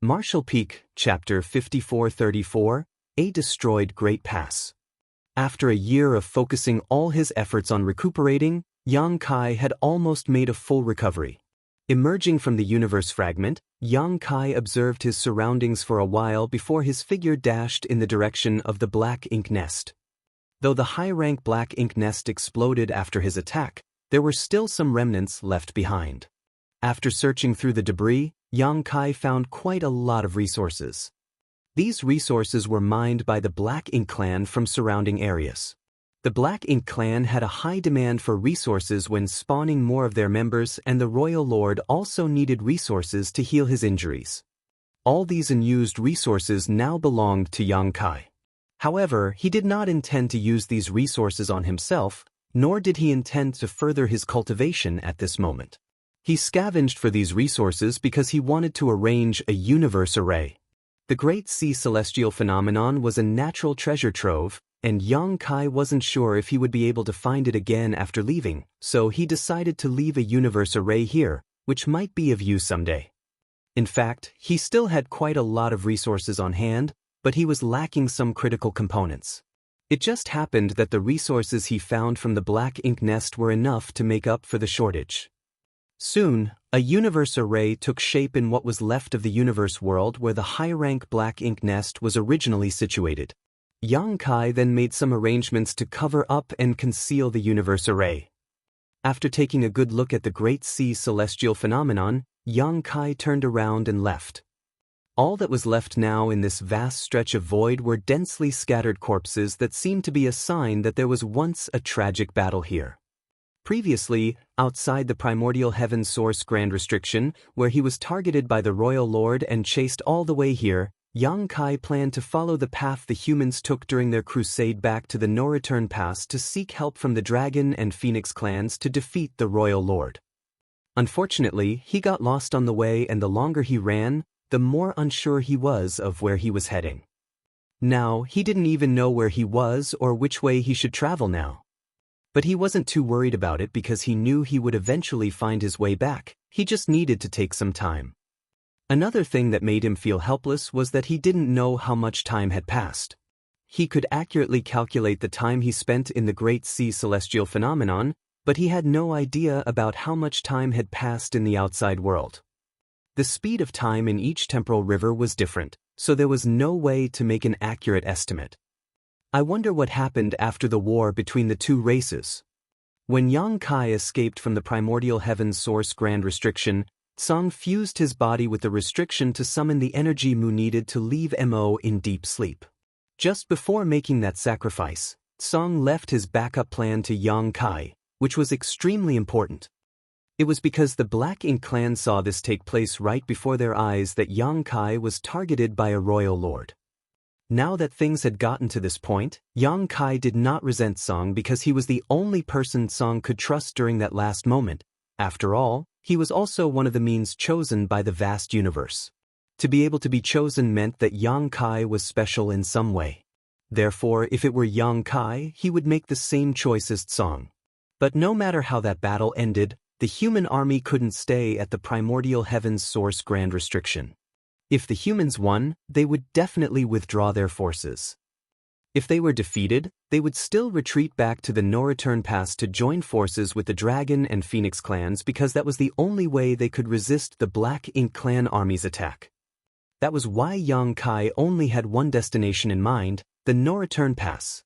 Marshall Peak, Chapter 5434, A Destroyed Great Pass. After a year of focusing all his efforts on recuperating, Yang Kai had almost made a full recovery. Emerging from the universe fragment, Yang Kai observed his surroundings for a while before his figure dashed in the direction of the black ink nest. Though the high-rank black ink nest exploded after his attack, there were still some remnants left behind. After searching through the debris, Yang Kai found quite a lot of resources. These resources were mined by the Black Ink clan from surrounding areas. The Black Ink clan had a high demand for resources when spawning more of their members, and the Royal Lord also needed resources to heal his injuries. All these unused resources now belonged to Yang Kai. However, he did not intend to use these resources on himself, nor did he intend to further his cultivation at this moment. He scavenged for these resources because he wanted to arrange a universe array. The Great Sea Celestial Phenomenon was a natural treasure trove, and Yang Kai wasn't sure if he would be able to find it again after leaving, so he decided to leave a universe array here, which might be of use someday. In fact, he still had quite a lot of resources on hand, but he was lacking some critical components. It just happened that the resources he found from the Black Ink nest were enough to make up for the shortage. Soon, a universe array took shape in what was left of the universe world where the high-rank Black Ink nest was originally situated. Yang Kai then made some arrangements to cover up and conceal the universe array. After taking a good look at the Great Sea Celestial Phenomenon, Yang Kai turned around and left. All that was left now in this vast stretch of void were densely scattered corpses that seemed to be a sign that there was once a tragic battle here. Previously, outside the primordial heaven source Grand Restriction, where he was targeted by the Royal Lord and chased all the way here, Yang Kai planned to follow the path the humans took during their crusade back to the No-Return Pass to seek help from the Dragon and Phoenix clans to defeat the Royal Lord. Unfortunately, he got lost on the way, and the longer he ran, the more unsure he was of where he was heading. Now, he didn't even know where he was or which way he should travel now. But he wasn't too worried about it because he knew he would eventually find his way back. He just needed to take some time. Another thing that made him feel helpless was that he didn't know how much time had passed. He could accurately calculate the time he spent in the Great Sea Celestial Phenomenon, but he had no idea about how much time had passed in the outside world. The speed of time in each temporal river was different, so there was no way to make an accurate estimate. I wonder what happened after the war between the two races. When Yang Kai escaped from the primordial heaven source Grand Restriction, Tsang fused his body with the restriction to summon the energy Mu needed to leave Mo in deep sleep. Just before making that sacrifice, Tsang left his backup plan to Yang Kai, which was extremely important. It was because the Black Ink clan saw this take place right before their eyes that Yang Kai was targeted by a royal lord. Now that things had gotten to this point, Yang Kai did not resent Tsang because he was the only person Tsang could trust during that last moment. After all, he was also one of the means chosen by the vast universe. To be able to be chosen meant that Yang Kai was special in some way. Therefore, if it were Yang Kai, he would make the same choice as Tsang. But no matter how that battle ended, the human army couldn't stay at the primordial heavens source Grand Restriction. If the humans won, they would definitely withdraw their forces. If they were defeated, they would still retreat back to the No-Return Pass to join forces with the Dragon and Phoenix clans because that was the only way they could resist the Black Ink clan army's attack. That was why Yang Kai only had one destination in mind, the No-Return Pass.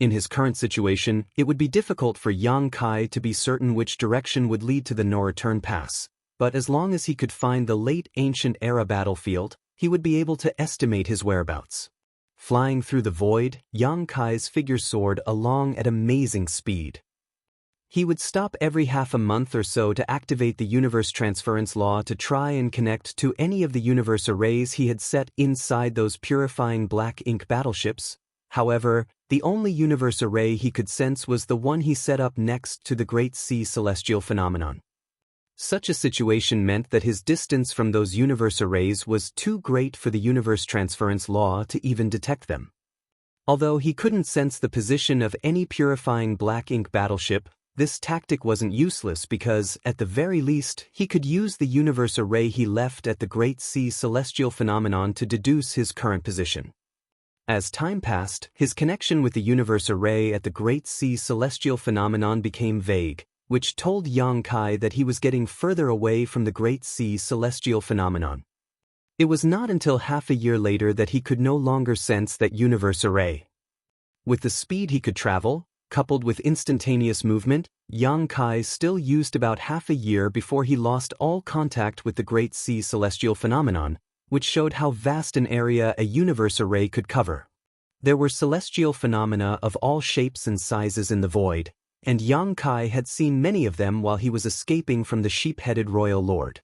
In his current situation, it would be difficult for Yang Kai to be certain which direction would lead to the No-Return Pass. But as long as he could find the late ancient era battlefield, he would be able to estimate his whereabouts. Flying through the void, Yang Kai's figure soared along at amazing speed. He would stop every half a month or so to activate the universe transference law to try and connect to any of the universe arrays he had set inside those purifying Black Ink battleships. However, the only universe array he could sense was the one he set up next to the Great Sea Celestial Phenomenon. Such a situation meant that his distance from those universe arrays was too great for the universe transference law to even detect them. Although he couldn't sense the position of any purifying Black Ink battleship, This tactic wasn't useless because, at the very least, he could use the universe array he left at the Great Sea celestial phenomenon to deduce his current position. As time passed, his connection with the universe array at the Great Sea celestial phenomenon became vague, which told Yang Kai that he was getting further away from the Great Sea celestial phenomenon. It was not until half a year later that he could no longer sense that universe array. With the speed he could travel, coupled with instantaneous movement, Yang Kai still used about half a year before he lost all contact with the Great Sea celestial phenomenon, which showed how vast an area a universe array could cover. There were celestial phenomena of all shapes and sizes in the void, and Yang Kai had seen many of them while he was escaping from the sheep-headed royal lord.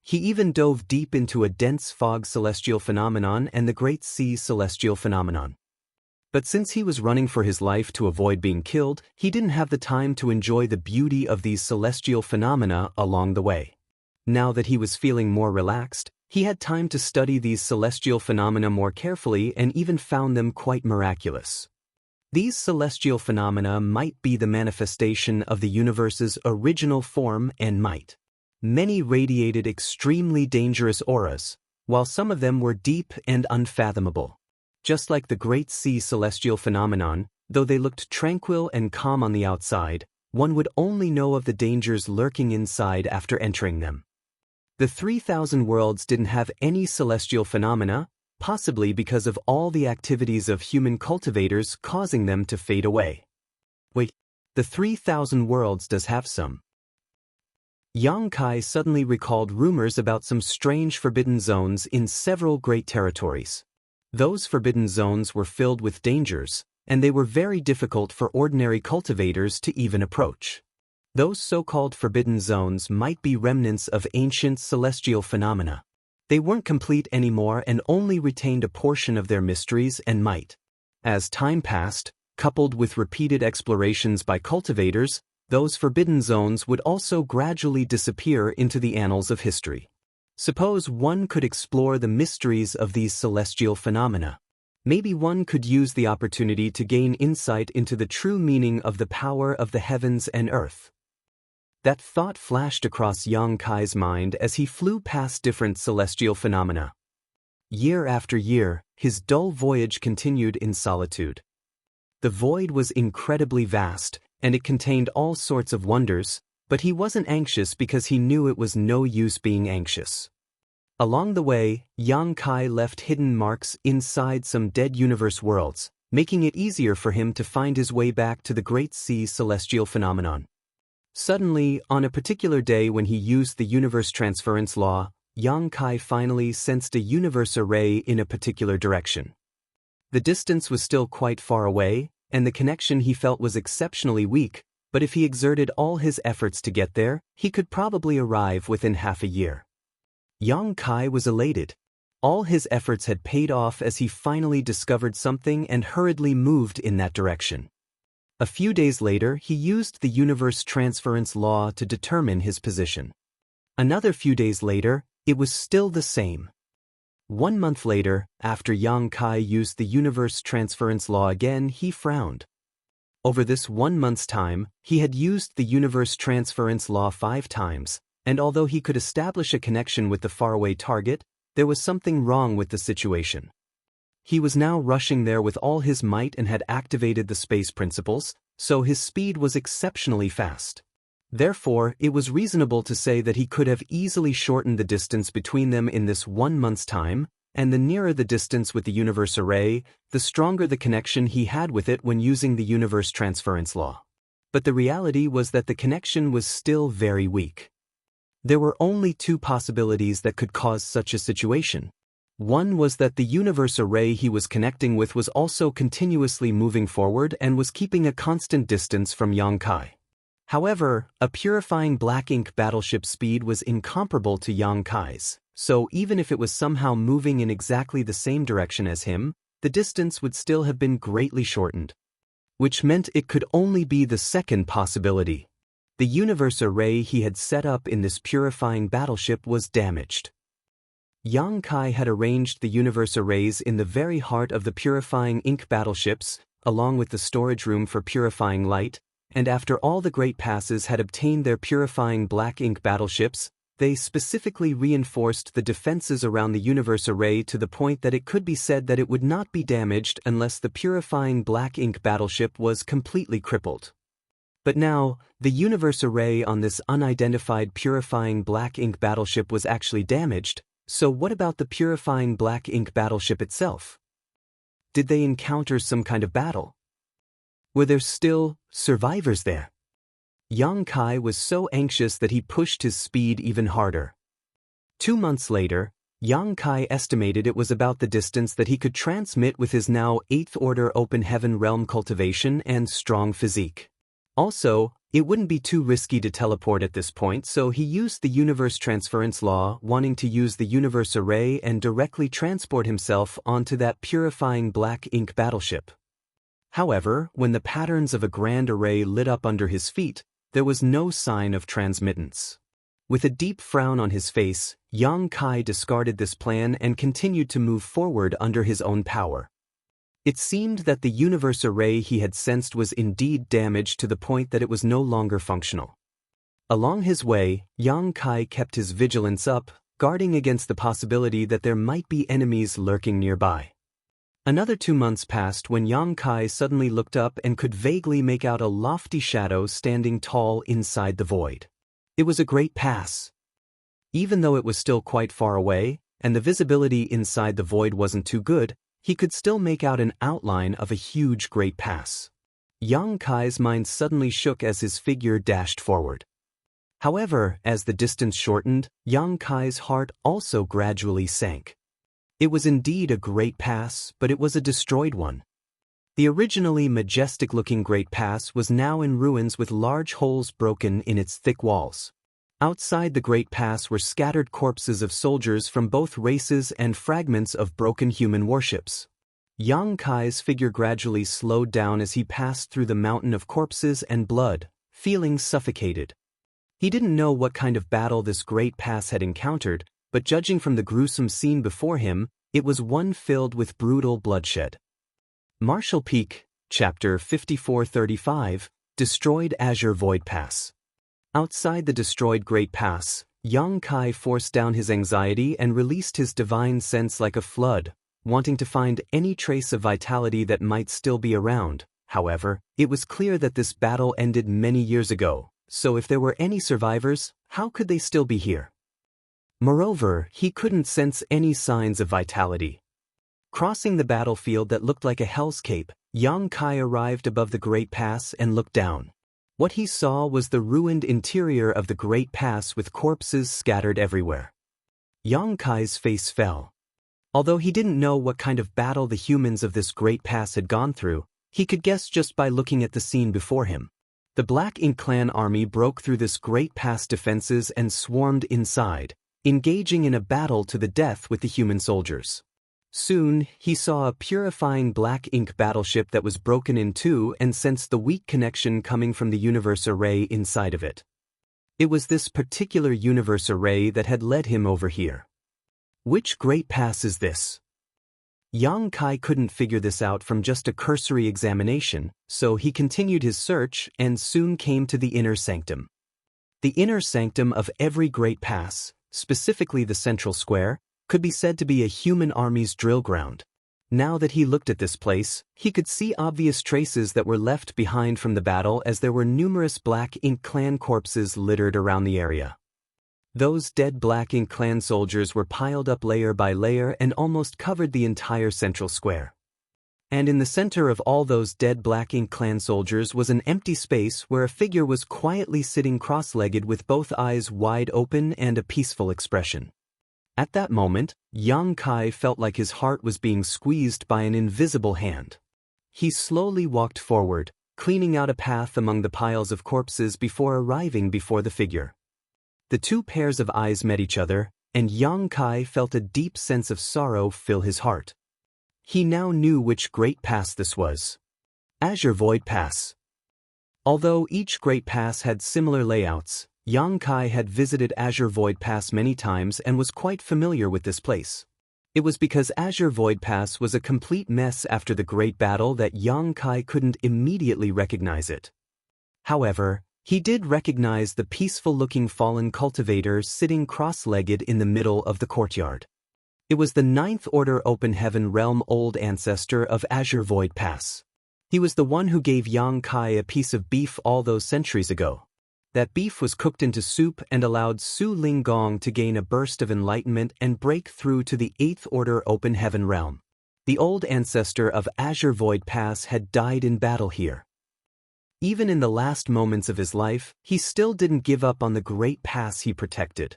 He even dove deep into a dense fog celestial phenomenon and the Great Sea celestial phenomenon. But since he was running for his life to avoid being killed, he didn't have the time to enjoy the beauty of these celestial phenomena along the way. Now that he was feeling more relaxed, he had time to study these celestial phenomena more carefully and even found them quite miraculous. These celestial phenomena might be the manifestation of the universe's original form and might. Many radiated extremely dangerous auras, while some of them were deep and unfathomable. Just like the Great Sea celestial phenomenon, though they looked tranquil and calm on the outside, one would only know of the dangers lurking inside after entering them. The 3,000 worlds didn't have any celestial phenomena, possibly because of all the activities of human cultivators causing them to fade away. Wait, the 3,000 worlds does have some. Yang Kai suddenly recalled rumors about some strange forbidden zones in several great territories. Those forbidden zones were filled with dangers, and they were very difficult for ordinary cultivators to even approach. Those so-called forbidden zones might be remnants of ancient celestial phenomena. They weren't complete anymore and only retained a portion of their mysteries and might. As time passed, coupled with repeated explorations by cultivators, those forbidden zones would also gradually disappear into the annals of history. Suppose one could explore the mysteries of these celestial phenomena. Maybe one could use the opportunity to gain insight into the true meaning of the power of the heavens and earth. That thought flashed across Yang Kai's mind as he flew past different celestial phenomena. Year after year, his dull voyage continued in solitude. The void was incredibly vast, and it contained all sorts of wonders, but he wasn't anxious because he knew it was no use being anxious. Along the way, Yang Kai left hidden marks inside some dead universe worlds, making it easier for him to find his way back to the Great Sea celestial phenomenon. Suddenly, on a particular day when he used the universe transference law, Yang Kai finally sensed a universe array in a particular direction. The distance was still quite far away, and the connection he felt was exceptionally weak, but if he exerted all his efforts to get there, he could probably arrive within half a year. Yang Kai was elated. All his efforts had paid off as he finally discovered something and hurriedly moved in that direction. A few days later, he used the universe transference law to determine his position. Another few days later, it was still the same. 1 month later, after Yang Kai used the universe transference law again, he frowned. Over this 1 month's time, he had used the universe transference law 5 times, and although he could establish a connection with the faraway target, there was something wrong with the situation. He was now rushing there with all his might and had activated the space principles, so his speed was exceptionally fast. Therefore, it was reasonable to say that he could have easily shortened the distance between them in this 1 month's time, and the nearer the distance with the universe array, the stronger the connection he had with it when using the universe transference law. But the reality was that the connection was still very weak. There were only 2 possibilities that could cause such a situation. One was that the universe array he was connecting with was also continuously moving forward and was keeping a constant distance from Yang Kai. However, a purifying black ink battleship speed was incomparable to Yang Kai's, so even if it was somehow moving in exactly the same direction as him, the distance would still have been greatly shortened. Which meant it could only be the second possibility. The universe array he had set up in this purifying battleship was damaged. Yang Kai had arranged the universe arrays in the very heart of the purifying ink battleships, along with the storage room for purifying light, and after all the great passes had obtained their purifying black ink battleships, they specifically reinforced the defenses around the universe array to the point that it could be said that it would not be damaged unless the purifying black ink battleship was completely crippled. But now, the universe array on this unidentified purifying black ink battleship was actually damaged, so what about the purifying black ink battleship itself? Did they encounter some kind of battle? Were there still survivors there? Yang Kai was so anxious that he pushed his speed even harder. 2 months later, Yang Kai estimated it was about the distance that he could transmit with his now 8th order open heaven realm cultivation and strong physique. Also, it wouldn't be too risky to teleport at this point, so he used the universe transference law, wanting to use the universe array and directly transport himself onto that purifying black ink battleship. However, when the patterns of a grand array lit up under his feet, there was no sign of transmittance. With a deep frown on his face, Yang Kai discarded this plan and continued to move forward under his own power. It seemed that the universe array he had sensed was indeed damaged to the point that it was no longer functional. Along his way, Yang Kai kept his vigilance up, guarding against the possibility that there might be enemies lurking nearby. Another 2 months passed when Yang Kai suddenly looked up and could vaguely make out a lofty shadow standing tall inside the void. It was a great pass. Even though it was still quite far away, and the visibility inside the void wasn't too good, he could still make out an outline of a huge great pass. Yang Kai's mind suddenly shook as his figure dashed forward. However, as the distance shortened, Yang Kai's heart also gradually sank. It was indeed a great pass, but it was a destroyed one. The originally majestic-looking great pass was now in ruins with large holes broken in its thick walls. Outside the great pass were scattered corpses of soldiers from both races and fragments of broken human warships. Yang Kai's figure gradually slowed down as he passed through the mountain of corpses and blood, feeling suffocated. He didn't know what kind of battle this great pass had encountered, but judging from the gruesome scene before him, it was one filled with brutal bloodshed. Marshall Peak, Chapter 5435, Destroyed Azure Void Pass. Outside the destroyed Great Pass, Yang Kai forced down his anxiety and released his divine sense like a flood, wanting to find any trace of vitality that might still be around. However, it was clear that this battle ended many years ago, so if there were any survivors, how could they still be here? Moreover, he couldn't sense any signs of vitality. Crossing the battlefield that looked like a hellscape, Yang Kai arrived above the Great Pass and looked down. What he saw was the ruined interior of the Great Pass with corpses scattered everywhere. Yang Kai's face fell. Although he didn't know what kind of battle the humans of this Great Pass had gone through, he could guess just by looking at the scene before him. The Black Ink Clan army broke through this Great Pass defenses and swarmed inside, engaging in a battle to the death with the human soldiers. Soon, he saw a purifying black ink battleship that was broken in two and sensed the weak connection coming from the universe array inside of it. It was this particular universe array that had led him over here. Which Great Pass is this? Yang Kai couldn't figure this out from just a cursory examination, so he continued his search and soon came to the inner sanctum. The inner sanctum of every Great Pass, specifically the central square, could be said to be a human army's drill ground. Now that he looked at this place, he could see obvious traces that were left behind from the battle as there were numerous Black Ink Clan corpses littered around the area. Those dead Black Ink Clan soldiers were piled up layer by layer and almost covered the entire central square. And in the center of all those dead Black Ink Clan soldiers was an empty space where a figure was quietly sitting cross-legged with both eyes wide open and a peaceful expression. At that moment, Yang Kai felt like his heart was being squeezed by an invisible hand. He slowly walked forward, cleaning out a path among the piles of corpses before arriving before the figure. The two pairs of eyes met each other, and Yang Kai felt a deep sense of sorrow fill his heart. He now knew which Great Pass this was. Azure Void Pass. Although each Great Pass had similar layouts, Yang Kai had visited Azure Void Pass many times and was quite familiar with this place. It was because Azure Void Pass was a complete mess after the Great Battle that Yang Kai couldn't immediately recognize it. However, he did recognize the peaceful-looking fallen cultivator sitting cross-legged in the middle of the courtyard. It was the Ninth Order Open Heaven Realm Old Ancestor of Azure Void Pass. He was the one who gave Yang Kai a piece of beef all those centuries ago. That beef was cooked into soup and allowed Su Linggong to gain a burst of enlightenment and break through to the Eighth Order Open Heaven Realm. The old ancestor of Azure Void Pass had died in battle here. Even in the last moments of his life, he still didn't give up on the great pass he protected.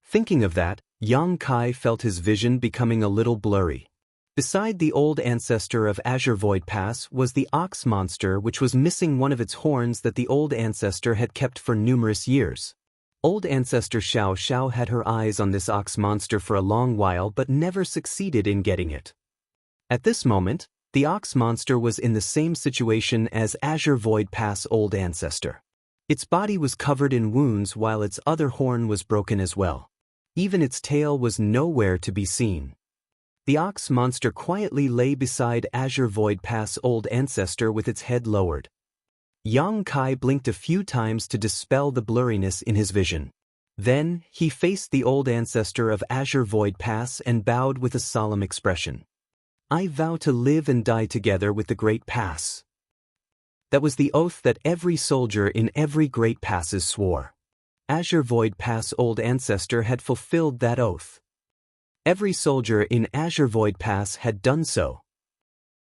Thinking of that, Yang Kai felt his vision becoming a little blurry. Beside the old ancestor of Azure Void Pass was the ox monster, which was missing one of its horns that the old ancestor had kept for numerous years. Old ancestor Xiao Xiao had her eyes on this ox monster for a long while but never succeeded in getting it. At this moment, the ox monster was in the same situation as Azure Void Pass old ancestor. Its body was covered in wounds while its other horn was broken as well. Even its tail was nowhere to be seen. The ox monster quietly lay beside Azure Void Pass old ancestor with its head lowered. Yang Kai blinked a few times to dispel the blurriness in his vision. Then, he faced the old ancestor of Azure Void Pass and bowed with a solemn expression. "I vow to live and die together with the Great Pass." That was the oath that every soldier in every Great Passes swore. Azure Void Pass old ancestor had fulfilled that oath. Every soldier in Azure Void Pass had done so.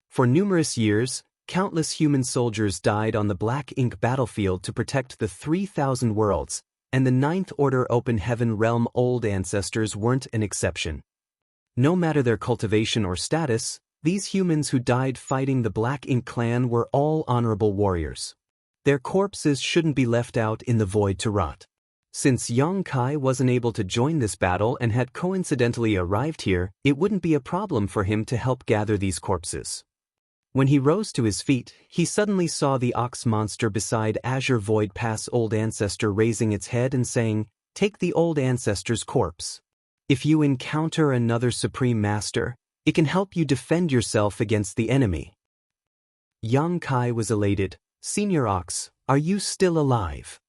For numerous years, countless human soldiers died on the Black Ink battlefield to protect the 3,000 worlds, and the Ninth Order Open Heaven Realm old ancestors weren't an exception. No matter their cultivation or status, these humans who died fighting the Black Ink clan were all honorable warriors. Their corpses shouldn't be left out in the void to rot. Since Yang Kai wasn't able to join this battle and had coincidentally arrived here, it wouldn't be a problem for him to help gather these corpses. When he rose to his feet, he suddenly saw the ox monster beside Azure Void Pass old ancestor raising its head and saying, "Take the old ancestor's corpse. If you encounter another Supreme Master, it can help you defend yourself against the enemy." Yang Kai was elated. "Senior Ox, are you still alive?"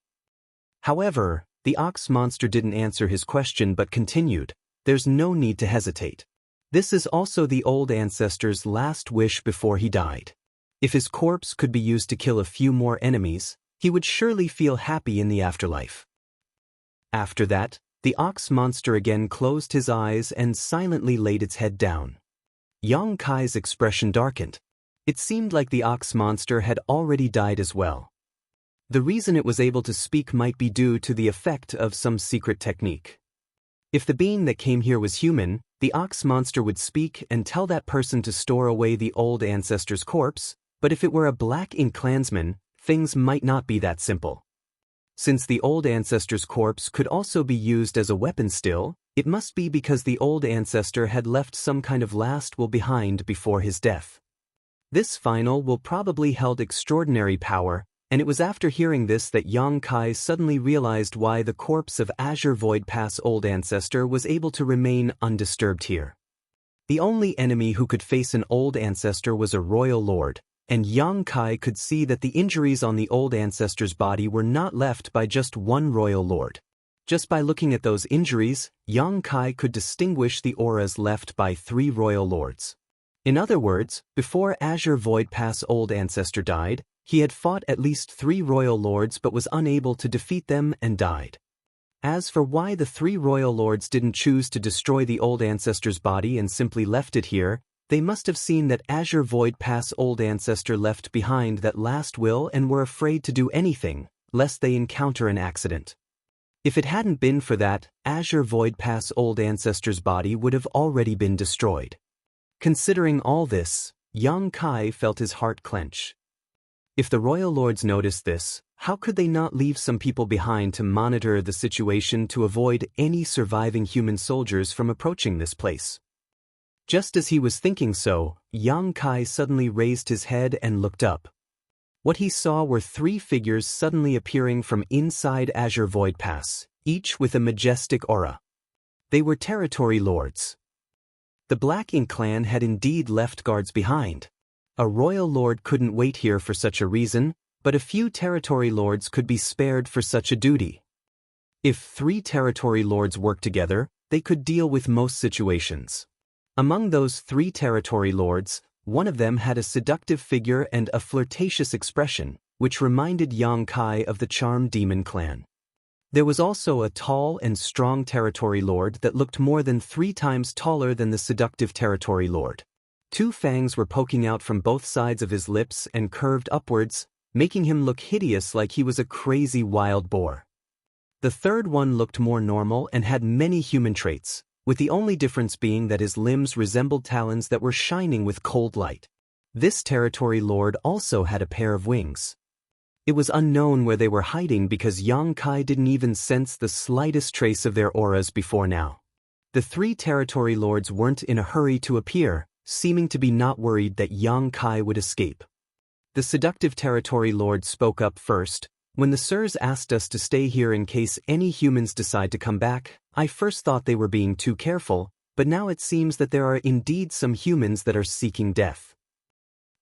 However, the ox monster didn't answer his question but continued, "There's no need to hesitate. This is also the old ancestor's last wish before he died. If his corpse could be used to kill a few more enemies, he would surely feel happy in the afterlife." After that, the ox monster again closed his eyes and silently laid its head down. Yang Kai's expression darkened. It seemed like the ox monster had already died as well. The reason it was able to speak might be due to the effect of some secret technique. If the being that came here was human, the ox monster would speak and tell that person to store away the old ancestor's corpse, but if it were a Black Ink clansman, things might not be that simple. Since the old ancestor's corpse could also be used as a weapon still, it must be because the old ancestor had left some kind of last will behind before his death. This final will probably held extraordinary power, and it was after hearing this that Yang Kai suddenly realized why the corpse of Azure Void Pass old ancestor was able to remain undisturbed here. The only enemy who could face an old ancestor was a royal lord, and Yang Kai could see that the injuries on the old ancestor's body were not left by just one royal lord. Just by looking at those injuries, Yang Kai could distinguish the auras left by 3 royal lords. In other words, before Azure Void Pass old ancestor died, he had fought at least 3 royal lords but was unable to defeat them and died. As for why the 3 royal lords didn't choose to destroy the old ancestor's body and simply left it here, they must have seen that Azure Void Pass old ancestor left behind that last will and were afraid to do anything, lest they encounter an accident. If it hadn't been for that, Azure Void Pass old ancestor's body would have already been destroyed. Considering all this, Yang Kai felt his heart clench. If the royal lords noticed this, how could they not leave some people behind to monitor the situation to avoid any surviving human soldiers from approaching this place? Just as he was thinking so, Yang Kai suddenly raised his head and looked up. What he saw were 3 figures suddenly appearing from inside Azure Void Pass, each with a majestic aura. They were territory lords. The Black Ink clan had indeed left guards behind. A royal lord couldn't wait here for such a reason, but a few territory lords could be spared for such a duty. If 3 territory lords worked together, they could deal with most situations. Among those 3 territory lords, one of them had a seductive figure and a flirtatious expression, which reminded Yang Kai of the charm demon clan. There was also a tall and strong territory lord that looked more than 3 times taller than the seductive territory lord. 2 fangs were poking out from both sides of his lips and curved upwards, making him look hideous like he was a crazy wild boar. The third one looked more normal and had many human traits, with the only difference being that his limbs resembled talons that were shining with cold light. This territory lord also had a pair of wings. It was unknown where they were hiding because Yang Kai didn't even sense the slightest trace of their auras before now. The 3 territory lords weren't in a hurry to appear, seeming to be not worried that Yang Kai would escape. The seductive territory lord spoke up first. When the sirs asked us to stay here in case any humans decide to come back, I first thought they were being too careful, but now it seems that there are indeed some humans that are seeking death.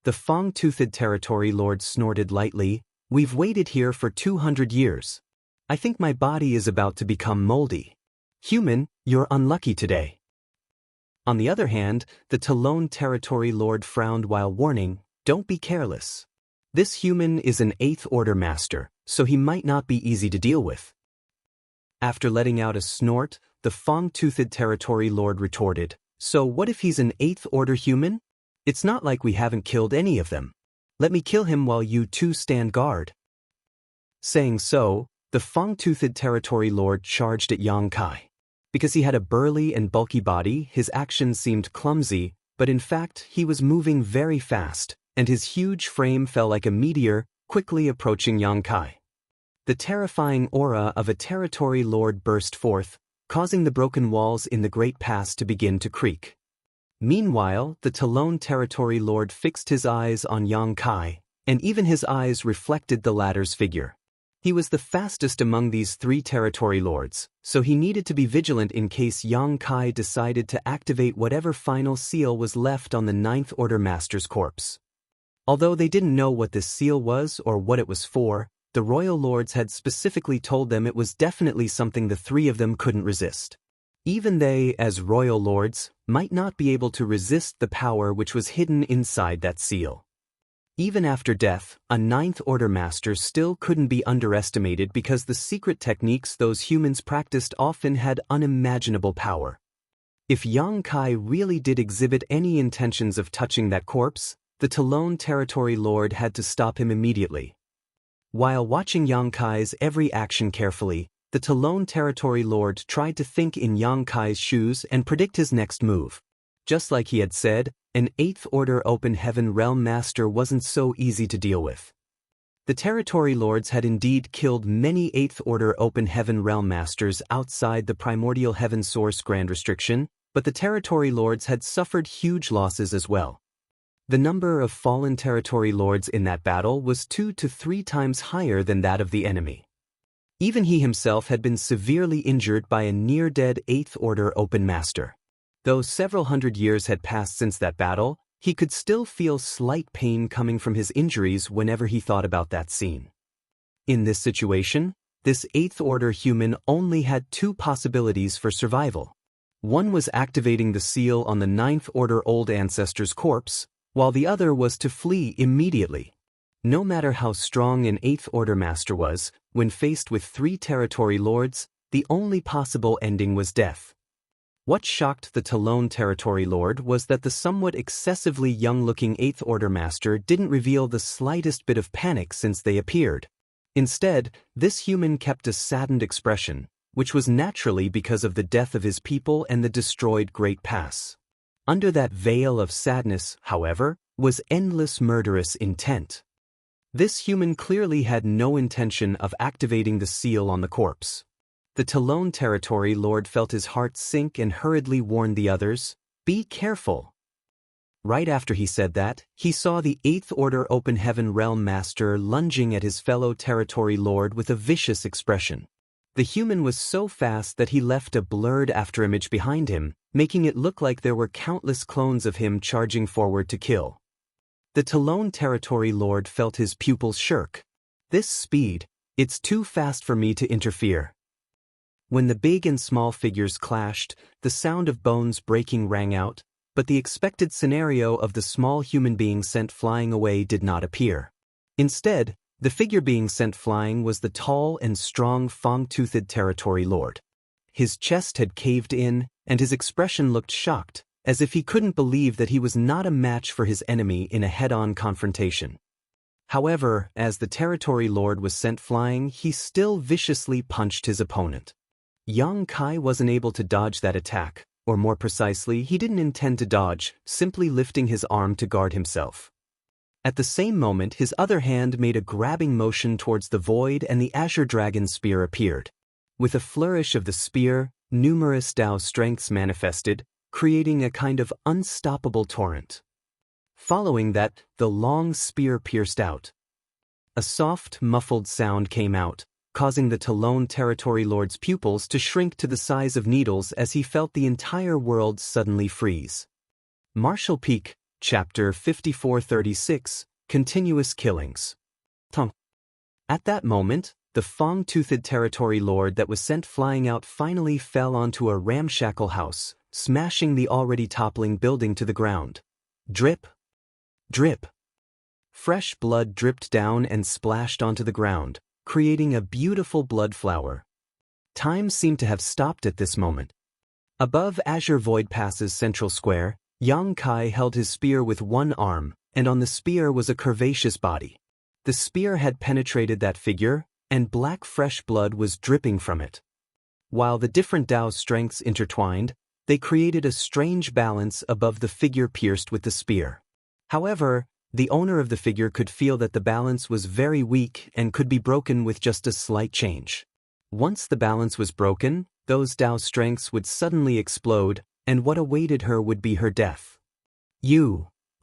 The fong-toothed territory lord snorted lightly. We've waited here for 200 years. I think my body is about to become moldy. Human, you're unlucky today. On the other hand, the Talon territory lord frowned while warning, don't be careless. This human is an 8th order master, so he might not be easy to deal with. After letting out a snort, the fong-toothed territory lord retorted, so what if he's an 8th order human? It's not like we haven't killed any of them. Let me kill him while you 2 stand guard. Saying so, the fong-toothed territory lord charged at Yang Kai. Because he had a burly and bulky body, his actions seemed clumsy, but in fact he was moving very fast, and his huge frame fell like a meteor, quickly approaching Yang Kai. The terrifying aura of a territory lord burst forth, causing the broken walls in the Great Pass to begin to creak. Meanwhile, the Talon territory lord fixed his eyes on Yang Kai, and even his eyes reflected the latter's figure. He was the fastest among these 3 territory lords, so he needed to be vigilant in case Yang Kai decided to activate whatever final seal was left on the 9th Order Master's corpse. Although they didn't know what this seal was or what it was for, the royal lords had specifically told them it was definitely something the 3 of them couldn't resist. Even they, as royal lords, might not be able to resist the power which was hidden inside that seal. Even after death, a 9th Order Master still couldn't be underestimated because the secret techniques those humans practiced often had unimaginable power. If Yang Kai really did exhibit any intentions of touching that corpse, the Talon territory lord had to stop him immediately. While watching Yang Kai's every action carefully, the Talon territory lord tried to think in Yang Kai's shoes and predict his next move. Just like he had said, an 8th Order Open Heaven Realm Master wasn't so easy to deal with. The territory lords had indeed killed many 8th Order Open Heaven Realm Masters outside the Primordial Heaven Source Grand Restriction, but the territory lords had suffered huge losses as well. The number of fallen territory lords in that battle was 2 to 3 times higher than that of the enemy. Even he himself had been severely injured by a near-dead 8th Order Open Master. Though several hundred years had passed since that battle, he could still feel slight pain coming from his injuries whenever he thought about that scene. In this situation, this 8th Order human only had 2 possibilities for survival. One was activating the seal on the 9th Order Old Ancestor's corpse, while the other was to flee immediately. No matter how strong an 8th Order Master was, when faced with 3 territory lords, the only possible ending was death. What shocked the Talon territory lord was that the somewhat excessively young-looking 8th Order Master didn't reveal the slightest bit of panic since they appeared. Instead, this human kept a saddened expression, which was naturally because of the death of his people and the destroyed Great Pass. Under that veil of sadness, however, was endless murderous intent. This human clearly had no intention of activating the seal on the corpse. The Talon territory lord felt his heart sink and hurriedly warned the others, "Be careful." Right after he said that, he saw the 8th Order Open Heaven Realm Master lunging at his fellow territory lord with a vicious expression. The human was so fast that he left a blurred afterimage behind him, making it look like there were countless clones of him charging forward to kill. The Talon territory lord felt his pupils shirk, This speed, it's too fast for me to interfere. When the big and small figures clashed, the sound of bones breaking rang out, but the expected scenario of the small human being sent flying away did not appear. Instead, the figure being sent flying was the tall and strong fang-toothed territory lord. His chest had caved in, and his expression looked shocked, as if he couldn't believe that he was not a match for his enemy in a head-on confrontation. However, as the territory lord was sent flying, he still viciously punched his opponent. Yang Kai wasn't able to dodge that attack, or more precisely, he didn't intend to dodge, simply lifting his arm to guard himself. At the same moment, his other hand made a grabbing motion towards the void and the Azure Dragon spear appeared. With a flourish of the spear, numerous Tao strengths manifested, creating a kind of unstoppable torrent. Following that, the long spear pierced out. A soft, muffled sound came out, causing the Talon Territory Lord's pupils to shrink to the size of needles as he felt the entire world suddenly freeze. Martial Peak, Chapter 5436, Continuous Killings. At that moment, the fang-toothed Territory Lord that was sent flying out finally fell onto a ramshackle house, smashing the already toppling building to the ground. Drip. Drip. Fresh blood dripped down and splashed onto the ground, creating a beautiful blood flower. Time seemed to have stopped at this moment. Above Azure Void Pass's central square, Yang Kai held his spear with one arm, and on the spear was a curvaceous body. The spear had penetrated that figure, and black fresh blood was dripping from it. While the different Tao strengths intertwined, they created a strange balance above the figure pierced with the spear. However, the owner of the figure could feel that the balance was very weak and could be broken with just a slight change. Once the balance was broken, those Tao strengths would suddenly explode, and what awaited her would be her death.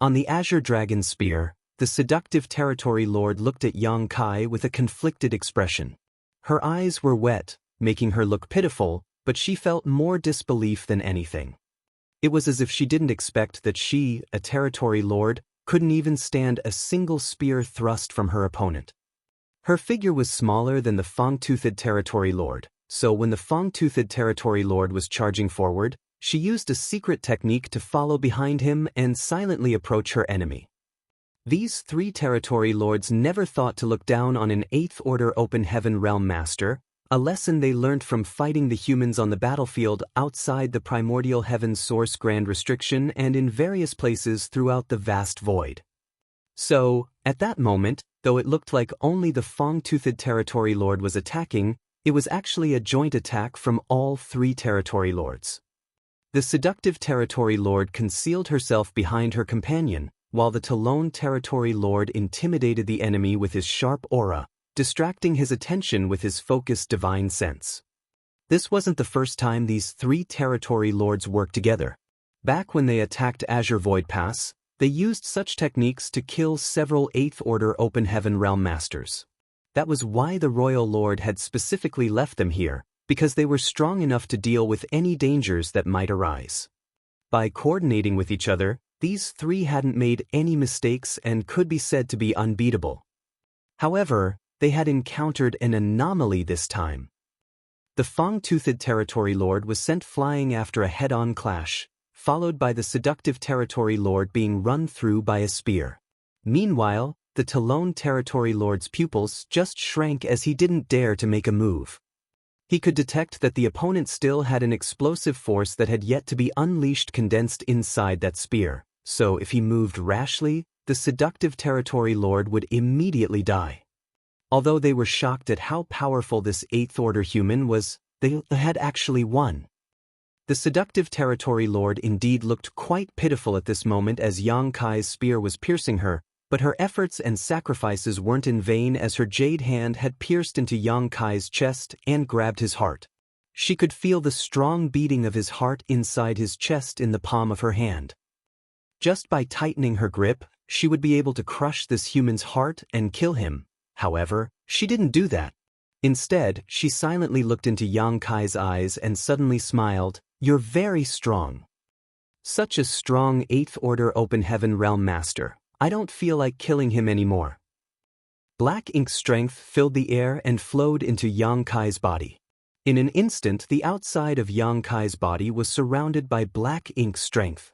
On the Azure Dragon spear, the seductive Territory Lord looked at Yang Kai with a conflicted expression. Her eyes were wet, making her look pitiful, but she felt more disbelief than anything. It was as if she didn't expect that she, a Territory Lord, couldn't even stand a single spear thrust from her opponent. Her figure was smaller than the fang-toothed Territory Lord, so when the fang-toothed Territory Lord was charging forward, she used a secret technique to follow behind him and silently approach her enemy. These three Territory Lords never thought to look down on an 8th Order Open Heaven Realm Master, a lesson they learned from fighting the humans on the battlefield outside the Primordial Heaven's Source Grand Restriction and in various places throughout the vast void. So, at that moment, though it looked like only the fang-toothed Territory Lord was attacking, it was actually a joint attack from all three Territory Lords. The seductive Territory Lord concealed herself behind her companion, while the Talon Territory Lord intimidated the enemy with his sharp aura, distracting his attention with his focused divine sense. This wasn't the first time these three Territory Lords worked together. Back when they attacked Azure Void Pass, they used such techniques to kill several 8th Order Open Heaven Realm Masters. That was why the Royal Lord had specifically left them here, because they were strong enough to deal with any dangers that might arise. By coordinating with each other, these three hadn't made any mistakes and could be said to be unbeatable. However, they had encountered an anomaly this time. The fang-toothed Territory Lord was sent flying after a head-on clash, followed by the seductive Territory Lord being run through by a spear. Meanwhile, the Talon Territory Lord's pupils just shrank as he didn't dare to make a move. He could detect that the opponent still had an explosive force that had yet to be unleashed condensed inside that spear, so if he moved rashly, the seductive Territory Lord would immediately die. Although they were shocked at how powerful this 8th Order human was, they had actually won. The seductive Territory Lord indeed looked quite pitiful at this moment as Yang Kai's spear was piercing her, but her efforts and sacrifices weren't in vain as her jade hand had pierced into Yang Kai's chest and grabbed his heart. She could feel the strong beating of his heart inside his chest in the palm of her hand. Just by tightening her grip, she would be able to crush this human's heart and kill him. However, she didn't do that. Instead, she silently looked into Yang Kai's eyes and suddenly smiled. "You're very strong. Such a strong 8th Order Open Heaven Realm Master. I don't feel like killing him anymore." Black ink strength filled the air and flowed into Yang Kai's body. In an instant, the outside of Yang Kai's body was surrounded by black ink strength.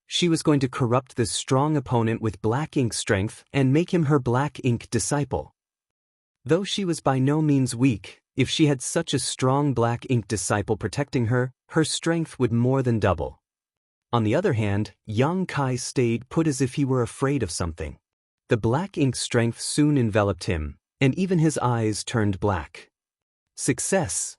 She was going to corrupt this strong opponent with black ink strength and make him her black ink disciple. Though she was by no means weak, if she had such a strong black ink disciple protecting her, her strength would more than double. On the other hand, Yang Kai stayed put as if he were afraid of something. The black ink strength soon enveloped him, and even his eyes turned black. Success!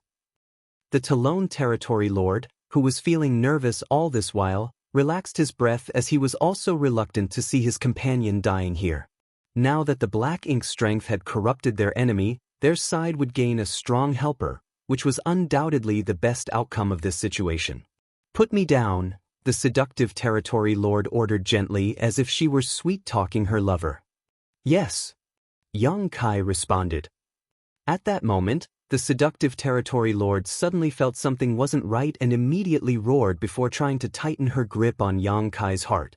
The Talon Territory Lord, who was feeling nervous all this while, relaxed his breath as he was also reluctant to see his companion dying here. Now that the black ink strength had corrupted their enemy, their side would gain a strong helper, which was undoubtedly the best outcome of this situation. "Put me down," the seductive Territory Lord ordered gently as if she were sweet-talking her lover. "Yes," Yang Kai responded. At that moment, the seductive Territory Lord suddenly felt something wasn't right and immediately roared before trying to tighten her grip on Yang Kai's heart.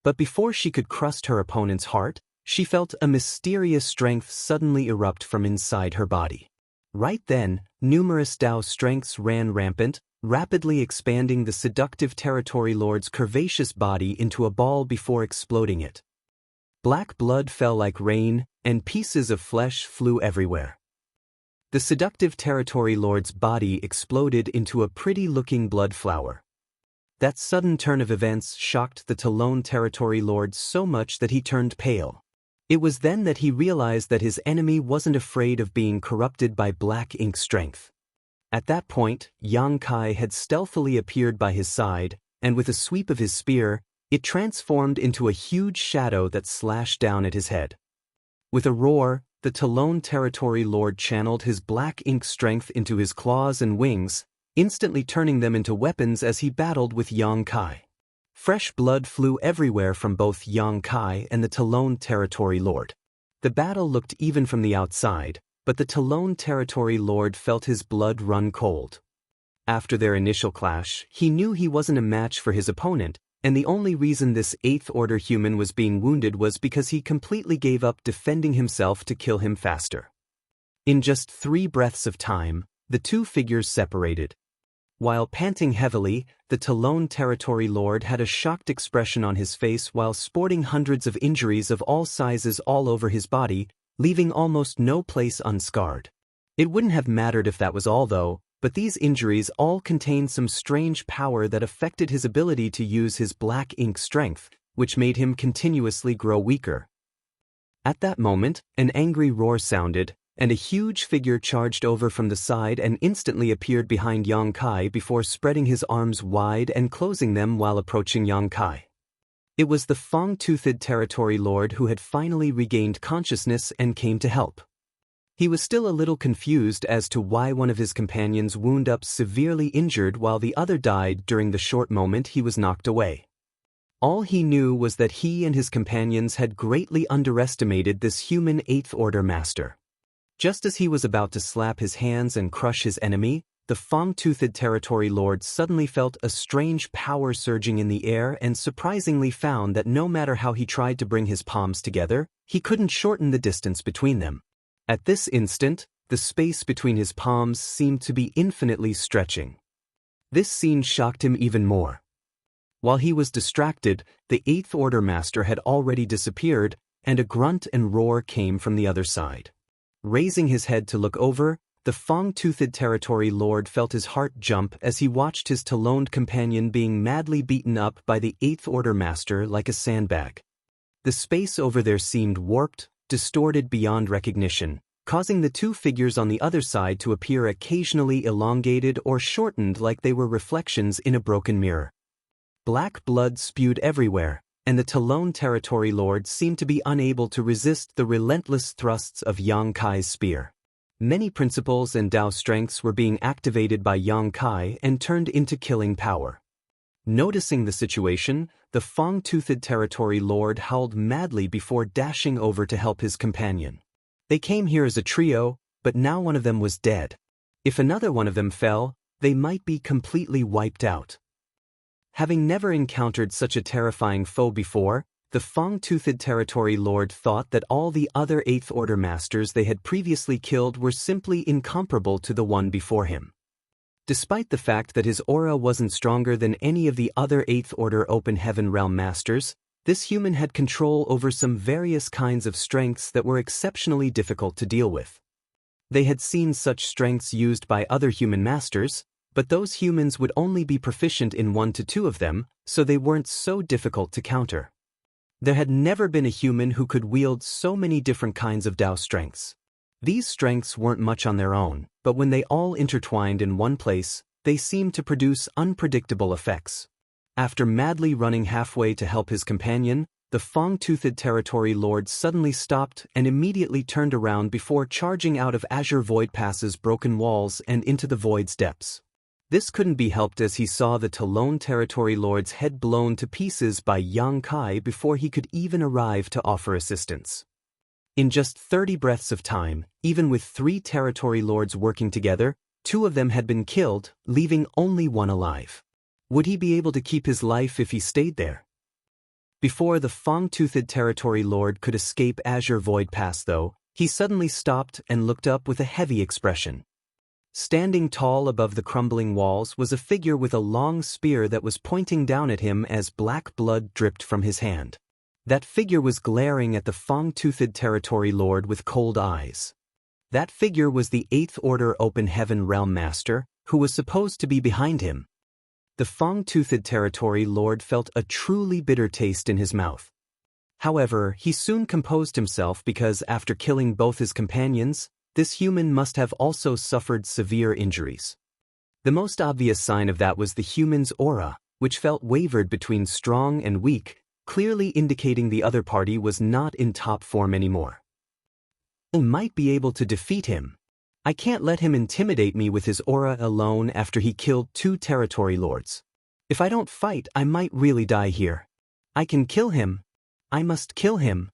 But before she could crust her opponent's heart, she felt a mysterious strength suddenly erupt from inside her body. Right then, numerous Tao strengths ran rampant, rapidly expanding the seductive Territory Lord's curvaceous body into a ball before exploding it. Black blood fell like rain, and pieces of flesh flew everywhere. The seductive Territory Lord's body exploded into a pretty-looking blood flower. That sudden turn of events shocked the Talon Territory Lord so much that he turned pale. It was then that he realized that his enemy wasn't afraid of being corrupted by black ink strength. At that point, Yang Kai had stealthily appeared by his side, and with a sweep of his spear, it transformed into a huge shadow that slashed down at his head. With a roar, the Talon Territory Lord channeled his black ink strength into his claws and wings, instantly turning them into weapons as he battled with Yang Kai. Fresh blood flew everywhere from both Yang Kai and the Talon Territory Lord. The battle looked even from the outside, but the Talon Territory Lord felt his blood run cold. After their initial clash, he knew he wasn't a match for his opponent, and the only reason this Eighth-Order human was being wounded was because he completely gave up defending himself to kill him faster. In just 3 breaths of time, the two figures separated. While panting heavily, the Talon Territory Lord had a shocked expression on his face while sporting hundreds of injuries of all sizes all over his body, leaving almost no place unscarred. It wouldn't have mattered if that was all though, but these injuries all contained some strange power that affected his ability to use his black ink strength, which made him continuously grow weaker. At that moment, an angry roar sounded, and a huge figure charged over from the side and instantly appeared behind Yang Kai before spreading his arms wide and closing them while approaching Yang Kai. It was the Fang-Toothed Territory Lord who had finally regained consciousness and came to help. He was still a little confused as to why one of his companions wound up severely injured while the other died during the short moment he was knocked away. All he knew was that he and his companions had greatly underestimated this human Eighth-Order master. Just as he was about to slap his hands and crush his enemy, the Fang-Toothed Territory Lord suddenly felt a strange power surging in the air and surprisingly found that no matter how he tried to bring his palms together, he couldn't shorten the distance between them. At this instant, the space between his palms seemed to be infinitely stretching. This scene shocked him even more. While he was distracted, the Eighth Order Master had already disappeared, and a grunt and roar came from the other side. Raising his head to look over, the Fang-Toothed Territory Lord felt his heart jump as he watched his Taloned companion being madly beaten up by the Eighth Order Master like a sandbag. The space over there seemed warped, distorted beyond recognition, causing the two figures on the other side to appear occasionally elongated or shortened like they were reflections in a broken mirror. Black blood spewed everywhere, and the Talon Territory Lord seemed to be unable to resist the relentless thrusts of Yang Kai's spear. Many principles and Tao strengths were being activated by Yang Kai and turned into killing power. Noticing the situation, the Fang-Toothed Territory Lord howled madly before dashing over to help his companion. They came here as a trio, but now one of them was dead. If another one of them fell, they might be completely wiped out. Having never encountered such a terrifying foe before, the Fang-Toothed Territory Lord thought that all the other 8th Order Masters they had previously killed were simply incomparable to the one before him. Despite the fact that his aura wasn't stronger than any of the other 8th Order Open Heaven Realm Masters, this human had control over some various kinds of strengths that were exceptionally difficult to deal with. They had seen such strengths used by other human masters, but those humans would only be proficient in 1 to 2 of them, so they weren't so difficult to counter. There had never been a human who could wield so many different kinds of Dao strengths. These strengths weren't much on their own, but when they all intertwined in one place, they seemed to produce unpredictable effects. After madly running halfway to help his companion, the Fang-Toothed Territory Lord suddenly stopped and immediately turned around before charging out of Azure Void Pass's broken walls and into the void's depths. This couldn't be helped as he saw the Talon Territory Lord's head blown to pieces by Yang Kai before he could even arrive to offer assistance. In just 30 breaths of time, even with 3 Territory Lords working together, 2 of them had been killed, leaving only 1 alive. Would he be able to keep his life if he stayed there? Before the Fang-Toothed Territory Lord could escape Azure Void Pass though, he suddenly stopped and looked up with a heavy expression. Standing tall above the crumbling walls was a figure with a long spear that was pointing down at him as black blood dripped from his hand. That figure was glaring at the Fang-Toothed Territory Lord with cold eyes. That figure was the 8th Order Open Heaven Realm Master, who was supposed to be behind him. The Fang-Toothed Territory Lord felt a truly bitter taste in his mouth. However, he soon composed himself because after killing both his companions, this human must have also suffered severe injuries. The most obvious sign of that was the human's aura, which felt wavered between strong and weak, clearly indicating the other party was not in top form anymore. I might be able to defeat him. I can't let him intimidate me with his aura alone after he killed 2 Territory Lords. If I don't fight, I might really die here. I can kill him. I must kill him.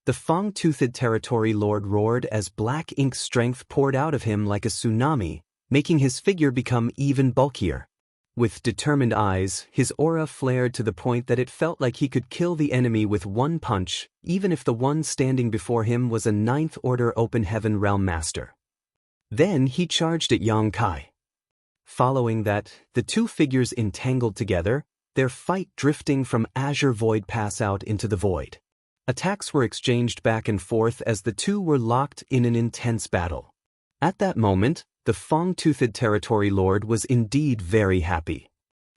The Fang-Toothed Territory Lord roared as black ink strength poured out of him like a tsunami, making his figure become even bulkier. With determined eyes, his aura flared to the point that it felt like he could kill the enemy with 1 punch, even if the one standing before him was a 9th Order Open Heaven Realm Master. Then he charged at Yang Kai. Following that, the 2 figures entangled together, their fight drifting from Azure Void Pass out into the void. Attacks were exchanged back and forth as the 2 were locked in an intense battle. At that moment, the Fang-Toothed Territory Lord was indeed very happy.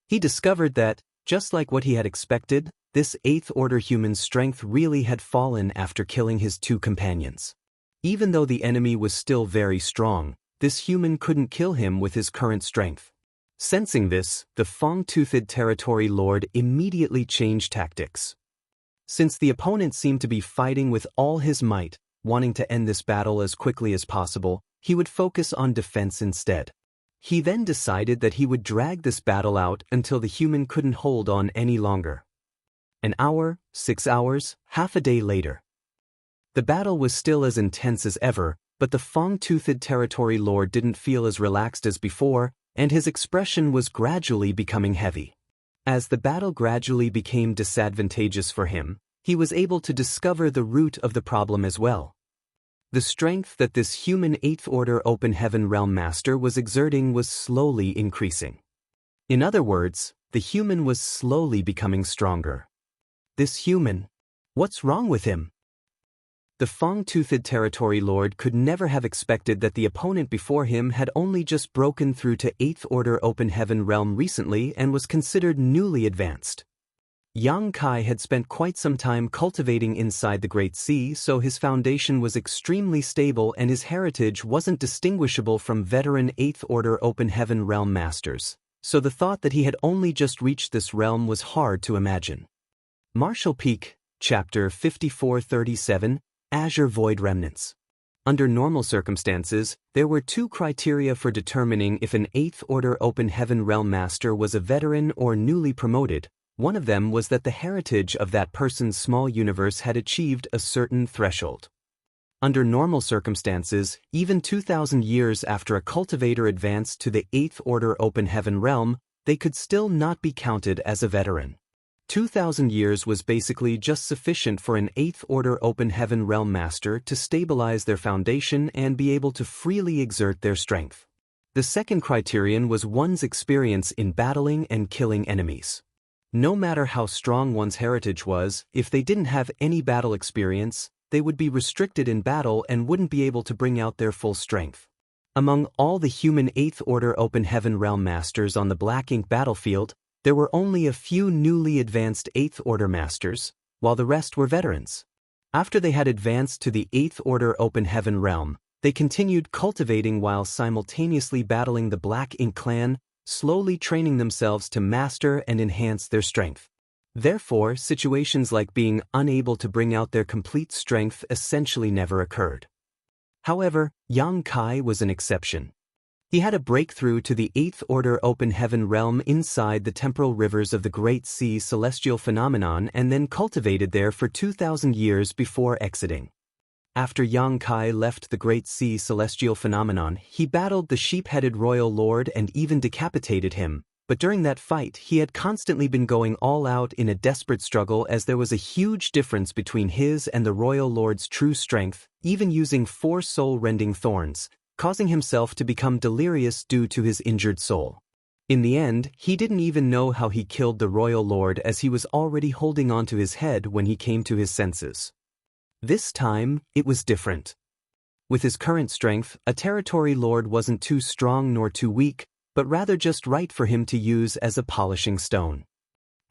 He discovered that, just like what he had expected, this 8th Order human's strength really had fallen after killing his 2 companions. Even though the enemy was still very strong, this human couldn't kill him with his current strength. Sensing this, the Fang-Toothed Territory Lord immediately changed tactics. Since the opponent seemed to be fighting with all his might, wanting to end this battle as quickly as possible, he would focus on defense instead. He then decided that he would drag this battle out until the human couldn't hold on any longer. An hour, 6 hours, half a day later. The battle was still as intense as ever, but the Fang-Toothed Territory Lord didn't feel as relaxed as before, and his expression was gradually becoming heavy. As the battle gradually became disadvantageous for him, he was able to discover the root of the problem as well. The strength that this human 8th Order Open Heaven Realm Master was exerting was slowly increasing. In other words, the human was slowly becoming stronger. This human, what's wrong with him? The Fang-Toothed Territory Lord could never have expected that the opponent before him had only just broken through to 8th Order Open Heaven Realm recently and was considered newly advanced. Yang Kai had spent quite some time cultivating inside the Great Sea, so his foundation was extremely stable and his heritage wasn't distinguishable from veteran 8th Order Open Heaven Realm Masters, so the thought that he had only just reached this realm was hard to imagine. Martial Peak, Chapter 5437, Azure Void Remnants. Under normal circumstances, there were 2 criteria for determining if an 8th Order Open Heaven Realm Master was a veteran or newly promoted. One of them was that the heritage of that person's small universe had achieved a certain threshold. Under normal circumstances, even 2,000 years after a cultivator advanced to the 8th Order Open Heaven Realm, they could still not be counted as a veteran. 2,000 years was basically just sufficient for an 8th Order Open Heaven Realm Master to stabilize their foundation and be able to freely exert their strength. The second criterion was one's experience in battling and killing enemies. No matter how strong one's heritage was, if they didn't have any battle experience, they would be restricted in battle and wouldn't be able to bring out their full strength. Among all the human 8th Order Open Heaven Realm Masters on the Black Ink battlefield, there were only a few newly advanced 8th Order Masters, while the rest were veterans. After they had advanced to the 8th Order Open Heaven Realm, they continued cultivating while simultaneously battling the Black Ink clan, slowly training themselves to master and enhance their strength. Therefore, situations like being unable to bring out their complete strength essentially never occurred. However, Yang Kai was an exception. He had a breakthrough to the 8th Order Open Heaven Realm inside the temporal rivers of the Great Sea celestial phenomenon and then cultivated there for 2,000 years before exiting. After Yang Kai left the Great Sea celestial phenomenon, he battled the sheep-headed royal lord and even decapitated him, but during that fight he had constantly been going all out in a desperate struggle as there was a huge difference between his and the royal lord's true strength, even using 4 soul-rending thorns, causing himself to become delirious due to his injured soul. In the end, he didn't even know how he killed the royal lord as he was already holding onto his head when he came to his senses. This time, it was different. With his current strength, a territory lord wasn't too strong nor too weak, but rather just right for him to use as a polishing stone.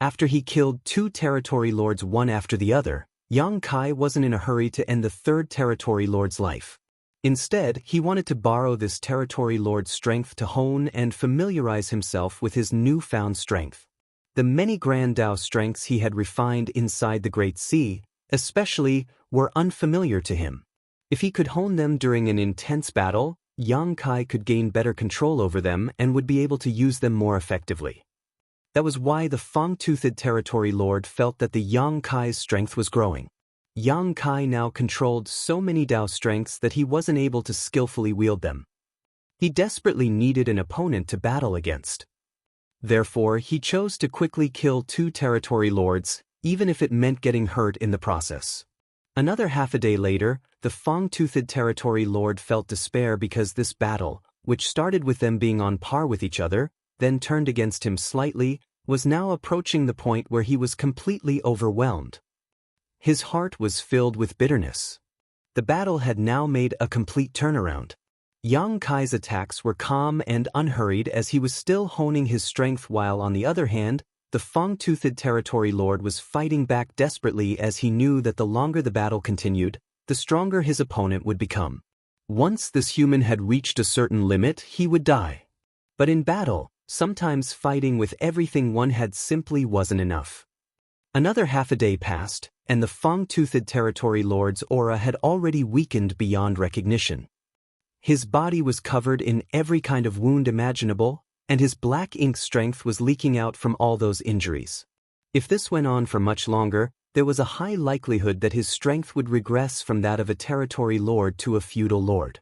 After he killed 2 territory lords one after the other, Yang Kai wasn't in a hurry to end the 3rd territory lord's life. Instead, he wanted to borrow this territory lord's strength to hone and familiarize himself with his newfound strength. The many grand Tao strengths he had refined inside the Great Sea, especially, were unfamiliar to him. If he could hone them during an intense battle, Yang Kai could gain better control over them and would be able to use them more effectively. That was why the Fang-Toothed Territory Lord felt that the Yang Kai's strength was growing. Yang Kai now controlled so many Tao strengths that he wasn't able to skillfully wield them. He desperately needed an opponent to battle against. Therefore, he chose to quickly kill 2 territory lords, even if it meant getting hurt in the process. Another half a day later, the Fang-Toothed Territory Lord felt despair because this battle, which started with them being on par with each other, then turned against him slightly, was now approaching the point where he was completely overwhelmed. His heart was filled with bitterness. The battle had now made a complete turnaround. Yang Kai's attacks were calm and unhurried as he was still honing his strength while on the other hand, the Fang-Toothed Territory Lord was fighting back desperately as he knew that the longer the battle continued, the stronger his opponent would become. Once this human had reached a certain limit, he would die. But in battle, sometimes fighting with everything one had simply wasn't enough. Another half a day passed, and the Fang-Toothed Territory Lord's aura had already weakened beyond recognition. His body was covered in every kind of wound imaginable, and his black ink strength was leaking out from all those injuries. If this went on for much longer, there was a high likelihood that his strength would regress from that of a territory lord to a feudal lord.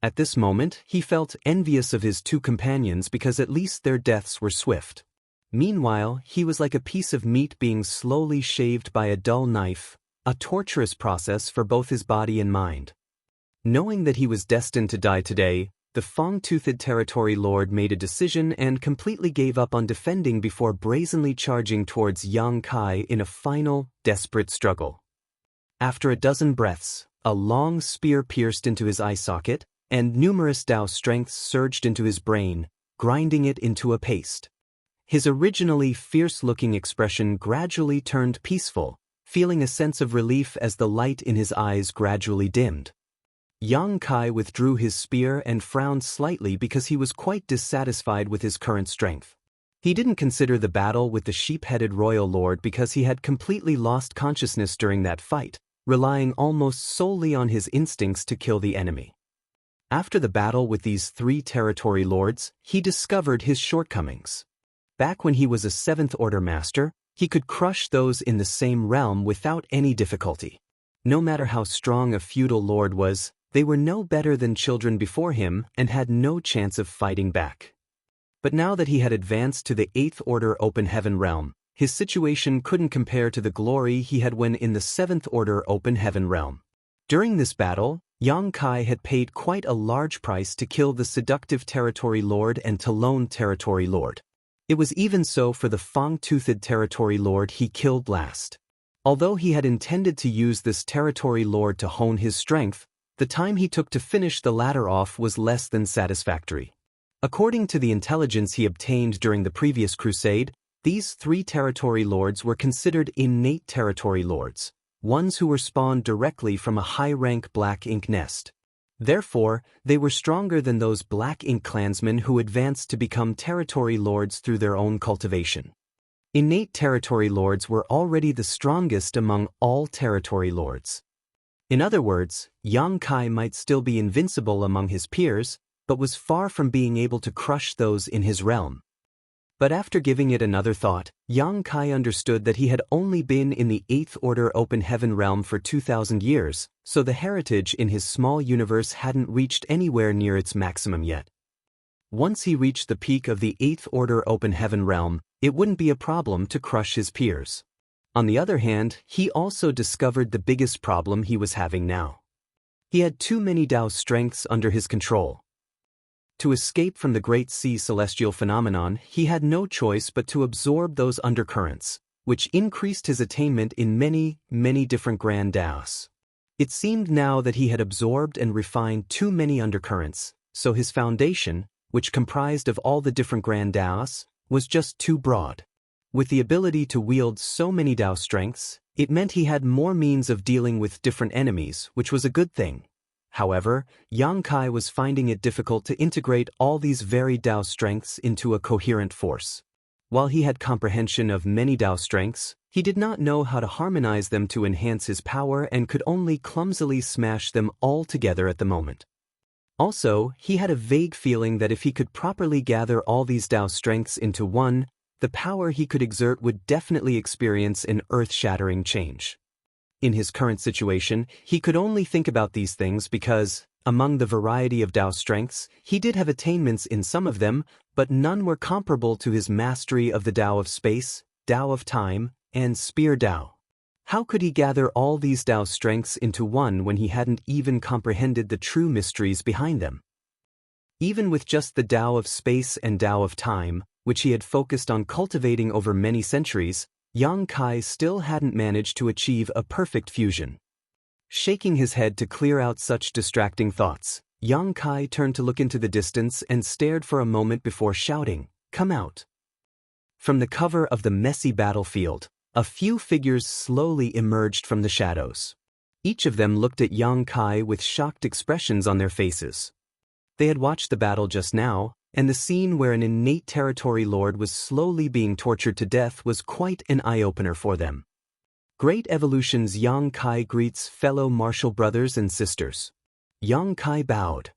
At this moment, he felt envious of his 2 companions because at least their deaths were swift. Meanwhile, he was like a piece of meat being slowly shaved by a dull knife, a torturous process for both his body and mind. Knowing that he was destined to die today, the Fang-Toothed Territory Lord made a decision and completely gave up on defending before brazenly charging towards Yang Kai in a final, desperate struggle. After a dozen breaths, a long spear pierced into his eye socket, and numerous Tao strengths surged into his brain, grinding it into a paste. His originally fierce-looking expression gradually turned peaceful, feeling a sense of relief as the light in his eyes gradually dimmed. Yang Kai withdrew his spear and frowned slightly because he was quite dissatisfied with his current strength. He didn't consider the battle with the sheep-headed royal lord because he had completely lost consciousness during that fight, relying almost solely on his instincts to kill the enemy. After the battle with these 3 territory lords, he discovered his shortcomings. Back when he was a 7th Order Master, he could crush those in the same realm without any difficulty. No matter how strong a feudal lord was, they were no better than children before him and had no chance of fighting back. But now that he had advanced to the 8th Order Open Heaven realm, his situation couldn't compare to the glory he had when in the 7th Order Open Heaven realm. During this battle, Yang Kai had paid quite a large price to kill the seductive Territory Lord and Talon Territory Lord. It was even so for the Fang-Toothed Territory Lord he killed last. Although he had intended to use this Territory Lord to hone his strength, the time he took to finish the latter off was less than satisfactory. According to the intelligence he obtained during the previous crusade, these 3 Territory Lords were considered innate Territory Lords, ones who were spawned directly from a high-rank Black Ink nest. Therefore, they were stronger than those Black Ink clansmen who advanced to become Territory Lords through their own cultivation. Innate Territory Lords were already the strongest among all Territory Lords. In other words, Yang Kai might still be invincible among his peers, but was far from being able to crush those in his realm. But after giving it another thought, Yang Kai understood that he had only been in the 8th Order Open Heaven realm for 2,000 years, so the heritage in his small universe hadn't reached anywhere near its maximum yet. Once he reached the peak of the 8th Order Open Heaven realm, it wouldn't be a problem to crush his peers. On the other hand, he also discovered the biggest problem he was having now. He had too many Dao strengths under his control. To escape from the Great Sea celestial phenomenon, he had no choice but to absorb those undercurrents, which increased his attainment in many, many different grand Daos. It seemed now that he had absorbed and refined too many undercurrents, so his foundation, which comprised of all the different grand Daos, was just too broad. With the ability to wield so many Dao strengths, it meant he had more means of dealing with different enemies, which was a good thing. However, Yang Kai was finding it difficult to integrate all these varied Dao strengths into a coherent force. While he had comprehension of many Dao strengths, he did not know how to harmonize them to enhance his power and could only clumsily smash them all together at the moment. Also, he had a vague feeling that if he could properly gather all these Dao strengths into one, the power he could exert would definitely experience an earth-shattering change. In his current situation, he could only think about these things because, among the variety of Dao strengths, he did have attainments in some of them, but none were comparable to his mastery of the Dao of space, Dao of time, and Spear Dao. How could he gather all these Dao strengths into one when he hadn't even comprehended the true mysteries behind them? Even with just the Dao of space and Dao of time, which he had focused on cultivating over many centuries, Yang Kai still hadn't managed to achieve a perfect fusion. Shaking his head to clear out such distracting thoughts, Yang Kai turned to look into the distance and stared for a moment before shouting, "Come out!" From the cover of the messy battlefield, a few figures slowly emerged from the shadows. Each of them looked at Yang Kai with shocked expressions on their faces. They had watched the battle just now, and the scene where an innate Territory Lord was slowly being tortured to death was quite an eye-opener for them. Great Evolution's Yang Kai greets fellow martial brothers and sisters. Yang Kai bowed.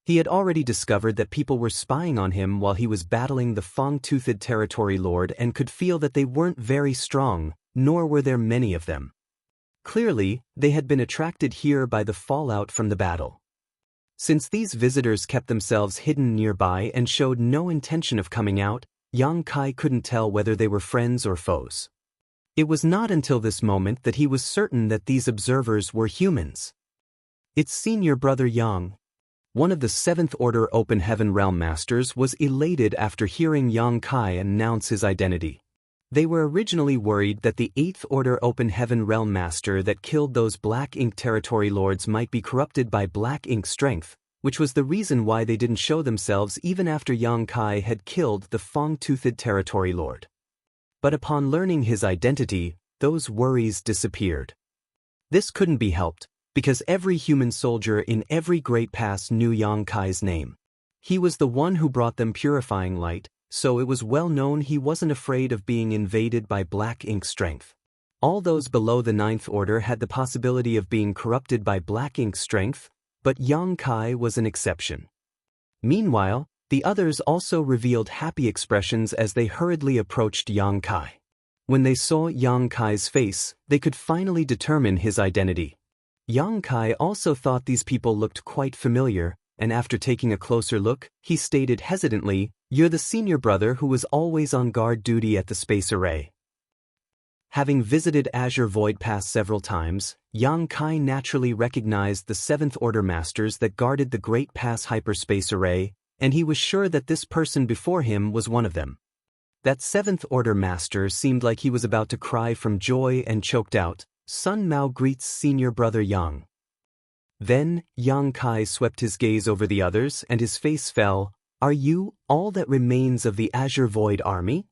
He had already discovered that people were spying on him while he was battling the Fang-Toothed Territory Lord and could feel that they weren't very strong, nor were there many of them. Clearly, they had been attracted here by the fallout from the battle. Since these visitors kept themselves hidden nearby and showed no intention of coming out, Yang Kai couldn't tell whether they were friends or foes. It was not until this moment that he was certain that these observers were humans. It's senior brother Yang. One of the 7th Order Open Heaven Realm Masters was elated after hearing Yang Kai announce his identity. They were originally worried that the 8th Order Open Heaven Realm Master that killed those Black Ink Territory Lords might be corrupted by Black Ink strength, which was the reason why they didn't show themselves even after Yang Kai had killed the Fang-Toothed Territory Lord. But upon learning his identity, those worries disappeared. This couldn't be helped, because every human soldier in every great pass knew Yang Kai's name. He was the one who brought them purifying light, so it was well known he wasn't afraid of being invaded by Black Ink strength. All those below the 9th Order had the possibility of being corrupted by Black Ink strength, but Yang Kai was an exception. Meanwhile, the others also revealed happy expressions as they hurriedly approached Yang Kai. When they saw Yang Kai's face, they could finally determine his identity. Yang Kai also thought these people looked quite familiar, and after taking a closer look, he stated hesitantly, "You're the senior brother who was always on guard duty at the space array." Having visited Azure Void Pass several times, Yang Kai naturally recognized the Seventh Order Masters that guarded the Great Pass hyperspace array, and he was sure that this person before him was one of them. That Seventh Order Master seemed like he was about to cry from joy and choked out, "Sun Mao greets senior brother Yang." Then, Yang Kai swept his gaze over the others and his face fell. "Are you all that remains of the Azure Void Army?"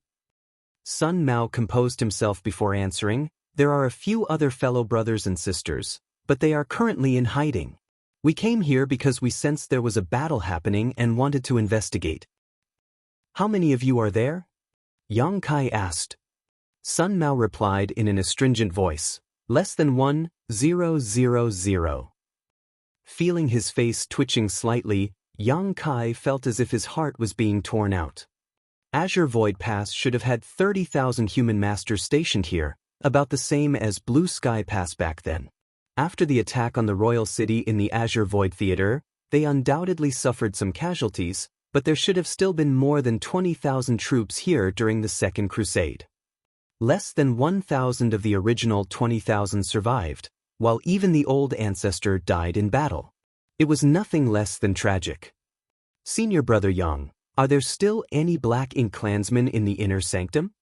Sun Mao composed himself before answering, "There are a few other fellow brothers and sisters, but they are currently in hiding. We came here because we sensed there was a battle happening and wanted to investigate." "How many of you are there?" Yang Kai asked. Sun Mao replied in an astringent voice, "Less than 1,000. Feeling his face twitching slightly, Yang Kai felt as if his heart was being torn out. Azure Void Pass should have had 30,000 human masters stationed here, about the same as Blue Sky Pass back then. After the attack on the Royal City in the Azure Void Theater, they undoubtedly suffered some casualties, but there should have still been more than 20,000 troops here during the Second Crusade. Less than 1,000 of the original 20,000 survived, while even the old ancestor died in battle. It was nothing less than tragic. "Senior brother Yang, are there still any Black Ink clansmen in the inner sanctum?"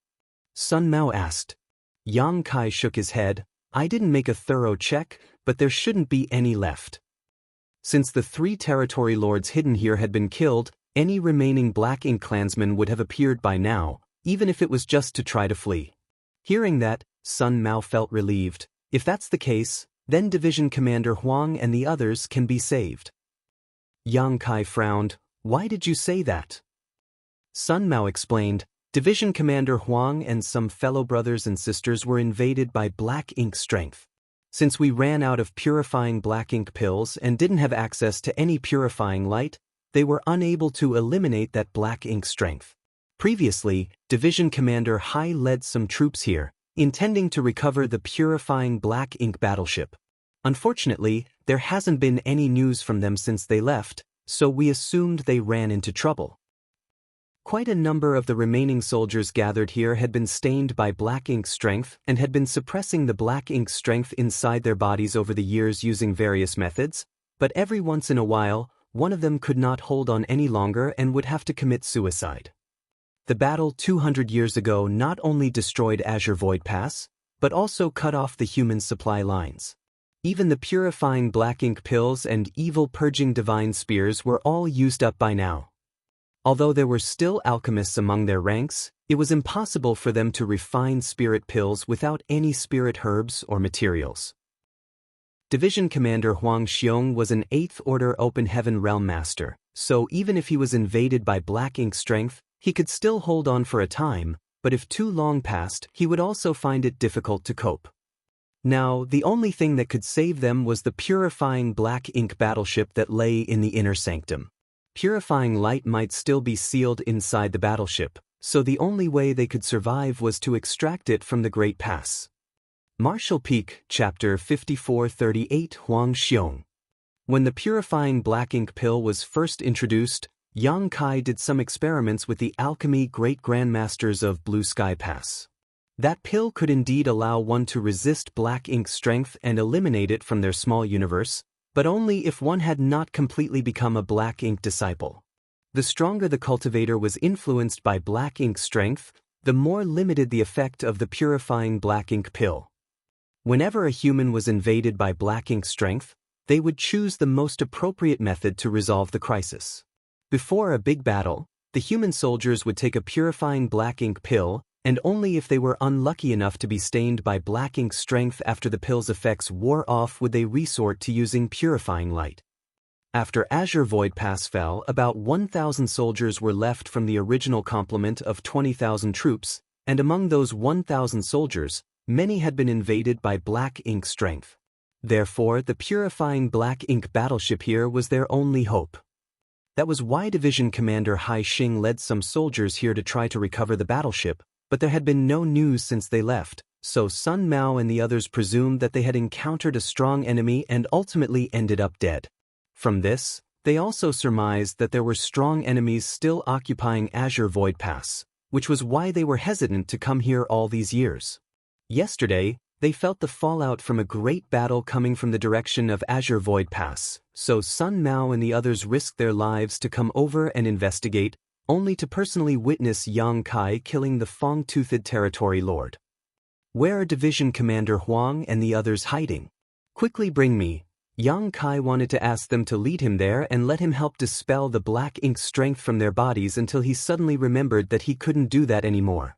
Sun Mao asked. Yang Kai shook his head. "I didn't make a thorough check, but there shouldn't be any left." Since the 3 territory lords hidden here had been killed, any remaining Black Ink clansmen would have appeared by now, even if it was just to try to flee. Hearing that, Sun Mao felt relieved. If that's the case, then Division Commander Huang and the others can be saved. Yang Kai frowned. "Why did you say that?" Sun Mao explained, "Division Commander Huang and some fellow brothers and sisters were invaded by Black Ink strength. Since we ran out of purifying Black Ink pills and didn't have access to any purifying light, they were unable to eliminate that Black Ink strength. Previously, Division Commander Hai led some troops here, intending to recover the purifying Black Ink battleship. Unfortunately, there hasn't been any news from them since they left, so we assumed they ran into trouble." Quite a number of the remaining soldiers gathered here had been stained by Black Ink strength and had been suppressing the Black Ink strength inside their bodies over the years using various methods, but every once in a while, one of them could not hold on any longer and would have to commit suicide. The battle 200 years ago not only destroyed Azure Void Pass, but also cut off the human supply lines. Even the purifying Black Ink pills and evil purging divine spears were all used up by now. Although there were still alchemists among their ranks, it was impossible for them to refine spirit pills without any spirit herbs or materials. Division Commander Huang Xiong was an 8th Order Open Heaven Realm Master, so even if he was invaded by Black Ink strength, he could still hold on for a time, but if too long passed, he would also find it difficult to cope. Now, the only thing that could save them was the purifying Black Ink battleship that lay in the inner sanctum. Purifying light might still be sealed inside the battleship, so the only way they could survive was to extract it from the Great Pass. Martial Peak, Chapter 5438 Huang Xiong. When the purifying Black Ink pill was first introduced, Yang Kai did some experiments with the alchemy great grandmasters of Blue Sky Pass. That pill could indeed allow one to resist Black Ink strength and eliminate it from their small universe, but only if one had not completely become a Black Ink disciple. The stronger the cultivator was influenced by Black Ink strength, the more limited the effect of the purifying Black Ink pill. Whenever a human was invaded by Black Ink strength, they would choose the most appropriate method to resolve the crisis. Before a big battle, the human soldiers would take a purifying Black Ink pill, and only if they were unlucky enough to be stained by Black Ink strength after the pill's effects wore off would they resort to using purifying light. After Azure Void Pass fell, about 1,000 soldiers were left from the original complement of 20,000 troops, and among those 1,000 soldiers, many had been invaded by Black Ink strength. Therefore, the purifying Black Ink battleship here was their only hope. That was why Division Commander Hai Xing led some soldiers here to try to recover the battleship, but there had been no news since they left, so Sun Mao and the others presumed that they had encountered a strong enemy and ultimately ended up dead. From this, they also surmised that there were strong enemies still occupying Azure Void Pass, which was why they were hesitant to come here all these years. Yesterday, they felt the fallout from a great battle coming from the direction of Azure Void Pass, so Sun Mao and the others risked their lives to come over and investigate, only to personally witness Yang Kai killing the Fong-Toothed Territory Lord. Where are Division Commander Huang and the others hiding? Quickly bring me. Yang Kai wanted to ask them to lead him there and let him help dispel the black ink strength from their bodies until he suddenly remembered that he couldn't do that anymore.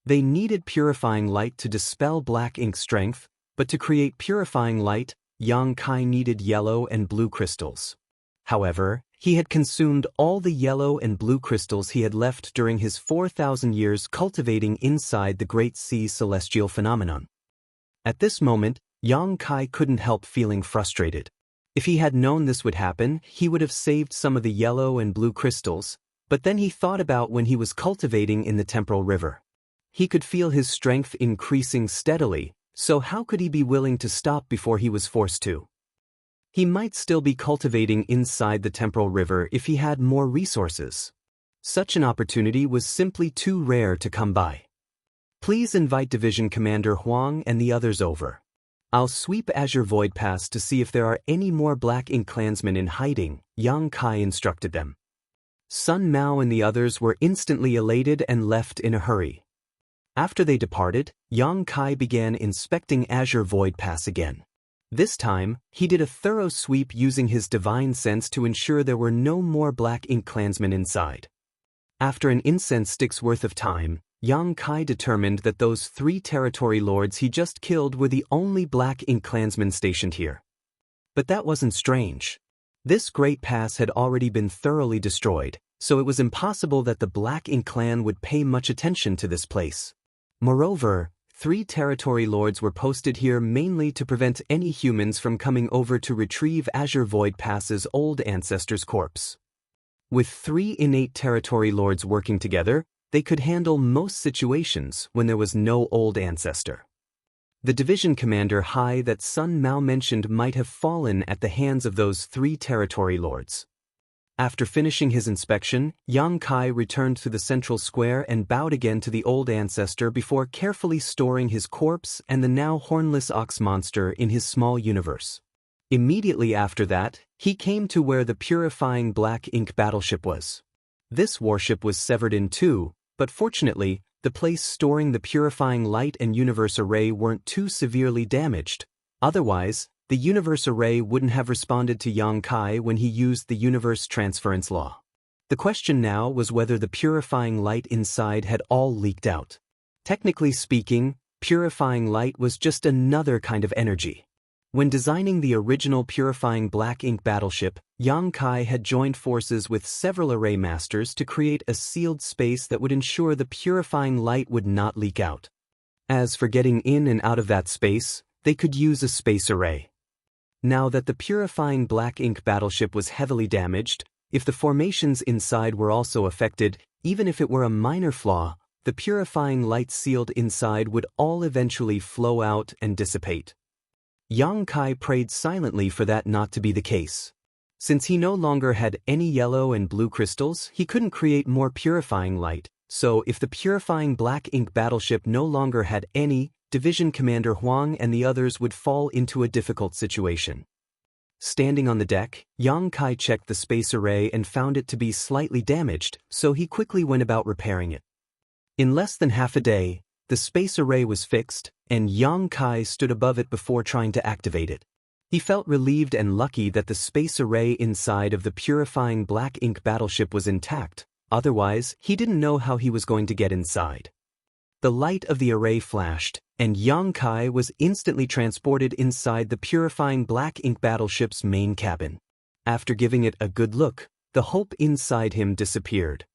They needed purifying light to dispel black ink strength, but to create purifying light, Yang Kai needed yellow and blue crystals. However, he had consumed all the yellow and blue crystals he had left during his 4,000 years cultivating inside the Great Sea celestial phenomenon. At this moment, Yang Kai couldn't help feeling frustrated. If he had known this would happen, he would have saved some of the yellow and blue crystals, but then he thought about when he was cultivating in the temporal river. He could feel his strength increasing steadily, so how could he be willing to stop before he was forced to? He might still be cultivating inside the temporal river if he had more resources. Such an opportunity was simply too rare to come by. Please invite Division Commander Huang and the others over. I'll sweep Azure Void Pass to see if there are any more Black Ink clansmen in hiding, Yang Kai instructed them. Sun Mao and the others were instantly elated and left in a hurry. After they departed, Yang Kai began inspecting Azure Void Pass again. This time, he did a thorough sweep using his divine sense to ensure there were no more Black Ink clansmen inside. After an incense stick's worth of time, Yang Kai determined that those 3 territory lords he just killed were the only Black Ink clansmen stationed here. But that wasn't strange. This great pass had already been thoroughly destroyed, so it was impossible that the Black Ink clan would pay much attention to this place. Moreover, 3 territory lords were posted here mainly to prevent any humans from coming over to retrieve Azure Void Pass's old ancestor's corpse. With 3 innate territory lords working together, they could handle most situations when there was no old ancestor. The division commander Hai that Sun Mao mentioned might have fallen at the hands of those 3 territory lords. After finishing his inspection, Yang Kai returned to the central square and bowed again to the old ancestor before carefully storing his corpse and the now hornless ox monster in his small universe. Immediately after that, he came to where the purifying Black Ink battleship was. This warship was severed in 2, but fortunately, the place storing the purifying light and universe array weren't too severely damaged. Otherwise, the universe array wouldn't have responded to Yang Kai when he used the universe transference law. The question now was whether the purifying light inside had all leaked out. Technically speaking, purifying light was just another kind of energy. When designing the original purifying Black Ink battleship, Yang Kai had joined forces with several array masters to create a sealed space that would ensure the purifying light would not leak out. As for getting in and out of that space, they could use a space array. Now that the purifying Black Ink battleship was heavily damaged, if the formations inside were also affected, even if it were a minor flaw, the purifying light sealed inside would all eventually flow out and dissipate. Yang Kai prayed silently for that not to be the case. Since he no longer had any yellow and blue crystals, he couldn't create more purifying light, so if the purifying Black Ink battleship no longer had any, Division Commander Huang and the others would fall into a difficult situation. Standing on the deck, Yang Kai checked the space array and found it to be slightly damaged, so he quickly went about repairing it. In less than half a day, the space array was fixed, and Yang Kai stood above it before trying to activate it. He felt relieved and lucky that the space array inside of the purifying Black Ink battleship was intact, otherwise he didn't know how he was going to get inside. The light of the array flashed, and Yang Kai was instantly transported inside the purifying Black Ink battleship's main cabin. After giving it a good look, the hope inside him disappeared.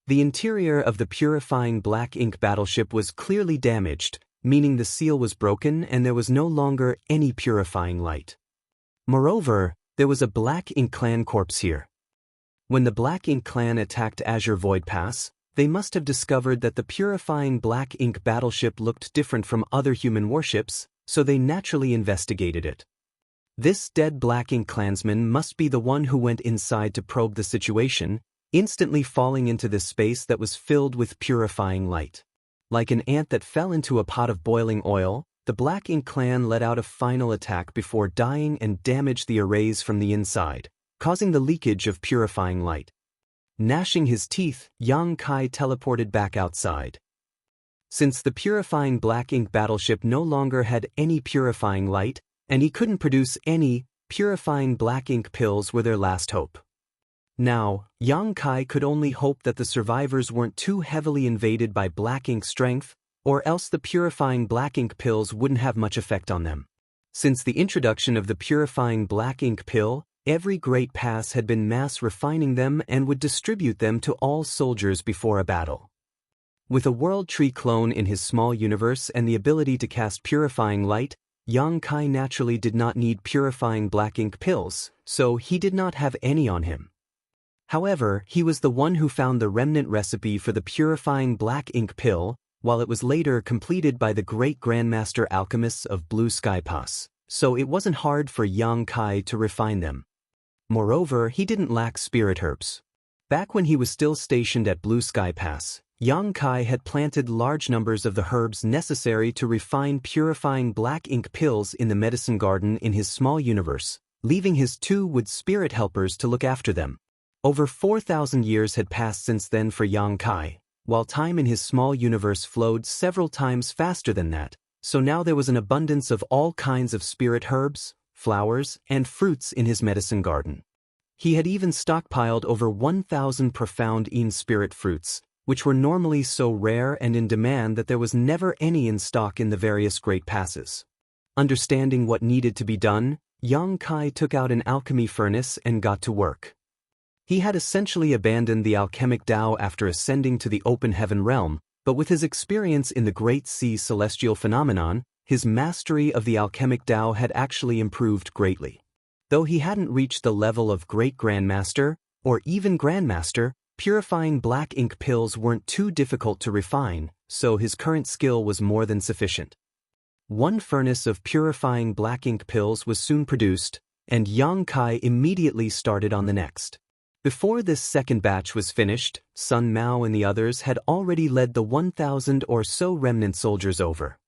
The interior of the purifying Black Ink battleship was clearly damaged, meaning the seal was broken and there was no longer any purifying light. Moreover, there was a Black Ink clan corpse here. When the Black Ink clan attacked Azure Void Pass, they must have discovered that the purifying Black Ink battleship looked different from other human warships, so they naturally investigated it. This dead Black Ink clansman must be the one who went inside to probe the situation, instantly falling into this space that was filled with purifying light. Like an ant that fell into a pot of boiling oil, the Black Ink clan let out a final attack before dying and damaged the arrays from the inside, causing the leakage of purifying light. Gnashing his teeth, Yang Kai teleported back outside. Since the purifying Black Ink battleship no longer had any purifying light, and he couldn't produce any, purifying Black Ink pills were their last hope. Now, Yang Kai could only hope that the survivors weren't too heavily invaded by Black Ink strength, or else the purifying Black Ink pills wouldn't have much effect on them. Since the introduction of the purifying Black Ink pill, every Great Pass had been mass refining them and would distribute them to all soldiers before a battle. With a World Tree clone in his small universe and the ability to cast purifying light, Yang Kai naturally did not need purifying Black Ink pills, so he did not have any on him. However, he was the one who found the remnant recipe for the purifying Black Ink pill, while it was later completed by the great Grandmaster alchemists of Blue Sky Pass, so it wasn't hard for Yang Kai to refine them. Moreover, he didn't lack spirit herbs. Back when he was still stationed at Blue Sky Pass, Yang Kai had planted large numbers of the herbs necessary to refine purifying Black Ink pills in the medicine garden in his small universe, leaving his 2 wood spirit helpers to look after them. Over 4,000 years had passed since then for Yang Kai, while time in his small universe flowed several times faster than that, so now there was an abundance of all kinds of spirit herbs, flowers, and fruits in his medicine garden. He had even stockpiled over 1,000 profound spirit fruits, which were normally so rare and in demand that there was never any in stock in the various Great Passes. Understanding what needed to be done, Yang Kai took out an alchemy furnace and got to work. He had essentially abandoned the alchemic Tao after ascending to the open heaven realm, but with his experience in the Great Sea celestial phenomenon, his mastery of the alchemic Tao had actually improved greatly. Though he hadn't reached the level of Great Grandmaster, or even Grandmaster, purifying Black Ink pills weren't too difficult to refine, so his current skill was more than sufficient. 1 furnace of purifying Black Ink pills was soon produced, and Yang Kai immediately started on the next. Before this second batch was finished, Sun Mao and the others had already led the 1,000 or so remnant soldiers over.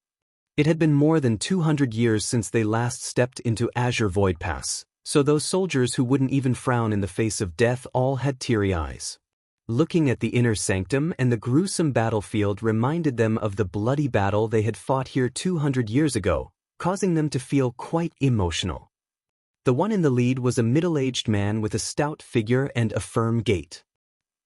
It had been more than 200 years since they last stepped into Azure Void Pass, so those soldiers who wouldn't even frown in the face of death all had teary eyes. Looking at the inner sanctum and the gruesome battlefield reminded them of the bloody battle they had fought here 200 years ago, causing them to feel quite emotional. The one in the lead was a middle-aged man with a stout figure and a firm gait.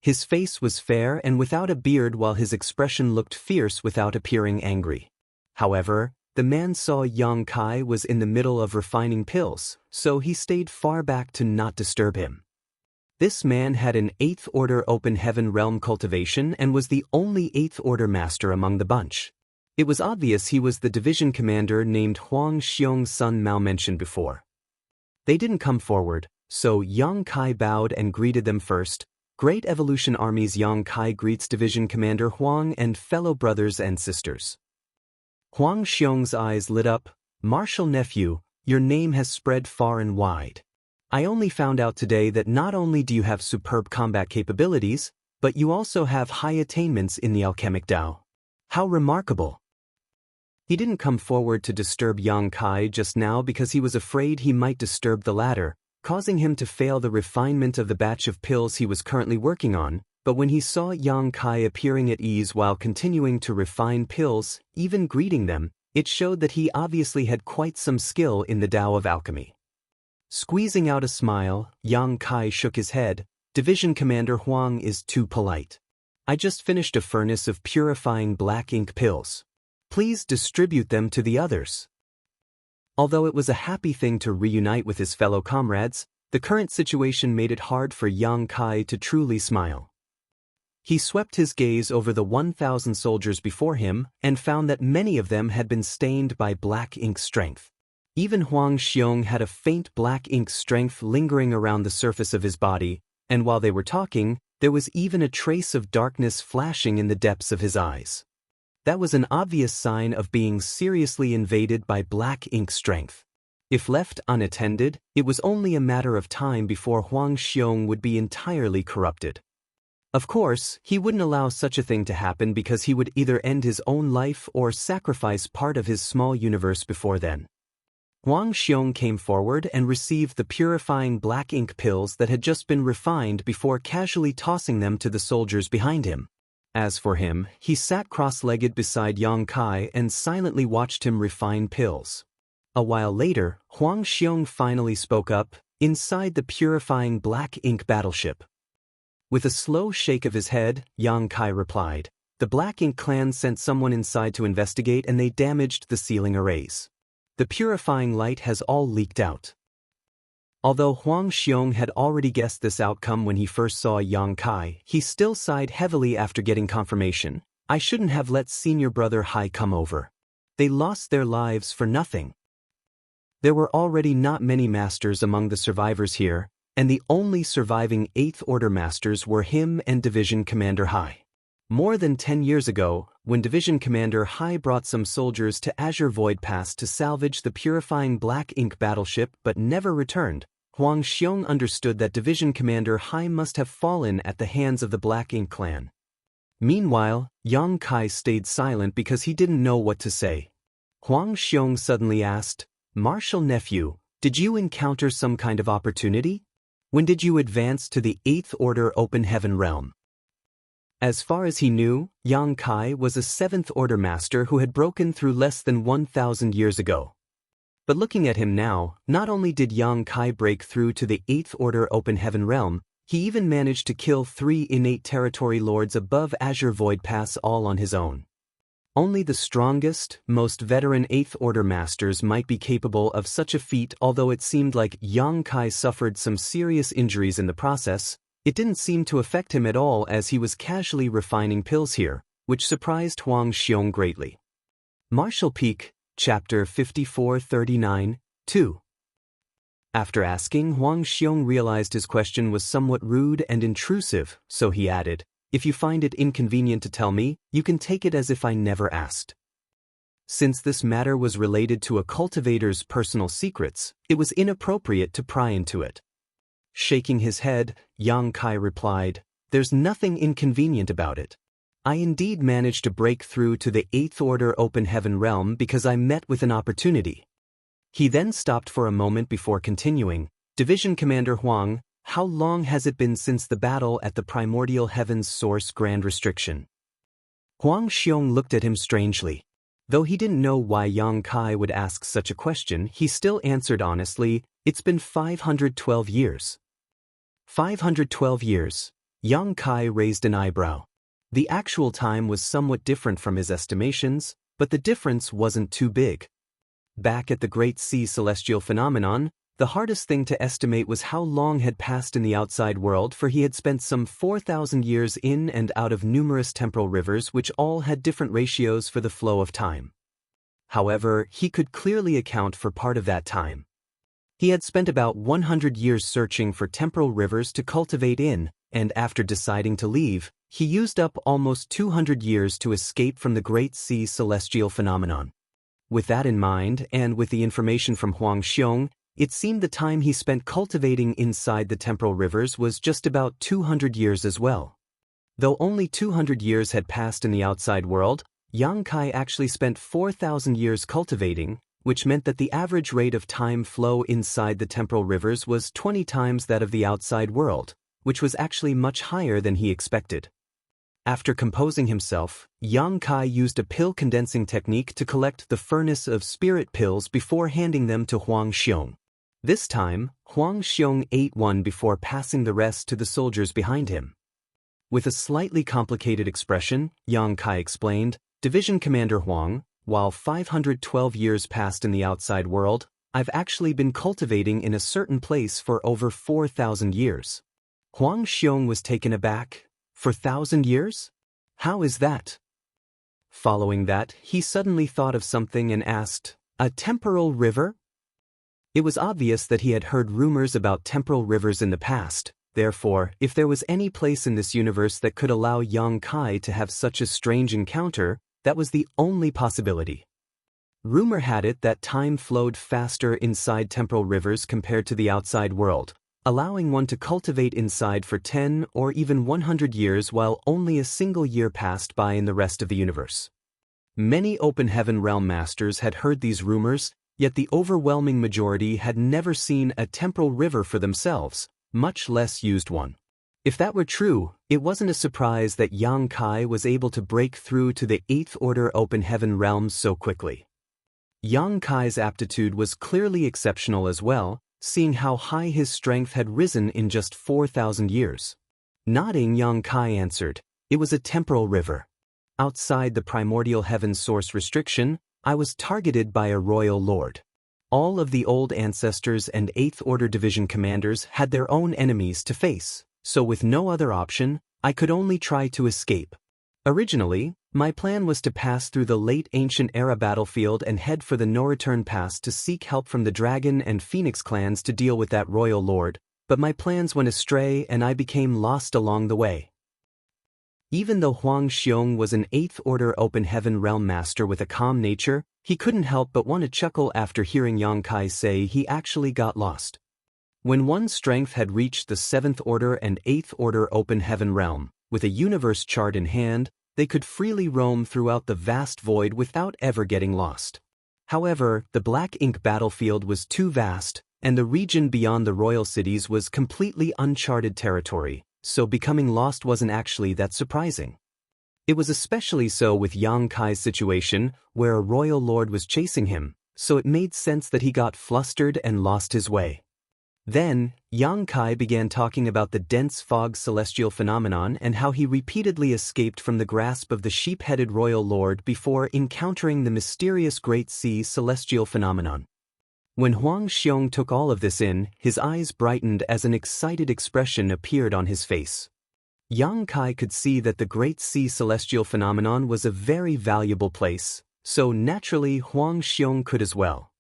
His face was fair and without a beard, while his expression looked fierce without appearing angry. However, the man saw Yang Kai was in the middle of refining pills, so he stayed far back to not disturb him. This man had an 8th Order Open Heaven Realm cultivation and was the only 8th Order Master among the bunch. It was obvious he was the division commander named Huang Xiong Sun Mao mentioned before. They didn't come forward, so Yang Kai bowed and greeted them first. Great Evolution Army's Yang Kai greets Division Commander Huang and fellow brothers and sisters. Huang Xiong's eyes lit up. Martial nephew, your name has spread far and wide. I only found out today that not only do you have superb combat capabilities, but you also have high attainments in the alchemic Tao. How remarkable! He didn't come forward to disturb Yang Kai just now because he was afraid he might disturb the latter, causing him to fail the refinement of the batch of pills he was currently working on, but when he saw Yang Kai appearing at ease while continuing to refine pills, even greeting them, it showed that he obviously had quite some skill in the Tao of alchemy. Squeezing out a smile, Yang Kai shook his head. Division Commander Huang is too polite. I just finished a furnace of purifying Black Ink pills. Please distribute them to the others. Although it was a happy thing to reunite with his fellow comrades, the current situation made it hard for Yang Kai to truly smile. He swept his gaze over the 1,000 soldiers before him and found that many of them had been stained by Black Ink strength. Even Huang Xiong had a faint Black Ink strength lingering around the surface of his body, and while they were talking, there was even a trace of darkness flashing in the depths of his eyes. That was an obvious sign of being seriously invaded by Black Ink strength. If left unattended, it was only a matter of time before Huang Xiong would be entirely corrupted. Of course, he wouldn't allow such a thing to happen because he would either end his own life or sacrifice part of his small universe before then. Huang Xiong came forward and received the purifying black ink pills that had just been refined before casually tossing them to the soldiers behind him. As for him, he sat cross-legged beside Yang Kai and silently watched him refine pills. A while later, Huang Xiong finally spoke up, inside the purifying black ink battleship. With a slow shake of his head, Yang Kai replied, "The Black Ink clan sent someone inside to investigate and they damaged the ceiling arrays. The purifying light has all leaked out." Although Huang Xiong had already guessed this outcome when he first saw Yang Kai, he still sighed heavily after getting confirmation. "I shouldn't have let senior brother Hai come over. They lost their lives for nothing." There were already not many masters among the survivors here, and the only surviving 8th Order masters were him and Division Commander Hai. More than 10 years ago, when Division Commander Hai brought some soldiers to Azure Void Pass to salvage the purifying black ink battleship but never returned, Huang Xiong understood that Division Commander Hai must have fallen at the hands of the Black Ink clan. Meanwhile, Yang Kai stayed silent because he didn't know what to say. Huang Xiong suddenly asked, "Martial nephew, did you encounter some kind of opportunity? When did you advance to the 8th Order Open Heaven realm?" As far as he knew, Yang Kai was a 7th Order master who had broken through less than 1,000 years ago. But looking at him now, not only did Yang Kai break through to the 8th Order Open Heaven realm, he even managed to kill 3 innate territory lords above Azure Void Pass all on his own. Only the strongest, most veteran 8th Order masters might be capable of such a feat. Although it seemed like Yang Kai suffered some serious injuries in the process, it didn't seem to affect him at all as he was casually refining pills here, which surprised Huang Xiong greatly. Martial Peak, Chapter 5439, 2. After asking, Huang Xiong realized his question was somewhat rude and intrusive, so he added, "If you find it inconvenient to tell me, you can take it as if I never asked." Since this matter was related to a cultivator's personal secrets, it was inappropriate to pry into it. Shaking his head, Yang Kai replied, "There's nothing inconvenient about it. I indeed managed to break through to the 8th Order Open Heaven realm because I met with an opportunity." He then stopped for a moment before continuing, "Division Commander Huang, how long has it been since the battle at the Primordial Heaven's Source Grand Restriction?" Huang Xiong looked at him strangely. Though he didn't know why Yang Kai would ask such a question, he still answered honestly, "It's been 512 years. 512 years. Yang Kai raised an eyebrow. The actual time was somewhat different from his estimations, but the difference wasn't too big. Back at the Great Sea Celestial Phenomenon, the hardest thing to estimate was how long had passed in the outside world, for he had spent some 4,000 years in and out of numerous temporal rivers which all had different ratios for the flow of time. However, he could clearly account for part of that time. He had spent about 100 years searching for temporal rivers to cultivate in, and after deciding to leave, he used up almost 200 years to escape from the Great Sea Celestial Phenomenon. With that in mind, and with the information from Huang Xiong, it seemed the time he spent cultivating inside the temporal rivers was just about 200 years as well. Though only 200 years had passed in the outside world, Yang Kai actually spent 4,000 years cultivating, which meant that the average rate of time flow inside the temporal rivers was 20 times that of the outside world, which was actually much higher than he expected. After composing himself, Yang Kai used a pill condensing technique to collect the furnace of spirit pills before handing them to Huang Xiong. This time, Huang Xiong ate one before passing the rest to the soldiers behind him. With a slightly complicated expression, Yang Kai explained, "Division Commander Huang, while 512 years passed in the outside world, I've actually been cultivating in a certain place for over 4,000 years." Huang Xiong was taken aback. "For 1,000 years? How is that?" Following that, he suddenly thought of something and asked, "A temporal river?" It was obvious that he had heard rumors about temporal rivers in the past. Therefore, if there was any place in this universe that could allow Yang Kai to have such a strange encounter, that was the only possibility. Rumor had it that time flowed faster inside temporal rivers compared to the outside world, allowing one to cultivate inside for 10 or even 100 years while only a single year passed by in the rest of the universe. Many Open Heaven Realm Masters had heard these rumors, yet the overwhelming majority had never seen a temporal river for themselves, much less used one. If that were true, it wasn't a surprise that Yang Kai was able to break through to the 8th Order Open Heaven realms so quickly. Yang Kai's aptitude was clearly exceptional as well, seeing how high his strength had risen in just 4,000 years. Nodding, Yang Kai answered, "It was a temporal river. Outside the primordial heaven source restriction, I was targeted by a royal lord. All of the old ancestors and 8th Order Division commanders had their own enemies to face, so with no other option, I could only try to escape. Originally, my plan was to pass through the late ancient era battlefield and head for the no-return pass to seek help from the Dragon and Phoenix clans to deal with that royal lord, but my plans went astray and I became lost along the way." Even though Huang Xiong was an 8th Order Open Heaven Realm Master with a calm nature, he couldn't help but want to chuckle after hearing Yang Kai say he actually got lost. When one's strength had reached the 7th Order and 8th Order Open Heaven Realm, with a universe chart in hand, they could freely roam throughout the vast void without ever getting lost. However, the Black Ink battlefield was too vast, and the region beyond the royal cities was completely uncharted territory, so becoming lost wasn't actually that surprising. It was especially so with Yang Kai's situation, where a royal lord was chasing him, so it made sense that he got flustered and lost his way. Then, Yang Kai began talking about the dense fog celestial phenomenon and how he repeatedly escaped from the grasp of the sheep-headed royal lord before encountering the mysterious Great Sea celestial phenomenon. When Huang Xiong took all of this in, his eyes brightened as an excited expression appeared on his face. Yang Kai could see that the Great Sea celestial phenomenon was a very valuable place, so naturally Huang Xiong could as well.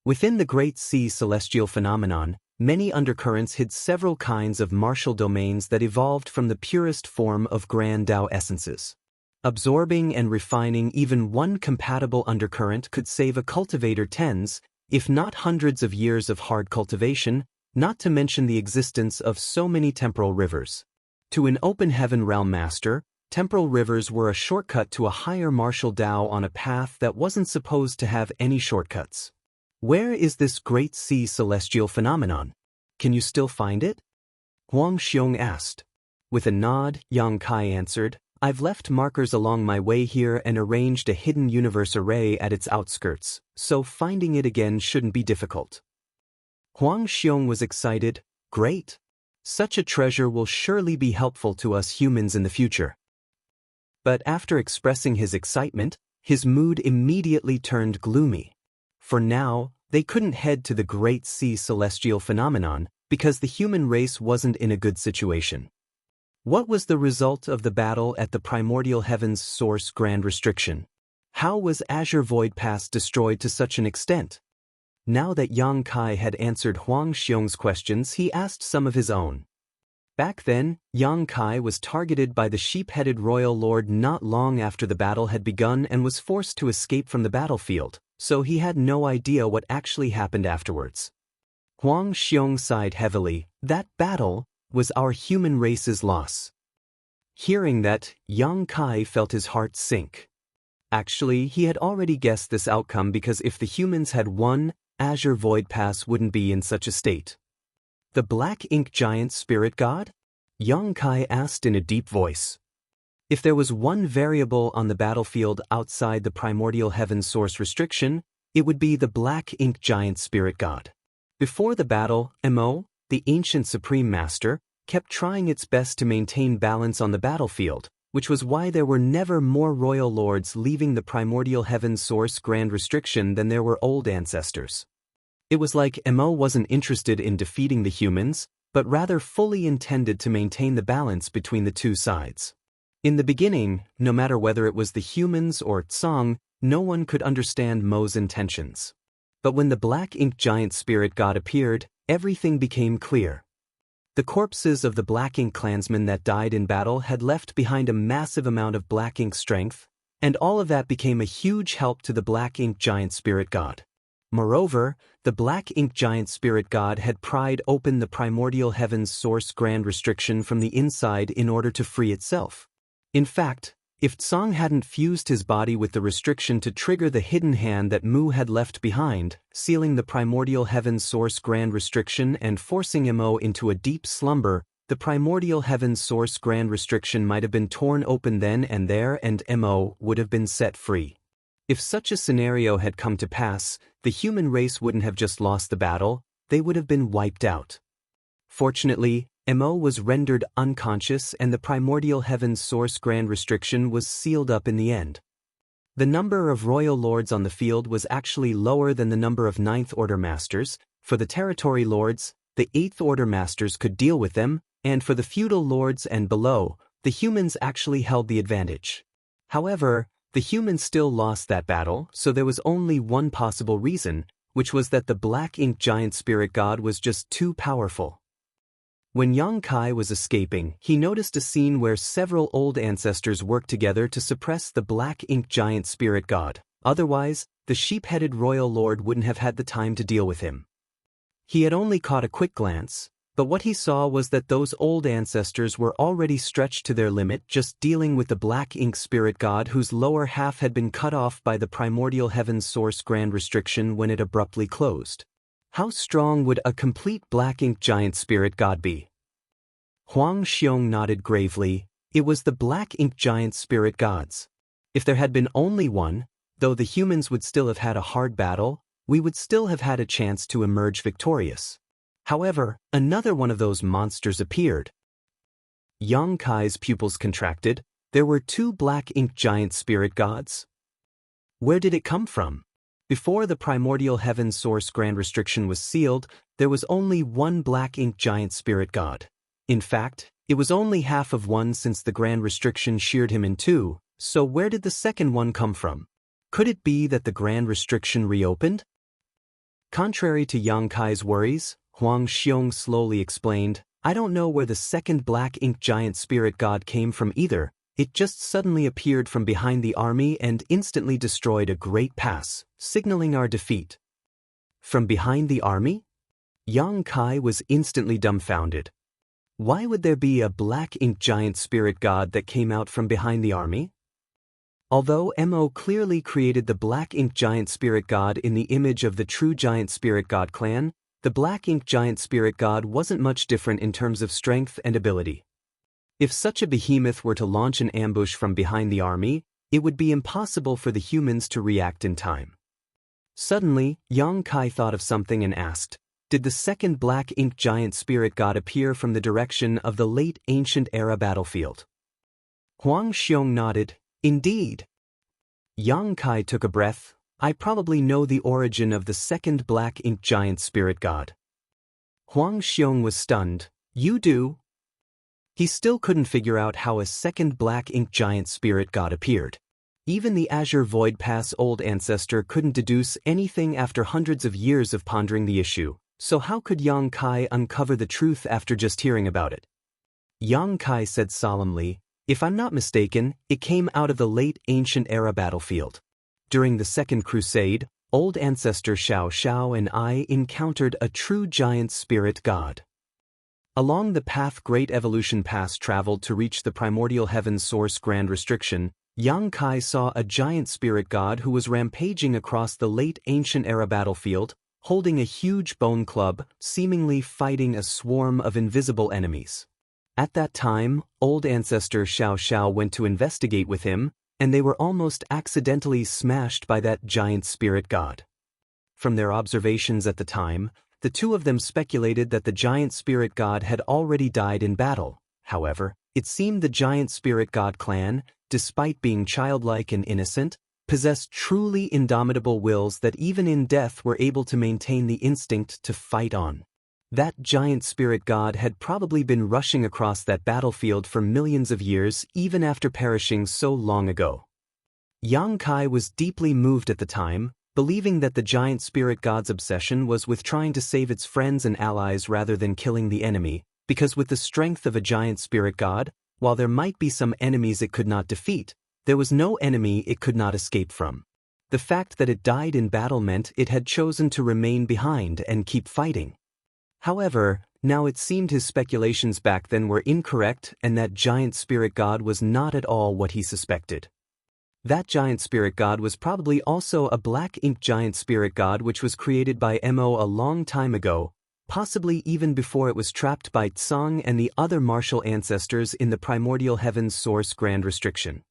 Within the Great Sea celestial phenomenon, many undercurrents hid several kinds of martial domains that evolved from the purest form of Grand Tao essences. Absorbing and refining even one compatible undercurrent could save a cultivator tens, if not hundreds of years of hard cultivation, not to mention the existence of so many temporal rivers. To an Open Heaven Realm Master, temporal rivers were a shortcut to a higher martial Tao on a path that wasn't supposed to have any shortcuts. Where is this Great Sea celestial phenomenon? Can you still find it? Huang Xiong asked. With a nod, Yang Kai answered, "I've left markers along my way here and arranged a hidden universe array at its outskirts, so finding it again shouldn't be difficult." Huang Xiong was excited. "Great! Such a treasure will surely be helpful to us humans in the future." But after expressing his excitement, his mood immediately turned gloomy. For now, they couldn't head to the Great Sea celestial phenomenon because the human race wasn't in a good situation. What was the result of the battle at the primordial heavens source grand restriction? How was Azure Void Pass destroyed to such an extent? Now that Yang Kai had answered Huang Xiong's questions, he asked some of his own. Back then, Yang Kai was targeted by the sheep-headed royal lord not long after the battle had begun and was forced to escape from the battlefield, so he had no idea what actually happened afterwards. Huang Xiong sighed heavily. That battle was our human race's loss. Hearing that, Yang Kai felt his heart sink. Actually, he had already guessed this outcome because if the humans had won, Azure Void Pass wouldn't be in such a state. The Black Ink Giant Spirit God? Yang Kai asked in a deep voice. If there was one variable on the battlefield outside the primordial heaven source restriction, it would be the Black Ink Giant Spirit God. Before the battle, Mo, the ancient Supreme Master, kept trying its best to maintain balance on the battlefield, which was why there were never more royal lords leaving the primordial heaven source grand restriction than there were old ancestors. It was like Mo wasn't interested in defeating the humans, but rather fully intended to maintain the balance between the two sides. In the beginning, no matter whether it was the humans or Tsang, no one could understand Mo's intentions. But when the Black Ink Giant Spirit God appeared, everything became clear. The corpses of the Black Ink clansmen that died in battle had left behind a massive amount of Black Ink strength, and all of that became a huge help to the Black Ink Giant Spirit God. Moreover, the black ink giant spirit god had pried open the primordial heaven's source grand restriction from the inside in order to free itself. In fact, if Tsang hadn't fused his body with the restriction to trigger the hidden hand that Mu had left behind, sealing the primordial heaven's source grand restriction and forcing Mo into a deep slumber, the primordial heaven's source grand restriction might have been torn open then and there and Mo would have been set free. If such a scenario had come to pass, the human race wouldn't have just lost the battle, they would have been wiped out. Fortunately, Mo was rendered unconscious and the primordial heaven's source grand restriction was sealed up in the end. The number of royal lords on the field was actually lower than the number of Ninth Order masters. For the territory lords, the Eighth Order masters could deal with them, and for the feudal lords and below, the humans actually held the advantage. However, the humans still lost that battle, so there was only one possible reason, which was that the black ink giant spirit god was just too powerful. When Yang Kai was escaping, he noticed a scene where several old ancestors worked together to suppress the black ink giant spirit god. Otherwise, the sheep-headed royal lord wouldn't have had the time to deal with him. He had only caught a quick glance, but what he saw was that those old ancestors were already stretched to their limit just dealing with the black ink spirit god whose lower half had been cut off by the primordial heaven's source grand restriction when it abruptly closed. How strong would a complete black ink giant spirit god be? Huang Xiong nodded gravely. It was the black ink giant spirit gods. If there had been only one, though the humans would still have had a hard battle, we would still have had a chance to emerge victorious. However, another one of those monsters appeared. Yang Kai's pupils contracted. There were two black ink giant spirit gods. Where did it come from? Before the primordial heaven source grand restriction was sealed, there was only one black ink giant spirit god. In fact, it was only half of one since the grand restriction sheared him in two, so where did the second one come from? Could it be that the grand restriction reopened? Contrary to Yang Kai's worries, Huang Xiong slowly explained, I don't know where the second black ink giant spirit god came from either. It just suddenly appeared from behind the army and instantly destroyed a great pass, signaling our defeat. From behind the army? Yang Kai was instantly dumbfounded. Why would there be a black ink giant spirit god that came out from behind the army? Although Mo clearly created the black ink giant spirit god in the image of the true giant spirit god clan, the black ink giant spirit god wasn't much different in terms of strength and ability. If such a behemoth were to launch an ambush from behind the army, it would be impossible for the humans to react in time. Suddenly, Yang Kai thought of something and asked, did the second black ink giant spirit god appear from the direction of the late ancient era battlefield? Huang Xiong nodded, indeed. Yang Kai took a breath. I probably know the origin of the second black ink giant spirit god. Huang Xiong was stunned. You do? He still couldn't figure out how a second black ink giant spirit god appeared. Even the Azure Void Pass old ancestor couldn't deduce anything after hundreds of years of pondering the issue, so how could Yang Kai uncover the truth after just hearing about it? Yang Kai said solemnly, if I'm not mistaken, it came out of the late ancient era battlefield. During the Second Crusade, old ancestor Xiao Xiao and I encountered a true giant spirit god. Along the path Great Evolution Pass traveled to reach the primordial heaven's source grand restriction, Yang Kai saw a giant spirit god who was rampaging across the late ancient era battlefield, holding a huge bone club, seemingly fighting a swarm of invisible enemies. At that time, old ancestor Xiao Xiao went to investigate with him, and they were almost accidentally smashed by that giant spirit god. From their observations at the time, the two of them speculated that the giant spirit god had already died in battle. However, it seemed the giant spirit god clan, despite being childlike and innocent, possessed truly indomitable wills that even in death were able to maintain the instinct to fight on. That giant spirit god had probably been rushing across that battlefield for millions of years even after perishing so long ago. Yang Kai was deeply moved at the time, believing that the giant spirit god's obsession was with trying to save its friends and allies rather than killing the enemy, because with the strength of a giant spirit god, while there might be some enemies it could not defeat, there was no enemy it could not escape from. The fact that it died in battle meant it had chosen to remain behind and keep fighting. However, now it seemed his speculations back then were incorrect and that giant spirit god was not at all what he suspected. That giant spirit god was probably also a black ink giant spirit god which was created by Mo a long time ago, possibly even before it was trapped by Tsang and the other martial ancestors in the primordial heavens source grand restriction.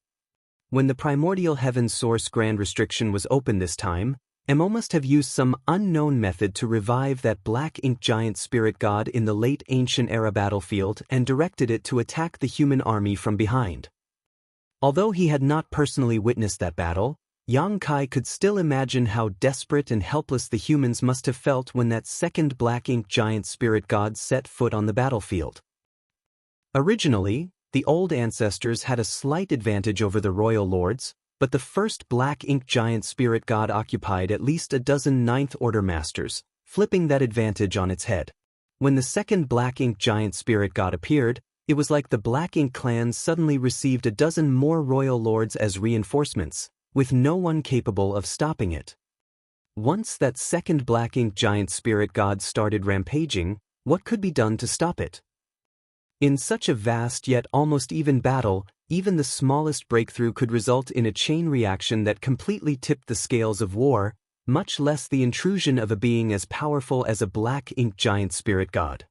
When the primordial heavens source grand restriction was open this time, Mo must have used some unknown method to revive that black ink giant spirit god in the late ancient era battlefield and directed it to attack the human army from behind. Although he had not personally witnessed that battle, Yang Kai could still imagine how desperate and helpless the humans must have felt when that second black ink giant spirit god set foot on the battlefield. Originally, the old ancestors had a slight advantage over the royal lords, but the first black ink giant spirit god occupied at least a dozen Ninth Order masters, flipping that advantage on its head. When the second black ink giant spirit god appeared, it was like the Black Ink clan suddenly received a dozen more royal lords as reinforcements, with no one capable of stopping it. Once that second Black Ink giant spirit god started rampaging, what could be done to stop it? In such a vast yet almost even battle, even the smallest breakthrough could result in a chain reaction that completely tipped the scales of war, much less the intrusion of a being as powerful as a Black Ink giant spirit god.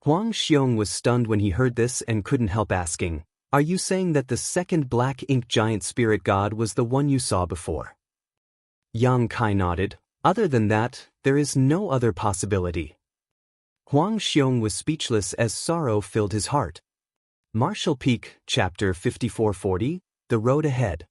Huang Xiong was stunned when he heard this and couldn't help asking, "Are you saying that the second black ink giant spirit god was the one you saw before?" Yang Kai nodded. "Other than that, there is no other possibility." Huang Xiong was speechless as sorrow filled his heart. Martial Peak, Chapter 5440, The Road Ahead.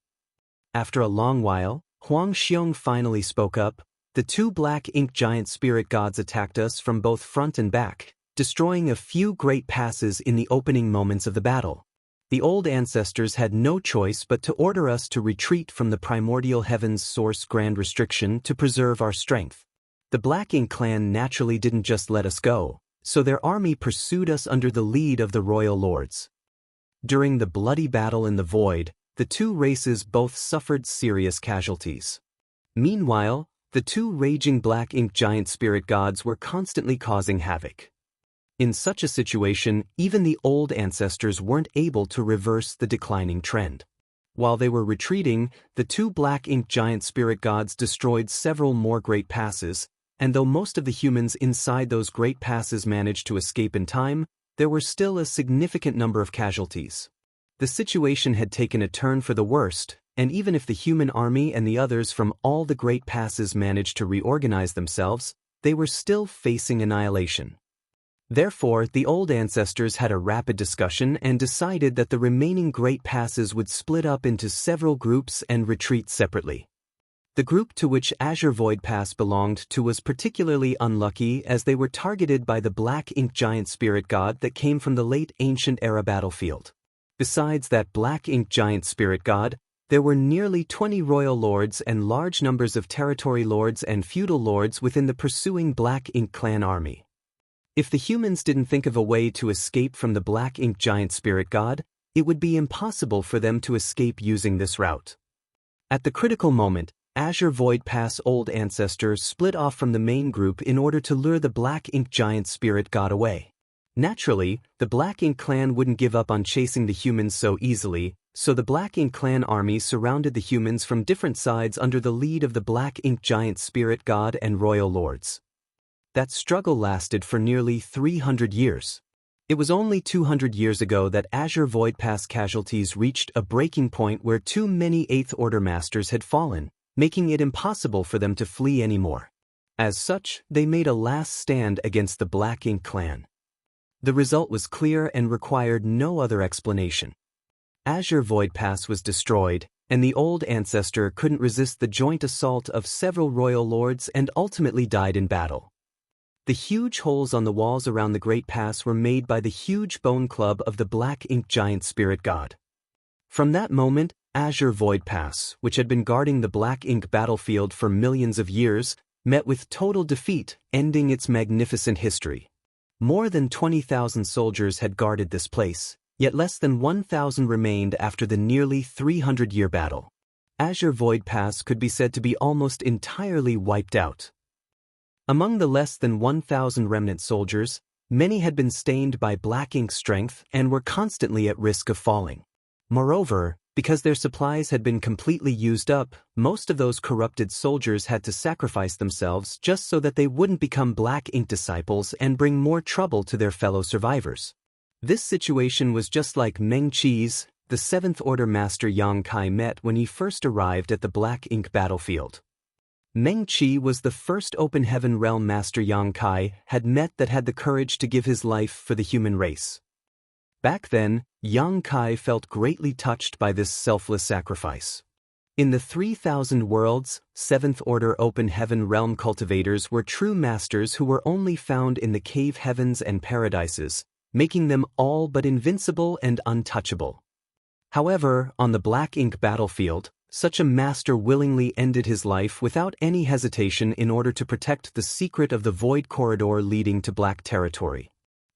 After a long while, Huang Xiong finally spoke up. "The two black ink giant spirit gods attacked us from both front and back, destroying a few great passes in the opening moments of the battle. The old ancestors had no choice but to order us to retreat from the primordial heavens source grand restriction to preserve our strength. The Black Ink clan naturally didn't just let us go, so their army pursued us under the lead of the royal lords. During the bloody battle in the void, the two races both suffered serious casualties. Meanwhile, the two raging Black Ink giant spirit gods were constantly causing havoc. In such a situation, even the old ancestors weren't able to reverse the declining trend. While they were retreating, the two black ink giant spirit gods destroyed several more great passes, and though most of the humans inside those great passes managed to escape in time, there were still a significant number of casualties. The situation had taken a turn for the worst, and even if the human army and the others from all the great passes managed to reorganize themselves, they were still facing annihilation. Therefore, the old ancestors had a rapid discussion and decided that the remaining great passes would split up into several groups and retreat separately. The group to which Azure Void Pass belonged to was particularly unlucky as they were targeted by the Black Ink giant spirit god that came from the late ancient era battlefield. Besides that Black Ink giant spirit god, there were nearly 20 royal lords and large numbers of territory lords and feudal lords within the pursuing Black Ink clan army. If the humans didn't think of a way to escape from the Black Ink giant spirit god, it would be impossible for them to escape using this route. At the critical moment, Azure Void Pass old ancestors split off from the main group in order to lure the Black Ink giant spirit god away. Naturally, the Black Ink clan wouldn't give up on chasing the humans so easily, so the Black Ink clan army surrounded the humans from different sides under the lead of the Black Ink giant spirit god and royal lords. That struggle lasted for nearly 300 years. It was only 200 years ago that Azure Void Pass casualties reached a breaking point where too many Eighth Order masters had fallen, making it impossible for them to flee anymore. As such, they made a last stand against the Black Ink clan. The result was clear and required no other explanation. Azure Void Pass was destroyed, and the old ancestor couldn't resist the joint assault of several royal lords and ultimately died in battle. The huge holes on the walls around the Great Pass were made by the huge bone club of the Black Ink giant spirit god. From that moment, Azure Void Pass, which had been guarding the Black Ink battlefield for millions of years, met with total defeat, ending its magnificent history. More than 20,000 soldiers had guarded this place, yet less than 1,000 remained after the nearly 300-year battle. Azure Void Pass could be said to be almost entirely wiped out. Among the less than 1,000 remnant soldiers, many had been stained by black ink strength and were constantly at risk of falling. Moreover, because their supplies had been completely used up, most of those corrupted soldiers had to sacrifice themselves just so that they wouldn't become black ink disciples and bring more trouble to their fellow survivors. This situation was just like Meng Qi's, the 7th Order Master Yang Kai met when he first arrived at the black ink battlefield. Meng Qi was the first Open Heaven Realm Master Yang Kai had met that had the courage to give his life for the human race. Back then, Yang Kai felt greatly touched by this selfless sacrifice. In the 3,000 worlds, 7th Order Open Heaven Realm cultivators were true masters who were only found in the cave heavens and paradises, making them all but invincible and untouchable. However, on the black ink battlefield, such a master willingly ended his life without any hesitation in order to protect the secret of the void corridor leading to black territory.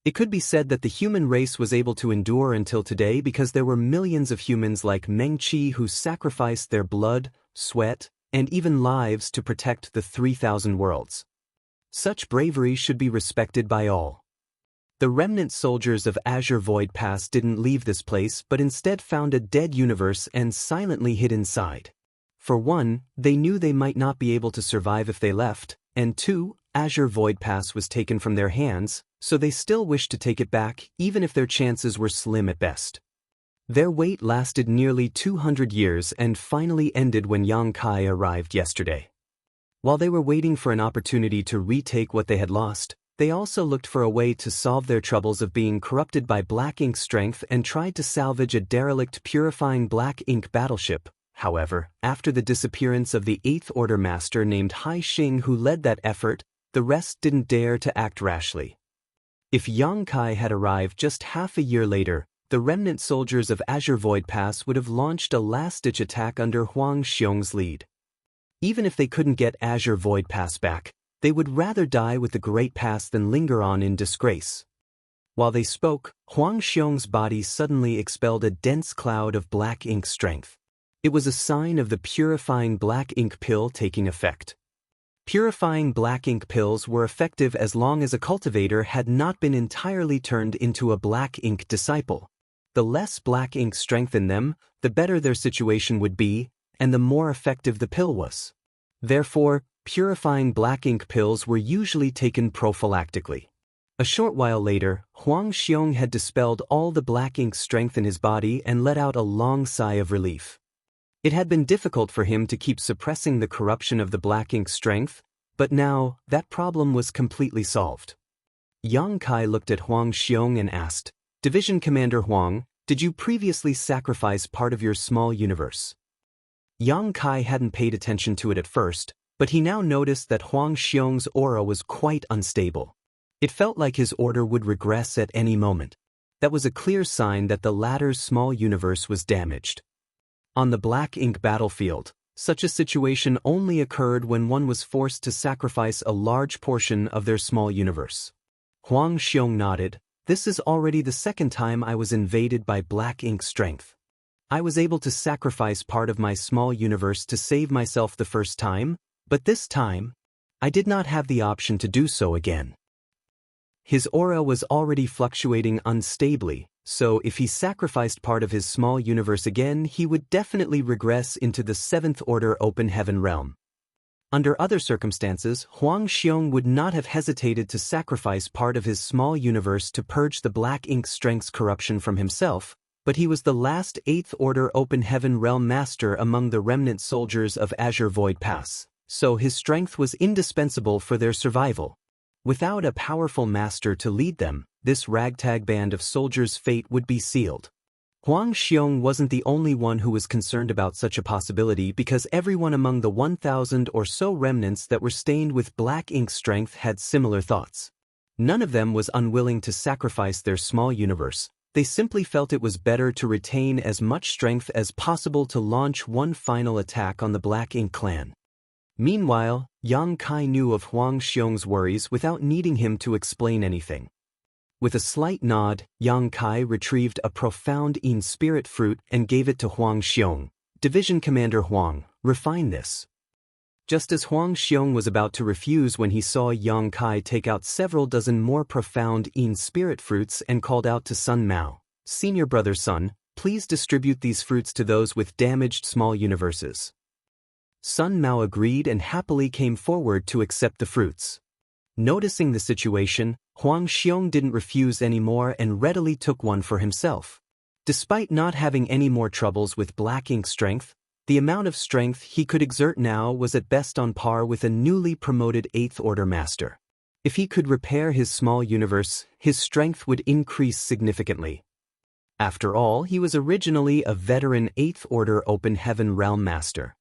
It could be said that the human race was able to endure until today because there were millions of humans like Meng Qi who sacrificed their blood, sweat, and even lives to protect the 3,000 worlds. Such bravery should be respected by all. The remnant soldiers of Azure Void Pass didn't leave this place but instead found a dead universe and silently hid inside. For one, they knew they might not be able to survive if they left, and two, Azure Void Pass was taken from their hands, so they still wished to take it back even if their chances were slim at best. Their wait lasted nearly 200 years and finally ended when Yang Kai arrived yesterday. While they were waiting for an opportunity to retake what they had lost, they also looked for a way to solve their troubles of being corrupted by black ink strength and tried to salvage a derelict purifying black ink battleship. However, after the disappearance of the 8th Order Master named Hai Xing who led that effort, the rest didn't dare to act rashly. If Yang Kai had arrived just half a year later, the remnant soldiers of Azure Void Pass would have launched a last-ditch attack under Huang Xiong's lead. Even if they couldn't get Azure Void Pass back, they would rather die with the Great Pass than linger on in disgrace. While they spoke, Huang Xiong's body suddenly expelled a dense cloud of black ink strength. It was a sign of the purifying black ink pill taking effect. Purifying black ink pills were effective as long as a cultivator had not been entirely turned into a black ink disciple. The less black ink strength in them, the better their situation would be, and the more effective the pill was. Therefore, purifying black ink pills were usually taken prophylactically. A short while later, Huang Xiong had dispelled all the black ink strength in his body and let out a long sigh of relief. It had been difficult for him to keep suppressing the corruption of the black ink strength, but now, that problem was completely solved. Yang Kai looked at Huang Xiong and asked, "Division Commander Huang, did you previously sacrifice part of your small universe?" Yang Kai hadn't paid attention to it at first, but he now noticed that Huang Xiong's aura was quite unstable. It felt like his order would regress at any moment. That was a clear sign that the latter's small universe was damaged. On the black ink battlefield, such a situation only occurred when one was forced to sacrifice a large portion of their small universe. Huang Xiong nodded. "This is already the second time I was invaded by black ink strength. I was able to sacrifice part of my small universe to save myself the first time, but this time, I did not have the option to do so again." His aura was already fluctuating unstably, so if he sacrificed part of his small universe again, he would definitely regress into the 7th Order Open Heaven realm. Under other circumstances, Huang Xiong would not have hesitated to sacrifice part of his small universe to purge the black ink strength's corruption from himself, but he was the last 8th Order Open Heaven realm master among the remnant soldiers of Azure Void Pass, so his strength was indispensable for their survival. Without a powerful master to lead them, this ragtag band of soldiers' fate would be sealed. Huang Xiong wasn't the only one who was concerned about such a possibility because everyone among the 1,000 or so remnants that were stained with black ink strength had similar thoughts. None of them was unwilling to sacrifice their small universe. They simply felt it was better to retain as much strength as possible to launch one final attack on the Black Ink clan. Meanwhile, Yang Kai knew of Huang Xiong's worries without needing him to explain anything. With a slight nod, Yang Kai retrieved a profound Yin spirit fruit and gave it to Huang Xiong. Division Commander Huang, refine this. Just as Huang Xiong was about to refuse when he saw Yang Kai take out several dozen more profound Yin spirit fruits and called out to Sun Mao, "Senior brother Sun, please distribute these fruits to those with damaged small universes." Sun Mao agreed and happily came forward to accept the fruits. Noticing the situation, Huang Xiong didn't refuse anymore and readily took one for himself. Despite not having any more troubles with black ink strength, the amount of strength he could exert now was at best on par with a newly promoted 8th Order Master. If he could repair his small universe, his strength would increase significantly. After all, he was originally a veteran 8th Order Open Heaven Realm Master.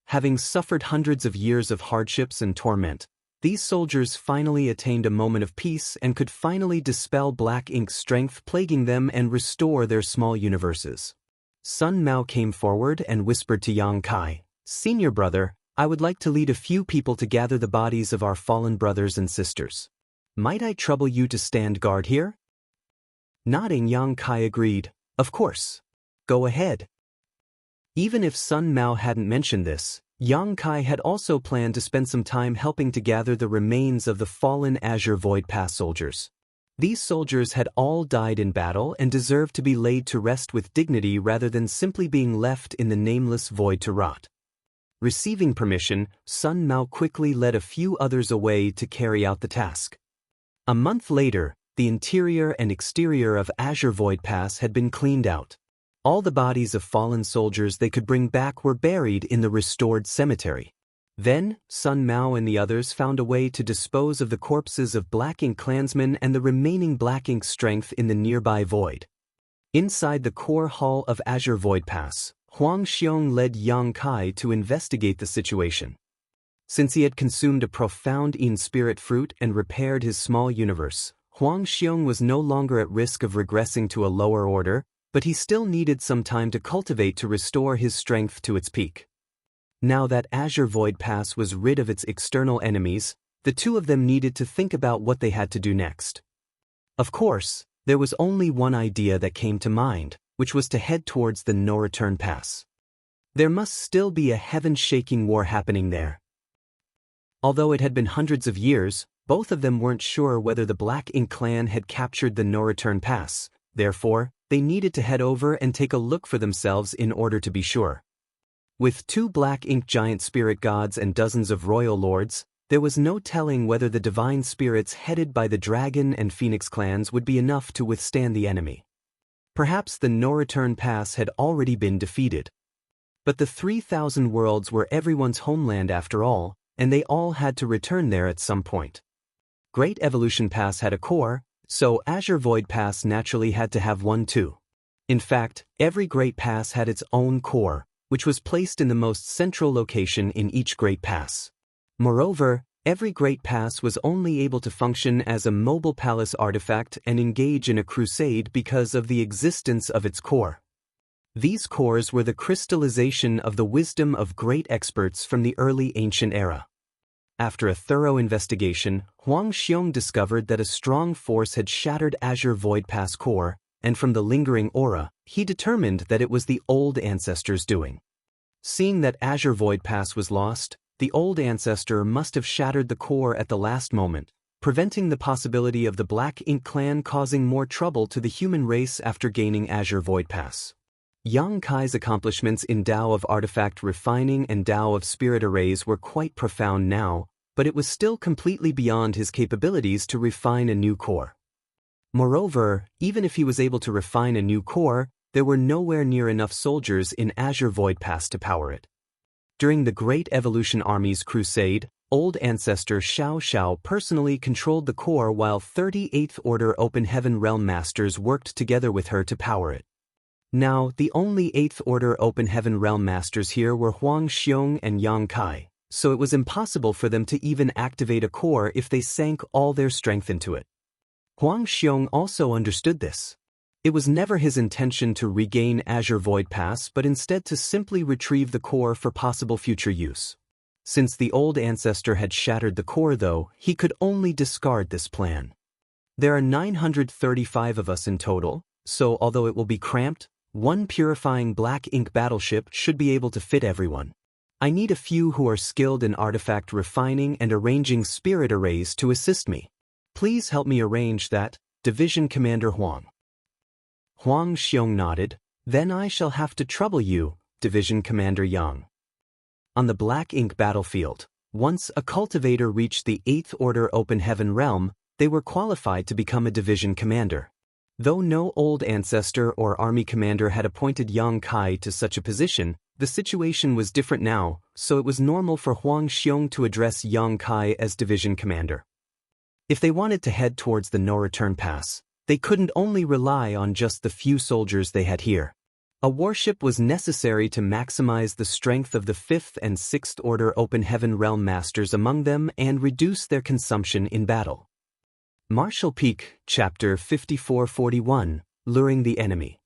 Having suffered hundreds of years of hardships and torment, these soldiers finally attained a moment of peace and could finally dispel black ink strength plaguing them and restore their small universes. Sun Mao came forward and whispered to Yang Kai, "Senior brother, I would like to lead a few people to gather the bodies of our fallen brothers and sisters. Might I trouble you to stand guard here?" Nodding, Yang Kai agreed, "Of course. Go ahead." Even if Sun Mao hadn't mentioned this, Yang Kai had also planned to spend some time helping to gather the remains of the fallen Azure Void Pass soldiers. These soldiers had all died in battle and deserved to be laid to rest with dignity rather than simply being left in the nameless void to rot. Receiving permission, Sun Mao quickly led a few others away to carry out the task. A month later, the interior and exterior of Azure Void Pass had been cleaned out. All the bodies of fallen soldiers they could bring back were buried in the restored cemetery. Then, Sun Mao and the others found a way to dispose of the corpses of Black Ink clansmen and the remaining Black Ink strength in the nearby void. Inside the core hall of Azure Void Pass, Huang Xiong led Yang Kai to investigate the situation. Since he had consumed a profound Yin spirit fruit and repaired his small universe, Huang Xiong was no longer at risk of regressing to a lower order, but he still needed some time to cultivate to restore his strength to its peak. Now that Azure Void Pass was rid of its external enemies, the two of them needed to think about what they had to do next. Of course, there was only one idea that came to mind, which was to head towards the No-Return Pass. There must still be a heaven-shaking war happening there. Although it had been hundreds of years, both of them weren't sure whether the Black Ink clan had captured the No-Return Pass. Therefore, they needed to head over and take a look for themselves in order to be sure. With 2 Black Ink giant spirit gods and dozens of royal lords, there was no telling whether the divine spirits headed by the Dragon and Phoenix clans would be enough to withstand the enemy. Perhaps the No-Return Pass had already been defeated. But the 3,000 worlds were everyone's homeland after all, and they all had to return there at some point. Great Evolution Pass had a core, so Azure Void Pass naturally had to have one too. In fact, every Great Pass had its own core, which was placed in the most central location in each Great Pass. Moreover, every Great Pass was only able to function as a mobile palace artifact and engage in a crusade because of the existence of its core. These cores were the crystallization of the wisdom of great experts from the early ancient era. After a thorough investigation, Huang Xiong discovered that a strong force had shattered Azure Void Pass core, and from the lingering aura, he determined that it was the old ancestor's doing. Seeing that Azure Void Pass was lost, the old ancestor must have shattered the core at the last moment, preventing the possibility of the Black Ink clan causing more trouble to the human race after gaining Azure Void Pass. Yang Kai's accomplishments in Tao of Artifact Refining and Tao of Spirit Arrays were quite profound now, but it was still completely beyond his capabilities to refine a new core. Moreover, even if he was able to refine a new core, there were nowhere near enough soldiers in Azure Void Pass to power it. During the Great Evolution Army's crusade, Old Ancestor Xiao Xiao personally controlled the core while 38th Order Open Heaven Realm Masters worked together with her to power it. Now, the only 8th Order Open Heaven Realm Masters here were Huang Xiong and Yang Kai, so it was impossible for them to even activate a core if they sank all their strength into it. Huang Xiong also understood this. It was never his intention to regain Azure Void Pass but instead to simply retrieve the core for possible future use. Since the old ancestor had shattered the core though, he could only discard this plan. There are 935 of us in total, so although it will be cramped, One purifying black ink battleship should be able to fit everyone. I need a few who are skilled in artifact refining and arranging spirit arrays to assist me. Please help me arrange that, Division Commander Huang. Huang Xiong nodded. Then I shall have to trouble you, Division Commander Yang. On the black ink battlefield, once a cultivator reached the 8th Order Open Heaven realm, they were qualified to become a division commander. Though no old ancestor or army commander had appointed Yang Kai to such a position, the situation was different now, so it was normal for Huang Xiong to address Yang Kai as division commander. If they wanted to head towards the no-return pass, they couldn't only rely on just the few soldiers they had here. A warship was necessary to maximize the strength of the 5th and 6th Order Open Heaven Realm Masters among them and reduce their consumption in battle. Martial Peak, Chapter 5441, Luring the Enemy.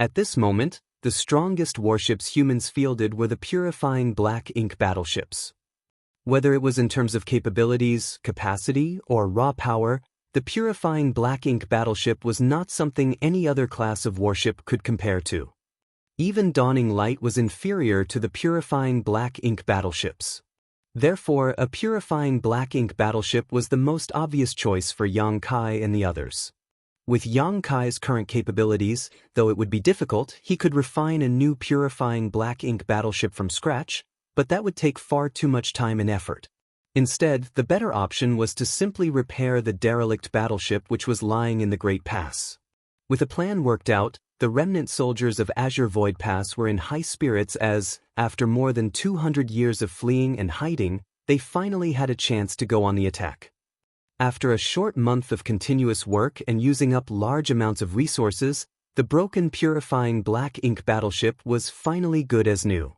At this moment, the strongest warships humans fielded were the purifying black ink battleships. Whether it was in terms of capabilities, capacity, or raw power, the purifying black ink battleship was not something any other class of warship could compare to. Even Dawning Light was inferior to the purifying black ink battleships. Therefore, a purifying black ink battleship was the most obvious choice for Yang Kai and the others. With Yang Kai's current capabilities, though it would be difficult, he could refine a new purifying black ink battleship from scratch, but that would take far too much time and effort. Instead, the better option was to simply repair the derelict battleship which was lying in the Great Pass. With a plan worked out, the remnant soldiers of Azure Void Pass were in high spirits as, after more than 200 years of fleeing and hiding, they finally had a chance to go on the attack. After a short month of continuous work and using up large amounts of resources, the broken purifying black ink battleship was finally good as new.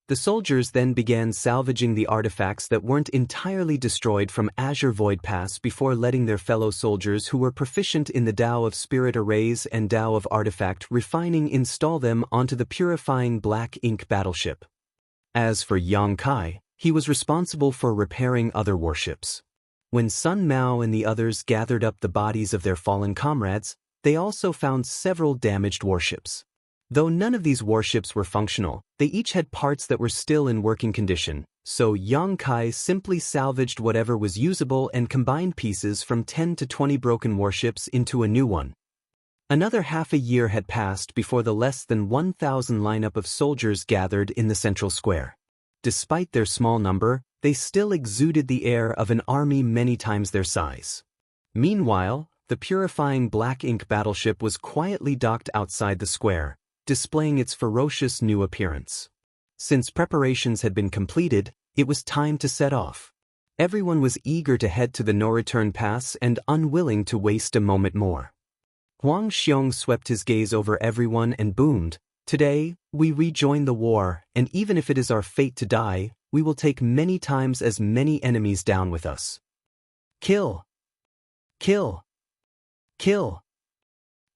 The soldiers then began salvaging the artifacts that weren't entirely destroyed from Azure Void Pass before letting their fellow soldiers who were proficient in the Tao of Spirit Arrays and Tao of Artifact Refining install them onto the purifying black ink battleship. As for Yang Kai, he was responsible for repairing other warships. When Sun Mao and the others gathered up the bodies of their fallen comrades, they also found several damaged warships. Though none of these warships were functional, they each had parts that were still in working condition, so Yang Kai simply salvaged whatever was usable and combined pieces from 10 to 20 broken warships into a new one. Another half a year had passed before the less than 1,000 lineup of soldiers gathered in the central square. Despite their small number, they still exuded the air of an army many times their size. Meanwhile, the purifying black ink battleship was quietly docked outside the square, displaying its ferocious new appearance. Since preparations had been completed, it was time to set off. Everyone was eager to head to the no-return pass and unwilling to waste a moment more. Huang Xiong swept his gaze over everyone and boomed, "Today, we rejoin the war, and even if it is our fate to die, we will take many times as many enemies down with us. Kill! Kill! Kill!"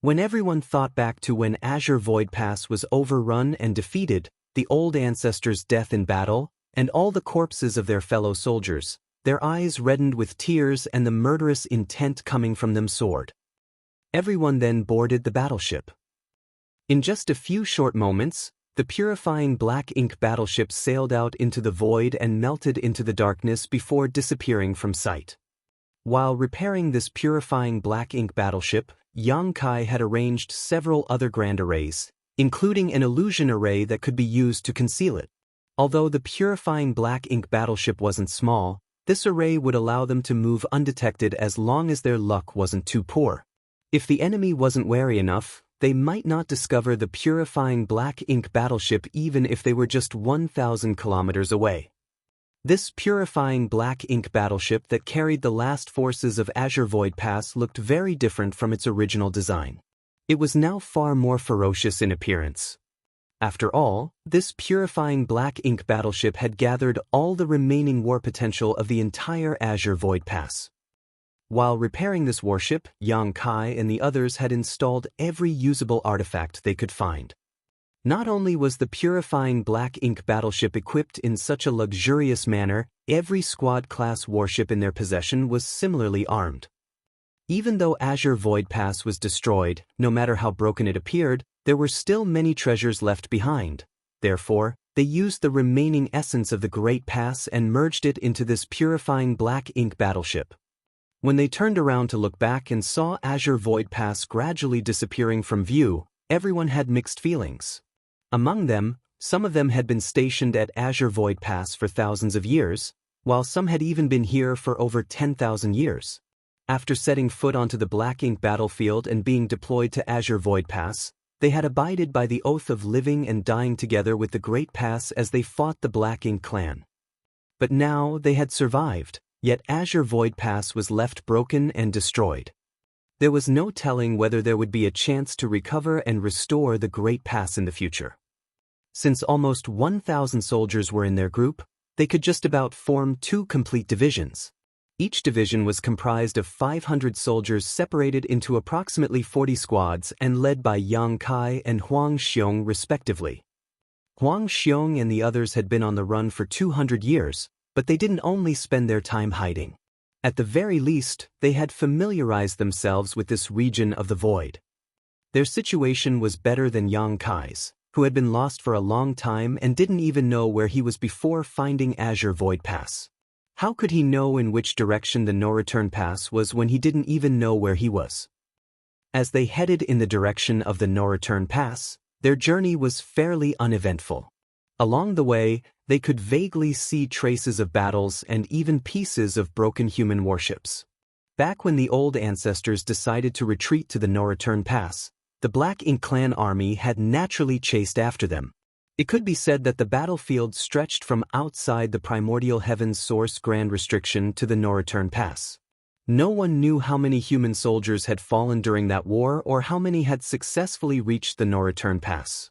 When everyone thought back to when Azure Void Pass was overrun and defeated, the old ancestors' death in battle, and all the corpses of their fellow soldiers, their eyes reddened with tears and the murderous intent coming from them soared. Everyone then boarded the battleship. In just a few short moments, the purifying black ink battleship sailed out into the void and melted into the darkness before disappearing from sight. While repairing this purifying black ink battleship, Yang Kai had arranged several other grand arrays, including an illusion array that could be used to conceal it. Although the purifying black ink battleship wasn't small, this array would allow them to move undetected as long as their luck wasn't too poor. If the enemy wasn't wary enough, they might not discover the purifying black ink battleship even if they were just 1,000 kilometers away. This purifying black ink battleship that carried the last forces of Azure Void Pass looked very different from its original design. It was now far more ferocious in appearance. After all, this purifying black ink battleship had gathered all the remaining war potential of the entire Azure Void Pass. While repairing this warship, Yang Kai and the others had installed every usable artifact they could find. Not only was the purifying black ink battleship equipped in such a luxurious manner, every squad-class warship in their possession was similarly armed. Even though Azure Void Pass was destroyed, no matter how broken it appeared, There were still many treasures left behind. Therefore, they used the remaining essence of the Great Pass and merged it into this purifying black ink battleship. When they turned around to look back and saw Azure Void Pass gradually disappearing from view, everyone had mixed feelings. Among them, some of them had been stationed at Azure Void Pass for thousands of years, while some had even been here for over 10,000 years. After setting foot onto the black ink battlefield and being deployed to Azure Void Pass, they had abided by the oath of living and dying together with the Great Pass as they fought the Black Ink clan. But now they had survived, yet Azure Void Pass was left broken and destroyed. There was no telling whether there would be a chance to recover and restore the Great Pass in the future. Since almost 1,000 soldiers were in their group, they could just about form 2 complete divisions. Each division was comprised of 500 soldiers separated into approximately 40 squads and led by Yang Kai and Huang Xiong respectively. Huang Xiong and the others had been on the run for 200 years, but they didn't only spend their time hiding. At the very least, they had familiarized themselves with this region of the void. Their situation was better than Yang Kai's, who had been lost for a long time and didn't even know where he was before finding Azure Void Pass. How could he know in which direction the no-return pass was when he didn't even know where he was? As they headed in the direction of the no-return pass, their journey was fairly uneventful. Along the way, they could vaguely see traces of battles and even pieces of broken human warships. Back when the old ancestors decided to retreat to the no-return pass, the Black Ink clan army had naturally chased after them. It could be said that the battlefield stretched from outside the primordial heaven's source grand restriction to the no-return pass. No one knew how many human soldiers had fallen during that war or how many had successfully reached the no-return pass.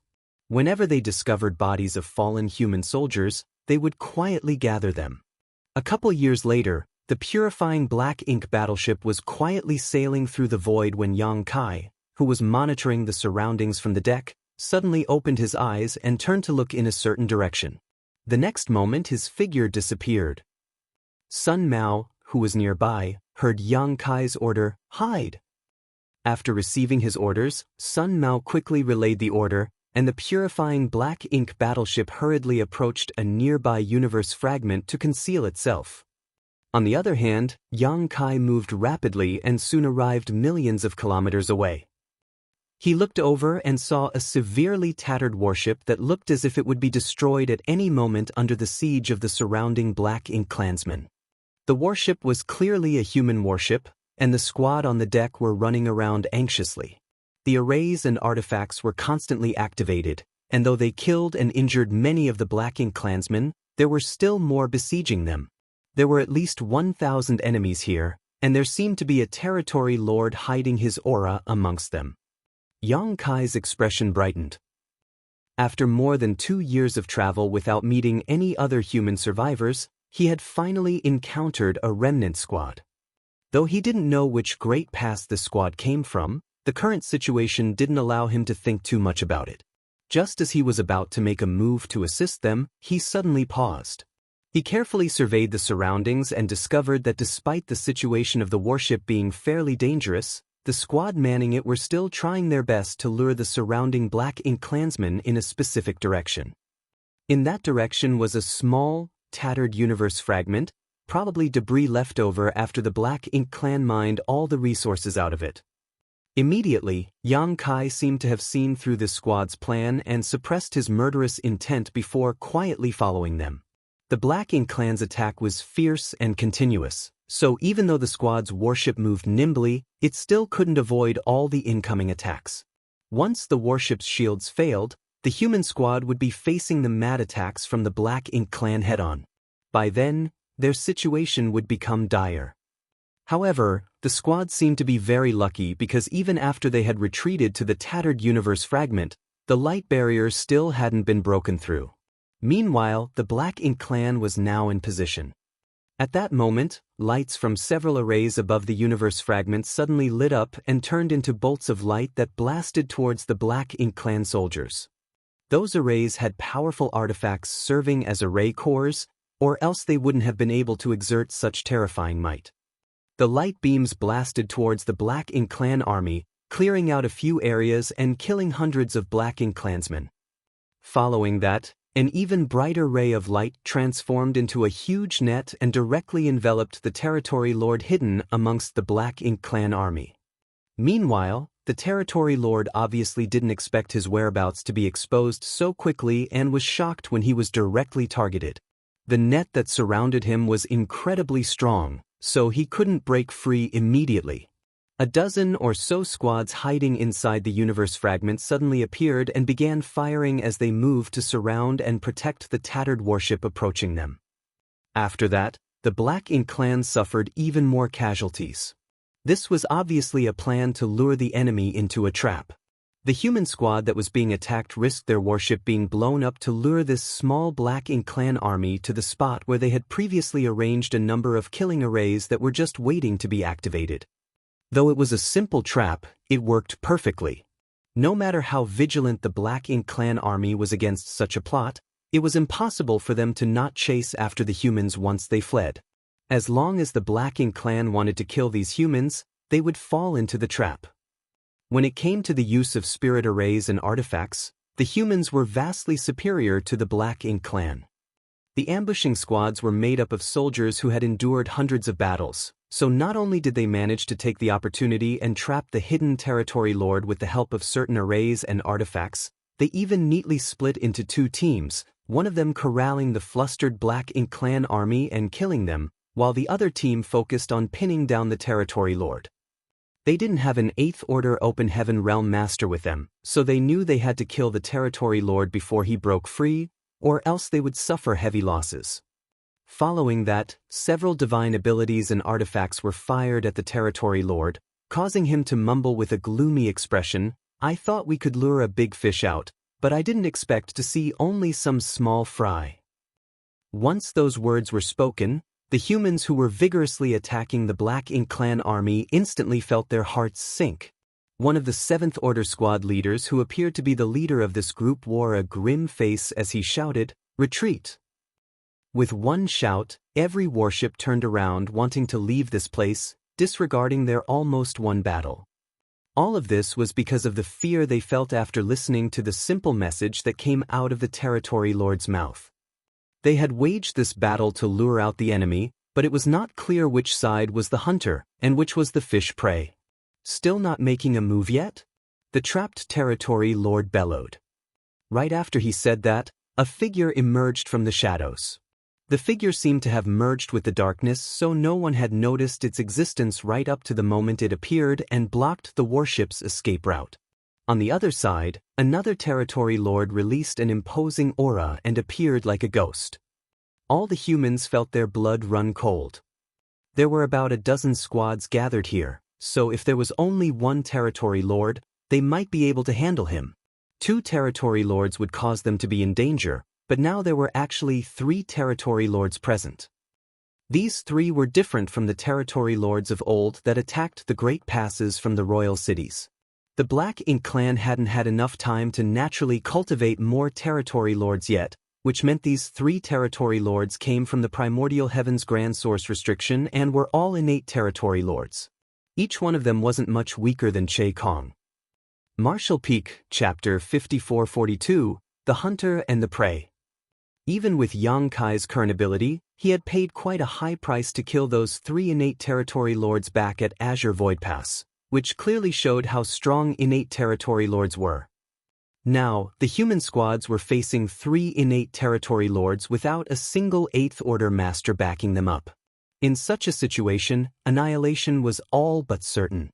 Whenever they discovered bodies of fallen human soldiers, they would quietly gather them. A couple years later, the purifying black ink battleship was quietly sailing through the void when Yang Kai, who was monitoring the surroundings from the deck, suddenly opened his eyes and turned to look in a certain direction. The next moment his figure disappeared. Sun Mao, who was nearby, heard Yang Kai's order, "Hide." After receiving his orders, Sun Mao quickly relayed the order, and the purifying black ink battleship hurriedly approached a nearby universe fragment to conceal itself. On the other hand, Yang Kai moved rapidly and soon arrived millions of kilometers away. He looked over and saw a severely tattered warship that looked as if it would be destroyed at any moment under the siege of the surrounding Black Ink clansmen. The warship was clearly a human warship, and the squad on the deck were running around anxiously. The arrays and artifacts were constantly activated, and though they killed and injured many of the Black Ink clansmen, there were still more besieging them. There were at least 1,000 enemies here, and there seemed to be a territory lord hiding his aura amongst them. Yang Kai's expression brightened. After more than 2 years of travel without meeting any other human survivors, he had finally encountered a remnant squad. Though he didn't know which great pass the squad came from, the current situation didn't allow him to think too much about it. Just as he was about to make a move to assist them, he suddenly paused. He carefully surveyed the surroundings and discovered that despite the situation of the warship being fairly dangerous, the squad manning it were still trying their best to lure the surrounding Black Ink clansmen in a specific direction. In that direction was a small, tattered universe fragment, probably debris left over after the Black Ink clan mined all the resources out of it. Immediately, Yang Kai seemed to have seen through this squad's plan and suppressed his murderous intent before quietly following them. The Black Ink clan's attack was fierce and continuous, so even though the squad's warship moved nimbly, it still couldn't avoid all the incoming attacks. Once the warship's shields failed, the human squad would be facing the mad attacks from the Black Ink clan head-on. By then, their situation would become dire. However, the squad seemed to be very lucky because even after they had retreated to the tattered universe fragment, the light barrier still hadn't been broken through. Meanwhile, the Black Ink clan was now in position. At that moment, lights from several arrays above the universe fragment suddenly lit up and turned into bolts of light that blasted towards the Black Ink clan soldiers. Those arrays had powerful artifacts serving as array cores, or else they wouldn't have been able to exert such terrifying might. The light beams blasted towards the Black Ink clan army, clearing out a few areas and killing hundreds of Black Ink clansmen. Following that, an even brighter ray of light transformed into a huge net and directly enveloped the Territory Lord hidden amongst the Black Ink clan army. Meanwhile, the Territory Lord obviously didn't expect his whereabouts to be exposed so quickly and was shocked when he was directly targeted. The net that surrounded him was incredibly strong, so he couldn't break free immediately. A dozen or so squads hiding inside the universe fragment suddenly appeared and began firing as they moved to surround and protect the tattered warship approaching them. After that, the Black Ink clan suffered even more casualties. This was obviously a plan to lure the enemy into a trap. The human squad that was being attacked risked their warship being blown up to lure this small Black Ink clan army to the spot where they had previously arranged a number of killing arrays that were just waiting to be activated. Though it was a simple trap, it worked perfectly. No matter how vigilant the Black Ink clan army was against such a plot, it was impossible for them to not chase after the humans once they fled. As long as the Black Ink clan wanted to kill these humans, they would fall into the trap. When it came to the use of spirit arrays and artifacts, the humans were vastly superior to the Black Ink clan. The ambushing squads were made up of soldiers who had endured hundreds of battles, so not only did they manage to take the opportunity and trap the hidden Territory Lord with the help of certain arrays and artifacts, they even neatly split into two teams, one of them corralling the flustered Black Ink clan army and killing them, while the other team focused on pinning down the Territory Lord. They didn't have an 8th Order Open Heaven Realm Master with them, so they knew they had to kill the Territory Lord before he broke free, or else they would suffer heavy losses. Following that, several divine abilities and artifacts were fired at the Territory Lord, causing him to mumble with a gloomy expression, "I thought we could lure a big fish out, but I didn't expect to see only some small fry." Once those words were spoken, the humans who were vigorously attacking the Black Ink clan army instantly felt their hearts sink. One of the 7th Order squad leaders who appeared to be the leader of this group wore a grim face as he shouted, "Retreat!" With one shout, every warship turned around wanting to leave this place, disregarding their almost won battle. All of this was because of the fear they felt after listening to the simple message that came out of the Territory Lord's mouth. They had waged this battle to lure out the enemy, but it was not clear which side was the hunter and which was the fish prey. Still not making a move yet? The trapped Territory Lord bellowed. Right after he said that, a figure emerged from the shadows. The figure seemed to have merged with the darkness, so no one had noticed its existence right up to the moment it appeared and blocked the warship's escape route. On the other side, another Territory Lord released an imposing aura and appeared like a ghost. All the humans felt their blood run cold. There were about a dozen squads gathered here, so if there was only one Territory Lord, they might be able to handle him. 2 Territory Lords would cause them to be in danger, but now there were actually 3 Territory Lords present. These 3 were different from the Territory Lords of old that attacked the Great Passes from the royal cities. The Black Ink clan hadn't had enough time to naturally cultivate more Territory Lords yet, which meant these 3 Territory Lords came from the Primordial Heaven's Grand Source restriction and were all innate Territory Lords. Each one of them wasn't much weaker than Che Kong. Martial Peak, Chapter 5442, The Hunter and the Prey. Even with Yang Kai's current ability, he had paid quite a high price to kill those 3 innate Territory Lords back at Azure Void Pass, which clearly showed how strong innate Territory Lords were. Now, the human squads were facing 3 innate Territory Lords without a single 8th Order Master backing them up. In such a situation, annihilation was all but certain.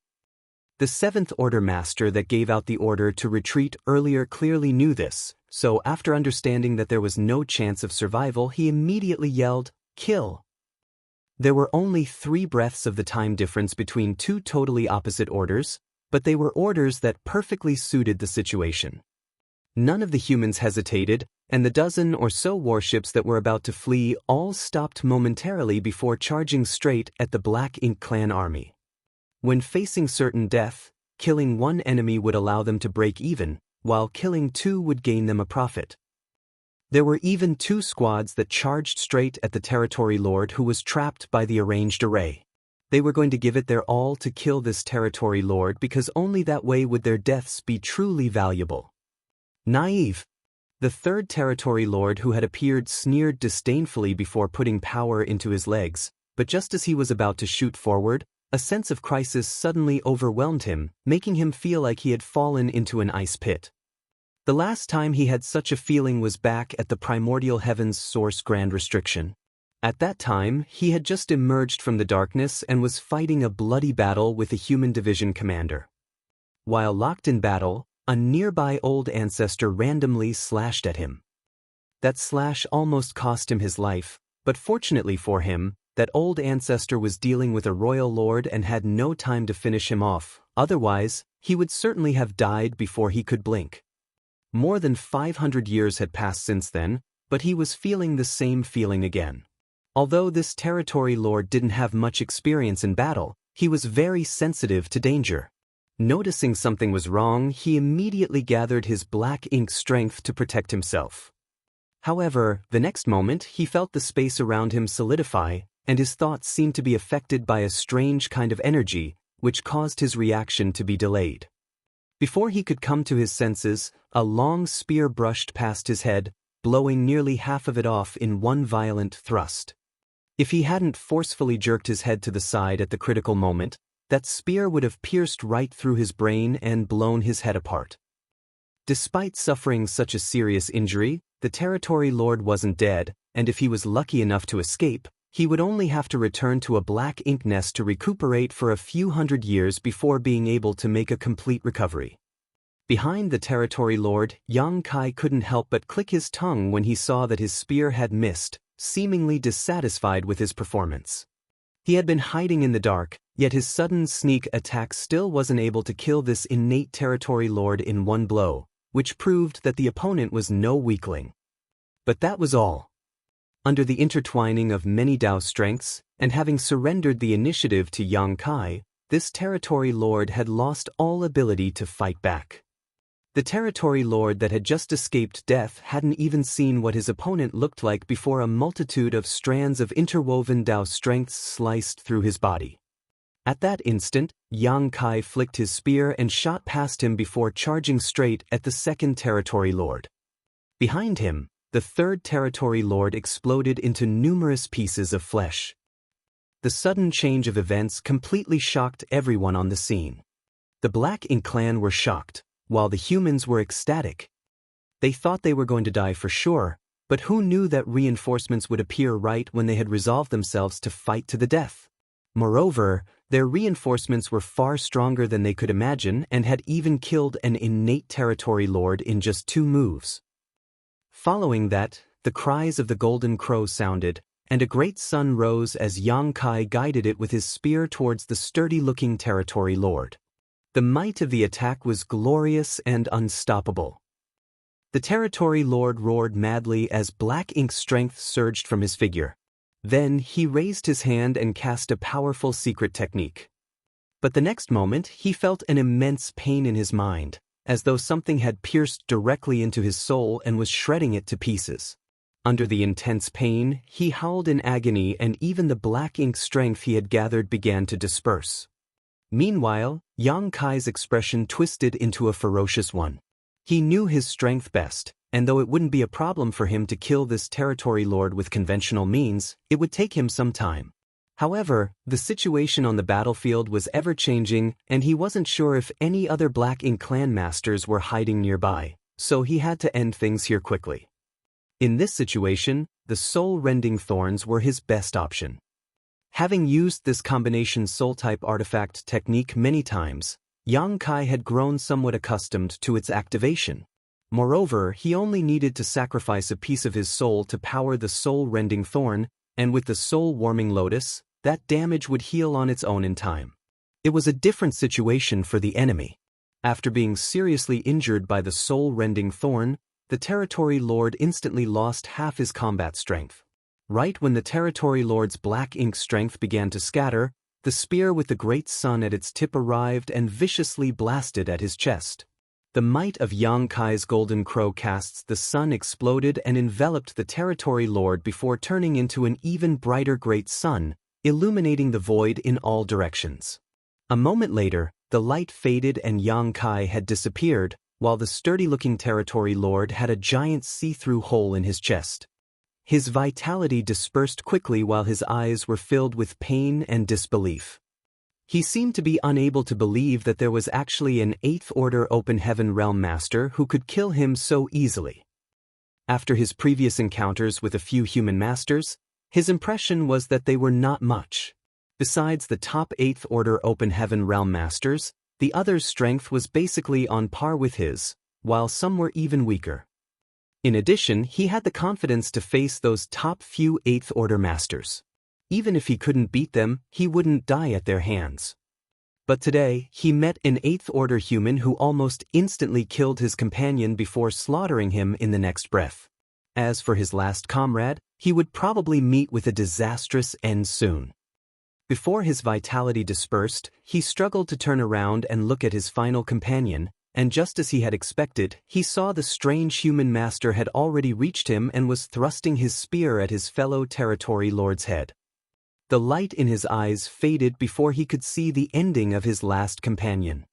The 7th Order Master that gave out the order to retreat earlier clearly knew this, so after understanding that there was no chance of survival, he immediately yelled, "Kill!" There were only 3 breaths of the time difference between 2 totally opposite orders, but they were orders that perfectly suited the situation. None of the humans hesitated, and the dozen or so warships that were about to flee all stopped momentarily before charging straight at the Black Ink clan army. When facing certain death, killing one enemy would allow them to break even, while killing 2 would gain them a profit. There were even 2 squads that charged straight at the Territory Lord who was trapped by the arranged array. They were going to give it their all to kill this territory lord because only that way would their deaths be truly valuable. Naive. The third territory lord who had appeared sneered disdainfully before putting power into his legs, but just as he was about to shoot forward, a sense of crisis suddenly overwhelmed him, making him feel like he had fallen into an ice pit. The last time he had such a feeling was back at the primordial heavens source Grand Restriction. At that time, he had just emerged from the darkness and was fighting a bloody battle with a human division commander. While locked in battle, a nearby old ancestor randomly slashed at him. That slash almost cost him his life, but fortunately for him, that old ancestor was dealing with a royal lord and had no time to finish him off, otherwise, he would certainly have died before he could blink. More than 500 years had passed since then, but he was feeling the same feeling again. Although this territory lord didn't have much experience in battle, he was very sensitive to danger. Noticing something was wrong, he immediately gathered his black ink strength to protect himself. However, the next moment he felt the space around him solidify, and his thoughts seemed to be affected by a strange kind of energy, which caused his reaction to be delayed. Before he could come to his senses, a long spear brushed past his head, blowing nearly half of it off in one violent thrust. If he hadn't forcefully jerked his head to the side at the critical moment, that spear would have pierced right through his brain and blown his head apart. Despite suffering such a serious injury, the territory lord wasn't dead, and if he was lucky enough to escape, he would only have to return to a black ink nest to recuperate for a few hundred years before being able to make a complete recovery. Behind the territory lord, Yang Kai couldn't help but click his tongue when he saw that his spear had missed, seemingly dissatisfied with his performance. He had been hiding in the dark, yet his sudden sneak attack still wasn't able to kill this innate territory lord in one blow, which proved that the opponent was no weakling. But that was all. Under the intertwining of many Dao strengths, and having surrendered the initiative to Yang Kai, this territory lord had lost all ability to fight back. The territory lord that had just escaped death hadn't even seen what his opponent looked like before a multitude of strands of interwoven Dao strengths sliced through his body. At that instant, Yang Kai flicked his spear and shot past him before charging straight at the second territory lord. Behind him, the third territory lord exploded into numerous pieces of flesh. The sudden change of events completely shocked everyone on the scene. The Black Ink clan were shocked, while the humans were ecstatic. They thought they were going to die for sure, but who knew that reinforcements would appear right when they had resolved themselves to fight to the death? Moreover, their reinforcements were far stronger than they could imagine and had even killed an innate territory lord in just 2 moves. Following that, the cries of the golden crow sounded, and a great sun rose as Yang Kai guided it with his spear towards the sturdy-looking territory lord. The might of the attack was glorious and unstoppable. The territory lord roared madly as black ink strength surged from his figure. Then he raised his hand and cast a powerful secret technique. But the next moment he felt an immense pain in his mind, as though something had pierced directly into his soul and was shredding it to pieces. Under the intense pain, he howled in agony and even the black ink strength he had gathered began to disperse. Meanwhile, Yang Kai's expression twisted into a ferocious one. He knew his strength best, and though it wouldn't be a problem for him to kill this territory lord with conventional means, it would take him some time. However, the situation on the battlefield was ever-changing, and he wasn't sure if any other Black Ink clan masters were hiding nearby, so he had to end things here quickly. In this situation, the soul-rending thorns were his best option. Having used this combination soul-type artifact technique many times, Yang Kai had grown somewhat accustomed to its activation. Moreover, he only needed to sacrifice a piece of his soul to power the soul-rending thorn, and with the soul-warming lotus, that damage would heal on its own in time. It was a different situation for the enemy. After being seriously injured by the soul-rending thorn, the territory lord instantly lost half his combat strength. Right when the territory lord's black ink strength began to scatter, the spear with the great sun at its tip arrived and viciously blasted at his chest. The might of Yang Kai's golden crow casts the sun exploded and enveloped the territory lord before turning into an even brighter great sun, illuminating the void in all directions. A moment later, the light faded and Yang Kai had disappeared, while the sturdy-looking territory lord had a giant see-through hole in his chest. His vitality dispersed quickly while his eyes were filled with pain and disbelief. He seemed to be unable to believe that there was actually an 8th Order Open Heaven Realm Master who could kill him so easily. After his previous encounters with a few human masters, his impression was that they were not much. Besides the top 8th Order Open Heaven Realm Masters, the others' strength was basically on par with his, while some were even weaker. In addition, he had the confidence to face those top few 8th Order Masters. Even if he couldn't beat them, he wouldn't die at their hands. But today, he met an 8th Order human who almost instantly killed his companion before slaughtering him in the next breath. As for his last comrade, he would probably meet with a disastrous end soon. Before his vitality dispersed, he struggled to turn around and look at his final companion, and just as he had expected, he saw the strange human master had already reached him and was thrusting his spear at his fellow territory lord's head. The light in his eyes faded before he could see the ending of his last companion.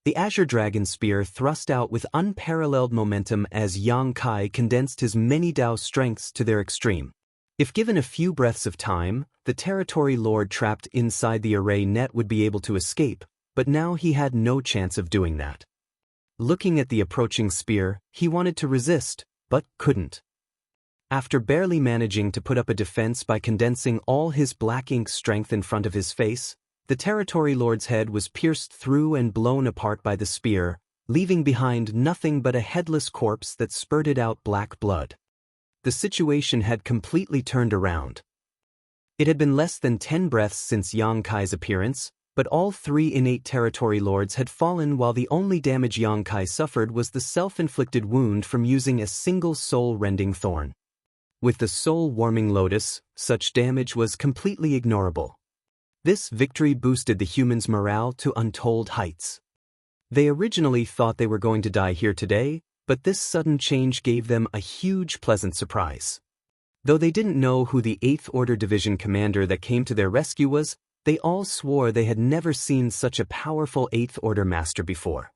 The Azure Dragon Spear thrust out with unparalleled momentum as Yang Kai condensed his many Dao strengths to their extreme. If given a few breaths of time, the territory lord trapped inside the array net would be able to escape, but now he had no chance of doing that. Looking at the approaching spear, he wanted to resist, but couldn't. After barely managing to put up a defense by condensing all his black ink strength in front of his face, the territory lord's head was pierced through and blown apart by the spear, leaving behind nothing but a headless corpse that spurted out black blood. The situation had completely turned around. It had been less than 10 breaths since Yang Kai's appearance, but all 3 innate territory lords had fallen while the only damage Yang Kai suffered was the self-inflicted wound from using a single soul-rending thorn. With the soul-warming lotus, such damage was completely ignorable. This victory boosted the humans' morale to untold heights. They originally thought they were going to die here today, but this sudden change gave them a huge pleasant surprise. Though they didn't know who the 8th Order Division commander that came to their rescue was, they all swore they had never seen such a powerful 8th Order master before.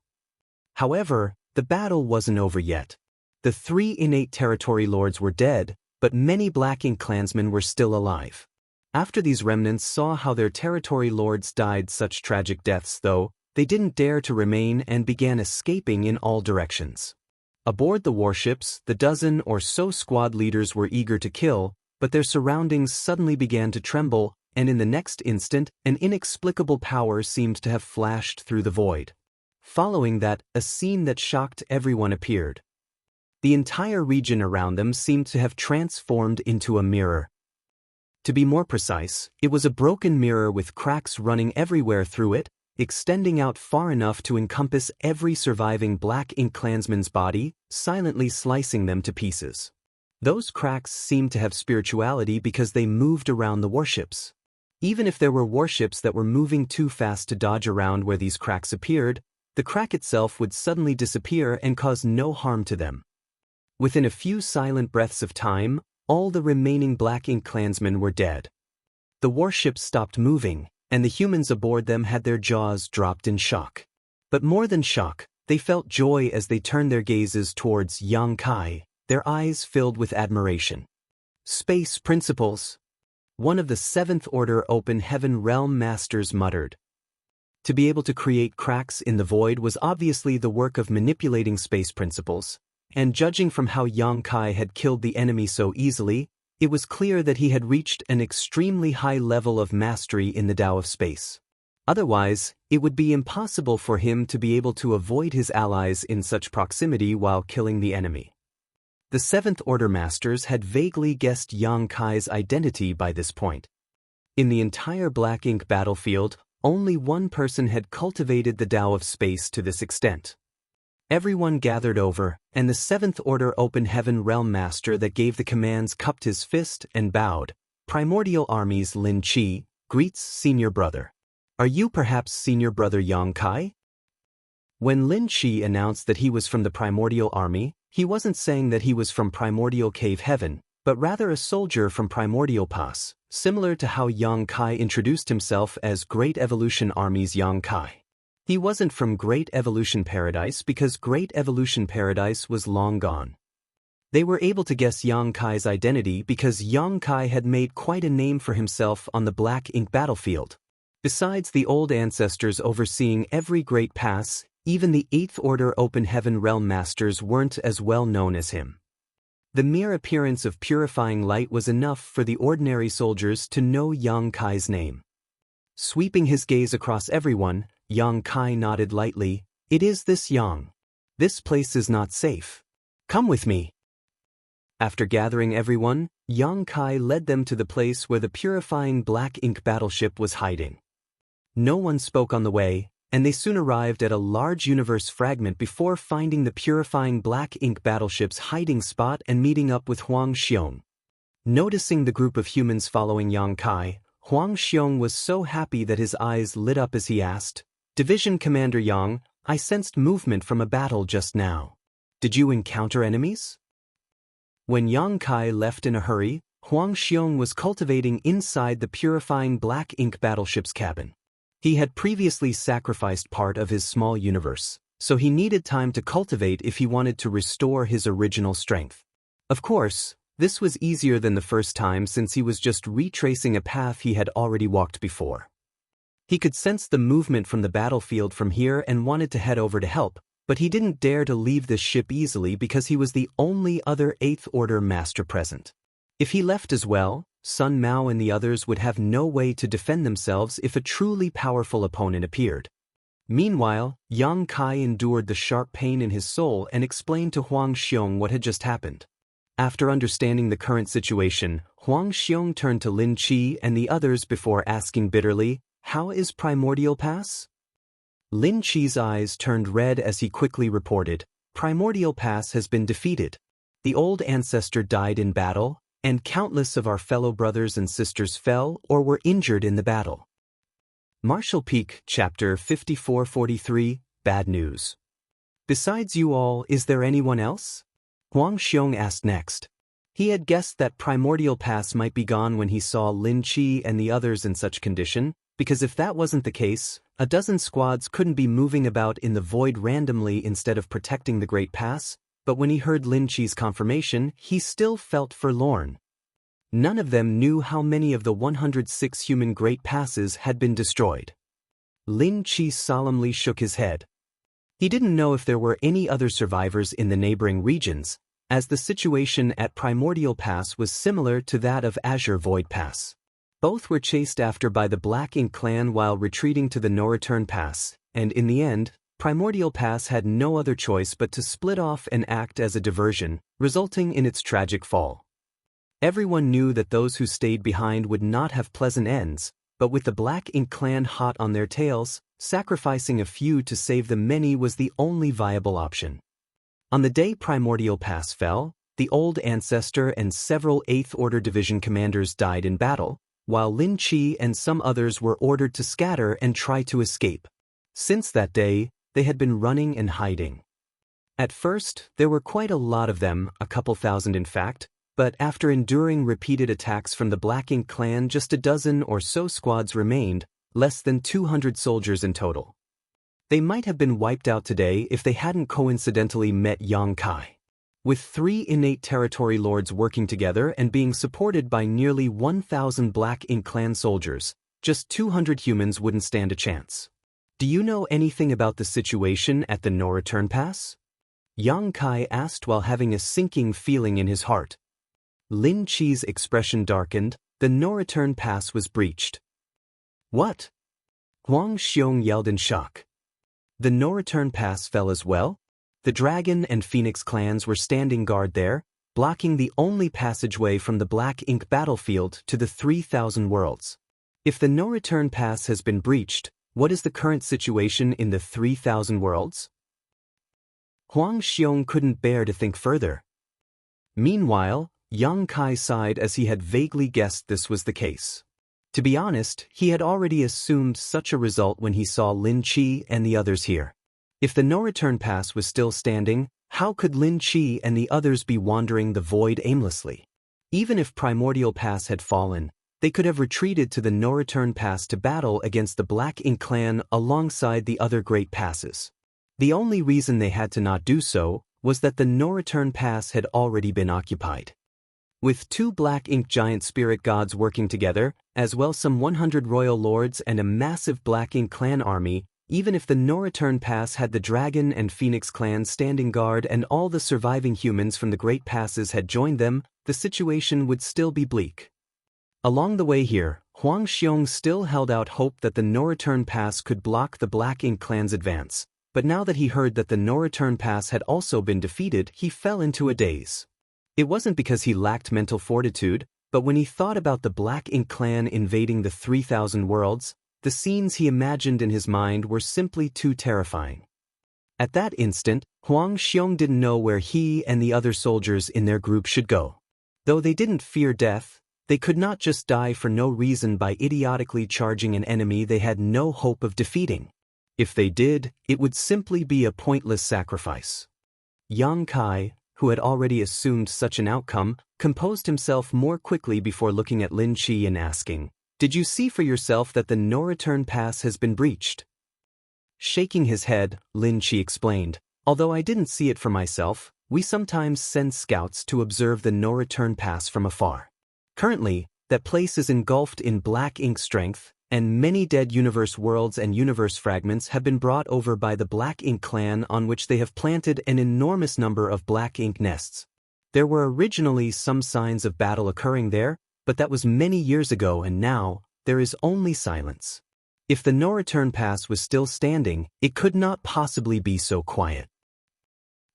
However, the battle wasn't over yet. The 3 innate territory lords were dead, but many Black Ink clansmen were still alive. After these remnants saw how their territory lords died such tragic deaths though, they didn't dare to remain and began escaping in all directions. Aboard the warships, the dozen or so squad leaders were eager to kill, but their surroundings suddenly began to tremble, and in the next instant, an inexplicable power seemed to have flashed through the void. Following that, a scene that shocked everyone appeared. The entire region around them seemed to have transformed into a mirror. To be more precise, it was a broken mirror with cracks running everywhere through it, extending out far enough to encompass every surviving Black Ink clansman's body, silently slicing them to pieces. Those cracks seemed to have spirituality because they moved around the warships. Even if there were warships that were moving too fast to dodge around where these cracks appeared, the crack itself would suddenly disappear and cause no harm to them. Within a few silent breaths of time, all the remaining Black Ink clansmen were dead. The warships stopped moving, and the humans aboard them had their jaws dropped in shock. But more than shock, they felt joy as they turned their gazes towards Yang Kai, their eyes filled with admiration. "Space principles," one of the 7th Order Open Heaven Realm Masters muttered. To be able to create cracks in the void was obviously the work of manipulating space principles. And judging from how Yang Kai had killed the enemy so easily, it was clear that he had reached an extremely high level of mastery in the Tao of space. Otherwise, it would be impossible for him to be able to avoid his allies in such proximity while killing the enemy. The 7th Order Masters had vaguely guessed Yang Kai's identity by this point. In the entire Black Ink battlefield, only one person had cultivated the Tao of space to this extent. Everyone gathered over, and the 7th Order Open Heaven Realm Master that gave the commands cupped his fist and bowed. "Primordial Army's Lin Chi greets Senior Brother. Are you perhaps Senior Brother Yang Kai?" When Lin Chi announced that he was from the Primordial Army, he wasn't saying that he was from Primordial Cave Heaven, but rather a soldier from Primordial Pass, similar to how Yang Kai introduced himself as Great Evolution Army's Yang Kai. He wasn't from Great Evolution Paradise because Great Evolution Paradise was long gone. They were able to guess Yang Kai's identity because Yang Kai had made quite a name for himself on the Black Ink battlefield. Besides the old ancestors overseeing every great pass, even the 8th Order Open Heaven Realm Masters weren't as well known as him. The mere appearance of purifying light was enough for the ordinary soldiers to know Yang Kai's name. Sweeping his gaze across everyone, Yang Kai nodded lightly. "It is this Yang. This place is not safe. Come with me." After gathering everyone, Yang Kai led them to the place where the purifying Black Ink battleship was hiding. No one spoke on the way, and they soon arrived at a large universe fragment before finding the purifying Black Ink battleship's hiding spot and meeting up with Huang Xiong. Noticing the group of humans following Yang Kai, Huang Xiong was so happy that his eyes lit up as he asked, "Division Commander Yang, I sensed movement from a battle just now. Did you encounter enemies?" When Yang Kai left in a hurry, Huang Xiong was cultivating inside the purifying Black Ink battleship's cabin. He had previously sacrificed part of his small universe, so he needed time to cultivate if he wanted to restore his original strength. Of course, this was easier than the first time since he was just retracing a path he had already walked before. He could sense the movement from the battlefield from here and wanted to head over to help, but he didn't dare to leave the ship easily because he was the only other 8th Order Master present. If he left as well, Sun Mao and the others would have no way to defend themselves if a truly powerful opponent appeared. Meanwhile, Yang Kai endured the sharp pain in his soul and explained to Huang Xiong what had just happened. After understanding the current situation, Huang Xiong turned to Lin Qi and the others before asking bitterly, "How is Primordial Pass?" Lin Qi's eyes turned red as he quickly reported, "Primordial Pass has been defeated. The old ancestor died in battle, and countless of our fellow brothers and sisters fell or were injured in the battle." Martial Peak, Chapter 5443, Bad News. "Besides you all, is there anyone else?" Huang Xiong asked next. He had guessed that Primordial Pass might be gone when he saw Lin Qi and the others in such condition, because if that wasn't the case, a dozen squads couldn't be moving about in the void randomly instead of protecting the Great Pass, but when he heard Lin Qi's confirmation, he still felt forlorn. None of them knew how many of the 106 human Great Passes had been destroyed. Lin Qi solemnly shook his head. He didn't know if there were any other survivors in the neighboring regions, as the situation at Primordial Pass was similar to that of Azure Void Pass. Both were chased after by the Black Ink clan while retreating to the No Return Pass, and in the end, Primordial Pass had no other choice but to split off and act as a diversion, resulting in its tragic fall. Everyone knew that those who stayed behind would not have pleasant ends, but with the Black Ink clan hot on their tails, sacrificing a few to save the many was the only viable option. On the day Primordial Pass fell, the old ancestor and several 8th Order Division commanders died in battle, while Lin Qi and some others were ordered to scatter and try to escape. Since that day, they had been running and hiding. At first, there were quite a lot of them, a couple thousand in fact, but after enduring repeated attacks from the Black Ink clan, just a dozen or so squads remained, less than 200 soldiers in total. They might have been wiped out today if they hadn't coincidentally met Yang Kai. With 3 innate territory lords working together and being supported by nearly 1,000 Black Ink clan soldiers, just 200 humans wouldn't stand a chance. "Do you know anything about the situation at the No Return Pass?" Yang Kai asked while having a sinking feeling in his heart. Lin Qi's expression darkened. The No Return Pass was breached. "What?" Huang Xiong yelled in shock. The No Return Pass fell as well? The Dragon and Phoenix clans were standing guard there, blocking the only passageway from the Black Ink battlefield to the 3,000 worlds. If the No Return Pass has been breached, what is the current situation in the 3,000 worlds? Huang Xiong couldn't bear to think further. Meanwhile, Yang Kai sighed as he had vaguely guessed this was the case. To be honest, he had already assumed such a result when he saw Lin Qi and the others here. If the No Return Pass was still standing, how could Lin Qi and the others be wandering the void aimlessly? Even if Primordial Pass had fallen, they could have retreated to the No-Return Pass to battle against the Black Ink clan alongside the other Great Passes. The only reason they had to not do so was that the No-Return Pass had already been occupied. With 2 Black Ink giant spirit gods working together, as well some 100 royal lords and a massive Black Ink clan army, even if the No-Return Pass had the Dragon and Phoenix clans standing guard and all the surviving humans from the Great Passes had joined them, the situation would still be bleak. Along the way here, Huang Xiong still held out hope that the No-Return Pass could block the Black Ink clan's advance, but now that he heard that the No-Return Pass had also been defeated, he fell into a daze. It wasn't because he lacked mental fortitude, but when he thought about the Black Ink clan invading the 3,000 worlds, the scenes he imagined in his mind were simply too terrifying. At that instant, Huang Xiong didn't know where he and the other soldiers in their group should go. Though they didn't fear death, they could not just die for no reason by idiotically charging an enemy they had no hope of defeating. If they did, it would simply be a pointless sacrifice. Yang Kai, who had already assumed such an outcome, composed himself more quickly before looking at Lin Qi and asking, "Did you see for yourself that the No-Return Pass has been breached?" Shaking his head, Lin Qi explained, "Although I didn't see it for myself, we sometimes send scouts to observe the No-Return Pass from afar. Currently, that place is engulfed in Black Ink strength, and many dead universe worlds and universe fragments have been brought over by the Black Ink clan on which they have planted an enormous number of Black Ink nests. There were originally some signs of battle occurring there, but that was many years ago and now, there is only silence. If the No-Return Pass was still standing, it could not possibly be so quiet."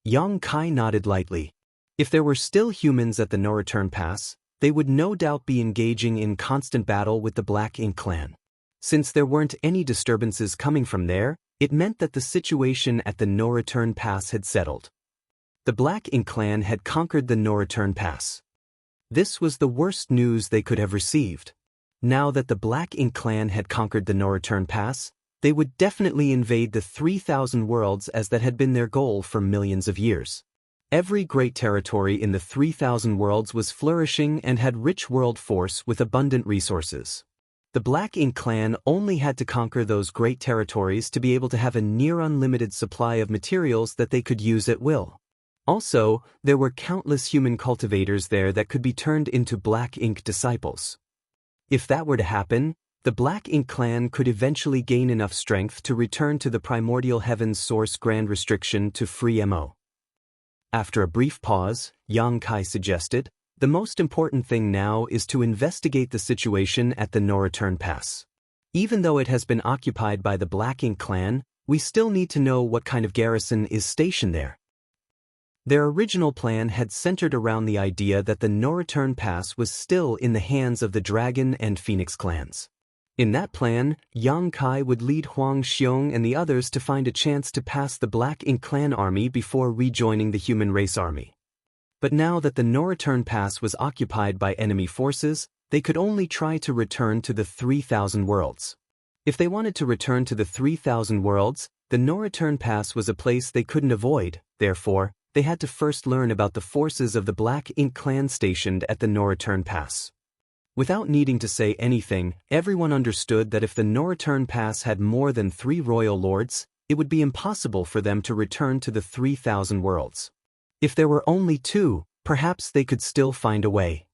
Yang Kai nodded lightly. If there were still humans at the No-Return Pass, they would no doubt be engaging in constant battle with the Black Ink clan. Since there weren't any disturbances coming from there, it meant that the situation at the No-Return Pass had settled. The Black Ink clan had conquered the No-Return Pass. This was the worst news they could have received. Now that the Black Ink clan had conquered the No-Return Pass, they would definitely invade the 3,000 worlds as that had been their goal for millions of years. Every great territory in the 3,000 worlds was flourishing and had rich world force with abundant resources. The Black Ink clan only had to conquer those great territories to be able to have a near unlimited supply of materials that they could use at will. Also, there were countless human cultivators there that could be turned into Black Ink disciples. If that were to happen, the Black Ink clan could eventually gain enough strength to return to the primordial heaven's source grand restriction to free MO. After a brief pause, Yang Kai suggested, "The most important thing now is to investigate the situation at the No-Return Pass. Even though it has been occupied by the Black Ink clan, we still need to know what kind of garrison is stationed there." Their original plan had centered around the idea that the No-Return Pass was still in the hands of the Dragon and Phoenix clans. In that plan, Yang Kai would lead Huang Xiong and the others to find a chance to pass the Black Ink clan army before rejoining the human race army. But now that the No-Return Pass was occupied by enemy forces, they could only try to return to the 3,000 worlds. If they wanted to return to the 3,000 worlds, the No-Return Pass was a place they couldn't avoid, therefore, they had to first learn about the forces of the Black Ink clan stationed at the No-Return Pass. Without needing to say anything, everyone understood that if the No-Return Pass had more than 3 royal lords, it would be impossible for them to return to the 3,000 worlds. If there were only 2, perhaps they could still find a way.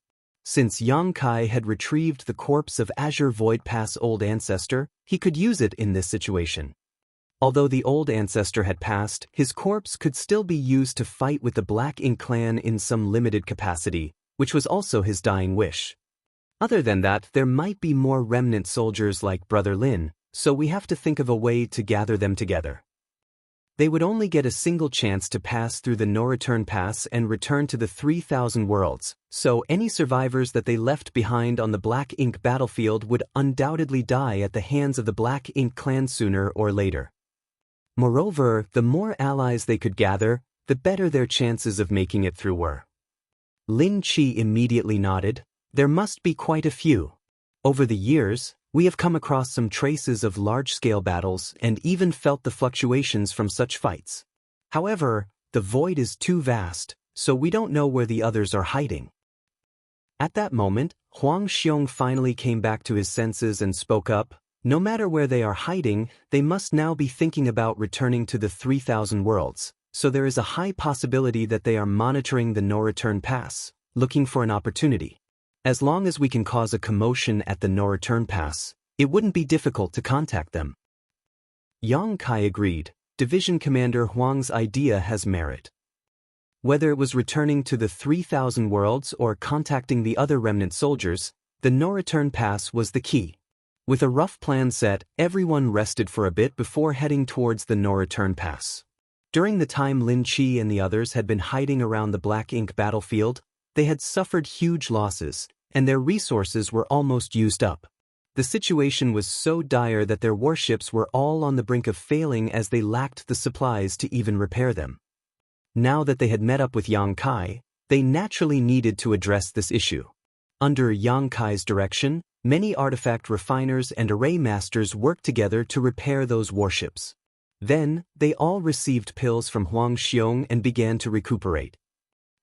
Since Yang Kai had retrieved the corpse of Azure Void Pass' old ancestor, he could use it in this situation. Although the old ancestor had passed, his corpse could still be used to fight with the Black Ink clan in some limited capacity, which was also his dying wish. Other than that, there might be more remnant soldiers like Brother Lin, so we have to think of a way to gather them together. They would only get a single chance to pass through the No-Return Pass and return to the 3,000 worlds, so any survivors that they left behind on the Black Ink battlefield would undoubtedly die at the hands of the Black Ink clan sooner or later. Moreover, the more allies they could gather, the better their chances of making it through were. Lin Qi immediately nodded. There must be quite a few. Over the years, we have come across some traces of large-scale battles and even felt the fluctuations from such fights. However, the void is too vast, so we don't know where the others are hiding. At that moment, Huang Xiong finally came back to his senses and spoke up. No matter where they are hiding, they must now be thinking about returning to the 3,000 worlds, so there is a high possibility that they are monitoring the no-return pass, looking for an opportunity. As long as we can cause a commotion at the no-return pass, it wouldn't be difficult to contact them. Yang Kai agreed. Division Commander Huang's idea has merit. Whether it was returning to the 3,000 worlds or contacting the other remnant soldiers, the no-return pass was the key. With a rough plan set, everyone rested for a bit before heading towards the no-return pass. During the time Lin Qi and the others had been hiding around the Black Ink battlefield, they had suffered huge losses, and their resources were almost used up. The situation was so dire that their warships were all on the brink of failing as they lacked the supplies to even repair them. Now that they had met up with Yang Kai, they naturally needed to address this issue. Under Yang Kai's direction, many artifact refiners and array masters worked together to repair those warships. Then, they all received pills from Huang Xiong and began to recuperate.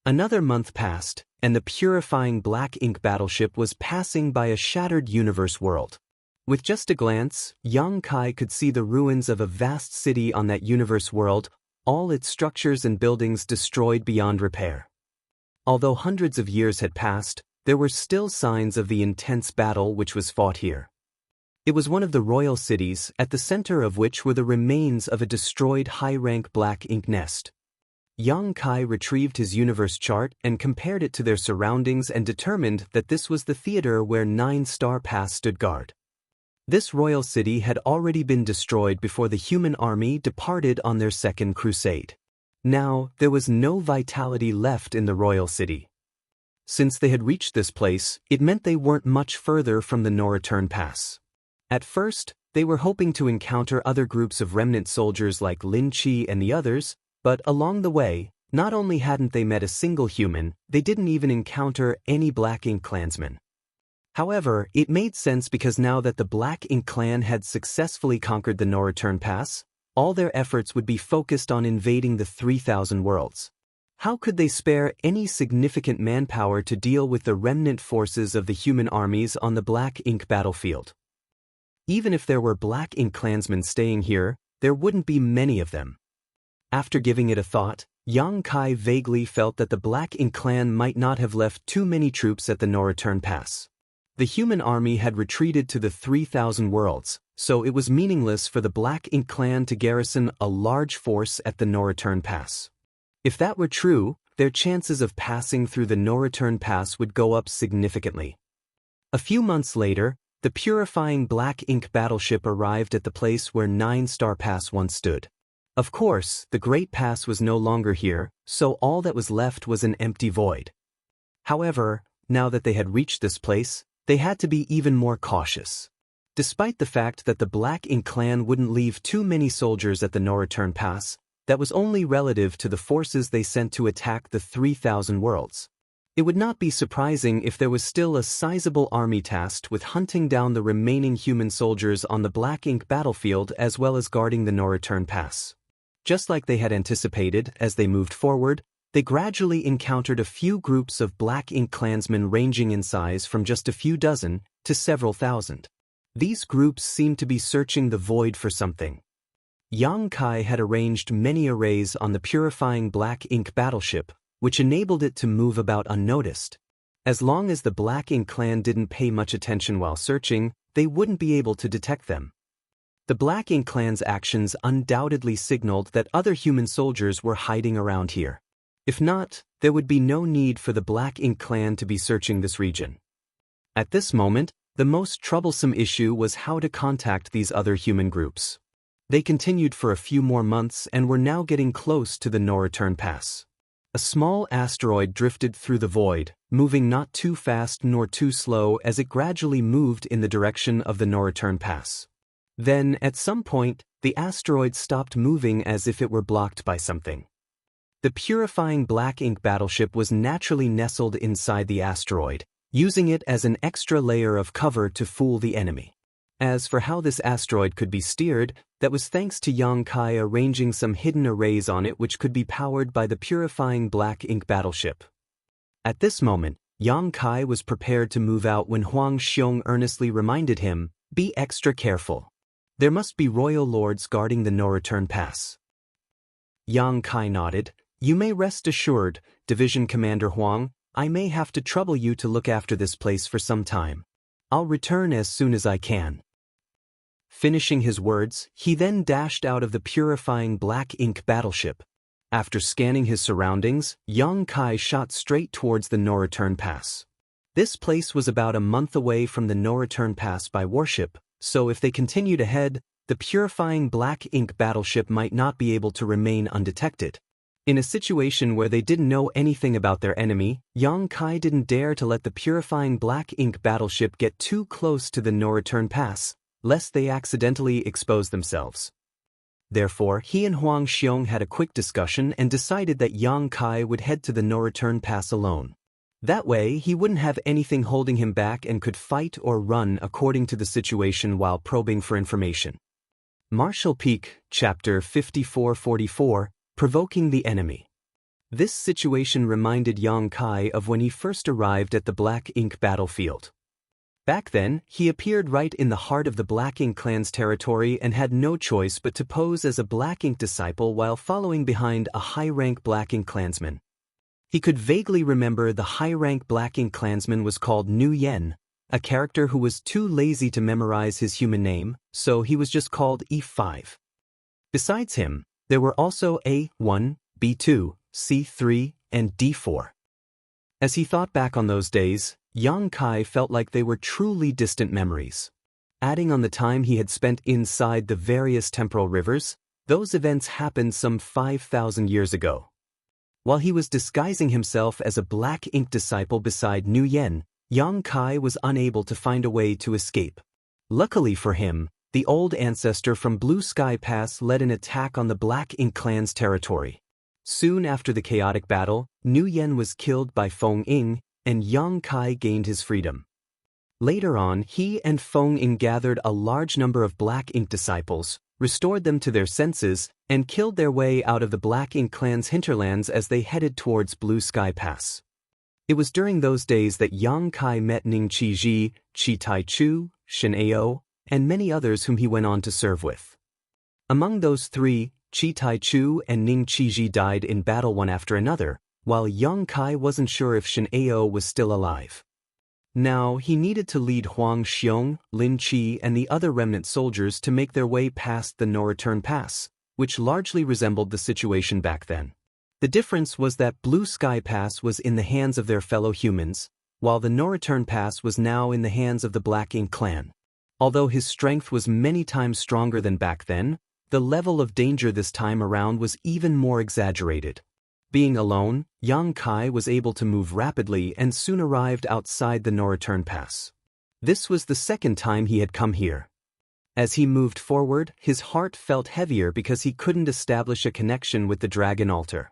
Another month passed, and the purifying Black Ink battleship was passing by a shattered universe world. With just a glance, Yang Kai could see the ruins of a vast city on that universe world, all its structures and buildings destroyed beyond repair. Although hundreds of years had passed, there were still signs of the intense battle which was fought here. It was one of the royal cities, at the center of which were the remains of a destroyed high-rank Black Ink nest. Yang Kai retrieved his universe chart and compared it to their surroundings and determined that this was the theater where 9-Star Pass stood guard. This royal city had already been destroyed before the human army departed on their second crusade. Now, there was no vitality left in the royal city. Since they had reached this place, it meant they weren't much further from the no-return pass. At first, they were hoping to encounter other groups of remnant soldiers like Lin Qi and the others, but along the way, not only hadn't they met a single human, they didn't even encounter any Black Ink clansmen. However, it made sense because now that the Black Ink clan had successfully conquered the no-return pass, all their efforts would be focused on invading the 3,000 worlds. How could they spare any significant manpower to deal with the remnant forces of the human armies on the Black Ink battlefield? Even if there were Black Ink clansmen staying here, there wouldn't be many of them. After giving it a thought, Yang Kai vaguely felt that the Black Ink clan might not have left too many troops at the no-return pass. The human army had retreated to the 3,000 worlds, so it was meaningless for the Black Ink clan to garrison a large force at the no-return pass. If that were true, their chances of passing through the no-return pass would go up significantly. A few months later, the purifying Black Ink battleship arrived at the place where 9-Star Pass once stood. Of course, the Great Pass was no longer here, so all that was left was an empty void. However, now that they had reached this place, they had to be even more cautious. Despite the fact that the Black Ink clan wouldn't leave too many soldiers at the no-return pass, that was only relative to the forces they sent to attack the 3,000 worlds. It would not be surprising if there was still a sizable army tasked with hunting down the remaining human soldiers on the Black Ink battlefield as well as guarding the no-return pass. Just like they had anticipated, as they moved forward, they gradually encountered a few groups of Black Ink clansmen ranging in size from just a few dozen to several thousand. These groups seemed to be searching the void for something. Yang Kai had arranged many arrays on the purifying Black Ink battleship, which enabled it to move about unnoticed. As long as the Black Ink clan didn't pay much attention while searching, they wouldn't be able to detect them. The Black Ink clan's actions undoubtedly signaled that other human soldiers were hiding around here. If not, there would be no need for the Black Ink clan to be searching this region. At this moment, the most troublesome issue was how to contact these other human groups. They continued for a few more months and were now getting close to the no-return pass. A small asteroid drifted through the void, moving not too fast nor too slow as it gradually moved in the direction of the no-return pass. Then, at some point, the asteroid stopped moving as if it were blocked by something. The purifying Black Ink battleship was naturally nestled inside the asteroid, using it as an extra layer of cover to fool the enemy. As for how this asteroid could be steered, that was thanks to Yang Kai arranging some hidden arrays on it which could be powered by the purifying Black Ink battleship. At this moment, Yang Kai was prepared to move out when Huang Xiong earnestly reminded him, "Be extra careful. There must be royal lords guarding the no-return pass." Yang Kai nodded. "You may rest assured, Division Commander Huang, I may have to trouble you to look after this place for some time. I'll return as soon as I can." Finishing his words, he then dashed out of the purifying black ink battleship. After scanning his surroundings, Yang Kai shot straight towards the no-return pass. This place was about a month away from the no-return pass by warship, so if they continued ahead, the purifying black ink battleship might not be able to remain undetected. In a situation where they didn't know anything about their enemy, Yang Kai didn't dare to let the purifying black ink battleship get too close to the no-return pass, lest they accidentally expose themselves. Therefore, he and Huang Xiong had a quick discussion and decided that Yang Kai would head to the no-return pass alone. That way, he wouldn't have anything holding him back and could fight or run according to the situation while probing for information. Martial Peak, Chapter 5444, Provoking the Enemy. This situation reminded Yang Kai of when he first arrived at the Black Ink battlefield. Back then, he appeared right in the heart of the Black Ink clan's territory and had no choice but to pose as a Black Ink disciple while following behind a high-rank Black Ink clansman. He could vaguely remember the high-rank Black Ink clansman was called Nu Yen, a character who was too lazy to memorize his human name, so he was just called E5. Besides him, there were also A1, B2, C3, and D4. As he thought back on those days, Yang Kai felt like they were truly distant memories. Adding on the time he had spent inside the various temporal rivers, those events happened some 5,000 years ago. While he was disguising himself as a Black Ink disciple beside Nu Yen, Yang Kai was unable to find a way to escape. Luckily for him, the old ancestor from Blue Sky Pass led an attack on the Black Ink clan's territory. Soon after the chaotic battle, Nu Yen was killed by Feng Ying, and Yang Kai gained his freedom. Later on, he and Feng Ying gathered a large number of Black Ink disciples, restored them to their senses, and killed their way out of the Black Ink clan's hinterlands as they headed towards Blue Sky Pass. It was during those days that Yang Kai met Ning Qiji, Chi Tai Chu, Shen Ao, and many others whom he went on to serve with. Among those three, Chi Tai Chu and Ning Qiji died in battle one after another, while Yang Kai wasn't sure if Shen Ao was still alive. Now, he needed to lead Huang Xiong, Lin Qi, and the other remnant soldiers to make their way past the no-return pass, which largely resembled the situation back then. The difference was that Blue Sky Pass was in the hands of their fellow humans, while the no-return pass was now in the hands of the Black Ink clan. Although his strength was many times stronger than back then, the level of danger this time around was even more exaggerated. Being alone, Yang Kai was able to move rapidly and soon arrived outside the no-return pass. This was the second time he had come here. As he moved forward, his heart felt heavier because he couldn't establish a connection with the Dragon Altar.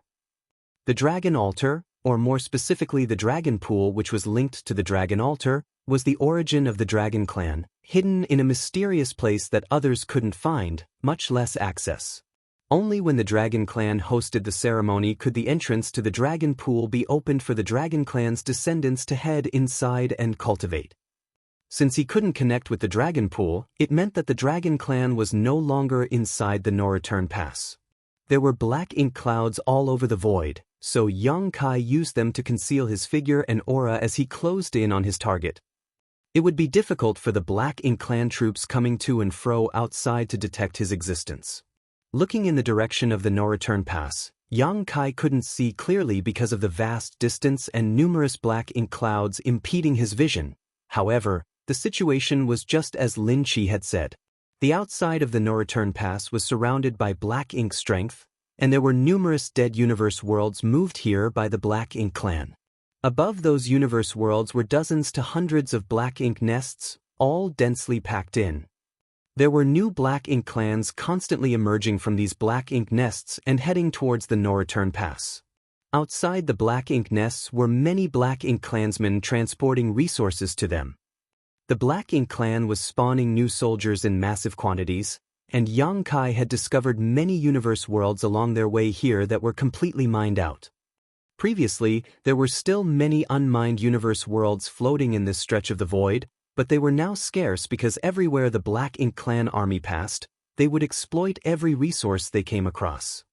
The Dragon Altar, or more specifically the Dragon Pool which was linked to the Dragon Altar, was the origin of the Dragon Clan, hidden in a mysterious place that others couldn't find, much less access. Only when the Dragon Clan hosted the ceremony could the entrance to the Dragon Pool be opened for the Dragon Clan's descendants to head inside and cultivate. Since he couldn't connect with the Dragon Pool, it meant that the Dragon Clan was no longer inside the no-return pass. There were Black Ink clouds all over the void, so Yang Kai used them to conceal his figure and aura as he closed in on his target. It would be difficult for the Black Ink clan troops coming to and fro outside to detect his existence. Looking in the direction of the no-return pass, Yang Kai couldn't see clearly because of the vast distance and numerous Black Ink clouds impeding his vision. However, the situation was just as Lin Qi had said. The outside of the no-return pass was surrounded by Black Ink strength, and there were numerous dead universe worlds moved here by the Black Ink clan. Above those universe worlds were dozens to hundreds of Black Ink nests, all densely packed in. There were new Black Ink clans constantly emerging from these Black Ink nests and heading towards the no-return pass. Outside the Black Ink nests were many Black Ink clansmen transporting resources to them. The Black Ink clan was spawning new soldiers in massive quantities, and Yang Kai had discovered many universe worlds along their way here that were completely mined out. Previously, there were still many unmined universe worlds floating in this stretch of the void, but they were now scarce because everywhere the Black Ink Clan army passed, they would exploit every resource they came across.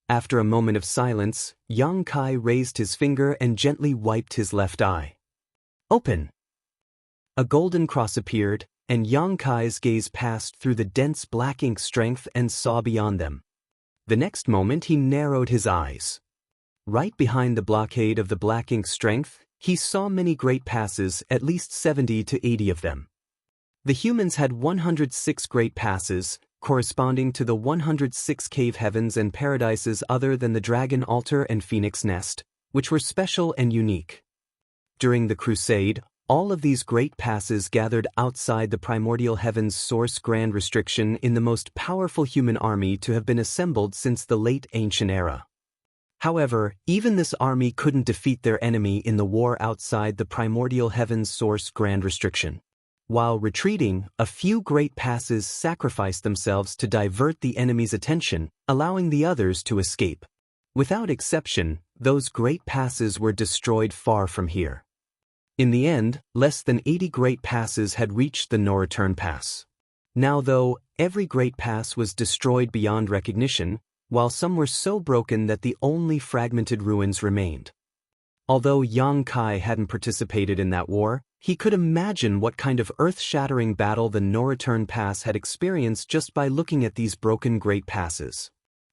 After a moment of silence, Yang Kai raised his finger and gently wiped his left eye. Open! A golden cross appeared, and Yang Kai's gaze passed through the dense black ink strength and saw beyond them. The next moment he narrowed his eyes. Right behind the blockade of the black ink strength, he saw many great passes, at least 70 to 80 of them. The humans had 106 great passes, corresponding to the 106 cave heavens and paradises other than the Dragon Altar and Phoenix Nest, which were special and unique. During the Crusade, all of these great passes gathered outside the primordial heavens source grand restriction in the most powerful human army to have been assembled since the late ancient era. However, even this army couldn't defeat their enemy in the war outside the primordial heavens source grand restriction. While retreating, a few great passes sacrificed themselves to divert the enemy's attention, allowing the others to escape. Without exception, those great passes were destroyed far from here. In the end, less than 80 great passes had reached the no-return pass. Now though, every great pass was destroyed beyond recognition, while some were so broken that the only fragmented ruins remained. Although Yang Kai hadn't participated in that war, he could imagine what kind of earth-shattering battle the no-return pass had experienced just by looking at these broken great passes.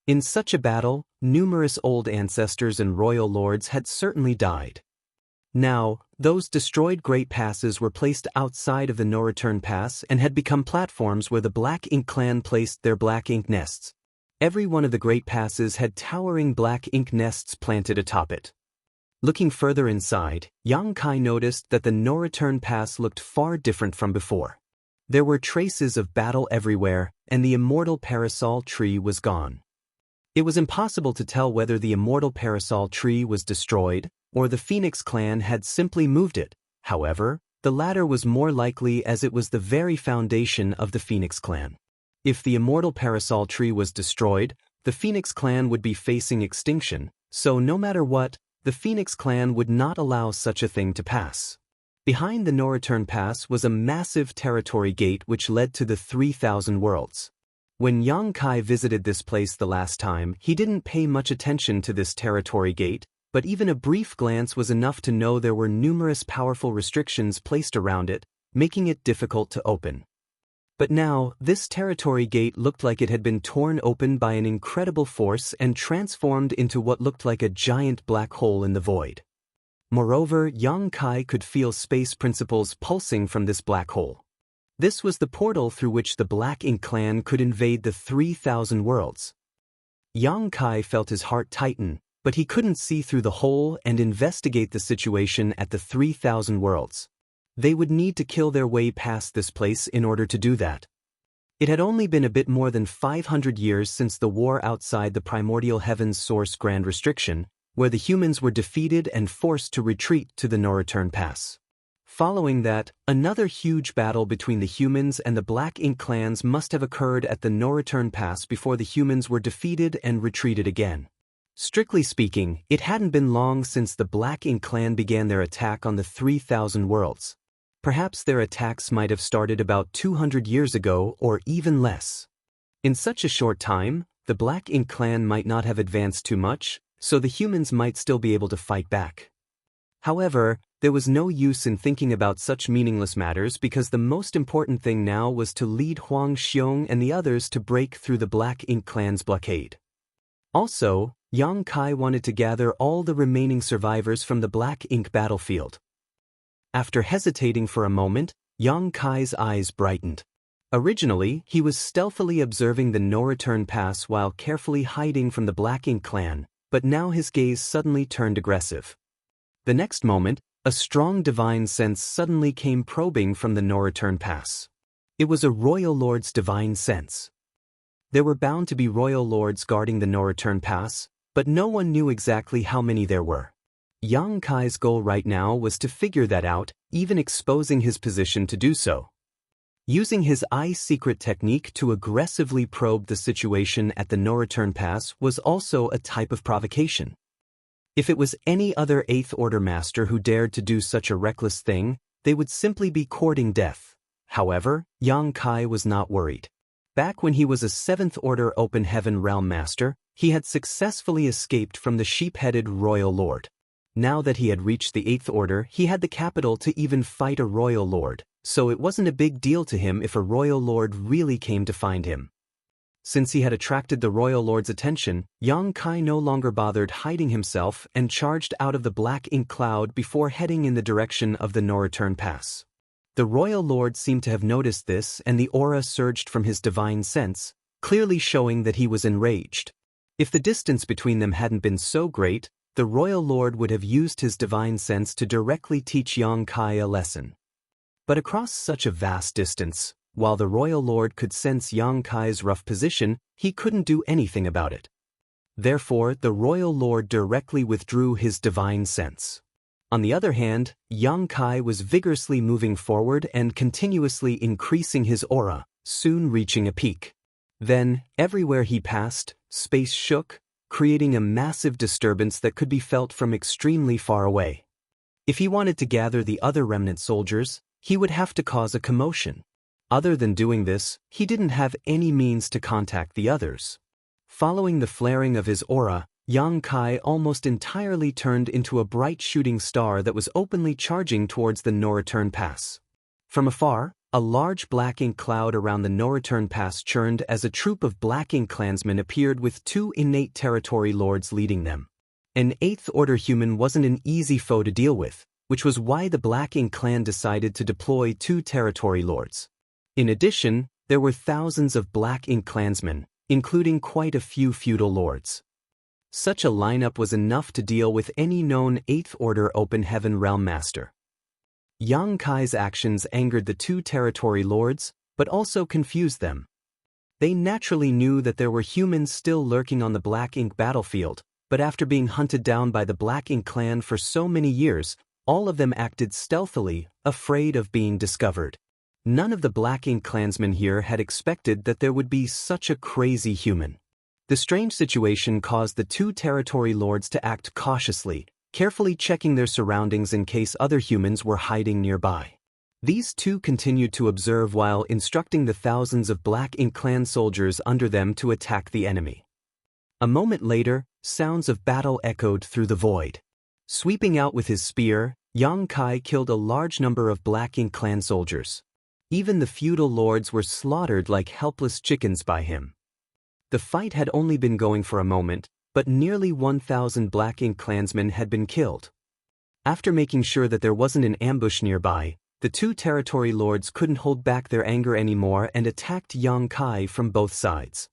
In such a battle, numerous old ancestors and royal lords had certainly died. Now, those destroyed great passes were placed outside of the no-return pass and had become platforms where the Black Ink Clan placed their black ink nests. Every one of the great passes had towering black ink nests planted atop it. Looking further inside, Yang Kai noticed that the no-return pass looked far different from before. There were traces of battle everywhere, and the immortal parasol tree was gone. It was impossible to tell whether the immortal parasol tree was destroyed, or the Phoenix Clan had simply moved it. However, the latter was more likely as it was the very foundation of the Phoenix Clan. If the immortal parasol tree was destroyed, the Phoenix Clan would be facing extinction, so no matter what, the Phoenix Clan would not allow such a thing to pass. Behind the no-return pass was a massive territory gate which led to the 3,000 worlds. When Yang Kai visited this place the last time, he didn't pay much attention to this territory gate, but even a brief glance was enough to know there were numerous powerful restrictions placed around it, making it difficult to open. But now, this territory gate looked like it had been torn open by an incredible force and transformed into what looked like a giant black hole in the void. Moreover, Yang Kai could feel space principles pulsing from this black hole. This was the portal through which the Black Ink Clan could invade the 3,000 worlds. Yang Kai felt his heart tighten, but he couldn't see through the hole and investigate the situation at the 3,000 worlds. They would need to kill their way past this place in order to do that. It had only been a bit more than 500 years since the war outside the primordial heavens source grand restriction, where the humans were defeated and forced to retreat to the no-return pass. Following that, another huge battle between the humans and the Black Ink Clans must have occurred at the no-return pass before the humans were defeated and retreated again. Strictly speaking, it hadn't been long since the Black Ink Clan began their attack on the 3,000 worlds. Perhaps their attacks might have started about 200 years ago or even less. In such a short time, the Black Ink Clan might not have advanced too much, so the humans might still be able to fight back. However, there was no use in thinking about such meaningless matters because the most important thing now was to lead Huang Xiong and the others to break through the Black Ink Clan's blockade. Also, Yang Kai wanted to gather all the remaining survivors from the Black Ink battlefield. After hesitating for a moment, Yang Kai's eyes brightened. Originally, he was stealthily observing the no-return pass while carefully hiding from the Black Ink Clan, but now his gaze suddenly turned aggressive. The next moment, a strong divine sense suddenly came probing from the no-return pass. It was a royal lord's divine sense. There were bound to be royal lords guarding the no-return pass, but no one knew exactly how many there were. Yang Kai's goal right now was to figure that out, even exposing his position to do so. Using his eye secret technique to aggressively probe the situation at the no-return pass was also a type of provocation. If it was any other 8th Order Master who dared to do such a reckless thing, they would simply be courting death. However, Yang Kai was not worried. Back when he was a 7th Order Open Heaven Realm Master, he had successfully escaped from the sheep-headed Royal Lord. Now that he had reached the 8th Order, he had the capital to even fight a Royal Lord, so it wasn't a big deal to him if a Royal Lord really came to find him. Since he had attracted the Royal Lord's attention, Yang Kai no longer bothered hiding himself and charged out of the black ink cloud before heading in the direction of the no-return pass. The Royal Lord seemed to have noticed this, and the aura surged from his divine sense, clearly showing that he was enraged. If the distance between them hadn't been so great, the Royal Lord would have used his divine sense to directly teach Yang Kai a lesson. But across such a vast distance, while the Royal Lord could sense Yang Kai's rough position, he couldn't do anything about it. Therefore, the Royal Lord directly withdrew his divine sense. On the other hand, Yang Kai was vigorously moving forward and continuously increasing his aura, soon reaching a peak. Then, everywhere he passed, space shook, creating a massive disturbance that could be felt from extremely far away. If he wanted to gather the other remnant soldiers, he would have to cause a commotion. Other than doing this, he didn't have any means to contact the others. Following the flaring of his aura, Yang Kai almost entirely turned into a bright shooting star that was openly charging towards the no-return pass. From afar, a large black ink cloud around the no-return pass churned as a troop of black ink clansmen appeared with 2 innate territory lords leading them. An 8th Order human wasn't an easy foe to deal with, which was why the black ink clan decided to deploy 2 territory lords. In addition, there were thousands of black ink clansmen, including quite a few feudal lords. Such a lineup was enough to deal with any known 8th Order Open Heaven Realm Master. Yang Kai's actions angered the 2 territory lords, but also confused them. They naturally knew that there were humans still lurking on the Black Ink battlefield, but after being hunted down by the Black Ink clan for so many years, all of them acted stealthily, afraid of being discovered. None of the Black Ink clansmen here had expected that there would be such a crazy human. The strange situation caused the 2 territory lords to act cautiously, carefully checking their surroundings in case other humans were hiding nearby. These 2 continued to observe while instructing the thousands of Black Ink clan soldiers under them to attack the enemy. A moment later, sounds of battle echoed through the void. Sweeping out with his spear, Yang Kai killed a large number of Black Ink clan soldiers. Even the feudal lords were slaughtered like helpless chickens by him. The fight had only been going for a moment, but nearly 1,000 Black Ink clansmen had been killed. After making sure that there wasn't an ambush nearby, the 2 territory lords couldn't hold back their anger anymore and attacked Yang Kai from both sides.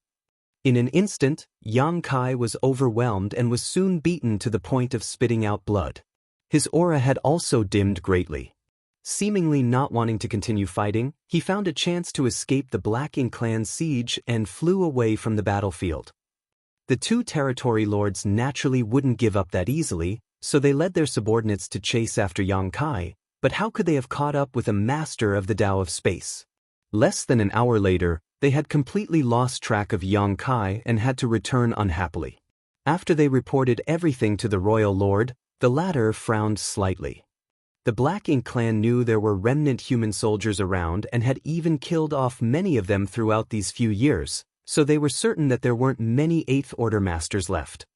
In an instant, Yang Kai was overwhelmed and was soon beaten to the point of spitting out blood. His aura had also dimmed greatly. Seemingly not wanting to continue fighting, he found a chance to escape the Black Ink clan's siege and flew away from the battlefield. The 2 territory lords naturally wouldn't give up that easily, so they led their subordinates to chase after Yang Kai, but how could they have caught up with a master of the Tao of Space? Less than an hour later, they had completely lost track of Yang Kai and had to return unhappily. After they reported everything to the Royal Lord, the latter frowned slightly. The Black Ink clan knew there were remnant human soldiers around and had even killed off many of them throughout these few years, so they were certain that there weren't many 8th Order Masters left.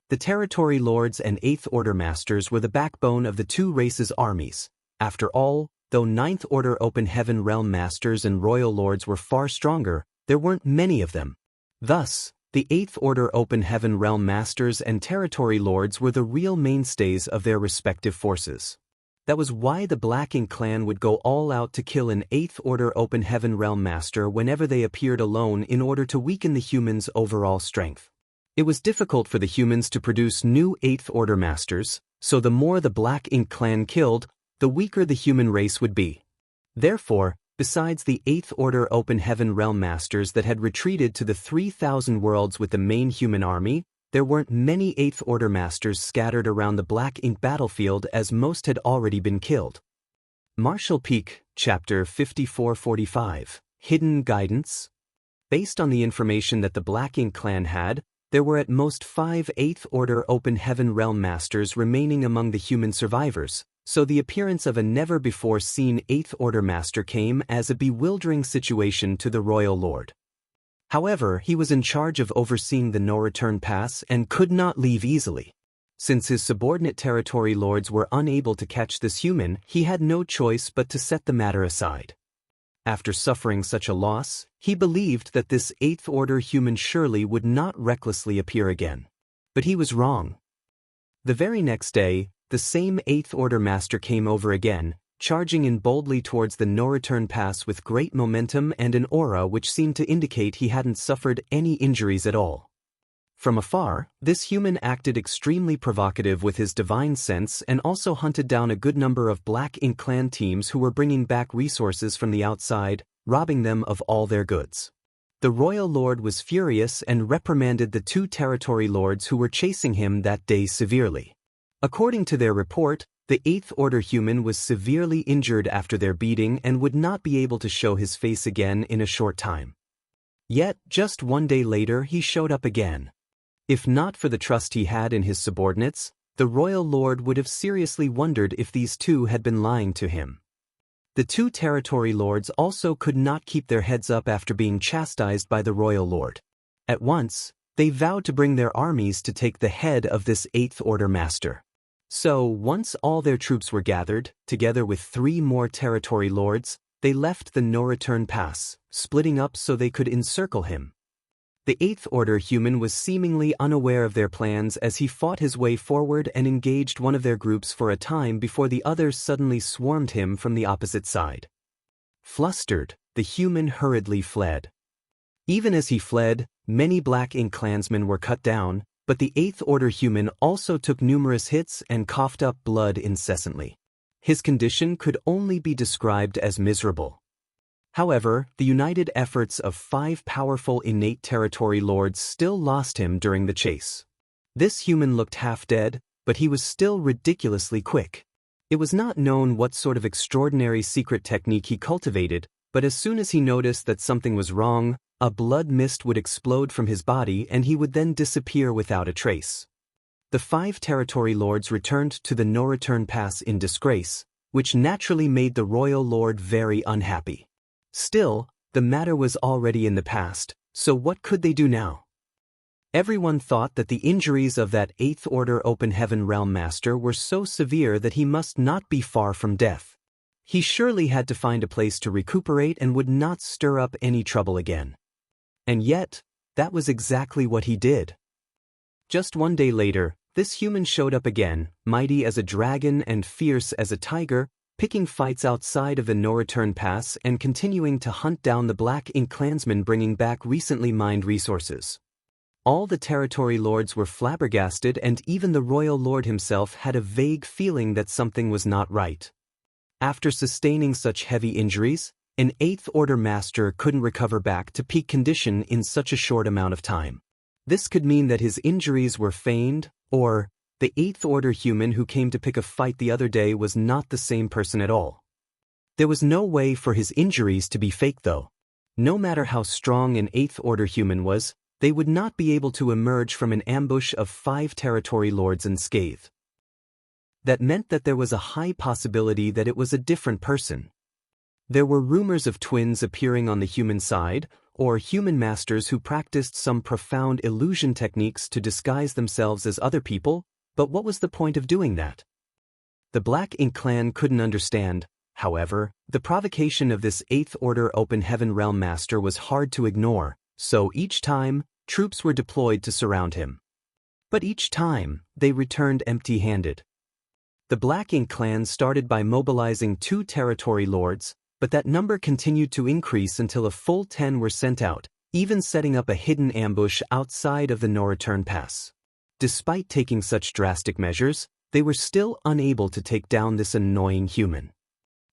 The Territory Lords and 8th Order Masters were the backbone of the 2 races' armies. After all, though 9th Order Open Heaven Realm Masters and Royal Lords were far stronger, there weren't many of them. Thus, the 8th Order Open Heaven Realm Masters and Territory Lords were the real mainstays of their respective forces. That was why the Black Ink clan would go all out to kill an 8th Order Open Heaven Realm Master whenever they appeared alone in order to weaken the humans' overall strength. It was difficult for the humans to produce new 8th Order Masters, so the more the Black Ink clan killed, the weaker the human race would be. Therefore, besides the 8th Order Open Heaven Realm Masters that had retreated to the 3,000 worlds with the main human army, there weren't many 8th Order Masters scattered around the Black Ink battlefield as most had already been killed. Martial Peak, Chapter 5445, Hidden Guidance. Based on the information that the Black Ink clan had, There were at most 5 Eighth Order Open Heaven Realm Masters remaining among the human survivors, so the appearance of a never-before-seen Eighth Order Master came as a bewildering situation to the Royal Lord. However, he was in charge of overseeing the no-return pass and could not leave easily. Since his subordinate territory lords were unable to catch this human, he had no choice but to set the matter aside. After suffering such a loss, he believed that this Eighth Order human surely would not recklessly appear again. But he was wrong. The very next day, the same Eighth Order Master came over again, charging in boldly towards the no-return pass with great momentum and an aura which seemed to indicate he hadn't suffered any injuries at all. From afar, this human acted extremely provocative with his divine sense and also hunted down a good number of Black Ink clan teams who were bringing back resources from the outside, robbing them of all their goods. The Royal Lord was furious and reprimanded the 2 territory lords who were chasing him that day severely. According to their report, the Eighth Order human was severely injured after their beating and would not be able to show his face again in a short time. Yet, just one day later he showed up again. If not for the trust he had in his subordinates, the Royal Lord would have seriously wondered if these 2 had been lying to him. The 2 territory lords also could not keep their heads up after being chastised by the Royal Lord. At once, they vowed to bring their armies to take the head of this Eighth Order Master. So, once all their troops were gathered, together with 3 more territory lords, they left the no-return pass, splitting up so they could encircle him. The Eighth Order human was seemingly unaware of their plans as he fought his way forward and engaged one of their groups for a time before the others suddenly swarmed him from the opposite side. Flustered, the human hurriedly fled. Even as he fled, many Black Ink clansmen were cut down, but the Eighth Order human also took numerous hits and coughed up blood incessantly. His condition could only be described as miserable. However, the united efforts of 5 powerful innate territory lords still lost him during the chase. This human looked half dead, but he was still ridiculously quick. It was not known what sort of extraordinary secret technique he cultivated, but as soon as he noticed that something was wrong, a blood mist would explode from his body and he would then disappear without a trace. The 5 territory lords returned to the no-return pass in disgrace, which naturally made the Royal Lord very unhappy. Still, the matter was already in the past, so what could they do now? Everyone thought that the injuries of that Eighth Order Open Heaven Realm Master were so severe that he must not be far from death. He surely had to find a place to recuperate and would not stir up any trouble again. And yet, that was exactly what he did. Just one day later, this human showed up again, mighty as a dragon and fierce as a tiger, picking fights outside of the no-return pass and continuing to hunt down the Black Ink clansmen bringing back recently mined resources. All the territory lords were flabbergasted and even the Royal Lord himself had a vague feeling that something was not right. After sustaining such heavy injuries, an Eighth Order Master couldn't recover back to peak condition in such a short amount of time. This could mean that his injuries were feigned, or the Eighth Order human who came to pick a fight the other day was not the same person at all. There was no way for his injuries to be fake though. No matter how strong an Eighth Order human was, they would not be able to emerge from an ambush of 5 territory lords unscathed. That meant that there was a high possibility that it was a different person. There were rumors of twins appearing on the human side, or human masters who practiced some profound illusion techniques to disguise themselves as other people, but what was the point of doing that? The Black Ink clan couldn't understand. However, the provocation of this Eighth Order Open Heaven Realm Master was hard to ignore, so each time, troops were deployed to surround him. But each time, they returned empty-handed. The Black Ink clan started by mobilizing 2 territory lords, but that number continued to increase until a full 10 were sent out, even setting up a hidden ambush outside of the no-return pass. Despite taking such drastic measures, they were still unable to take down this annoying human.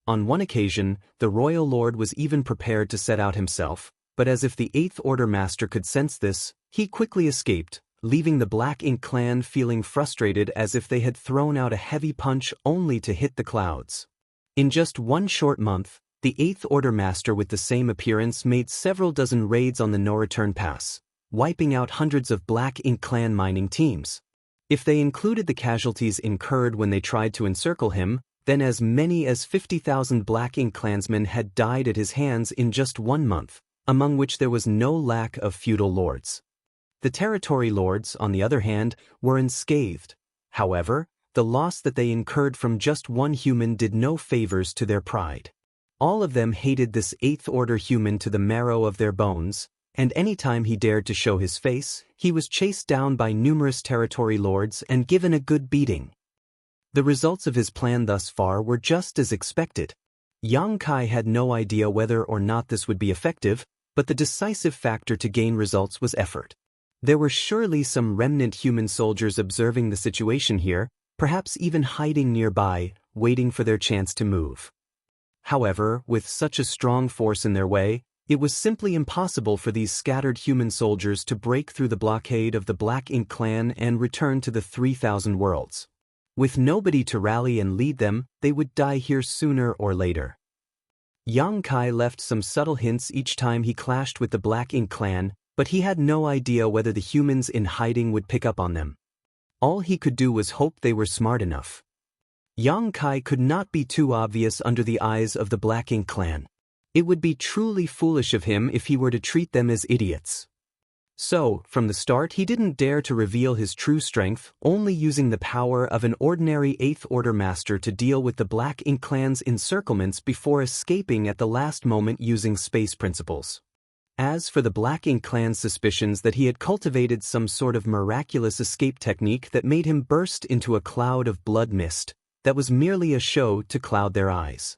On one occasion, the Royal Lord was even prepared to set out himself, but as if the Eighth Order Master could sense this, he quickly escaped, leaving the Black Ink clan feeling frustrated as if they had thrown out a heavy punch only to hit the clouds. In just one short month, the Eighth Order Master with the same appearance made several dozen raids on the no-return pass. wiping out hundreds of Black Ink Clan mining teams. If they included the casualties incurred when they tried to encircle him, then as many as 50,000 Black Ink Clansmen had died at his hands in just 1 month, among which there was no lack of feudal lords. The territory lords, on the other hand, were unscathed. However, the loss that they incurred from just one human did no favors to their pride. All of them hated this 8th Order human to the marrow of their bones, and any time he dared to show his face, he was chased down by numerous territory lords and given a good beating. The results of his plan thus far were just as expected. Yang Kai had no idea whether or not this would be effective, but the decisive factor to gain results was effort. There were surely some remnant human soldiers observing the situation here, perhaps even hiding nearby, waiting for their chance to move. However, with such a strong force in their way, it was simply impossible for these scattered human soldiers to break through the blockade of the Black Ink Clan and return to the 3,000 worlds. With nobody to rally and lead them, they would die here sooner or later. Yang Kai left some subtle hints each time he clashed with the Black Ink Clan, but he had no idea whether the humans in hiding would pick up on them. All he could do was hope they were smart enough. Yang Kai could not be too obvious under the eyes of the Black Ink Clan. It would be truly foolish of him if he were to treat them as idiots. So, from the start he didn't dare to reveal his true strength, only using the power of an ordinary 8th Order master to deal with the Black Ink Clan's encirclements before escaping at the last moment using space principles. As for the Black Ink Clan's suspicions that he had cultivated some sort of miraculous escape technique that made him burst into a cloud of blood mist, that was merely a show to cloud their eyes.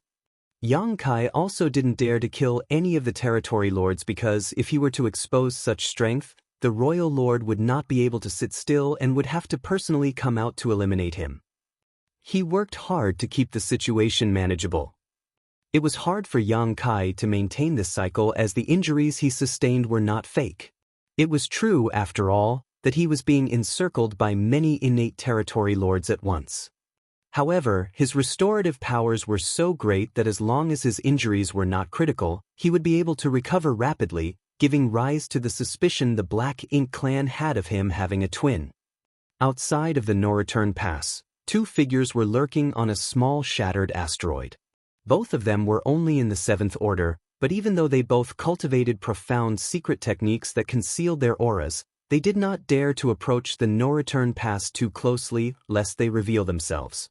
Yang Kai also didn't dare to kill any of the territory lords because if he were to expose such strength, the royal lord would not be able to sit still and would have to personally come out to eliminate him. He worked hard to keep the situation manageable. It was hard for Yang Kai to maintain this cycle as the injuries he sustained were not fake. It was true, after all, that he was being encircled by many innate territory lords at once. However, his restorative powers were so great that as long as his injuries were not critical, he would be able to recover rapidly, giving rise to the suspicion the Black Ink Clan had of him having a twin. Outside of the no-return pass, 2 figures were lurking on a small shattered asteroid. Both of them were only in the 7th Order, but even though they both cultivated profound secret techniques that concealed their auras, they did not dare to approach the no-return pass too closely lest they reveal themselves.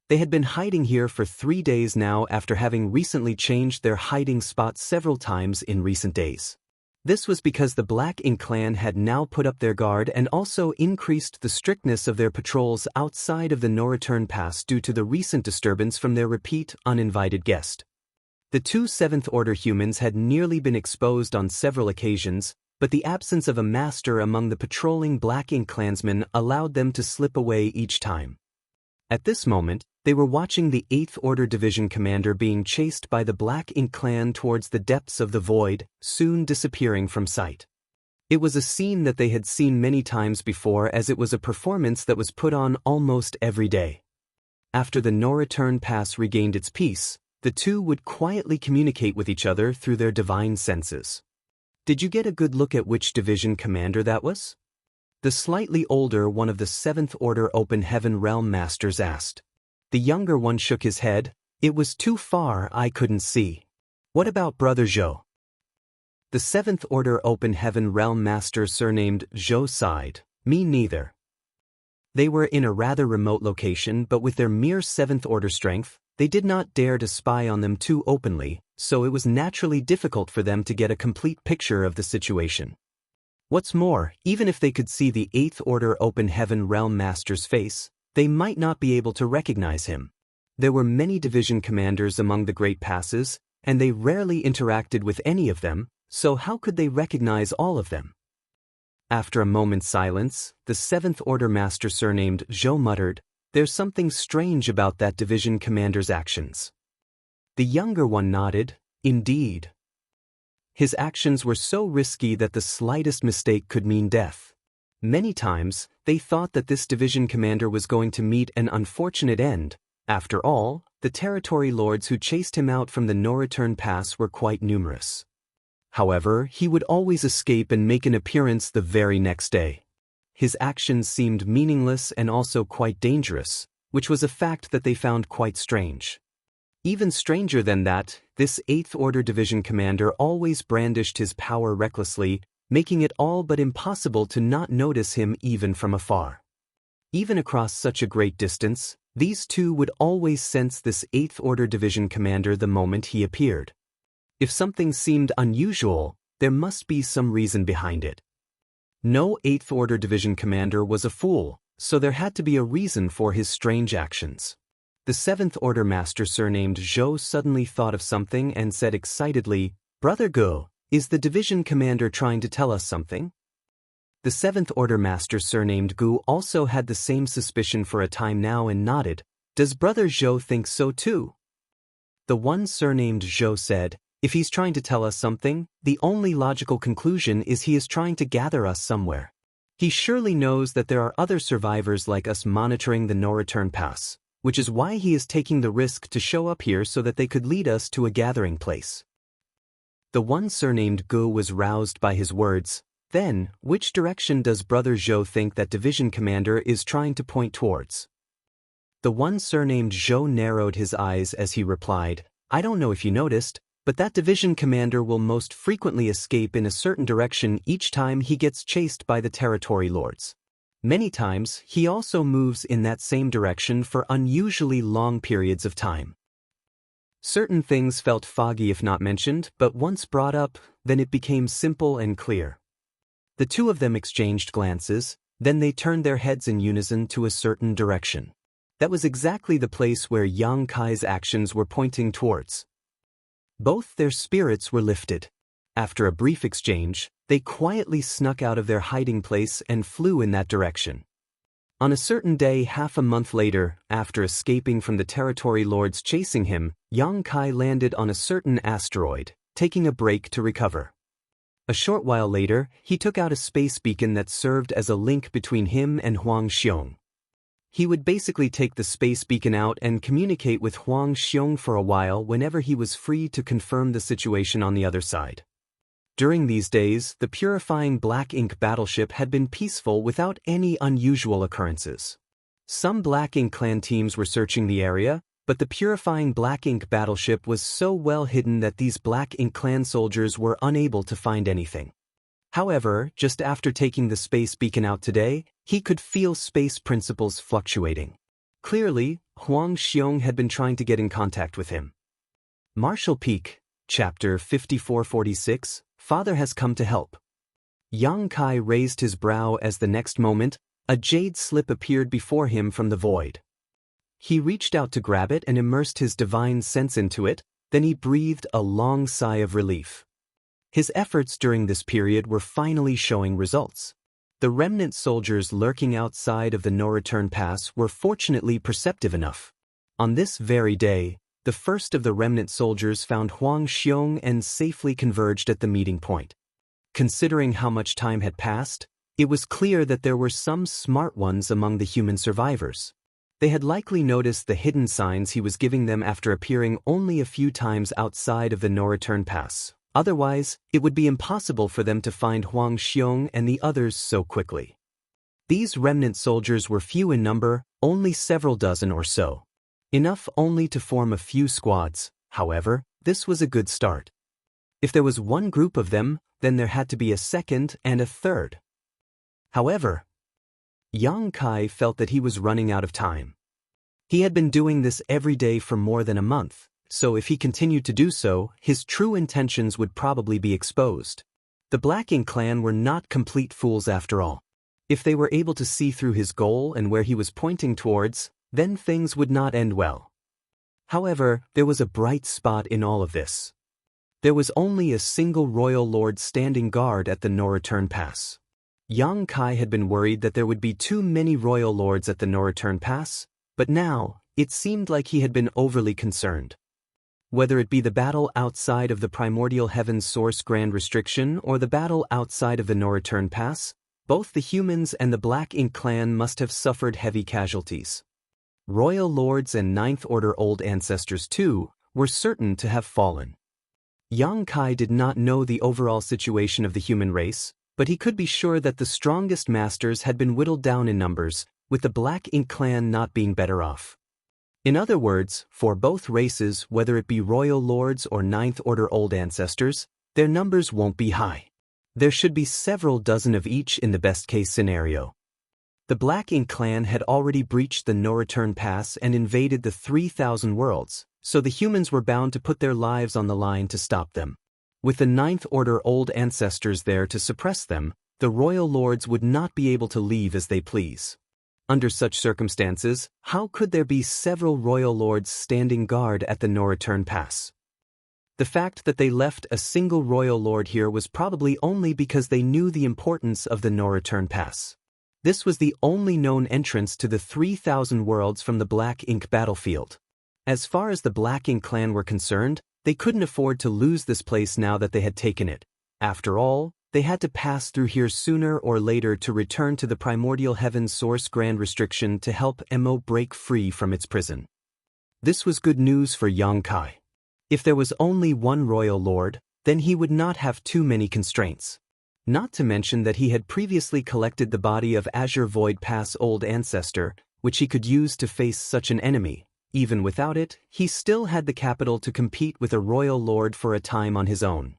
They had been hiding here for 3 days now after having recently changed their hiding spot several times in recent days. This was because the Black Ink Clan had now put up their guard and also increased the strictness of their patrols outside of the no-return pass due to the recent disturbance from their repeat, uninvited guest. The 2 7th Order humans had nearly been exposed on several occasions, but the absence of a master among the patrolling Black Ink Clansmen allowed them to slip away each time. At this moment, they were watching the 8th Order Division commander being chased by the Black Ink Clan towards the depths of the void, soon disappearing from sight. It was a scene that they had seen many times before as it was a performance that was put on almost every day. After the no-return pass regained its peace, the two would quietly communicate with each other through their divine senses. Did you get a good look at which division commander that was? The slightly older one of the 7th Order Open Heaven Realm Masters asked. The younger one shook his head. It was too far, I couldn't see. What about Brother Zhou? The 7th Order Open Heaven Realm Master surnamed Zhou sighed. Me neither. They were in a rather remote location, but with their mere 7th Order strength, they did not dare to spy on them too openly, so it was naturally difficult for them to get a complete picture of the situation. What's more, even if they could see the 8th Order Open Heaven Realm Master's face, they might not be able to recognize him. There were many division commanders among the Great Passes, and they rarely interacted with any of them, so how could they recognize all of them? After a moment's silence, the 7th Order Master surnamed Zhou muttered, "There's something strange about that division commander's actions." The younger one nodded, "Indeed." His actions were so risky that the slightest mistake could mean death. Many times, they thought that this division commander was going to meet an unfortunate end. After all, the territory lords who chased him out from the no-return pass were quite numerous. However, he would always escape and make an appearance the very next day. His actions seemed meaningless and also quite dangerous, which was a fact that they found quite strange. Even stranger than that, this 8th Order Division commander always brandished his power recklessly, making it all but impossible to not notice him even from afar. Even across such a great distance, these two would always sense this 8th Order Division commander the moment he appeared. If something seemed unusual, there must be some reason behind it. No 8th Order Division commander was a fool, so there had to be a reason for his strange actions. The 7th Order Master surnamed Zhou suddenly thought of something and said excitedly, "Brother Go, is the division commander trying to tell us something?" The 7th Order Master surnamed Gu also had the same suspicion for a time now and nodded. "Does Brother Zhou think so too?" The one surnamed Zhou said, "If he's trying to tell us something, the only logical conclusion is he is trying to gather us somewhere. He surely knows that there are other survivors like us monitoring the no-return pass, which is why he is taking the risk to show up here so that they could lead us to a gathering place." The one surnamed Gu was roused by his words. "Then, which direction does Brother Zhou think that division commander is trying to point towards?" The one surnamed Zhou narrowed his eyes as he replied, "I don't know if you noticed, but that division commander will most frequently escape in a certain direction each time he gets chased by the territory lords. Many times, he also moves in that same direction for unusually long periods of time." Certain things felt foggy if not mentioned, but once brought up, then it became simple and clear. The two of them exchanged glances, then they turned their heads in unison to a certain direction. That was exactly the place where Yang Kai's actions were pointing towards. Both their spirits were lifted. After a brief exchange, they quietly snuck out of their hiding place and flew in that direction. On a certain day half a month later, after escaping from the territory lords chasing him, Yang Kai landed on a certain asteroid, taking a break to recover. A short while later, he took out a space beacon that served as a link between him and Huang Xiong. He would basically take the space beacon out and communicate with Huang Xiong for a while whenever he was free to confirm the situation on the other side. During these days, the purifying Black Ink battleship had been peaceful without any unusual occurrences. Some Black Ink clan teams were searching the area, but the purifying Black Ink battleship was so well hidden that these Black Ink clan soldiers were unable to find anything. However, just after taking the space beacon out today, he could feel space principles fluctuating. Clearly, Huang Xiong had been trying to get in contact with him. Marshall Peak, Chapter 5446, Father has come to help. Yang Kai raised his brow as the next moment, a jade slip appeared before him from the void. He reached out to grab it and immersed his divine sense into it, then he breathed a long sigh of relief. His efforts during this period were finally showing results. The remnant soldiers lurking outside of the no-return pass were fortunately perceptive enough. On this very day, the first of the remnant soldiers found Huang Xiong and safely converged at the meeting point. Considering how much time had passed, it was clear that there were some smart ones among the human survivors. They had likely noticed the hidden signs he was giving them after appearing only a few times outside of the no-return pass. Otherwise, it would be impossible for them to find Huang Xiong and the others so quickly. These remnant soldiers were few in number, only several dozen or so. Enough only to form a few squads. However, this was a good start. If there was one group of them, then there had to be a second and a third. However, Yang Kai felt that he was running out of time. He had been doing this every day for more than a month, so if he continued to do so, his true intentions would probably be exposed. The Black Ink clan were not complete fools after all. If they were able to see through his goal and where he was pointing towards, then things would not end well. However, there was a bright spot in all of this. There was only a single royal lord standing guard at the no-return pass. Yang Kai had been worried that there would be too many royal lords at the no-return pass, but now, it seemed like he had been overly concerned. Whether it be the battle outside of the primordial heaven's source grand restriction or the battle outside of the no-return pass, both the humans and the Black Ink clan must have suffered heavy casualties. Royal lords and Ninth Order old ancestors too were certain to have fallen. Yang Kai did not know the overall situation of the human race, but he could be sure that the strongest masters had been whittled down in numbers, with the Black Ink clan not being better off. In other words, for both races, whether it be royal lords or Ninth Order old ancestors, their numbers won't be high. There should be several dozen of each in the best-case scenario. The Black Ink clan had already breached the no-return pass and invaded the 3,000 worlds, so the humans were bound to put their lives on the line to stop them. With the Ninth Order old ancestors there to suppress them, the royal lords would not be able to leave as they please. Under such circumstances, how could there be several royal lords standing guard at the no-return pass? The fact that they left a single royal lord here was probably only because they knew the importance of the no-return pass. This was the only known entrance to the 3,000 worlds from the Black Ink battlefield. As far as the Black Ink clan were concerned, they couldn't afford to lose this place now that they had taken it. After all, they had to pass through here sooner or later to return to the primordial heaven source grand restriction to help Mo break free from its prison. This was good news for Yang Kai. If there was only one royal lord, then he would not have too many constraints. Not to mention that he had previously collected the body of Azure Void Pass old ancestor, which he could use to face such an enemy. Even without it, he still had the capital to compete with a royal lord for a time on his own.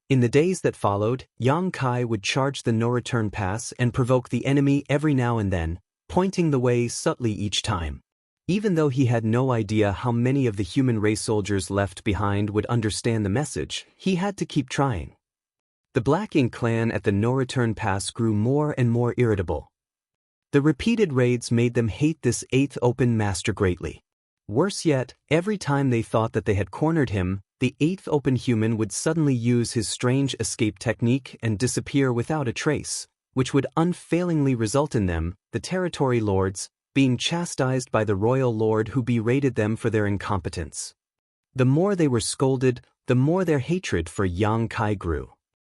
In the days that followed, Yang Kai would charge the no-return pass and provoke the enemy every now and then, pointing the way subtly each time. Even though he had no idea how many of the human race soldiers left behind would understand the message, he had to keep trying. The Black Ink clan at the no-return pass grew more and more irritable. The repeated raids made them hate this 8th Open Master greatly. Worse yet, every time they thought that they had cornered him, the 8th Open Human would suddenly use his strange escape technique and disappear without a trace, which would unfailingly result in them, the territory lords, being chastised by the royal lord who berated them for their incompetence. The more they were scolded, the more their hatred for Yang Kai grew.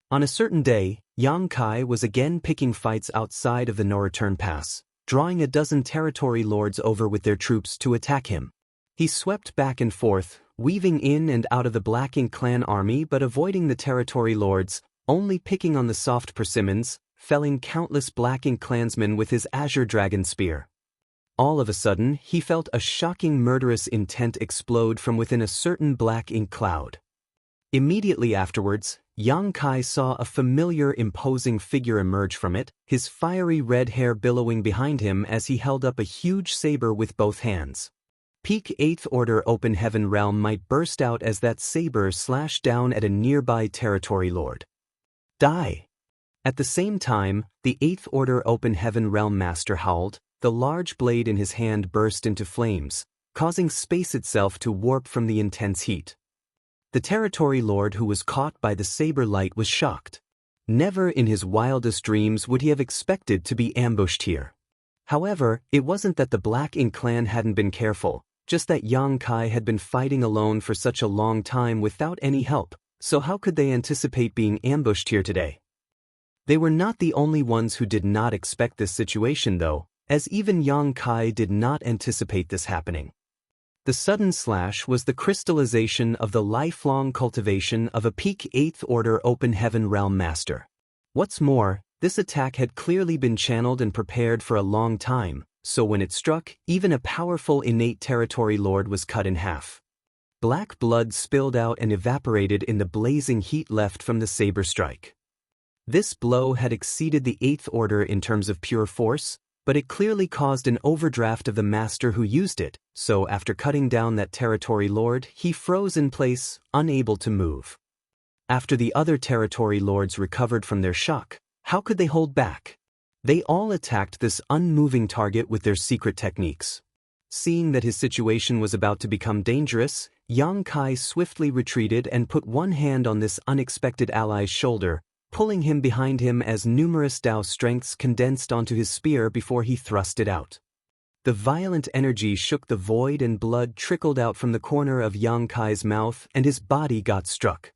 On a certain day, Yang Kai was again picking fights outside of the no-return pass, drawing a dozen territory lords over with their troops to attack him. He swept back and forth, weaving in and out of the Black Ink clan army but avoiding the territory lords, only picking on the soft persimmons, felling countless Black Ink clansmen with his Azure Dragon Spear. All of a sudden, he felt a shocking murderous intent explode from within a certain Black Ink cloud. Immediately afterwards, Yang Kai saw a familiar imposing figure emerge from it, his fiery red hair billowing behind him as he held up a huge saber with both hands. Peak 8th Order Open Heaven realm might burst out as that saber slashed down at a nearby territory lord. Die! At the same time, the 8th Order Open Heaven realm master howled, the large blade in his hand burst into flames, causing space itself to warp from the intense heat. The territory lord who was caught by the saber light was shocked. Never in his wildest dreams would he have expected to be ambushed here. However, it wasn't that the Black Ink clan hadn't been careful, just that Yang Kai had been fighting alone for such a long time without any help, so how could they anticipate being ambushed here today? They were not the only ones who did not expect this situation though, as even Yang Kai did not anticipate this happening. The sudden slash was the crystallization of the lifelong cultivation of a peak 8th Order Open Heaven realm master. What's more, this attack had clearly been channeled and prepared for a long time, so when it struck, even a powerful innate territory lord was cut in half. Black blood spilled out and evaporated in the blazing heat left from the saber strike. This blow had exceeded the 8th Order in terms of pure force, but it clearly caused an overdraft of the master who used it, so after cutting down that territory lord, he froze in place, unable to move. After the other territory lords recovered from their shock, how could they hold back? They all attacked this unmoving target with their secret techniques. Seeing that his situation was about to become dangerous, Yang Kai swiftly retreated and put one hand on this unexpected ally's shoulder, pulling him behind him as numerous Dao strengths condensed onto his spear before he thrust it out. The violent energy shook the void and blood trickled out from the corner of Yang Kai's mouth and his body got struck.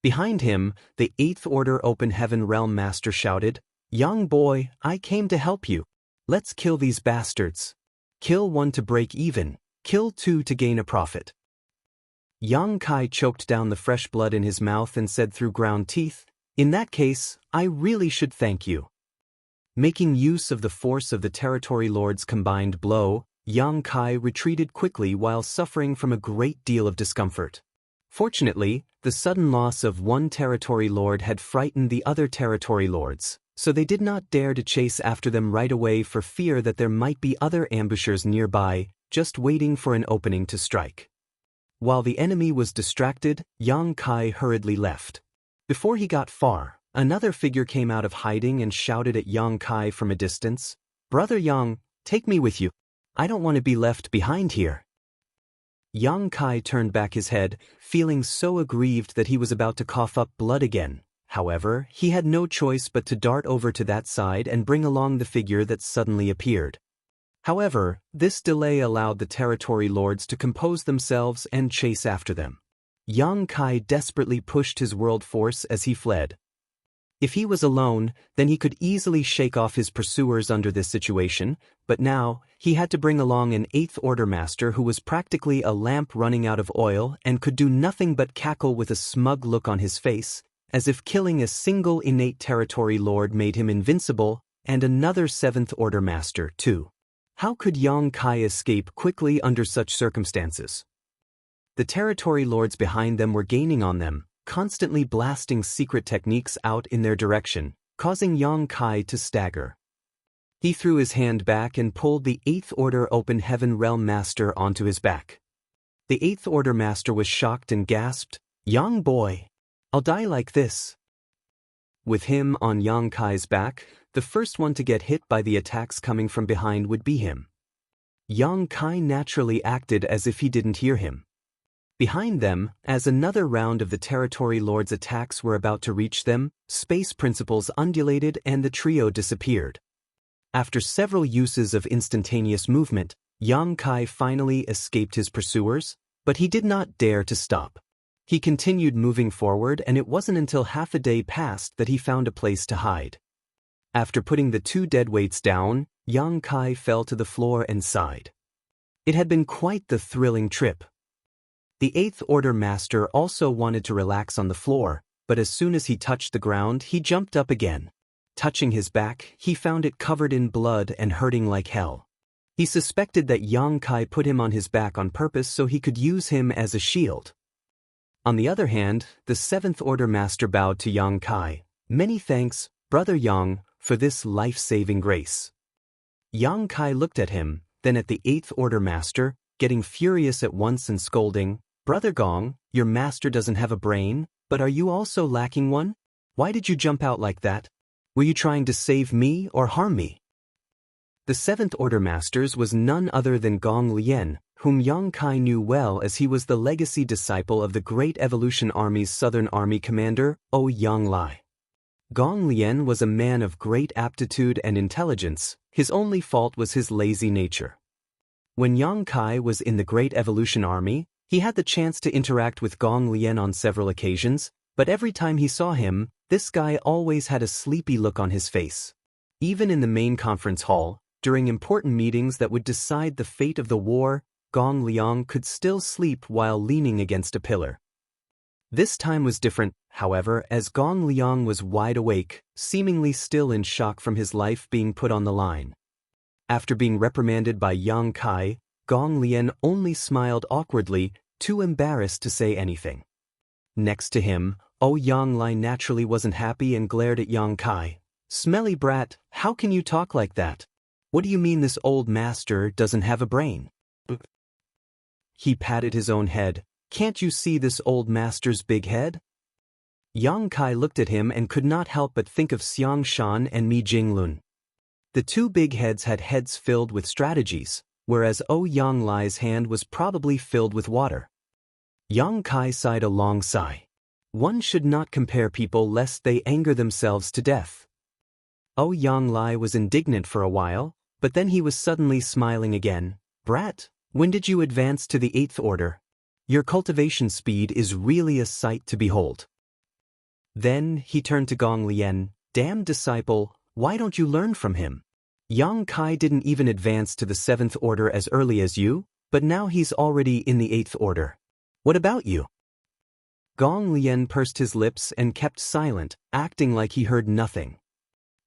Behind him, the 8th Order Open Heaven realm master shouted, "Young boy, I came to help you. Let's kill these bastards. Kill one to break even, kill two to gain a profit." Yang Kai choked down the fresh blood in his mouth and said through ground teeth, "In that case, I really should thank you." Making use of the force of the territory lord's combined blow, Yang Kai retreated quickly while suffering from a great deal of discomfort. Fortunately, the sudden loss of one territory lord had frightened the other territory lords, so they did not dare to chase after them right away for fear that there might be other ambushers nearby, just waiting for an opening to strike. While the enemy was distracted, Yang Kai hurriedly left. Before he got far, another figure came out of hiding and shouted at Yang Kai from a distance, "Brother Yang, take me with you. I don't want to be left behind here." Yang Kai turned back his head, feeling so aggrieved that he was about to cough up blood again. However, he had no choice but to dart over to that side and bring along the figure that suddenly appeared. However, this delay allowed the territory lords to compose themselves and chase after them. Yang Kai desperately pushed his world force as he fled. If he was alone, then he could easily shake off his pursuers under this situation, but now, he had to bring along an 8th Order Master who was practically a lamp running out of oil and could do nothing but cackle with a smug look on his face, as if killing a single innate territory lord made him invincible, and another 7th Order Master, too. How could Yang Kai escape quickly under such circumstances? The territory lords behind them were gaining on them, constantly blasting secret techniques out in their direction, causing Yang Kai to stagger. He threw his hand back and pulled the 8th Order Open Heaven Realm Master onto his back. The 8th Order Master was shocked and gasped, "Young boy, I'll die like this." With him on Yang Kai's back, the first one to get hit by the attacks coming from behind would be him. Yang Kai naturally acted as if he didn't hear him. Behind them, as another round of the territory lords' attacks were about to reach them, space principles undulated and the trio disappeared. After several uses of instantaneous movement, Yang Kai finally escaped his pursuers, but he did not dare to stop. He continued moving forward, and it wasn't until half a day passed that he found a place to hide. After putting the 2 deadweights down, Yang Kai fell to the floor and sighed. It had been quite the thrilling trip. The 8th Order Master also wanted to relax on the floor, but as soon as he touched the ground, he jumped up again. Touching his back, he found it covered in blood and hurting like hell. He suspected that Yang Kai put him on his back on purpose so he could use him as a shield. On the other hand, the 7th Order Master bowed to Yang Kai. "Many thanks, Brother Yang, for this life-saving grace." Yang Kai looked at him, then at the 8th Order Master, getting furious at once and scolding, "Brother Gong, your master doesn't have a brain, but are you also lacking one? Why did you jump out like that? Were you trying to save me or harm me?" The 7th Order Masters was none other than Gong Lien, whom Yang Kai knew well as he was the legacy disciple of the Great Evolution Army's Southern Army commander, Yang Lai. Gong Lien was a man of great aptitude and intelligence. His only fault was his lazy nature. When Yang Kai was in the Great Evolution Army, he had the chance to interact with Gong Lien on several occasions, but every time he saw him, this guy always had a sleepy look on his face. Even in the main conference hall, during important meetings that would decide the fate of the war, Gong Liang could still sleep while leaning against a pillar. This time was different, however, as Gong Liang was wide awake, seemingly still in shock from his life being put on the line. After being reprimanded by Yang Kai, Gong Lien only smiled awkwardly, too embarrassed to say anything. Next to him, Yang Lai naturally wasn't happy and glared at Yang Kai. "Smelly brat, how can you talk like that? What do you mean this old master doesn't have a brain?" He patted his own head. "Can't you see this old master's big head?" Yang Kai looked at him and could not help but think of Xiang Shan and Mi Jinglun. The 2 big heads had heads filled with strategies, whereas Yang Lai's hand was probably filled with water. Yang Kai sighed a long sigh. One should not compare people lest they anger themselves to death. Yang Lai was indignant for a while, but then he was suddenly smiling again. "Brat, when did you advance to the 8th Order? Your cultivation speed is really a sight to behold." Then he turned to Gong Lien. "Damn disciple, why don't you learn from him? Yang Kai didn't even advance to the 7th Order as early as you, but now he's already in the 8th Order. What about you? Gong Lian pursed his lips and kept silent, acting like he heard nothing.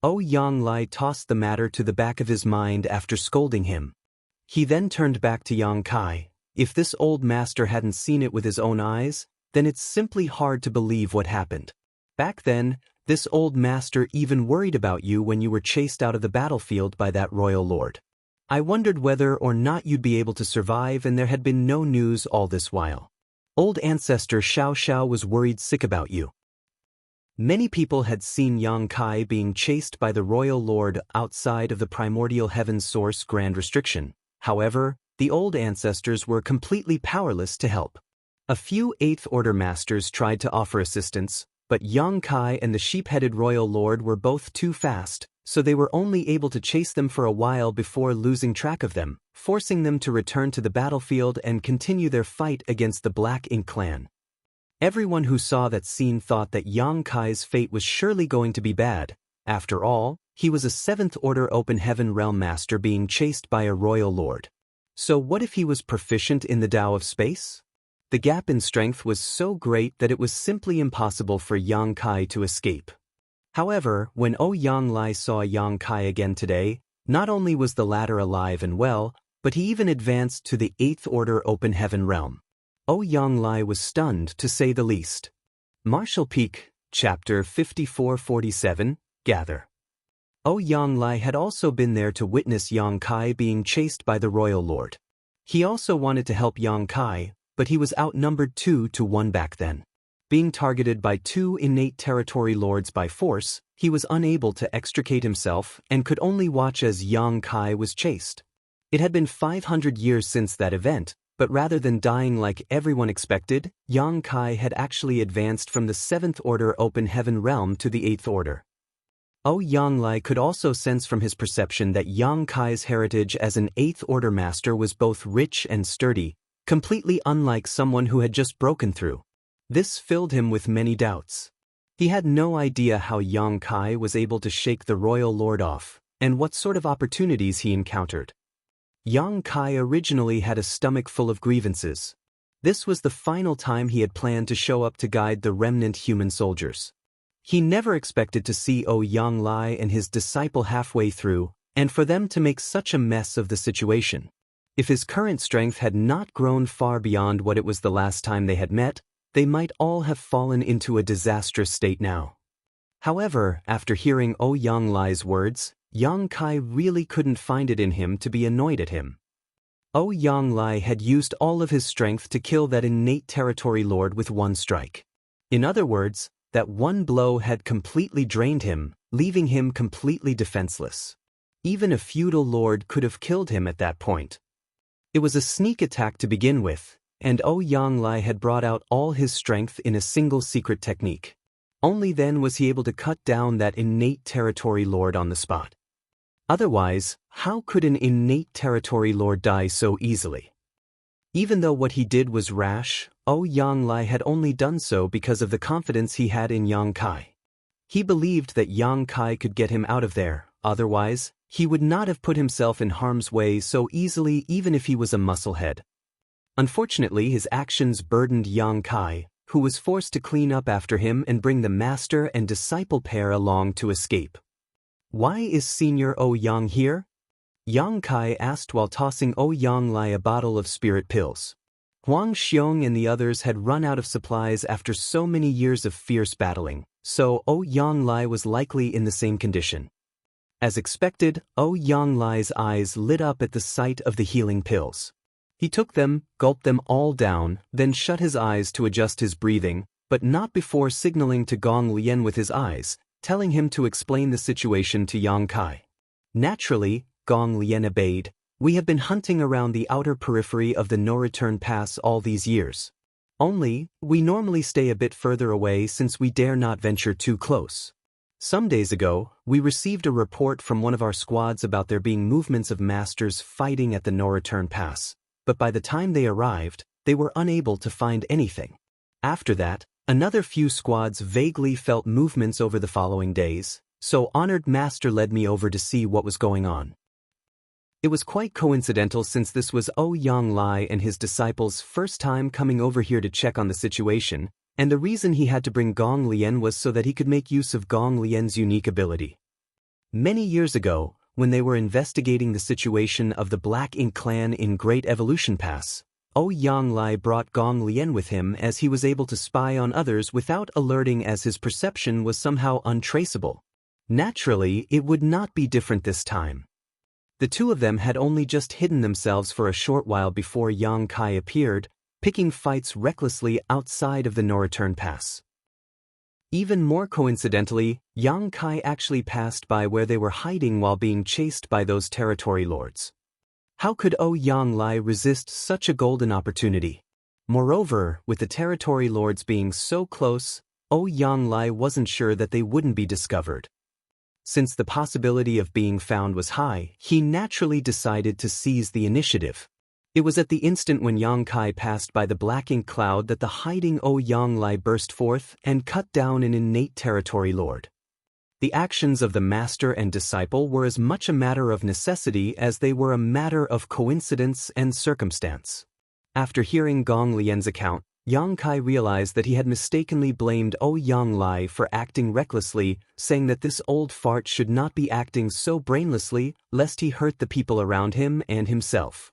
Yang Lai tossed the matter to the back of his mind after scolding him. He then turned back to Yang Kai. If this old master hadn't seen it with his own eyes, then it's simply hard to believe what happened. Back then, this old master even worried about you when you were chased out of the battlefield by that royal lord. I wondered whether or not you'd be able to survive, and there had been no news all this while. Old ancestor Xiao Xiao was worried sick about you. Many people had seen Yang Kai being chased by the royal lord outside of the primordial heaven source grand restriction. However, the old ancestors were completely powerless to help. A few 8th Order masters tried to offer assistance, but Yang Kai and the sheep-headed royal lord were both too fast, so they were only able to chase them for a while before losing track of them, forcing them to return to the battlefield and continue their fight against the Black Ink clan. Everyone who saw that scene thought that Yang Kai's fate was surely going to be bad. After all, he was a 7th Order Open Heaven Realm Master being chased by a royal lord. So what if he was proficient in the Tao of Space? The gap in strength was so great that it was simply impossible for Yang Kai to escape. However, when Yang Lai saw Yang Kai again today, not only was the latter alive and well, but he even advanced to the 8th Order Open Heaven Realm. Yang Lai was stunned, to say the least. Martial Peak, Chapter 5447, Gather. Yang Lai had also been there to witness Yang Kai being chased by the royal lord. He also wanted to help Yang Kai, but he was outnumbered 2-1 back then. Being targeted by 2 innate territory lords by force, he was unable to extricate himself and could only watch as Yang Kai was chased. It had been 500 years since that event, but rather than dying like everyone expected, Yang Kai had actually advanced from the 7th Order Open Heaven Realm to the 8th Order. Yang Lai could also sense from his perception that Yang Kai's heritage as an 8th Order Master was both rich and sturdy, completely unlike someone who had just broken through. This filled him with many doubts. He had no idea how Yang Kai was able to shake the royal lord off, and what sort of opportunities he encountered. Yang Kai originally had a stomach full of grievances. This was the final time he had planned to show up to guide the remnant human soldiers. He never expected to see Yang Lai and his disciple halfway through, and for them to make such a mess of the situation. If his current strength had not grown far beyond what it was the last time they had met, they might all have fallen into a disastrous state now. However, after hearing Yang Lai's words, Yang Kai really couldn't find it in him to be annoyed at him. Yang Lai had used all of his strength to kill that innate territory lord with one strike. In other words, that one blow had completely drained him, leaving him completely defenseless. Even a feudal lord could have killed him at that point. It was a sneak attack to begin with, and Yang Lai had brought out all his strength in a single secret technique. Only then was he able to cut down that innate territory lord on the spot. Otherwise, how could an innate territory lord die so easily? Even though what he did was rash, Yang Lai had only done so because of the confidence he had in Yang Kai. He believed that Yang Kai could get him out of there, otherwise, he would not have put himself in harm's way so easily even if he was a musclehead. Unfortunately, his actions burdened Yang Kai, who was forced to clean up after him and bring the master and disciple pair along to escape. Why is Senior Yang here? Yang Kai asked while tossing Yang Lai a bottle of spirit pills. Huang Xiong and the others had run out of supplies after so many years of fierce battling, so Yang Lai was likely in the same condition. As expected, Yang Lai's eyes lit up at the sight of the healing pills. He took them, gulped them all down, then shut his eyes to adjust his breathing, but not before signaling to Gong Lian with his eyes, telling him to explain the situation to Yang Kai. Naturally, Gong Lian obeyed. We have been hunting around the outer periphery of the no-return pass all these years. Only, we normally stay a bit further away since we dare not venture too close. Some days ago, we received a report from one of our squads about there being movements of masters fighting at the no-return pass, but by the time they arrived, they were unable to find anything. After that, another few squads vaguely felt movements over the following days, so Honored Master led me over to see what was going on. It was quite coincidental since this was Yang Lai and his disciples' first time coming over here to check on the situation, and the reason he had to bring Gong Lian was so that he could make use of Gong Lian's unique ability. Many years ago, when they were investigating the situation of the Black Ink clan in Great Evolution Pass, Yang Lai brought Gong Lian with him as he was able to spy on others without alerting, as his perception was somehow untraceable. Naturally, it would not be different this time. The two of them had only just hidden themselves for a short while before Yang Kai appeared, picking fights recklessly outside of the no-return pass. Even more coincidentally, Yang Kai actually passed by where they were hiding while being chased by those territory lords. How could Yang Lai resist such a golden opportunity? Moreover, with the territory lords being so close, Yang Lai wasn't sure that they wouldn't be discovered. Since the possibility of being found was high, he naturally decided to seize the initiative. It was at the instant when Yang Kai passed by the Black Ink cloud that the hiding Yang Lai burst forth and cut down an innate territory lord. The actions of the master and disciple were as much a matter of necessity as they were a matter of coincidence and circumstance. After hearing Gong Lian's account, Yang Kai realized that he had mistakenly blamed Yang Lai for acting recklessly, saying that this old fart should not be acting so brainlessly lest he hurt the people around him and himself.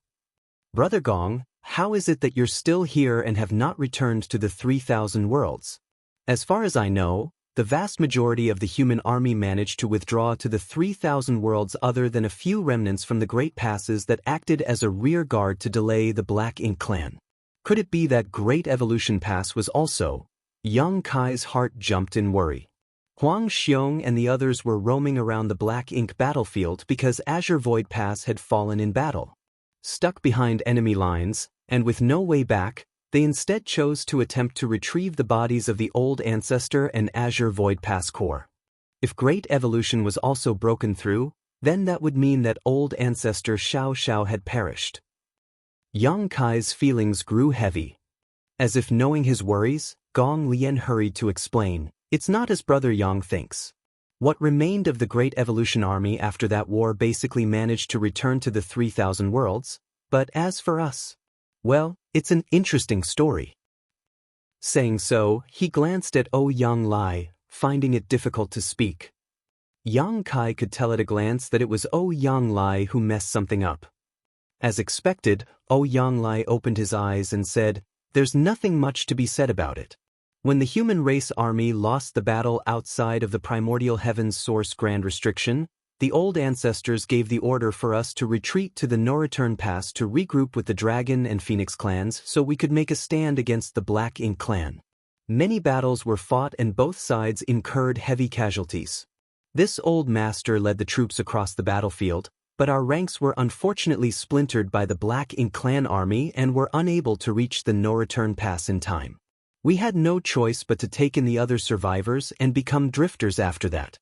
Brother Gong, how is it that you're still here and have not returned to the 3,000 worlds? As far as I know, the vast majority of the human army managed to withdraw to the 3,000 worlds other than a few remnants from the Great Passes that acted as a rear guard to delay the Black Ink clan. Could it be that Great Evolution Pass was also? Yang Kai's heart jumped in worry. Huang Xiong and the others were roaming around the Black Ink battlefield because Azure Void Pass had fallen in battle. Stuck behind enemy lines, and with no way back, they instead chose to attempt to retrieve the bodies of the Old Ancestor and Azure Void Pass core. If Great Evolution was also broken through, then that would mean that Old Ancestor Xiao Xiao had perished. Yang Kai's feelings grew heavy. As if knowing his worries, Gong Lian hurried to explain, "It's not as Brother Yang thinks. What remained of the Great Evolution Army after that war basically managed to return to the 3,000 worlds, but as for us, well, it's an interesting story." Saying so, he glanced at Yang Lai, finding it difficult to speak. Yang Kai could tell at a glance that it was Yang Lai who messed something up. As expected, Yang Lai opened his eyes and said, "There's nothing much to be said about it. When the human race army lost the battle outside of the primordial heaven's source grand restriction, the Old Ancestors gave the order for us to retreat to the no-return pass to regroup with the Dragon and Phoenix clans so we could make a stand against the Black Ink clan. Many battles were fought and both sides incurred heavy casualties. This old master led the troops across the battlefield, but our ranks were unfortunately splintered by the Black Ink clan army and were unable to reach the no-return pass in time. We had no choice but to take in the other survivors and become drifters after that."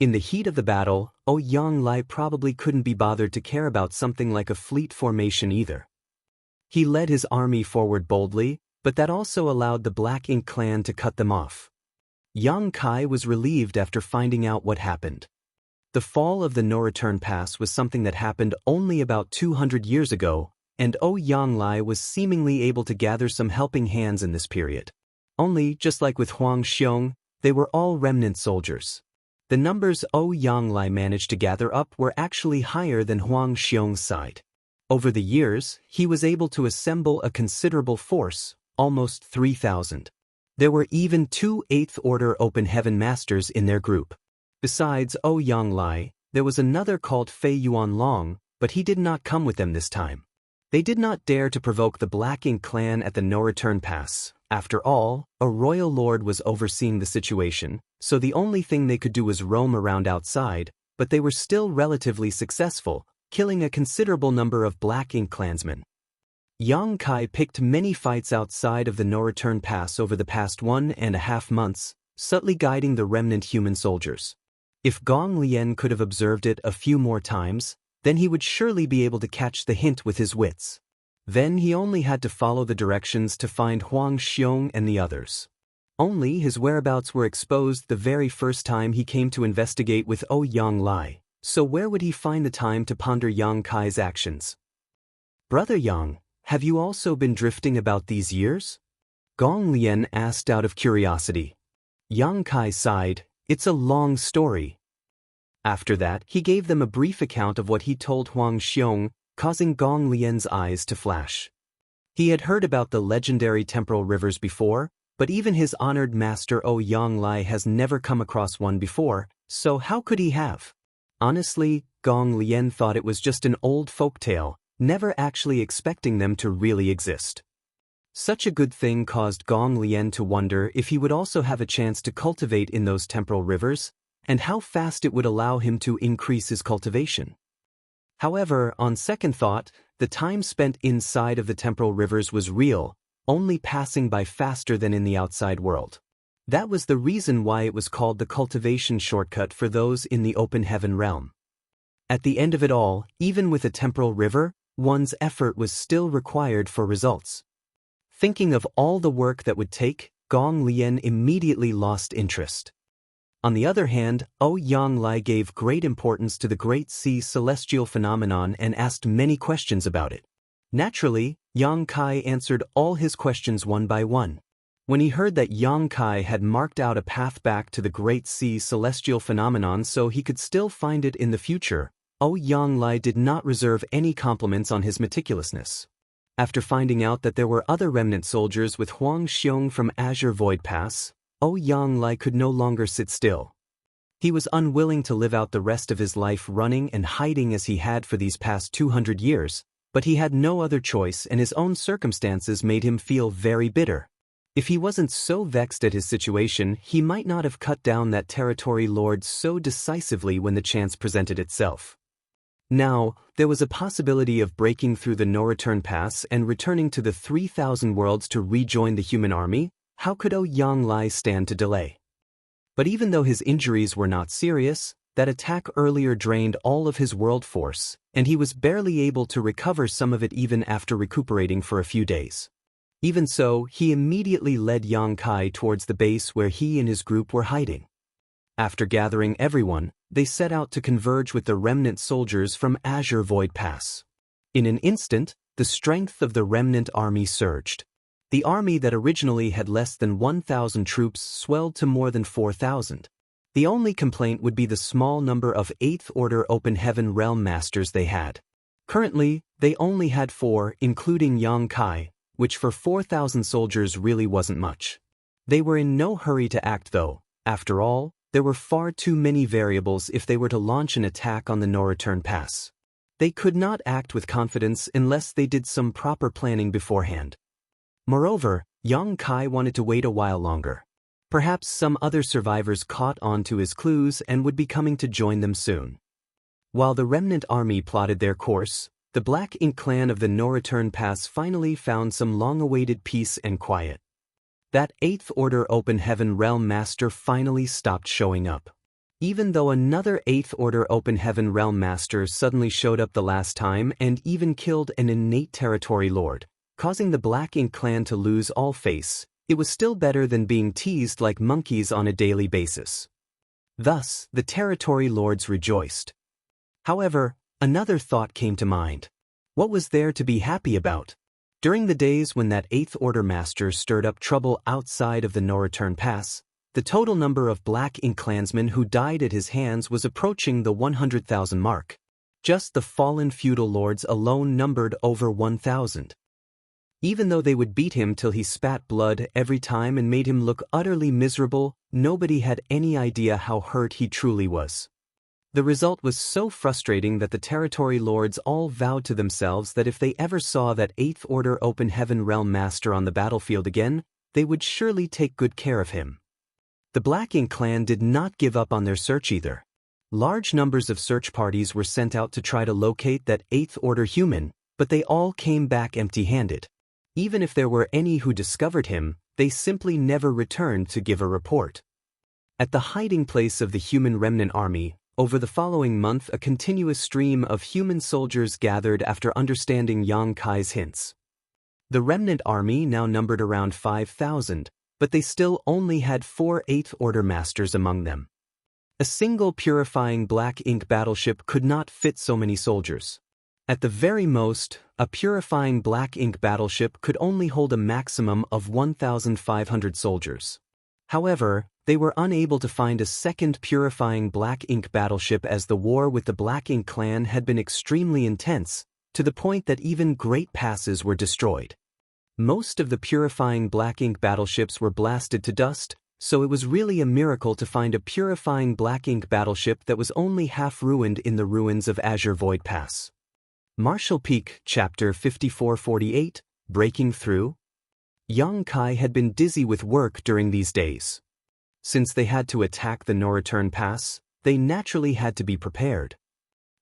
In the heat of the battle, Yang Lai probably couldn't be bothered to care about something like a fleet formation either. He led his army forward boldly, but that also allowed the Black Ink clan to cut them off. Yang Kai was relieved after finding out what happened. The fall of the no-return pass was something that happened only about 200 years ago, and Yang Lai was seemingly able to gather some helping hands in this period. Only, just like with Huang Xiong, they were all remnant soldiers. The numbers Yang Lai managed to gather up were actually higher than Huang Xiong's side. Over the years, he was able to assemble a considerable force, almost 3,000. There were even 2 8th Order Open Heaven Masters in their group. Besides Yang Lai, there was another called Fei Yuan Long, but he did not come with them this time. They did not dare to provoke the Black Ink clan at the no-return pass. After all, a royal lord was overseeing the situation, so the only thing they could do was roam around outside, but they were still relatively successful, killing a considerable number of Black Ink clansmen. Yang Kai picked many fights outside of the no-return pass over the past 1.5 months, subtly guiding the remnant human soldiers. If Gong Lian could have observed it a few more times, then he would surely be able to catch the hint with his wits. Then he only had to follow the directions to find Huang Xiong and the others. Only his whereabouts were exposed the very first time he came to investigate with Yang Lai, So where would he find the time to ponder Yang Kai's actions? "Brother Yang, have you also been drifting about these years?" Gong Lian asked out of curiosity. Yang Kai sighed, "It's a long story." After that, he gave them a brief account of what he told Huang Xiong, causing Gong Lian's eyes to flash. He had heard about the legendary temporal rivers before, but even his honored master Yang Lai has never come across one before, so how could he have? Honestly, Gong Lian thought it was just an old folk tale, never actually expecting them to really exist. Such a good thing caused Gong Lian to wonder if he would also have a chance to cultivate in those temporal rivers, and how fast it would allow him to increase his cultivation. However, on second thought, the time spent inside of the temporal rivers was real, only passing by faster than in the outside world. That was the reason why it was called the cultivation shortcut for those in the open heaven realm. At the end of it all, even with a temporal river, one's effort was still required for results. Thinking of all the work that would take, Gong Lian immediately lost interest. On the other hand, Yang Lai gave great importance to the Great Sea celestial phenomenon and asked many questions about it. Naturally, Yang Kai answered all his questions one by one. When he heard that Yang Kai had marked out a path back to the Great Sea celestial phenomenon so he could still find it in the future, Yang Lai did not reserve any compliments on his meticulousness. After finding out that there were other remnant soldiers with Huang Xiong from Azure Void Pass, Yang Lai could no longer sit still. He was unwilling to live out the rest of his life running and hiding as he had for these past 200 years, but he had no other choice and his own circumstances made him feel very bitter. If he wasn't so vexed at his situation, he might not have cut down that territory lord so decisively when the chance presented itself. Now, there was a possibility of breaking through the no-return pass and returning to the 3,000 worlds to rejoin the human army. How could Yang Lai stand to delay? But even though his injuries were not serious, that attack earlier drained all of his world force, and he was barely able to recover some of it even after recuperating for a few days. Even so, he immediately led Yang Kai towards the base where he and his group were hiding. After gathering everyone, they set out to converge with the remnant soldiers from Azure Void Pass. In an instant, the strength of the remnant army surged. The army that originally had less than 1,000 troops swelled to more than 4,000. The only complaint would be the small number of 8th Order Open Heaven Realm Masters they had. Currently, they only had 4, including Yang Kai, which for 4,000 soldiers really wasn't much. They were in no hurry to act though. After all, there were far too many variables if they were to launch an attack on the no-return pass. They could not act with confidence unless they did some proper planning beforehand. Moreover, Yang Kai wanted to wait a while longer. Perhaps some other survivors caught on to his clues and would be coming to join them soon. While the remnant army plotted their course, the Black Ink clan of the No-Return Pass finally found some long-awaited peace and quiet. That 8th Order Open Heaven Realm Master finally stopped showing up. Even though another 8th Order Open Heaven Realm Master suddenly showed up the last time and even killed an innate territory lord, causing the Black Ink clan to lose all face, it was still better than being teased like monkeys on a daily basis. Thus, the territory lords rejoiced. However, another thought came to mind. What was there to be happy about? During the days when that 8th Order Master stirred up trouble outside of the No-Return Pass, the total number of Black Ink clansmen who died at his hands was approaching the 100,000 mark. Just the fallen feudal lords alone numbered over 1,000. Even though they would beat him till he spat blood every time and made him look utterly miserable, nobody had any idea how hurt he truly was. The result was so frustrating that the territory lords all vowed to themselves that if they ever saw that 8th Order Open Heaven Realm Master on the battlefield again, they would surely take good care of him. The Black Ink clan did not give up on their search either. Large numbers of search parties were sent out to try to locate that 8th Order human, but they all came back empty-handed. Even if there were any who discovered him, they simply never returned to give a report. At the hiding place of the human remnant army, over the following month a continuous stream of human soldiers gathered after understanding Yang Kai's hints. The remnant army now numbered around 5,000, but they still only had 4 8th Order Masters among them. A single purifying black ink battleship could not fit so many soldiers. At the very most, a purifying black ink battleship could only hold a maximum of 1,500 soldiers. However, they were unable to find a second purifying black ink battleship as the war with the Black Ink clan had been extremely intense, to the point that even great passes were destroyed. Most of the purifying black ink battleships were blasted to dust, so it was really a miracle to find a purifying black ink battleship that was only half ruined in the ruins of Azure Void Pass. Marshall Peak, Chapter 5448, Breaking Through. Yang Kai had been dizzy with work during these days. Since they had to attack the no-return pass, they naturally had to be prepared.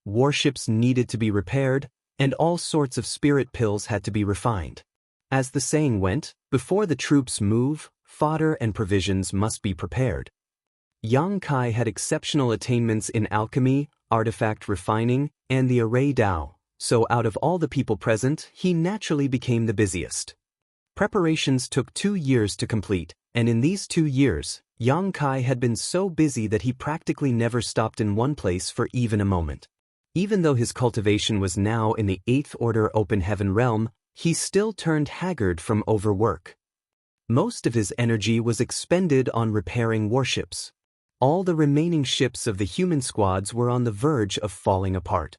Warships needed to be repaired, and all sorts of spirit pills had to be refined. As the saying went, before the troops move, fodder and provisions must be prepared. Yang Kai had exceptional attainments in alchemy, artifact refining, and the array Dao, so out of all the people present, he naturally became the busiest. Preparations took 2 years to complete, and in these 2 years, Yang Kai had been so busy that he practically never stopped in one place for even a moment. Even though his cultivation was now in the 8th Order Open Heaven realm, he still turned haggard from overwork. Most of his energy was expended on repairing warships. All the remaining ships of the human squads were on the verge of falling apart.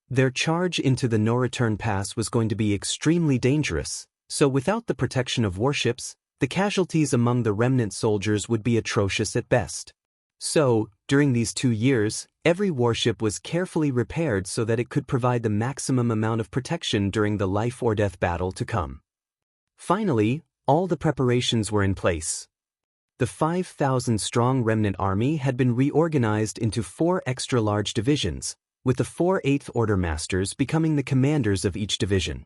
Their charge into the no-return pass was going to be extremely dangerous, so without the protection of warships, the casualties among the remnant soldiers would be atrocious at best. So, during these 2 years, every warship was carefully repaired so that it could provide the maximum amount of protection during the life-or-death battle to come. Finally, all the preparations were in place. The 5,000-strong remnant army had been reorganized into 4 extra-large divisions, with the 4 8th Order Masters becoming the commanders of each division.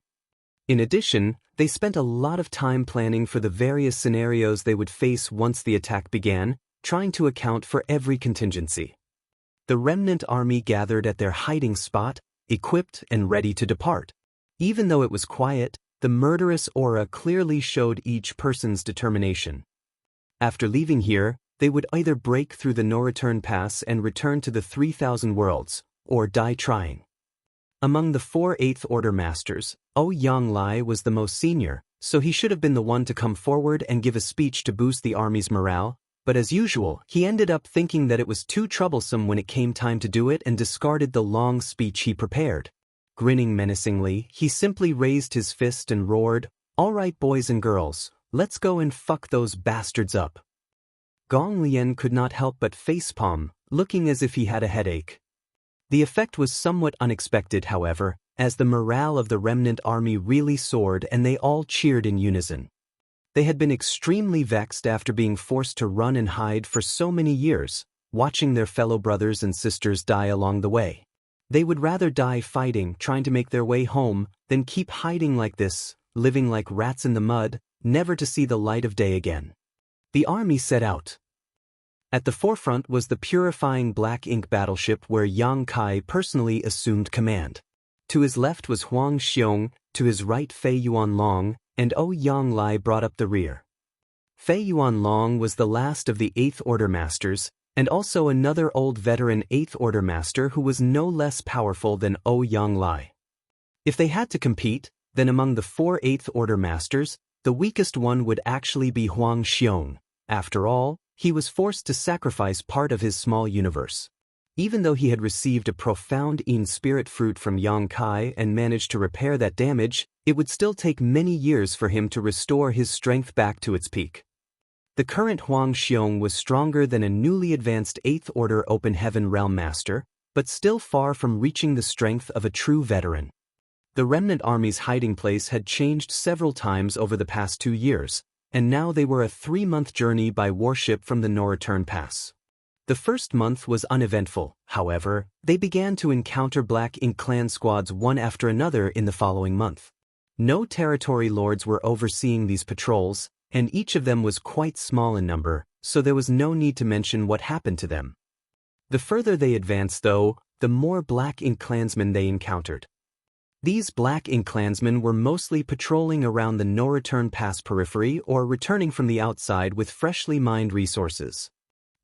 In addition, they spent a lot of time planning for the various scenarios they would face once the attack began, trying to account for every contingency. The remnant army gathered at their hiding spot, equipped and ready to depart. Even though it was quiet, the murderous aura clearly showed each person's determination. After leaving here, they would either break through the no-return pass and return to the 3,000 worlds, or die trying. Among the 4 8th Order Masters, Yang Lai was the most senior, so he should have been the one to come forward and give a speech to boost the army's morale, but as usual, he ended up thinking that it was too troublesome when it came time to do it and discarded the long speech he prepared. Grinning menacingly, he simply raised his fist and roared, "All right, boys and girls, let's go and fuck those bastards up." Gong Lian could not help but facepalm, looking as if he had a headache. The effect was somewhat unexpected, however, as the morale of the remnant army really soared and they all cheered in unison. They had been extremely vexed after being forced to run and hide for so many years, watching their fellow brothers and sisters die along the way. They would rather die fighting, trying to make their way home, than keep hiding like this, living like rats in the mud, never to see the light of day again. The army set out. At the forefront was the purifying black ink battleship where Yang Kai personally assumed command. To his left was Huang Xiong, to his right Fei Yuanlong, and Yang Lai brought up the rear. Fei Yuanlong was the last of the 8th Order Masters, and also another old veteran 8th Order Master who was no less powerful than Yang Lai. If they had to compete, then among the 4 8th Order Masters, the weakest one would actually be Huang Xiong. After all, he was forced to sacrifice part of his small universe. Even though he had received a profound spirit fruit from Yang Kai and managed to repair that damage, it would still take many years for him to restore his strength back to its peak. The current Huang Xiong was stronger than a newly advanced 8th Order Open Heaven Realm Master, but still far from reaching the strength of a true veteran. The remnant army's hiding place had changed several times over the past 2 years, and now they were a 3-month journey by warship from the no-return pass. The first month was uneventful, however, they began to encounter Black Ink clan squads one after another in the following month. No territory lords were overseeing these patrols, and each of them was quite small in number, so there was no need to mention what happened to them. The further they advanced, though, the more Black Ink clansmen they encountered. These Black Ink clansmen were mostly patrolling around the no-return pass periphery or returning from the outside with freshly mined resources.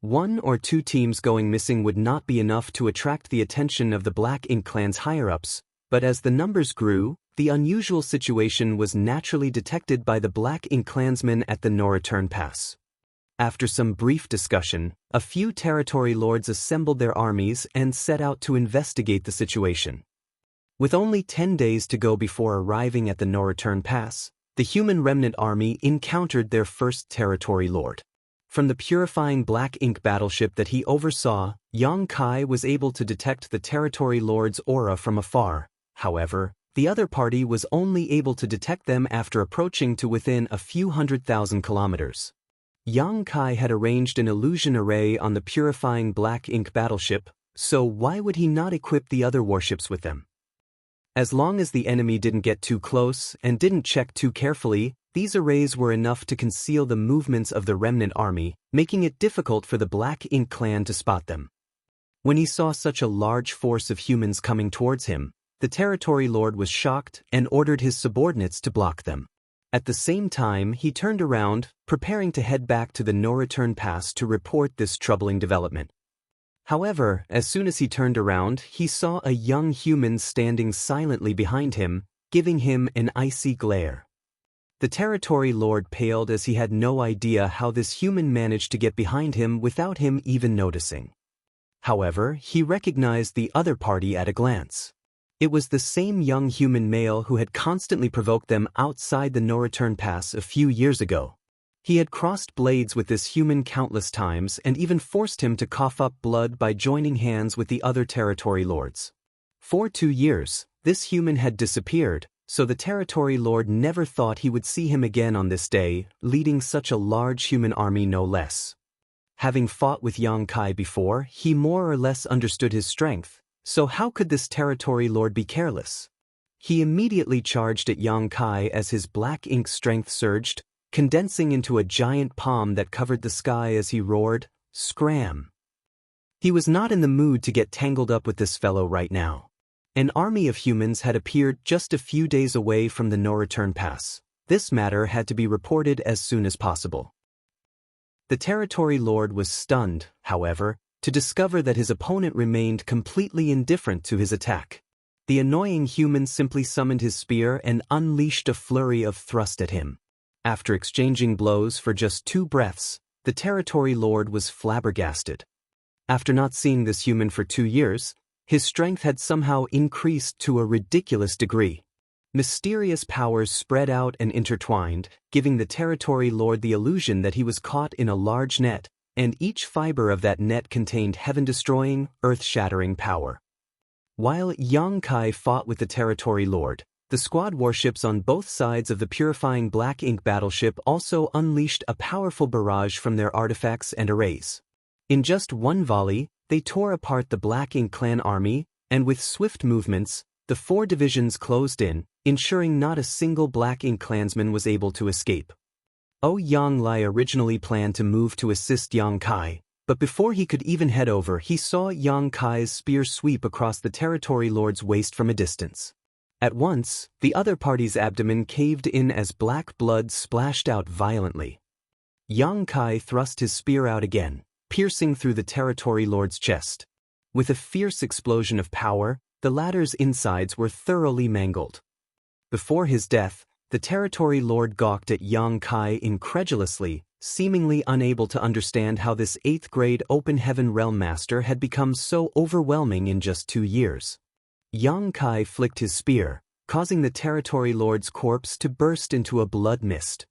1 or 2 teams going missing would not be enough to attract the attention of the Black Ink clan's higher-ups, but as the numbers grew, the unusual situation was naturally detected by the Black Ink clansmen at the No Return Pass. After some brief discussion, a few territory lords assembled their armies and set out to investigate the situation. With only 10 days to go before arriving at the No Return Pass, the human remnant army encountered their first territory lord. From the purifying Black Ink battleship that he oversaw, Yang Kai was able to detect the territory lord's aura from afar. However, the other party was only able to detect them after approaching to within a few 100,000 kilometers. Yang Kai had arranged an illusion array on the purifying Black Ink battleship, so why would he not equip the other warships with them? As long as the enemy didn't get too close and didn't check too carefully, these arrays were enough to conceal the movements of the remnant army, making it difficult for the Black Ink clan to spot them. When he saw such a large force of humans coming towards him, the territory lord was shocked and ordered his subordinates to block them. At the same time, he turned around, preparing to head back to the No Return Pass to report this troubling development. However, as soon as he turned around, he saw a young human standing silently behind him, giving him an icy glare. The territory lord paled as he had no idea how this human managed to get behind him without him even noticing. However, he recognized the other party at a glance. It was the same young human male who had constantly provoked them outside the No Return Pass a few years ago. He had crossed blades with this human countless times and even forced him to cough up blood by joining hands with the other territory lords. For 2 years, this human had disappeared, so the territory lord never thought he would see him again on this day, leading such a large human army no less. Having fought with Yang Kai before, he more or less understood his strength, so how could this territory lord be careless? He immediately charged at Yang Kai as his Black Ink strength surged, condensing into a giant palm that covered the sky as he roared, "Scram!" He was not in the mood to get tangled up with this fellow right now. An army of humans had appeared just a few days away from the No Return Pass. This matter had to be reported as soon as possible. The territory lord was stunned, however, to discover that his opponent remained completely indifferent to his attack. The annoying human simply summoned his spear and unleashed a flurry of thrust at him. After exchanging blows for just 2 breaths, the territory lord was flabbergasted. After not seeing this human for 2 years, his strength had somehow increased to a ridiculous degree. Mysterious powers spread out and intertwined, giving the territory lord the illusion that he was caught in a large net, and each fiber of that net contained heaven-destroying, earth-shattering power. While Yang Kai fought with the territory lord, the squad warships on both sides of the purifying Black Ink battleship also unleashed a powerful barrage from their artifacts and arrays. In just one volley, they tore apart the Black Ink clan army, and with swift movements, the 4 divisions closed in, ensuring not a single Black Ink clansman was able to escape. Yang Lai originally planned to move to assist Yang Kai, but before he could even head over, he saw Yang Kai's spear sweep across the territory lord's waist from a distance. At once, the other party's abdomen caved in as black blood splashed out violently. Yang Kai thrust his spear out again, piercing through the territory lord's chest. With a fierce explosion of power, the latter's insides were thoroughly mangled. Before his death, the territory lord gawked at Yang Kai incredulously, seemingly unable to understand how this 8th-grade open heaven realm master had become so overwhelming in just 2 years. Yang Kai flicked his spear, causing the territory lord's corpse to burst into a blood mist.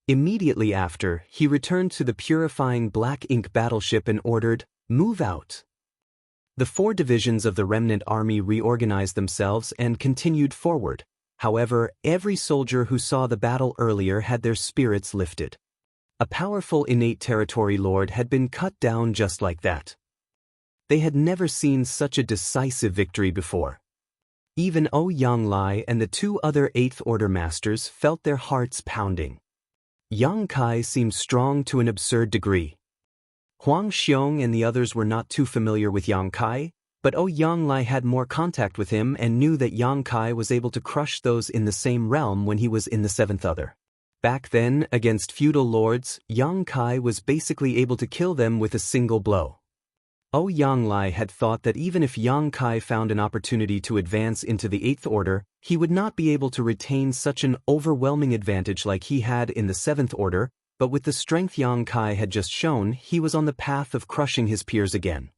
Immediately after, he returned to the purifying Black Ink battleship and ordered, "Move out." The 4 divisions of the remnant army reorganized themselves and continued forward. However, every soldier who saw the battle earlier had their spirits lifted. A powerful innate territory lord had been cut down just like that. They had never seen such a decisive victory before. Even Yang Lai and the 2 other 8th Order masters felt their hearts pounding. Yang Kai seemed strong to an absurd degree. Huang Xiong and the others were not too familiar with Yang Kai, but Yang Lai had more contact with him and knew that Yang Kai was able to crush those in the same realm when he was in the 7th Other. Back then, against feudal lords, Yang Kai was basically able to kill them with a single blow. Yang Lai had thought that even if Yang Kai found an opportunity to advance into the Eighth Order, he would not be able to retain such an overwhelming advantage like he had in the Seventh Order, but with the strength Yang Kai had just shown, he was on the path of crushing his peers again.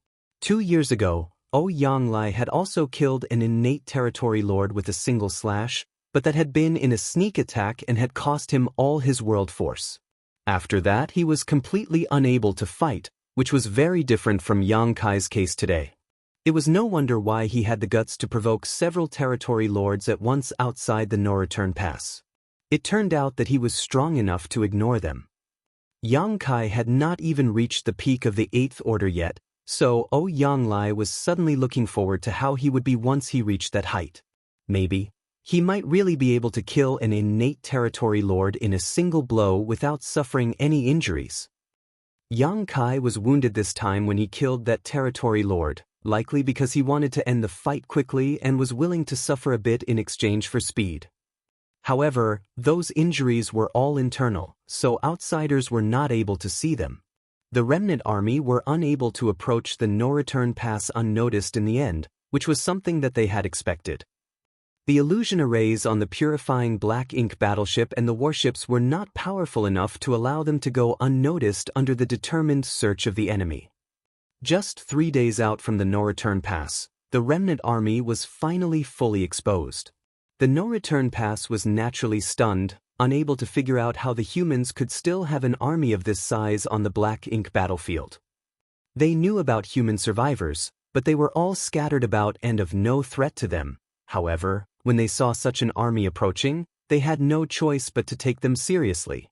2 years ago, Yang Lai had also killed an innate territory lord with a single slash, but that had been in a sneak attack and had cost him all his world force. After that, he was completely unable to fight, which was very different from Yang Kai's case today. It was no wonder why he had the guts to provoke several territory lords at once outside the no-return pass. It turned out that he was strong enough to ignore them. Yang Kai had not even reached the peak of the Eighth Order yet, so Yang Lai was suddenly looking forward to how he would be once he reached that height. Maybe he might really be able to kill an innate territory lord in a single blow without suffering any injuries. Yang Kai was wounded this time when he killed that territory lord, likely because he wanted to end the fight quickly and was willing to suffer a bit in exchange for speed. However, those injuries were all internal, so outsiders were not able to see them. The remnant army were unable to approach the no-return pass unnoticed in the end, which was something that they had expected. The illusion arrays on the purifying black ink battleship and the warships were not powerful enough to allow them to go unnoticed under the determined search of the enemy. Just 3 days out from the no-return pass, the remnant army was finally fully exposed. The no-return pass was naturally stunned, unable to figure out how the humans could still have an army of this size on the black ink battlefield. They knew about human survivors, but they were all scattered about and of no threat to them. However, when they saw such an army approaching, they had no choice but to take them seriously.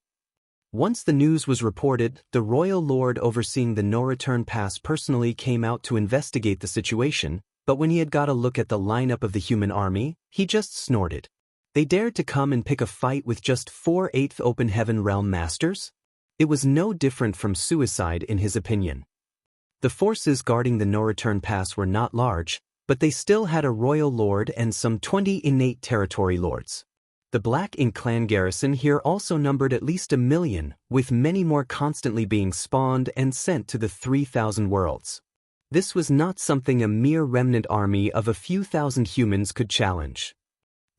Once the news was reported, the royal lord overseeing the no-return pass personally came out to investigate the situation, but when he had got a look at the lineup of the human army, he just snorted. They dared to come and pick a fight with just 4 Eighth Open Heaven Realm Masters? It was no different from suicide in his opinion. The forces guarding the no-return pass were not large, but they still had a royal lord and some 20 innate territory lords. The Black Ink clan garrison here also numbered at least 1 million, with many more constantly being spawned and sent to the 3,000 worlds. This was not something a mere remnant army of a few thousand humans could challenge.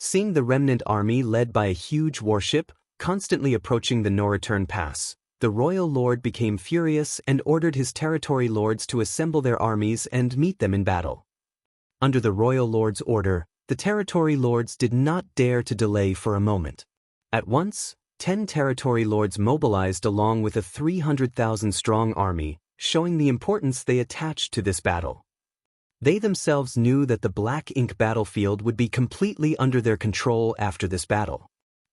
Seeing the remnant army led by a huge warship, constantly approaching the no-return pass, the royal lord became furious and ordered his territory lords to assemble their armies and meet them in battle. Under the royal lord's order, the territory lords did not dare to delay for a moment. At once, 10 territory lords mobilized along with a 300,000-strong army, showing the importance they attached to this battle. They themselves knew that the Black Ink battlefield would be completely under their control after this battle.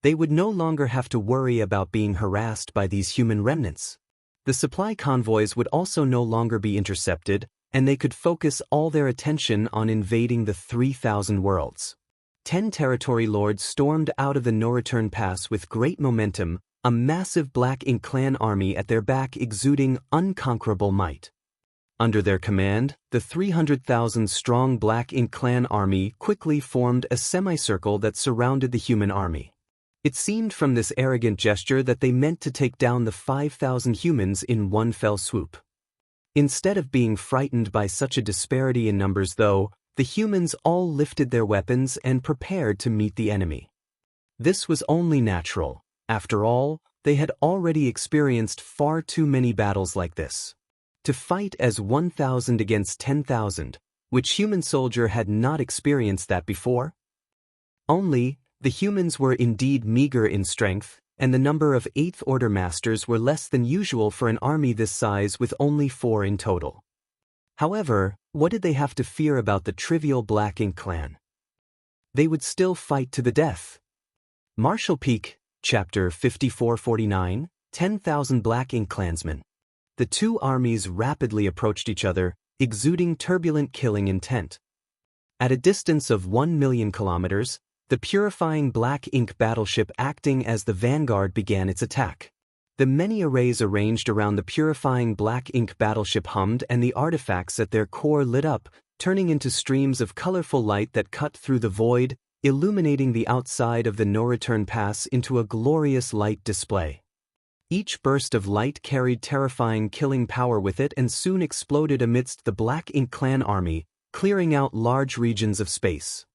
They would no longer have to worry about being harassed by these human remnants. The supply convoys would also no longer be intercepted, and they could focus all their attention on invading the 3,000 worlds. 10 territory lords stormed out of the no-return pass with great momentum, a massive Black Ink clan army at their back exuding unconquerable might. Under their command, the 300,000-strong Black Ink clan army quickly formed a semicircle that surrounded the human army. It seemed from this arrogant gesture that they meant to take down the 5,000 humans in one fell swoop. Instead of being frightened by such a disparity in numbers though, the humans all lifted their weapons and prepared to meet the enemy. This was only natural. After all, they had already experienced far too many battles like this. To fight as 1,000 against 10,000, which human soldier had not experienced that before? Only, the humans were indeed meager in strength, and the number of Eighth Order Masters were less than usual for an army this size with only 4 in total. However, what did they have to fear about the trivial Black Ink clan? They would still fight to the death. Marshall Peak, Chapter 5449, 10,000 Black Ink clansmen. The two armies rapidly approached each other, exuding turbulent killing intent. At a distance of 1 million kilometers, the purifying Black Ink battleship acting as the vanguard began its attack. The many arrays arranged around the purifying Black Ink battleship hummed and the artifacts at their core lit up, turning into streams of colorful light that cut through the void, illuminating the outside of the no-return pass into a glorious light display. Each burst of light carried terrifying killing power with it and soon exploded amidst the Black Ink Clan army, clearing out large regions of space.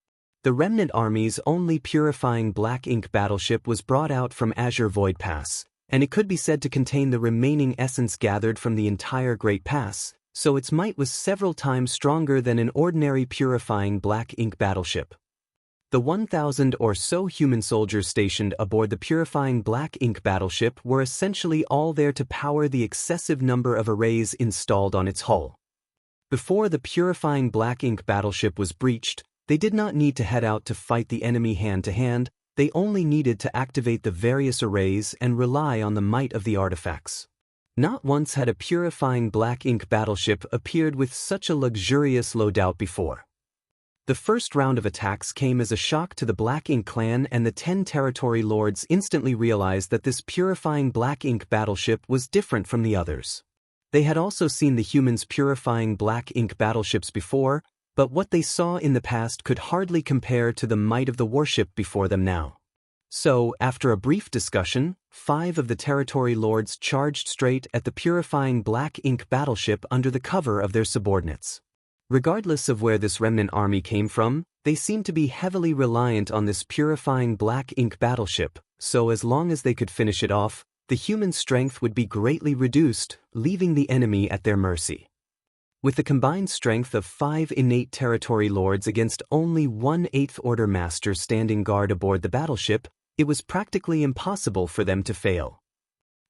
The remnant army's only purifying Black Ink battleship was brought out from Azure Void Pass, and it could be said to contain the remaining essence gathered from the entire Great Pass, so its might was several times stronger than an ordinary purifying Black Ink battleship. The 1,000 or so human soldiers stationed aboard the purifying Black Ink battleship were essentially all there to power the excessive number of arrays installed on its hull. Before the purifying Black Ink battleship was breached, they did not need to head out to fight the enemy hand-to-hand, they only needed to activate the various arrays and rely on the might of the artifacts. Not once had a purifying Black Ink battleship appeared with such a luxurious loadout before. The first round of attacks came as a shock to the Black Ink Clan, and the 10 territory lords instantly realized that this purifying Black Ink battleship was different from the others. They had also seen the humans purifying Black Ink battleships before, but what they saw in the past could hardly compare to the might of the warship before them now. So, after a brief discussion, 5 of the territory lords charged straight at the purifying Black Ink battleship under the cover of their subordinates. Regardless of where this remnant army came from, they seemed to be heavily reliant on this purifying Black Ink battleship, so as long as they could finish it off, the human strength would be greatly reduced, leaving the enemy at their mercy. With the combined strength of 5 innate territory lords against only 1 8th Order master standing guard aboard the battleship, it was practically impossible for them to fail.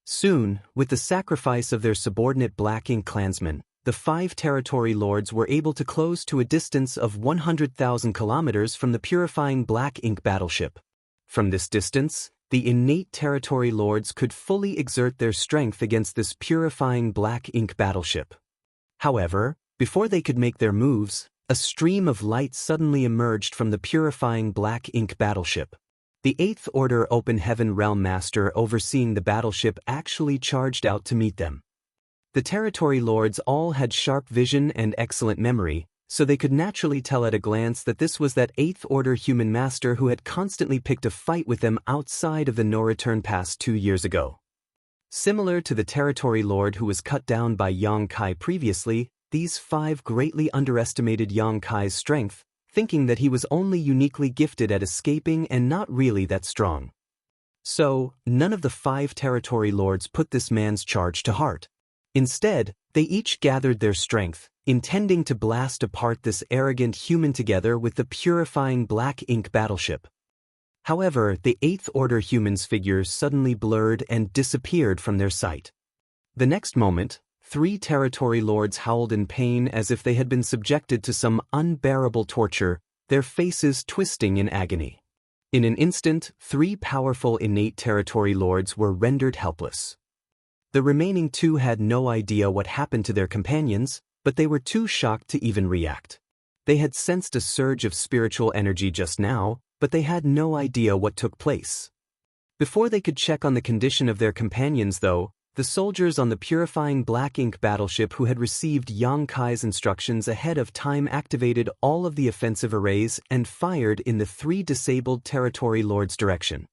Soon, with the sacrifice of their subordinate Black Ink clansmen, the 5 territory lords were able to close to a distance of 100,000 kilometers from the purifying Black Ink battleship. From this distance, the innate territory lords could fully exert their strength against this purifying Black Ink battleship. However, before they could make their moves, a stream of light suddenly emerged from the purifying Black Ink battleship. The 8th Order Open Heaven Realm Master overseeing the battleship actually charged out to meet them. The territory lords all had sharp vision and excellent memory, so they could naturally tell at a glance that this was that 8th Order human master who had constantly picked a fight with them outside of the no-return pass 2 years ago. Similar to the territory lord who was cut down by Yang Kai previously, these 5 greatly underestimated Yang Kai's strength, thinking that he was only uniquely gifted at escaping and not really that strong. So, none of the 5 territory lords put this man's charge to heart. Instead, they each gathered their strength, intending to blast apart this arrogant human together with the purifying Black Ink battleship. However, the 8th Order humans' figures suddenly blurred and disappeared from their sight. The next moment, 3 territory lords howled in pain as if they had been subjected to some unbearable torture, their faces twisting in agony. In an instant, 3 powerful innate territory lords were rendered helpless. The remaining 2 had no idea what happened to their companions, but they were too shocked to even react. They had sensed a surge of spiritual energy just now, but they had no idea what took place. Before they could check on the condition of their companions though, the soldiers on the purifying Black Ink battleship who had received Yang Kai's instructions ahead of time activated all of the offensive arrays and fired in the 3 disabled territory lords' direction.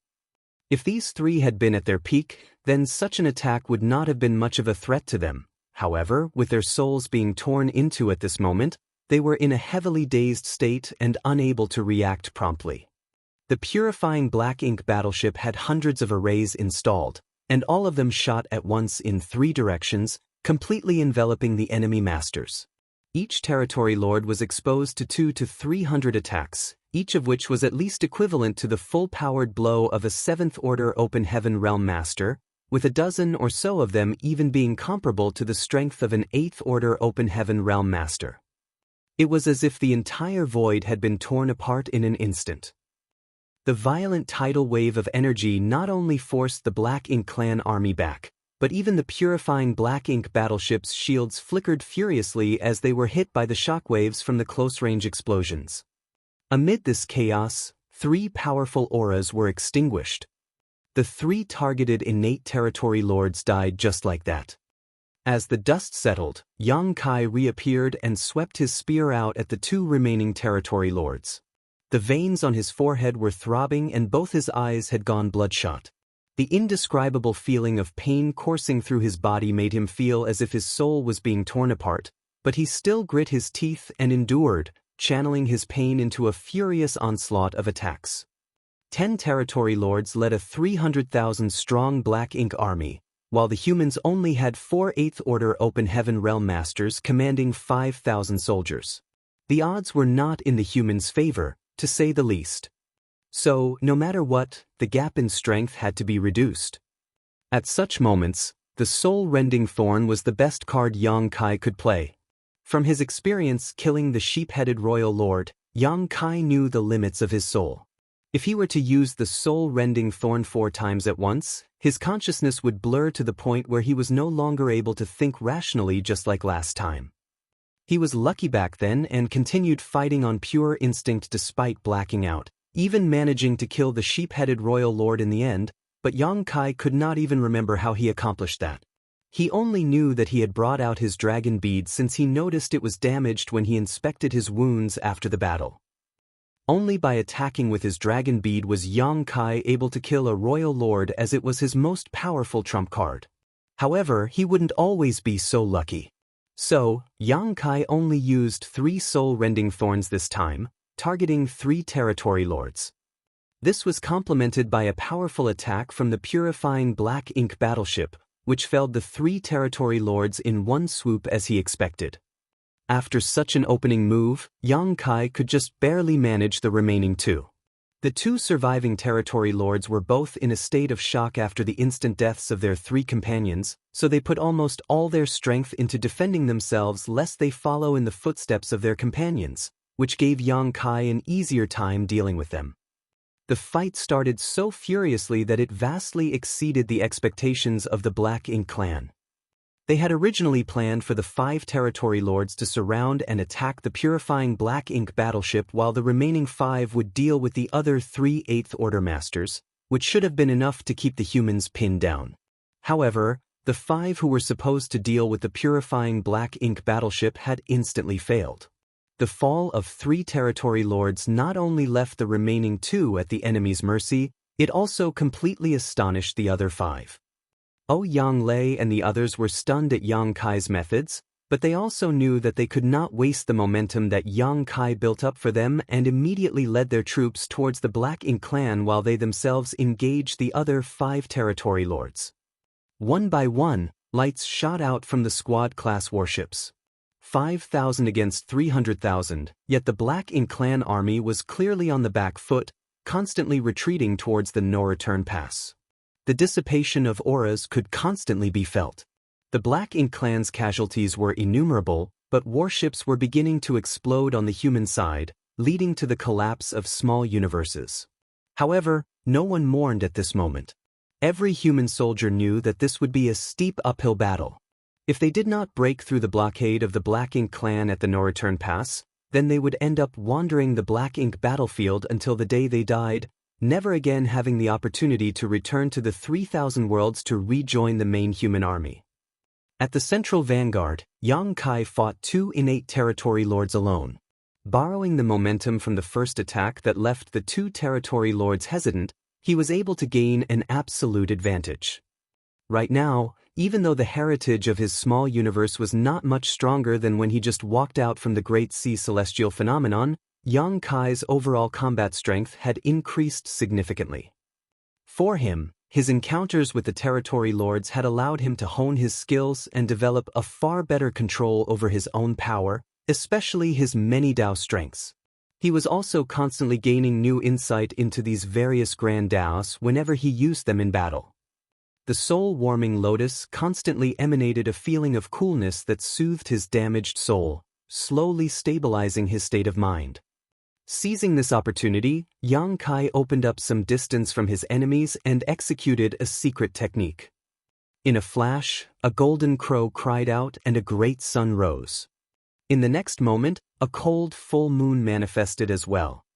If these 3 had been at their peak, then such an attack would not have been much of a threat to them. However, with their souls being torn into at this moment, they were in a heavily dazed state and unable to react promptly. The purifying Black Ink battleship had hundreds of arrays installed, and all of them shot at once in 3 directions, completely enveloping the enemy masters. Each territory lord was exposed to 200 to 300 attacks, each of which was at least equivalent to the full-powered blow of a 7th Order Open Heaven Realm Master, with a dozen or so of them even being comparable to the strength of an 8th Order Open Heaven Realm Master. It was as if the entire void had been torn apart in an instant. The violent tidal wave of energy not only forced the Black Ink Clan army back, but even the purifying Black Ink battleship's shields flickered furiously as they were hit by the shockwaves from the close-range explosions. Amid this chaos, 3 powerful auras were extinguished. The 3 targeted innate territory lords died just like that. As the dust settled, Yang Kai reappeared and swept his spear out at the 2 remaining territory lords. The veins on his forehead were throbbing and both his eyes had gone bloodshot. The indescribable feeling of pain coursing through his body made him feel as if his soul was being torn apart, but he still grit his teeth and endured, channeling his pain into a furious onslaught of attacks. 10 territory lords led a 300,000-strong Black Ink army, while the humans only had 4 Eighth Order Open Heaven Realm Masters commanding 5,000 soldiers. The odds were not in the humans' favor, to say the least. So, no matter what, the gap in strength had to be reduced. At such moments, the soul-rending thorn was the best card Yang Kai could play. From his experience killing the sheep-headed royal lord, Yang Kai knew the limits of his soul. If he were to use the soul-rending thorn 4 times at once, his consciousness would blur to the point where he was no longer able to think rationally just like last time. He was lucky back then and continued fighting on pure instinct despite blacking out, even managing to kill the sheep-headed royal lord in the end, but Yang Kai could not even remember how he accomplished that. He only knew that he had brought out his dragon bead since he noticed it was damaged when he inspected his wounds after the battle. Only by attacking with his dragon bead was Yang Kai able to kill a royal lord, as it was his most powerful trump card. However, he wouldn't always be so lucky. So, Yang Kai only used 3 soul-rending thorns this time, targeting 3 territory lords. This was complemented by a powerful attack from the purifying Black Ink battleship, which felled the 3 territory lords in one swoop as he expected. After such an opening move, Yang Kai could just barely manage the remaining 2. The 2 surviving territory lords were both in a state of shock after the instant deaths of their 3 companions, so they put almost all their strength into defending themselves lest they follow in the footsteps of their companions, which gave Yang Kai an easier time dealing with them. The fight started so furiously that it vastly exceeded the expectations of the Black Ink clan. They had originally planned for the 5 territory lords to surround and attack the purifying Black Ink battleship, while the remaining 5 would deal with the other 3 Eighth Order Masters, which should have been enough to keep the humans pinned down. However, the 5 who were supposed to deal with the purifying Black Ink battleship had instantly failed. The fall of 3 territory lords not only left the remaining 2 at the enemy's mercy, it also completely astonished the other 5. Yang Lei and the others were stunned at Yang Kai's methods, but they also knew that they could not waste the momentum that Yang Kai built up for them and immediately led their troops towards the Black Ink clan while they themselves engaged the other 5 territory lords. One by one, lights shot out from the squad-class warships. 5,000 against 300,000, yet the Black Ink clan army was clearly on the back foot, constantly retreating towards the no-return pass. The dissipation of auras could constantly be felt. The Black Ink clan's casualties were innumerable, but warships were beginning to explode on the human side, leading to the collapse of small universes. However, no one mourned at this moment. Every human soldier knew that this would be a steep uphill battle. If they did not break through the blockade of the Black Ink clan at the no-return pass, then they would end up wandering the Black Ink battlefield until the day they died, never again having the opportunity to return to the 3,000 worlds to rejoin the main human army. At the central vanguard, Yang Kai fought 2 innate territory lords alone. Borrowing the momentum from the first attack that left the 2 territory lords hesitant, he was able to gain an absolute advantage. Right now, even though the heritage of his small universe was not much stronger than when he just walked out from the Great Sea Celestial Phenomenon, Yang Kai's overall combat strength had increased significantly. For him, his encounters with the territory lords had allowed him to hone his skills and develop a far better control over his own power, especially his many Dao strengths. He was also constantly gaining new insight into these various grand Daos whenever he used them in battle. The soul-warming lotus constantly emanated a feeling of coolness that soothed his damaged soul, slowly stabilizing his state of mind. Seizing this opportunity, Yang Kai opened up some distance from his enemies and executed a secret technique. In a flash, a golden crow cried out and a great sun rose. In the next moment, a cold full moon manifested as well.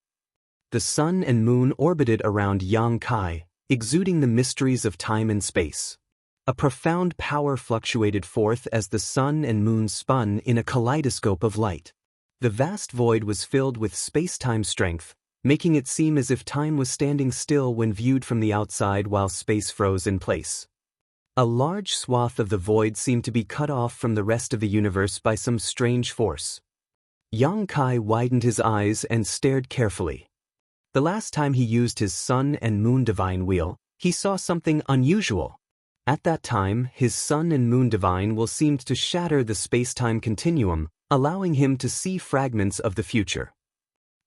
The sun and moon orbited around Yang Kai, exuding the mysteries of time and space. A profound power fluctuated forth as the sun and moon spun in a kaleidoscope of light. The vast void was filled with space-time strength, making it seem as if time was standing still when viewed from the outside while space froze in place. A large swath of the void seemed to be cut off from the rest of the universe by some strange force. Yang Kai widened his eyes and stared carefully. The last time he used his Sun and Moon Divine Wheel, he saw something unusual. At that time, his Sun and Moon Divine Wheel seemed to shatter the space-time continuum, allowing him to see fragments of the future.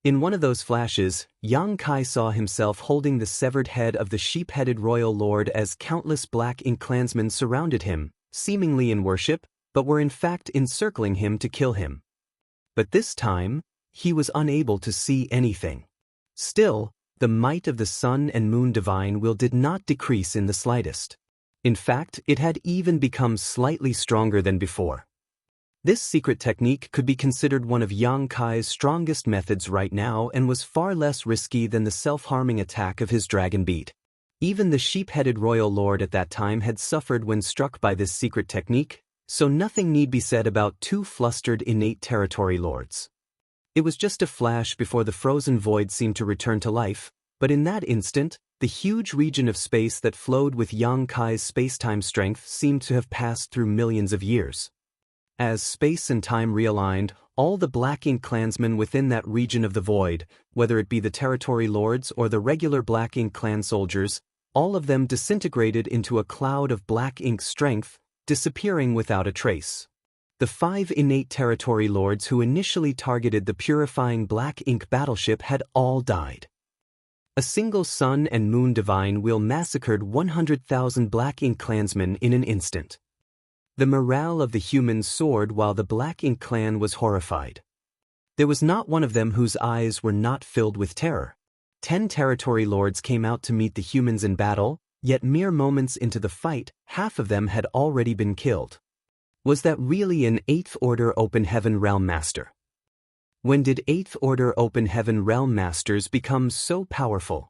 In one of those flashes, Yang Kai saw himself holding the severed head of the sheep-headed royal lord as countless black ink clansmen surrounded him, seemingly in worship, but were in fact encircling him to kill him. But this time, he was unable to see anything. Still, the might of the Sun and Moon Divine Wheel did not decrease in the slightest. In fact, it had even become slightly stronger than before. This secret technique could be considered one of Yang Kai's strongest methods right now and was far less risky than the self-harming attack of his dragon beat. Even the sheep-headed royal lord at that time had suffered when struck by this secret technique, so nothing need be said about two flustered innate territory lords. It was just a flash before the frozen void seemed to return to life, but in that instant, the huge region of space that flowed with Yang Kai's space-time strength seemed to have passed through millions of years. As space and time realigned, all the black ink clansmen within that region of the void, whether it be the territory lords or the regular black ink clan soldiers, all of them disintegrated into a cloud of black ink strength, disappearing without a trace. The 5 innate territory lords who initially targeted the purifying black ink battleship had all died. A single Sun and Moon Divine Wheel massacred 100,000 black ink clansmen in an instant. The morale of the humans soared while the Black Ink clan was horrified. There was not one of them whose eyes were not filled with terror. 10 territory lords came out to meet the humans in battle, yet mere moments into the fight, half of them had already been killed. Was that really an 8th Order Open Heaven Realm Master? When did 8th Order Open Heaven Realm Masters become so powerful?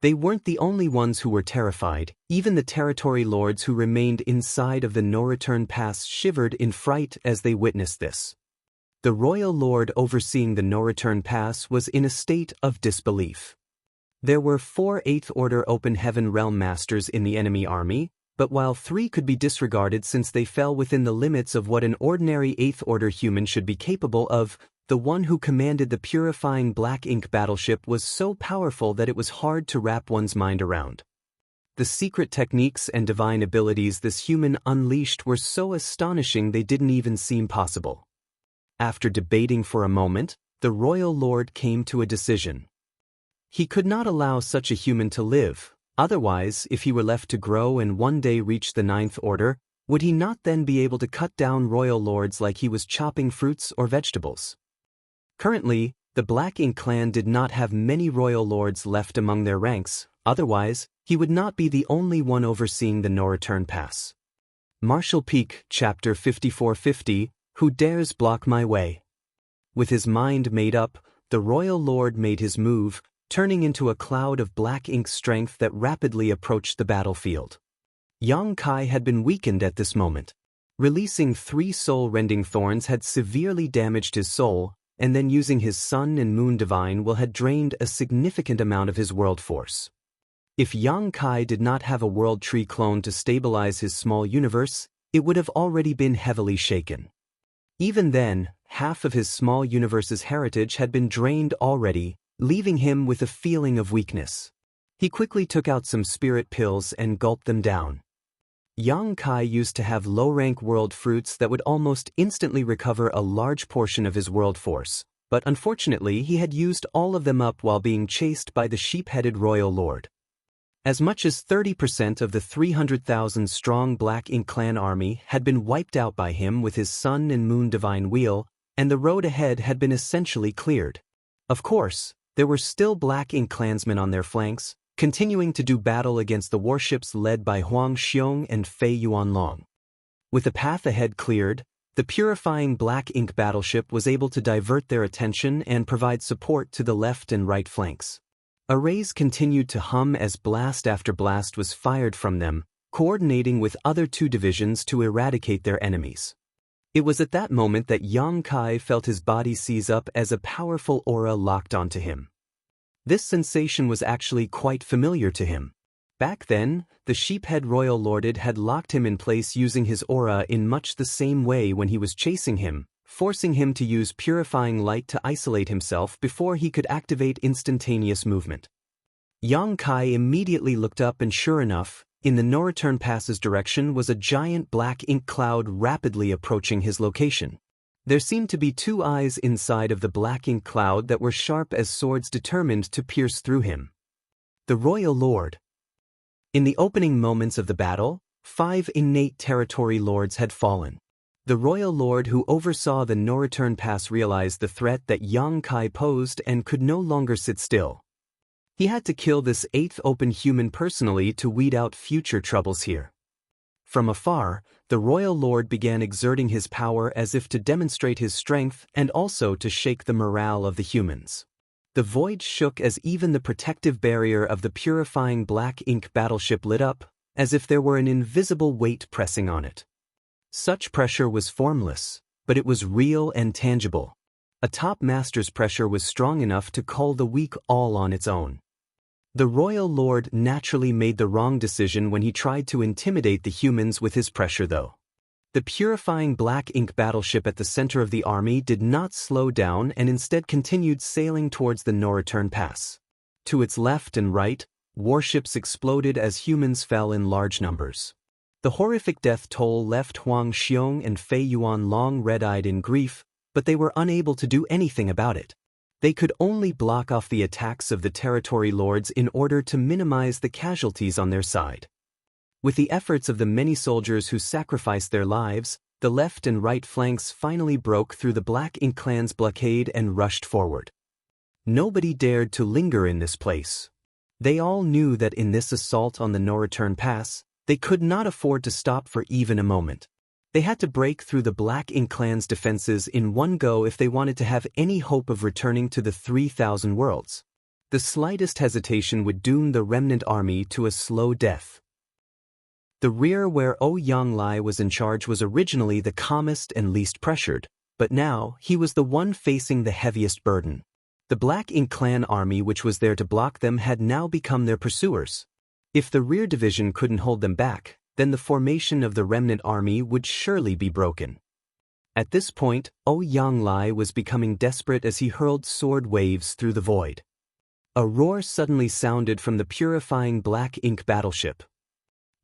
They weren't the only ones who were terrified. Even the territory lords who remained inside of the no-return pass shivered in fright as they witnessed this. The royal lord overseeing the no-return pass was in a state of disbelief. There were 4 8th Order Open Heaven Realm Masters in the enemy army, but while 3 could be disregarded since they fell within the limits of what an ordinary 8th Order human should be capable of, the one who commanded the purifying black ink battleship was so powerful that it was hard to wrap one's mind around. The secret techniques and divine abilities this human unleashed were so astonishing they didn't even seem possible. After debating for a moment, the royal lord came to a decision. He could not allow such a human to live, otherwise, if he were left to grow and one day reach the 9th Order, would he not then be able to cut down royal lords like he was chopping fruits or vegetables? Currently, the Black Ink clan did not have many royal lords left among their ranks, otherwise, he would not be the only one overseeing the no-return pass. Marshall Peak, Chapter 5450, Who Dares Block My Way? With his mind made up, the royal lord made his move, turning into a cloud of black ink strength that rapidly approached the battlefield. Yang Kai had been weakened at this moment. Releasing 3 soul-rending thorns had severely damaged his soul, and then using his Sun and Moon Divine Will had drained a significant amount of his world force. If Yang Kai did not have a world tree clone to stabilize his small universe, it would have already been heavily shaken. Even then, half of his small universe's heritage had been drained already, leaving him with a feeling of weakness. He quickly took out some spirit pills and gulped them down. Yang Kai used to have low-rank world fruits that would almost instantly recover a large portion of his world force, but unfortunately he had used all of them up while being chased by the sheep-headed royal lord. As much as 30% of the 300,000 strong Black Ink clan army had been wiped out by him with his Sun and Moon Divine Wheel, and the road ahead had been essentially cleared. Of course, there were still Black Ink clansmen on their flanks, continuing to do battle against the warships led by Huang Xiong and Fei Yuanlong. With the path ahead cleared, the purifying Black Ink battleship was able to divert their attention and provide support to the left and right flanks. Arrays continued to hum as blast after blast was fired from them, coordinating with other 2 divisions to eradicate their enemies. It was at that moment that Yang Kai felt his body seize up as a powerful aura locked onto him. This sensation was actually quite familiar to him. Back then, the sheephead royal lorded had locked him in place using his aura in much the same way when he was chasing him, forcing him to use purifying light to isolate himself before he could activate instantaneous movement. Yang Kai immediately looked up and sure enough, in the no-return pass's direction was a giant black ink cloud rapidly approaching his location. There seemed to be two eyes inside of the black ink cloud that were sharp as swords determined to pierce through him. The Royal Lord. In the opening moments of the battle, 5 innate territory lords had fallen. The Royal Lord who oversaw the no-return pass realized the threat that Yang Kai posed and could no longer sit still. He had to kill this 8th open human personally to weed out future troubles here. From afar, the Royal Lord began exerting his power as if to demonstrate his strength and also to shake the morale of the humans. The void shook as even the protective barrier of the purifying black ink battleship lit up, as if there were an invisible weight pressing on it. Such pressure was formless, but it was real and tangible. A top master's pressure was strong enough to cull the weak all on its own. The Royal Lord naturally made the wrong decision when he tried to intimidate the humans with his pressure though. The purifying black ink battleship at the center of the army did not slow down and instead continued sailing towards the no-return pass. To its left and right, warships exploded as humans fell in large numbers. The horrific death toll left Huang Xiong and Fei Yuan long red-eyed in grief, but they were unable to do anything about it. They could only block off the attacks of the territory lords in order to minimize the casualties on their side. With the efforts of the many soldiers who sacrificed their lives, the left and right flanks finally broke through the Black Ink clan's blockade and rushed forward. Nobody dared to linger in this place. They all knew that in this assault on the no-return pass, they could not afford to stop for even a moment. They had to break through the Black Ink clan's defenses in one go if they wanted to have any hope of returning to the 3,000 worlds. The slightest hesitation would doom the remnant army to a slow death. The rear where Yang Lai was in charge was originally the calmest and least pressured, but now he was the one facing the heaviest burden. The Black Ink clan army which was there to block them had now become their pursuers. If the rear division couldn't hold them back, then the formation of the remnant army would surely be broken. At this point, Yang Lai was becoming desperate as he hurled sword waves through the void. A roar suddenly sounded from the purifying Black Ink battleship.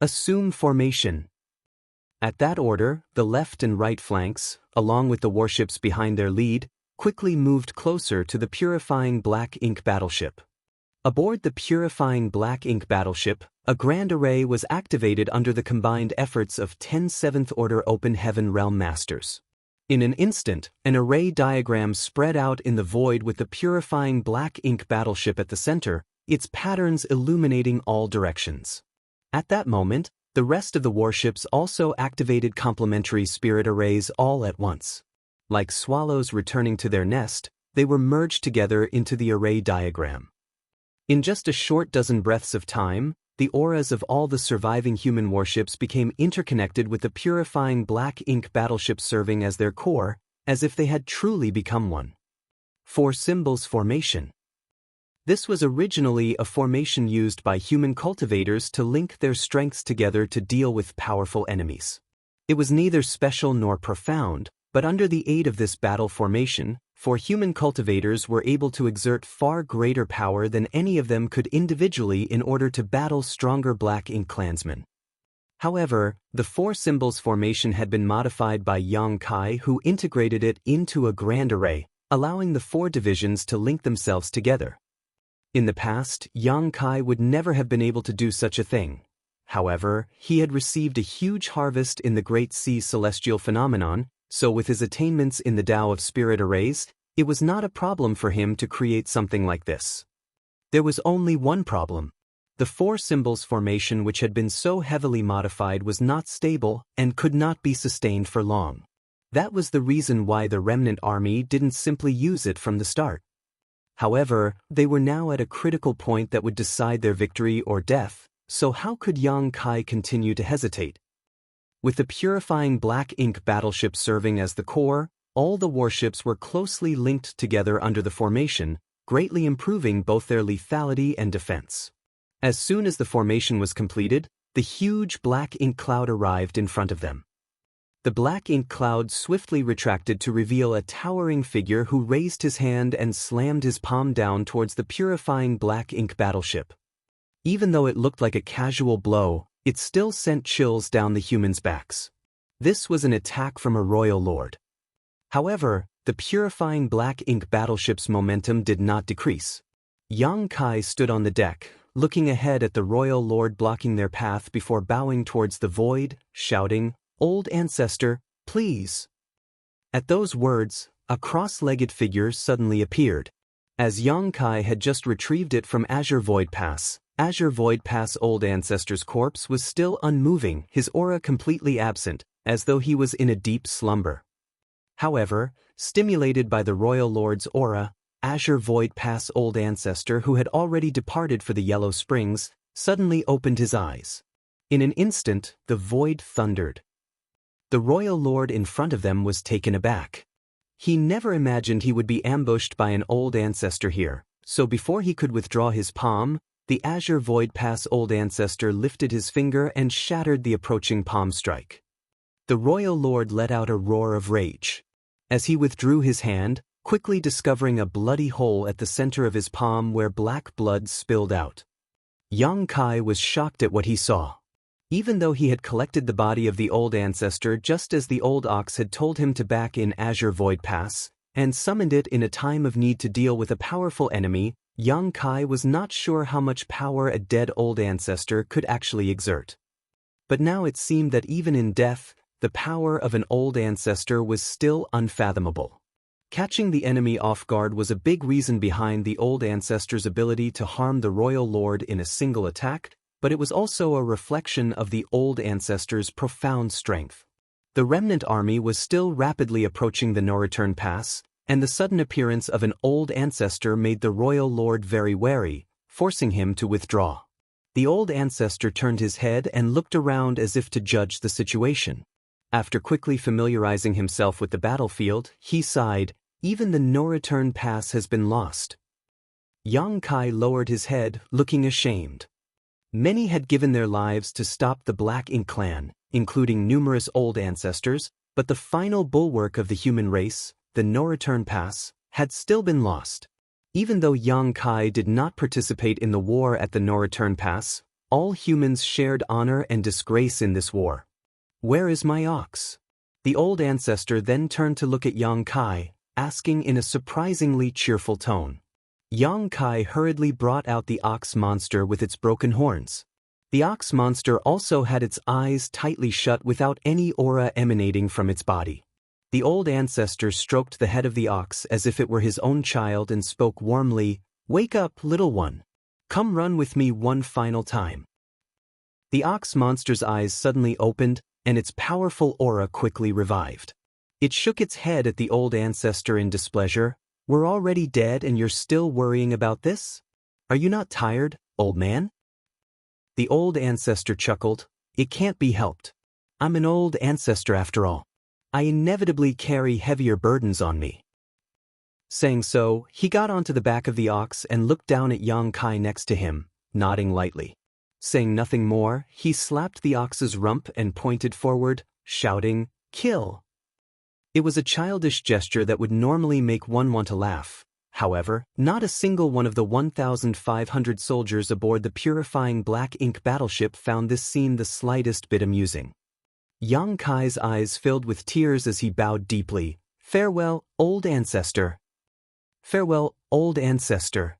Assume formation. At that order, the left and right flanks, along with the warships behind their lead, quickly moved closer to the purifying Black Ink battleship. Aboard the purifying Black Ink battleship, a grand array was activated under the combined efforts of 10 7th Order Open Heaven Realm Masters. In an instant, an array diagram spread out in the void with the purifying Black Ink battleship at the center, its patterns illuminating all directions. At that moment, the rest of the warships also activated complementary spirit arrays all at once. Like swallows returning to their nest, they were merged together into the array diagram. In just a short dozen breaths of time, the auras of all the surviving human warships became interconnected with the purifying Black Ink battleship serving as their core, as if they had truly become one. 4 Symbols Formation. This was originally a formation used by human cultivators to link their strengths together to deal with powerful enemies. It was neither special nor profound, but under the aid of this battle formation, 4 human cultivators were able to exert far greater power than any of them could individually in order to battle stronger Black Ink clansmen. However, the 4 symbols formation had been modified by Yang Kai, who integrated it into a grand array, allowing the 4 divisions to link themselves together. In the past, Yang Kai would never have been able to do such a thing. However, he had received a huge harvest in the Great Sea Celestial Phenomenon, so with his attainments in the Tao of Spirit Arrays, it was not a problem for him to create something like this. There was only one problem. The 4 symbols formation which had been so heavily modified was not stable and could not be sustained for long. That was the reason why the remnant army didn't simply use it from the start. However, they were now at a critical point that would decide their victory or death, so how could Yang Kai continue to hesitate? With the purifying Black Ink battleship serving as the core, all the warships were closely linked together under the formation, greatly improving both their lethality and defense. As soon as the formation was completed, the huge black ink cloud arrived in front of them. The black ink cloud swiftly retracted to reveal a towering figure who raised his hand and slammed his palm down towards the purifying black ink battleship. Even though it looked like a casual blow, it still sent chills down the humans' backs. This was an attack from a royal lord. However, the purifying black ink battleship's momentum did not decrease. Yang Kai stood on the deck, looking ahead at the royal lord blocking their path before bowing towards the void, shouting, "Old ancestor, please." At those words, a cross-legged figure suddenly appeared. As Yang Kai had just retrieved it from Azure Void Pass, Old Ancestor's corpse was still unmoving, his aura completely absent, as though he was in a deep slumber. However, stimulated by the royal lord's aura, Azure Void Pass Old Ancestor, who had already departed for the Yellow Springs, suddenly opened his eyes. In an instant, the void thundered. The royal lord in front of them was taken aback. He never imagined he would be ambushed by an old ancestor here, so before he could withdraw his palm, the Azure Void Pass Old Ancestor lifted his finger and shattered the approaching palm strike. The royal lord let out a roar of rage. As he withdrew his hand, quickly discovering a bloody hole at the center of his palm where black blood spilled out. Yang Kai was shocked at what he saw. Even though he had collected the body of the old ancestor just as the old ox had told him to back in Azure Void Pass, and summoned it in a time of need to deal with a powerful enemy, Yang Kai was not sure how much power a dead old ancestor could actually exert. But now it seemed that even in death, the power of an old ancestor was still unfathomable. Catching the enemy off guard was a big reason behind the old ancestor's ability to harm the royal lord in a single attack, but it was also a reflection of the old ancestor's profound strength. The remnant army was still rapidly approaching the no-return pass, and the sudden appearance of an old ancestor made the royal lord very wary, forcing him to withdraw. The old ancestor turned his head and looked around as if to judge the situation. After quickly familiarizing himself with the battlefield, he sighed, "Even the no-return pass has been lost." Yang Kai lowered his head, looking ashamed. Many had given their lives to stop the Black Ink clan, including numerous old ancestors, but the final bulwark of the human race, the no-return pass, had still been lost. Even though Yang Kai did not participate in the war at the no-return pass, all humans shared honor and disgrace in this war. "Where is my ox?" The old ancestor then turned to look at Yang Kai, asking in a surprisingly cheerful tone. Yang Kai hurriedly brought out the ox monster with its broken horns. The ox monster also had its eyes tightly shut without any aura emanating from its body. The old ancestor stroked the head of the ox as if it were his own child and spoke warmly, "Wake up, little one. Come run with me one final time." The ox monster's eyes suddenly opened, and its powerful aura quickly revived. It shook its head at the old ancestor in displeasure. "We're already dead and you're still worrying about this? Are you not tired, old man?" The old ancestor chuckled. "It can't be helped. I'm an old ancestor after all. I inevitably carry heavier burdens on me." Saying so, he got onto the back of the ox and looked down at Yang Kai next to him, nodding lightly. Saying nothing more, he slapped the ox's rump and pointed forward, shouting, "Kill!" It was a childish gesture that would normally make one want to laugh. However, not a single one of the 1,500 soldiers aboard the purifying Black Ink battleship found this scene the slightest bit amusing. Yang Kai's eyes filled with tears as he bowed deeply. "Farewell, old ancestor. Farewell, old ancestor."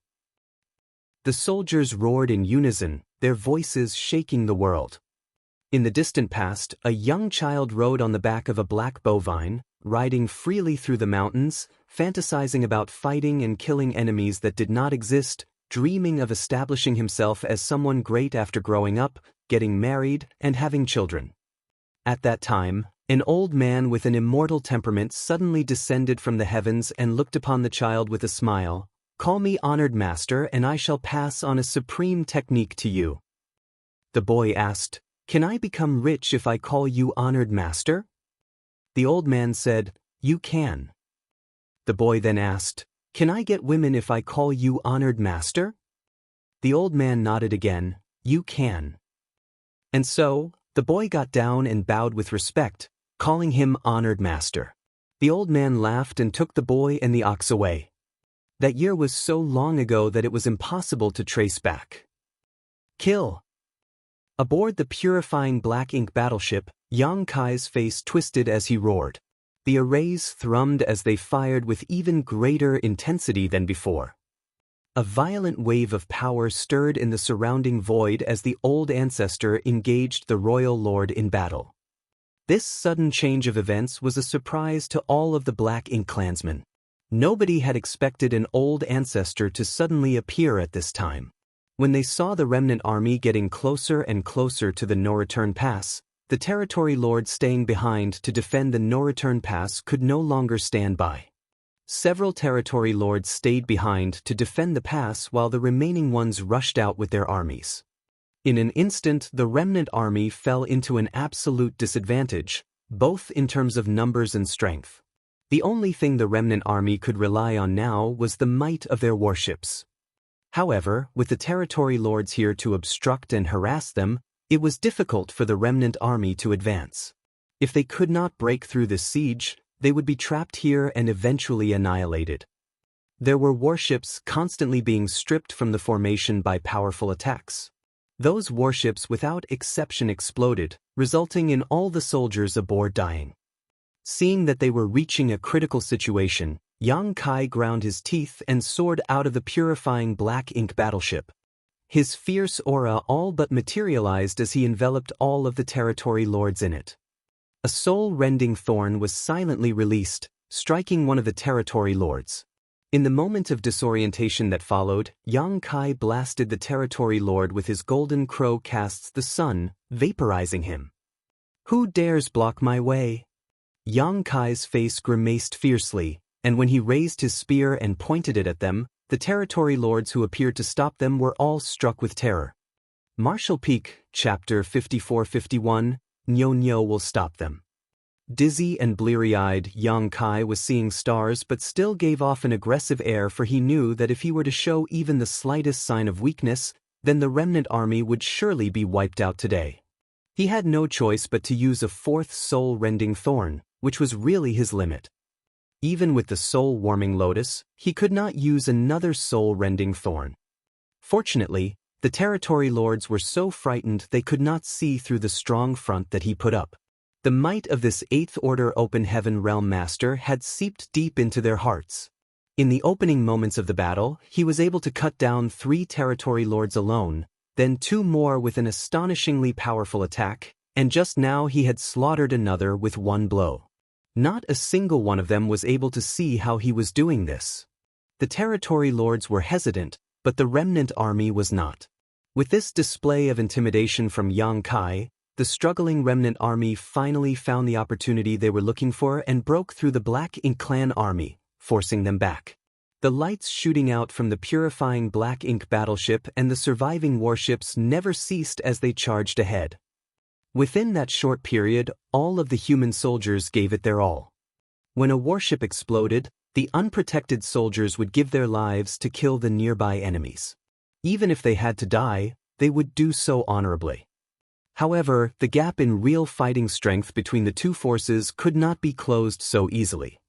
The soldiers roared in unison, their voices shaking the world. In the distant past, a young child rode on the back of a black bovine, riding freely through the mountains, fantasizing about fighting and killing enemies that did not exist, dreaming of establishing himself as someone great after growing up, getting married, and having children. At that time, an old man with an immortal temperament suddenly descended from the heavens and looked upon the child with a smile. "Call me honored master and I shall pass on a supreme technique to you." The boy asked, "Can I become rich if I call you honored master?" The old man said, "You can." The boy then asked, Can I get women if I call you honored master? The old man nodded again. You can. And so, the boy got down and bowed with respect, calling him honored master. The old man laughed and took the boy and the ox away. That year was so long ago that it was impossible to trace back. Kill. Aboard the purifying black ink battleship, Yang Kai's face twisted as he roared. The arrays thrummed as they fired with even greater intensity than before. A violent wave of power stirred in the surrounding void as the old ancestor engaged the royal lord in battle. This sudden change of events was a surprise to all of the Black Ink clansmen. Nobody had expected an old ancestor to suddenly appear at this time. When they saw the remnant army getting closer and closer to the no-return pass, the territory lords staying behind to defend the no-return pass could no longer stand by. Several territory lords stayed behind to defend the pass while the remaining ones rushed out with their armies. In an instant, the remnant army fell into an absolute disadvantage, both in terms of numbers and strength. The only thing the remnant army could rely on now was the might of their warships. However, with the territory lords here to obstruct and harass them, it was difficult for the remnant army to advance. If they could not break through this siege, they would be trapped here and eventually annihilated. There were warships constantly being stripped from the formation by powerful attacks. Those warships without exception exploded, resulting in all the soldiers aboard dying. Seeing that they were reaching a critical situation, Yang Kai ground his teeth and soared out of the purifying black ink battleship. His fierce aura all but materialized as he enveloped all of the territory lords in it. A soul-rending thorn was silently released, striking one of the territory lords. In the moment of disorientation that followed, Yang Kai blasted the territory lord with his golden crow casts the sun, vaporizing him. Who dares block my way? Yang Kai's face grimaced fiercely, and when he raised his spear and pointed it at them, the territory lords who appeared to stop them were all struck with terror. Martial Peak, Chapter 54-51, Nyo Nyo will stop them. Dizzy and bleary-eyed, Yang Kai was seeing stars but still gave off an aggressive air, for he knew that if he were to show even the slightest sign of weakness, then the remnant army would surely be wiped out today. He had no choice but to use a fourth soul-rending thorn, which was really his limit. Even with the soul-warming lotus, he could not use another soul-rending thorn. Fortunately, the territory lords were so frightened they could not see through the strong front that he put up. The might of this 8th Order Open Heaven Realm Master had seeped deep into their hearts. In the opening moments of the battle, he was able to cut down 3 territory lords alone, then 2 more with an astonishingly powerful attack, and just now he had slaughtered another with 1 blow. Not a single one of them was able to see how he was doing this. The territory lords were hesitant, but the remnant army was not. With this display of intimidation from Yang Kai, the struggling remnant army finally found the opportunity they were looking for and broke through the Black Ink clan army, forcing them back. The lights shooting out from the purifying Black Ink battleship and the surviving warships never ceased as they charged ahead. Within that short period, all of the human soldiers gave it their all. When a warship exploded, the unprotected soldiers would give their lives to kill the nearby enemies. Even if they had to die, they would do so honorably. However, the gap in real fighting strength between the two forces could not be closed so easily.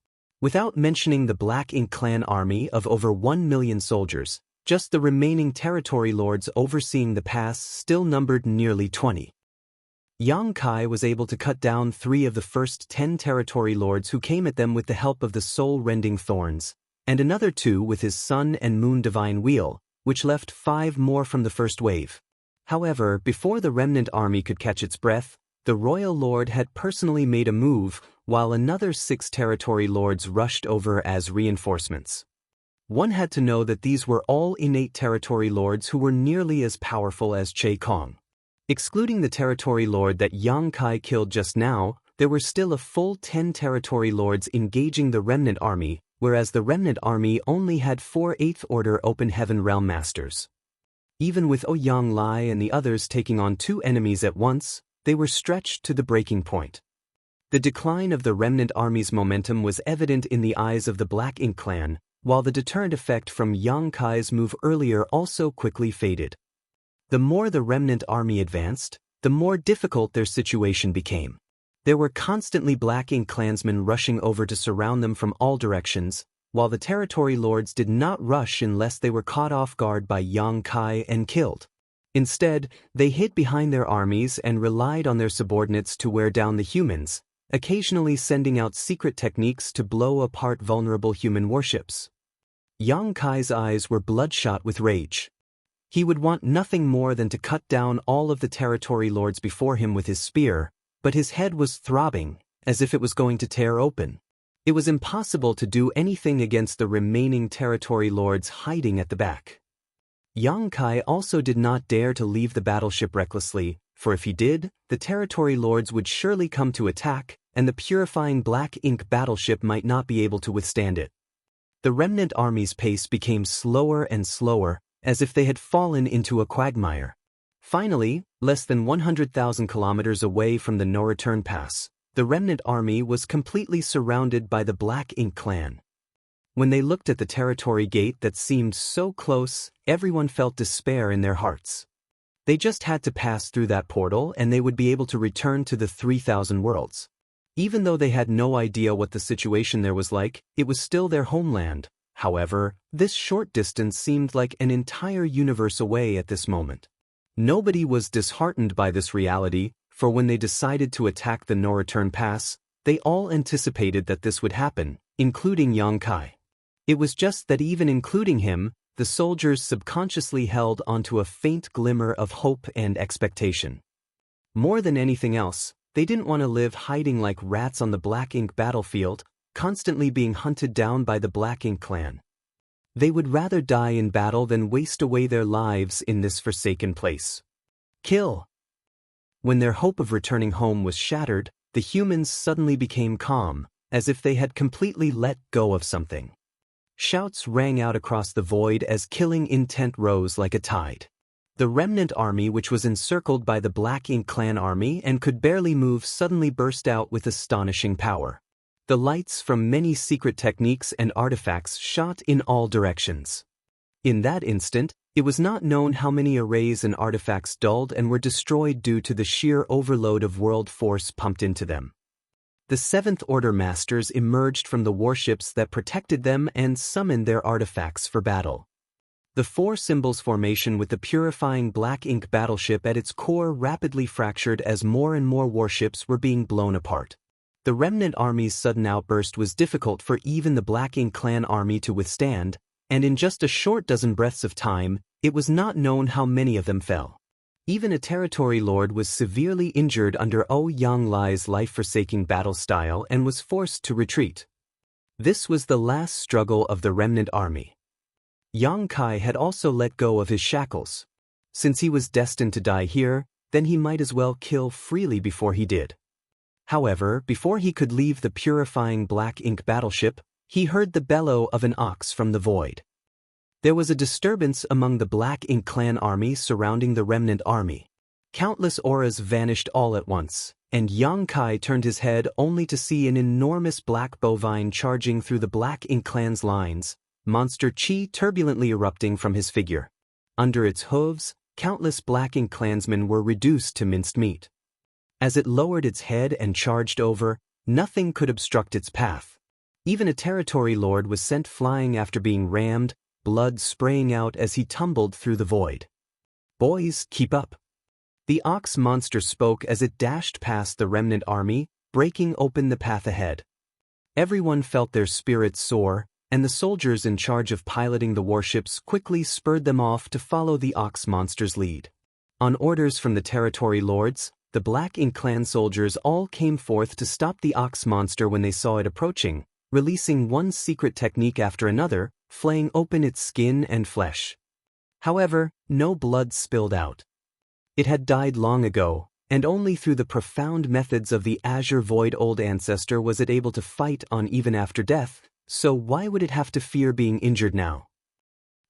Without mentioning the Black Ink clan army of over 1 million soldiers, just the remaining territory lords overseeing the pass still numbered nearly 20. Yang Kai was able to cut down 3 of the first 10 territory lords who came at them with the help of the soul-rending thorns, and another 2 with his sun and moon divine wheel, which left 5 more from the first wave. However, before the remnant army could catch its breath, the royal lord had personally made a move, while another 6 territory lords rushed over as reinforcements. One had to know that these were all innate territory lords who were nearly as powerful as Che Kong. Excluding the territory lord that Yang Kai killed just now, there were still a full 10 territory lords engaging the remnant army, whereas the remnant army only had 4 8th Order Open Heaven Realm Masters. Even with Ouyang Lai and the others taking on 2 enemies at once, they were stretched to the breaking point. The decline of the remnant army's momentum was evident in the eyes of the Black Ink clan, while the deterrent effect from Yang Kai's move earlier also quickly faded. The more the remnant army advanced, the more difficult their situation became. There were constantly Black Ink clansmen rushing over to surround them from all directions, while the territory lords did not rush unless they were caught off guard by Yang Kai and killed. Instead, they hid behind their armies and relied on their subordinates to wear down the humans, occasionally sending out secret techniques to blow apart vulnerable human warships. Yang Kai's eyes were bloodshot with rage. He would want nothing more than to cut down all of the territory lords before him with his spear, but his head was throbbing, as if it was going to tear open. It was impossible to do anything against the remaining territory lords hiding at the back. Yang Kai also did not dare to leave the battleship recklessly, for if he did, the territory lords would surely come to attack, and the purifying Black Ink battleship might not be able to withstand it. The remnant army's pace became slower and slower, as if they had fallen into a quagmire. Finally, less than 100,000 kilometers away from the no-return pass, the remnant army was completely surrounded by the Black Ink clan. When they looked at the territory gate that seemed so close, everyone felt despair in their hearts. They just had to pass through that portal and they would be able to return to the 3,000 worlds. Even though they had no idea what the situation there was like, it was still their homeland. However, this short distance seemed like an entire universe away at this moment. Nobody was disheartened by this reality, for when they decided to attack the no-return pass, they all anticipated that this would happen, including Yang Kai. It was just that even including him, the soldiers subconsciously held onto a faint glimmer of hope and expectation. More than anything else, they didn't want to live hiding like rats on the Black Ink battlefield, constantly being hunted down by the Black Ink clan. They would rather die in battle than waste away their lives in this forsaken place. Kill! When their hope of returning home was shattered, the humans suddenly became calm, as if they had completely let go of something. Shouts rang out across the void as killing intent rose like a tide. The remnant army, which was encircled by the Black Ink clan army and could barely move, suddenly burst out with astonishing power. The lights from many secret techniques and artifacts shot in all directions. In that instant, it was not known how many arrays and artifacts dulled and were destroyed due to the sheer overload of world force pumped into them. The Seventh Order Masters emerged from the warships that protected them and summoned their artifacts for battle. The four symbols formation with the purifying Black Ink battleship at its core rapidly fractured as more and more warships were being blown apart. The remnant army's sudden outburst was difficult for even the Black Ink clan army to withstand, and in just a short dozen breaths of time, it was not known how many of them fell. Even a territory lord was severely injured under Yang Lai's life-forsaking battle style and was forced to retreat. This was the last struggle of the remnant army. Yang Kai had also let go of his shackles. Since he was destined to die here, then he might as well kill freely before he did. However, before he could leave the purifying Black Ink battleship, he heard the bellow of an ox from the void. There was a disturbance among the Black Ink clan army surrounding the remnant army. Countless auras vanished all at once, and Yang Kai turned his head only to see an enormous black bovine charging through the Black Ink clan's lines, monster chi turbulently erupting from his figure. Under its hooves, countless Black Ink clansmen were reduced to minced meat. As it lowered its head and charged over, nothing could obstruct its path. Even a territory lord was sent flying after being rammed, blood spraying out as he tumbled through the void. "Boys, keep up." The ox monster spoke as it dashed past the remnant army, breaking open the path ahead. Everyone felt their spirits soar, and the soldiers in charge of piloting the warships quickly spurred them off to follow the ox monster's lead. On orders from the territory lords, the Black Ink clan soldiers all came forth to stop the ox monster when they saw it approaching, releasing one secret technique after another, flaying open its skin and flesh. However, no blood spilled out. It had died long ago, and only through the profound methods of the Azure Void Old Ancestor was it able to fight on even after death, so why would it have to fear being injured now?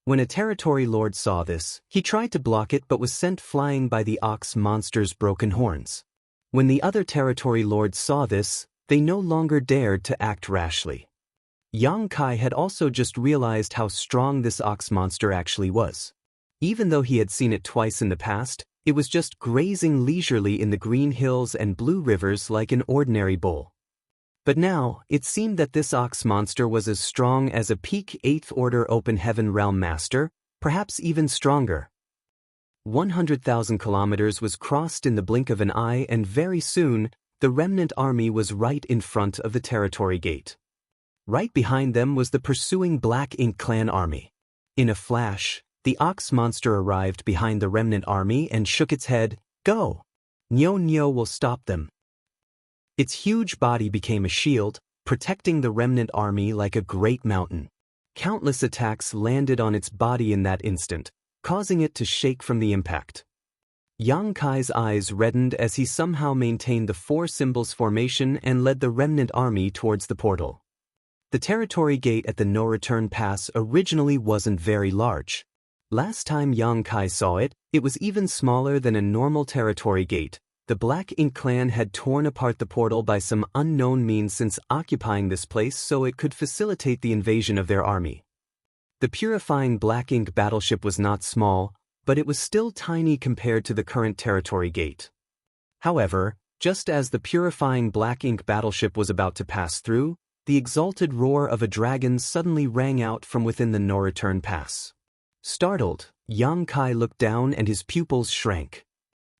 When a territory lord saw this, he tried to block it but was sent flying by the ox monster's broken horns. When the other territory lords saw this, they no longer dared to act rashly. Yang Kai had also just realized how strong this ox monster actually was. Even though he had seen it twice in the past, it was just grazing leisurely in the green hills and blue rivers like an ordinary bull. But now, it seemed that this ox monster was as strong as a peak 8th Order Open Heaven Realm Master, perhaps even stronger. 100,000 kilometers was crossed in the blink of an eye, and very soon, the remnant army was right in front of the territory gate. Right behind them was the pursuing Black Ink Clan army. In a flash, the ox monster arrived behind the remnant army and shook its head. "Go! Nyo will stop them." Its huge body became a shield, protecting the remnant army like a great mountain. Countless attacks landed on its body in that instant, causing it to shake from the impact. Yang Kai's eyes reddened as he somehow maintained the 4 symbols formation and led the remnant army towards the portal. The territory gate at the no-return pass originally wasn't very large. Last time Yang Kai saw it, it was even smaller than a normal territory gate. The Black Ink Clan had torn apart the portal by some unknown means since occupying this place so it could facilitate the invasion of their army. The purifying Black Ink battleship was not small, but it was still tiny compared to the current territory gate. However, just as the purifying Black Ink battleship was about to pass through, the exalted roar of a dragon suddenly rang out from within the no-return pass. Startled, Yang Kai looked down and his pupils shrank.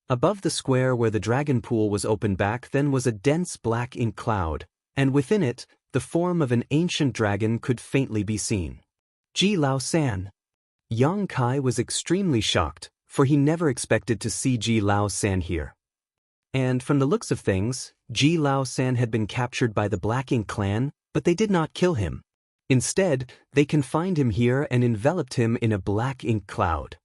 Above the square where the dragon pool was opened back then was a dense black ink cloud, and within it, the form of an ancient dragon could faintly be seen. Ji Lao San. Yang Kai was extremely shocked, for he never expected to see Ji Lao San here. And from the looks of things, Ji Lao San had been captured by the Black Ink Clan, but they did not kill him. Instead, they confined him here and enveloped him in a black ink cloud.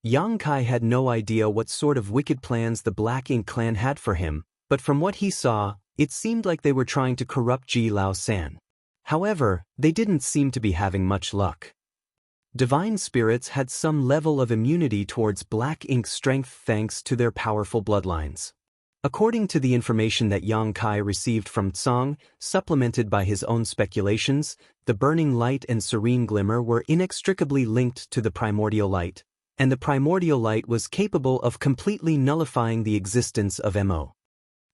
Yang Kai had no idea what sort of wicked plans the Black Ink Clan had for him, but from what he saw, it seemed like they were trying to corrupt Ji Lao San. However, they didn't seem to be having much luck. Divine spirits had some level of immunity towards black ink strength thanks to their powerful bloodlines. According to the information that Yang Kai received from Tsang, supplemented by his own speculations, the burning light and serene glimmer were inextricably linked to the primordial light, and the primordial light was capable of completely nullifying the existence of Mo.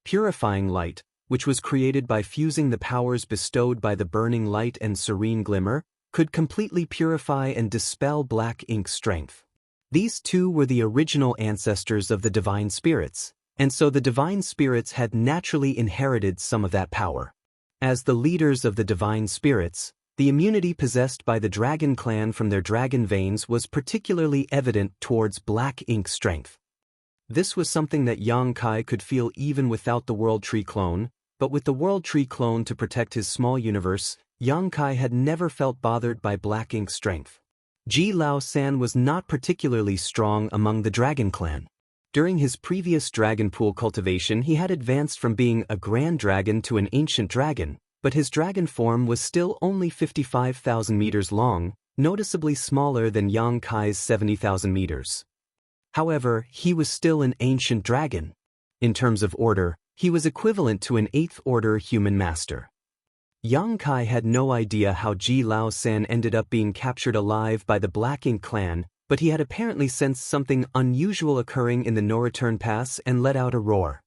Purifying light, which was created by fusing the powers bestowed by the burning light and serene glimmer, could completely purify and dispel black ink strength. These two were the original ancestors of the divine spirits, and so the divine spirits had naturally inherited some of that power. As the leaders of the divine spirits, the immunity possessed by the dragon clan from their dragon veins was particularly evident towards black ink strength. This was something that Yang Kai could feel even without the World Tree clone, but with the World Tree clone to protect his small universe, Yang Kai had never felt bothered by black ink strength. Ji Lao San was not particularly strong among the dragon clan. During his previous dragon pool cultivation he had advanced from being a grand dragon to an ancient dragon, but his dragon form was still only 55,000 meters long, noticeably smaller than Yang Kai's 70,000 meters. However, he was still an ancient dragon. In terms of order, he was equivalent to an 8th order human master. Yang Kai had no idea how Ji Lao San ended up being captured alive by the Black Ink Clan, but he had apparently sensed something unusual occurring in the no-return pass and let out a roar.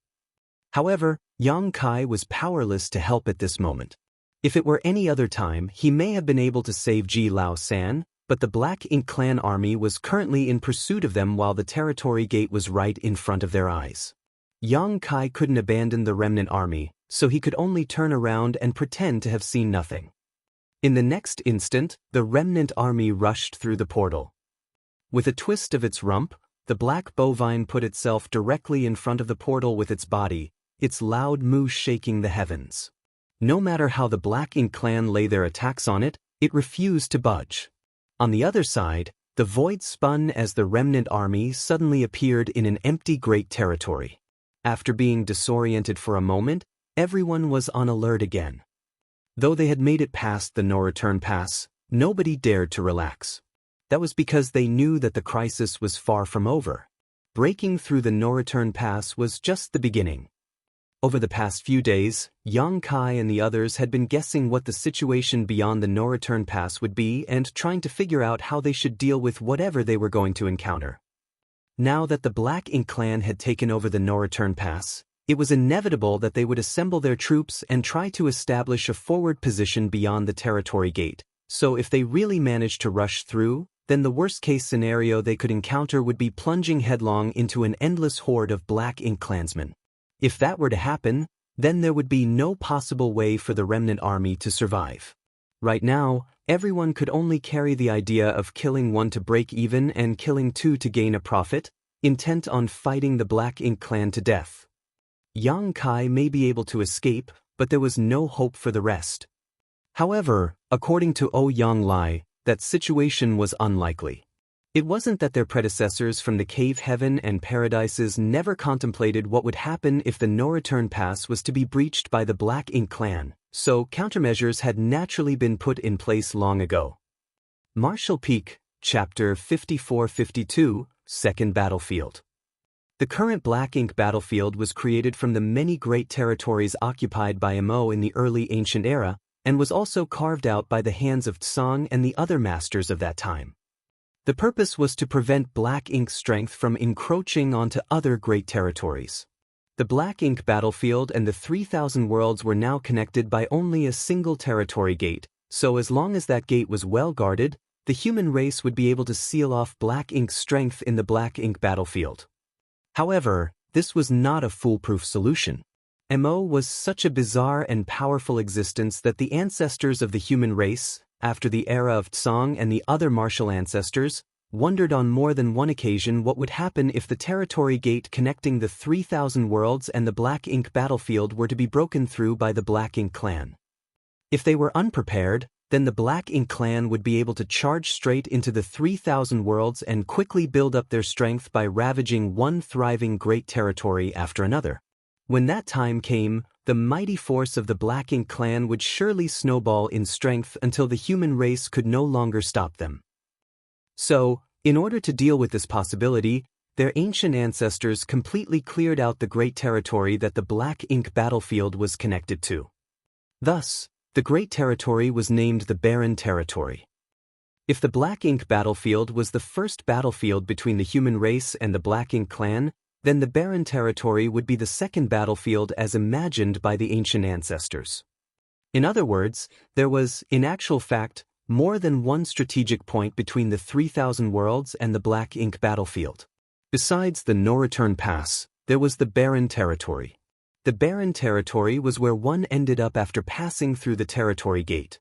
However, Yang Kai was powerless to help at this moment. If it were any other time, he may have been able to save Ji Lao San, but the Black Ink Clan army was currently in pursuit of them while the territory gate was right in front of their eyes. Yang Kai couldn't abandon the remnant army, so he could only turn around and pretend to have seen nothing. In the next instant, the remnant army rushed through the portal. With a twist of its rump, the black bovine put itself directly in front of the portal with its body, its loud moo shaking the heavens. No matter how the Black Ink Clan lay their attacks on it, it refused to budge. On the other side, the void spun as the remnant army suddenly appeared in an empty great territory. After being disoriented for a moment, everyone was on alert again. Though they had made it past the no-return pass, nobody dared to relax. That was because they knew that the crisis was far from over. Breaking through the no-return pass was just the beginning. Over the past few days, Yang Kai and the others had been guessing what the situation beyond the no-return pass would be and trying to figure out how they should deal with whatever they were going to encounter. Now that the Black Ink clan had taken over the no-return pass, it was inevitable that they would assemble their troops and try to establish a forward position beyond the territory gate. So if they really managed to rush through, then the worst-case scenario they could encounter would be plunging headlong into an endless horde of Black Ink clansmen. If that were to happen, then there would be no possible way for the remnant army to survive. Right now, everyone could only carry the idea of killing one to break even and killing two to gain a profit, intent on fighting the Black Ink clan to death. Yang Kai may be able to escape, but there was no hope for the rest. However, according to Yang Lai, that situation was unlikely. It wasn't that their predecessors from the cave heaven and paradises never contemplated what would happen if the no-return pass was to be breached by the Black Ink clan, so countermeasures had naturally been put in place long ago. Marshall Peak, Chapter 54-52, Second Battlefield. The current Black Ink battlefield was created from the many great territories occupied by Mo in the early ancient era, and was also carved out by the hands of Tsang and the other masters of that time. The purpose was to prevent Black Ink's strength from encroaching onto other great territories. The Black Ink battlefield and the 3,000 worlds were now connected by only a single territory gate, so as long as that gate was well guarded, the human race would be able to seal off Black Ink's strength in the Black Ink battlefield. However, this was not a foolproof solution. Mo was such a bizarre and powerful existence that the ancestors of the human race, after the era of Tsang and the other martial ancestors, wondered on more than one occasion what would happen if the territory gate connecting the 3,000 worlds and the Black Ink battlefield were to be broken through by the Black Ink clan. If they were unprepared, then the Black Ink clan would be able to charge straight into the 3,000 worlds and quickly build up their strength by ravaging one thriving great territory after another. When that time came, the mighty force of the Black Ink clan would surely snowball in strength until the human race could no longer stop them. So, in order to deal with this possibility, their ancient ancestors completely cleared out the great territory that the Black Ink battlefield was connected to. Thus, the great territory was named the Barren Territory. If the Black Ink battlefield was the first battlefield between the human race and the Black Ink clan, then the Barren Territory would be the second battlefield as imagined by the ancient ancestors. In other words, there was, in actual fact, more than one strategic point between the 3,000 worlds and the Black Ink battlefield. Besides the no-return pass, there was the Barren Territory. The Barren Territory was where one ended up after passing through the territory gate.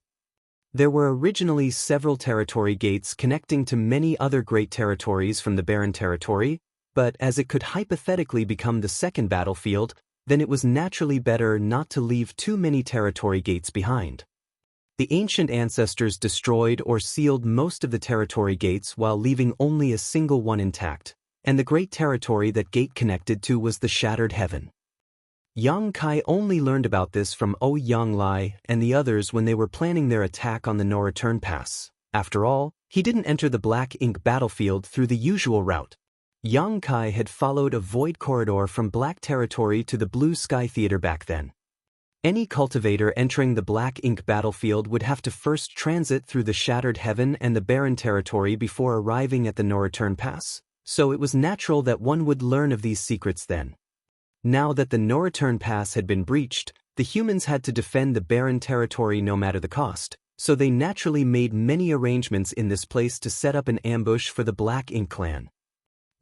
There were originally several territory gates connecting to many other great territories from the Barren Territory, but as it could hypothetically become the second battlefield, then it was naturally better not to leave too many territory gates behind. The ancient ancestors destroyed or sealed most of the territory gates while leaving only a single one intact, and the great territory that gate connected to was the Shattered Heaven. Yang Kai only learned about this from Yang Lai and the others when they were planning their attack on the no-return pass. After all, he didn't enter the Black Ink battlefield through the usual route. Yang Kai had followed a void corridor from Black Territory to the Blue Sky Theater back then. Any cultivator entering the Black Ink battlefield would have to first transit through the Shattered Heaven and the Barren Territory before arriving at the no-return pass, so it was natural that one would learn of these secrets then. Now that the no-return pass had been breached, the humans had to defend the Barren Territory no matter the cost, so they naturally made many arrangements in this place to set up an ambush for the Black Ink clan.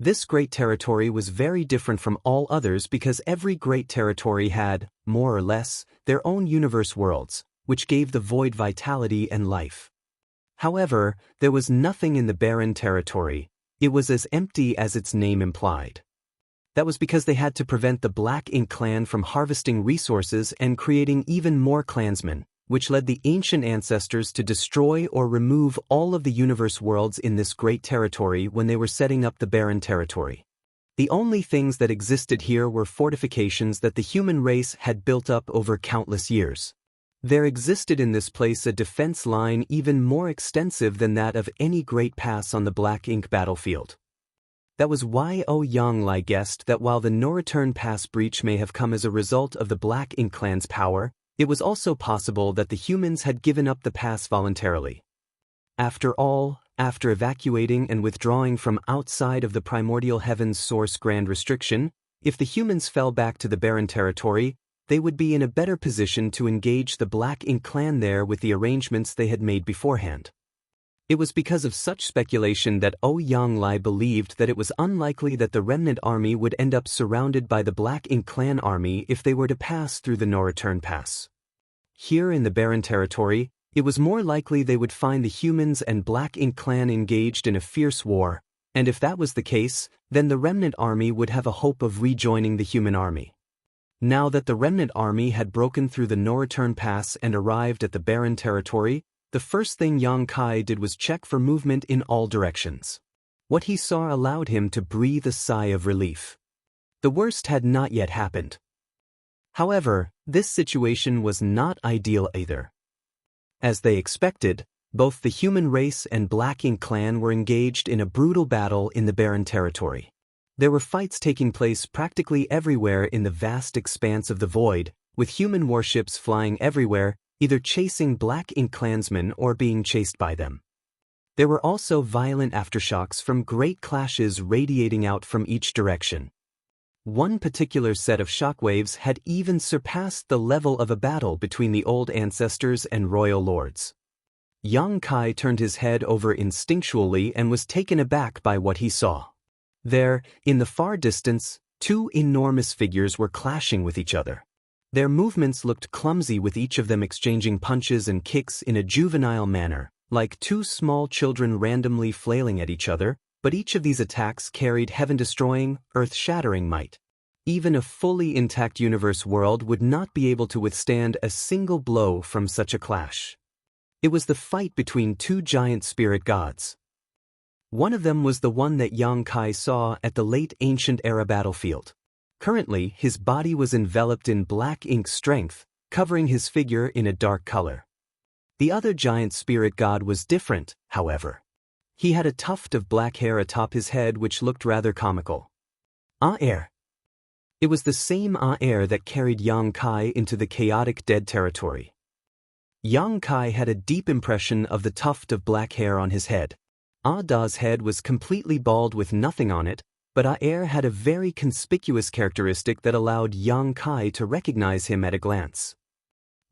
This great territory was very different from all others because every great territory had, more or less, their own universe worlds, which gave the void vitality and life. However, there was nothing in the Barren Territory. It was as empty as its name implied. That was because they had to prevent the Black Ink clan from harvesting resources and creating even more clansmen, which led the ancient ancestors to destroy or remove all of the universe worlds in this great territory when they were setting up the Barren Territory. The only things that existed here were fortifications that the human race had built up over countless years. There existed in this place a defense line even more extensive than that of any great pass on the Black Ink battlefield. That was why Yang Lai guessed that while the no-return pass breach may have come as a result of the Black Ink clan's power, it was also possible that the humans had given up the pass voluntarily. After all, after evacuating and withdrawing from outside of the primordial heaven's source grand restriction, if the humans fell back to the barren territory, they would be in a better position to engage the Black Ink clan there with the arrangements they had made beforehand. It was because of such speculation that Yang Lai believed that it was unlikely that the remnant army would end up surrounded by the Black Ink clan army if they were to pass through the no-return pass. Here in the barren territory, it was more likely they would find the humans and Black Ink clan engaged in a fierce war, and if that was the case, then the remnant army would have a hope of rejoining the human army. Now that the remnant army had broken through the no-return pass and arrived at the barren territory, the first thing Yang Kai did was check for movement in all directions. What he saw allowed him to breathe a sigh of relief. The worst had not yet happened. However, this situation was not ideal either. As they expected, both the human race and Black Ink clan were engaged in a brutal battle in the barren territory. There were fights taking place practically everywhere in the vast expanse of the void, with human warships flying everywhere, either chasing Black Ink clansmen or being chased by them. There were also violent aftershocks from great clashes radiating out from each direction. One particular set of shockwaves had even surpassed the level of a battle between the old ancestors and royal lords. Yang Kai turned his head over instinctually and was taken aback by what he saw. There, in the far distance, two enormous figures were clashing with each other. Their movements looked clumsy, with each of them exchanging punches and kicks in a juvenile manner, like two small children randomly flailing at each other, but each of these attacks carried heaven-destroying, earth-shattering might. Even a fully intact universe world would not be able to withstand a single blow from such a clash. It was the fight between two giant spirit gods. One of them was the one that Yang Kai saw at the late ancient era battlefield. Currently, his body was enveloped in Black Ink strength, covering his figure in a dark color. The other giant spirit god was different, however. He had a tuft of black hair atop his head which looked rather comical. Air. It was the same Air that carried Yang Kai into the chaotic dead territory. Yang Kai had a deep impression of the tuft of black hair on his head. Da's head was completely bald with nothing on it, but Air had a very conspicuous characteristic that allowed Yang Kai to recognize him at a glance.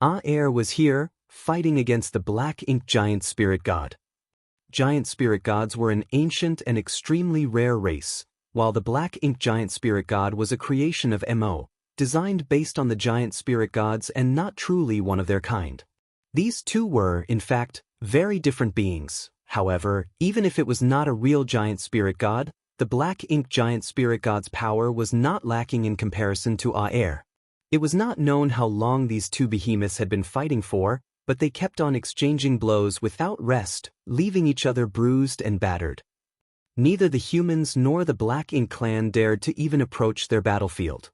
Air was here, fighting against the Black Ink giant spirit god. Giant spirit gods were an ancient and extremely rare race, while the Black Ink giant spirit god was a creation of Mo, designed based on the giant spirit gods and not truly one of their kind. These two were, in fact, very different beings. However, even if it was not a real giant spirit god, the Black Ink giant spirit god's power was not lacking in comparison to Air. It was not known how long these two behemoths had been fighting for, but they kept on exchanging blows without rest, leaving each other bruised and battered. Neither the humans nor the Black Ink clan dared to even approach their battlefield.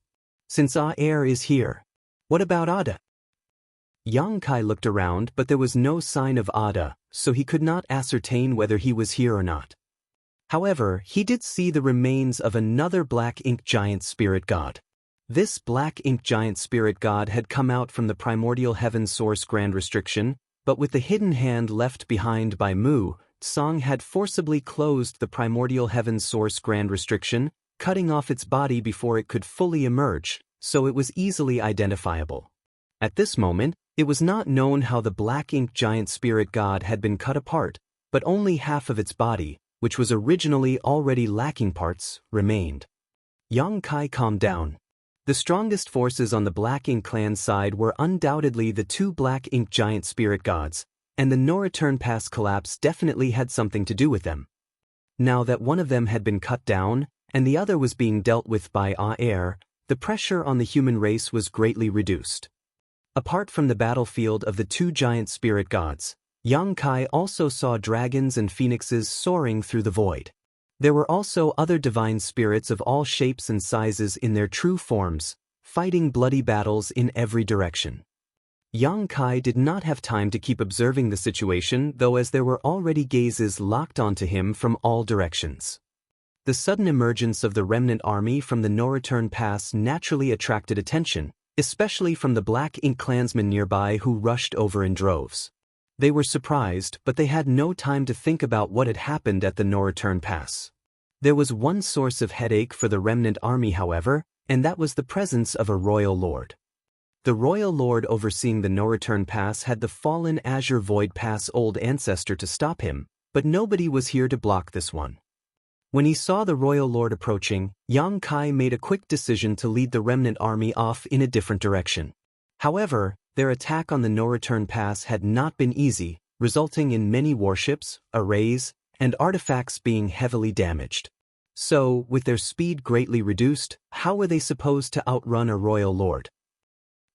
Since Air is here, what about Ada? Yang Kai looked around, but there was no sign of Ada, so he could not ascertain whether he was here or not. However, he did see the remains of another Black Ink giant spirit god. This Black Ink giant spirit god had come out from the primordial heaven source grand restriction, but with the hidden hand left behind by Mu, Tsang had forcibly closed the primordial heaven source grand restriction, cutting off its body before it could fully emerge, so it was easily identifiable. At this moment, it was not known how the Black Ink giant spirit god had been cut apart, but only half of its body, which was originally already lacking parts, remained. Yang Kai calmed down. The strongest forces on the Black Ink clan side were undoubtedly the two Black Ink giant spirit gods, and the no-return pass collapse definitely had something to do with them. Now that one of them had been cut down, and the other was being dealt with by Air, the pressure on the human race was greatly reduced. Apart from the battlefield of the two giant spirit gods, Yang Kai also saw dragons and phoenixes soaring through the void. There were also other divine spirits of all shapes and sizes in their true forms, fighting bloody battles in every direction. Yang Kai did not have time to keep observing the situation, though, as there were already gazes locked onto him from all directions. The sudden emergence of the remnant army from the no-return pass naturally attracted attention, especially from the Black Ink clansmen nearby who rushed over in droves. They were surprised, but they had no time to think about what had happened at the no-return pass. There was one source of headache for the remnant army, however, and that was the presence of a royal lord. The royal lord overseeing the no-return pass had the fallen Azure Void Pass old ancestor to stop him, but nobody was here to block this one. When he saw the royal lord approaching, Yang Kai made a quick decision to lead the remnant army off in a different direction. However, their attack on the no-return pass had not been easy, resulting in many warships, arrays, and artifacts being heavily damaged. So, with their speed greatly reduced, how were they supposed to outrun a royal lord?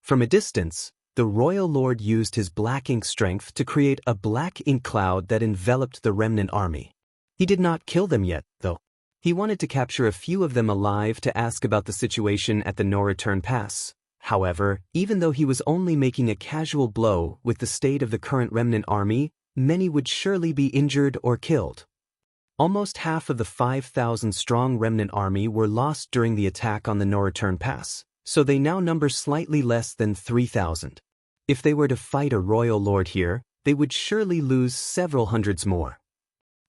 From a distance, the royal lord used his black ink strength to create a black ink cloud that enveloped the remnant army. He did not kill them yet, though. He wanted to capture a few of them alive to ask about the situation at the no-return pass. However, even though he was only making a casual blow with the state of the current remnant army, many would surely be injured or killed. Almost half of the 5,000-strong remnant army were lost during the attack on the no-return pass, so they now number slightly less than 3,000. If they were to fight a royal lord here, they would surely lose several hundreds more.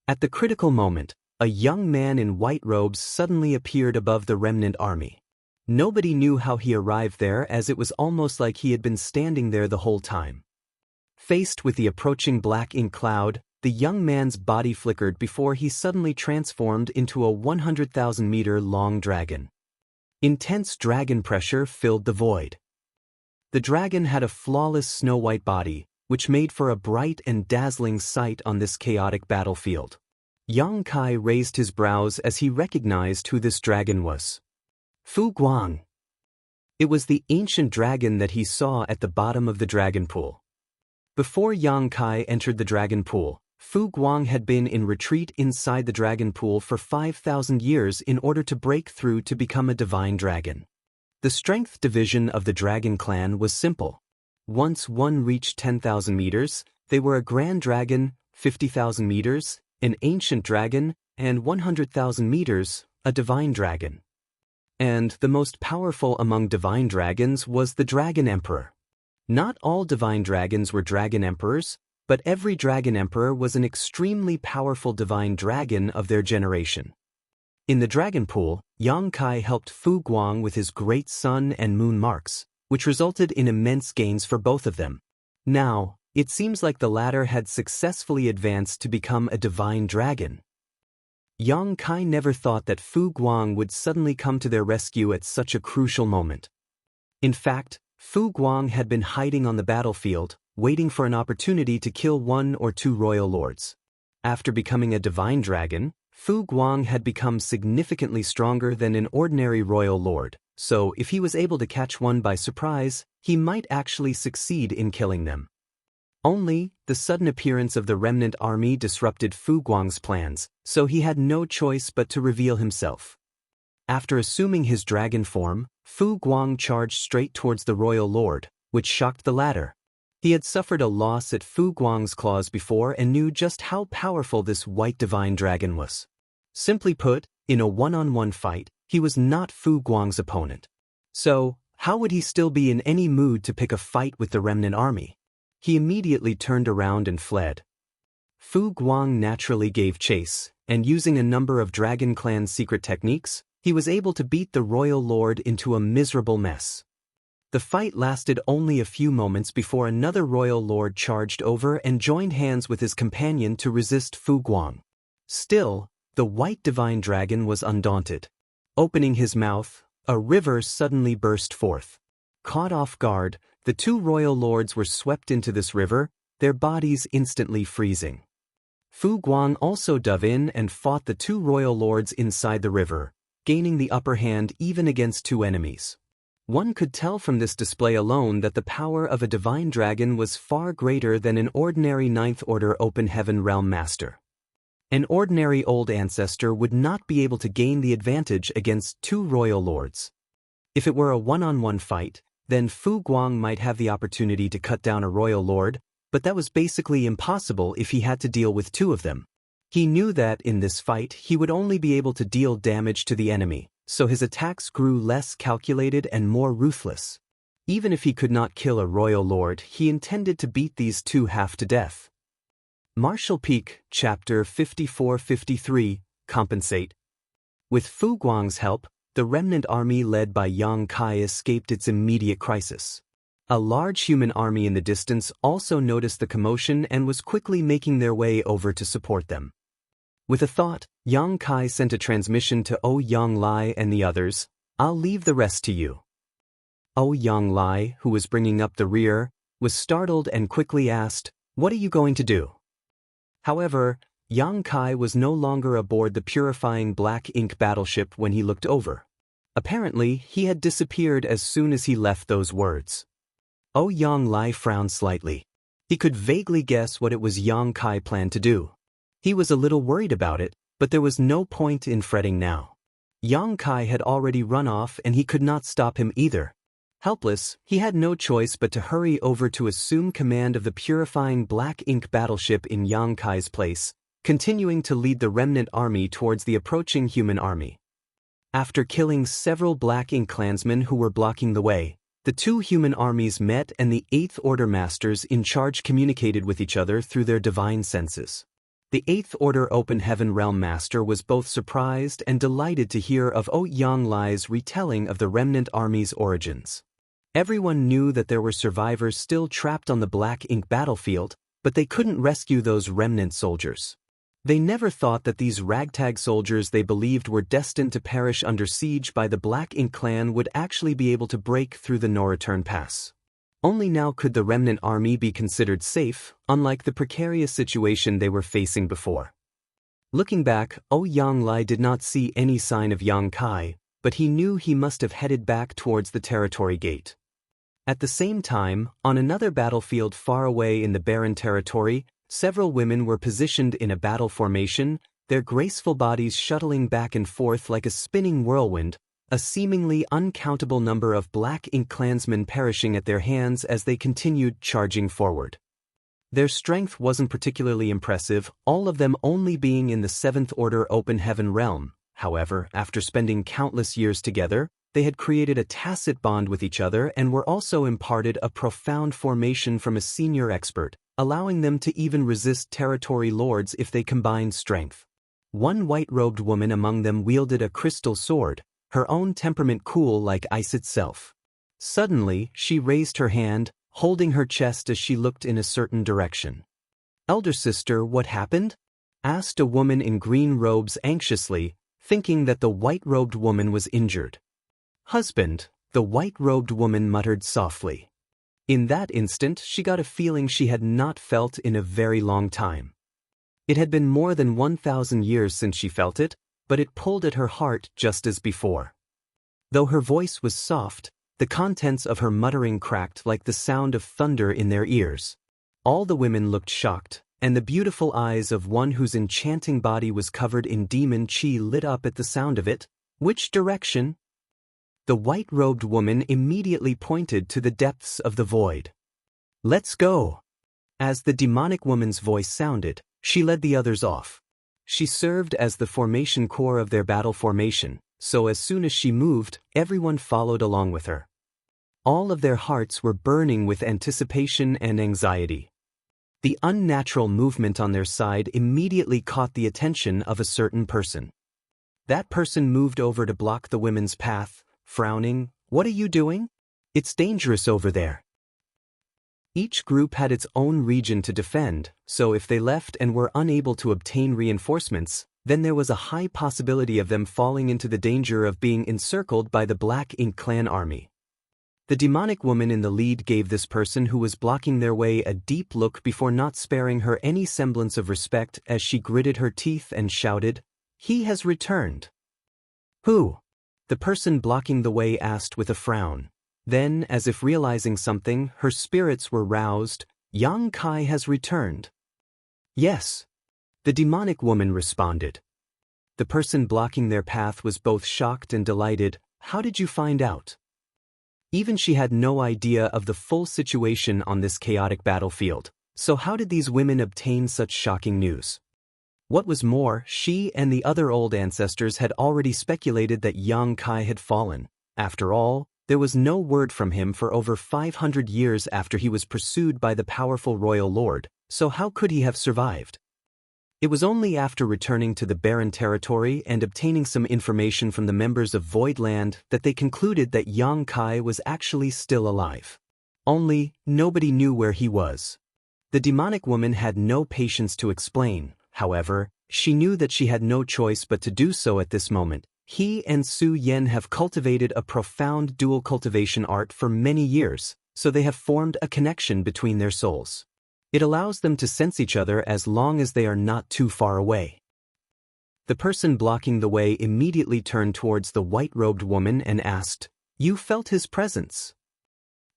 At the critical moment, a young man in white robes suddenly appeared above the remnant army. Nobody knew how he arrived there, as it was almost like he had been standing there the whole time. Faced with the approaching black ink cloud, the young man's body flickered before he suddenly transformed into a 100,000-meter-long dragon. Intense dragon pressure filled the void. The dragon had a flawless snow-white body, which made for a bright and dazzling sight on this chaotic battlefield. Yang Kai raised his brows as he recognized who this dragon was. Fu Guang. It was the ancient dragon that he saw at the bottom of the dragon pool. Before Yang Kai entered the dragon pool, Fu Guang had been in retreat inside the dragon pool for 5,000 years in order to break through to become a divine dragon. The strength division of the dragon clan was simple. Once one reached 10,000 meters, they were a grand dragon, 50,000 meters, an ancient dragon, and 100,000 meters, a divine dragon. And the most powerful among divine dragons was the Dragon Emperor. Not all divine dragons were dragon emperors, but every dragon emperor was an extremely powerful divine dragon of their generation. In the dragon pool, Yang Kai helped Fu Guang with his great sun and moon marks, which resulted in immense gains for both of them. Now, it seems like the latter had successfully advanced to become a divine dragon. Yang Kai never thought that Fu Guang would suddenly come to their rescue at such a crucial moment. In fact, Fu Guang had been hiding on the battlefield, waiting for an opportunity to kill one or two royal lords. After becoming a divine dragon, Fu Guang had become significantly stronger than an ordinary royal lord, so if he was able to catch one by surprise, he might actually succeed in killing them. Only, the sudden appearance of the remnant army disrupted Fu Guang's plans, so he had no choice but to reveal himself. After assuming his dragon form, Fu Guang charged straight towards the royal lord, which shocked the latter. He had suffered a loss at Fu Guang's claws before and knew just how powerful this white divine dragon was. Simply put, in a one-on-one fight, he was not Fu Guang's opponent. So, how would he still be in any mood to pick a fight with the remnant army? He immediately turned around and fled. Fu Guang naturally gave chase, and using a number of Dragon Clan's secret techniques, he was able to beat the royal lord into a miserable mess. The fight lasted only a few moments before another royal lord charged over and joined hands with his companion to resist Fu Guang. Still, the white divine dragon was undaunted. Opening his mouth, a river suddenly burst forth. Caught off guard, the two royal lords were swept into this river, their bodies instantly freezing. Fu Guang also dove in and fought the two royal lords inside the river, gaining the upper hand even against two enemies. One could tell from this display alone that the power of a divine dragon was far greater than an ordinary Ninth Order Open Heaven Realm Master. An ordinary old ancestor would not be able to gain the advantage against two royal lords. If it were a one-on-one fight, then Fu Guang might have the opportunity to cut down a royal lord, but that was basically impossible if he had to deal with two of them. He knew that in this fight he would only be able to deal damage to the enemy, so his attacks grew less calculated and more ruthless. Even if he could not kill a royal lord, he intended to beat these two half to death. Martial Peak, Chapter 54-53, Compensate. With Fu Guang's help, the remnant army led by Yang Kai escaped its immediate crisis. A large human army in the distance also noticed the commotion and was quickly making their way over to support them. With a thought, Yang Kai sent a transmission to Yang Lai and the others, "I'll leave the rest to you." Yang Lai, who was bringing up the rear, was startled and quickly asked, "What are you going to do?" However, Yang Kai was no longer aboard the purifying black ink battleship when he looked over. Apparently, he had disappeared as soon as he left those words. Yang Lai frowned slightly. He could vaguely guess what it was Yang Kai planned to do. He was a little worried about it, but there was no point in fretting now. Yang Kai had already run off and he could not stop him either. Helpless, he had no choice but to hurry over to assume command of the purifying black ink battleship in Yang Kai's place, continuing to lead the remnant army towards the approaching human army. After killing several black ink clansmen who were blocking the way, the two human armies met and the Eighth Order masters in charge communicated with each other through their divine senses. The Eighth Order Open Heaven Realm Master was both surprised and delighted to hear of Yang Lai's retelling of the remnant army's origins. Everyone knew that there were survivors still trapped on the black ink battlefield, but they couldn't rescue those remnant soldiers. They never thought that these ragtag soldiers they believed were destined to perish under siege by the Black Ink clan would actually be able to break through the no-return pass. Only now could the remnant army be considered safe, unlike the precarious situation they were facing before. Looking back, Yang Lai did not see any sign of Yang Kai, but he knew he must have headed back towards the territory gate. At the same time, on another battlefield far away in the barren territory, several women were positioned in a battle formation, their graceful bodies shuttling back and forth like a spinning whirlwind, a seemingly uncountable number of Black Ink clansmen perishing at their hands as they continued charging forward. Their strength wasn't particularly impressive, all of them only being in the Seventh Order Open Heaven realm. However, after spending countless years together, they had created a tacit bond with each other and were also imparted a profound formation from a senior expert, allowing them to even resist territory lords if they combined strength. One white-robed woman among them wielded a crystal sword, her own temperament cool like ice itself. Suddenly, she raised her hand, holding her chest as she looked in a certain direction. "Elder sister, what happened?" asked a woman in green robes anxiously, thinking that the white-robed woman was injured. "Husband," the white-robed woman muttered softly. In that instant, she got a feeling she had not felt in a very long time. It had been more than 1,000 years since she felt it, but it pulled at her heart just as before. Though her voice was soft, the contents of her muttering cracked like the sound of thunder in their ears. All the women looked shocked, and the beautiful eyes of one whose enchanting body was covered in demon chi lit up at the sound of it. "Which direction?" The white-robed woman immediately pointed to the depths of the void. "Let's go!" As the demonic woman's voice sounded, she led the others off. She served as the formation core of their battle formation, so as soon as she moved, everyone followed along with her. All of their hearts were burning with anticipation and anxiety. The unnatural movement on their side immediately caught the attention of a certain person. That person moved over to block the women's path, frowning. "What are you doing? It's dangerous over there." Each group had its own region to defend, so if they left and were unable to obtain reinforcements, then there was a high possibility of them falling into the danger of being encircled by the Black Ink clan army. The demonic woman in the lead gave this person who was blocking their way a deep look before not sparing her any semblance of respect as she gritted her teeth and shouted, "He has returned." "Who?" the person blocking the way asked with a frown. Then, as if realizing something, her spirits were roused. "Yang Kai has returned." "Yes," the demonic woman responded. The person blocking their path was both shocked and delighted. "How did you find out?" Even she had no idea of the full situation on this chaotic battlefield, so how did these women obtain such shocking news? What was more, she and the other old ancestors had already speculated that Yang Kai had fallen. After all, there was no word from him for over 500 years after he was pursued by the powerful royal lord, so how could he have survived? It was only after returning to the barren territory and obtaining some information from the members of Voidland that they concluded that Yang Kai was actually still alive. Only, nobody knew where he was. The demonic woman had no patience to explain. However, she knew that she had no choice but to do so at this moment. He and Su Yen have cultivated a profound dual cultivation art for many years, so they have formed a connection between their souls. It allows them to sense each other as long as they are not too far away. The person blocking the way immediately turned towards the white-robed woman and asked, "You felt his presence?"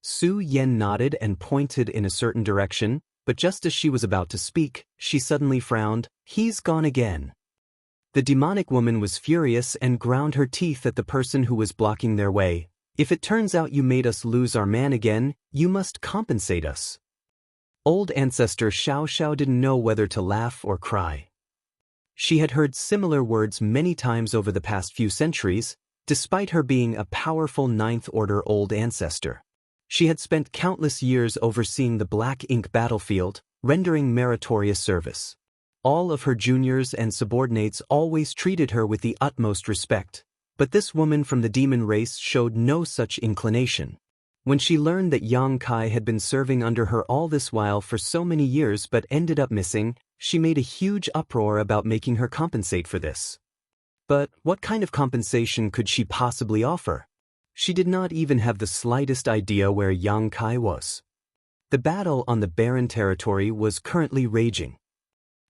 Su Yen nodded and pointed in a certain direction, but just as she was about to speak, she suddenly frowned. "He's gone again." The demonic woman was furious and ground her teeth at the person who was blocking their way. "If it turns out you made us lose our man again, you must compensate us." Old ancestor Xiao Xiao didn't know whether to laugh or cry. She had heard similar words many times over the past few centuries, despite her being a powerful Ninth Order old ancestor. She had spent countless years overseeing the Black Ink battlefield, rendering meritorious service. All of her juniors and subordinates always treated her with the utmost respect, but this woman from the demon race showed no such inclination. When she learned that Yang Kai had been serving under her all this while for so many years but ended up missing, she made a huge uproar about making her compensate for this. But what kind of compensation could she possibly offer? She did not even have the slightest idea where Yang Kai was. The battle on the barren territory was currently raging.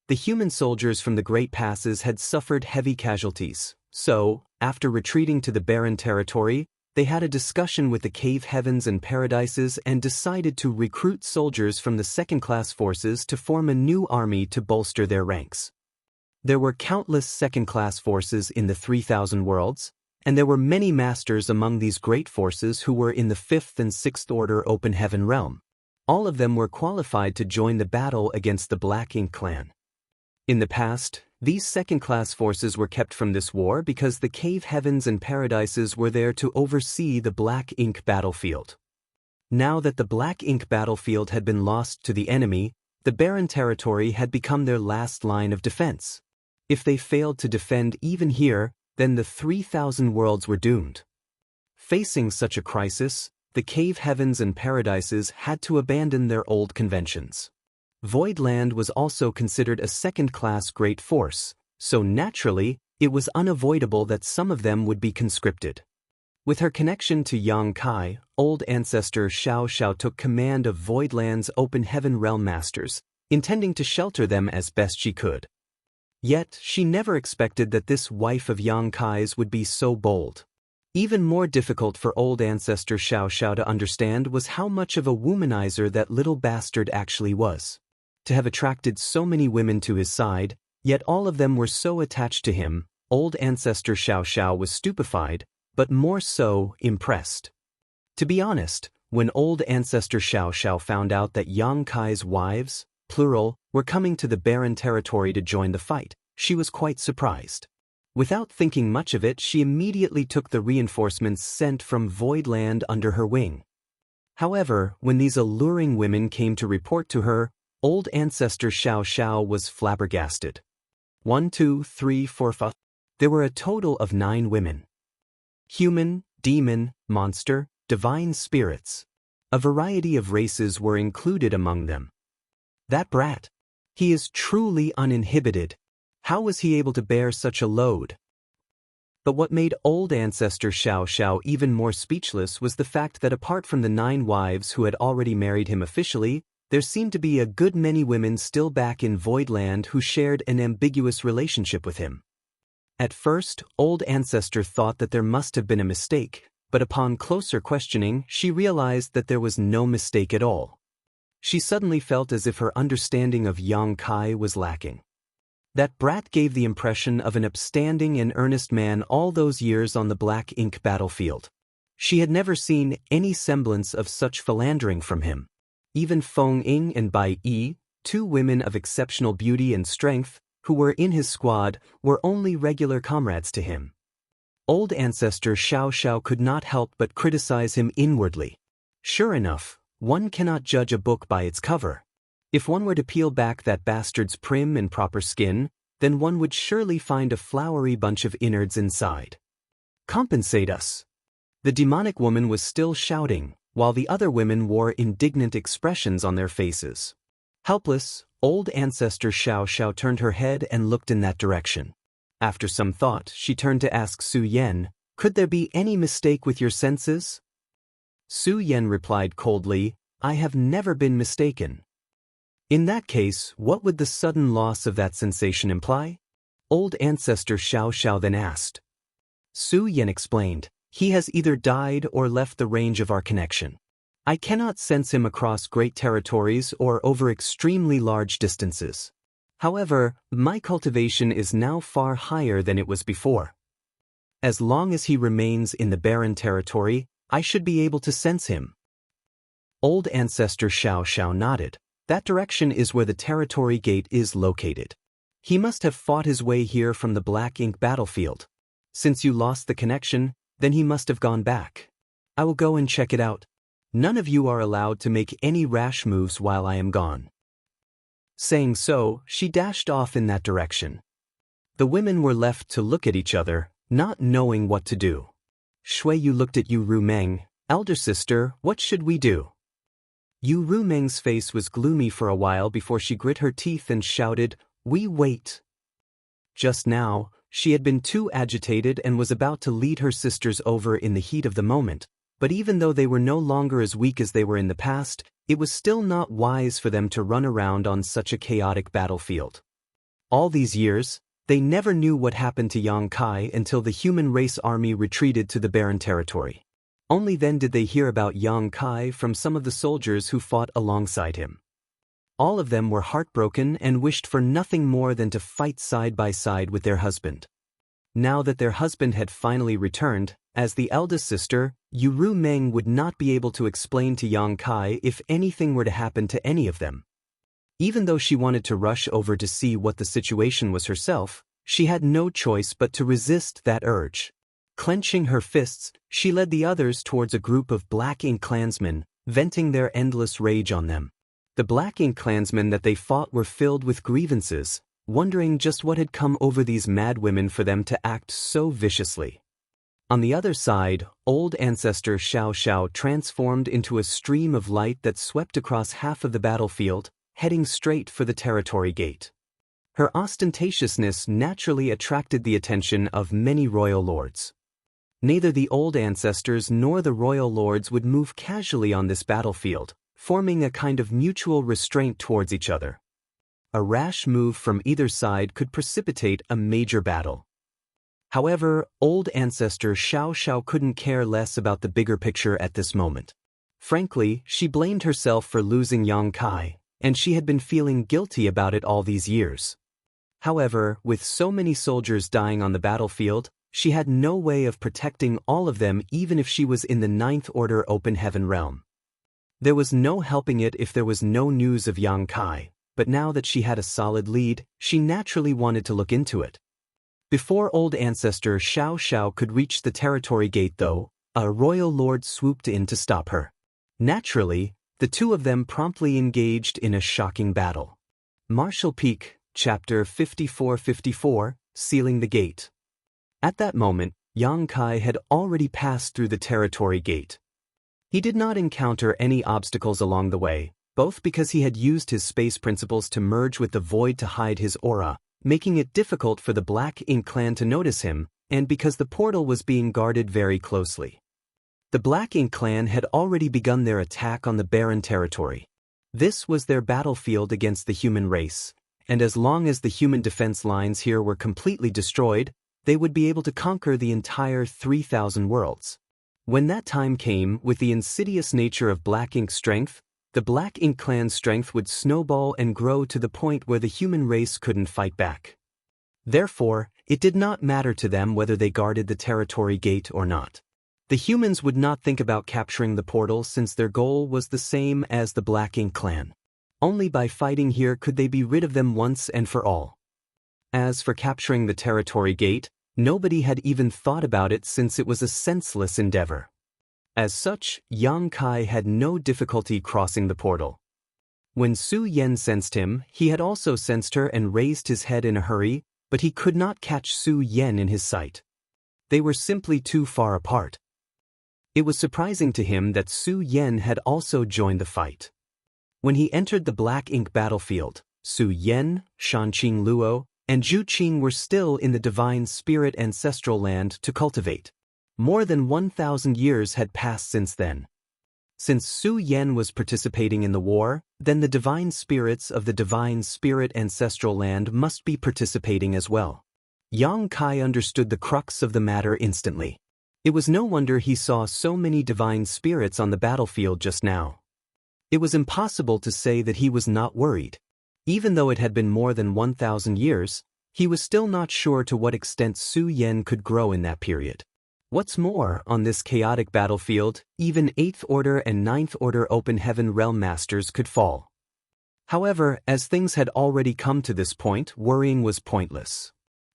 The human soldiers from the Great Passes had suffered heavy casualties, so, after retreating to the barren territory, they had a discussion with the Cave Heavens and Paradises and decided to recruit soldiers from the second-class forces to form a new army to bolster their ranks. There were countless second-class forces in the 3,000 worlds, and there were many masters among these great forces who were in the 5th and 6th Order Open Heaven realm. All of them were qualified to join the battle against the Black Ink clan. In the past, these second-class forces were kept from this war because the Cave Heavens and Paradises were there to oversee the Black Ink battlefield. Now that the Black Ink battlefield had been lost to the enemy, the barren territory had become their last line of defense. If they failed to defend even here, then the 3,000 worlds were doomed. Facing such a crisis, the Cave Heavens and Paradises had to abandon their old conventions. Voidland was also considered a second-class great force, so naturally, it was unavoidable that some of them would be conscripted. With her connection to Yang Kai, old ancestor Xiao Xiao took command of Voidland's Open Heaven Realm Masters, intending to shelter them as best she could. Yet, she never expected that this wife of Yang Kai's would be so bold. Even more difficult for old ancestor Xiao Xiao to understand was how much of a womanizer that little bastard actually was. To have attracted so many women to his side, yet all of them were so attached to him, old ancestor Xiao Xiao was stupefied, but more so, impressed. To be honest, when old ancestor Xiao Xiao found out that Yang Kai's wives, plural, were coming to the barren territory to join the fight, she was quite surprised. Without thinking much of it, she immediately took the reinforcements sent from Voidland under her wing. However, when these alluring women came to report to her, old ancestor Xiao Xiao was flabbergasted. 1, 2, 3, 4, 5. There were a total of 9 women. Human, demon, monster, divine spirits. A variety of races were included among them. That brat. He is truly uninhibited. How was he able to bear such a load? But what made old ancestor Xiao Xiao even more speechless was the fact that apart from the 9 wives who had already married him officially, there seemed to be a good many women still back in Voidland who shared an ambiguous relationship with him. At first, old ancestor thought that there must have been a mistake, but upon closer questioning, she realized that there was no mistake at all. She suddenly felt as if her understanding of Yang Kai was lacking. That brat gave the impression of an upstanding and earnest man all those years on the Black Ink battlefield. She had never seen any semblance of such philandering from him. Even Feng Ying and Bai Yi, 2 women of exceptional beauty and strength, who were in his squad, were only regular comrades to him. Old ancestor Xiao Xiao could not help but criticize him inwardly. Sure enough, one cannot judge a book by its cover. If one were to peel back that bastard's prim and proper skin, then one would surely find a flowery bunch of innards inside. Compensate us! The demonic woman was still shouting, while the other women wore indignant expressions on their faces. Helpless, old ancestor Xiao Xiao turned her head and looked in that direction. After some thought, she turned to ask Su Yan, "Could there be any mistake with your senses?" Su Yan replied coldly, "I have never been mistaken." In that case, what would the sudden loss of that sensation imply? Old ancestor Xiao Xiao then asked. Su Yan explained, "He has either died or left the range of our connection. I cannot sense him across great territories or over extremely large distances. However, my cultivation is now far higher than it was before. As long as he remains in the barren territory, I should be able to sense him." Old ancestor Xiao Xiao nodded. "That direction is where the territory gate is located. He must have fought his way here from the black ink battlefield. Since you lost the connection, then he must have gone back. I will go and check it out. None of you are allowed to make any rash moves while I am gone." Saying so, she dashed off in that direction. The women were left to look at each other, not knowing what to do. Shui Yu looked at Yu Rumeng. "Elder sister, what should we do?" Yu Rumeng's face was gloomy for a while before she grit her teeth and shouted, "We wait." Just now, she had been too agitated and was about to lead her sisters over in the heat of the moment, but even though they were no longer as weak as they were in the past, it was still not wise for them to run around on such a chaotic battlefield. All these years, they never knew what happened to Yang Kai until the human race army retreated to the barren territory. Only then did they hear about Yang Kai from some of the soldiers who fought alongside him. All of them were heartbroken and wished for nothing more than to fight side by side with their husband. Now that their husband had finally returned, as the eldest sister, Yu Rumeng would not be able to explain to Yang Kai if anything were to happen to any of them. Even though she wanted to rush over to see what the situation was herself, she had no choice but to resist that urge. Clenching her fists, she led the others towards a group of Black Ink clansmen, venting their endless rage on them. The Black Ink clansmen that they fought were filled with grievances, wondering just what had come over these mad women for them to act so viciously. On the other side, old ancestor Xiao Xiao transformed into a stream of light that swept across half of the battlefield, heading straight for the territory gate. Her ostentatiousness naturally attracted the attention of many royal lords. Neither the old ancestors nor the royal lords would move casually on this battlefield, forming a kind of mutual restraint towards each other. A rash move from either side could precipitate a major battle. However, old ancestor Xiao Xiao couldn't care less about the bigger picture at this moment. Frankly, she blamed herself for losing Yang Kai, and she had been feeling guilty about it all these years. However, with so many soldiers dying on the battlefield, she had no way of protecting all of them even if she was in the Ninth Order Open Heaven realm. There was no helping it if there was no news of Yang Kai, but now that she had a solid lead, she naturally wanted to look into it. Before old ancestor Xiao Xiao could reach the territory gate though, a royal lord swooped in to stop her. Naturally, the two of them promptly engaged in a shocking battle. Martial Peak, Chapter 54-54, Sealing the Gate. At that moment, Yang Kai had already passed through the territory gate. He did not encounter any obstacles along the way, both because he had used his space principles to merge with the void to hide his aura, making it difficult for the Black Ink clan to notice him, and because the portal was being guarded very closely. The Black Ink clan had already begun their attack on the barren territory. This was their battlefield against the human race, and as long as the human defense lines here were completely destroyed, they would be able to conquer the entire 3,000 worlds. When that time came, with the insidious nature of Black Ink's strength, the Black Ink clan's strength would snowball and grow to the point where the human race couldn't fight back. Therefore, it did not matter to them whether they guarded the territory gate or not. The humans would not think about capturing the portal since their goal was the same as the Black Ink clan. Only by fighting here could they be rid of them once and for all. As for capturing the territory gate, nobody had even thought about it since it was a senseless endeavor. As such, Yang Kai had no difficulty crossing the portal. When Su Yen sensed him, he had also sensed her and raised his head in a hurry, but he could not catch Su Yen in his sight. They were simply too far apart. It was surprising to him that Su Yen had also joined the fight. When he entered the black ink battlefield, Su Yen, Shanqing Luo, and Zhu Qing were still in the divine spirit ancestral land to cultivate. More than 1,000 years had passed since then. Since Su Yen was participating in the war, then the divine spirits of the divine spirit ancestral land must be participating as well. Yang Kai understood the crux of the matter instantly. It was no wonder he saw so many divine spirits on the battlefield just now. It was impossible to say that he was not worried. Even though it had been more than 1,000 years, he was still not sure to what extent Su Yen could grow in that period. What's more, on this chaotic battlefield, even 8th Order and 9th Order Open Heaven Realm Masters could fall. However, as things had already come to this point, worrying was pointless.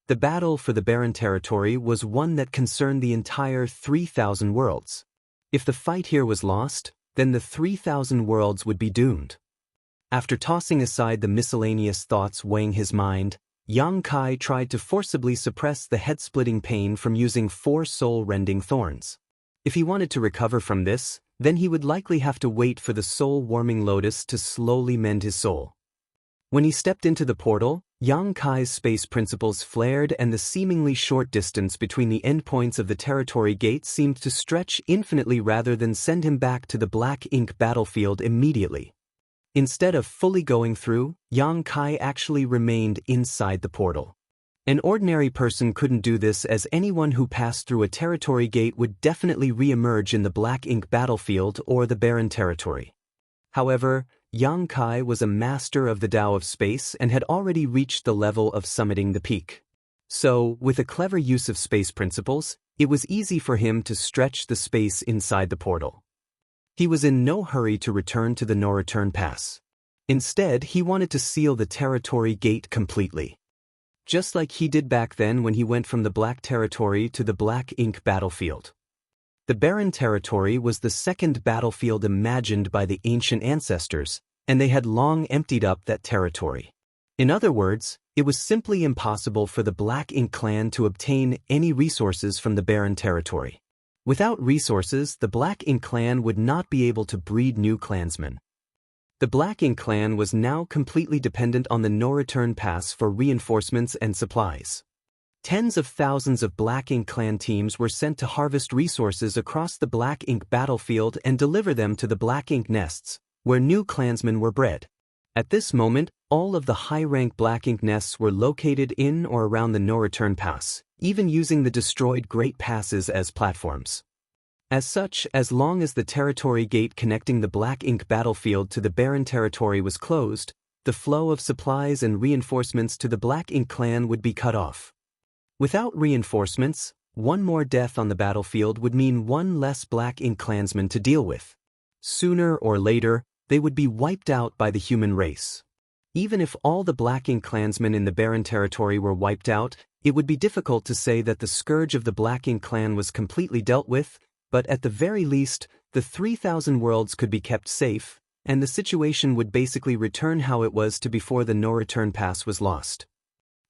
The battle for the barren territory was one that concerned the entire 3,000 worlds. If the fight here was lost, then the 3,000 worlds would be doomed. After tossing aside the miscellaneous thoughts weighing his mind, Yang Kai tried to forcibly suppress the head-splitting pain from using 4 soul-rending thorns. If he wanted to recover from this, then he would likely have to wait for the soul-warming lotus to slowly mend his soul. When he stepped into the portal, Yang Kai's space principles flared and the seemingly short distance between the endpoints of the territory gate seemed to stretch infinitely rather than send him back to the black ink battlefield immediately. Instead of fully going through, Yang Kai actually remained inside the portal. An ordinary person couldn't do this, as anyone who passed through a territory gate would definitely re-emerge in the black ink battlefield or the barren territory. However, Yang Kai was a master of the Tao of space and had already reached the level of summiting the peak. So, with a clever use of space principles, it was easy for him to stretch the space inside the portal. He was in no hurry to return to the no-return pass. Instead, he wanted to seal the territory gate completely. Just like he did back then when he went from the black territory to the black ink battlefield. The barren territory was the second battlefield imagined by the ancient ancestors, and they had long emptied up that territory. In other words, it was simply impossible for the Black Ink clan to obtain any resources from the barren territory. Without resources, the Black Ink clan would not be able to breed new clansmen. The Black Ink clan was now completely dependent on the no-return pass for reinforcements and supplies. Tens of thousands of Black Ink clan teams were sent to harvest resources across the Black Ink battlefield and deliver them to the Black Ink nests, where new clansmen were bred. At this moment, all of the high-rank Black Ink nests were located in or around the no-return pass, even using the destroyed Great Passes as platforms. As such, as long as the territory gate connecting the Black Ink battlefield to the barren territory was closed, the flow of supplies and reinforcements to the Black Ink clan would be cut off. Without reinforcements, one more death on the battlefield would mean one less Black Ink clansman to deal with. Sooner or later, they would be wiped out by the human race. Even if all the Black Ink clansmen in the barren territory were wiped out, it would be difficult to say that the scourge of the Black Ink clan was completely dealt with, but at the very least, the 3,000 worlds could be kept safe, and the situation would basically return how it was to before the no-return pass was lost.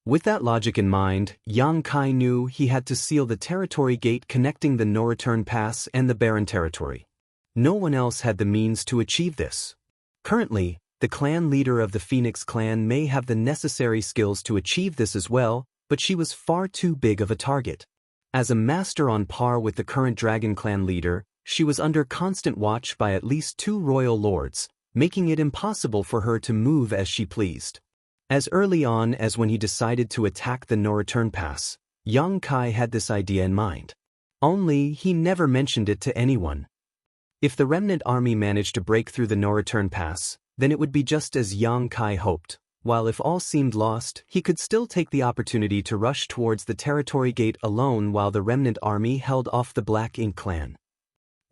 With that logic in mind, Yang Kai knew he had to seal the territory gate connecting the no-return pass and the barren territory. No one else had the means to achieve this. Currently, the clan leader of the Phoenix clan may have the necessary skills to achieve this as well, but she was far too big of a target. As a master on par with the current Dragon Clan leader, she was under constant watch by at least 2 royal lords, making it impossible for her to move as she pleased. As early on as when he decided to attack the no-return pass, Yang Kai had this idea in mind. Only he never mentioned it to anyone. If the remnant army managed to break through the no-return pass, then it would be just as Yang Kai hoped, while if all seemed lost, he could still take the opportunity to rush towards the territory gate alone while the remnant army held off the Black Ink clan.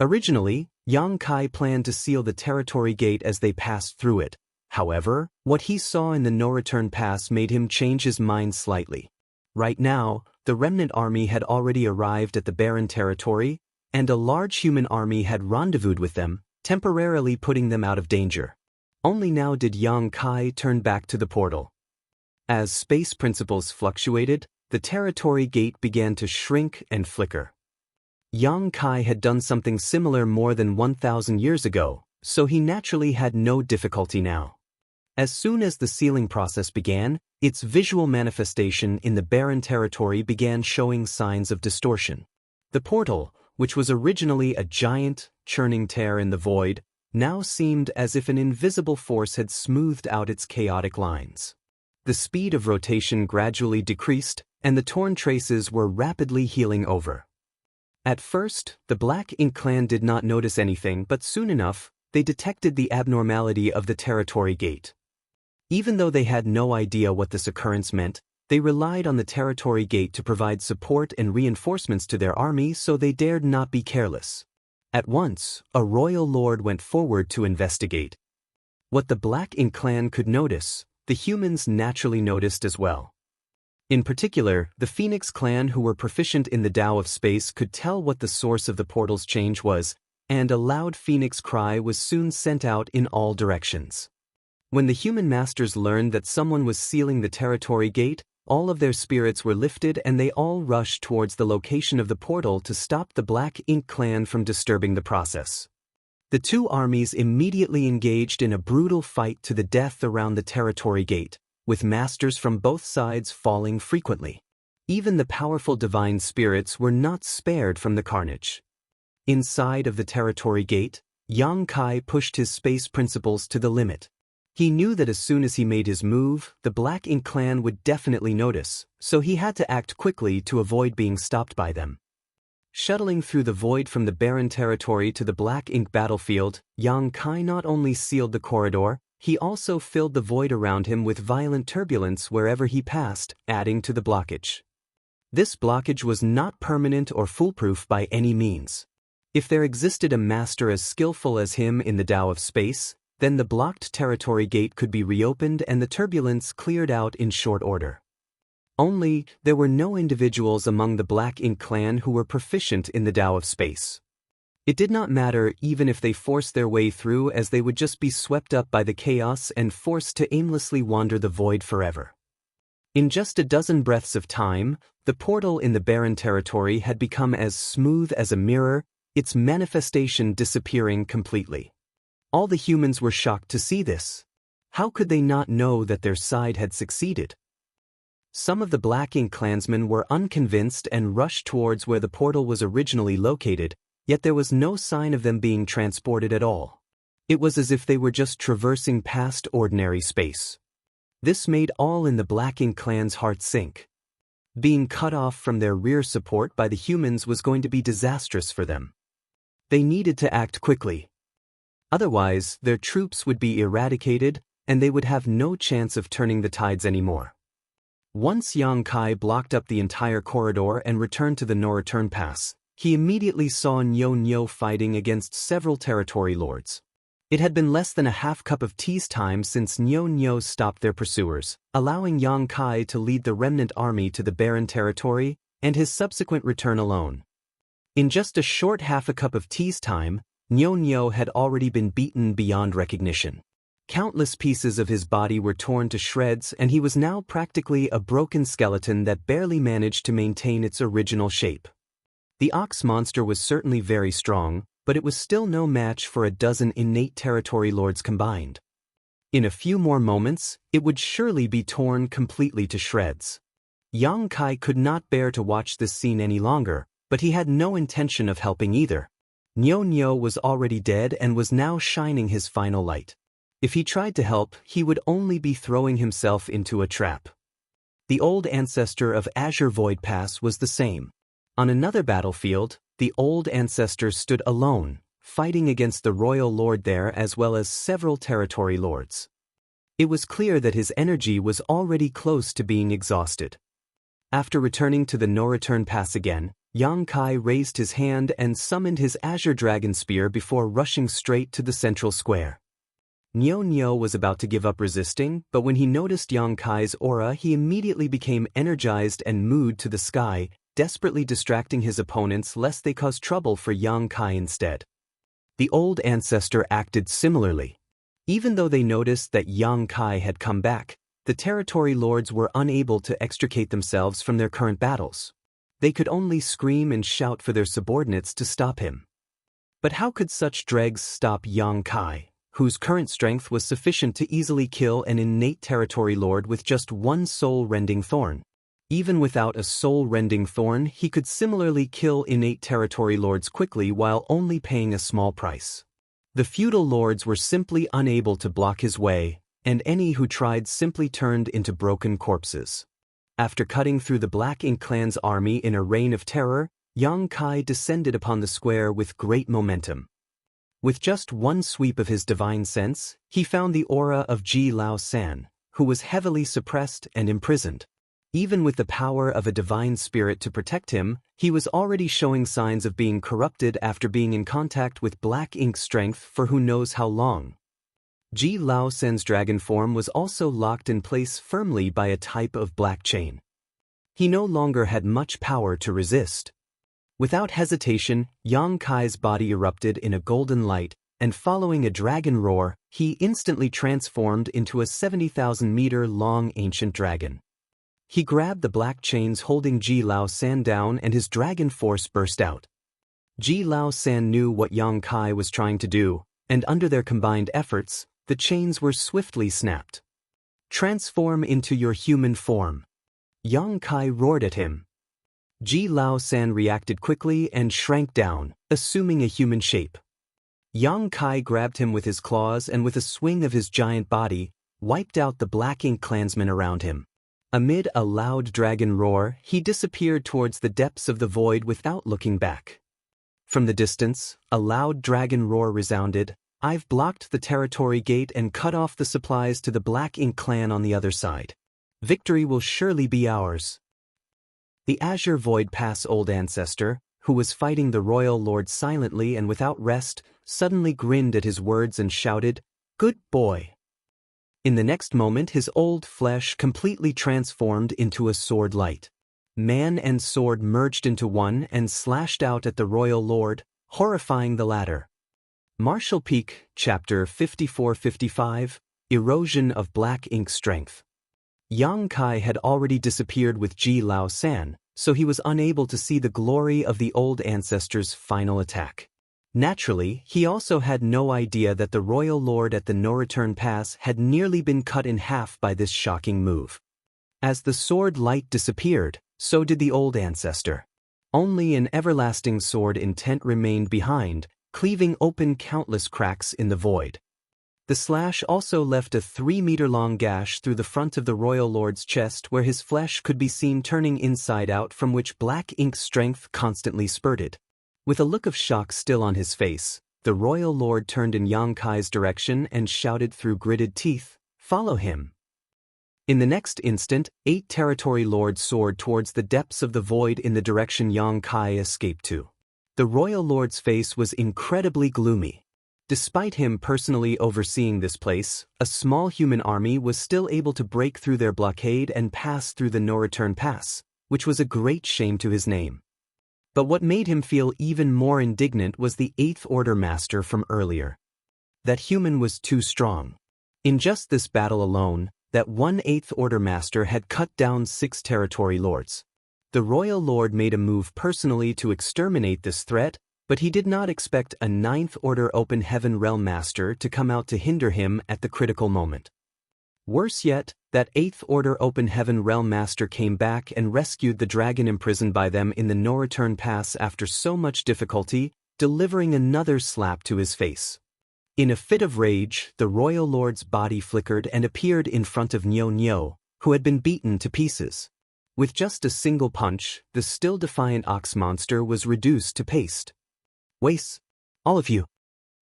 Originally, Yang Kai planned to seal the territory gate as they passed through it, However, what he saw in the no-return pass made him change his mind slightly. Right now, the remnant army had already arrived at the barren territory, and a large human army had rendezvoused with them, temporarily putting them out of danger. Only now did Yang Kai turn back to the portal. As space principles fluctuated, the territory gate began to shrink and flicker. Yang Kai had done something similar more than 1,000 years ago, so he naturally had no difficulty now. As soon as the sealing process began, its visual manifestation in the barren territory began showing signs of distortion. The portal, which was originally a giant, churning tear in the void, now seemed as if an invisible force had smoothed out its chaotic lines. The speed of rotation gradually decreased, and the torn traces were rapidly healing over. At first, the Black Ink clan did not notice anything, but soon enough, they detected the abnormality of the territory gate. Even though they had no idea what this occurrence meant, they relied on the territory gate to provide support and reinforcements to their army, so they dared not be careless. At once, a royal lord went forward to investigate. What the Black Ink clan could notice, the humans naturally noticed as well. In particular, the Phoenix clan, who were proficient in the Tao of space, could tell what the source of the portal's change was, and a loud phoenix cry was soon sent out in all directions. When the human masters learned that someone was sealing the territory gate, all of their spirits were lifted and they all rushed towards the location of the portal to stop the Black Ink clan from disturbing the process. The two armies immediately engaged in a brutal fight to the death around the territory gate, with masters from both sides falling frequently. Even the powerful divine spirits were not spared from the carnage. Inside of the territory gate, Yang Kai pushed his space principles to the limit. He knew that as soon as he made his move, the Black Ink clan would definitely notice, so he had to act quickly to avoid being stopped by them. Shuttling through the void from the barren territory to the Black Ink battlefield, Yang Kai not only sealed the corridor, he also filled the void around him with violent turbulence wherever he passed, adding to the blockage. This blockage was not permanent or foolproof by any means. If there existed a master as skillful as him in the Tao of space, then the blocked territory gate could be reopened and the turbulence cleared out in short order. Only, there were no individuals among the Black Ink clan who were proficient in the Tao of space. It did not matter even if they forced their way through, as they would just be swept up by the chaos and forced to aimlessly wander the void forever. In just a dozen breaths of time, the portal in the barren territory had become as smooth as a mirror, its manifestation disappearing completely. All the humans were shocked to see this. How could they not know that their side had succeeded? Some of the Black Ink clansmen were unconvinced and rushed towards where the portal was originally located, yet there was no sign of them being transported at all. It was as if they were just traversing past ordinary space. This made all in the Black Ink clan's hearts sink. Being cut off from their rear support by the humans was going to be disastrous for them. They needed to act quickly. Otherwise, their troops would be eradicated, and they would have no chance of turning the tides anymore. Once Yang Kai blocked up the entire corridor and returned to the no-return pass, he immediately saw Nyo fighting against several territory lords. It had been less than a half cup of tea's time since Nyo stopped their pursuers, allowing Yang Kai to lead the remnant army to the barren territory and his subsequent return alone. In just a short half a cup of tea's time, Nyo had already been beaten beyond recognition. Countless pieces of his body were torn to shreds, and he was now practically a broken skeleton that barely managed to maintain its original shape. The ox monster was certainly very strong, but it was still no match for a dozen innate territory lords combined. In a few more moments, it would surely be torn completely to shreds. Yang Kai could not bear to watch this scene any longer, but he had no intention of helping either. Nyo was already dead and was now shining his final light. If he tried to help, he would only be throwing himself into a trap. The old ancestor of Azure Void Pass was the same. On another battlefield, the old ancestor stood alone, fighting against the royal lord there as well as several territory lords. It was clear that his energy was already close to being exhausted. After returning to the no-return pass again, Yang Kai raised his hand and summoned his Azure Dragon Spear before rushing straight to the central square. Nyo Nyo was about to give up resisting, but when he noticed Yang Kai's aura, he immediately became energized and moved to the sky, desperately distracting his opponents lest they cause trouble for Yang Kai instead. The old ancestor acted similarly. Even though they noticed that Yang Kai had come back, the territory lords were unable to extricate themselves from their current battles. They could only scream and shout for their subordinates to stop him. But how could such dregs stop Yang Kai, whose current strength was sufficient to easily kill an innate territory lord with just one soul-rending thorn? Even without a soul-rending thorn, he could similarly kill innate territory lords quickly while only paying a small price. The feudal lords were simply unable to block his way, and any who tried simply turned into broken corpses. After cutting through the Black Ink clan's army in a reign of terror, Yang Kai descended upon the square with great momentum. With just one sweep of his divine sense, he found the aura of Ji Lao San, who was heavily suppressed and imprisoned. Even with the power of a divine spirit to protect him, he was already showing signs of being corrupted after being in contact with Black Ink strength for who knows how long. Ji Lao San's dragon form was also locked in place firmly by a type of black chain. He no longer had much power to resist. Without hesitation, Yang Kai's body erupted in a golden light, and following a dragon roar, he instantly transformed into a 70,000-meter-long ancient dragon. He grabbed the black chains holding Ji Lao San down and his dragon force burst out. Ji Lao San knew what Yang Kai was trying to do, and under their combined efforts, the chains were swiftly snapped. "Transform into your human form." Yang Kai roared at him. Ji Lao San reacted quickly and shrank down, assuming a human shape. Yang Kai grabbed him with his claws and with a swing of his giant body, wiped out the Black Ink clansmen around him. Amid a loud dragon roar, he disappeared towards the depths of the void without looking back. From the distance, a loud dragon roar resounded. "I've blocked the territory gate and cut off the supplies to the Black Ink clan on the other side. Victory will surely be ours." The Azure Void Pass old ancestor, who was fighting the royal lord silently and without rest, suddenly grinned at his words and shouted, "Good boy." In the next moment his old flesh completely transformed into a sword light. Man and sword merged into one and slashed out at the royal lord, horrifying the latter. Martial Peak, Chapter 54-55, Erosion of Black Ink Strength. Yang Kai had already disappeared with Ji Lao San, so he was unable to see the glory of the old ancestor's final attack. Naturally, he also had no idea that the royal lord at the no-return pass had nearly been cut in half by this shocking move. As the sword light disappeared, so did the old ancestor. Only an everlasting sword intent remained behind, cleaving open countless cracks in the void. The slash also left a 3-meter-long gash through the front of the royal lord's chest where his flesh could be seen turning inside out, from which Black Ink strength constantly spurted. With a look of shock still on his face, the royal lord turned in Yang Kai's direction and shouted through gritted teeth, "Follow him." In the next instant, 8 territory lords soared towards the depths of the void in the direction Yang Kai escaped to. The royal lord's face was incredibly gloomy. Despite him personally overseeing this place, a small human army was still able to break through their blockade and pass through the no-return pass, which was a great shame to his name. But what made him feel even more indignant was the 8th Order Master from earlier. That human was too strong. In just this battle alone, that one 8th Order Master had cut down 6 territory lords. The royal lord made a move personally to exterminate this threat, but he did not expect a 9th Order Open Heaven Realm Master to come out to hinder him at the critical moment. Worse yet, that 8th Order Open Heaven Realm Master came back and rescued the dragon imprisoned by them in the no-return pass after so much difficulty, delivering another slap to his face. In a fit of rage, the royal lord's body flickered and appeared in front of Nyo Nyo, who had been beaten to pieces. With just a single punch, the still defiant ox monster was reduced to paste. "Waste, all of you!"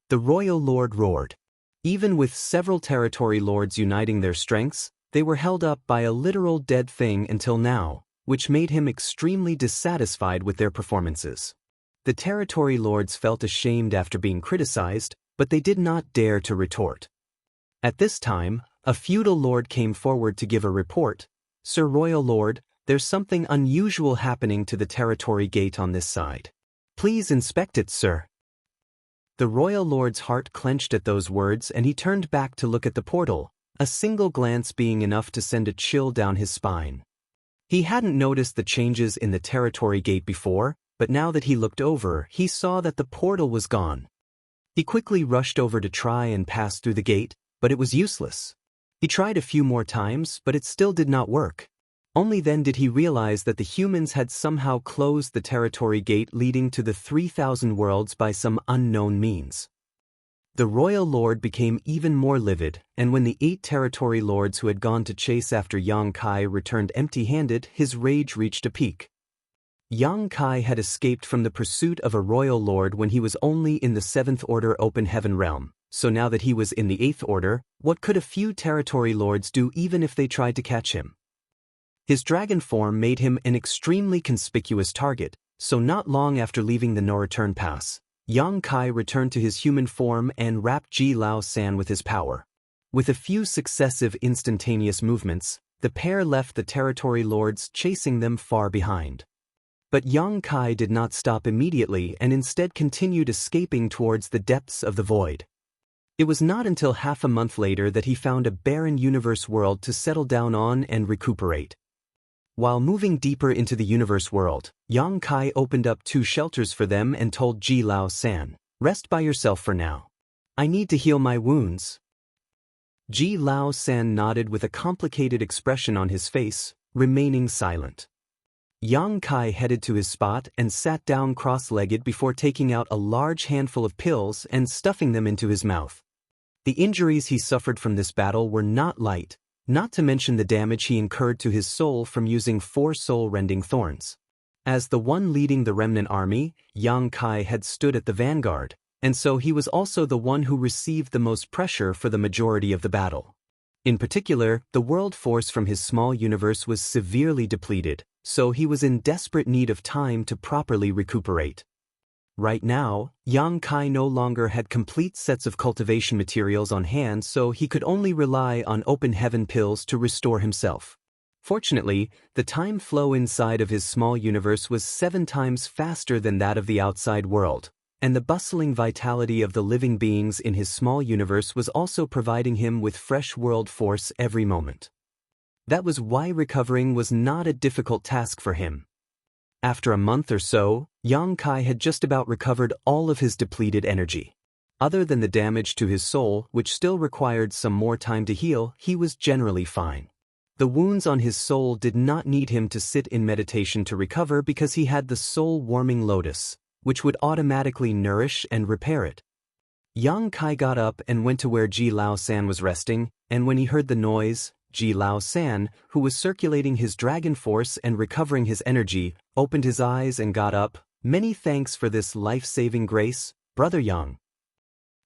the royal lord roared. Even with several territory lords uniting their strengths, they were held up by a literal dead thing until now, which made him extremely dissatisfied with their performances. The territory lords felt ashamed after being criticized, but they did not dare to retort. At this time, a feudal lord came forward to give a report. "Sir Royal Lord, there's something unusual happening to the territory gate on this side. Please inspect it, sir." The royal lord's heart clenched at those words, and he turned back to look at the portal, a single glance being enough to send a chill down his spine. He hadn't noticed the changes in the territory gate before, but now that he looked over, he saw that the portal was gone. He quickly rushed over to try and pass through the gate, but it was useless. He tried a few more times, but it still did not work. Only then did he realize that the humans had somehow closed the territory gate leading to the 3,000 worlds by some unknown means. The royal lord became even more livid, and when the 8 territory lords who had gone to chase after Yang Kai returned empty-handed, his rage reached a peak. Yang Kai had escaped from the pursuit of a royal lord when he was only in the 7th Order Open Heaven realm, so now that he was in the 8th Order, what could a few territory lords do even if they tried to catch him? His dragon form made him an extremely conspicuous target, so not long after leaving the no-return pass, Yang Kai returned to his human form and wrapped Ji Lao San with his power. With a few successive instantaneous movements, the pair left the territory lords, chasing them far behind. But Yang Kai did not stop immediately and instead continued escaping towards the depths of the void. It was not until half a month later that he found a barren universe world to settle down on and recuperate. While moving deeper into the universe world, Yang Kai opened up 2 shelters for them and told Ji Lao San, "Rest by yourself for now. I need to heal my wounds." Ji Lao San nodded with a complicated expression on his face, remaining silent. Yang Kai headed to his spot and sat down cross-legged before taking out a large handful of pills and stuffing them into his mouth. The injuries he suffered from this battle were not light, not to mention the damage he incurred to his soul from using 4 soul-rending thorns. As the one leading the remnant army, Yang Kai had stood at the vanguard, and so he was also the one who received the most pressure for the majority of the battle. In particular, the world force from his small universe was severely depleted, so he was in desperate need of time to properly recuperate. Right now, Yang Kai no longer had complete sets of cultivation materials on hand, so he could only rely on open heaven pills to restore himself. Fortunately, the time flow inside of his small universe was 7 times faster than that of the outside world, and the bustling vitality of the living beings in his small universe was also providing him with fresh world force every moment. That was why recovering was not a difficult task for him. After a month or so, Yang Kai had just about recovered all of his depleted energy. Other than the damage to his soul, which still required some more time to heal, he was generally fine. The wounds on his soul did not need him to sit in meditation to recover because he had the soul-warming lotus, which would automatically nourish and repair it. Yang Kai got up and went to where Ji Lao San was resting, and when he heard the noise, Ji Lao San, who was circulating his dragon force and recovering his energy, opened his eyes and got up. "Many thanks for this life-saving grace, Brother Yang."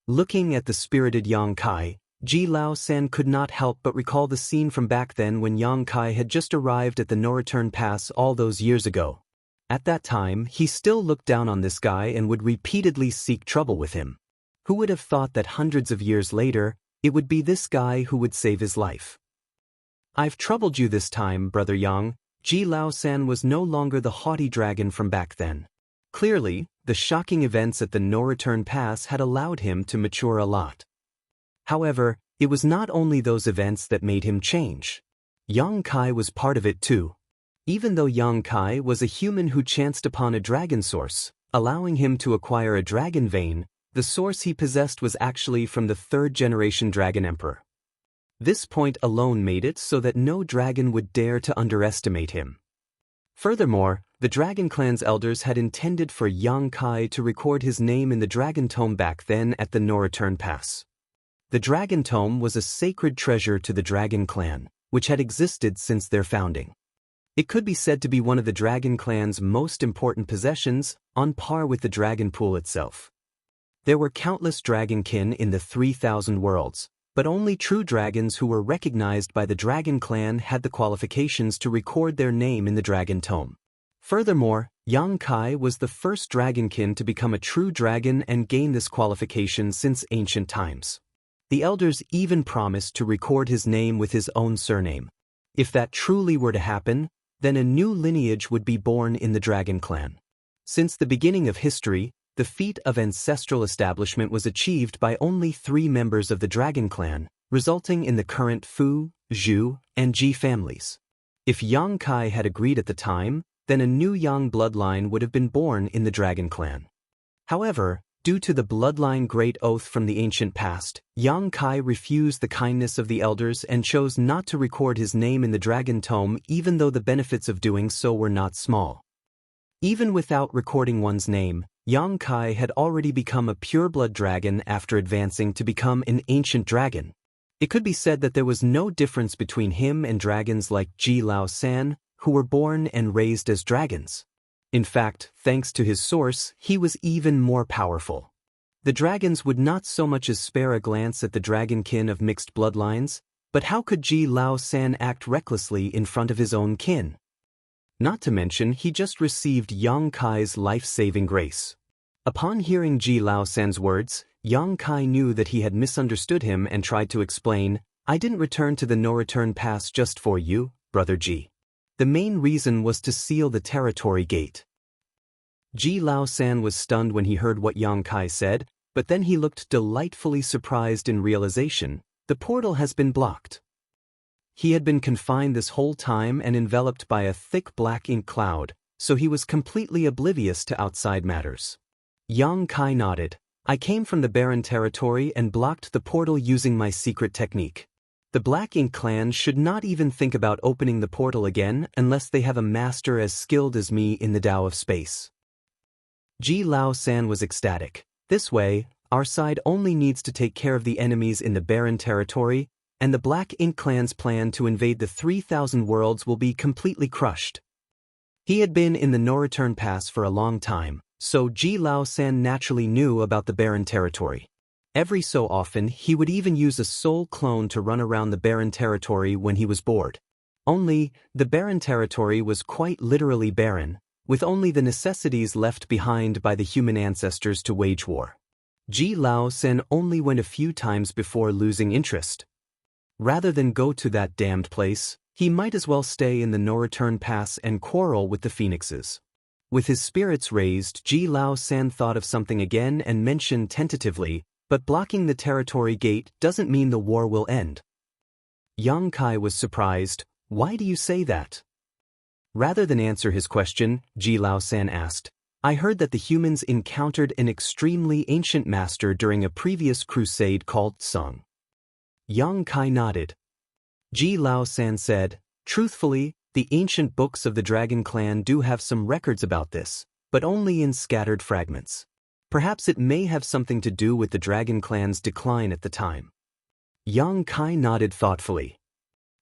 Looking at the spirited Yang Kai, Ji Lao San could not help but recall the scene from back then when Yang Kai had just arrived at the no-return pass all those years ago. At that time, he still looked down on this guy and would repeatedly seek trouble with him. Who would have thought that hundreds of years later, it would be this guy who would save his life? "I've troubled you this time, Brother Yang." Ji Lao San was no longer the haughty dragon from back then. Clearly, the shocking events at the no-return pass had allowed him to mature a lot. However, it was not only those events that made him change. Yang Kai was part of it too. Even though Yang Kai was a human who chanced upon a dragon source, allowing him to acquire a dragon vein, the source he possessed was actually from the 3rd-generation Dragon Emperor. This point alone made it so that no dragon would dare to underestimate him. Furthermore, the Dragon Clan's elders had intended for Yang Kai to record his name in the Dragon Tome back then at the no-return pass. The Dragon Tome was a sacred treasure to the Dragon Clan, which had existed since their founding. It could be said to be one of the Dragon Clan's most important possessions, on par with the Dragon Pool itself. There were countless dragonkin in the 3,000 worlds, but only true dragons who were recognized by the Dragon Clan had the qualifications to record their name in the Dragon Tome. Furthermore, Yang Kai was the first dragonkin to become a true dragon and gain this qualification since ancient times. The elders even promised to record his name with his own surname. If that truly were to happen, then a new lineage would be born in the Dragon Clan. Since the beginning of history, the feat of ancestral establishment was achieved by only 3 members of the Dragon Clan, resulting in the current Fu, Zhu, and Ji families. If Yang Kai had agreed at the time, then a new Yang bloodline would have been born in the Dragon Clan. However, due to the bloodline great oath from the ancient past, Yang Kai refused the kindness of the elders and chose not to record his name in the Dragon Tome, even though the benefits of doing so were not small. Even without recording one's name, Yang Kai had already become a pure-blood dragon after advancing to become an ancient dragon. It could be said that there was no difference between him and dragons like Ji Lao San, who were born and raised as dragons. In fact, thanks to his source, he was even more powerful. The dragons would not so much as spare a glance at the dragonkin of mixed bloodlines, but how could Ji Lao San act recklessly in front of his own kin? Not to mention, he just received Yang Kai's life-saving grace. Upon hearing Ji Lao San's words, Yang Kai knew that he had misunderstood him and tried to explain, "I didn't return to the no-return pass just for you, Brother Ji. The main reason was to seal the territory gate." Ji Lao San was stunned when he heard what Yang Kai said, but then he looked delightfully surprised in realization. The portal has been blocked. He had been confined this whole time and enveloped by a thick black ink cloud, so he was completely oblivious to outside matters. Yang Kai nodded. "I came from the barren territory and blocked the portal using my secret technique. The Black Ink clan should not even think about opening the portal again unless they have a master as skilled as me in the Tao of space." Ji Lao San was ecstatic. "This way, our side only needs to take care of the enemies in the barren territory, and the Black Ink clan's plan to invade the 3,000 worlds will be completely crushed." He had been in the no-return pass for a long time, so Ji Lao San naturally knew about the barren territory. Every so often, he would even use a soul clone to run around the barren territory when he was bored. Only, the barren territory was quite literally barren, with only the necessities left behind by the human ancestors to wage war. Ji Lao San only went a few times before losing interest. Rather than go to that damned place, he might as well stay in the no-return pass and quarrel with the phoenixes. With his spirits raised, Ji Lao San thought of something again and mentioned tentatively, "But blocking the territory gate doesn't mean the war will end." Yang Kai was surprised. "Why do you say that?" Rather than answer his question, Ji Lao San asked, "I heard that the humans encountered an extremely ancient master during a previous crusade called Sung." Yang Kai nodded. Ji Lao San said, "Truthfully, the ancient books of the Dragon Clan do have some records about this, but only in scattered fragments. Perhaps it may have something to do with the Dragon Clan's decline at the time." Yang Kai nodded thoughtfully.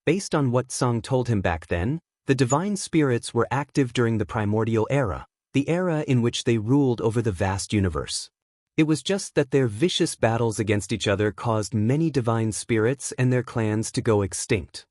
Based on what Sung told him back then, the divine spirits were active during the primordial era, the era in which they ruled over the vast universe. It was just that their vicious battles against each other caused many divine spirits and their clans to go extinct.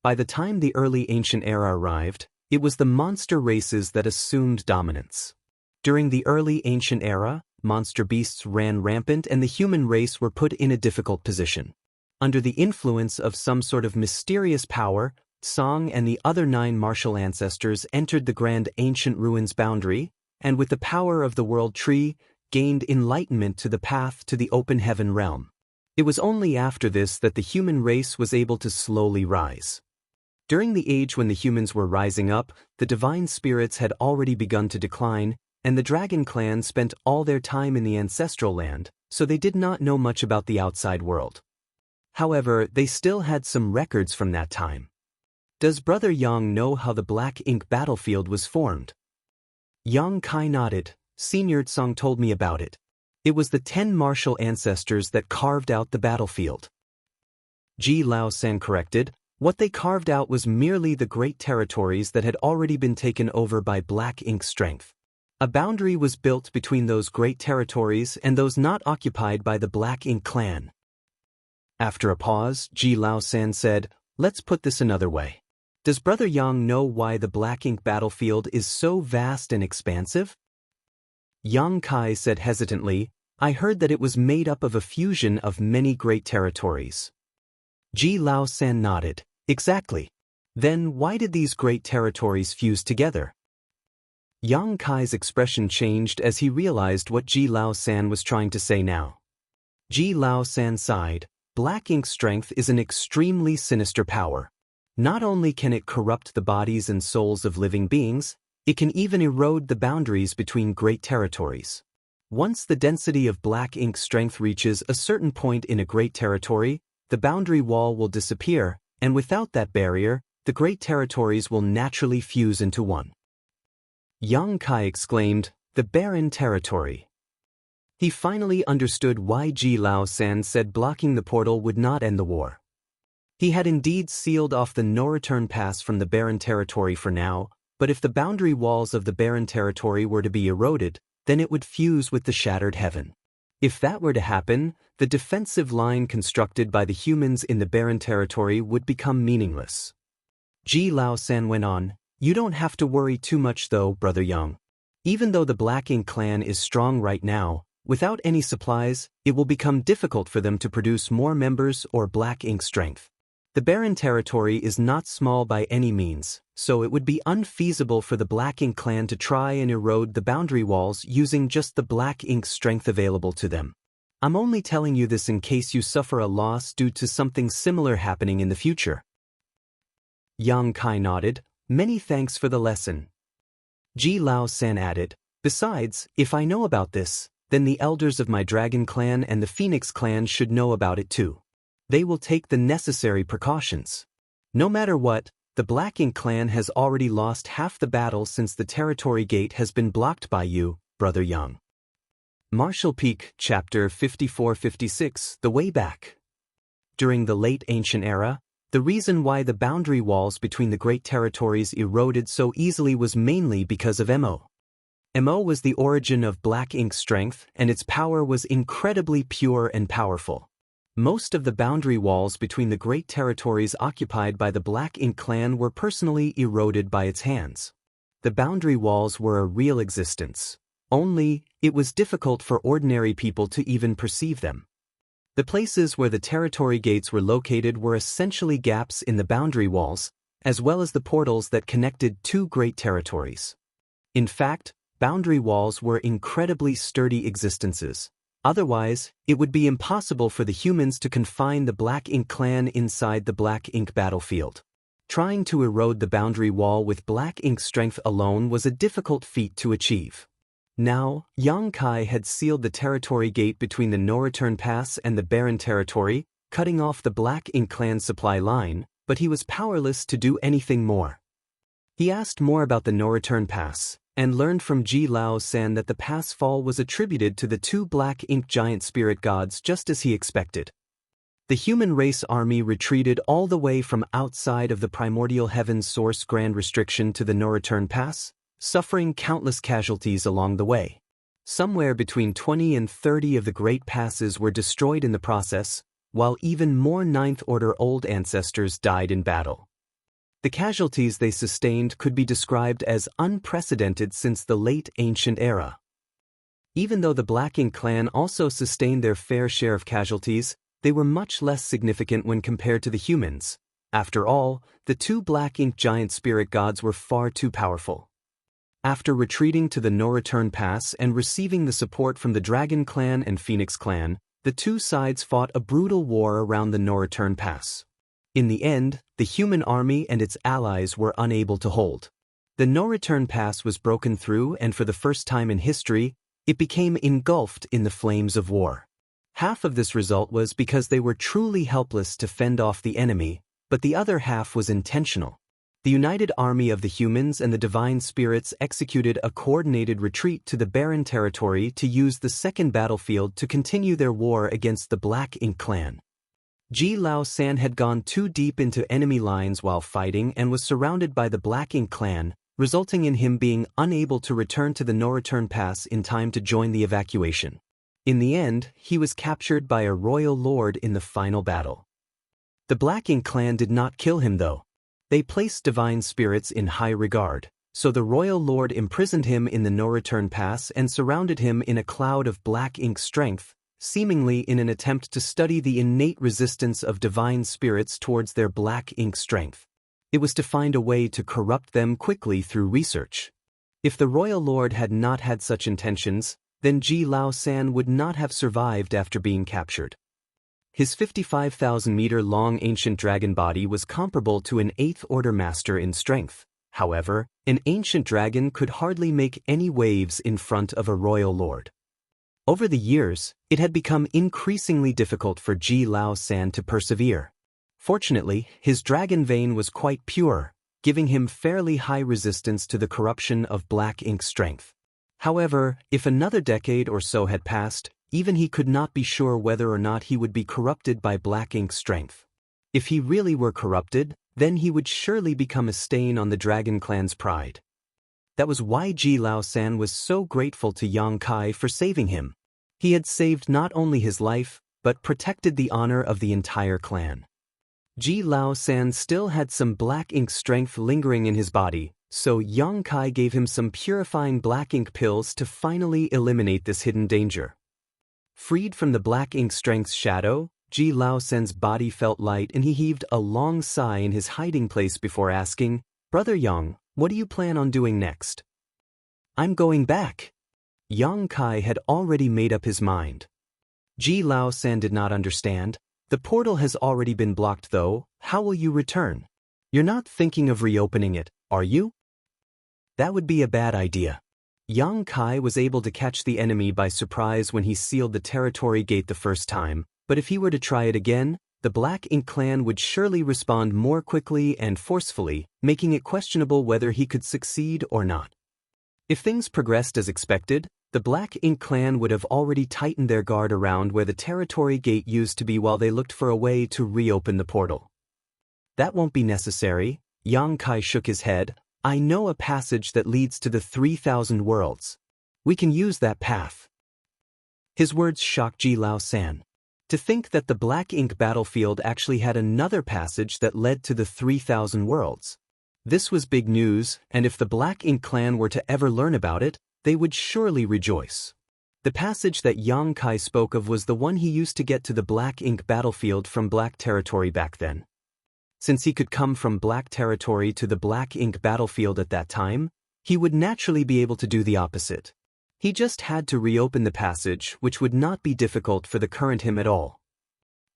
By the time the early ancient era arrived, it was the monster races that assumed dominance. During the early ancient era, monster beasts ran rampant and the human race were put in a difficult position. Under the influence of some sort of mysterious power, Song and the other 9 martial ancestors entered the grand ancient ruins boundary, and with the power of the world tree, gained enlightenment to the path to the open heaven realm. It was only after this that the human race was able to slowly rise. During the age when the humans were rising up, the divine spirits had already begun to decline, and the Dragon Clan spent all their time in the ancestral land, so they did not know much about the outside world. However, they still had some records from that time. "Does Brother Yang know how the Black Ink battlefield was formed?" Yang Kai nodded. "Senior Tsang told me about it. It was the 10 martial ancestors that carved out the battlefield." Ji Lao San corrected. What they carved out was merely the great territories that had already been taken over by Black Ink strength. A boundary was built between those great territories and those not occupied by the Black Ink clan. After a pause, Ji Lao San said, "Let's put this another way. Does Brother Yang know why the Black Ink battlefield is so vast and expansive?" Yang Kai said hesitantly, I heard that it was made up of a fusion of many great territories. Ji Lao San nodded. Exactly. Then why did these great territories fuse together? Yang Kai's expression changed as he realized what Ji Lao San was trying to say now. Ji Lao San sighed. Black ink strength is an extremely sinister power. Not only can it corrupt the bodies and souls of living beings, it can even erode the boundaries between great territories. Once the density of black ink strength reaches a certain point in a great territory, the boundary wall will disappear, and without that barrier, the great territories will naturally fuse into one. Yang Kai exclaimed, "The barren territory." He finally understood why Ji Lao San said blocking the portal would not end the war. He had indeed sealed off the no-return pass from the barren territory for now, but if the boundary walls of the barren territory were to be eroded, then it would fuse with the shattered heaven. If that were to happen, the defensive line constructed by the humans in the barren territory would become meaningless. Ji Lao San went on, "You don't have to worry too much though, Brother Young. Even though the Black Ink clan is strong right now, without any supplies, it will become difficult for them to produce more members or black ink strength. The barren territory is not small by any means, so it would be unfeasible for the Black Ink clan to try and erode the boundary walls using just the black ink strength available to them. I'm only telling you this in case you suffer a loss due to something similar happening in the future." Yang Kai nodded. "Many thanks for the lesson." Ji Lao San added, "Besides, if I know about this, then the elders of my Dragon clan and the Phoenix clan should know about it too. They will take the necessary precautions. No matter what, the Black Ink clan has already lost half the battle since the territory gate has been blocked by you, Brother Young." Martial Peak, Chapter 54-56, The Way Back. During the late ancient era, the reason why the boundary walls between the great territories eroded so easily was mainly because of Mo. Mo was the origin of black ink strength, and its power was incredibly pure and powerful. Most of the boundary walls between the great territories occupied by the Black Ink clan were personally eroded by its hands. The boundary walls were a real existence. Only, it was difficult for ordinary people to even perceive them. The places where the territory gates were located were essentially gaps in the boundary walls, as well as the portals that connected two great territories. In fact, boundary walls were incredibly sturdy existences. Otherwise, it would be impossible for the humans to confine the Black Ink clan inside the Black Ink battlefield. Trying to erode the boundary wall with black ink strength alone was a difficult feat to achieve. Now, Yang Kai had sealed the territory gate between the no-return pass and the barren territory, cutting off the Black Ink clan supply line, but he was powerless to do anything more. He asked more about the no-return pass, and learned from Ji Lao San that the pass fall was attributed to the two Black Ink giant spirit gods just as he expected. The human race army retreated all the way from outside of the primordial heaven's source grand restriction to the no-return pass, suffering countless casualties along the way. Somewhere between 20 and 30 of the great passes were destroyed in the process, while even more Ninth Order old ancestors died in battle. The casualties they sustained could be described as unprecedented since the late ancient era. Even though the Black Ink clan also sustained their fair share of casualties, they were much less significant when compared to the humans. After all, the two Black Ink giant spirit gods were far too powerful. After retreating to the no-return pass and receiving the support from the Dragon clan and Phoenix clan, the two sides fought a brutal war around the no-return pass. In the end, the human army and its allies were unable to hold. The no-return pass was broken through, and for the first time in history, it became engulfed in the flames of war. Half of this result was because they were truly helpless to fend off the enemy, but the other half was intentional. The united army of the humans and the divine spirits executed a coordinated retreat to the barren territory to use the second battlefield to continue their war against the Black Ink clan. Ji Lao San had gone too deep into enemy lines while fighting and was surrounded by the Black Ink clan, resulting in him being unable to return to the no-return pass in time to join the evacuation. In the end, he was captured by a royal lord in the final battle. The Black Ink clan did not kill him though. They placed divine spirits in high regard. so the royal lord imprisoned him in the no-return pass and surrounded him in a cloud of black ink strength, seemingly in an attempt to study the innate resistance of divine spirits towards their black ink strength. It was to find a way to corrupt them quickly through research. If the royal lord had not had such intentions, then Ji Lao San would not have survived after being captured. His 55,000-meter-long ancient dragon body was comparable to an 8th-order master in strength. However, an ancient dragon could hardly make any waves in front of a royal lord. Over the years, it had become increasingly difficult for Ji Lao San to persevere. Fortunately, his dragon vein was quite pure, giving him fairly high resistance to the corruption of black ink strength. However, if another decade or so had passed, even he could not be sure whether or not he would be corrupted by black ink strength. If he really were corrupted, then he would surely become a stain on the Dragon Clan's pride. That was why Ji Lao San was so grateful to Yang Kai for saving him. He had saved not only his life, but protected the honor of the entire clan. Ji Lao San still had some black ink strength lingering in his body, so Yang Kai gave him some purifying black ink pills to finally eliminate this hidden danger. Freed from the black ink strength's shadow, Ji Lao San's body felt light and he heaved a long sigh in his hiding place before asking, "Brother Yang, what do you plan on doing next?" "I'm going back." Yang Kai had already made up his mind. Ji Lao San did not understand. "The portal has already been blocked though, how will you return? You're not thinking of reopening it, are you?" "That would be a bad idea." Yang Kai was able to catch the enemy by surprise when he sealed the territory gate the first time, but if he were to try it again, the Black Ink clan would surely respond more quickly and forcefully, making it questionable whether he could succeed or not. If things progressed as expected, the Black Ink clan would have already tightened their guard around where the territory gate used to be while they looked for a way to reopen the portal. "That won't be necessary." Yang Kai shook his head. "I know a passage that leads to the 3,000 worlds. We can use that path." His words shocked Ji Lao San. To think that the Black Ink battlefield actually had another passage that led to the 3,000 worlds. This was big news, and if the Black Ink clan were to ever learn about it, they would surely rejoice. The passage that Yang Kai spoke of was the one he used to get to the Black Ink battlefield from Black Territory back then. Since he could come from Black Territory to the Black Ink battlefield at that time, he would naturally be able to do the opposite. He just had to reopen the passage, which would not be difficult for the current him at all.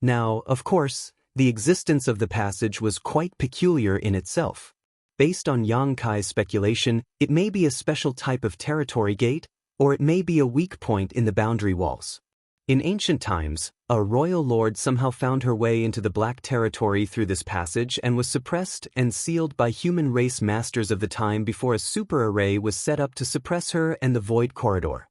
Now, of course, the existence of the passage was quite peculiar in itself. Based on Yang Kai's speculation, it may be a special type of territory gate, or it may be a weak point in the boundary walls. In ancient times, a royal lord somehow found her way into the Black Territory through this passage and was suppressed and sealed by human race masters of the time before a super array was set up to suppress her and the Void Corridor.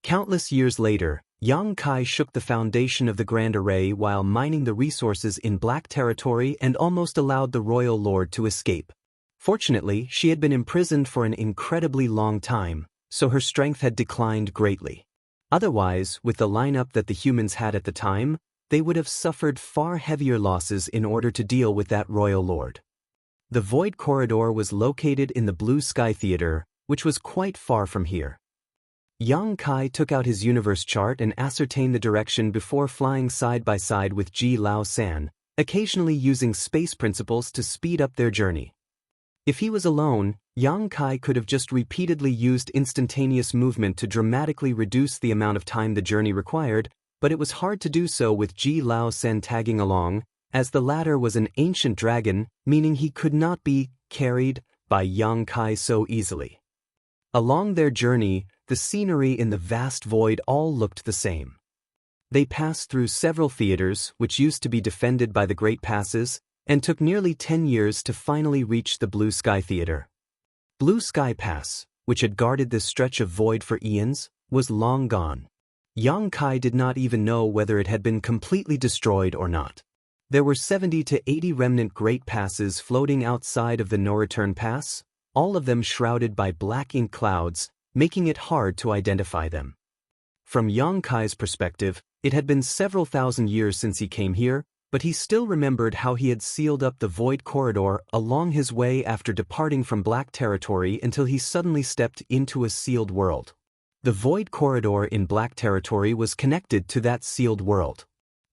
Countless years later, Yang Kai shook the foundation of the Grand Array while mining the resources in Black Territory and almost allowed the royal lord to escape. Fortunately, she had been imprisoned for an incredibly long time, so her strength had declined greatly. Otherwise, with the lineup that the humans had at the time, they would have suffered far heavier losses in order to deal with that royal lord. The Void Corridor was located in the Blue Sky Theater, which was quite far from here. Yang Kai took out his universe chart and ascertained the direction before flying side by side with Ji Lao San, occasionally using space principles to speed up their journey. If he was alone, Yang Kai could have just repeatedly used instantaneous movement to dramatically reduce the amount of time the journey required, but it was hard to do so with Ji Lao San tagging along, as the latter was an ancient dragon, meaning he could not be carried by Yang Kai so easily. Along their journey, the scenery in the vast void all looked the same. They passed through several theaters, which used to be defended by the Great Passes, and took nearly 10 years to finally reach the Blue Sky Theater. Blue Sky Pass, which had guarded this stretch of void for eons, was long gone. Yang Kai did not even know whether it had been completely destroyed or not. There were 70 to 80 remnant Great Passes floating outside of the no-return pass, all of them shrouded by black ink clouds, making it hard to identify them. From Yang Kai's perspective, it had been several thousand years since he came here, but he still remembered how he had sealed up the void corridor along his way after departing from Black Territory until he suddenly stepped into a sealed world. The void corridor in Black Territory was connected to that sealed world.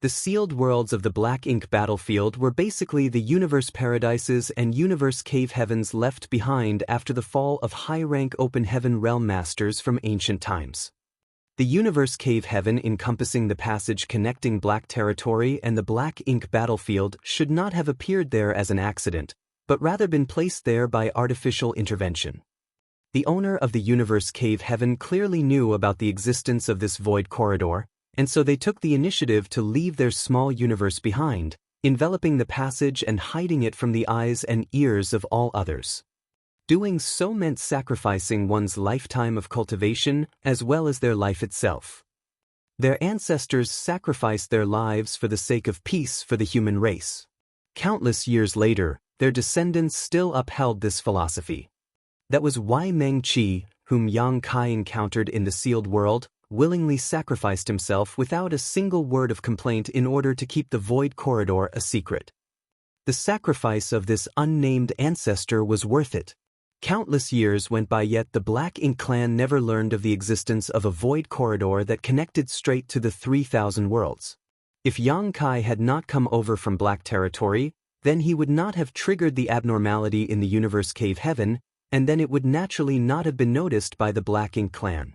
The sealed worlds of the Black Ink battlefield were basically the universe paradises and universe cave heavens left behind after the fall of high-rank open heaven realm masters from ancient times. The universe cave heaven encompassing the passage connecting Black Territory and the Black Ink battlefield should not have appeared there as an accident, but rather been placed there by artificial intervention. The owner of the universe cave heaven clearly knew about the existence of this void corridor, and so they took the initiative to leave their small universe behind, enveloping the passage and hiding it from the eyes and ears of all others. Doing so meant sacrificing one's lifetime of cultivation as well as their life itself. Their ancestors sacrificed their lives for the sake of peace for the human race. Countless years later, their descendants still upheld this philosophy. That was why Meng Qi, whom Yang Kai encountered in the sealed world, willingly sacrificed himself without a single word of complaint in order to keep the void corridor a secret. The sacrifice of this unnamed ancestor was worth it. Countless years went by, yet the Black Ink clan never learned of the existence of a void corridor that connected straight to the 3,000 worlds. If Yang Kai had not come over from Black Territory, then he would not have triggered the abnormality in the universe cave heaven, and then it would naturally not have been noticed by the Black Ink clan.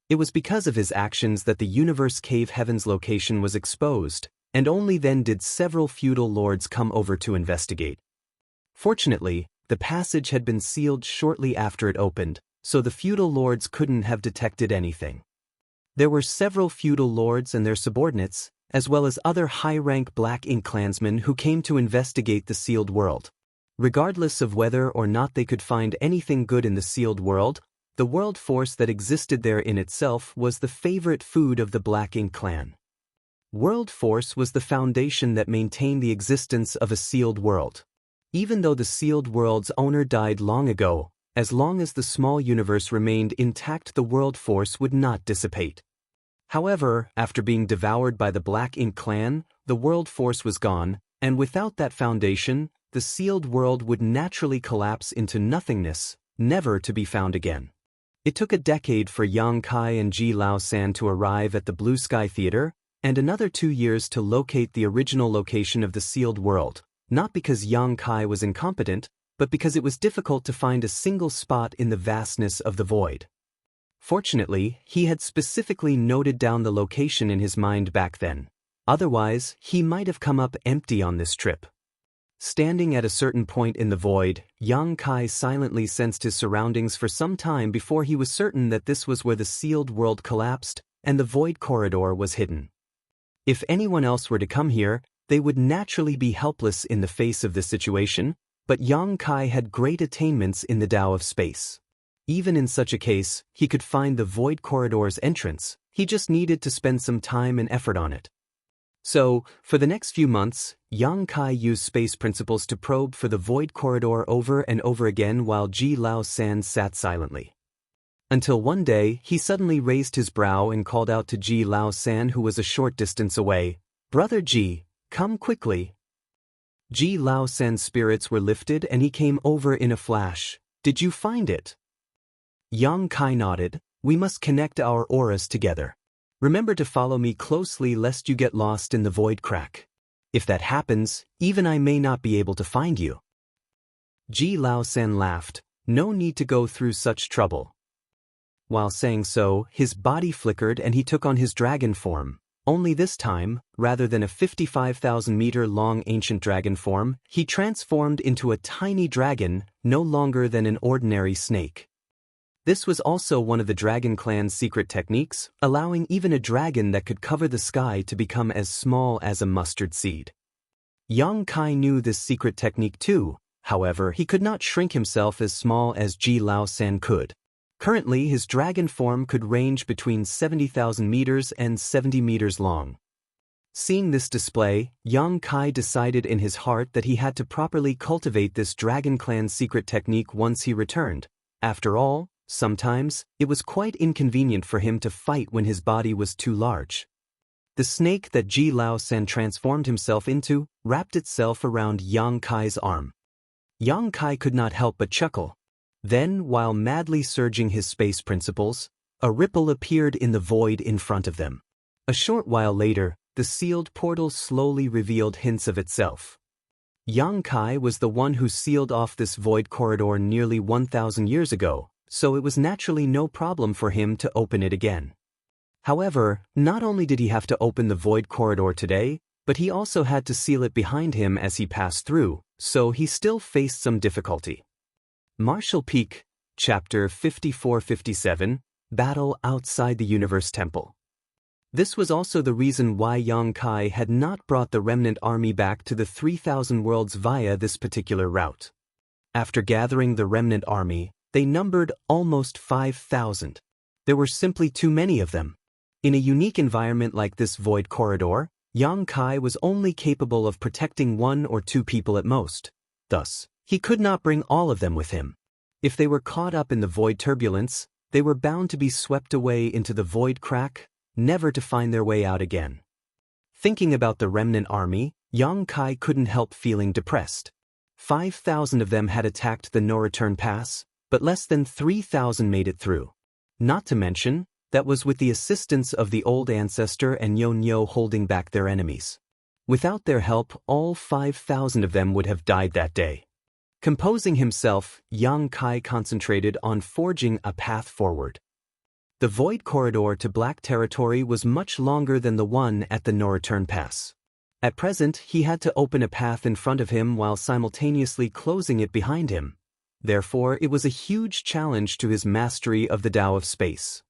It was because of his actions that the universe cave heaven's location was exposed, and only then did several feudal lords come over to investigate. Fortunately, the passage had been sealed shortly after it opened, so the feudal lords couldn't have detected anything. There were several feudal lords and their subordinates, as well as other high-rank Black Ink clansmen who came to investigate the sealed world. Regardless of whether or not they could find anything good in the sealed world, the world force that existed there in itself was the favorite food of the Black Ink clan. World force was the foundation that maintained the existence of a sealed world. Even though the sealed world's owner died long ago, as long as the small universe remained intact, the world force would not dissipate. However, after being devoured by the Black Ink clan, the world force was gone, and without that foundation, the sealed world would naturally collapse into nothingness, never to be found again. It took a decade for Yang Kai and Ji Lao San to arrive at the Blue Sky Theater, and another 2 years to locate the original location of the sealed world, not because Yang Kai was incompetent, but because it was difficult to find a single spot in the vastness of the void. Fortunately, he had specifically noted down the location in his mind back then. Otherwise, he might have come up empty on this trip. Standing at a certain point in the void, Yang Kai silently sensed his surroundings for some time before he was certain that this was where the sealed world collapsed and the void corridor was hidden. If anyone else were to come here, they would naturally be helpless in the face of this situation, but Yang Kai had great attainments in the Tao of space. Even in such a case, he could find the void corridor's entrance. He just needed to spend some time and effort on it. So, for the next few months, Yang Kai used space principles to probe for the void corridor over and over again while Ji Lao San sat silently. Until one day, he suddenly raised his brow and called out to Ji Lao San, who was a short distance away, "Brother Ji, come quickly." Ji Lao San's spirits were lifted and he came over in a flash. "Did you find it?" Yang Kai nodded. "We must connect our auras together. Remember to follow me closely lest you get lost in the void crack. If that happens, even I may not be able to find you." Ji Lao San laughed. "No need to go through such trouble." While saying so, his body flickered and he took on his dragon form. Only this time, rather than a 55,000-meter-long ancient dragon form, he transformed into a tiny dragon, no longer than an ordinary snake. This was also one of the Dragon Clan's secret techniques, allowing even a dragon that could cover the sky to become as small as a mustard seed. Yang Kai knew this secret technique too, however he could not shrink himself as small as Ji Lao San could. Currently his dragon form could range between 70,000 meters and 70 meters long. Seeing this display, Yang Kai decided in his heart that he had to properly cultivate this Dragon Clan secret technique once he returned. After all, sometimes, it was quite inconvenient for him to fight when his body was too large. The snake that Ji Lao San transformed himself into wrapped itself around Yang Kai's arm. Yang Kai could not help but chuckle. Then, while madly surging his space principles, a ripple appeared in the void in front of them. A short while later, the sealed portal slowly revealed hints of itself. Yang Kai was the one who sealed off this void corridor nearly 1,000 years ago, so it was naturally no problem for him to open it again. However, not only did he have to open the void corridor today, but he also had to seal it behind him as he passed through, so he still faced some difficulty. Martial Peak, Chapter 54-57, Battle Outside the Universe Temple. This was also the reason why Yang Kai had not brought the remnant army back to the 3,000 worlds via this particular route. After gathering the remnant army, they numbered almost 5,000. There were simply too many of them. In a unique environment like this void corridor, Yang Kai was only capable of protecting 1 or 2 people at most. Thus, he could not bring all of them with him. If they were caught up in the void turbulence, they were bound to be swept away into the void crack, never to find their way out again. Thinking about the remnant army, Yang Kai couldn't help feeling depressed. 5,000 of them had attacked the no-return pass, but less than 3,000 made it through. Not to mention, that was with the assistance of the old ancestor and Nyo holding back their enemies. Without their help, all 5,000 of them would have died that day. Composing himself, Yang Kai concentrated on forging a path forward. The void corridor to Black Territory was much longer than the one at the no-return pass. At present, he had to open a path in front of him while simultaneously closing it behind him. Therefore, it was a huge challenge to his mastery of the Tao of Space.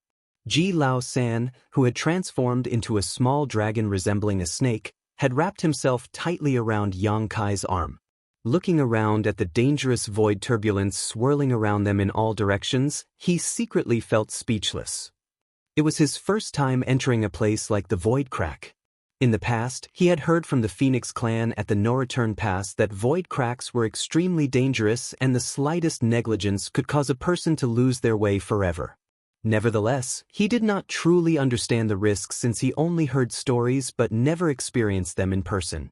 Ji Lao San, who had transformed into a small dragon resembling a snake, had wrapped himself tightly around Yang Kai's arm. Looking around at the dangerous void turbulence swirling around them in all directions, he secretly felt speechless. It was his first time entering a place like the void crack. In the past, he had heard from the Phoenix clan at the no-return pass that void cracks were extremely dangerous and the slightest negligence could cause a person to lose their way forever. Nevertheless, he did not truly understand the risks since he only heard stories but never experienced them in person.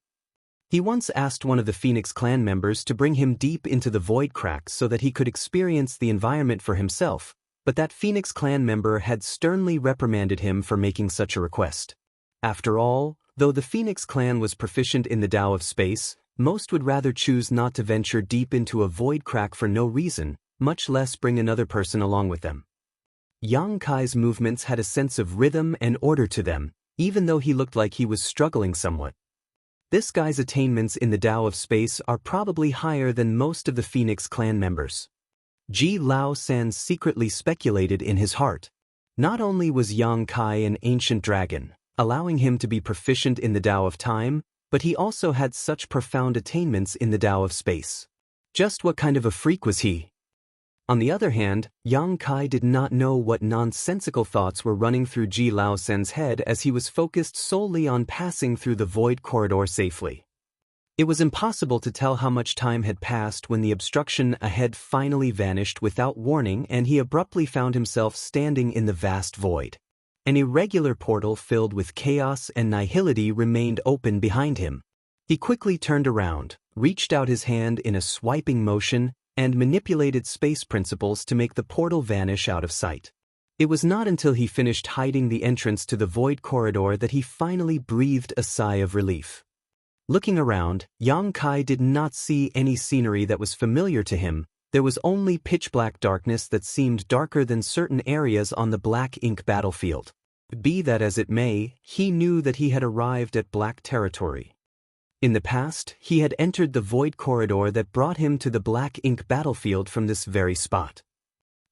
He once asked one of the Phoenix clan members to bring him deep into the void crack so that he could experience the environment for himself, but that Phoenix clan member had sternly reprimanded him for making such a request. After all, though the Phoenix clan was proficient in the Tao of Space, most would rather choose not to venture deep into a void crack for no reason, much less bring another person along with them. Yang Kai's movements had a sense of rhythm and order to them, even though he looked like he was struggling somewhat. This guy's attainments in the Tao of Space are probably higher than most of the Phoenix clan members. Ji Lao San secretly speculated in his heart. Not only was Yang Kai an ancient dragon, allowing him to be proficient in the Tao of Time, but he also had such profound attainments in the Tao of Space. Just what kind of a freak was he? On the other hand, Yang Kai did not know what nonsensical thoughts were running through Ji Lao San's head as he was focused solely on passing through the void corridor safely. It was impossible to tell how much time had passed when the obstruction ahead finally vanished without warning and he abruptly found himself standing in the vast void. An irregular portal filled with chaos and nihility remained open behind him. He quickly turned around, reached out his hand in a swiping motion, and manipulated space principles to make the portal vanish out of sight. It was not until he finished hiding the entrance to the void corridor that he finally breathed a sigh of relief. Looking around, Yang Kai did not see any scenery that was familiar to him. There was only pitch-black darkness that seemed darker than certain areas on the black ink battlefield. Be that as it may, he knew that he had arrived at Black Territory. In the past, he had entered the void corridor that brought him to the black ink battlefield from this very spot.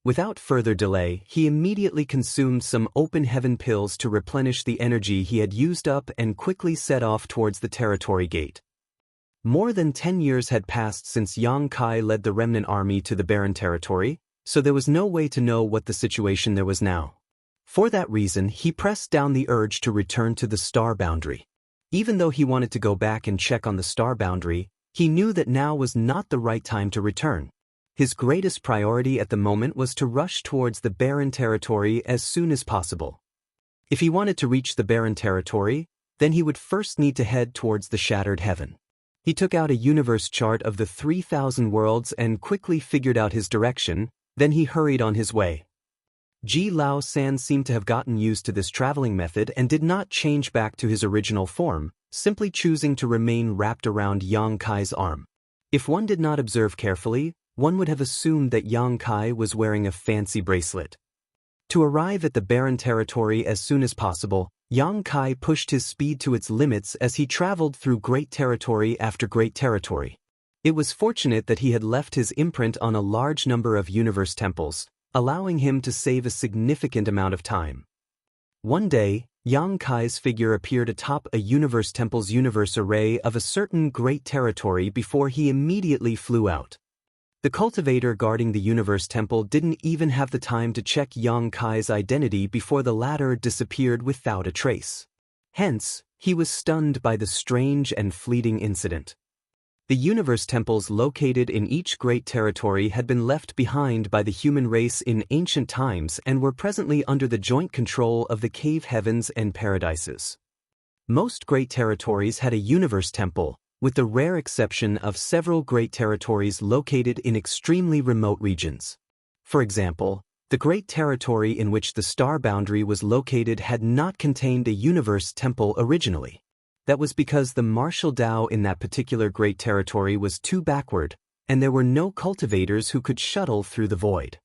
Without further delay, he immediately consumed some open heaven pills to replenish the energy he had used up and quickly set off towards the territory gate. More than 10 years had passed since Yang Kai led the remnant army to the barren territory, so there was no way to know what the situation there was now. For that reason, he pressed down the urge to return to the star boundary. Even though he wanted to go back and check on the star boundary, he knew that now was not the right time to return. His greatest priority at the moment was to rush towards the barren territory as soon as possible. If he wanted to reach the barren territory, then he would first need to head towards the shattered heaven. He took out a universe chart of the 3,000 worlds and quickly figured out his direction, then he hurried on his way. Ji Lao San seemed to have gotten used to this traveling method and did not change back to his original form, simply choosing to remain wrapped around Yang Kai's arm. If one did not observe carefully, one would have assumed that Yang Kai was wearing a fancy bracelet. To arrive at the barren territory as soon as possible, Yang Kai pushed his speed to its limits as he traveled through great territory after great territory. It was fortunate that he had left his imprint on a large number of universe temples, allowing him to save a significant amount of time. One day, Yang Kai's figure appeared atop a universe temple's universe array of a certain great territory before he immediately flew out. The cultivator guarding the universe temple didn't even have the time to check Yang Kai's identity before the latter disappeared without a trace. Hence, he was stunned by the strange and fleeting incident. The universe temples located in each great territory had been left behind by the human race in ancient times and were presently under the joint control of the cave heavens and paradises. Most great territories had a universe temple, with the rare exception of several great territories located in extremely remote regions. For example, the great territory in which the star boundary was located had not contained a universe temple originally. That was because the martial Tao in that particular great territory was too backward, and there were no cultivators who could shuttle through the void.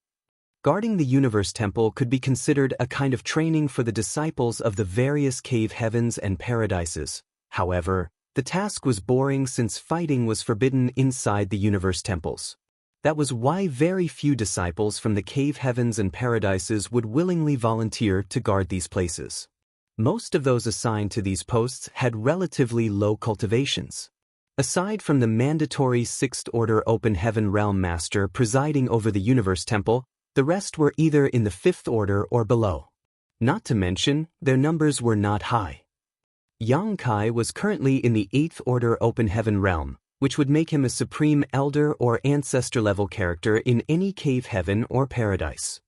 Guarding the universe temple could be considered a kind of training for the disciples of the various cave heavens and paradises. However, the task was boring since fighting was forbidden inside the universe temples. That was why very few disciples from the cave heavens and paradises would willingly volunteer to guard these places. Most of those assigned to these posts had relatively low cultivations. Aside from the mandatory Sixth Order Open Heaven Realm Master presiding over the Universe Temple, the rest were either in the Fifth Order or below. Not to mention, their numbers were not high. Yang Kai was currently in the Eighth Order Open Heaven Realm, which would make him a supreme elder or ancestor-level character in any cave heaven or paradise.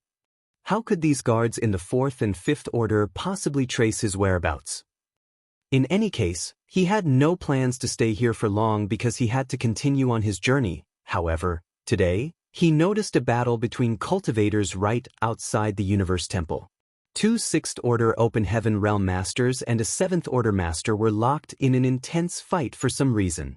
How could these guards in the Fourth and Fifth Order possibly trace his whereabouts? In any case, he had no plans to stay here for long because he had to continue on his journey. However, today, he noticed a battle between cultivators right outside the Universe Temple. Two Sixth Order Open Heaven Realm Masters and a Seventh Order Master were locked in an intense fight for some reason.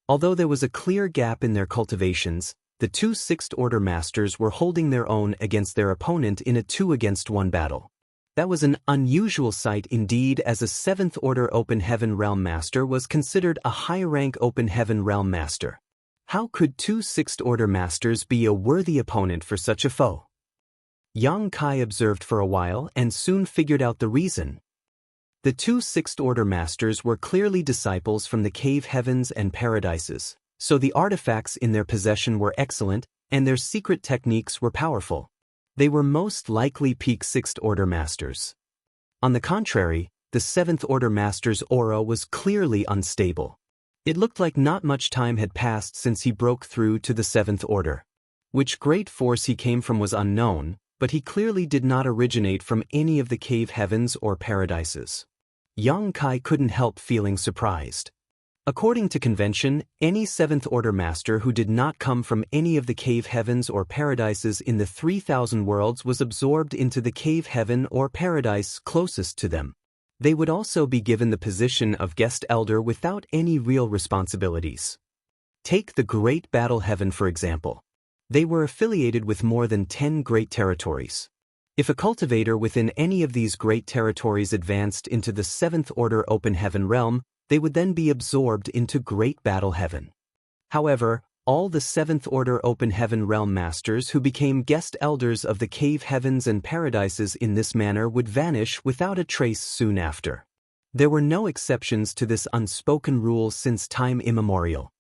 Although there was a clear gap in their cultivations, the two Sixth Order Masters were holding their own against their opponent in a 2-against-1 battle. That was an unusual sight indeed, as a Seventh Order Open Heaven Realm Master was considered a high-rank Open Heaven Realm Master. How could two Sixth Order Masters be a worthy opponent for such a foe? Yang Kai observed for a while and soon figured out the reason. The two Sixth Order Masters were clearly disciples from the cave heavens and paradises, so the artifacts in their possession were excellent and their secret techniques were powerful. They were most likely peak Sixth Order Masters. On the contrary, the Seventh Order Master's aura was clearly unstable. It looked like not much time had passed since he broke through to the Seventh Order. Which great force he came from was unknown, but he clearly did not originate from any of the cave heavens or paradises. Yang Kai couldn't help feeling surprised. According to convention, any Seventh Order Master who did not come from any of the cave heavens or paradises in the 3,000 worlds was absorbed into the cave heaven or paradise closest to them. They would also be given the position of guest elder without any real responsibilities. Take the Great Battle Heaven for example. They were affiliated with more than 10 great territories. If a cultivator within any of these great territories advanced into the Seventh Order Open Heaven realm, they would then be absorbed into Great Battle Heaven. However, all the Seventh Order Open Heaven realm masters who became guest elders of the cave heavens and paradises in this manner would vanish without a trace soon after. There were no exceptions to this unspoken rule since time immemorial.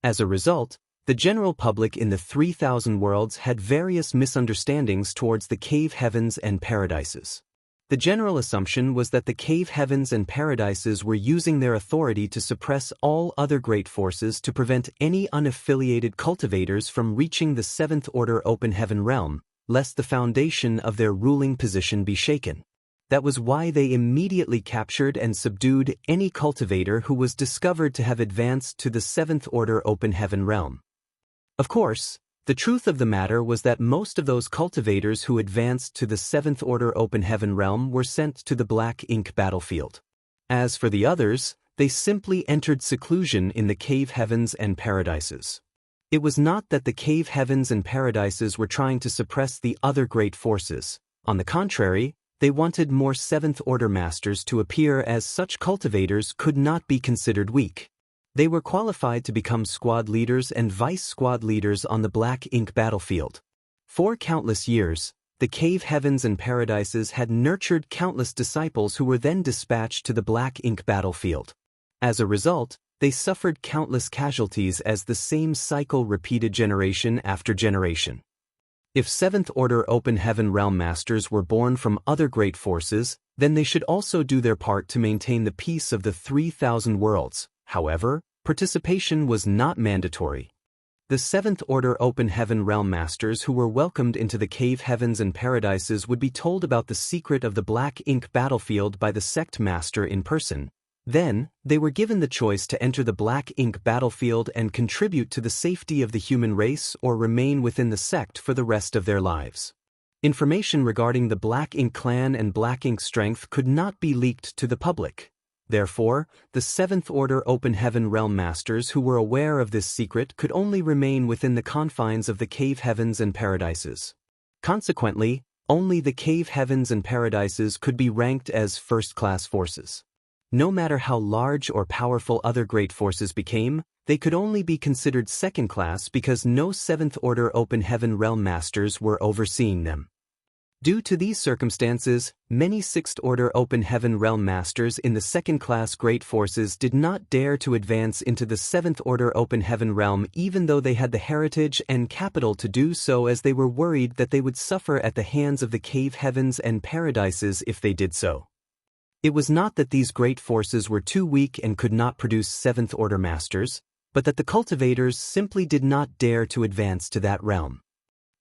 As a result, the general public in the 3,000 worlds had various misunderstandings towards the cave heavens and paradises. The general assumption was that the cave heavens and paradises were using their authority to suppress all other great forces to prevent any unaffiliated cultivators from reaching the Seventh Order Open Heaven realm, lest the foundation of their ruling position be shaken. That was why they immediately captured and subdued any cultivator who was discovered to have advanced to the 7th Order Open Heaven realm. Of course, the truth of the matter was that most of those cultivators who advanced to the 7th Order Open Heaven realm were sent to the Black Ink battlefield. As for the others, they simply entered seclusion in the cave heavens and paradises. It was not that the cave heavens and paradises were trying to suppress the other great forces. On the contrary, they wanted more 7th Order masters to appear, as such cultivators could not be considered weak. They were qualified to become squad leaders and vice squad leaders on the Black Ink battlefield. For countless years, the cave heavens and paradises had nurtured countless disciples who were then dispatched to the Black Ink battlefield. As a result, they suffered countless casualties as the same cycle repeated generation after generation. If 7th Order Open Heaven Realm Masters were born from other great forces, then they should also do their part to maintain the peace of the 3,000 worlds. However, participation was not mandatory. The 7th Order Open Heaven Realm Masters who were welcomed into the cave heavens and paradises would be told about the secret of the Black Ink battlefield by the sect master in person. Then, they were given the choice to enter the Black Ink battlefield and contribute to the safety of the human race or remain within the sect for the rest of their lives. Information regarding the Black Ink clan and Black Ink strength could not be leaked to the public. Therefore, the 7th Order Open Heaven Realm Masters who were aware of this secret could only remain within the confines of the cave heavens and paradises. Consequently, only the cave heavens and paradises could be ranked as first-class forces. No matter how large or powerful other great forces became, they could only be considered second-class because no 7th Order Open Heaven Realm Masters were overseeing them. Due to these circumstances, many 6th Order Open Heaven Realm Masters in the second-class great forces did not dare to advance into the 7th Order Open Heaven realm even though they had the heritage and capital to do so, as they were worried that they would suffer at the hands of the cave heavens and paradises if they did so. It was not that these great forces were too weak and could not produce 7th Order Masters, but that the cultivators simply did not dare to advance to that realm.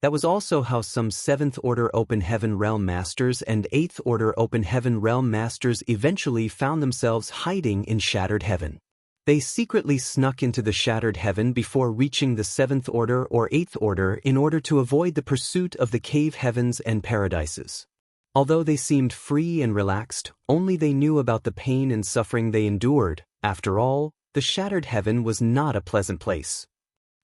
That was also how some 7th Order Open Heaven Realm Masters and 8th Order Open Heaven Realm Masters eventually found themselves hiding in Shattered Heaven. They secretly snuck into the Shattered Heaven before reaching the 7th Order or 8th Order in order to avoid the pursuit of the cave heavens and paradises. Although they seemed free and relaxed, only they knew about the pain and suffering they endured. After all, the Shattered Heaven was not a pleasant place.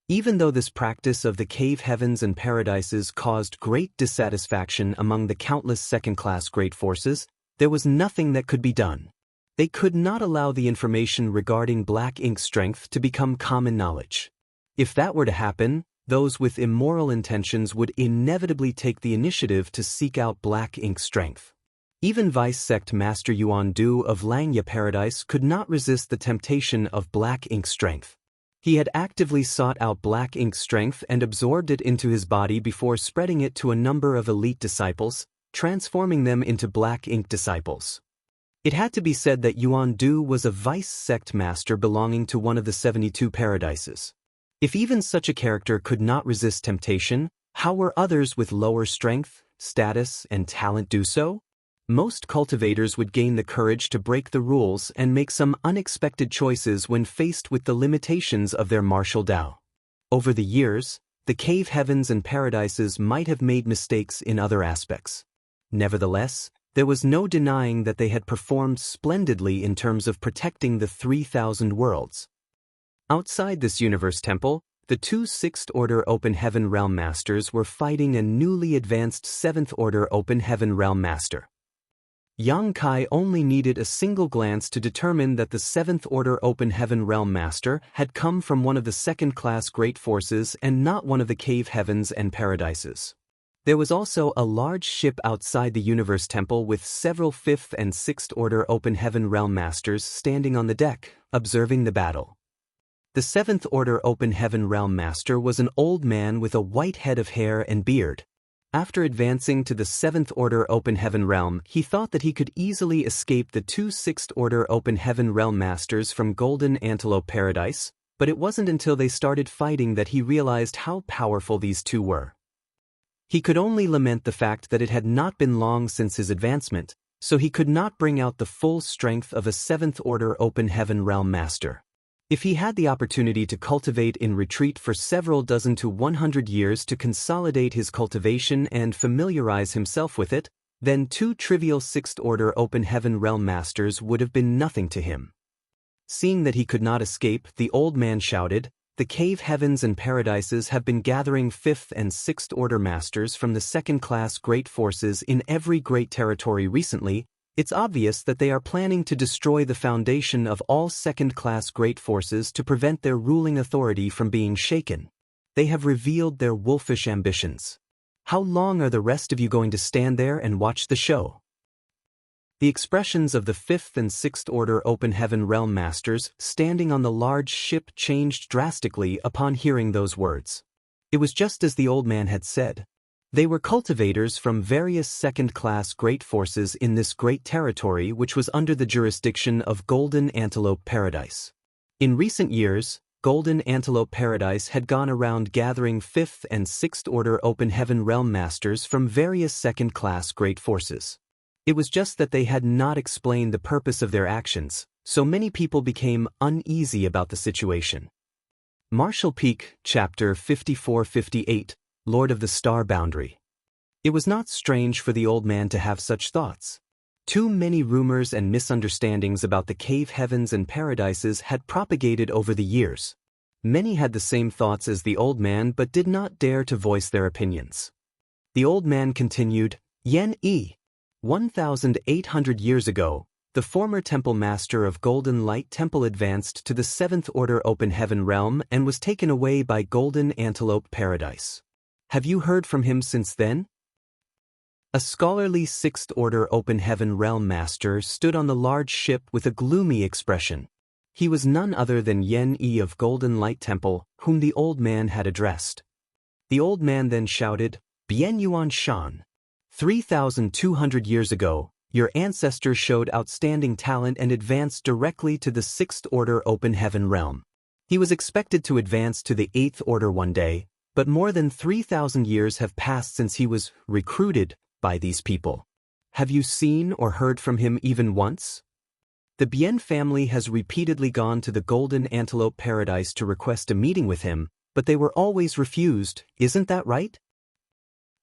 Even though this practice of the cave heavens and paradises caused great dissatisfaction among the countless second-class great forces, there was nothing that could be done. They could not allow the information regarding Black Ink strength to become common knowledge. If that were to happen, those with immoral intentions would inevitably take the initiative to seek out Black Ink strength. Even Vice Sect Master Yuan Du of Langya Paradise could not resist the temptation of Black Ink strength. He had actively sought out Black Ink strength and absorbed it into his body before spreading it to a number of elite disciples, transforming them into Black Ink disciples. It had to be said that Yuan Du was a Vice Sect Master belonging to one of the 72 paradises. If even such a character could not resist temptation, how were others with lower strength, status, and talent do so? Most cultivators would gain the courage to break the rules and make some unexpected choices when faced with the limitations of their martial Tao. Over the years, the cave heavens and paradises might have made mistakes in other aspects. Nevertheless, there was no denying that they had performed splendidly in terms of protecting the 3,000 worlds. Outside this universe temple, the two 6th Order Open Heaven Realm Masters were fighting a newly advanced 7th Order Open Heaven Realm Master. Yang Kai only needed a single glance to determine that the 7th Order Open Heaven Realm Master had come from one of the second-class great forces and not one of the cave heavens and paradises. There was also a large ship outside the universe temple with several 5th and 6th Order Open Heaven Realm Masters standing on the deck, observing the battle. The 7th Order Open Heaven Realm Master was an old man with a white head of hair and beard. After advancing to the 7th Order Open Heaven Realm, he thought that he could easily escape the two 6th Order Open Heaven Realm Masters from Golden Antelope Paradise, but it wasn't until they started fighting that he realized how powerful these two were. He could only lament the fact that it had not been long since his advancement, so he could not bring out the full strength of a seventh-order open heaven realm master. If he had the opportunity to cultivate in retreat for several dozen to 100 years to consolidate his cultivation and familiarize himself with it, then 2 trivial sixth-order open heaven realm masters would have been nothing to him. Seeing that he could not escape, the old man shouted, "The cave heavens and paradises have been gathering 5th and 6th order masters from the second-class great forces in every great territory recently. It's obvious that they are planning to destroy the foundation of all second-class great forces to prevent their ruling authority from being shaken. They have revealed their wolfish ambitions. How long are the rest of you going to stand there and watch the show?" The expressions of the 5th and 6th order open heaven realm masters standing on the large ship changed drastically upon hearing those words. It was just as the old man had said. They were cultivators from various second-class great forces in this great territory which was under the jurisdiction of Golden Antelope Paradise. In recent years, Golden Antelope Paradise had gone around gathering 5th and 6th order open heaven realm masters from various second-class great forces. It was just that they had not explained the purpose of their actions, so many people became uneasy about the situation. Marshall Peak, Chapter 54-58, Lord of the Star Boundary. It was not strange for the old man to have such thoughts. Too many rumors and misunderstandings about the cave heavens and paradises had propagated over the years. Many had the same thoughts as the old man but did not dare to voice their opinions. The old man continued, "Yen-e. 1,800 years ago, the former temple master of Golden Light Temple advanced to the 7th order open heaven realm and was taken away by Golden Antelope Paradise. Have you heard from him since then?" A scholarly 6th order open heaven realm master stood on the large ship with a gloomy expression. He was none other than Yen-e of Golden Light Temple, whom the old man had addressed. The old man then shouted, "Bien Yuan Shan. 3,200 years ago, your ancestor showed outstanding talent and advanced directly to the 6th order open heaven realm. He was expected to advance to the 8th order one day, but more than 3,000 years have passed since he was recruited by these people. Have you seen or heard from him even once? The Bien family has repeatedly gone to the Golden Antelope Paradise to request a meeting with him, but they were always refused, isn't that right?"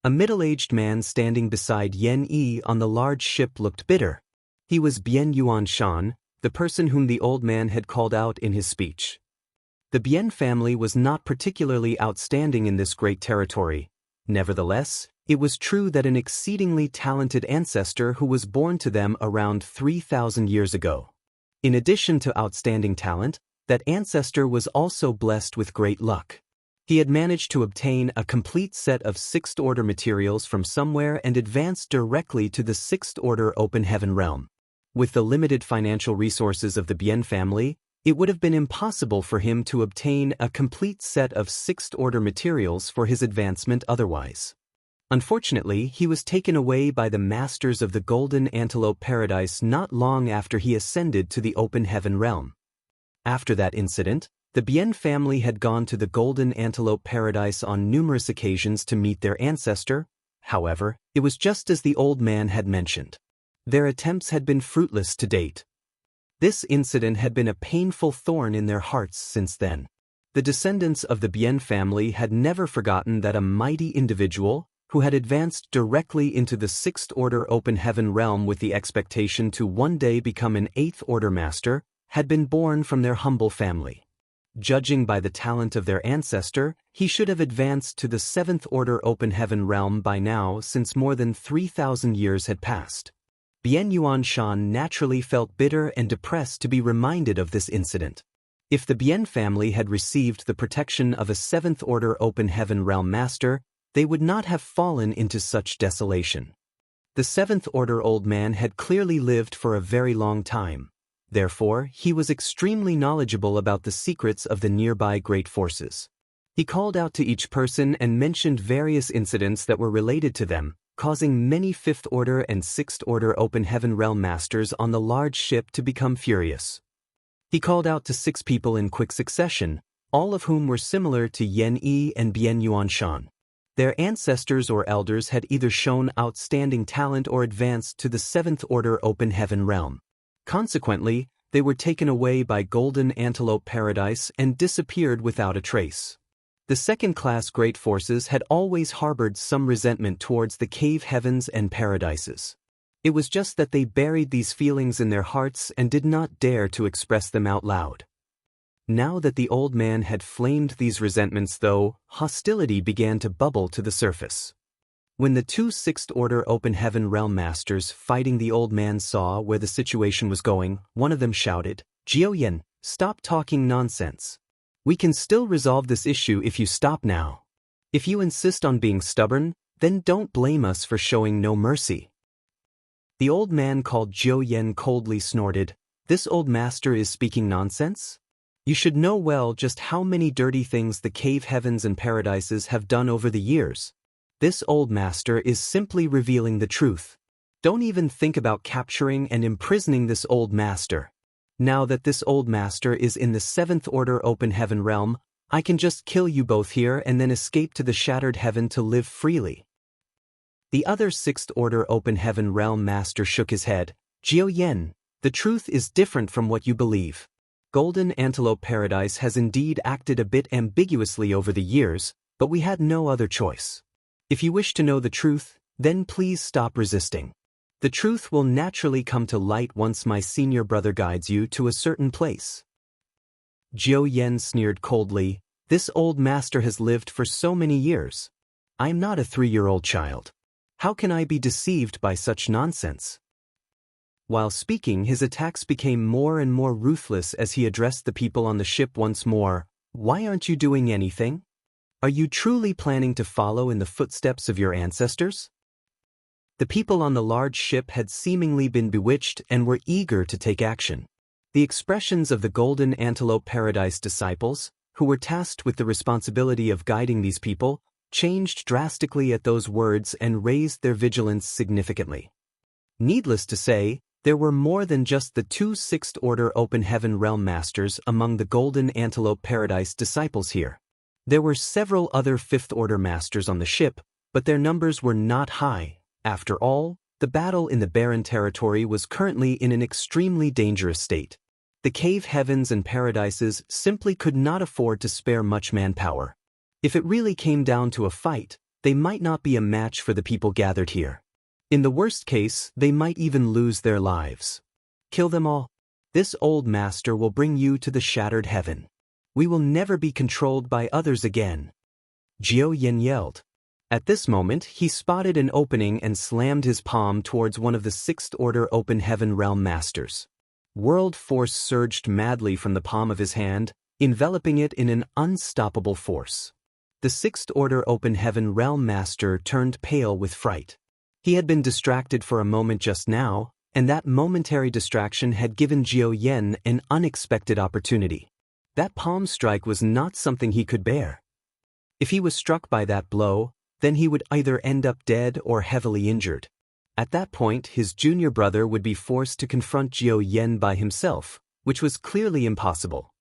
A middle-aged man standing beside Yen-e on the large ship looked bitter. He was Bien Yuan Shan, the person whom the old man had called out in his speech. The Bien family was not particularly outstanding in this great territory. Nevertheless, it was true that an exceedingly talented ancestor who was born to them around 3,000 years ago. In addition to outstanding talent, that ancestor was also blessed with great luck. He had managed to obtain a complete set of 6th order materials from somewhere and advanced directly to the 6th order open heaven realm. With the limited financial resources of the Bien family, it would have been impossible for him to obtain a complete set of 6th order materials for his advancement otherwise. Unfortunately, he was taken away by the masters of the Golden Antelope Paradise not long after he ascended to the open heaven realm. After that incident, the Bien family had gone to the Golden Antelope Paradise on numerous occasions to meet their ancestor. However, it was just as the old man had mentioned. Their attempts had been fruitless to date. This incident had been a painful thorn in their hearts since then. The descendants of the Bien family had never forgotten that a mighty individual, who had advanced directly into the 6th order open heaven realm with the expectation to one day become an 8th order master, had been born from their humble family. Judging by the talent of their ancestor, he should have advanced to the 7th order open heaven realm by now since more than 3,000 years had passed. Bien Yuan Shan naturally felt bitter and depressed to be reminded of this incident. If the Bien family had received the protection of a 7th order open heaven realm master, they would not have fallen into such desolation. The 7th order old man had clearly lived for a very long time. Therefore, he was extremely knowledgeable about the secrets of the nearby great forces. He called out to each person and mentioned various incidents that were related to them, causing many 5th order and 6th order open heaven realm masters on the large ship to become furious. He called out to 6 people in quick succession, all of whom were similar to Yen-e and Bien Yuan Shan. Their ancestors or elders had either shown outstanding talent or advanced to the seventh order open heaven realm. Consequently, they were taken away by Golden Antelope Paradise and disappeared without a trace. The second-class great forces had always harbored some resentment towards the cave heavens and paradises. It was just that they buried these feelings in their hearts and did not dare to express them out loud. Now that the old man had flamed these resentments, though, hostility began to bubble to the surface. When the two sixth-order open heaven realm masters fighting the old man saw where the situation was going, one of them shouted, "Jiao Yan, stop talking nonsense. We can still resolve this issue if you stop now. If you insist on being stubborn, then don't blame us for showing no mercy." The old man called Jiao Yan coldly snorted, "This old master is speaking nonsense? You should know well just how many dirty things the cave heavens and paradises have done over the years. This old master is simply revealing the truth. Don't even think about capturing and imprisoning this old master. Now that this old master is in the seventh order open heaven realm, I can just kill you both here and then escape to the shattered heaven to live freely." The other sixth order open heaven realm master shook his head. "Jiao Yan, the truth is different from what you believe. Golden Antelope Paradise has indeed acted a bit ambiguously over the years, but we had no other choice. If you wish to know the truth, then please stop resisting. The truth will naturally come to light once my senior brother guides you to a certain place." Jiao Yan sneered coldly, "This old master has lived for so many years. I am not a 3-year-old child. How can I be deceived by such nonsense?" While speaking, his attacks became more and more ruthless as he addressed the people on the ship once more. "Why aren't you doing anything? Are you truly planning to follow in the footsteps of your ancestors?" The people on the large ship had seemingly been bewitched and were eager to take action. The expressions of the Golden Antelope Paradise disciples, who were tasked with the responsibility of guiding these people, changed drastically at those words and raised their vigilance significantly. Needless to say, there were more than just the two sixth-order open heaven realm masters among the Golden Antelope Paradise disciples here. There were several other fifth-order masters on the ship, but their numbers were not high. After all, the battle in the barren territory was currently in an extremely dangerous state. The cave heavens and paradises simply could not afford to spare much manpower. If it really came down to a fight, they might not be a match for the people gathered here. In the worst case, they might even lose their lives. Kill them all. This old master will bring you to the shattered heaven. We will never be controlled by others again." Jiao Yan yelled. At this moment, he spotted an opening and slammed his palm towards one of the sixth-order open heaven realm masters. World force surged madly from the palm of his hand, enveloping it in an unstoppable force. The sixth-order open heaven realm master turned pale with fright. He had been distracted for a moment just now, and that momentary distraction had given Jiao Yan an unexpected opportunity. That palm strike was not something he could bear. If he was struck by that blow, then he would either end up dead or heavily injured. At that point, his junior brother would be forced to confront Jiao Yan by himself, which was clearly impossible.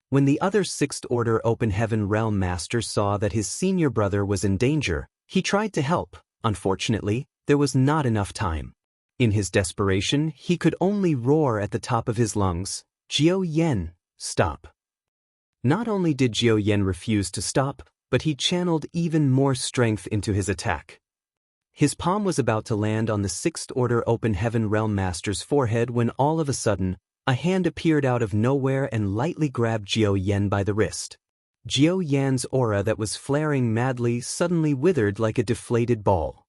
When the other sixth-order open heaven realm master saw that his senior brother was in danger, he tried to help. Unfortunately, there was not enough time. In his desperation, he could only roar at the top of his lungs, "Jiao Yan, stop." Not only did Jiao Yan refuse to stop, but he channeled even more strength into his attack. His palm was about to land on the sixth-order open heaven realm master's forehead when all of a sudden, a hand appeared out of nowhere and lightly grabbed Jiao Yan by the wrist. Jiao Yan's aura that was flaring madly suddenly withered like a deflated ball.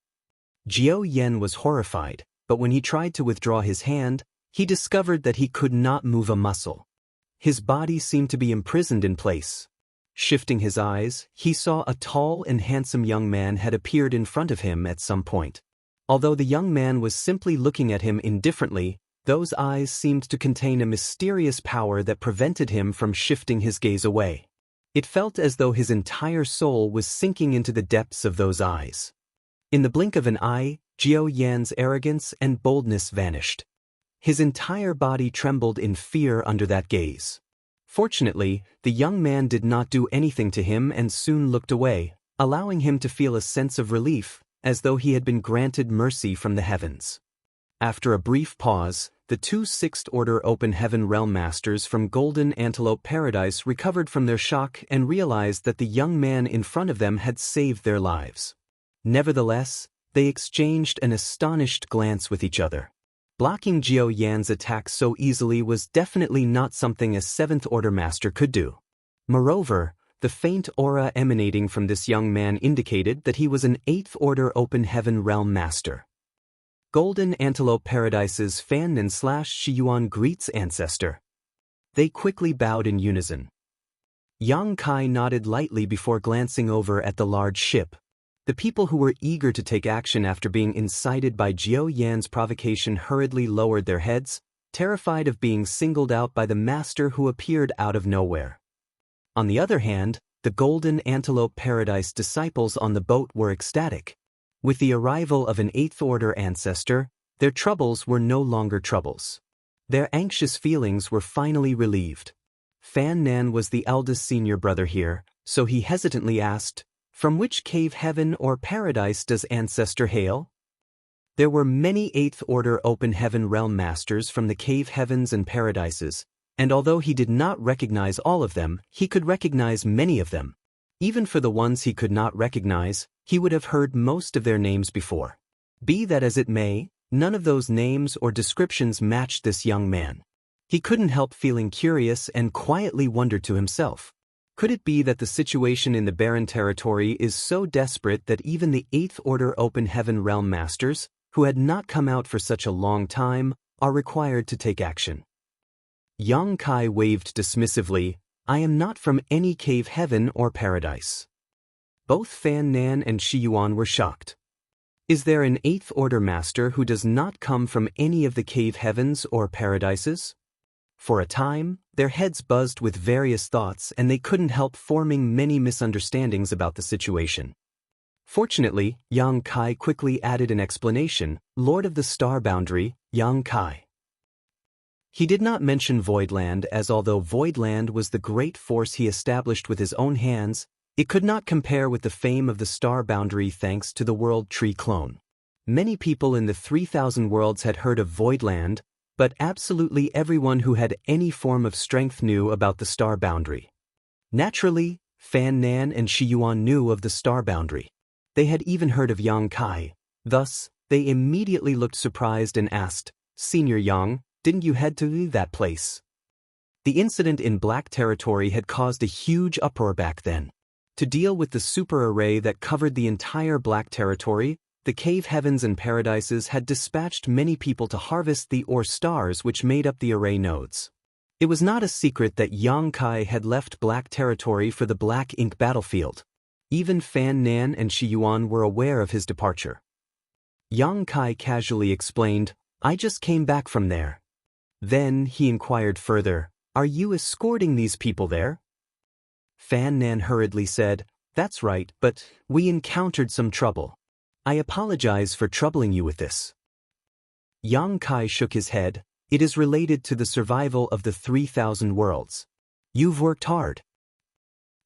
Jiao Yan was horrified, but when he tried to withdraw his hand, he discovered that he could not move a muscle. His body seemed to be imprisoned in place. Shifting his eyes, he saw a tall and handsome young man had appeared in front of him at some point. Although the young man was simply looking at him indifferently, those eyes seemed to contain a mysterious power that prevented him from shifting his gaze away. It felt as though his entire soul was sinking into the depths of those eyes. In the blink of an eye, Jiao Yan's arrogance and boldness vanished. His entire body trembled in fear under that gaze. Fortunately, the young man did not do anything to him and soon looked away, allowing him to feel a sense of relief, as though he had been granted mercy from the heavens. After a brief pause, the two Sixth-Order Open Heaven Realm Masters from Golden Antelope Paradise recovered from their shock and realized that the young man in front of them had saved their lives. Nevertheless, they exchanged an astonished glance with each other. Blocking Jiao Yan's attack so easily was definitely not something a Seventh-Order Master could do. Moreover, the faint aura emanating from this young man indicated that he was an Eighth-Order Open Heaven Realm Master. Golden Antelope Paradise's Fan Nan / Shiyuan greets Ancestor. They quickly bowed in unison. Yang Kai nodded lightly before glancing over at the large ship. The people who were eager to take action after being incited by Jiao Yan's provocation hurriedly lowered their heads, terrified of being singled out by the master who appeared out of nowhere. On the other hand, the Golden Antelope Paradise disciples on the boat were ecstatic. With the arrival of an Eighth-Order ancestor, their troubles were no longer troubles. Their anxious feelings were finally relieved. Fan Nan was the eldest senior brother here, so he hesitantly asked, "From which cave heaven or paradise does Ancestor hail?" There were many Eighth-Order Open Heaven Realm Masters from the cave heavens and paradises, and although he did not recognize all of them, he could recognize many of them. Even for the ones he could not recognize, he would have heard most of their names before. Be that as it may, none of those names or descriptions matched this young man. He couldn't help feeling curious and quietly wondered to himself, could it be that the situation in the barren territory is so desperate that even the Eighth-Order Open Heaven Realm Masters, who had not come out for such a long time, are required to take action? Yang Kai waved dismissively, "I am not from any cave heaven or paradise." Both Fan Nan and Shiyuan were shocked. Is there an Eighth-Order Master who does not come from any of the cave heavens or paradises? For a time, their heads buzzed with various thoughts and they couldn't help forming many misunderstandings about the situation. Fortunately, Yang Kai quickly added an explanation, "Lord of the Star Boundary, Yang Kai." He did not mention Voidland, as although Voidland was the great force he established with his own hands, it could not compare with the fame of the Star Boundary thanks to the World Tree clone. Many people in the 3,000 worlds had heard of Voidland, but absolutely everyone who had any form of strength knew about the Star Boundary. Naturally, Fan Nan and Shiyuan knew of the Star Boundary. They had even heard of Yang Kai. Thus, they immediately looked surprised and asked, "Senior Yang, didn't you head to that place?" The incident in Black Territory had caused a huge uproar back then. To deal with the super array that covered the entire Black Territory, the cave heavens and paradises had dispatched many people to harvest the ore stars which made up the array nodes. It was not a secret that Yang Kai had left Black Territory for the Black Ink battlefield. Even Fan Nan and Shiyuan were aware of his departure. Yang Kai casually explained, "I just came back from there." Then he inquired further, "Are you escorting these people there?" Fan Nan hurriedly said, "That's right, but we encountered some trouble. I apologize for troubling you with this." Yang Kai shook his head, "It is related to the survival of the 3,000 worlds. You've worked hard."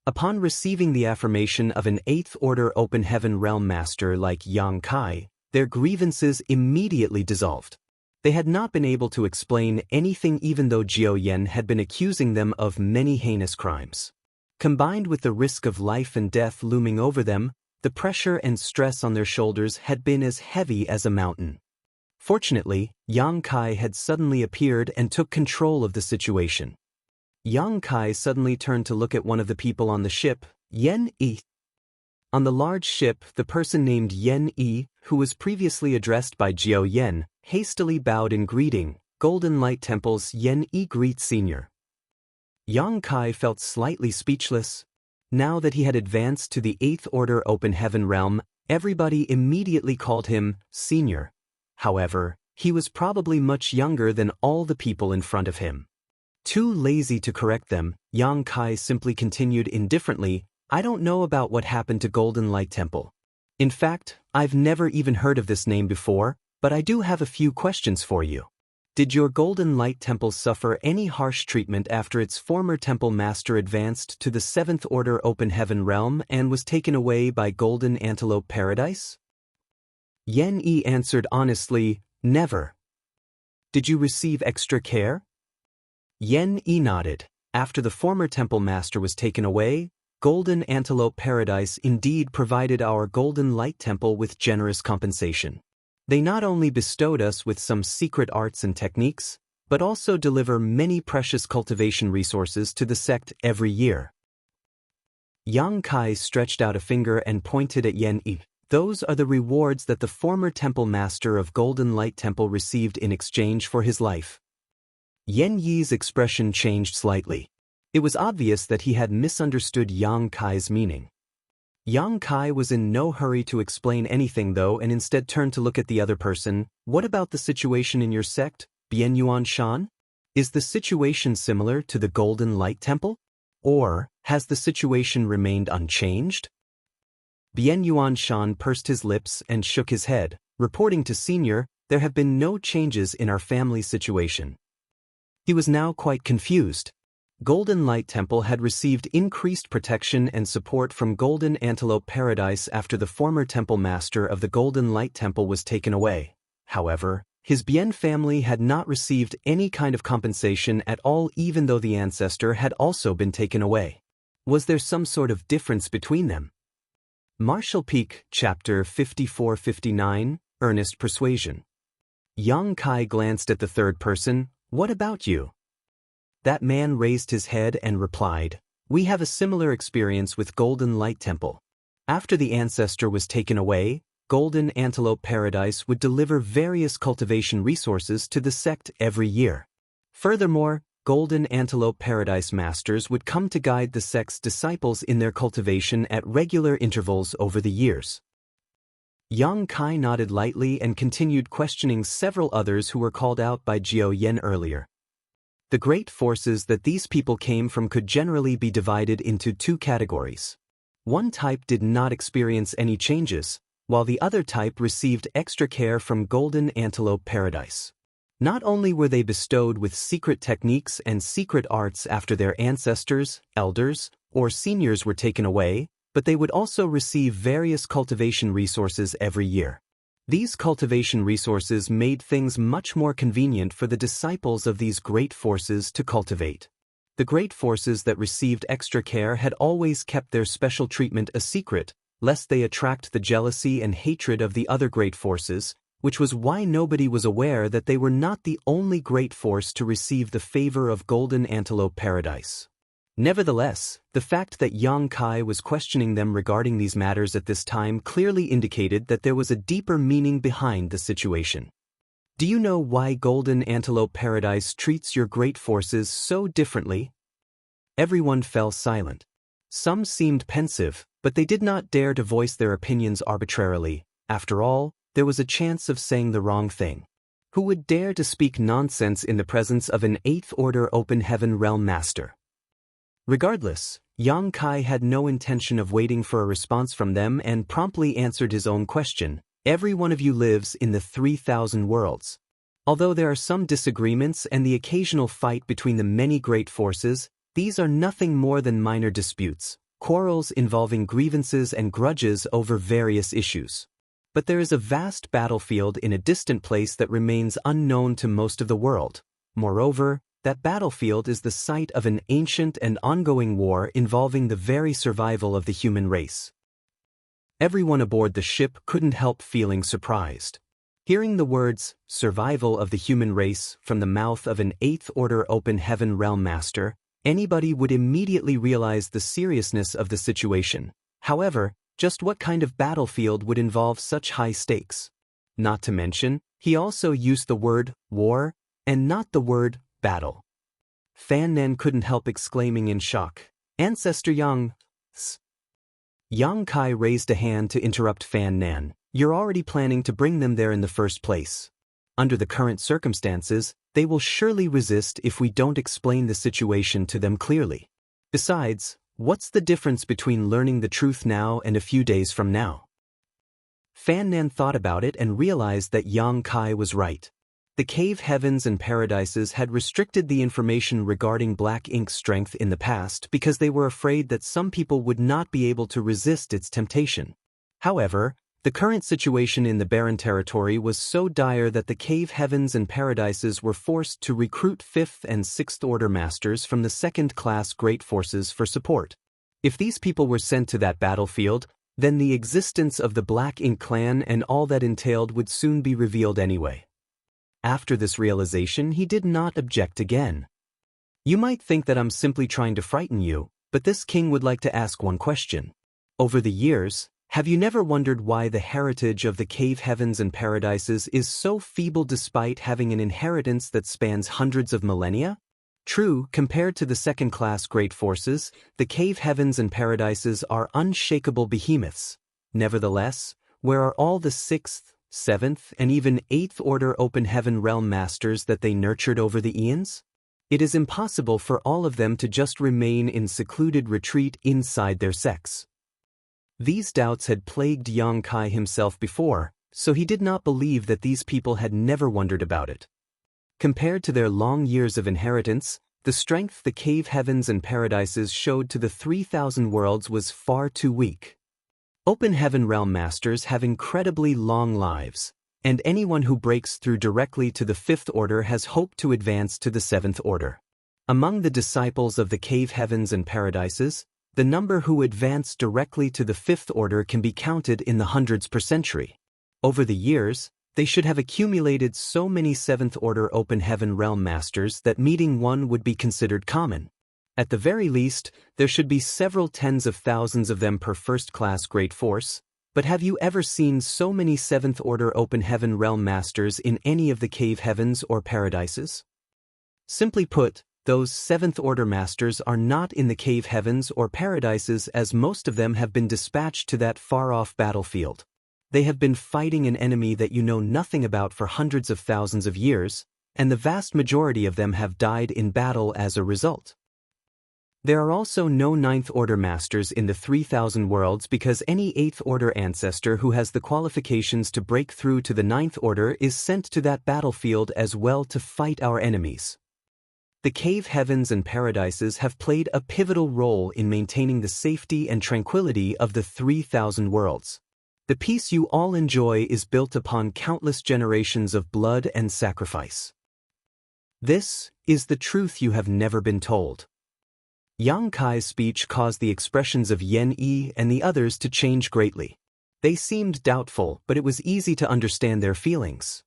Upon receiving the affirmation of an Eighth-Order Open Heaven Realm Master like Yang Kai, their grievances immediately dissolved. They had not been able to explain anything even though Jiao Yan had been accusing them of many heinous crimes. Combined with the risk of life and death looming over them, the pressure and stress on their shoulders had been as heavy as a mountain. Fortunately, Yang Kai had suddenly appeared and took control of the situation. Yang Kai suddenly turned to look at one of the people on the ship, Yen Yi. On the large ship, the person named Yen Yi, who was previously addressed by Jiao Yan, hastily bowed in greeting, "Golden Light Temple's Yen Yi greet Senior." Yang Kai felt slightly speechless. Now that he had advanced to the Eighth-Order Open Heaven realm, everybody immediately called him Senior. However, he was probably much younger than all the people in front of him. Too lazy to correct them, Yang Kai simply continued indifferently, "I don't know about what happened to Golden Light Temple. In fact, I've never even heard of this name before, but I do have a few questions for you. Did your Golden Light Temple suffer any harsh treatment after its former temple master advanced to the 7th Order Open Heaven realm and was taken away by Golden Antelope Paradise? Yen Yi answered honestly, never. Did you receive extra care? Yen Yi nodded. After the former temple master was taken away, Golden Antelope Paradise indeed provided our Golden Light Temple with generous compensation. They not only bestowed us with some secret arts and techniques, but also deliver many precious cultivation resources to the sect every year. Yang Kai stretched out a finger and pointed at Yen Yi. Those are the rewards that the former temple master of Golden Light Temple received in exchange for his life. Yen Yi's expression changed slightly. It was obvious that he had misunderstood Yang Kai's meaning. Yang Kai was in no hurry to explain anything though and instead turned to look at the other person. What about the situation in your sect, Bianyuan Shan? Is the situation similar to the Golden Light Temple? Or has the situation remained unchanged? Bianyuan Shan pursed his lips and shook his head, reporting to Senior, there have been no changes in our family situation. He was now quite confused. Golden Light Temple had received increased protection and support from Golden Antelope Paradise after the former temple master of the Golden Light Temple was taken away. However, his Bien family had not received any kind of compensation at all even though the ancestor had also been taken away. Was there some sort of difference between them? Martial Peak, Chapter 54-59, Earnest Persuasion. Yang Kai glanced at the third person. What about you? That man raised his head and replied, we have a similar experience with Golden Light Temple. After the ancestor was taken away, Golden Antelope Paradise would deliver various cultivation resources to the sect every year. Furthermore, Golden Antelope Paradise masters would come to guide the sect's disciples in their cultivation at regular intervals over the years. Yang Kai nodded lightly and continued questioning several others who were called out by Jiao Yen earlier. The great forces that these people came from could generally be divided into two categories. One type did not experience any changes, while the other type received extra care from Golden Antelope Paradise. Not only were they bestowed with secret techniques and secret arts after their ancestors, elders, or seniors were taken away, but they would also receive various cultivation resources every year. These cultivation resources made things much more convenient for the disciples of these great forces to cultivate. The great forces that received extra care had always kept their special treatment a secret, lest they attract the jealousy and hatred of the other great forces, which was why nobody was aware that they were not the only great force to receive the favor of Golden Antelope Paradise. Nevertheless, the fact that Yang Kai was questioning them regarding these matters at this time clearly indicated that there was a deeper meaning behind the situation. Do you know why Golden Antelope Paradise treats your great forces so differently? Everyone fell silent. Some seemed pensive, but they did not dare to voice their opinions arbitrarily. After all, there was a chance of saying the wrong thing. Who would dare to speak nonsense in the presence of an 8th Order Open Heaven Realm Master? Regardless, Yang Kai had no intention of waiting for a response from them and promptly answered his own question. Every one of you lives in the 3,000 worlds. Although there are some disagreements and the occasional fight between the many great forces, these are nothing more than minor disputes, quarrels involving grievances and grudges over various issues. But there is a vast battlefield in a distant place that remains unknown to most of the world. Moreover, that battlefield is the site of an ancient and ongoing war involving the very survival of the human race. Everyone aboard the ship couldn't help feeling surprised. Hearing the words, survival of the human race, from the mouth of an 8th Order Open Heaven Realm Master, anybody would immediately realize the seriousness of the situation. However, just what kind of battlefield would involve such high stakes? Not to mention, he also used the word war and not the word battle. Fan Nen couldn't help exclaiming in shock, Ancestor Yang. Yang Kai raised a hand to interrupt Fan Nan. You're already planning to bring them there in the first place. Under the current circumstances, they will surely resist if we don't explain the situation to them clearly. Besides, what's the difference between learning the truth now and a few days from now? Fan Nan thought about it and realized that Yang Kai was right. The cave heavens and paradises had restricted the information regarding black ink's strength in the past because they were afraid that some people would not be able to resist its temptation. However, the current situation in the barren territory was so dire that the cave heavens and paradises were forced to recruit 5th and 6th order masters from the second-class great forces for support. If these people were sent to that battlefield, then the existence of the Black Ink clan and all that entailed would soon be revealed anyway. After this realization, he did not object again. You might think that I'm simply trying to frighten you, but this king would like to ask one question. Over the years, have you never wondered why the heritage of the cave heavens and paradises is so feeble despite having an inheritance that spans hundreds of millennia? True, compared to the second-class great forces, the cave heavens and paradises are unshakable behemoths. Nevertheless, where are all the 6th, 7th, and even 8th order open heaven realm masters that they nurtured over the eons? It is impossible for all of them to just remain in secluded retreat inside their sects. These doubts had plagued Yang Kai himself before, so he did not believe that these people had never wondered about it. Compared to their long years of inheritance, the strength the cave heavens and paradises showed to the 3,000 worlds was far too weak. Open heaven realm masters have incredibly long lives, and anyone who breaks through directly to the 5th order has hope to advance to the 7th order. Among the disciples of the cave heavens and paradises, the number who advance directly to the 5th order can be counted in the hundreds per century. Over the years, they should have accumulated so many 7th order open heaven realm masters that meeting one would be considered common. At the very least, there should be several tens of thousands of them per first-class great force, but have you ever seen so many 7th order open heaven realm masters in any of the cave heavens or paradises? Simply put, those 7th order masters are not in the cave heavens or paradises, as most of them have been dispatched to that far-off battlefield. They have been fighting an enemy that you know nothing about for hundreds of thousands of years, and the vast majority of them have died in battle as a result. There are also no 9th order masters in the 3,000 worlds because any 8th order ancestor who has the qualifications to break through to the 9th order is sent to that battlefield as well to fight our enemies. The cave heavens and paradises have played a pivotal role in maintaining the safety and tranquility of the 3,000 worlds. The peace you all enjoy is built upon countless generations of blood and sacrifice. This is the truth you have never been told. Yang Kai's speech caused the expressions of Yen Yi and the others to change greatly. They seemed doubtful, but it was easy to understand their feelings.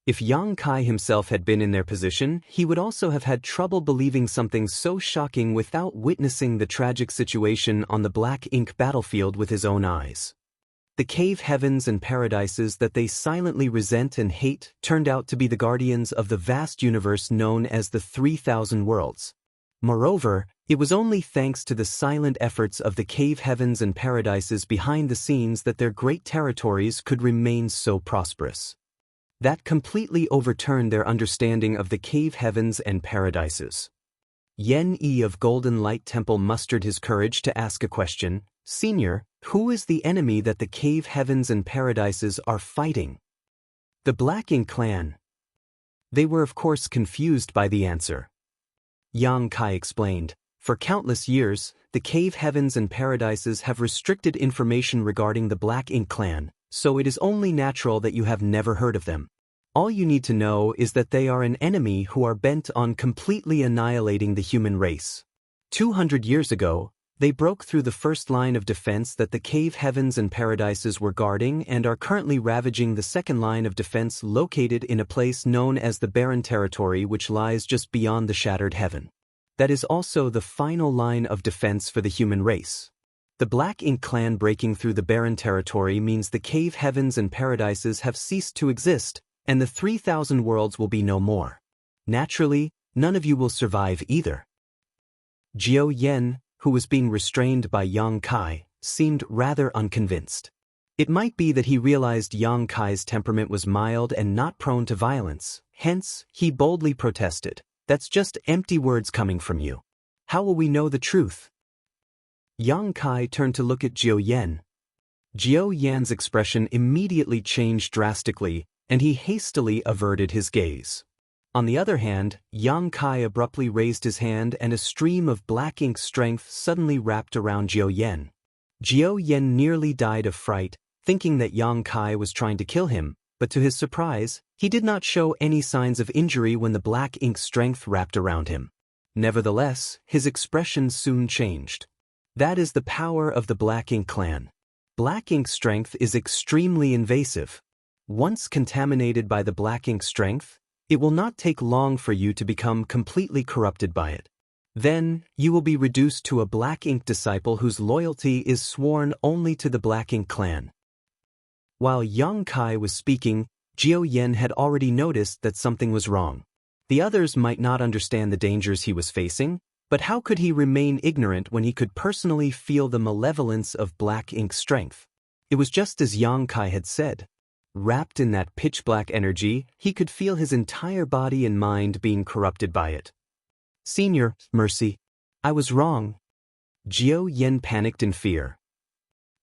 If Yang Kai himself had been in their position, he would also have had trouble believing something so shocking without witnessing the tragic situation on the Black Ink battlefield with his own eyes. The cave heavens and paradises that they silently resent and hate turned out to be the guardians of the vast universe known as the 3,000 worlds. Moreover, it was only thanks to the silent efforts of the cave heavens and paradises behind the scenes that their great territories could remain so prosperous. That completely overturned their understanding of the cave heavens and paradises. Yen Yi of Golden Light Temple mustered his courage to ask a question. Senior, who is the enemy that the cave heavens and paradises are fighting? The Black Ink clan. They were of course confused by the answer. Yang Kai explained, for countless years, the cave heavens and paradises have restricted information regarding the Black Ink clan, so it is only natural that you have never heard of them. All you need to know is that they are an enemy who are bent on completely annihilating the human race. 200 years ago, they broke through the first line of defense that the cave heavens and paradises were guarding and are currently ravaging the second line of defense located in a place known as the Barren Territory, which lies just beyond the Shattered Heaven. That is also the final line of defense for the human race. The Black Ink clan breaking through the Barren Territory means the cave heavens and paradises have ceased to exist, and the 3,000 worlds will be no more. Naturally, none of you will survive either. Jiao Yen, who was being restrained by Yang Kai, seemed rather unconvinced. It might be that he realized Yang Kai's temperament was mild and not prone to violence, hence, he boldly protested, "That's just empty words coming from you. How will we know the truth?" Yang Kai turned to look at Jiao Yen. Jiao Yan's expression immediately changed drastically, and he hastily averted his gaze. On the other hand, Yang Kai abruptly raised his hand and a stream of black ink strength suddenly wrapped around Jiao Yan. Jiao Yan nearly died of fright, thinking that Yang Kai was trying to kill him, but to his surprise, he did not show any signs of injury when the black ink strength wrapped around him. Nevertheless, his expression soon changed. That is the power of the Black Ink clan. Black ink strength is extremely invasive. Once contaminated by the black ink strength, it will not take long for you to become completely corrupted by it. Then, you will be reduced to a black ink disciple whose loyalty is sworn only to the Black Ink clan. While Yang Kai was speaking, Jiao Yan had already noticed that something was wrong. The others might not understand the dangers he was facing, but how could he remain ignorant when he could personally feel the malevolence of black ink strength? It was just as Yang Kai had said. Wrapped in that pitch-black energy, he could feel his entire body and mind being corrupted by it. "Senior, mercy. I was wrong." Jiao Yan panicked in fear.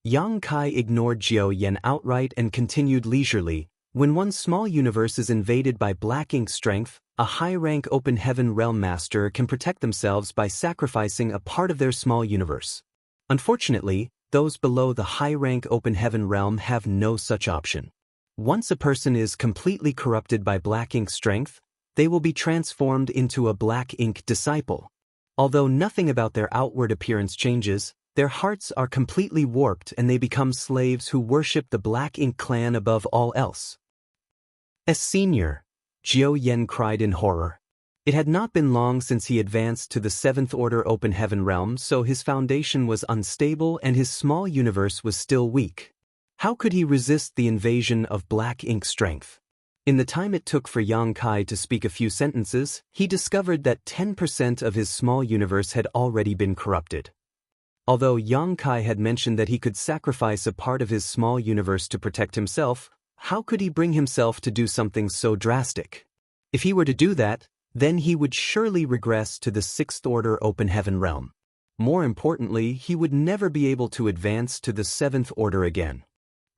Yang Kai ignored Jiao Yan outright and continued leisurely. When one small universe is invaded by black ink strength, a high-rank open heaven realm master can protect themselves by sacrificing a part of their small universe. Unfortunately, those below the high-rank open heaven realm have no such option. Once a person is completely corrupted by black ink strength, they will be transformed into a black ink disciple. Although nothing about their outward appearance changes, their hearts are completely warped and they become slaves who worship the Black Ink clan above all else. "As senior," Jiao Yan cried in horror. It had not been long since he advanced to the 7th Order Open Heaven realm, so his foundation was unstable and his small universe was still weak. How could he resist the invasion of black ink strength? In the time it took for Yang Kai to speak a few sentences, he discovered that 10% of his small universe had already been corrupted. Although Yang Kai had mentioned that he could sacrifice a part of his small universe to protect himself, how could he bring himself to do something so drastic? If he were to do that, then he would surely regress to the 6th Order Open Heaven realm. More importantly, he would never be able to advance to the 7th Order again.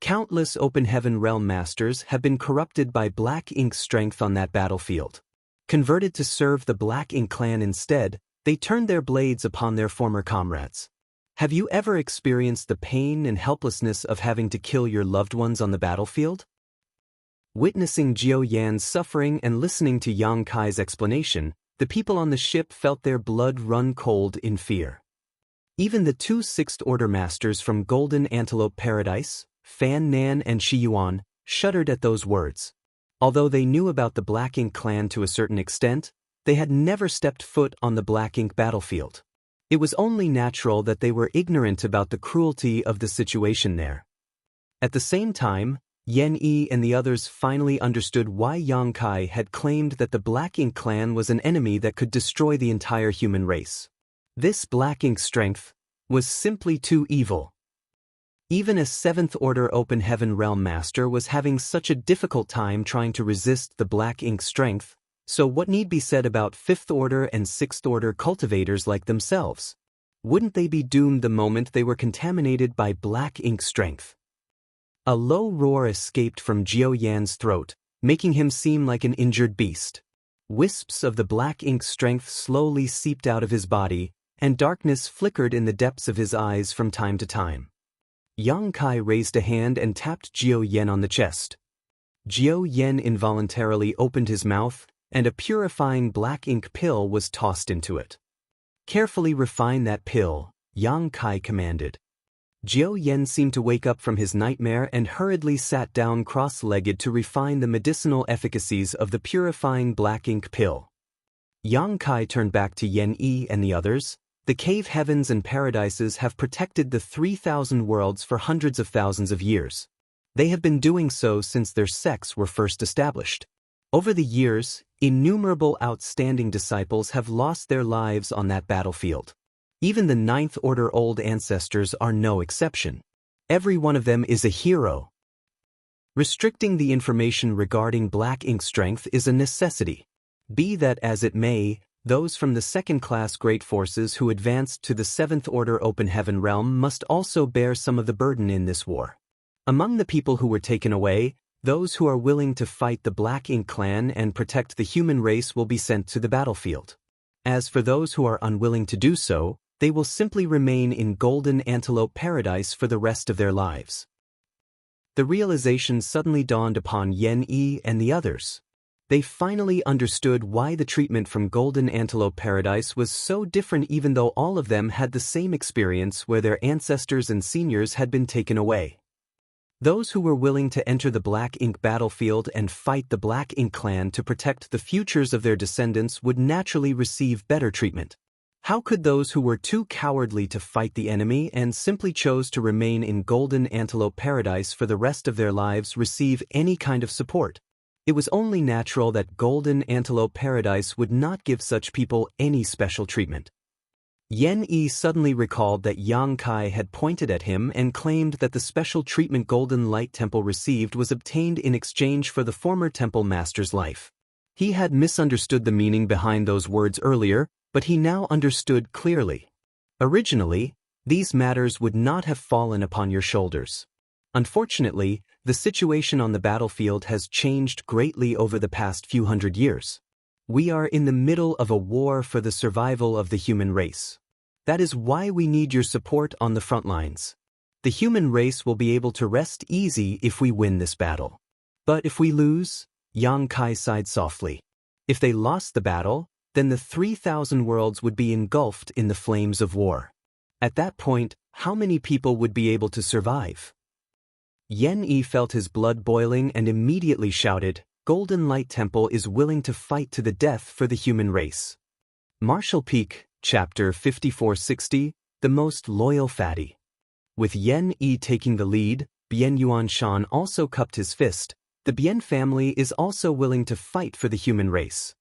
Countless Open Heaven realm masters have been corrupted by black ink strength on that battlefield. Converted to serve the Black Ink clan instead, they turned their blades upon their former comrades. Have you ever experienced the pain and helplessness of having to kill your loved ones on the battlefield? Witnessing Jiao Yan's suffering and listening to Yang Kai's explanation, the people on the ship felt their blood run cold in fear. Even the two 6th Order masters from Golden Antelope Paradise, Fan Nan and Shi Yuan, shuddered at those words. Although they knew about the Black Ink clan to a certain extent, they had never stepped foot on the Black Ink battlefield. It was only natural that they were ignorant about the cruelty of the situation there. At the same time, Yan Yi and the others finally understood why Yang Kai had claimed that the Black Ink clan was an enemy that could destroy the entire human race. This Black Ink strength was simply too evil. Even a 7th Order Open Heaven realm master was having such a difficult time trying to resist the black ink strength, so what need be said about 5th Order and 6th Order cultivators like themselves? Wouldn't they be doomed the moment they were contaminated by black ink strength? A low roar escaped from Jiao Yan's throat, making him seem like an injured beast. Wisps of the black ink strength slowly seeped out of his body, and darkness flickered in the depths of his eyes from time to time. Yang Kai raised a hand and tapped Jiao Yan on the chest. Jiao Yan involuntarily opened his mouth, and a purifying black ink pill was tossed into it. "Carefully refine that pill," Yang Kai commanded. Jiao Yan seemed to wake up from his nightmare and hurriedly sat down cross-legged to refine the medicinal efficacies of the purifying black ink pill. Yang Kai turned back to Yan Yi and the others. "The cave heavens and paradises have protected the 3,000 worlds for hundreds of thousands of years. They have been doing so since their sects were first established. Over the years, innumerable outstanding disciples have lost their lives on that battlefield. Even the 9th Order old ancestors are no exception. Every one of them is a hero. Restricting the information regarding black ink strength is a necessity. Be that as it may, those from the second-class great forces who advanced to the 7th Order Open Heaven realm must also bear some of the burden in this war. Among the people who were taken away, Those who are willing to fight the Black Ink clan and protect the human race will be sent to the battlefield. As for those who are unwilling to do so, they will simply remain in Golden Antelope Paradise for the rest of their lives. The realization suddenly dawned upon Yen Yi and the others. They finally understood why the treatment from Golden Antelope Paradise was so different, even though all of them had the same experience where their ancestors and seniors had been taken away. Those who were willing to enter the Black Ink battlefield and fight the Black Ink clan to protect the futures of their descendants would naturally receive better treatment. How could those who were too cowardly to fight the enemy and simply chose to remain in Golden Antelope Paradise for the rest of their lives receive any kind of support? It was only natural that Golden Antelope Paradise would not give such people any special treatment. Yen Yi suddenly recalled that Yang Kai had pointed at him and claimed that the special treatment Golden Light Temple received was obtained in exchange for the former temple master's life. He had misunderstood the meaning behind those words earlier, but he now understood clearly. Originally, these matters would not have fallen upon your shoulders. Unfortunately, the situation on the battlefield has changed greatly over the past few hundred years. We are in the middle of a war for the survival of the human race. That is why we need your support on the front lines. The human race will be able to rest easy if we win this battle. But if we lose, Yang Kai sighed softly. If they lost the battle, then the 3,000 worlds would be engulfed in the flames of war. At that point, how many people would be able to survive? Yen Yi felt his blood boiling and immediately shouted, "Golden Light Temple is willing to fight to the death for the human race." Martial Peak, Chapter 5460, The Most Loyal Fatty. With Yen Yi taking the lead, Bien Yuanshan also cupped his fist. The Bien family is also willing to fight for the human race.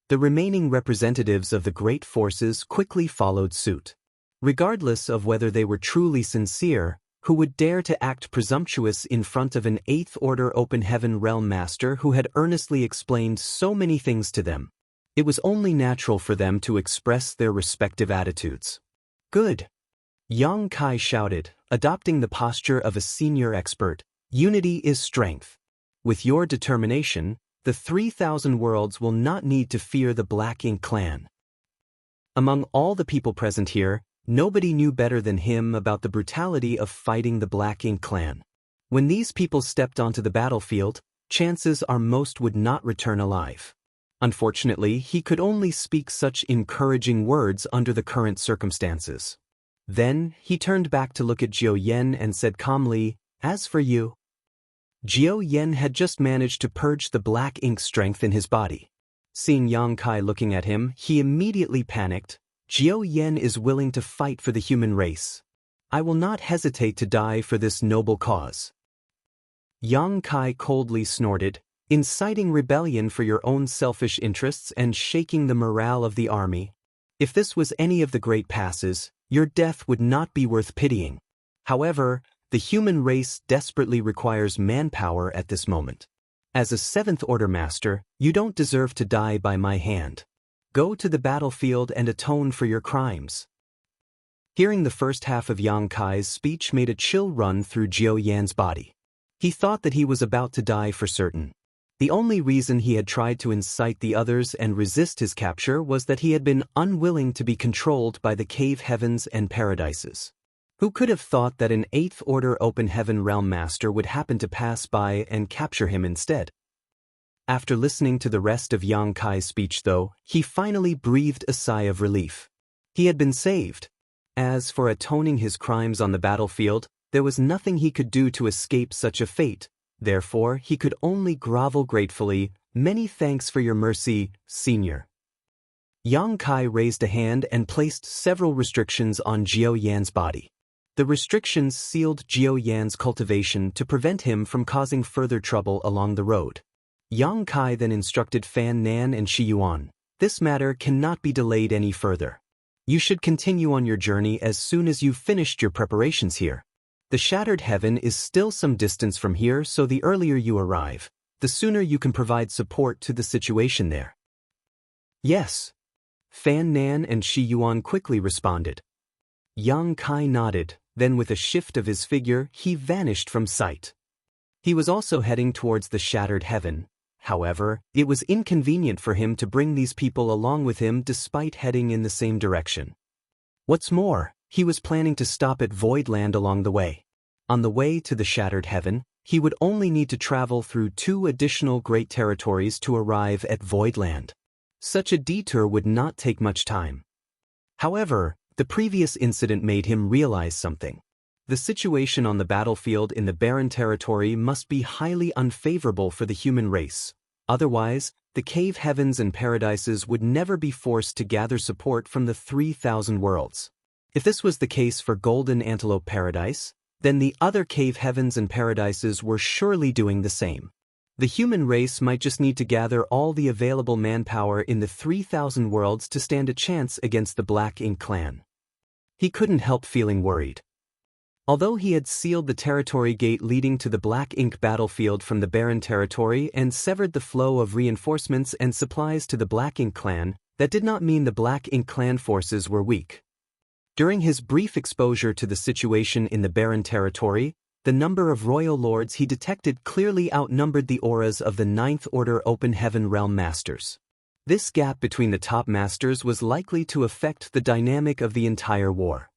The remaining representatives of the great forces quickly followed suit. Regardless of whether they were truly sincere, who would dare to act presumptuous in front of an 8th Order Open Heaven Realm Master who had earnestly explained so many things to them? It was only natural for them to express their respective attitudes. Good. Yang Kai shouted, adopting the posture of a senior expert. Unity is strength. With your determination, the 3,000 worlds will not need to fear the Black Ink clan. Among all the people present here, nobody knew better than him about the brutality of fighting the Black Ink clan. When these people stepped onto the battlefield, chances are most would not return alive. Unfortunately, he could only speak such encouraging words under the current circumstances. Then, he turned back to look at Jiao Yen and said calmly, "As for you." Jiao Yen had just managed to purge the Black Ink strength in his body. Seeing Yang Kai looking at him, he immediately panicked. Jiao Yen is willing to fight for the human race. I will not hesitate to die for this noble cause. Yang Kai coldly snorted, inciting rebellion for your own selfish interests and shaking the morale of the army. If this was any of the great passes, your death would not be worth pitying. However, the human race desperately requires manpower at this moment. As a 7th Order Master, you don't deserve to die by my hand. Go to the battlefield and atone for your crimes. Hearing the first half of Yang Kai's speech made a chill run through Jiao Yan's body. He thought that he was about to die for certain. The only reason he had tried to incite the others and resist his capture was that he had been unwilling to be controlled by the cave heavens and paradises. Who could have thought that an 8th Order Open Heaven Realm Master would happen to pass by and capture him instead? After listening to the rest of Yang Kai's speech though, he finally breathed a sigh of relief. He had been saved. As for atoning his crimes on the battlefield, there was nothing he could do to escape such a fate. Therefore, he could only grovel gratefully. Many thanks for your mercy, Senior. Yang Kai raised a hand and placed several restrictions on Jiao Yan's body. The restrictions sealed Jiao Yan's cultivation to prevent him from causing further trouble along the road. Yang Kai then instructed Fan Nan and Shi Yuan, this matter cannot be delayed any further. You should continue on your journey as soon as you've finished your preparations here. The Shattered Heaven is still some distance from here, so the earlier you arrive, the sooner you can provide support to the situation there. Yes. Fan Nan and Shi Yuan quickly responded. Yang Kai nodded, then with a shift of his figure, he vanished from sight. He was also heading towards the shattered heaven. However, it was inconvenient for him to bring these people along with him despite heading in the same direction. What's more, he was planning to stop at Voidland along the way. On the way to the shattered heaven, he would only need to travel through 2 additional great territories to arrive at Voidland. Such a detour would not take much time. However, the previous incident made him realize something. The situation on the battlefield in the barren territory must be highly unfavorable for the human race. Otherwise, the cave heavens and paradises would never be forced to gather support from the 3,000 worlds. If this was the case for Golden Antelope Paradise, then the other cave heavens and paradises were surely doing the same. The human race might just need to gather all the available manpower in the 3,000 worlds to stand a chance against the Black Ink clan. He couldn't help feeling worried. Although he had sealed the territory gate leading to the Black Ink battlefield from the barren territory and severed the flow of reinforcements and supplies to the Black Ink clan, that did not mean the Black Ink clan forces were weak. During his brief exposure to the situation in the barren territory, the number of royal lords he detected clearly outnumbered the auras of the Ninth Order Open Heaven Realm Masters. This gap between the top masters was likely to affect the dynamic of the entire war.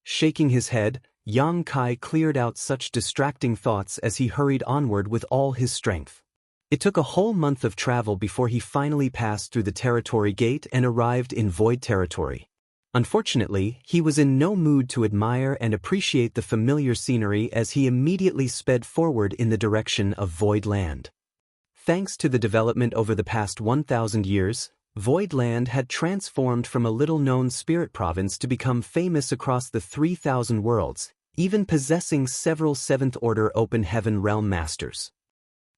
Shaking his head, Yang Kai cleared out such distracting thoughts as he hurried onward with all his strength. It took a whole month of travel before he finally passed through the territory gate and arrived in Void territory. Unfortunately, he was in no mood to admire and appreciate the familiar scenery as he immediately sped forward in the direction of Void Land. Thanks to the development over the past 1,000 years, Void Land had transformed from a little-known spirit province to become famous across the 3,000 worlds, even possessing several 7th Order Open Heaven Realm Masters.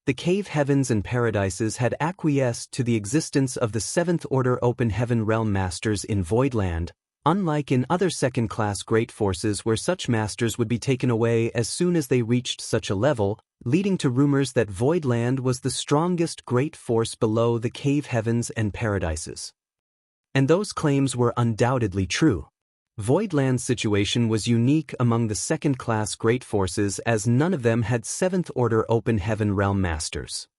The cave heavens and paradises had acquiesced to the existence of the 7th Order Open Heaven Realm Masters in Void Land, unlike in other second-class great forces where such masters would be taken away as soon as they reached such a level, leading to rumors that Void Land was the strongest great force below the cave heavens and paradises. And those claims were undoubtedly true. Void Land's situation was unique among the second-class great forces as none of them had 7th Order Open Heaven Realm Masters.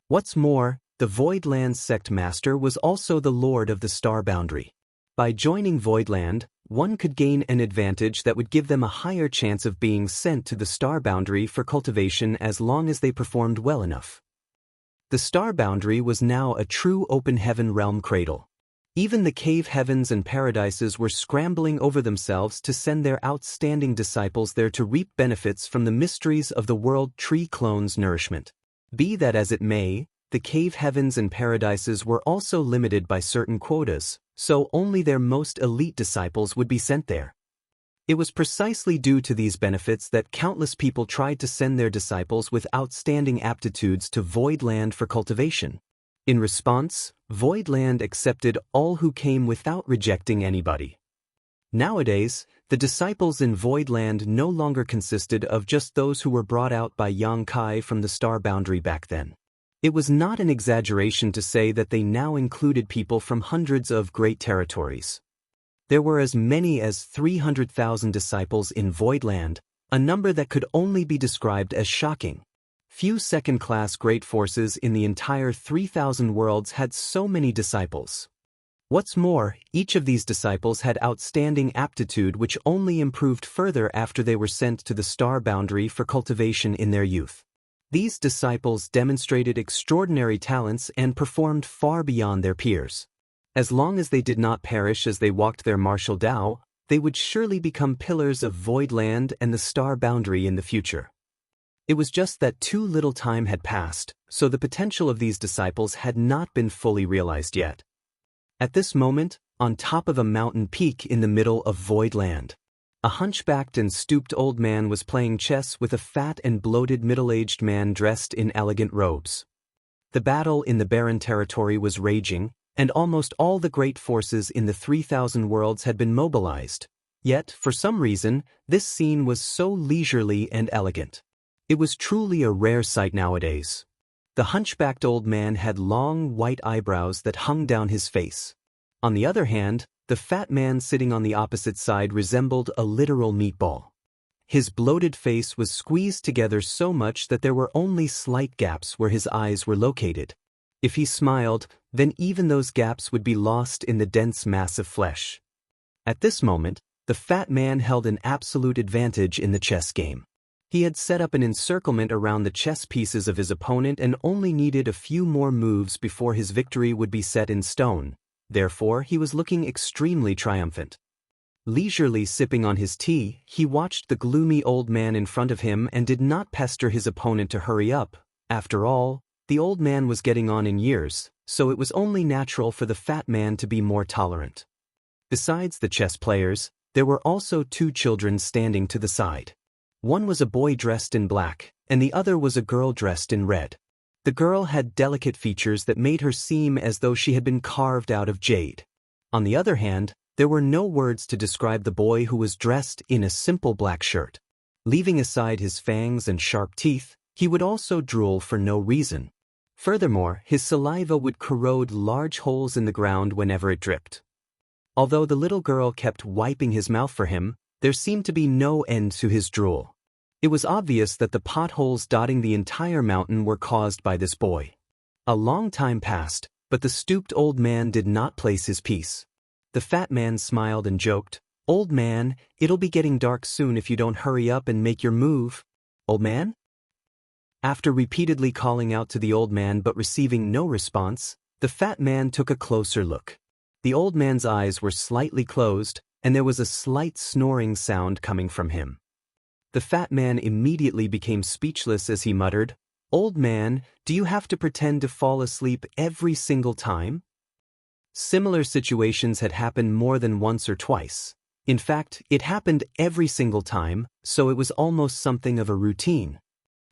What's more, the Void Land Sect Master was also the Lord of the Star Boundary. By joining Void Land, one could gain an advantage that would give them a higher chance of being sent to the Star Boundary for cultivation as long as they performed well enough. The Star Boundary was now a true open heaven realm cradle. Even the cave heavens and paradises were scrambling over themselves to send their outstanding disciples there to reap benefits from the mysteries of the World Tree Clone's nourishment. Be that as it may, the cave heavens and paradises were also limited by certain quotas, so only their most elite disciples would be sent there. It was precisely due to these benefits that countless people tried to send their disciples with outstanding aptitudes to Void Land for cultivation. In response, Void Land accepted all who came without rejecting anybody. Nowadays, the disciples in Void Land no longer consisted of just those who were brought out by Yang Kai from the Star Boundary back then. It was not an exaggeration to say that they now included people from hundreds of great territories. There were as many as 300,000 disciples in Void Land, a number that could only be described as shocking. Few second-class great forces in the entire 3,000 worlds had so many disciples. What's more, each of these disciples had outstanding aptitude which only improved further after they were sent to the Star Boundary for cultivation in their youth. These disciples demonstrated extraordinary talents and performed far beyond their peers. As long as they did not perish as they walked their martial Tao, they would surely become pillars of Void Land and the Star Boundary in the future. It was just that too little time had passed, so the potential of these disciples had not been fully realized yet. At this moment, on top of a mountain peak in the middle of Void Land, a hunchbacked and stooped old man was playing chess with a fat and bloated middle-aged man dressed in elegant robes. The battle in the barren territory was raging, and almost all the great forces in the 3,000 worlds had been mobilized. Yet, for some reason, this scene was so leisurely and elegant. It was truly a rare sight nowadays. The hunchbacked old man had long, white eyebrows that hung down his face. On the other hand, the fat man sitting on the opposite side resembled a literal meatball. His bloated face was squeezed together so much that there were only slight gaps where his eyes were located. If he smiled, then even those gaps would be lost in the dense mass of flesh. At this moment, the fat man held an absolute advantage in the chess game. He had set up an encirclement around the chess pieces of his opponent and only needed a few more moves before his victory would be set in stone. Therefore, he was looking extremely triumphant. Leisurely sipping on his tea, he watched the gloomy old man in front of him and did not pester his opponent to hurry up. After all, the old man was getting on in years, so it was only natural for the fat man to be more tolerant. Besides the chess players, there were also two children standing to the side. One was a boy dressed in black, and the other was a girl dressed in red. The girl had delicate features that made her seem as though she had been carved out of jade. On the other hand, there were no words to describe the boy who was dressed in a simple black shirt. Leaving aside his fangs and sharp teeth, he would also drool for no reason. Furthermore, his saliva would corrode large holes in the ground whenever it dripped. Although the little girl kept wiping his mouth for him, there seemed to be no end to his drool. It was obvious that the potholes dotting the entire mountain were caused by this boy. A long time passed, but the stooped old man did not place his piece. The fat man smiled and joked, "Old man, it'll be getting dark soon if you don't hurry up and make your move." "Old man?" After repeatedly calling out to the old man but receiving no response, the fat man took a closer look. The old man's eyes were slightly closed, and there was a slight snoring sound coming from him. The fat man immediately became speechless as he muttered, "Old man, do you have to pretend to fall asleep every single time?" Similar situations had happened more than once or twice. In fact, it happened every single time, so it was almost something of a routine.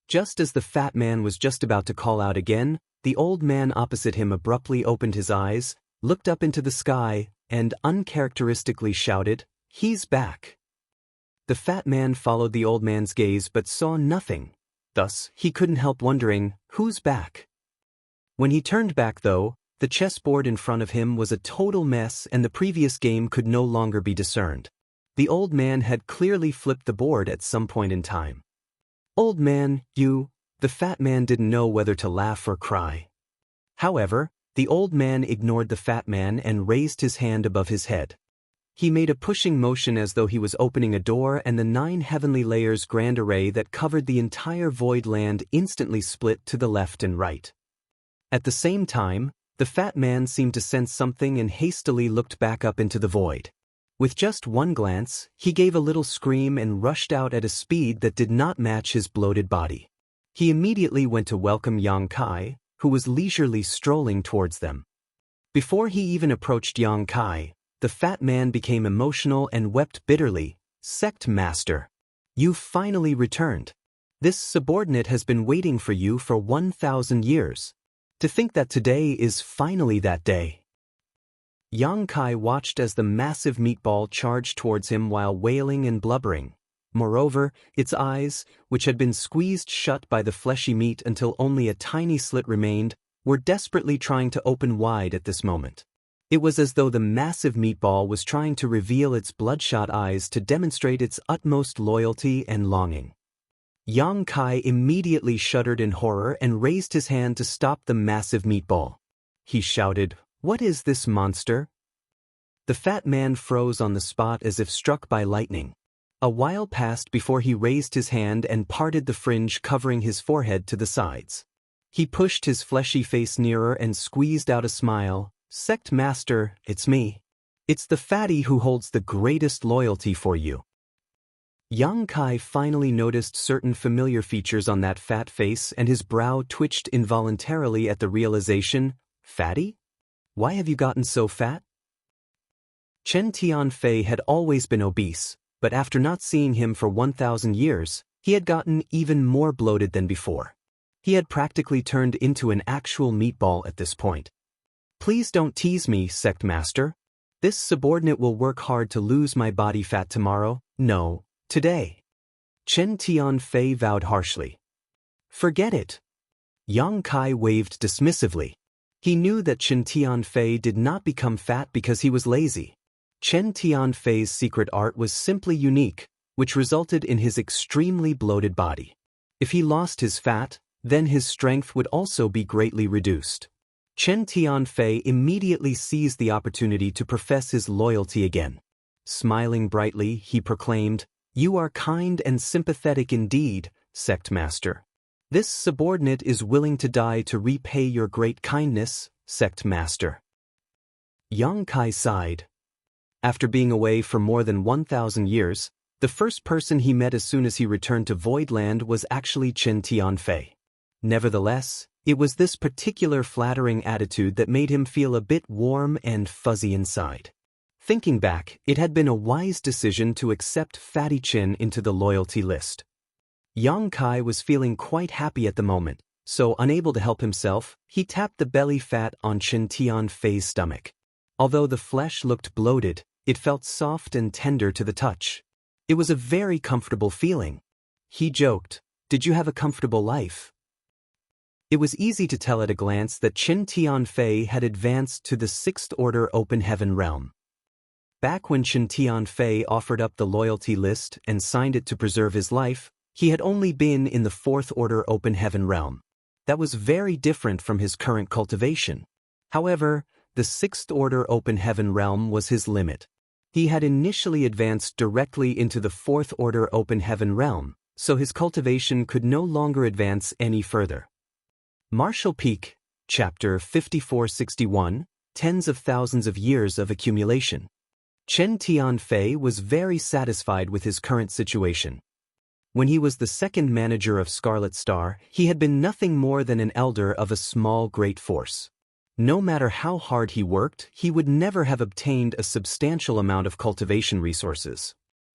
Just as the fat man was just about to call out again, the old man opposite him abruptly opened his eyes, looked up into the sky, and uncharacteristically shouted, "He's back." The fat man followed the old man's gaze but saw nothing. Thus, he couldn't help wondering, who's back? When he turned back though, the chessboard in front of him was a total mess and the previous game could no longer be discerned. The old man had clearly flipped the board at some point in time. "Old man, you..." The fat man didn't know whether to laugh or cry. However, the old man ignored the fat man and raised his hand above his head. He made a pushing motion as though he was opening a door, and the 9 heavenly layers grand array that covered the entire void land instantly split to the left and right. At the same time, the fat man seemed to sense something and hastily looked back up into the void. With just one glance, he gave a little scream and rushed out at a speed that did not match his bloated body. He immediately went to welcome Yang Kai, who was leisurely strolling towards them. Before he even approached Yang Kai, the fat man became emotional and wept bitterly. "Sect Master, you've finally returned. This subordinate has been waiting for you for 1,000 years. To think that today is finally that day." Yang Kai watched as the massive meatball charged towards him while wailing and blubbering. Moreover, its eyes, which had been squeezed shut by the fleshy meat until only a tiny slit remained, were desperately trying to open wide at this moment. It was as though the massive meatball was trying to reveal its bloodshot eyes to demonstrate its utmost loyalty and longing. Yang Kai immediately shuddered in horror and raised his hand to stop the massive meatball. He shouted, "What is this monster?" The fat man froze on the spot as if struck by lightning. A while passed before he raised his hand and parted the fringe covering his forehead to the sides. He pushed his fleshy face nearer and squeezed out a smile. "Sect Master, it's me. It's the fatty who holds the greatest loyalty for you." Yang Kai finally noticed certain familiar features on that fat face and his brow twitched involuntarily at the realization, "Fatty? Why have you gotten so fat?" Chen Tianfei had always been obese, but after not seeing him for 1,000 years, he had gotten even more bloated than before. He had practically turned into an actual meatball at this point. "Please don't tease me, Sect Master. This subordinate will work hard to lose my body fat tomorrow. No, today." Chen Tianfei vowed harshly. "Forget it." Yang Kai waved dismissively. He knew that Chen Tianfei did not become fat because he was lazy. Chen Tianfei's secret art was simply unique. which resulted in his extremely bloated body. If he lost his fat, then his strength would also be greatly reduced. Chen Tianfei immediately seized the opportunity to profess his loyalty again. Smiling brightly, he proclaimed, "You are kind and sympathetic indeed, sect master. This subordinate is willing to die to repay your great kindness, sect master." Yang Kai sighed. After being away for more than 1,000 years, the first person he met as soon as he returned to Voidland was actually Chen Tianfei. Nevertheless, it was this particular flattering attitude that made him feel a bit warm and fuzzy inside. Thinking back, it had been a wise decision to accept Fatty Chen into the loyalty list. Yang Kai was feeling quite happy at the moment, so unable to help himself, he tapped the belly fat on Chen Tianfei's stomach. Although the flesh looked bloated, it felt soft and tender to the touch. It was a very comfortable feeling. He joked, "Did you have a comfortable life?" It was easy to tell at a glance that Chen Tianfei had advanced to the Sixth Order Open Heaven realm. Back when Chen Tianfei offered up the loyalty list and signed it to preserve his life, he had only been in the Fourth Order Open Heaven realm. That was very different from his current cultivation. However, the Sixth Order Open Heaven realm was his limit. He had initially advanced directly into the Fourth Order Open Heaven realm, so his cultivation could no longer advance any further. Martial Peak, Chapter 5461, Tens of Thousands of Years of Accumulation. Chen Tianfei was very satisfied with his current situation. When he was the second manager of Scarlet Star, he had been nothing more than an elder of a small great force. No matter how hard he worked, he would never have obtained a substantial amount of cultivation resources.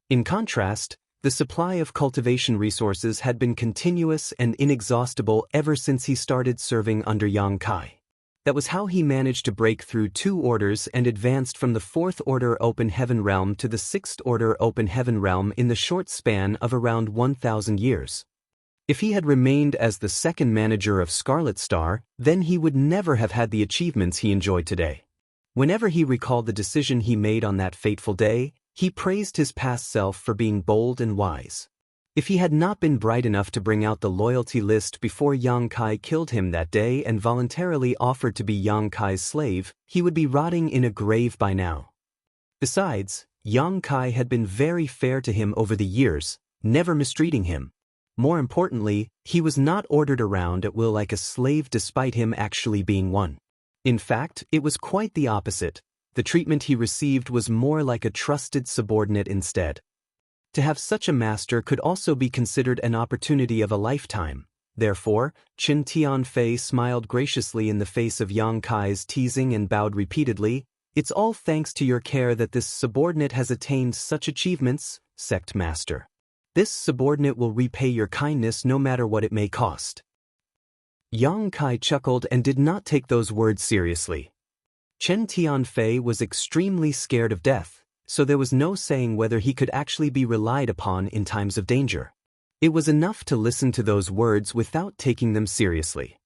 In contrast, the supply of cultivation resources had been continuous and inexhaustible ever since he started serving under Yang Kai. That was how he managed to break through 2 orders and advanced from the Fourth Order Open Heaven realm to the Sixth Order Open Heaven realm in the short span of around 1,000 years. If he had remained as the second manager of Scarlet Star, then he would never have had the achievements he enjoyed today. Whenever he recalled the decision he made on that fateful day, he praised his past self for being bold and wise. If he had not been bright enough to bring out the loyalty list before Yang Kai killed him that day and voluntarily offered to be Yang Kai's slave, he would be rotting in a grave by now. Besides, Yang Kai had been very fair to him over the years, never mistreating him. More importantly, he was not ordered around at will like a slave despite him actually being one. In fact, it was quite the opposite. The treatment he received was more like a trusted subordinate instead. To have such a master could also be considered an opportunity of a lifetime. Therefore, Chen Tianfei smiled graciously in the face of Yang Kai's teasing and bowed repeatedly. "It's all thanks to your care that this subordinate has attained such achievements, sect master. This subordinate will repay your kindness no matter what it may cost." Yang Kai chuckled and did not take those words seriously. Chen Tianfei was extremely scared of death, so there was no saying whether he could actually be relied upon in times of danger. It was enough to listen to those words without taking them seriously.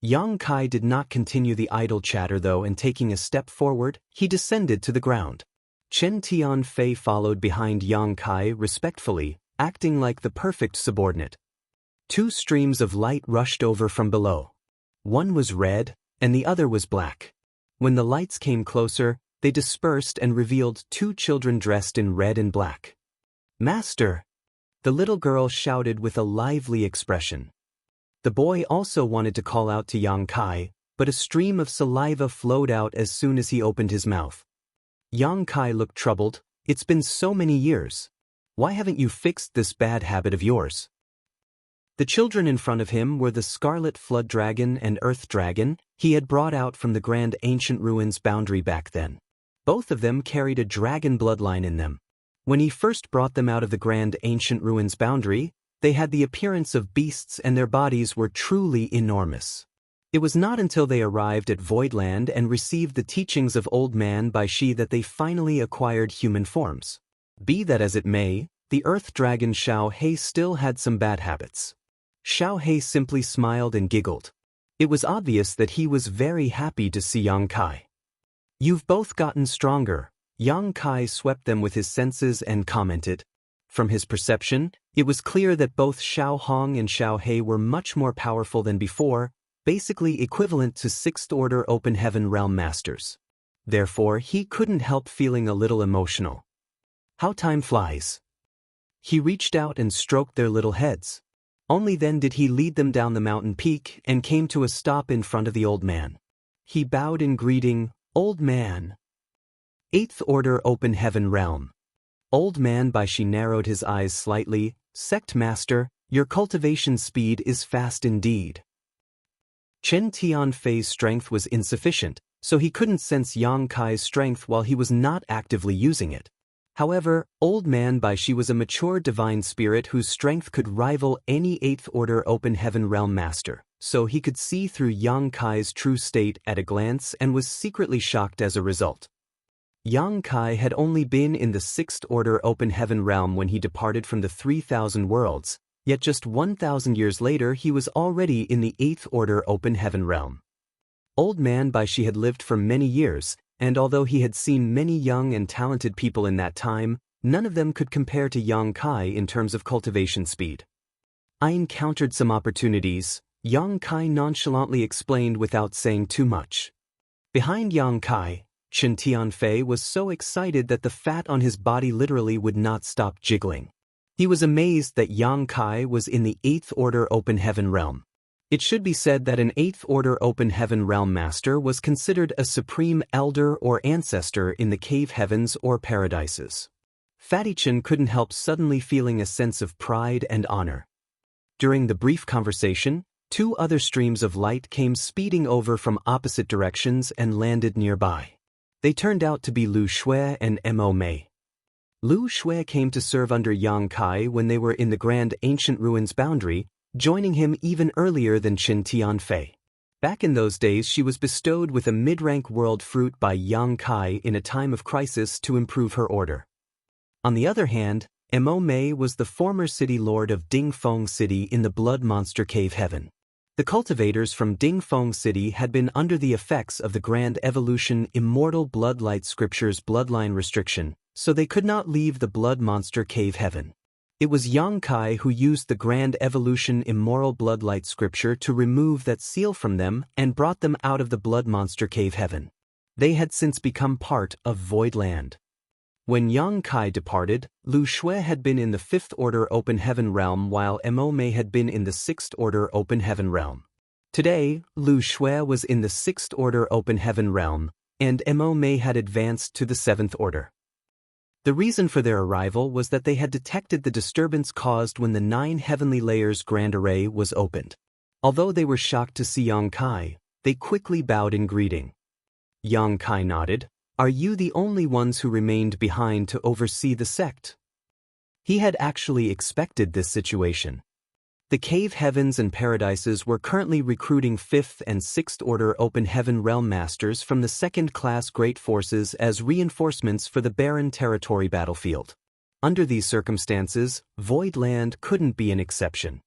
Yang Kai did not continue the idle chatter though, and taking a step forward, he descended to the ground. Chen Tianfei followed behind Yang Kai respectfully, acting like the perfect subordinate. 2 streams of light rushed over from below. One was red, and the other was black. When the lights came closer, they dispersed and revealed 2 children dressed in red and black. "Master!" the little girl shouted with a lively expression. The boy also wanted to call out to Yang Kai, but a stream of saliva flowed out as soon as he opened his mouth. Yang Kai looked troubled. "It's been so many years. Why haven't you fixed this bad habit of yours?" The children in front of him were the Scarlet Flood Dragon and Earth Dragon he had brought out from the Grand Ancient Ruins boundary back then. Both of them carried a dragon bloodline in them. When he first brought them out of the Grand Ancient Ruins boundary, they had the appearance of beasts and their bodies were truly enormous. It was not until they arrived at Voidland and received the teachings of Old Man Bai Shi that they finally acquired human forms. Be that as it may, the Earth Dragon Xiao Hei still had some bad habits. Xiao Hei simply smiled and giggled. It was obvious that he was very happy to see Yang Kai. "You've both gotten stronger." Yang Kai swept them with his senses and commented. From his perception, it was clear that both Xiao Hong and Xiao He were much more powerful than before, basically equivalent to Sixth-Order Open Heaven Realm Masters. Therefore, he couldn't help feeling a little emotional. How time flies. He reached out and stroked their little heads. Only then did he lead them down the mountain peak and came to a stop in front of the old man. He bowed in greeting, "Old man." Eighth Order Open Heaven Realm. Old man Baishi narrowed his eyes slightly. "Sect Master, your cultivation speed is fast indeed." Chen Tianfei's strength was insufficient, so he couldn't sense Yang Kai's strength while he was not actively using it. However, Old Man Baishi was a mature divine spirit whose strength could rival any Eighth Order Open Heaven Realm Master, so he could see through Yang Kai's true state at a glance and was secretly shocked as a result. Yang Kai had only been in the Sixth Order Open Heaven Realm when he departed from the 3,000 worlds, yet just 1,000 years later he was already in the Eighth Order Open Heaven Realm. Old Man Baishi had lived for many years, and although he had seen many young and talented people in that time, none of them could compare to Yang Kai in terms of cultivation speed. "I encountered some opportunities," Yang Kai nonchalantly explained without saying too much. Behind Yang Kai, Chen Tianfei was so excited that the fat on his body literally would not stop jiggling. He was amazed that Yang Kai was in the Eighth Order Open Heaven Realm. It should be said that an Eighth Order Open Heaven Realm Master was considered a supreme elder or ancestor in the cave heavens or paradises. Fatty Chen couldn't help suddenly feeling a sense of pride and honor. During the brief conversation, two other streams of light came speeding over from opposite directions and landed nearby. They turned out to be Lu Shui and Mo Mei. Lu Shui came to serve under Yang Kai when they were in the Grand Ancient Ruins boundary, joining him even earlier than Chen Tianfei. Back in those days she was bestowed with a mid-rank world fruit by Yang Kai in a time of crisis to improve her order. On the other hand, Mo Mei was the former city lord of Dingfeng City in the Blood Monster Cave Heaven. The cultivators from Dingfeng City had been under the effects of the Grand Evolution Immortal Bloodlight Scripture's bloodline restriction, so they could not leave the Blood Monster Cave Heaven. It was Yang Kai who used the Grand Evolution Immoral Bloodlight Scripture to remove that seal from them and brought them out of the Blood Monster Cave Heaven. They had since become part of Void Land. When Yang Kai departed, Lu Shui had been in the Fifth Order Open Heaven Realm while Mo Mei had been in the Sixth Order Open Heaven Realm. Today, Lu Shui was in the Sixth Order Open Heaven Realm, and Mo Mei had advanced to the Seventh Order. The reason for their arrival was that they had detected the disturbance caused when the 9 Heavenly Layers Grand Array was opened. Although they were shocked to see Yang Kai, they quickly bowed in greeting. Yang Kai nodded. "Are you the only ones who remained behind to oversee the sect?" He had actually expected this situation. The cave heavens and paradises were currently recruiting 5th and 6th Order Open Heaven Realm Masters from the 2nd-class Great Forces as reinforcements for the barren territory battlefield. Under these circumstances, Void Land couldn't be an exception.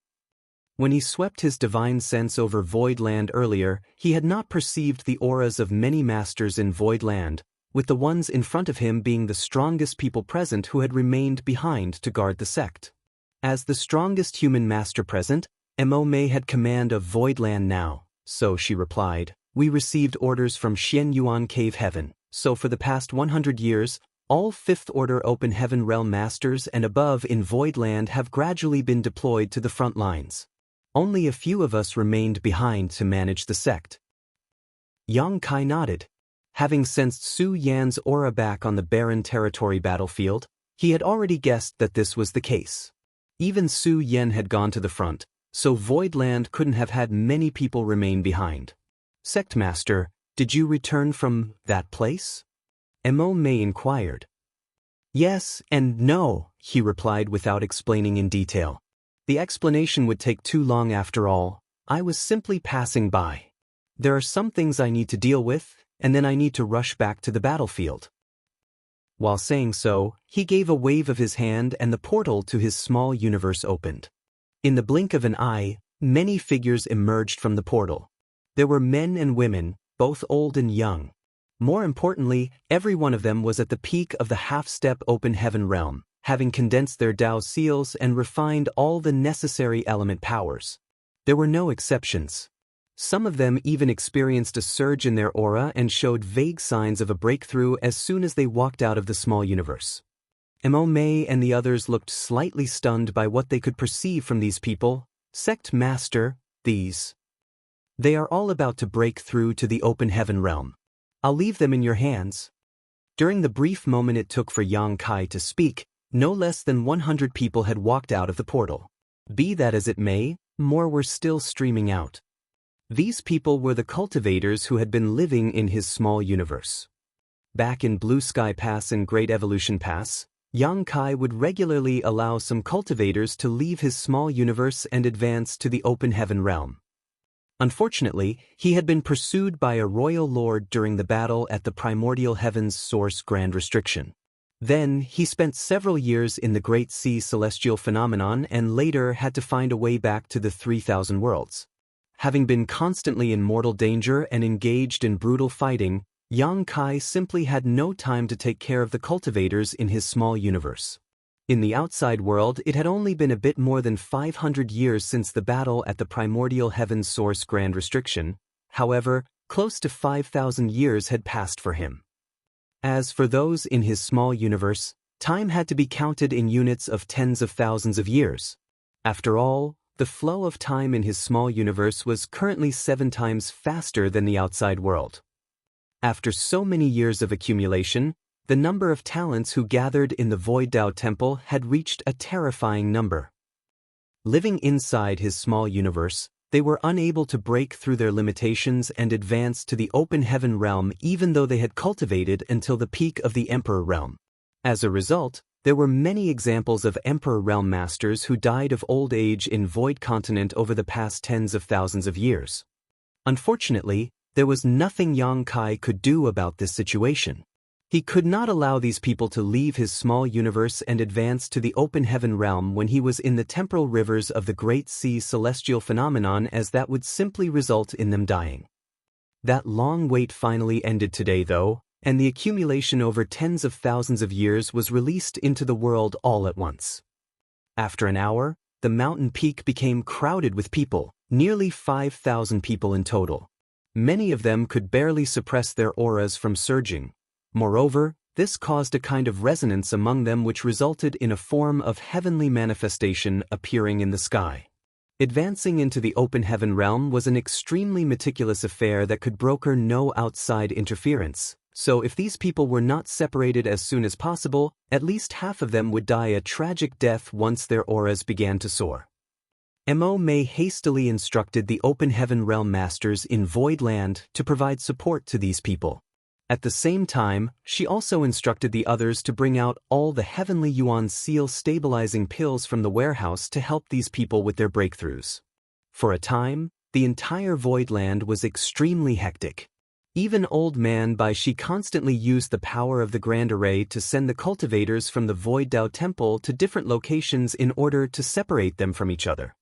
When he swept his divine sense over Void Land earlier, he had not perceived the auras of many masters in Void Land, with the ones in front of him being the strongest people present who had remained behind to guard the sect. As the strongest human master present, Mo Mei had command of Void Land now, so she replied, "We received orders from Xian Yuan Cave Heaven, so for the past 100 years, all 5th Order Open Heaven Realm Masters and above in Void Land have gradually been deployed to the front lines. Only a few of us remained behind to manage the sect." Yang Kai nodded. Having sensed Su Yan's aura back on the barren territory battlefield, he had already guessed that this was the case. Even Su Yan had gone to the front, so Void Land couldn't have had many people remain behind. "Sect Master, did you return from that place?" Mo Mei inquired. "Yes and no," he replied without explaining in detail. "The explanation would take too long after all. I was simply passing by. There are some things I need to deal with, and then I need to rush back to the battlefield." While saying so, he gave a wave of his hand and the portal to his small universe opened. In the blink of an eye, many figures emerged from the portal. There were men and women, both old and young. More importantly, every one of them was at the peak of the half-step Open Heaven Realm, having condensed their Tao seals and refined all the necessary element powers. There were no exceptions. Some of them even experienced a surge in their aura and showed vague signs of a breakthrough as soon as they walked out of the small universe. Mo Mei and the others looked slightly stunned by what they could perceive from these people. Sect Master, these. They are all about to break through to the open heaven realm. I'll leave them in your hands. During the brief moment it took for Yang Kai to speak, no less than 100 people had walked out of the portal. Be that as it may, more were still streaming out. These people were the cultivators who had been living in his small universe. Back in Blue Sky Pass and Great Evolution Pass, Yang Kai would regularly allow some cultivators to leave his small universe and advance to the open heaven realm. Unfortunately, he had been pursued by a royal lord during the battle at the primordial heaven's source Grand Restriction. Then, he spent several years in the Great Sea Celestial Phenomenon and later had to find a way back to the 3,000 worlds. Having been constantly in mortal danger and engaged in brutal fighting, Yang Kai simply had no time to take care of the cultivators in his small universe. In the outside world, it had only been a bit more than 500 years since the battle at the primordial heaven's source Grand Restriction. However, close to 5,000 years had passed for him. As for those in his small universe, time had to be counted in units of tens of thousands of years. After all, the flow of time in his small universe was currently 7 times faster than the outside world. After so many years of accumulation, the number of talents who gathered in the Void Tao Temple had reached a terrifying number. Living inside his small universe, they were unable to break through their limitations and advance to the open heaven realm even though they had cultivated until the peak of the Emperor realm. As a result, there were many examples of Emperor realm masters who died of old age in Void Continent over the past tens of thousands of years. Unfortunately, there was nothing Yang Kai could do about this situation. He could not allow these people to leave his small universe and advance to the open heaven realm when he was in the temporal rivers of the Great Sea Celestial Phenomenon, as that would simply result in them dying. That long wait finally ended today though, and the accumulation over tens of thousands of years was released into the world all at once. After an hour, the mountain peak became crowded with people, nearly 5,000 people in total. Many of them could barely suppress their auras from surging. Moreover, this caused a kind of resonance among them which resulted in a form of heavenly manifestation appearing in the sky. Advancing into the open heaven realm was an extremely meticulous affair that could broker no outside interference. So if these people were not separated as soon as possible, at least half of them would die a tragic death once their auras began to soar. Mo Mei hastily instructed the open heaven realm masters in Void Land to provide support to these people. At the same time, she also instructed the others to bring out all the heavenly yuan seal stabilizing pills from the warehouse to help these people with their breakthroughs. For a time, the entire Void Land was extremely hectic. Even Old Man Bai Shi constantly used the power of the Grand Array to send the cultivators from the Void Tao Temple to different locations in order to separate them from each other.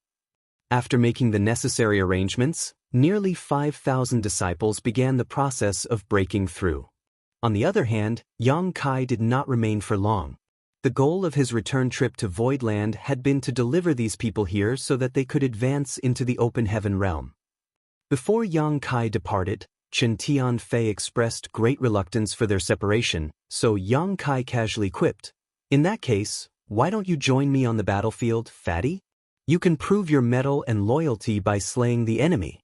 After making the necessary arrangements, nearly 5,000 disciples began the process of breaking through. On the other hand, Yang Kai did not remain for long. The goal of his return trip to Void Land had been to deliver these people here so that they could advance into the open heaven realm. Before Yang Kai departed, Chen Tianfei expressed great reluctance for their separation, so Yang Kai casually quipped, "In that case, why don't you join me on the battlefield, fatty? You can prove your mettle and loyalty by slaying the enemy."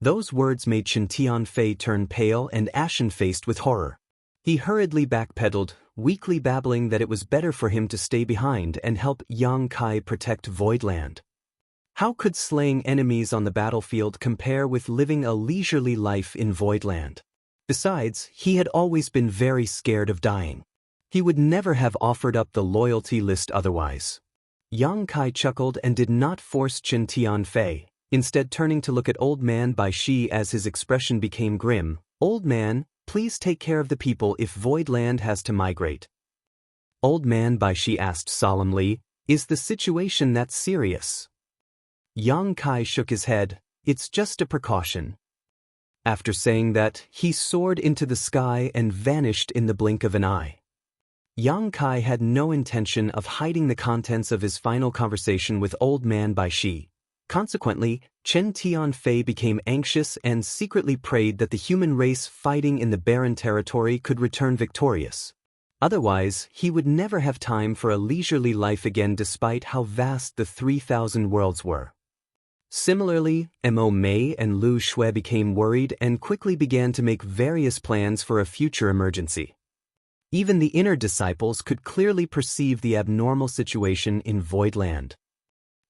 Those words made Chen Tianfei turn pale and ashen-faced with horror. He hurriedly backpedaled, weakly babbling that it was better for him to stay behind and help Yang Kai protect Voidland. How could slaying enemies on the battlefield compare with living a leisurely life in Voidland? Besides, he had always been very scared of dying. He would never have offered up the loyalty list otherwise. Yang Kai chuckled and did not force Chen Tianfei, instead turning to look at Old Man Bai Shi as his expression became grim. "Old man, please take care of the people if Voidland has to migrate." Old Man Bai Shi asked solemnly, "Is the situation that serious?" Yang Kai shook his head. "It's just a precaution." After saying that, he soared into the sky and vanished in the blink of an eye. Yang Kai had no intention of hiding the contents of his final conversation with Old Man Bai Shi. Consequently, Chen Tianfei became anxious and secretly prayed that the human race fighting in the barren territory could return victorious. Otherwise, he would never have time for a leisurely life again despite how vast the 3,000 worlds were. Similarly, Mo Mei and Lu Shui became worried and quickly began to make various plans for a future emergency. Even the inner disciples could clearly perceive the abnormal situation in Void Land.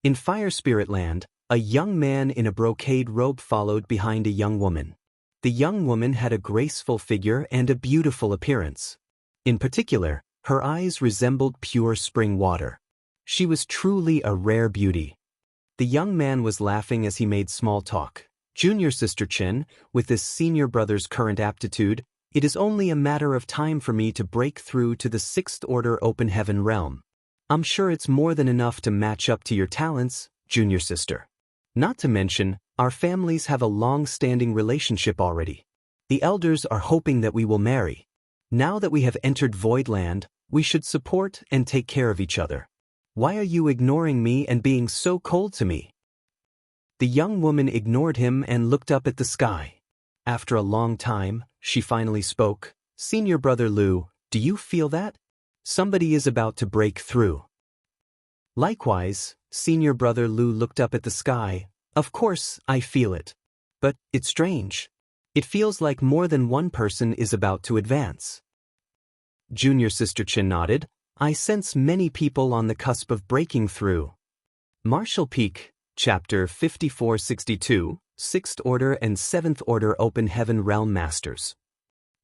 In Fire Spirit Land, a young man in a brocade robe followed behind a young woman. The young woman had a graceful figure and a beautiful appearance. In particular, her eyes resembled pure spring water. She was truly a rare beauty. The young man was laughing as he made small talk. Junior Sister Chen, with this senior brother's current aptitude, it is only a matter of time for me to break through to the 6th Order Open Heaven realm. I'm sure it's more than enough to match up to your talents, Junior Sister. Not to mention, our families have a long-standing relationship already. The elders are hoping that we will marry. Now that we have entered Void Land, we should support and take care of each other. Why are you ignoring me and being so cold to me? The young woman ignored him and looked up at the sky. After a long time, she finally spoke. Senior Brother Lu, do you feel that? Somebody is about to break through. Likewise, Senior Brother Lu looked up at the sky. Of course, I feel it. But, it's strange. It feels like more than one person is about to advance. Junior Sister Chen nodded. I sense many people on the cusp of breaking through. Martial Peak, Chapter 5462, 6th Order and 7th Order Open Heaven Realm Masters.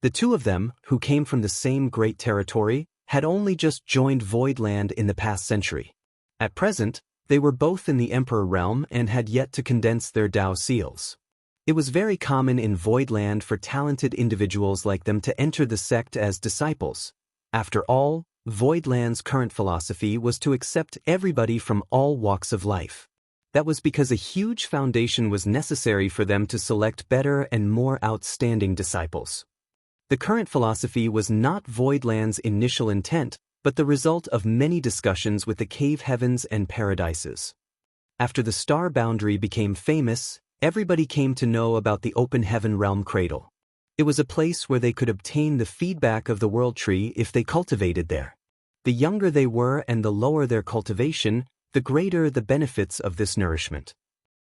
The two of them, who came from the same great territory, had only just joined Void Land in the past century. At present, they were both in the Emperor Realm and had yet to condense their Dao seals. It was very common in Void Land for talented individuals like them to enter the sect as disciples. After all, Void Land's current philosophy was to accept everybody from all walks of life. That was because a huge foundation was necessary for them to select better and more outstanding disciples. The current philosophy was not Void Land's initial intent, but the result of many discussions with the cave heavens and paradises. After the star boundary became famous, everybody came to know about the Open Heaven Realm Cradle. It was a place where they could obtain the feedback of the World Tree if they cultivated there. The younger they were and the lower their cultivation, the greater the benefits of this nourishment.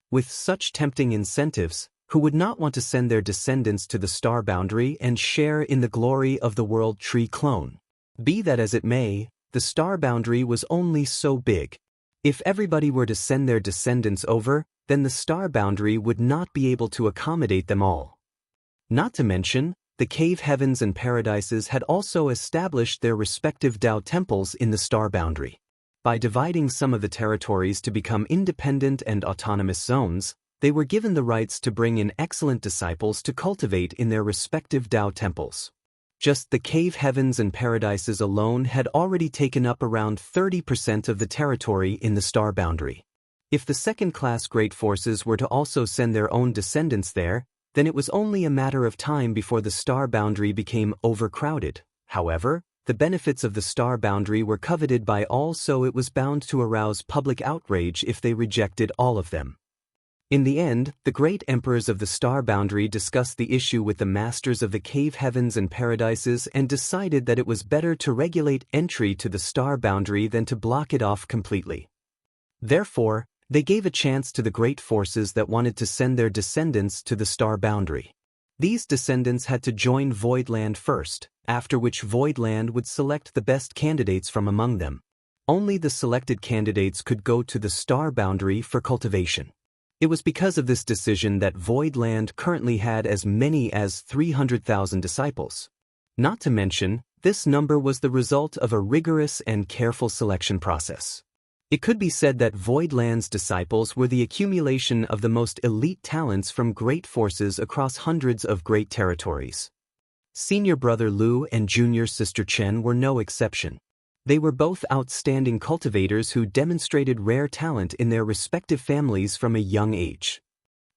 With such tempting incentives, who would not want to send their descendants to the star boundary and share in the glory of the World Tree clone? Be that as it may, the star boundary was only so big. If everybody were to send their descendants over, then the star boundary would not be able to accommodate them all. Not to mention, the cave heavens and paradises had also established their respective Dao temples in the star boundary. By dividing some of the territories to become independent and autonomous zones, they were given the rights to bring in excellent disciples to cultivate in their respective Dao temples. Just the cave heavens and paradises alone had already taken up around 30% of the territory in the star boundary. If the second-class great forces were to also send their own descendants there, then it was only a matter of time before the star boundary became overcrowded. However, the benefits of the star boundary were coveted by all, so it was bound to arouse public outrage if they rejected all of them. In the end, the great emperors of the star boundary discussed the issue with the masters of the cave heavens and paradises and decided that it was better to regulate entry to the star boundary than to block it off completely. Therefore, they gave a chance to the great forces that wanted to send their descendants to the star boundary. These descendants had to join Void Land first, after which Void Land would select the best candidates from among them. Only the selected candidates could go to the star boundary for cultivation. It was because of this decision that Void Land currently had as many as 300,000 disciples. Not to mention, this number was the result of a rigorous and careful selection process. It could be said that Void Land's disciples were the accumulation of the most elite talents from great forces across hundreds of great territories. Senior Brother Lu and Junior Sister Chen were no exception. They were both outstanding cultivators who demonstrated rare talent in their respective families from a young age.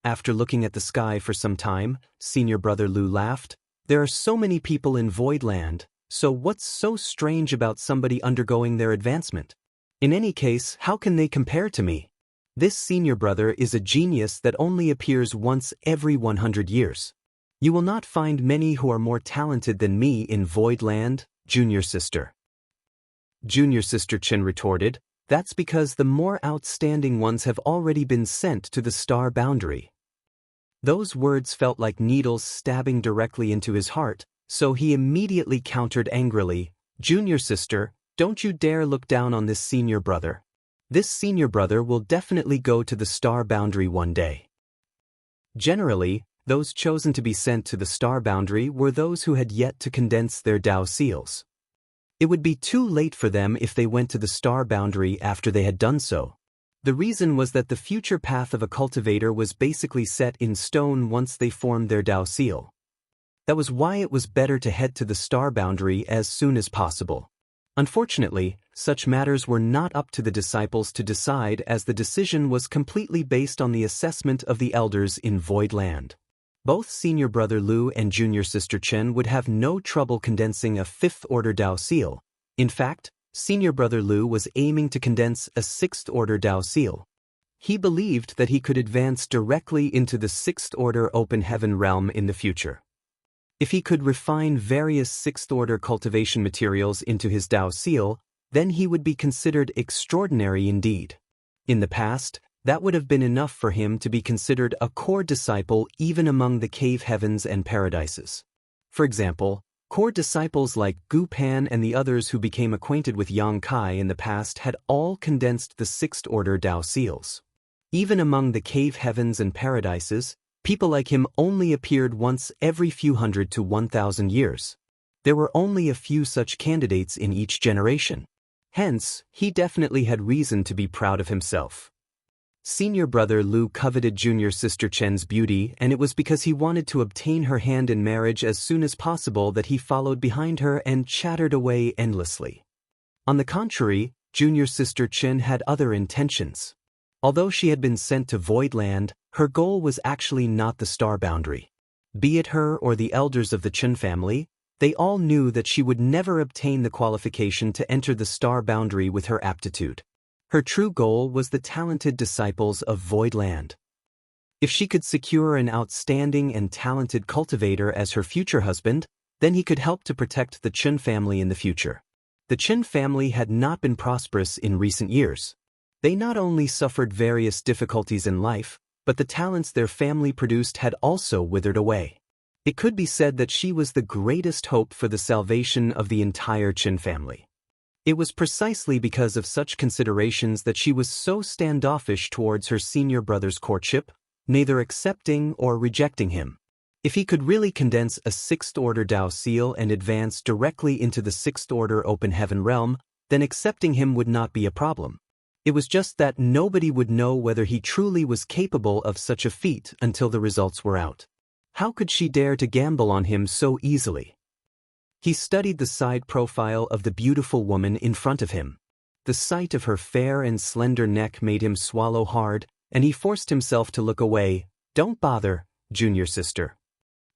After looking at the sky for some time, Senior Brother Lu laughed. There are so many people in Void Land, so what's so strange about somebody undergoing their advancement? In any case, how can they compare to me? This senior brother is a genius that only appears once every 100 years. You will not find many who are more talented than me in Voidland, junior sister. Junior sister Chen retorted, that's because the more outstanding ones have already been sent to the star boundary. Those words felt like needles stabbing directly into his heart, so he immediately countered angrily, Junior sister, don't you dare look down on this senior brother. This senior brother will definitely go to the star boundary one day. Generally, those chosen to be sent to the star boundary were those who had yet to condense their Tao seals. It would be too late for them if they went to the star boundary after they had done so. The reason was that the future path of a cultivator was basically set in stone once they formed their Tao seal. That was why it was better to head to the star boundary as soon as possible. Unfortunately, such matters were not up to the disciples to decide, as the decision was completely based on the assessment of the elders in Voidland. Both senior brother Lu and junior sister Chen would have no trouble condensing a fifth-order Tao seal. In fact, senior brother Lu was aiming to condense a sixth-order Tao seal. He believed that he could advance directly into the sixth-order open heaven realm in the future. If he could refine various sixth-order cultivation materials into his Tao seal, then he would be considered extraordinary indeed. In the past, that would have been enough for him to be considered a core disciple even among the cave heavens and paradises. For example, core disciples like Gu Pan and the others who became acquainted with Yang Kai in the past had all condensed the sixth-order Tao seals. Even among the cave heavens and paradises, people like him only appeared once every few hundred to 1,000 years. There were only a few such candidates in each generation. Hence, he definitely had reason to be proud of himself. Senior brother Lu coveted junior sister Chen's beauty, and it was because he wanted to obtain her hand in marriage as soon as possible that he followed behind her and chattered away endlessly. On the contrary, junior sister Chen had other intentions. Although she had been sent to Voidland, her goal was actually not the star boundary. Be it her or the elders of the Chen family, they all knew that she would never obtain the qualification to enter the star boundary with her aptitude. Her true goal was the talented disciples of Voidland. If she could secure an outstanding and talented cultivator as her future husband, then he could help to protect the Chen family in the future. The Chen family had not been prosperous in recent years. They not only suffered various difficulties in life, but the talents their family produced had also withered away. It could be said that she was the greatest hope for the salvation of the entire Chen family. It was precisely because of such considerations that she was so standoffish towards her senior brother's courtship, neither accepting or rejecting him. If he could really condense a sixth-order Tao seal and advance directly into the sixth-order open heaven realm, then accepting him would not be a problem. It was just that nobody would know whether he truly was capable of such a feat until the results were out. How could she dare to gamble on him so easily? He studied the side profile of the beautiful woman in front of him. The sight of her fair and slender neck made him swallow hard, and he forced himself to look away. Don't bother, junior sister.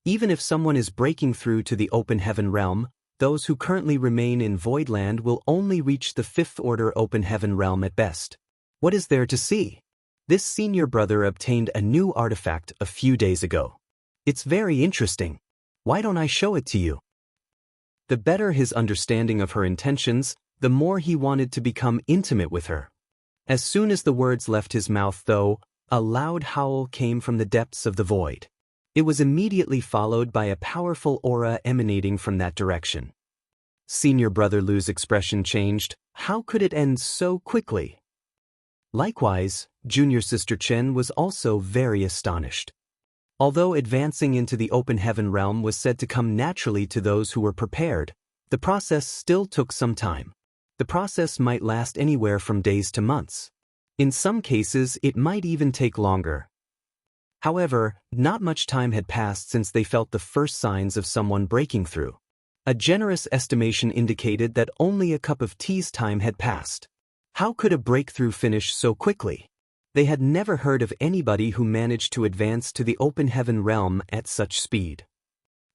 Even if someone is breaking through to the open heaven realm, those who currently remain in Voidland will only reach the fifth-order open heaven realm at best. What is there to see? This senior brother obtained a new artifact a few days ago. It's very interesting. Why don't I show it to you? The better his understanding of her intentions, the more he wanted to become intimate with her. As soon as the words left his mouth, though, a loud howl came from the depths of the void. It was immediately followed by a powerful aura emanating from that direction. Senior brother Lu's expression changed. How could it end so quickly? Likewise, junior sister Chen was also very astonished. Although advancing into the open heaven realm was said to come naturally to those who were prepared, the process still took some time. The process might last anywhere from days to months. In some cases, it might even take longer. However, not much time had passed since they felt the first signs of someone breaking through. A generous estimation indicated that only a cup of tea's time had passed. How could a breakthrough finish so quickly? They had never heard of anybody who managed to advance to the open heaven realm at such speed.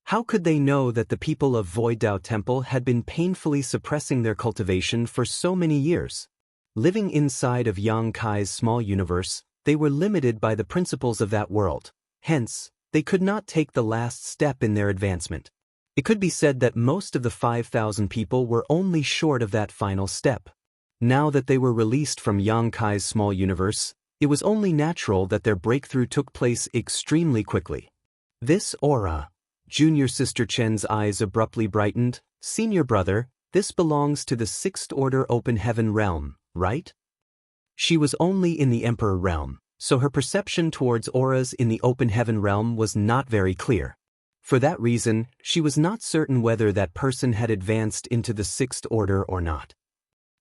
How could they know that the people of Void Dao Temple had been painfully suppressing their cultivation for so many years? Living inside of Yang Kai's small universe, they were limited by the principles of that world. Hence, they could not take the last step in their advancement. It could be said that most of the 5,000 people were only short of that final step. Now that they were released from Yang Kai's small universe, it was only natural that their breakthrough took place extremely quickly. This aura. Junior Sister Chen's eyes abruptly brightened. Senior brother, this belongs to the Sixth Order Open Heaven realm, right? She was only in the Emperor realm, so her perception towards auras in the Open Heaven realm was not very clear. For that reason, she was not certain whether that person had advanced into the Sixth Order or not.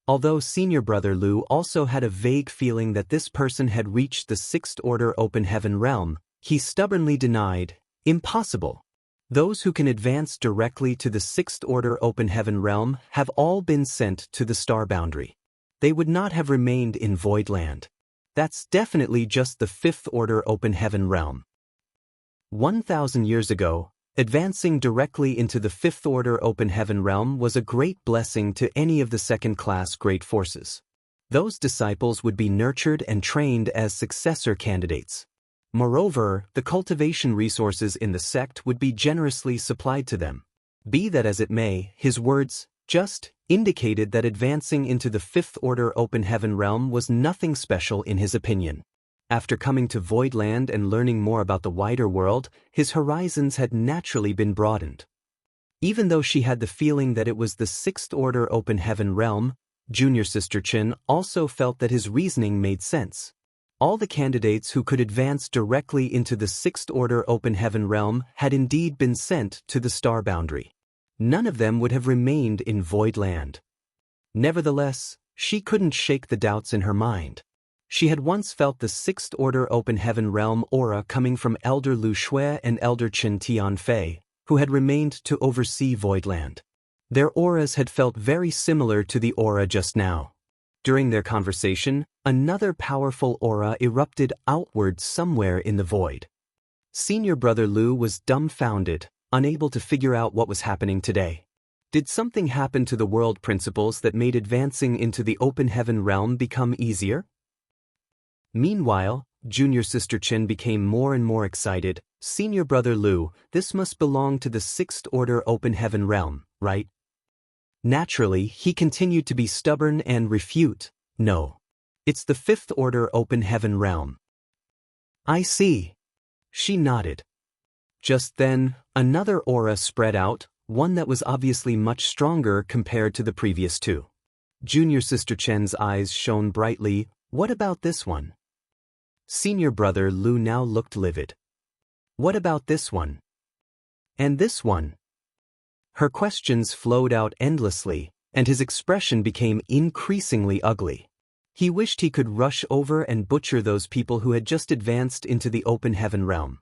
Although Senior Brother Lu also had a vague feeling that this person had reached the Sixth Order Open Heaven realm, he stubbornly denied, "Impossible. Those who can advance directly to the Sixth Order Open Heaven realm have all been sent to the star boundary. They would not have remained in Void Land. That's definitely just the Fifth Order Open Heaven realm." 1,000 years ago, advancing directly into the Fifth Order Open Heaven realm was a great blessing to any of the second-class great forces. Those disciples would be nurtured and trained as successor candidates. Moreover, the cultivation resources in the sect would be generously supplied to them. Be that as it may, his words just indicated that advancing into the Fifth Order Open Heaven realm was nothing special in his opinion. After coming to Void Land and learning more about the wider world, his horizons had naturally been broadened. Even though she had the feeling that it was the Sixth Order Open Heaven realm, Junior Sister Chen also felt that his reasoning made sense. All the candidates who could advance directly into the Sixth Order Open Heaven realm had indeed been sent to the star boundary. None of them would have remained in Void Land. Nevertheless, she couldn't shake the doubts in her mind. She had once felt the Sixth Order Open Heaven realm aura coming from Elder Lu Shui and Elder Chen Tianfei, who had remained to oversee Void Land. Their auras had felt very similar to the aura just now. During their conversation, another powerful aura erupted outward somewhere in the void. Senior Brother Lu was dumbfounded, unable to figure out what was happening today. Did something happen to the world principles that made advancing into the Open Heaven realm become easier? Meanwhile, Junior Sister Chen became more and more excited. Senior Brother Lu, this must belong to the Sixth Order Open Heaven realm, right? Naturally, he continued to be stubborn and refute, "No. It's the Fifth Order Open Heaven realm." "I see." She nodded. Just then, another aura spread out, one that was obviously much stronger compared to the previous two. Junior Sister Chen's eyes shone brightly. "What about this one?" Senior Brother Lu now looked livid. "What about this one? And this one?" Her questions flowed out endlessly, and his expression became increasingly ugly. He wished he could rush over and butcher those people who had just advanced into the Open Heaven realm.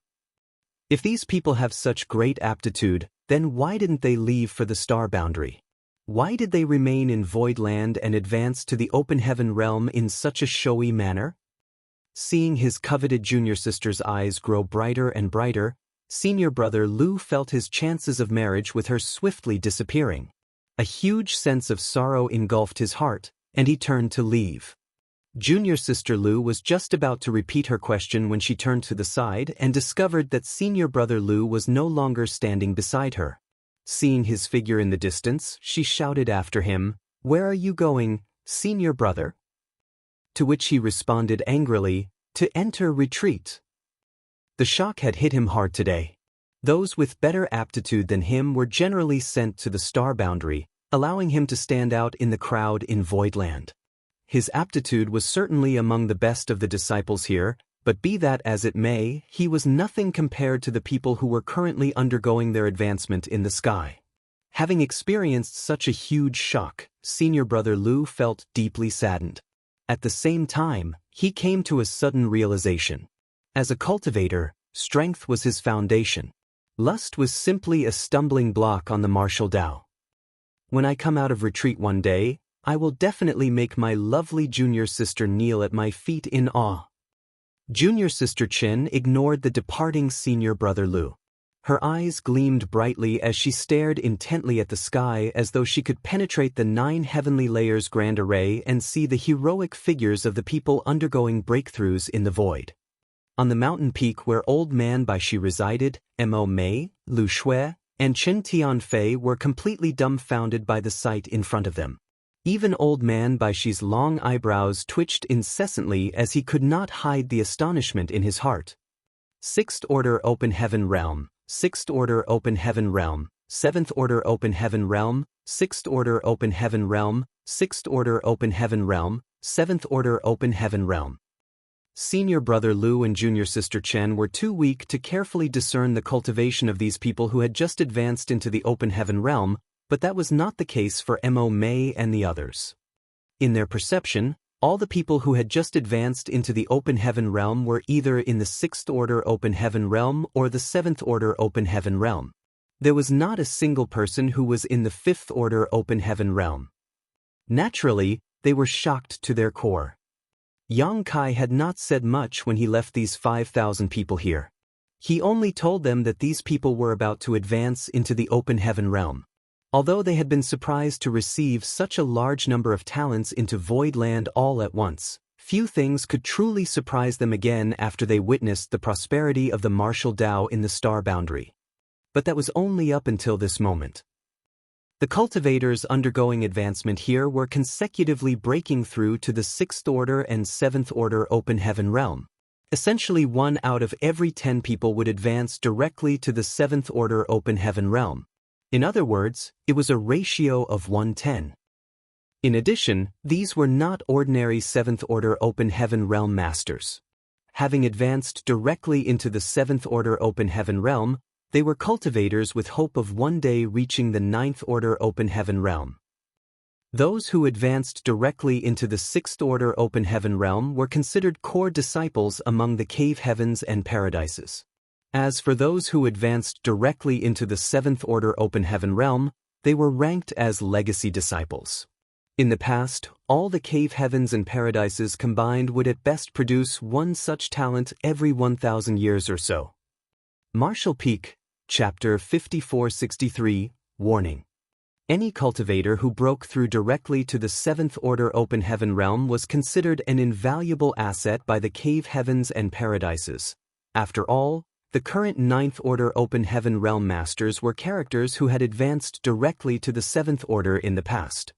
If these people have such great aptitude, then why didn't they leave for the star boundary? Why did they remain in Void Land and advance to the Open Heaven realm in such a showy manner? Seeing his coveted junior sister's eyes grow brighter and brighter, Senior Brother Lu felt his chances of marriage with her swiftly disappearing. A huge sense of sorrow engulfed his heart, and he turned to leave. Junior Sister Lu was just about to repeat her question when she turned to the side and discovered that Senior Brother Lu was no longer standing beside her. Seeing his figure in the distance, she shouted after him, "Where are you going, Senior Brother?" To which he responded angrily, "To enter retreat." The shock had hit him hard today. Those with better aptitude than him were generally sent to the star boundary, allowing him to stand out in the crowd in Void Land. His aptitude was certainly among the best of the disciples here, but be that as it may, he was nothing compared to the people who were currently undergoing their advancement in the sky. Having experienced such a huge shock, Senior Brother Lu felt deeply saddened. At the same time, he came to a sudden realization. As a cultivator, strength was his foundation. Lust was simply a stumbling block on the martial Tao. When I come out of retreat one day, I will definitely make my lovely junior sister kneel at my feet in awe. Junior Sister Chen ignored the departing Senior Brother Lu. Her eyes gleamed brightly as she stared intently at the sky as though she could penetrate the 9 heavenly layers grand array and see the heroic figures of the people undergoing breakthroughs in the void. On the mountain peak where Old Man Baishi resided, Mo Mei, Lu Shui, and Chen Tianfei were completely dumbfounded by the sight in front of them. Even Old Man Baishi's long eyebrows twitched incessantly as he could not hide the astonishment in his heart. Sixth Order Open Heaven Realm, Sixth Order Open Heaven Realm, Seventh Order Open Heaven Realm, Sixth Order Open Heaven Realm, Sixth Order Open Heaven Realm, Seventh Order Open Heaven Realm. Senior brother Lu and junior sister Chen were too weak to carefully discern the cultivation of these people who had just advanced into the Open Heaven Realm, but that was not the case for Mo Mei and the others. In their perception, all the people who had just advanced into the Open Heaven Realm were either in the Sixth Order Open Heaven Realm or the Seventh Order Open Heaven Realm. There was not a single person who was in the Fifth Order Open Heaven Realm. Naturally, they were shocked to their core. Yang Kai had not said much when he left these 5,000 people here. He only told them that these people were about to advance into the Open Heaven Realm. Although they had been surprised to receive such a large number of talents into Void Land all at once, few things could truly surprise them again after they witnessed the prosperity of the martial Tao in the star boundary. But that was only up until this moment. The cultivators undergoing advancement here were consecutively breaking through to the Sixth Order and Seventh Order Open Heaven Realm. Essentially 1 out of every 10 people would advance directly to the Seventh Order Open Heaven Realm. In other words, it was a ratio of 1:10. In addition, these were not ordinary Seventh Order Open Heaven Realm masters. Having advanced directly into the Seventh Order Open Heaven Realm, they were cultivators with hope of one day reaching the Ninth Order Open Heaven Realm. Those who advanced directly into the Sixth Order Open Heaven Realm were considered core disciples among the cave heavens and paradises. As for those who advanced directly into the Seventh Order Open Heaven Realm, they were ranked as legacy disciples. In the past, all the cave heavens and paradises combined would at best produce one such talent every 1,000 years or so. Martial Peak, Chapter 5463, Warning. Any cultivator who broke through directly to the Seventh Order Open Heaven Realm was considered an invaluable asset by the cave heavens and paradises. After all, the current Ninth Order Open Heaven Realm masters were characters who had advanced directly to the Seventh Order in the past.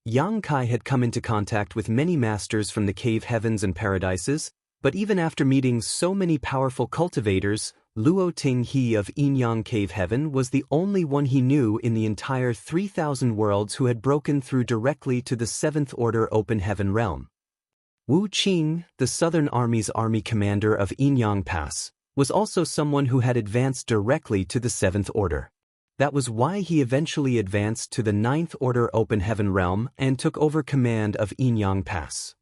Yang Kai had come into contact with many masters from the cave heavens and paradises, but even after meeting so many powerful cultivators, Luo Ting He of Yinyang Cave Heaven was the only one he knew in the entire 3,000 worlds who had broken through directly to the Seventh Order Open Heaven Realm. Wu Qing, the Southern Army's army commander of Yinyang Pass, was also someone who had advanced directly to the Seventh Order. That was why he eventually advanced to the Ninth Order Open Heaven Realm and took over command of Yinyang Pass.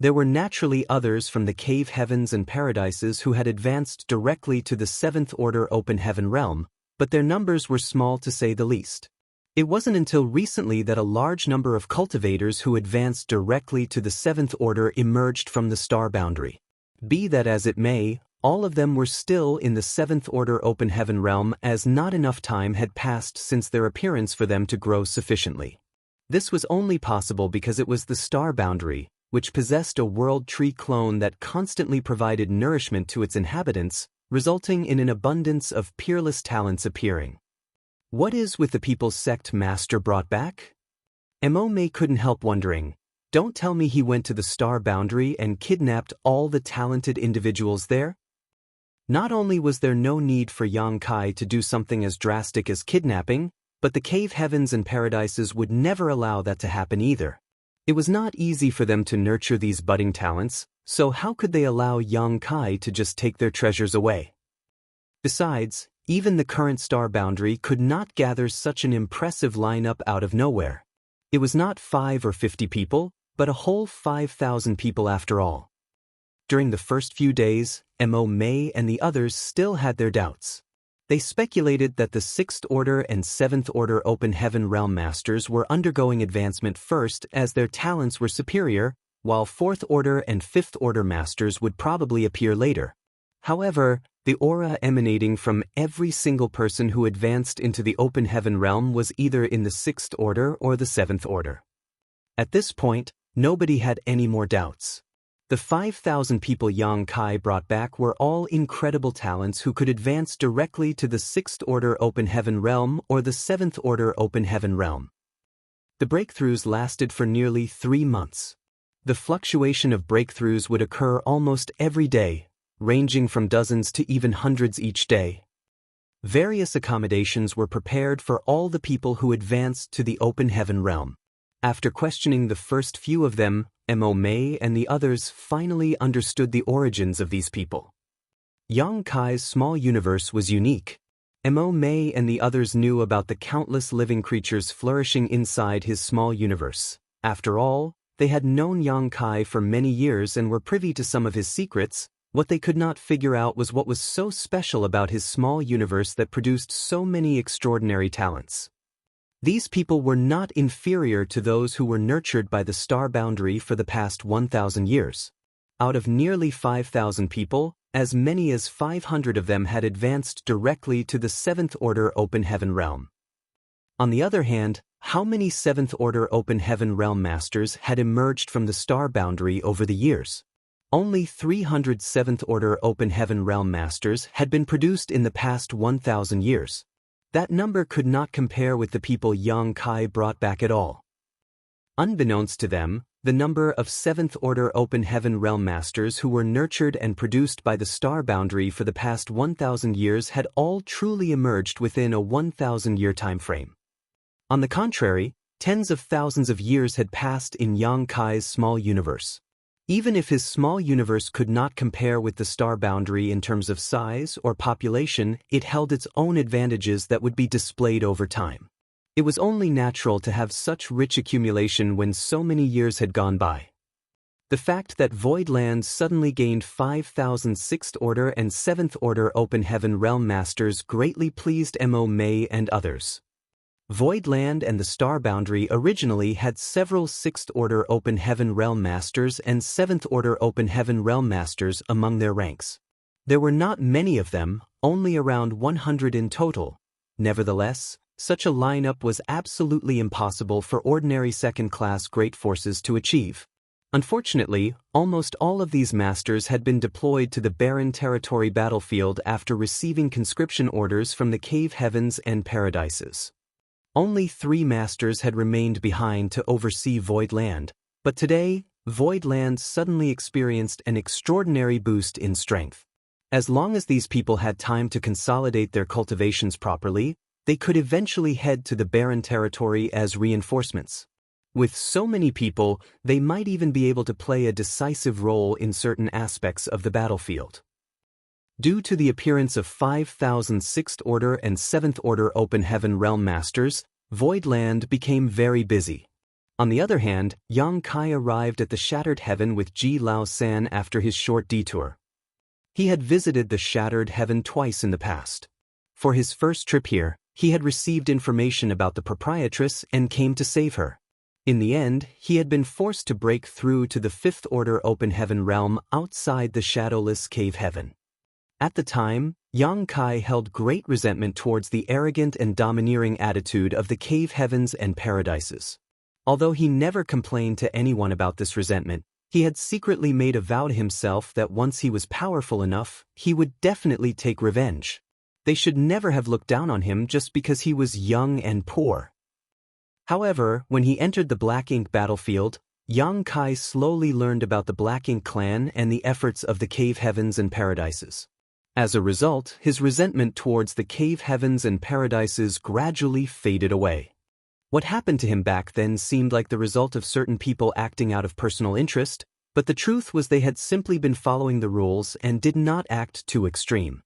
There were naturally others from the cave heavens and paradises who had advanced directly to the Seventh Order Open Heaven Realm, but their numbers were small to say the least. It wasn't until recently that a large number of cultivators who advanced directly to the Seventh Order emerged from the star boundary. Be that as it may, all of them were still in the Seventh Order Open Heaven Realm as not enough time had passed since their appearance for them to grow sufficiently. This was only possible because it was the star boundary, which possessed a world tree clone that constantly provided nourishment to its inhabitants, resulting in an abundance of peerless talents appearing. What is with the people's sect master brought back? Mo Mei couldn't help wondering. Don't tell me he went to the star boundary and kidnapped all the talented individuals there? Not only was there no need for Yang Kai to do something as drastic as kidnapping, but the cave heavens and paradises would never allow that to happen either. It was not easy for them to nurture these budding talents, so how could they allow Yang Kai to just take their treasures away? Besides, even the current star boundary could not gather such an impressive lineup out of nowhere. It was not 5 or 50 people, but a whole 5,000 people after all. During the first few days, Mo Mei and the others still had their doubts. They speculated that the Sixth Order and Seventh Order Open Heaven Realm Masters were undergoing advancement first as their talents were superior, while Fourth Order and Fifth Order Masters would probably appear later. However, The aura emanating from every single person who advanced into the open heaven realm was either in the 6th order or the 7th order. At this point, nobody had any more doubts. The 5,000 people Yang Kai brought back were all incredible talents who could advance directly to the 6th order open heaven realm or the 7th order open heaven realm. The breakthroughs lasted for nearly 3 months. The fluctuation of breakthroughs would occur almost every day, ranging from dozens to even hundreds each day. Various accommodations were prepared for all the people who advanced to the open heaven realm. After questioning the first few of them, Mo Mei and the others finally understood the origins of these people. Yang Kai's small universe was unique. Mo Mei and the others knew about the countless living creatures flourishing inside his small universe. After all, they had known Yang Kai for many years and were privy to some of his secrets. What they could not figure out was what was so special about his small universe that produced so many extraordinary talents. These people were not inferior to those who were nurtured by the star boundary for the past 1,000 years. Out of nearly 5,000 people, as many as 500 of them had advanced directly to the 7th order open heaven realm. On the other hand, how many 7th order open heaven realm masters had emerged from the star boundary over the years? Only 300 7th order open heaven realm masters had been produced in the past 1,000 years. That number could not compare with the people Yang Kai brought back at all. Unbeknownst to them, the number of 7th order open heaven realm masters who were nurtured and produced by the star boundary for the past 1,000 years had all truly emerged within a 1,000-year time frame. On the contrary, tens of thousands of years had passed in Yang Kai's small universe. Even if his small universe could not compare with the star boundary in terms of size or population, it held its own advantages that would be displayed over time. It was only natural to have such rich accumulation when so many years had gone by. The fact that Void Land suddenly gained 5,000 6th order and 7th order open heaven realm masters greatly pleased Mo Mei and others. Void Land and the Star Boundary originally had several 6th order open heaven realm masters and 7th order open heaven realm masters among their ranks. There were not many of them, only around 100 in total. Nevertheless, such a lineup was absolutely impossible for ordinary second-class great forces to achieve. Unfortunately, almost all of these masters had been deployed to the barren territory battlefield after receiving conscription orders from the cave heavens and paradises. Only 3 masters had remained behind to oversee Void Land, but today, Void Land suddenly experienced an extraordinary boost in strength. As long as these people had time to consolidate their cultivations properly, they could eventually head to the barren territory as reinforcements. With so many people, they might even be able to play a decisive role in certain aspects of the battlefield. Due to the appearance of 5,000 6th order and 7th order open heaven realm masters, Void Land became very busy. On the other hand, Yang Kai arrived at the Shattered Heaven with Ji Lao San after his short detour. He had visited the Shattered Heaven twice in the past. For his first trip here, he had received information about the proprietress and came to save her. In the end, he had been forced to break through to the 5th order open heaven realm outside the shadowless cave heaven. At the time, Yang Kai held great resentment towards the arrogant and domineering attitude of the cave heavens and paradises. Although he never complained to anyone about this resentment, he had secretly made a vow to himself that once he was powerful enough, he would definitely take revenge. They should never have looked down on him just because he was young and poor. However, when he entered the Black Ink battlefield, Yang Kai slowly learned about the Black Ink clan and the efforts of the cave heavens and paradises. As a result, his resentment towards the cave heavens and paradises gradually faded away. What happened to him back then seemed like the result of certain people acting out of personal interest, but the truth was they had simply been following the rules and did not act too extreme.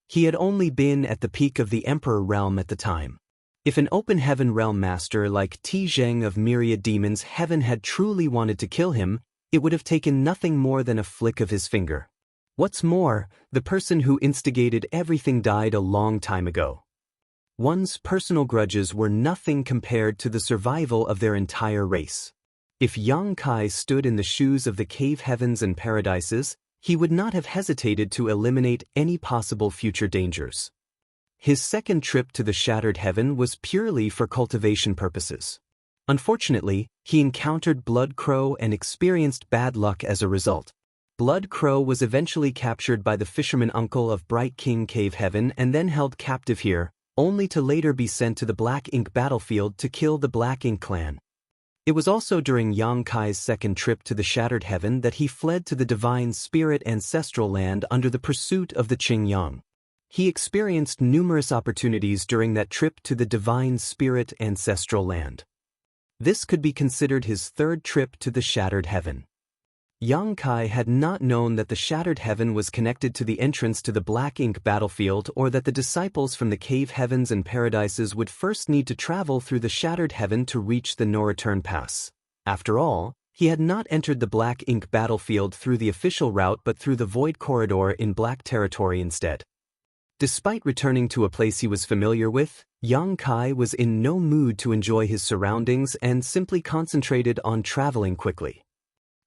He had only been at the peak of the Emperor realm at the time. If an open heaven realm master like Ti Zheng of Myriad Demons Heaven had truly wanted to kill him, it would have taken nothing more than a flick of his finger. What's more, the person who instigated everything died a long time ago. One's personal grudges were nothing compared to the survival of their entire race. If Yang Kai stood in the shoes of the cave heavens and paradises, he would not have hesitated to eliminate any possible future dangers. His second trip to the Shattered Heaven was purely for cultivation purposes. Unfortunately, he encountered Blood Crow and experienced bad luck as a result. Blood Crow was eventually captured by the fisherman uncle of Bright King Cave Heaven and then held captive here, only to later be sent to the Black Ink battlefield to kill the Black Ink clan. It was also during Yang Kai's second trip to the Shattered Heaven that he fled to the Divine Spirit ancestral land under the pursuit of the Qing Yang. He experienced numerous opportunities during that trip to the Divine Spirit ancestral land. This could be considered his third trip to the Shattered Heaven. Yang Kai had not known that the Shattered Heaven was connected to the entrance to the Black Ink battlefield or that the disciples from the Cave Heavens and Paradises would first need to travel through the Shattered Heaven to reach the No-Return Pass. After all, he had not entered the Black Ink battlefield through the official route but through the Void Corridor in Black Territory instead. Despite returning to a place he was familiar with, Yang Kai was in no mood to enjoy his surroundings and simply concentrated on traveling quickly.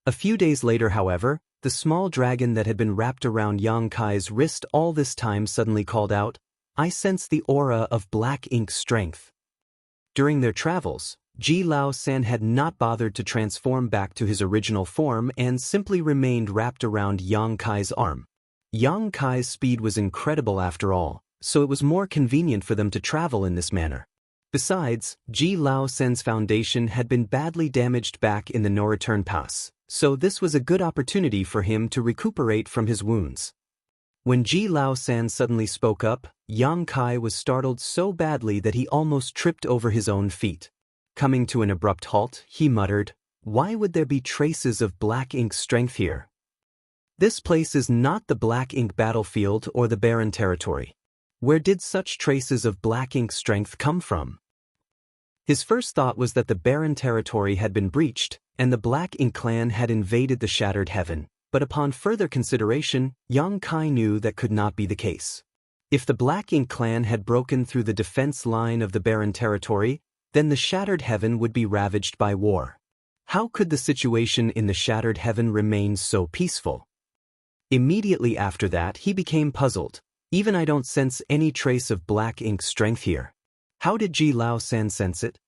A few days later, however, the small dragon that had been wrapped around Yang Kai's wrist all this time suddenly called out, "I sense the aura of Black Ink strength." During their travels, Ji Lao San had not bothered to transform back to his original form and simply remained wrapped around Yang Kai's arm. Yang Kai's speed was incredible after all, so it was more convenient for them to travel in this manner. Besides, Ji Lao San's foundation had been badly damaged back in the No-Return Pass, so this was a good opportunity for him to recuperate from his wounds. When Ji Lao San suddenly spoke up, Yang Kai was startled so badly that he almost tripped over his own feet. Coming to an abrupt halt, he muttered, "Why would there be traces of Black Ink strength here? This place is not the Black Ink battlefield or the Barren Territory. Where did such traces of Black Ink strength come from?" His first thought was that the Barren Territory had been breached, and the Black Ink clan had invaded the Shattered Heaven, but upon further consideration, Yang Kai knew that could not be the case. If the Black Ink clan had broken through the defense line of the Barren Territory, then the Shattered Heaven would be ravaged by war. How could the situation in the Shattered Heaven remain so peaceful? Immediately after that, he became puzzled. "Even I don't sense any trace of Black Ink strength here. How did Ji Lao San sense it?"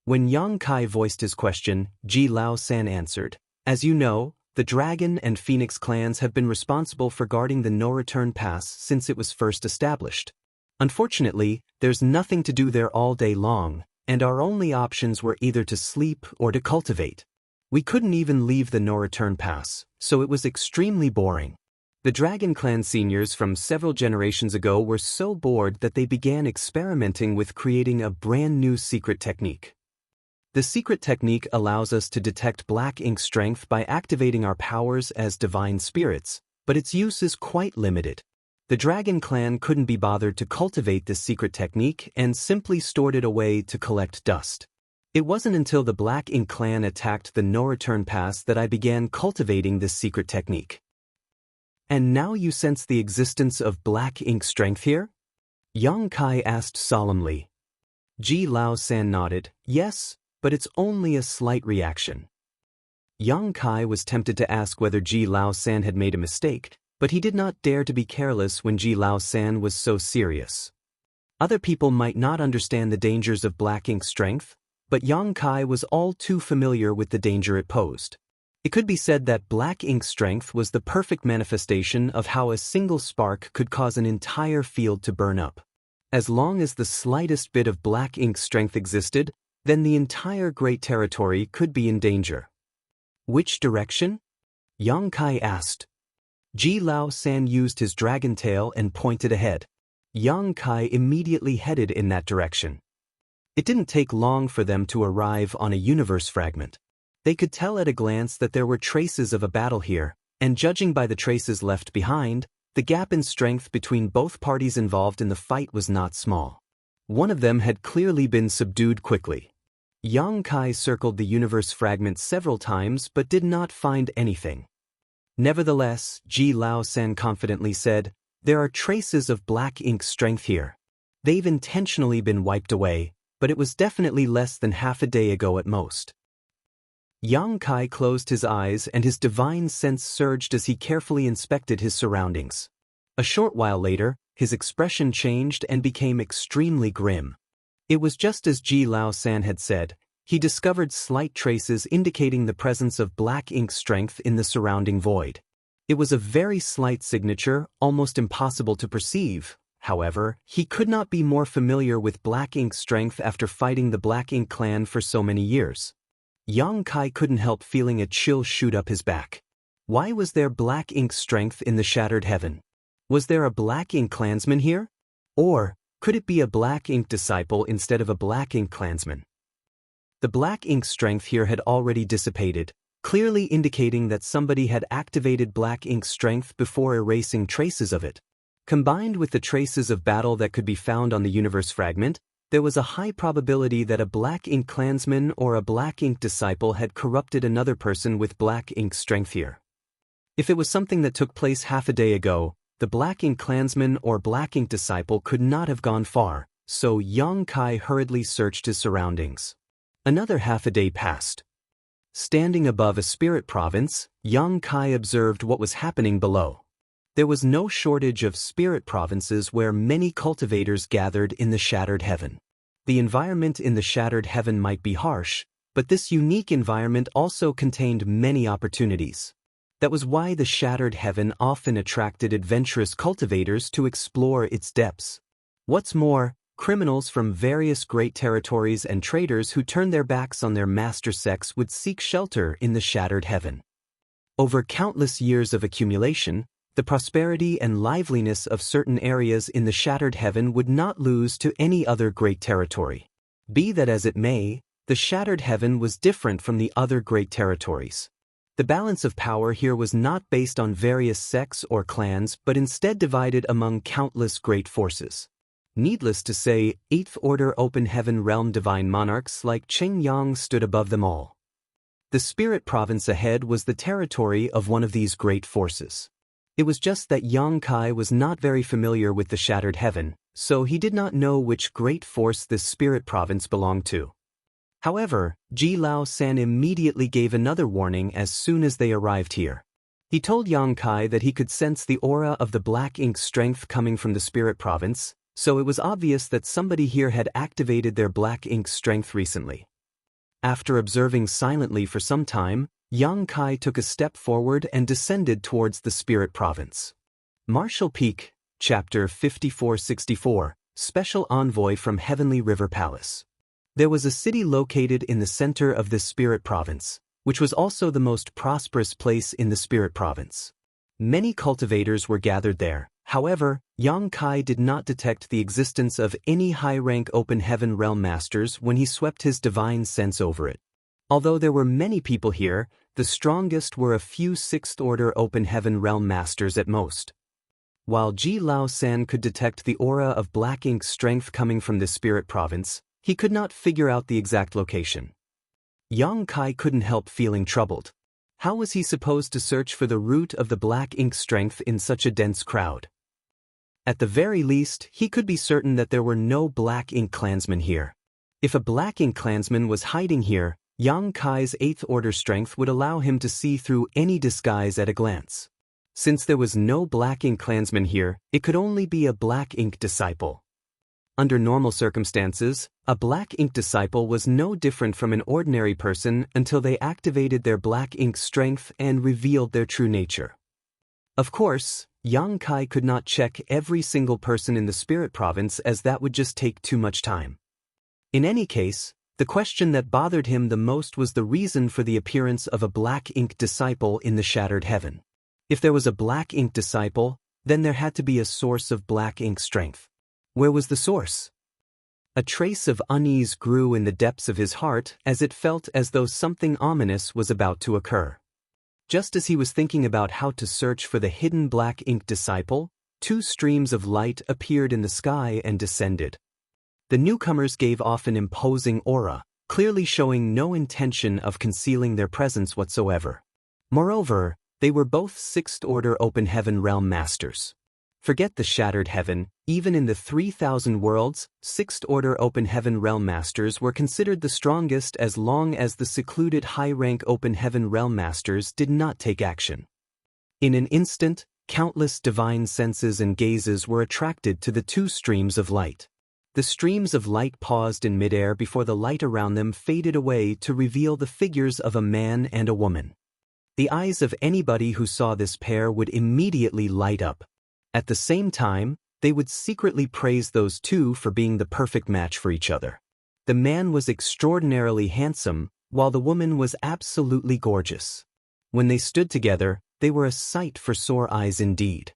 When Yang Kai voiced his question, Ji Lao San answered, "As you know, the Dragon and Phoenix clans have been responsible for guarding the No-Return Pass since it was first established. Unfortunately, there's nothing to do there all day long, and our only options were either to sleep or to cultivate. We couldn't even leave the No-Return Pass, so it was extremely boring." The Dragon Clan seniors from several generations ago were so bored that they began experimenting with creating a brand new secret technique. The secret technique allows us to detect Black Ink strength by activating our powers as divine spirits, but its use is quite limited. The Dragon Clan couldn't be bothered to cultivate this secret technique and simply stored it away to collect dust. It wasn't until the Black Ink clan attacked the No-Return Pass that I began cultivating this secret technique. "And now you sense the existence of Black Ink strength here?" Yang Kai asked solemnly. Ji Lao San nodded, "Yes, but it's only a slight reaction." Yang Kai was tempted to ask whether Ji Lao San had made a mistake, but he did not dare to be careless when Ji Lao San was so serious. Other people might not understand the dangers of Black Ink strength, but Yang Kai was all too familiar with the danger it posed. It could be said that Black Ink strength was the perfect manifestation of how a single spark could cause an entire field to burn up. As long as the slightest bit of Black Ink strength existed, then the entire Great Territory could be in danger. "Which direction?" Yang Kai asked. Ji Lao San used his dragon tail and pointed ahead. Yang Kai immediately headed in that direction. It didn't take long for them to arrive on a universe fragment. They could tell at a glance that there were traces of a battle here, and judging by the traces left behind, the gap in strength between both parties involved in the fight was not small. One of them had clearly been subdued quickly. Yang Kai circled the universe fragment several times but did not find anything. Nevertheless, Ji Lao San confidently said, "There are traces of Black Ink strength here. They've intentionally been wiped away, but it was definitely less than half a day ago at most." Yang Kai closed his eyes and his divine sense surged as he carefully inspected his surroundings. A short while later, his expression changed and became extremely grim. It was just as Ji Lao San had said. He discovered slight traces indicating the presence of black ink strength in the surrounding void. It was a very slight signature, almost impossible to perceive. However, he could not be more familiar with black ink strength after fighting the Black Ink clan for so many years. Yang Kai couldn't help feeling a chill shoot up his back. Why was there black ink strength in the Shattered Heaven? Was there a Black Ink clansman here? Or could it be a Black Ink disciple instead of a Black Ink clansman? The black ink strength here had already dissipated, clearly indicating that somebody had activated black ink strength before erasing traces of it. Combined with the traces of battle that could be found on the universe fragment, there was a high probability that a Black Ink clansman or a Black Ink disciple had corrupted another person with black ink strength here. If it was something that took place half a day ago, the Black Ink clansman or Black Ink disciple could not have gone far, so Yang Kai hurriedly searched his surroundings. Another half a day passed. Standing above a spirit province, Yang Kai observed what was happening below. There was no shortage of spirit provinces where many cultivators gathered in the Shattered Heaven. The environment in the Shattered Heaven might be harsh, but this unique environment also contained many opportunities. That was why the Shattered Heaven often attracted adventurous cultivators to explore its depths. What's more, criminals from various great territories and traders who turned their backs on their master sects would seek shelter in the Shattered Heaven. Over countless years of accumulation, the prosperity and liveliness of certain areas in the Shattered Heaven would not lose to any other great territory. Be that as it may, the Shattered Heaven was different from the other great territories. The balance of power here was not based on various sects or clans but instead divided among countless great forces. Needless to say, 8th Order Open Heaven Realm divine monarchs like Cheng Yang stood above them all. The spirit province ahead was the territory of one of these great forces. It was just that Yang Kai was not very familiar with the Shattered Heaven, so he did not know which great force this spirit province belonged to. However, Ji Lao San immediately gave another warning as soon as they arrived here. He told Yang Kai that he could sense the aura of the black ink strength coming from the spirit province, so it was obvious that somebody here had activated their black ink strength recently. After observing silently for some time, Yang Kai took a step forward and descended towards the spirit province. Martial Peak, Chapter 5464, Special Envoy from Heavenly River Palace. There was a city located in the center of this spirit province, which was also the most prosperous place in the spirit province. Many cultivators were gathered there. However, Yang Kai did not detect the existence of any high-rank Open Heaven Realm Masters when he swept his divine sense over it. Although there were many people here, the strongest were a few 6th Order Open Heaven Realm Masters at most. While Ji Lao San could detect the aura of black ink strength coming from the spirit province, he could not figure out the exact location. Yang Kai couldn't help feeling troubled. How was he supposed to search for the root of the black ink strength in such a dense crowd? At the very least, he could be certain that there were no Black Ink clansmen here. If a Black Ink clansman was hiding here, Yang Kai's 8th Order strength would allow him to see through any disguise at a glance. Since there was no Black Ink clansman here, it could only be a Black Ink disciple. Under normal circumstances, a Black Ink disciple was no different from an ordinary person until they activated their Black Ink strength and revealed their true nature. Of course, Yang Kai could not check every single person in the spirit province as that would just take too much time. In any case, the question that bothered him the most was the reason for the appearance of a Black Ink disciple in the Shattered Heaven. If there was a Black Ink disciple, then there had to be a source of Black Ink strength. Where was the source? A trace of unease grew in the depths of his heart as it felt as though something ominous was about to occur. Just as he was thinking about how to search for the hidden Black Ink disciple, 2 streams of light appeared in the sky and descended. The newcomers gave off an imposing aura, clearly showing no intention of concealing their presence whatsoever. Moreover, they were both 6th Order Open Heaven Realm Masters. Forget the shattered heaven, even in the 3,000 worlds, sixth-order open heaven realm masters were considered the strongest as long as the secluded high-rank open heaven realm masters did not take action. In an instant, countless divine senses and gazes were attracted to the two streams of light. The streams of light paused in midair before the light around them faded away to reveal the figures of a man and a woman. The eyes of anybody who saw this pair would immediately light up. At the same time, they would secretly praise those two for being the perfect match for each other. The man was extraordinarily handsome, while the woman was absolutely gorgeous. When they stood together, they were a sight for sore eyes indeed.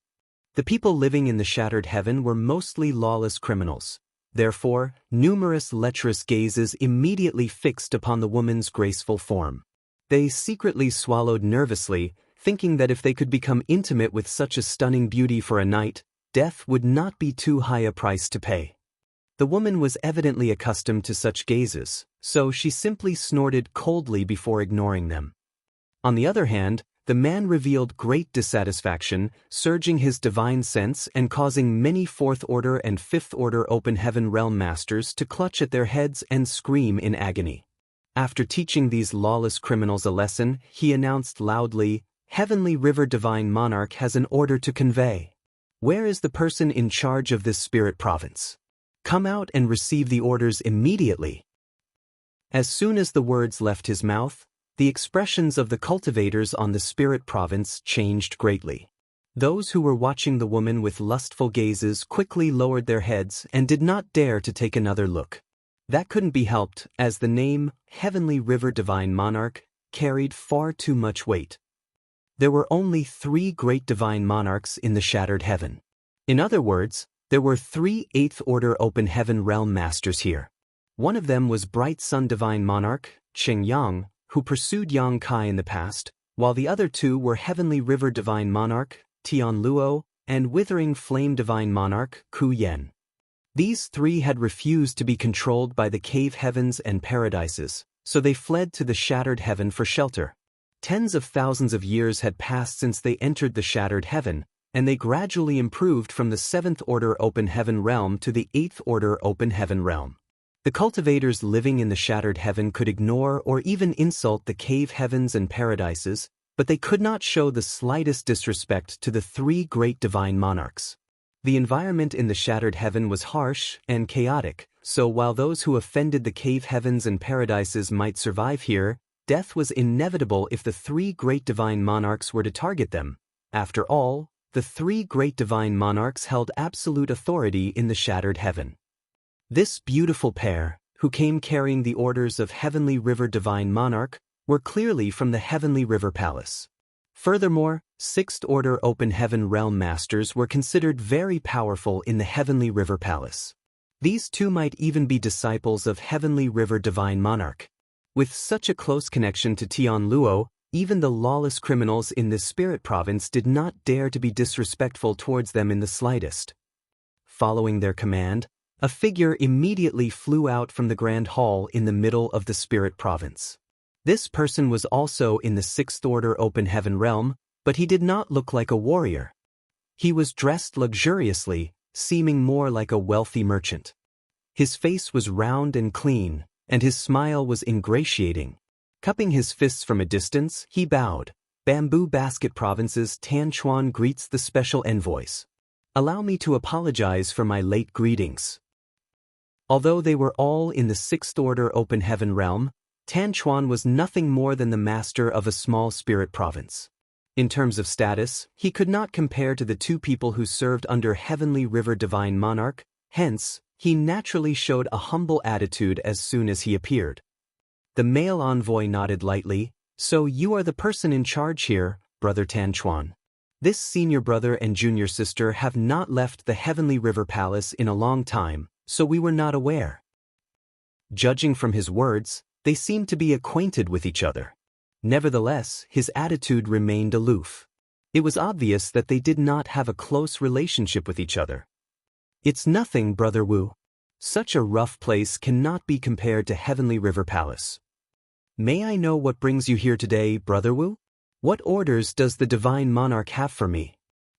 The people living in the shattered heaven were mostly lawless criminals. Therefore, numerous lecherous gazes immediately fixed upon the woman's graceful form. They secretly swallowed nervously, thinking that if they could become intimate with such a stunning beauty for a night, death would not be too high a price to pay. The woman was evidently accustomed to such gazes, so she simply snorted coldly before ignoring them. On the other hand, the man revealed great dissatisfaction, surging his divine sense and causing many fourth-order and fifth-order open heaven realm masters to clutch at their heads and scream in agony. After teaching these lawless criminals a lesson, he announced loudly, "Heavenly River Divine Monarch has an order to convey. Where is the person in charge of this spirit province? Come out and receive the orders immediately." As soon as the words left his mouth, the expressions of the cultivators on the spirit province changed greatly. Those who were watching the woman with lustful gazes quickly lowered their heads and did not dare to take another look. That couldn't be helped, as the name, Heavenly River Divine Monarch, carried far too much weight. There were only 3 great divine monarchs in the shattered heaven. In other words, there were 3 eighth-order open heaven realm masters here. One of them was Bright Sun Divine Monarch, Cheng Yang, who pursued Yang Kai in the past, while the other 2 were Heavenly River Divine Monarch, Tian Luo, and Withering Flame Divine Monarch, Ku Yen. These 3 had refused to be controlled by the cave heavens and paradises, so they fled to the shattered heaven for shelter. Tens of thousands of years had passed since they entered the shattered heaven, and they gradually improved from the 7th-order open heaven realm to the 8th-order open heaven realm. The cultivators living in the shattered heaven could ignore or even insult the cave heavens and paradises, but they could not show the slightest disrespect to the 3 great divine monarchs. The environment in the shattered heaven was harsh and chaotic, so while those who offended the cave heavens and paradises might survive here, death was inevitable if the 3 great divine monarchs were to target them. After all, the 3 great divine monarchs held absolute authority in the shattered heaven. This beautiful pair, who came carrying the orders of Heavenly River Divine Monarch, were clearly from the Heavenly River Palace. Furthermore, 6th-order open heaven realm masters were considered very powerful in the Heavenly River Palace. These 2 might even be disciples of Heavenly River Divine Monarch. With such a close connection to Tian Luo, even the lawless criminals in this spirit province did not dare to be disrespectful towards them in the slightest. Following their command, a figure immediately flew out from the grand hall in the middle of the spirit province. This person was also in the 6th-order open heaven realm, but he did not look like a warrior. He was dressed luxuriously, seeming more like a wealthy merchant. His face was round and clean, and his smile was ingratiating. Cupping his fists from a distance, he bowed. "Bamboo Basket Province's Tan Chuan greets the special envoys. Allow me to apologize for my late greetings." Although they were all in the 6th-order open heaven realm, Tan Chuan was nothing more than the master of a small spirit province. In terms of status, he could not compare to the 2 people who served under Heavenly River Divine Monarch, hence, he naturally showed a humble attitude as soon as he appeared. The male envoy nodded lightly. "So you are the person in charge here, Brother Tan Chuan. This senior brother and junior sister have not left the Heavenly River Palace in a long time, so we were not aware." Judging from his words, they seemed to be acquainted with each other. Nevertheless, his attitude remained aloof. It was obvious that they did not have a close relationship with each other. "It's nothing, Brother Wu. Such a rough place cannot be compared to Heavenly River Palace. May I know what brings you here today, Brother Wu? What orders does the Divine Monarch have for me?"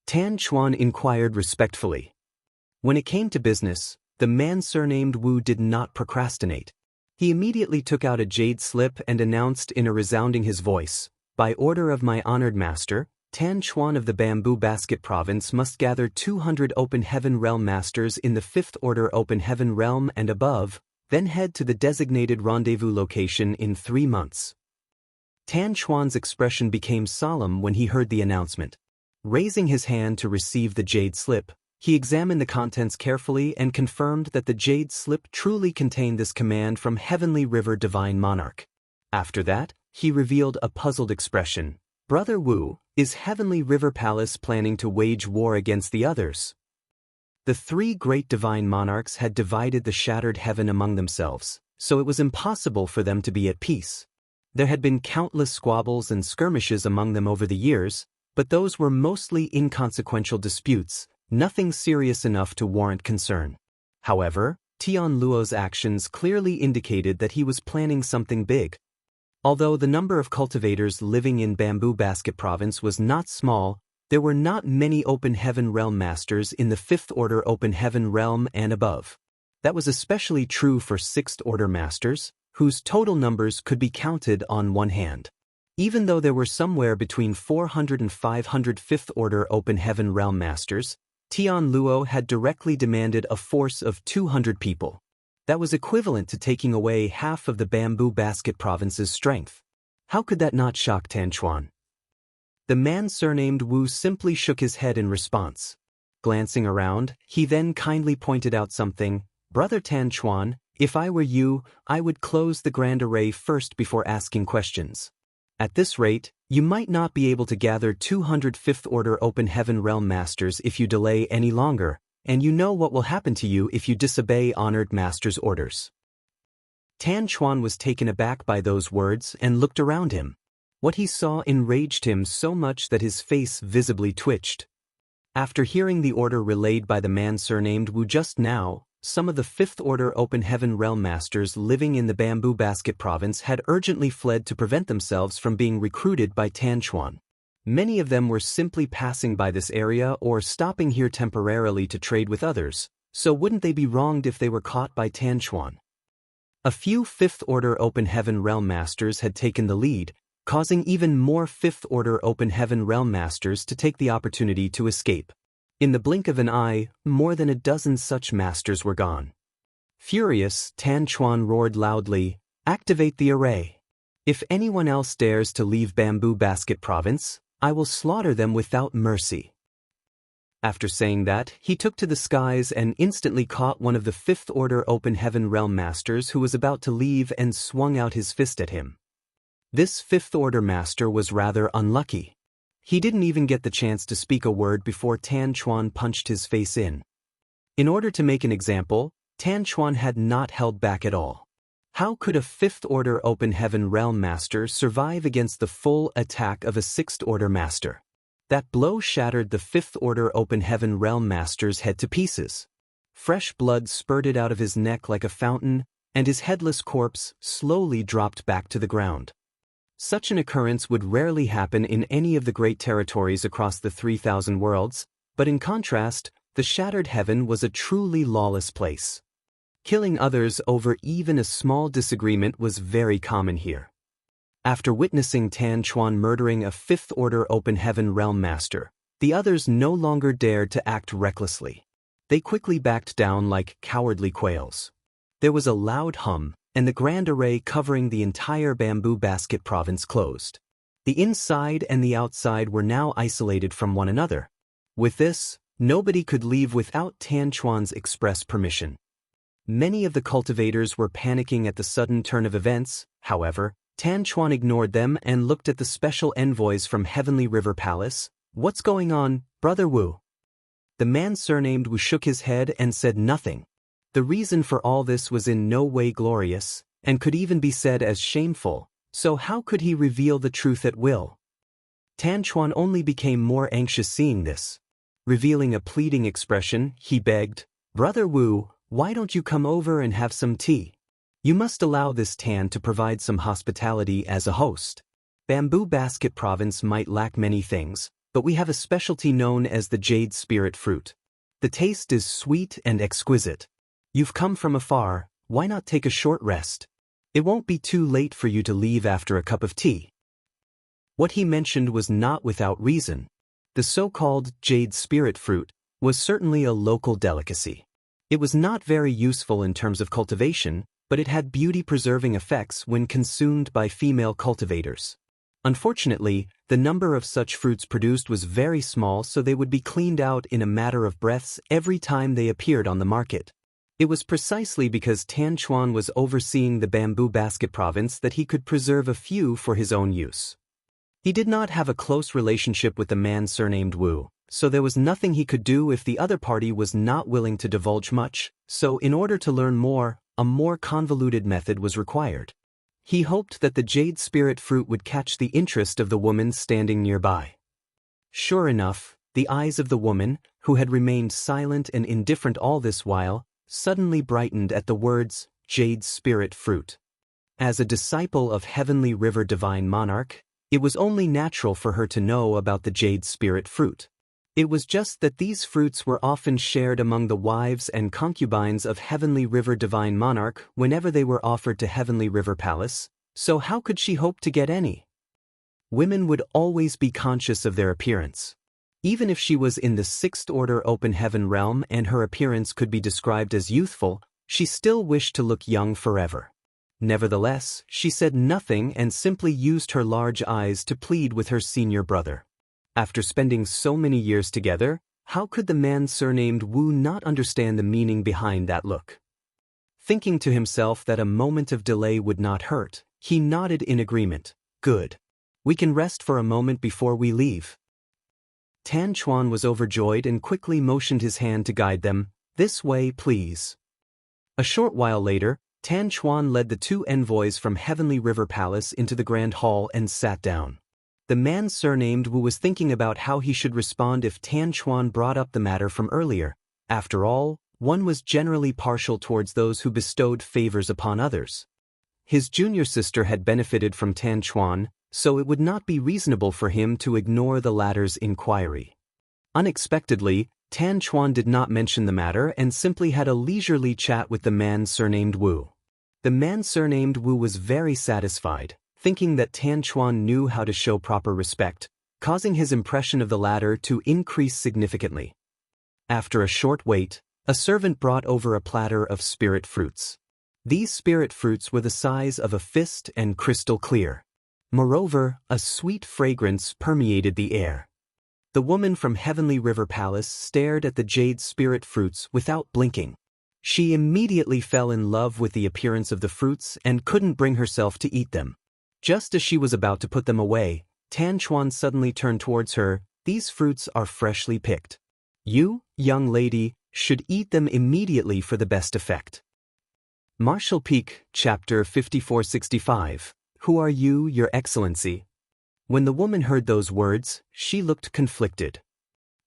Tan Chuan inquired respectfully. When it came to business, the man surnamed Wu did not procrastinate. He immediately took out a jade slip and announced in a resounding his voice, "By order of my honored master, Tan Chuan of the Bamboo Basket Province must gather 200 Open Heaven Realm Masters in the 5th Order Open Heaven Realm and above, then head to the designated rendezvous location in 3 months." Tan Chuan's expression became solemn when he heard the announcement. Raising his hand to receive the jade slip, he examined the contents carefully and confirmed that the jade slip truly contained this command from Heavenly River Divine Monarch. After that, he revealed a puzzled expression. "Brother Wu, is Heavenly River Palace planning to wage war against the others?" The 3 great divine monarchs had divided the shattered heaven among themselves, so it was impossible for them to be at peace. There had been countless squabbles and skirmishes among them over the years, but those were mostly inconsequential disputes, nothing serious enough to warrant concern. However, Tian Luo's actions clearly indicated that he was planning something big. Although the number of cultivators living in Bamboo Basket Province was not small, there were not many Open Heaven Realm Masters in the 5th Order Open Heaven Realm and above. That was especially true for 6th Order Masters, whose total numbers could be counted on one hand. Even though there were somewhere between 400 and 500 5th Order Open Heaven Realm Masters, Tian Luo had directly demanded a force of 200 people. That was equivalent to taking away half of the Bamboo Basket Province's strength. How could that not shock Tan Chuan? The man surnamed Wu simply shook his head in response. Glancing around, he then kindly pointed out something. "Brother Tan Chuan, if I were you, I would close the grand array first before asking questions. At this rate, you might not be able to gather 200 5th Order Open Heaven Realm Masters if you delay any longer, and you know what will happen to you if you disobey honored master's orders." Tan Chuan was taken aback by those words and looked around him. What he saw enraged him so much that his face visibly twitched. After hearing the order relayed by the man surnamed Wu just now, some of the 5th Order Open Heaven Realm Masters living in the Bamboo Basket Province had urgently fled to prevent themselves from being recruited by Tan Chuan. Many of them were simply passing by this area or stopping here temporarily to trade with others, so wouldn't they be wronged if they were caught by Tan Chuan? A few 5th Order Open Heaven Realm Masters had taken the lead, causing even more 5th Order Open Heaven Realm Masters to take the opportunity to escape. In the blink of an eye, more than a dozen such masters were gone. Furious, Tan Chuan roared loudly, "Activate the array. If anyone else dares to leave Bamboo Basket Province, I will slaughter them without mercy." After saying that, he took to the skies and instantly caught one of the 5th Order Open Heaven Realm Masters who was about to leave and swung out his fist at him. This 5th Order Master was rather unlucky. He didn't even get the chance to speak a word before Tan Chuan punched his face in. In order to make an example, Tan Chuan had not held back at all. How could a 5th Order Open Heaven Realm Master survive against the full attack of a 6th Order Master? That blow shattered the 5th Order Open Heaven Realm Master's head to pieces. Fresh blood spurted out of his neck like a fountain, and his headless corpse slowly dropped back to the ground. Such an occurrence would rarely happen in any of the great territories across the 3,000 worlds, but in contrast, the shattered heaven was a truly lawless place. Killing others over even a small disagreement was very common here. After witnessing Tan Chuan murdering a 5th Order Open Heaven Realm Master, the others no longer dared to act recklessly. They quickly backed down like cowardly quails. There was a loud hum, and the grand array covering the entire Bamboo Basket Province closed. The inside and the outside were now isolated from one another. With this, nobody could leave without Tan Chuan's express permission. Many of the cultivators were panicking at the sudden turn of events. However, Tan Chuan ignored them and looked at the special envoys from Heavenly River Palace. "What's going on, Brother Wu?" The man surnamed Wu shook his head and said nothing. The reason for all this was in no way glorious, and could even be said as shameful, so how could he reveal the truth at will? Tan Chuan only became more anxious seeing this. Revealing a pleading expression, he begged, "Brother Wu, why don't you come over and have some tea? You must allow this Tan to provide some hospitality as a host. Bamboo Basket Province might lack many things, but we have a specialty known as the jade spirit fruit. The taste is sweet and exquisite. You've come from afar, why not take a short rest? It won't be too late for you to leave after a cup of tea. What he mentioned was not without reason. The so-called jade spirit fruit was certainly a local delicacy. It was not very useful in terms of cultivation, but it had beauty-preserving effects when consumed by female cultivators. Unfortunately, the number of such fruits produced was very small, so they would be cleaned out in a matter of breaths every time they appeared on the market. It was precisely because Tan Chuan was overseeing the bamboo basket province that he could preserve a few for his own use. He did not have a close relationship with the man surnamed Wu, so there was nothing he could do if the other party was not willing to divulge much, so in order to learn more, a more convoluted method was required. He hoped that the jade spirit fruit would catch the interest of the woman standing nearby. Sure enough, the eyes of the woman, who had remained silent and indifferent all this while, suddenly brightened at the words, jade spirit fruit. As a disciple of Heavenly River Divine Monarch, it was only natural for her to know about the jade spirit fruit. It was just that these fruits were often shared among the wives and concubines of Heavenly River Divine Monarch whenever they were offered to Heavenly River Palace, so how could she hope to get any? Women would always be conscious of their appearance. Even if she was in the sixth order open heaven realm and her appearance could be described as youthful, she still wished to look young forever. Nevertheless, she said nothing and simply used her large eyes to plead with her senior brother. After spending so many years together, how could the man surnamed Wu not understand the meaning behind that look? Thinking to himself that a moment of delay would not hurt, he nodded in agreement. Good. We can rest for a moment before we leave. Tan Chuan was overjoyed and quickly motioned his hand to guide them. This way, please. A short while later, Tan Chuan led the two envoys from Heavenly River Palace into the Grand Hall and sat down. The man surnamed Wu was thinking about how he should respond if Tan Chuan brought up the matter from earlier. After all, one was generally partial towards those who bestowed favors upon others. His junior sister had benefited from Tan Chuan, so it would not be reasonable for him to ignore the latter's inquiry. Unexpectedly, Tan Chuan did not mention the matter and simply had a leisurely chat with the man surnamed Wu. The man surnamed Wu was very satisfied, thinking that Tan Chuan knew how to show proper respect, causing his impression of the latter to increase significantly. After a short wait, a servant brought over a platter of spirit fruits. These spirit fruits were the size of a fist and crystal clear. Moreover, a sweet fragrance permeated the air. The woman from Heavenly River Palace stared at the jade spirit fruits without blinking. She immediately fell in love with the appearance of the fruits and couldn't bring herself to eat them. Just as she was about to put them away, Tan Chuan suddenly turned towards her. These fruits are freshly picked. You, young lady, should eat them immediately for the best effect. Martial Peak, Chapter 5465. Who are you, Your Excellency? When the woman heard those words, she looked conflicted.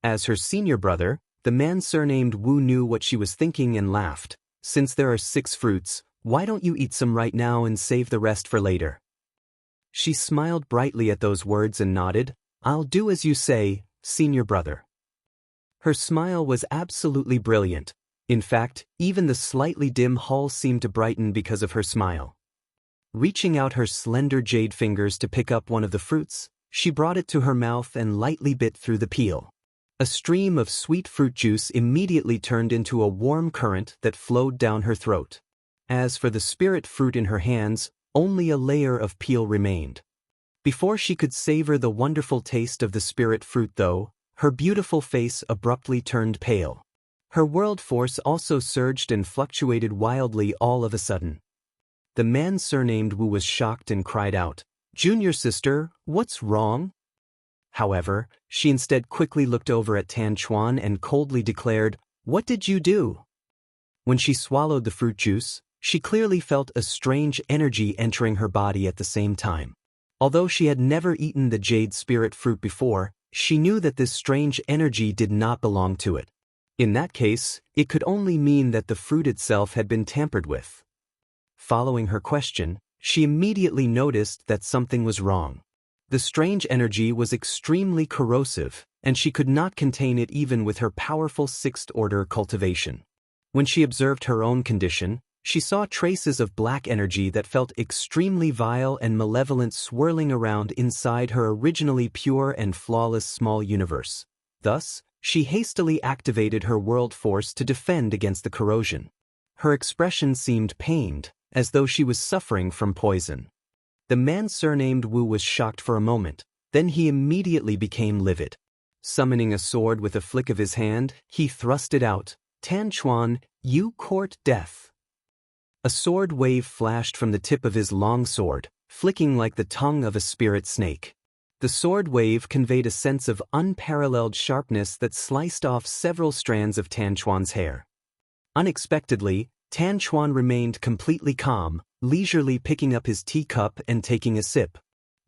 As her senior brother, the man surnamed Wu knew what she was thinking and laughed. Since there are 6 fruits, why don't you eat some right now and save the rest for later? She smiled brightly at those words and nodded. I'll do as you say, senior brother. Her smile was absolutely brilliant. In fact, even the slightly dim hall seemed to brighten because of her smile. Reaching out her slender jade fingers to pick up one of the fruits, she brought it to her mouth and lightly bit through the peel. A stream of sweet fruit juice immediately turned into a warm current that flowed down her throat. As for the spirit fruit in her hands, only a layer of peel remained. Before she could savor the wonderful taste of the spirit fruit though, her beautiful face abruptly turned pale. Her world force also surged and fluctuated wildly all of a sudden. The man surnamed Wu was shocked and cried out, Junior sister, what's wrong? However, she instead quickly looked over at Tan Chuan and coldly declared, What did you do? When she swallowed the fruit juice, she clearly felt a strange energy entering her body at the same time. Although she had never eaten the jade spirit fruit before, she knew that this strange energy did not belong to it. In that case, it could only mean that the fruit itself had been tampered with. Following her question, she immediately noticed that something was wrong. The strange energy was extremely corrosive, and she could not contain it even with her powerful sixth-order cultivation. When she observed her own condition, she saw traces of black energy that felt extremely vile and malevolent swirling around inside her originally pure and flawless small universe. Thus, she hastily activated her world force to defend against the corrosion. Her expression seemed pained, as though she was suffering from poison. The man surnamed Wu was shocked for a moment, then he immediately became livid. Summoning a sword with a flick of his hand, he thrust it out. "Tan Chuan, you court death." A sword wave flashed from the tip of his long sword, flicking like the tongue of a spirit snake. The sword wave conveyed a sense of unparalleled sharpness that sliced off several strands of Tan Chuan's hair. Unexpectedly, Tan Chuan remained completely calm, leisurely picking up his teacup and taking a sip.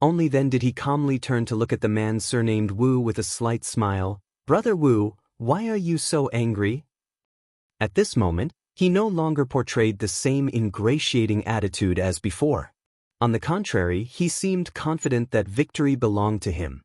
Only then did he calmly turn to look at the man surnamed Wu with a slight smile. "Brother Wu, why are you so angry?" At this moment, he no longer portrayed the same ingratiating attitude as before. On the contrary, he seemed confident that victory belonged to him.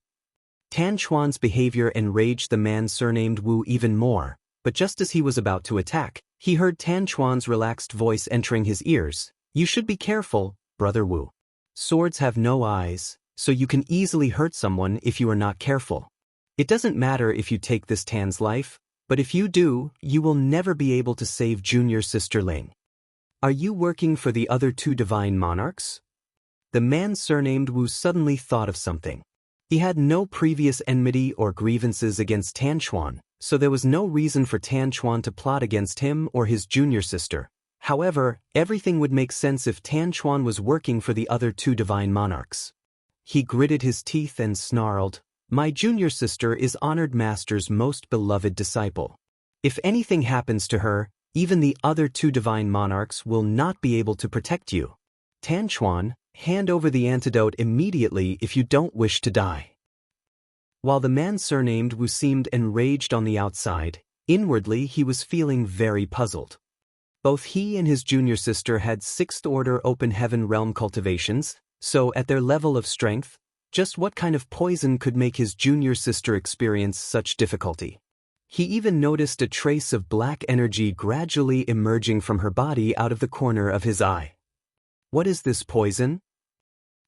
Tan Chuan's behavior enraged the man surnamed Wu even more, but just as he was about to attack, he heard Tan Chuan's relaxed voice entering his ears. "You should be careful, Brother Wu. Swords have no eyes, so you can easily hurt someone if you are not careful. It doesn't matter if you take this Tan's life, but if you do, you will never be able to save junior sister Ling. Are you working for the other two divine monarchs?" The man surnamed Wu suddenly thought of something. He had no previous enmity or grievances against Tan Chuan, so there was no reason for Tan Chuan to plot against him or his junior sister. However, everything would make sense if Tan Chuan was working for the other two divine monarchs. He gritted his teeth and snarled, "My junior sister is Honored Master's most beloved disciple. If anything happens to her, even the other two divine monarchs will not be able to protect you. Tan Chuan, hand over the antidote immediately if you don't wish to die." While the man surnamed Wu seemed enraged on the outside, inwardly he was feeling very puzzled. Both he and his junior sister had sixth-order open heaven realm cultivations, so at their level of strength, just what kind of poison could make his junior sister experience such difficulty? He even noticed a trace of black energy gradually emerging from her body out of the corner of his eye. What is this poison?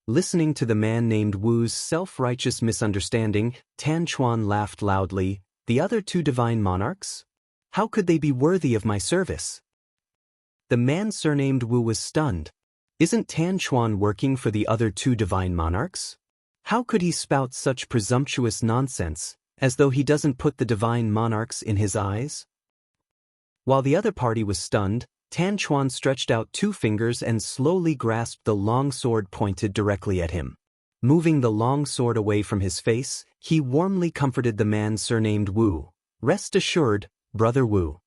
Listening to the man named Wu's self-righteous misunderstanding, Tan Chuan laughed loudly. "The other two divine monarchs? How could they be worthy of my service?" The man surnamed Wu was stunned. Isn't Tan Chuan working for the other two divine monarchs? How could he spout such presumptuous nonsense, as though he doesn't put the divine monarchs in his eyes? While the other party was stunned, Tan Chuan stretched out two fingers and slowly grasped the long sword pointed directly at him. Moving the long sword away from his face, he warmly comforted the man surnamed Wu. "Rest assured, Brother Wu.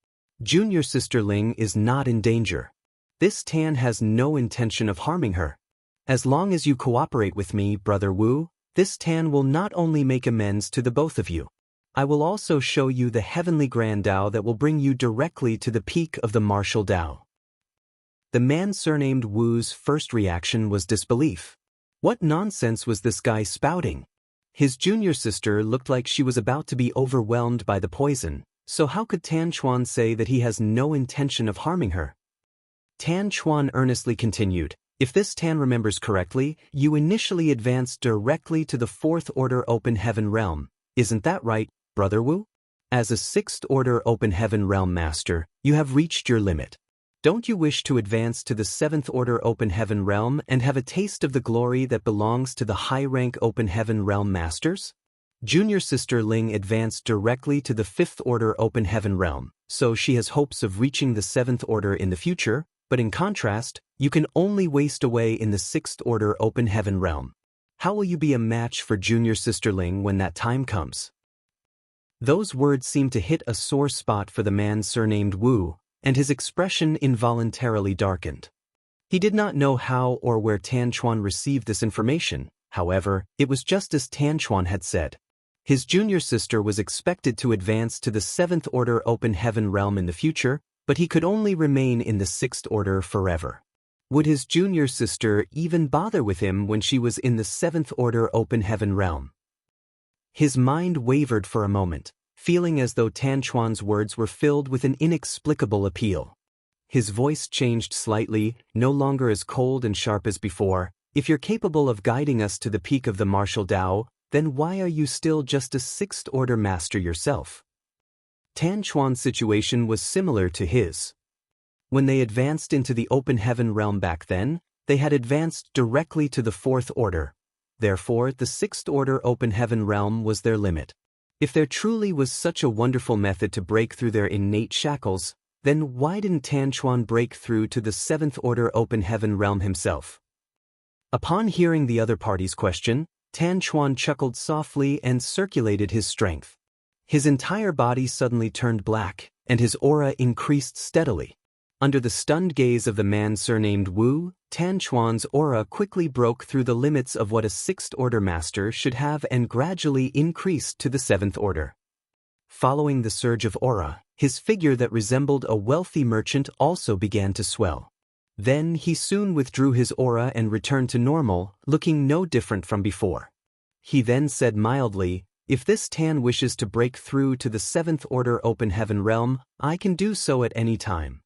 Junior sister Ling is not in danger. This Tan has no intention of harming her. As long as you cooperate with me, Brother Wu, this Tan will not only make amends to the both of you. I will also show you the heavenly grand Tao that will bring you directly to the peak of the martial Tao." The man surnamed Wu's first reaction was disbelief. What nonsense was this guy spouting? His junior sister looked like she was about to be overwhelmed by the poison, so how could Tan Chuan say that he has no intention of harming her? Tan Chuan earnestly continued, "If this Tan remembers correctly, you initially advanced directly to the fourth-order open heaven realm. Isn't that right, Brother Wu? As a sixth-order open heaven realm master, you have reached your limit. Don't you wish to advance to the seventh-order open heaven realm and have a taste of the glory that belongs to the high-rank open heaven realm masters?" Junior sister Ling advanced directly to the fifth-order open heaven realm, so she has hopes of reaching the seventh order in the future, but in contrast, you can only waste away in the sixth-order open heaven realm. How will you be a match for junior sister Ling when that time comes? Those words seemed to hit a sore spot for the man surnamed Wu, and his expression involuntarily darkened. He did not know how or where Tan Chuan received this information. However, it was just as Tan Chuan had said. His junior sister was expected to advance to the seventh order open heaven realm in the future, but he could only remain in the sixth order forever. Would his junior sister even bother with him when she was in the seventh order open heaven realm? His mind wavered for a moment, feeling as though Tan Chuan's words were filled with an inexplicable appeal. His voice changed slightly, no longer as cold and sharp as before. If you're capable of guiding us to the peak of the martial Tao, then why are you still just a sixth-order master yourself? Tan Chuan's situation was similar to his. When they advanced into the open heaven realm back then, they had advanced directly to the fourth order. Therefore, the sixth-order open heaven realm was their limit. If there truly was such a wonderful method to break through their innate shackles, then why didn't Tan Chuan break through to the seventh-order open heaven realm himself? Upon hearing the other party's question, Tan Chuan chuckled softly and circulated his strength. His entire body suddenly turned black, and his aura increased steadily. Under the stunned gaze of the man surnamed Wu, Tan Chuan's aura quickly broke through the limits of what a sixth-order master should have and gradually increased to the seventh order. Following the surge of aura, his figure that resembled a wealthy merchant also began to swell. Then he soon withdrew his aura and returned to normal, looking no different from before. He then said mildly, "If this Tan wishes to break through to the seventh order open heaven realm, I can do so at any time."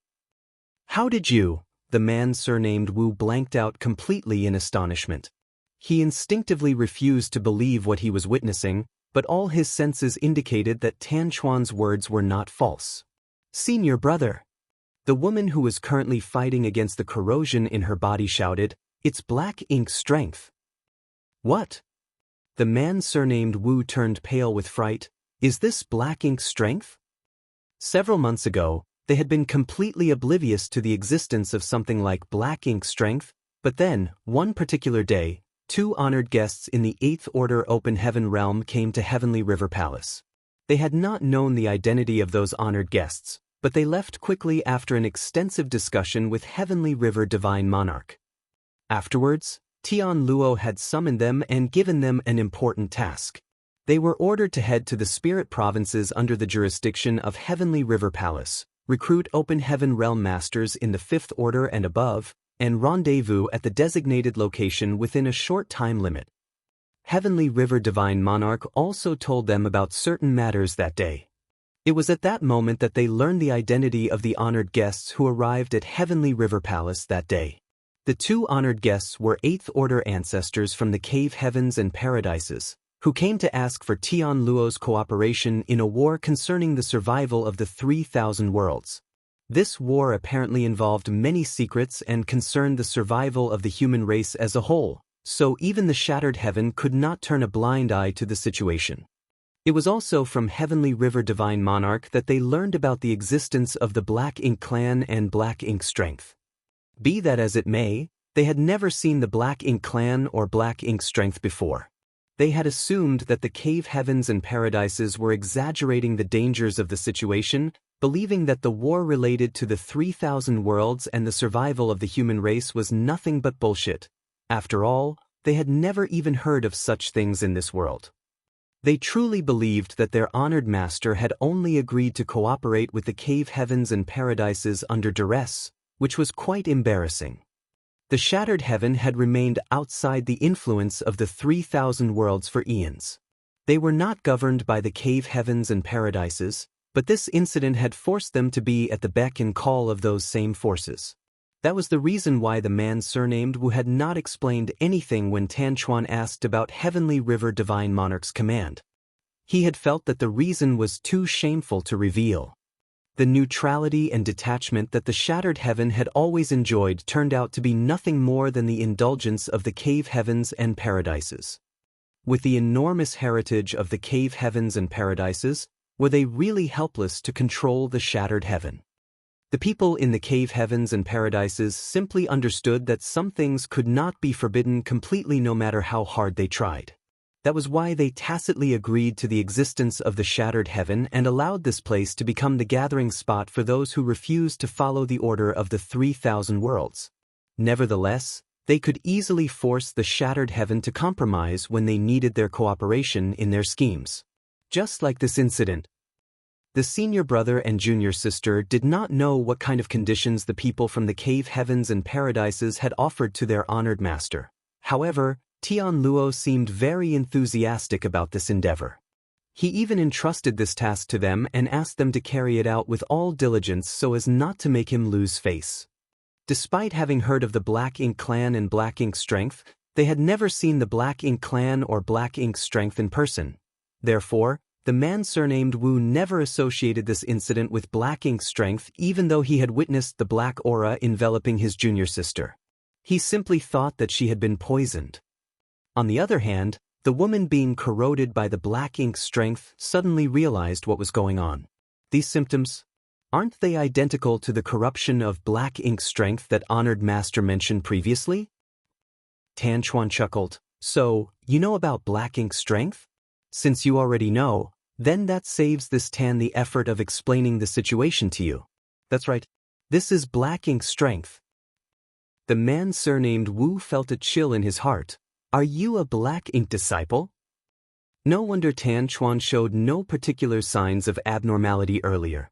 "How did you?" The man surnamed Wu blanked out completely in astonishment. He instinctively refused to believe what he was witnessing, but all his senses indicated that Tan Chuan's words were not false. "Senior brother." The woman who was currently fighting against the corrosion in her body shouted, "It's black ink strength." "What?" The man surnamed Wu turned pale with fright. "Is this black ink strength?" Several months ago, they had been completely oblivious to the existence of something like black ink strength, but then, one particular day, two honored guests in the eighth order open heaven realm came to Heavenly River Palace. They had not known the identity of those honored guests, but they left quickly after an extensive discussion with Heavenly River Divine Monarch. Afterwards, Tian Luo had summoned them and given them an important task. They were ordered to head to the spirit provinces under the jurisdiction of Heavenly River Palace, recruit open heaven realm masters in the fifth order and above, and rendezvous at the designated location within a short time limit. Heavenly River Divine Monarch also told them about certain matters that day. It was at that moment that they learned the identity of the honored guests who arrived at Heavenly River Palace that day. The two honored guests were eighth order ancestors from the cave heavens and paradises, who came to ask for Tian Luo's cooperation in a war concerning the survival of the 3,000 worlds. This war apparently involved many secrets and concerned the survival of the human race as a whole, so even the shattered heaven could not turn a blind eye to the situation. It was also from Heavenly River Divine Monarch that they learned about the existence of the Black Ink Clan and Black Ink Strength. Be that as it may, they had never seen the Black Ink Clan or Black Ink Strength before. They had assumed that the cave heavens and paradises were exaggerating the dangers of the situation, believing that the war related to the 3,000 worlds and the survival of the human race was nothing but bullshit. After all, they had never even heard of such things in this world. They truly believed that their honored master had only agreed to cooperate with the cave heavens and paradises under duress, which was quite embarrassing. The shattered heaven had remained outside the influence of the 3,000 worlds for eons. They were not governed by the cave heavens and paradises, but this incident had forced them to be at the beck and call of those same forces. That was the reason why the man surnamed Wu had not explained anything when Tan Chuan asked about Heavenly River Divine Monarch's command. He had felt that the reason was too shameful to reveal. The neutrality and detachment that the shattered heaven had always enjoyed turned out to be nothing more than the indulgence of the cave heavens and paradises. With the enormous heritage of the cave heavens and paradises, were they really helpless to control the shattered heaven? The people in the cave heavens and paradises simply understood that some things could not be forbidden completely no matter how hard they tried. That was why they tacitly agreed to the existence of the shattered heaven and allowed this place to become the gathering spot for those who refused to follow the order of the 3,000 worlds. Nevertheless, they could easily force the shattered heaven to compromise when they needed their cooperation in their schemes. Just like this incident. The senior brother and junior sister did not know what kind of conditions the people from the cave heavens and paradises had offered to their honored master. However, Tian Luo seemed very enthusiastic about this endeavor. He even entrusted this task to them and asked them to carry it out with all diligence so as not to make him lose face. Despite having heard of the Black Ink Clan and Black Ink Strength, they had never seen the Black Ink Clan or Black Ink Strength in person. Therefore, the man surnamed Wu never associated this incident with Black Ink Strength even though he had witnessed the black aura enveloping his junior sister. He simply thought that she had been poisoned. On the other hand, the woman being corroded by the Black Ink Strength suddenly realized what was going on. These symptoms, aren't they identical to the corruption of Black Ink Strength that honored master mentioned previously? Tan Chuan chuckled. So, you know about Black Ink Strength? Since you already know, then that saves this Tan the effort of explaining the situation to you. That's right. This is Black Ink Strength. The man surnamed Wu felt a chill in his heart. Are you a Black Ink disciple? No wonder Tan Chuan showed no particular signs of abnormality earlier.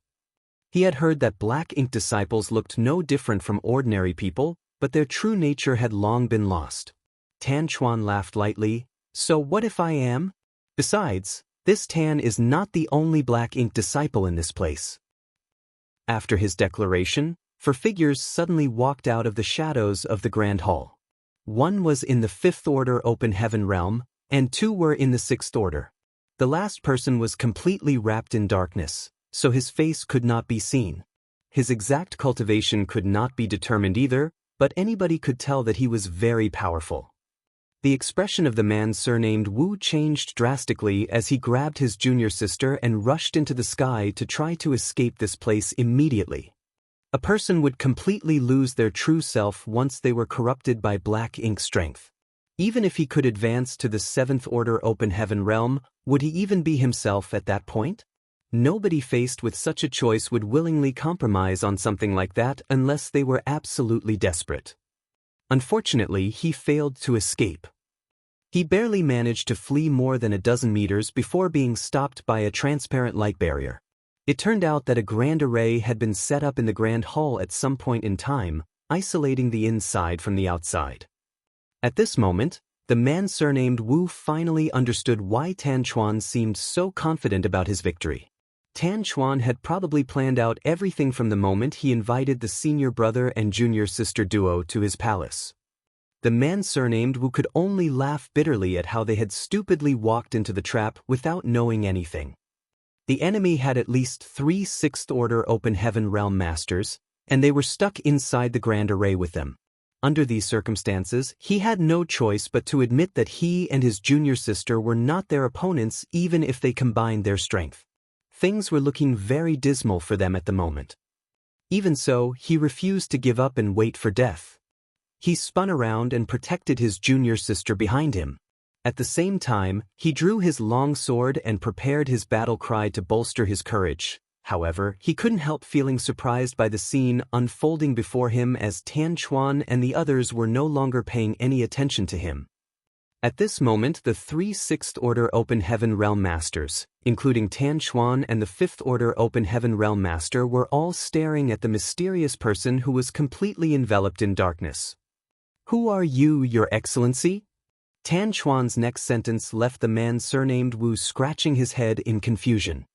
He had heard that Black Ink disciples looked no different from ordinary people, but their true nature had long been lost. Tan Chuan laughed lightly. So what if I am? Besides, this Tan is not the only Black Ink disciple in this place. After his declaration, 4 figures suddenly walked out of the shadows of the Grand Hall. One was in the 5th Order Open Heaven realm, and 2 were in the 6th Order. The last person was completely wrapped in darkness, so his face could not be seen. His exact cultivation could not be determined either, but anybody could tell that he was very powerful. The expression of the man surnamed Wu changed drastically as he grabbed his junior sister and rushed into the sky to try to escape this place immediately. A person would completely lose their true self once they were corrupted by Black Ink Strength. Even if he could advance to the 7th Order Open Heaven realm, would he even be himself at that point? Nobody faced with such a choice would willingly compromise on something like that unless they were absolutely desperate. Unfortunately, he failed to escape. He barely managed to flee more than a dozen meters before being stopped by a transparent light barrier. It turned out that a grand array had been set up in the Grand Hall at some point in time, isolating the inside from the outside. At this moment, the man surnamed Wu finally understood why Tan Chuan seemed so confident about his victory. Tan Chuan had probably planned out everything from the moment he invited the senior brother and junior sister duo to his palace. The man surnamed Wu could only laugh bitterly at how they had stupidly walked into the trap without knowing anything. The enemy had at least 3 6th Order Open Heaven realm masters, and they were stuck inside the grand array with them. Under these circumstances, he had no choice but to admit that he and his junior sister were not their opponents even if they combined their strength. Things were looking very dismal for them at the moment. Even so, he refused to give up and wait for death. He spun around and protected his junior sister behind him. At the same time, he drew his long sword and prepared his battle cry to bolster his courage. However, he couldn't help feeling surprised by the scene unfolding before him as Tan Chuan and the others were no longer paying any attention to him. At this moment, the 3 6th Order Open Heaven Realm Masters, including Tan Chuan and the 5th Order Open Heaven Realm Master, were all staring at the mysterious person who was completely enveloped in darkness. "Who are you, Your Excellency?" Tan Chuan's next sentence left the man surnamed Wu scratching his head in confusion.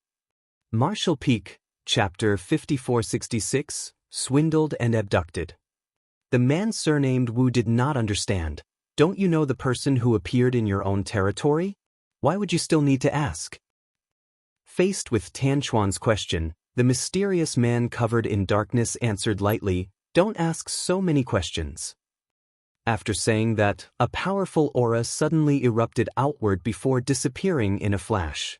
Martial Peak, Chapter 5466, Swindled and Abducted. The man surnamed Wu did not understand. Don't you know the person who appeared in your own territory? Why would you still need to ask? Faced with Tan Chuan's question, the mysterious man covered in darkness answered lightly, "Don't ask so many questions." After saying that, a powerful aura suddenly erupted outward before disappearing in a flash.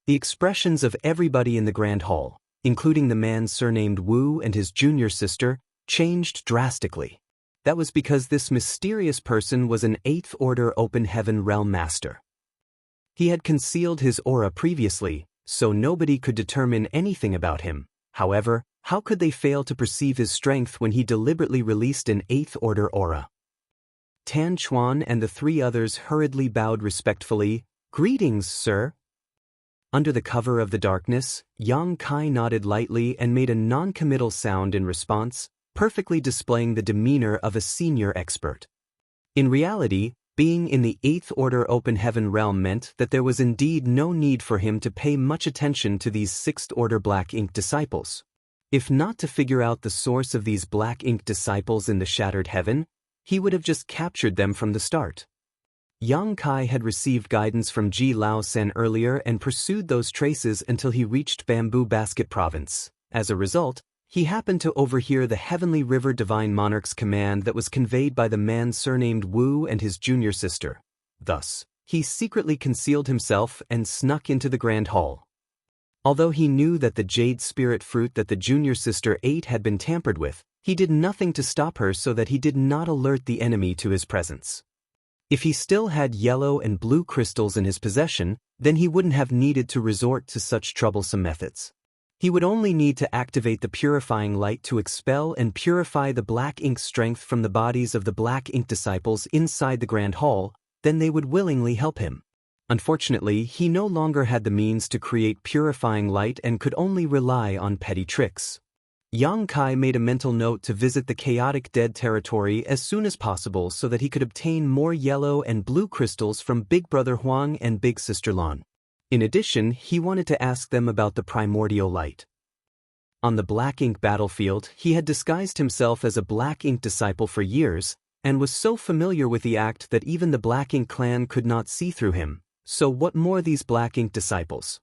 The expressions of everybody in the Grand Hall, including the man surnamed Wu and his junior sister, changed drastically. That was because this mysterious person was an 8th Order Open Heaven Realm Master. He had concealed his aura previously, so nobody could determine anything about him. However, how could they fail to perceive his strength when he deliberately released an 8th Order aura? Tan Chuan and the 3 others hurriedly bowed respectfully. "Greetings, sir." Under the cover of the darkness, Yang Kai nodded lightly and made a non-committal sound in response, perfectly displaying the demeanor of a senior expert. In reality, being in the Eighth Order Open Heaven realm meant that there was indeed no need for him to pay much attention to these Sixth Order Black Ink disciples. If not to figure out the source of these Black Ink disciples in the Shattered Heaven, he would have just captured them from the start. Yang Kai had received guidance from Ji Lao Sen earlier and pursued those traces until he reached Bamboo Basket Province. As a result, he happened to overhear the Heavenly River Divine Monarch's command that was conveyed by the man surnamed Wu and his junior sister. Thus, he secretly concealed himself and snuck into the Grand Hall. Although he knew that the jade spirit fruit that the junior sister ate had been tampered with, he did nothing to stop her so that he did not alert the enemy to his presence. If he still had yellow and blue crystals in his possession, then he wouldn't have needed to resort to such troublesome methods. He would only need to activate the purifying light to expel and purify the black ink strength from the bodies of the black ink disciples inside the Grand Hall, then they would willingly help him. Unfortunately, he no longer had the means to create purifying light and could only rely on petty tricks. Yang Kai made a mental note to visit the chaotic dead territory as soon as possible so that he could obtain more yellow and blue crystals from Big Brother Huang and Big Sister Lan. In addition, he wanted to ask them about the primordial light. On the Black Ink battlefield, he had disguised himself as a Black Ink disciple for years, and was so familiar with the act that even the Black Ink clan could not see through him, so what more these Black Ink disciples?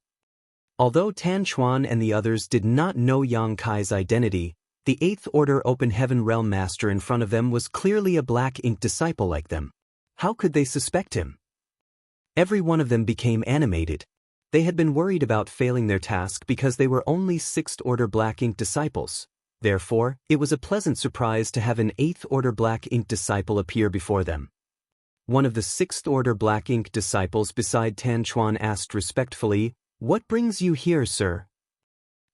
Although Tan Chuan and the others did not know Yang Kai's identity, the Eighth Order Open Heaven Realm Master in front of them was clearly a Black Ink disciple like them. How could they suspect him? Every one of them became animated. They had been worried about failing their task because they were only Sixth Order Black Ink disciples. Therefore, it was a pleasant surprise to have an Eighth Order Black Ink disciple appear before them. One of the Sixth Order Black Ink disciples beside Tan Chuan asked respectfully, "What brings you here, sir?"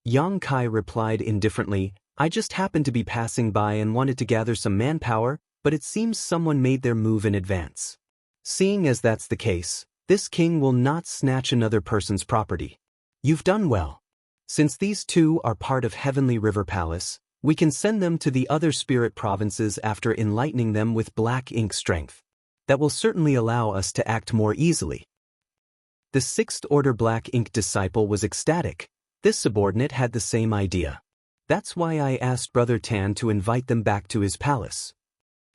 Yang Kai replied indifferently, "I just happened to be passing by and wanted to gather some manpower, but it seems someone made their move in advance. Seeing as that's the case, this king will not snatch another person's property. You've done well. Since these two are part of Heavenly River Palace, we can send them to the other spirit provinces after enlightening them with Black Ink strength. That will certainly allow us to act more easily." The Sixth Order Black Ink disciple was ecstatic. This subordinate had the same idea. That's why I asked Brother Tan to invite them back to his palace.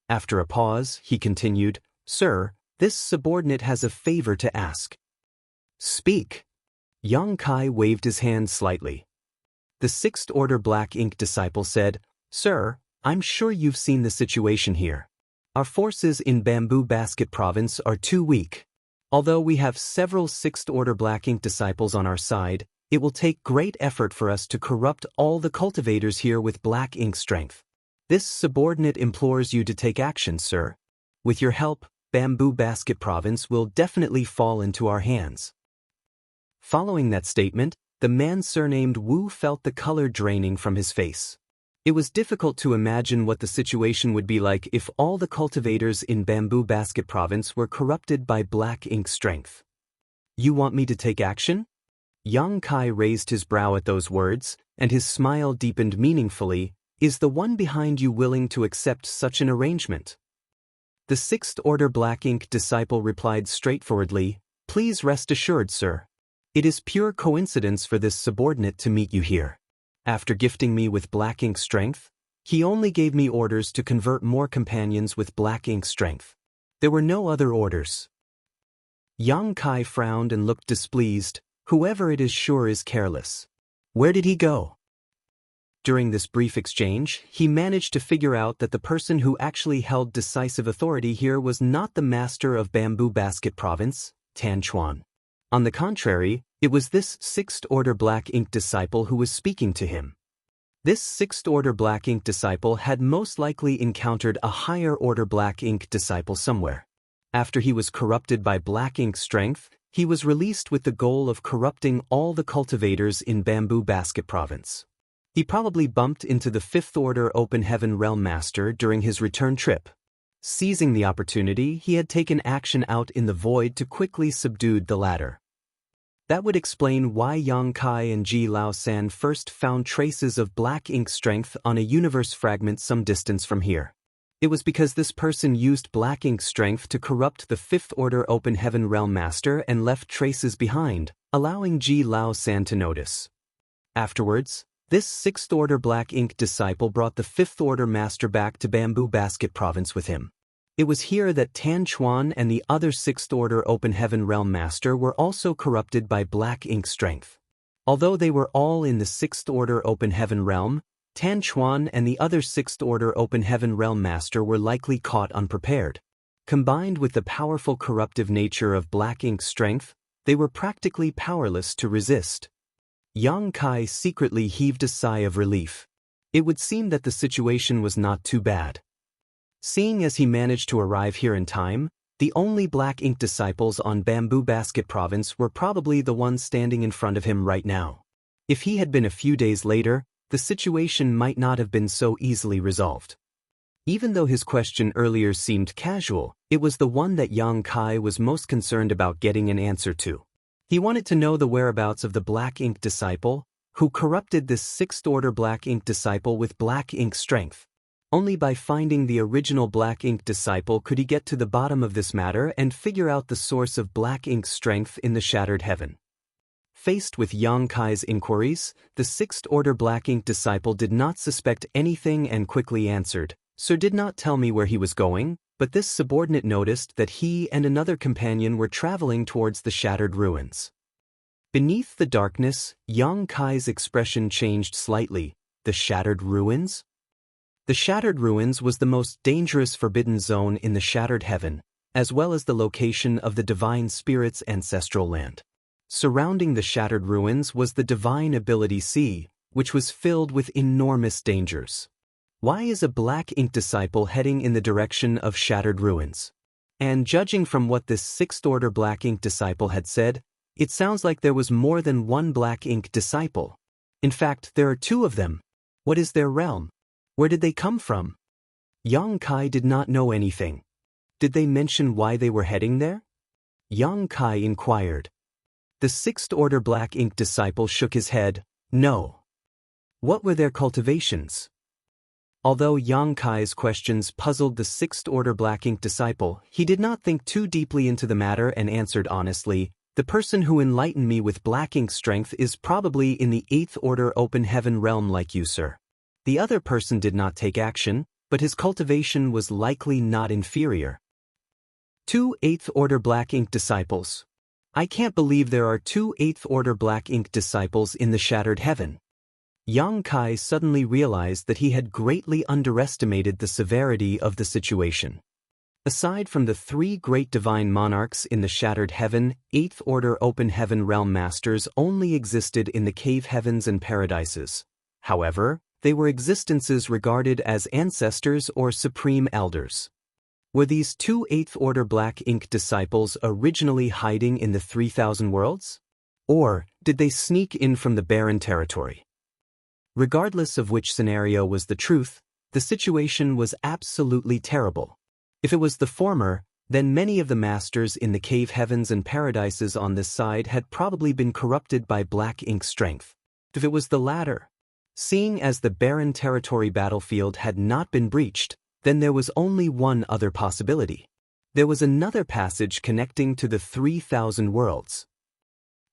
After a pause, he continued, "Sir, this subordinate has a favor to ask." "Speak." Yang Kai waved his hand slightly. The Sixth Order Black Ink disciple said, "Sir, I'm sure you've seen the situation here. Our forces in Bamboo Basket Province are too weak. Although we have several Sixth Order Black Ink disciples on our side, it will take great effort for us to corrupt all the cultivators here with Black Ink strength. This subordinate implores you to take action, sir. With your help, Bamboo Basket Province will definitely fall into our hands." Following that statement, the man surnamed Wu felt the color draining from his face. It was difficult to imagine what the situation would be like if all the cultivators in Bamboo Basket Province were corrupted by Black Ink strength. "You want me to take action?" Yang Kai raised his brow at those words, and his smile deepened meaningfully. "Is the one behind you willing to accept such an arrangement?" The Sixth Order Black Ink disciple replied straightforwardly, "Please rest assured, sir. It is pure coincidence for this subordinate to meet you here. After gifting me with Black Ink strength, he only gave me orders to convert more companions with Black Ink strength. There were no other orders." Yang Kai frowned and looked displeased. "Whoever it is sure is careless. Where did he go?" During this brief exchange, he managed to figure out that the person who actually held decisive authority here was not the master of Bamboo Basket Province, Tan Chuan. On the contrary, it was this Sixth Order Black Ink disciple who was speaking to him. This Sixth Order Black Ink disciple had most likely encountered a higher order Black Ink disciple somewhere. After he was corrupted by Black Ink strength, he was released with the goal of corrupting all the cultivators in Bamboo Basket Province. He probably bumped into the Fifth Order Open Heaven Realm Master during his return trip. Seizing the opportunity, he had taken action out in the void to quickly subdue the latter. That would explain why Yang Kai and Ji Lao San first found traces of black ink strength on a universe fragment some distance from here. It was because this person used black ink strength to corrupt the Fifth Order Open Heaven Realm Master and left traces behind, allowing Ji Lao San to notice. Afterwards, this Sixth Order Black Ink disciple brought the Fifth Order Master back to Bamboo Basket Province with him. It was here that Tan Chuan and the other Sixth Order Open Heaven Realm Master were also corrupted by black ink strength. Although they were all in the Sixth Order Open Heaven Realm, Tan Chuan and the other Sixth Order Open Heaven Realm Master were likely caught unprepared. Combined with the powerful corruptive nature of black ink strength, they were practically powerless to resist. Yang Kai secretly heaved a sigh of relief. It would seem that the situation was not too bad. Seeing as he managed to arrive here in time, the only black ink disciples on Bamboo Basket Province were probably the ones standing in front of him right now. If he had been a few days later, the situation might not have been so easily resolved. Even though his question earlier seemed casual, it was the one that Yang Kai was most concerned about getting an answer to. He wanted to know the whereabouts of the black ink disciple, who corrupted this Sixth Order black ink disciple with black ink strength. Only by finding the original black ink disciple could he get to the bottom of this matter and figure out the source of black ink strength in the Shattered Heaven. Faced with Yang Kai's inquiries, the Sixth Order black ink disciple did not suspect anything and quickly answered, "Sir did not tell me where he was going, but this subordinate noticed that he and another companion were traveling towards the Shattered Ruins." Beneath the darkness, Yang Kai's expression changed slightly. The Shattered Ruins? The Shattered Ruins was the most dangerous forbidden zone in the Shattered Heaven, as well as the location of the Divine Spirit's ancestral land. Surrounding the Shattered Ruins was the Divine Ability Sea, which was filled with enormous dangers. Why is a black ink disciple heading in the direction of Shattered Ruins? And judging from what this Sixth Order black ink disciple had said, it sounds like there was more than one black ink disciple. In fact, there are two of them. What is their realm? Where did they come from? Yang Kai did not know anything. Did they mention why they were heading there? Yang Kai inquired. The Sixth Order black ink disciple shook his head. No. What were their cultivations? Although Yang Kai's questions puzzled the Sixth Order black ink disciple, he did not think too deeply into the matter and answered honestly, "The person who enlightened me with black ink strength is probably in the Eighth Order Open Heaven realm like you, sir." The other person did not take action, but his cultivation was likely not inferior. Two Eighth Order black ink disciples. I can't believe there are two Eighth Order black ink disciples in the Shattered Heaven. Yang Kai suddenly realized that he had greatly underestimated the severity of the situation. Aside from the three great divine monarchs in the Shattered Heaven, Eighth Order Open Heaven Realm Masters only existed in the Cave Heavens and Paradises. However, they were existences regarded as ancestors or supreme elders. Were these two Eighth Order Black Ink disciples originally hiding in the 3,000 worlds? Or did they sneak in from the barren territory? Regardless of which scenario was the truth, the situation was absolutely terrible. If it was the former, then many of the masters in the Cave Heavens and Paradises on this side had probably been corrupted by black ink strength. If it was the latter, seeing as the barren territory battlefield had not been breached, then there was only one other possibility. There was another passage connecting to the 3,000 worlds.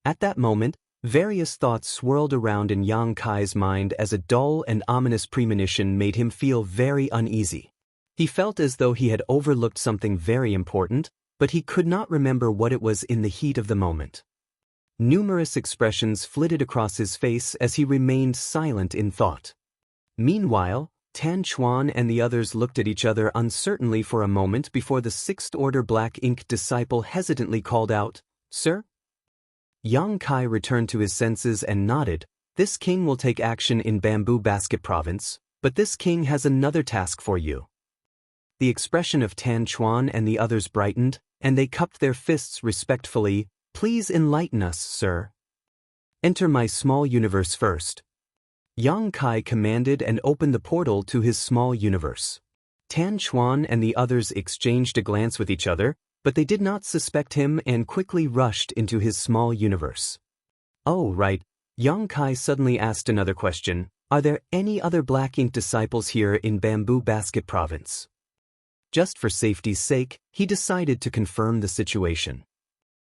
At that moment, various thoughts swirled around in Yang Kai's mind as a dull and ominous premonition made him feel very uneasy. He felt as though he had overlooked something very important, but he could not remember what it was in the heat of the moment. Numerous expressions flitted across his face as he remained silent in thought. Meanwhile, Tan Chuan and the others looked at each other uncertainly for a moment before the Sixth Order Black Ink disciple hesitantly called out, "Sir?" Yang Kai returned to his senses and nodded. "This king will take action in Bamboo Basket Province, but this king has another task for you." The expression of Tan Chuan and the others brightened, and they cupped their fists respectfully. "Please enlighten us, sir." "Enter my small universe first." Yang Kai commanded and opened the portal to his small universe. Tan Chuan and the others exchanged a glance with each other, but they did not suspect him and quickly rushed into his small universe. Oh, right. Yang Kai suddenly asked another question. Are there any other Black Ink disciples here in Bamboo Basket Province? Just for safety's sake, he decided to confirm the situation.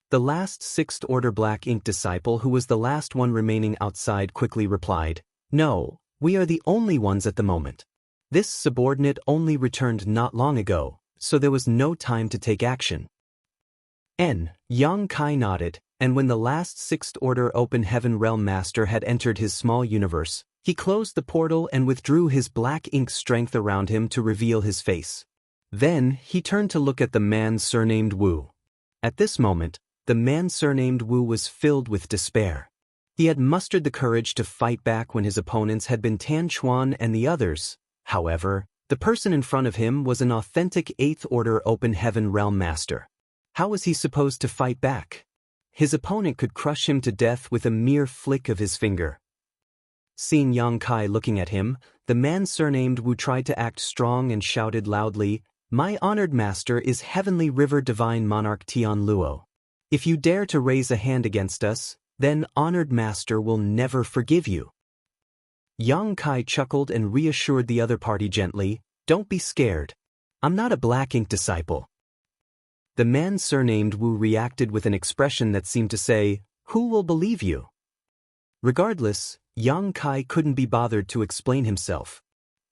The last Sixth Order Black Ink disciple, who was the last one remaining outside, quickly replied, "No, we are the only ones at the moment. This subordinate only returned not long ago, so there was no time to take action." Yang Kai nodded, and when the last Sixth Order Open Heaven Realm Master had entered his small universe, he closed the portal and withdrew his black ink strength around him to reveal his face. Then, he turned to look at the man surnamed Wu. At this moment, the man surnamed Wu was filled with despair. He had mustered the courage to fight back when his opponents had been Tan Chuan and the others. However, the person in front of him was an authentic Eighth Order Open Heaven Realm Master. How was he supposed to fight back? His opponent could crush him to death with a mere flick of his finger. Seeing Yang Kai looking at him, the man surnamed Wu tried to act strong and shouted loudly, "My honored master is Heavenly River Divine Monarch Tian Luo. If you dare to raise a hand against us, then honored master will never forgive you." Yang Kai chuckled and reassured the other party gently, "Don't be scared. I'm not a Black Ink disciple." The man surnamed Wu reacted with an expression that seemed to say, "Who will believe you?" Regardless, Yang Kai couldn't be bothered to explain himself.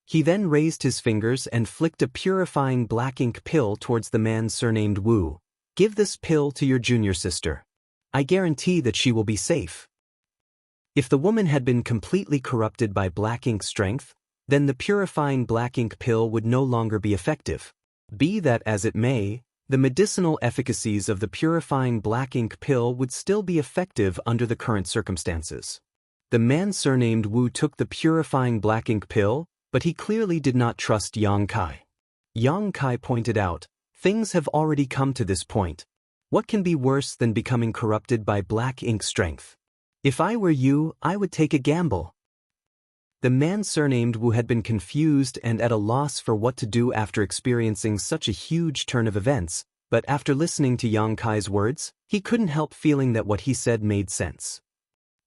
He then raised his fingers and flicked a purifying black ink pill towards the man surnamed Wu. "Give this pill to your junior sister. I guarantee that she will be safe." If the woman had been completely corrupted by black ink strength, then the purifying black ink pill would no longer be effective. Be that as it may, the medicinal efficacies of the purifying black ink pill would still be effective under the current circumstances. The man surnamed Wu took the purifying black ink pill, but he clearly did not trust Yang Kai. Yang Kai pointed out, "Things have already come to this point. What can be worse than becoming corrupted by black ink strength? If I were you, I would take a gamble." The man surnamed Wu had been confused and at a loss for what to do after experiencing such a huge turn of events, but after listening to Yang Kai's words, he couldn't help feeling that what he said made sense.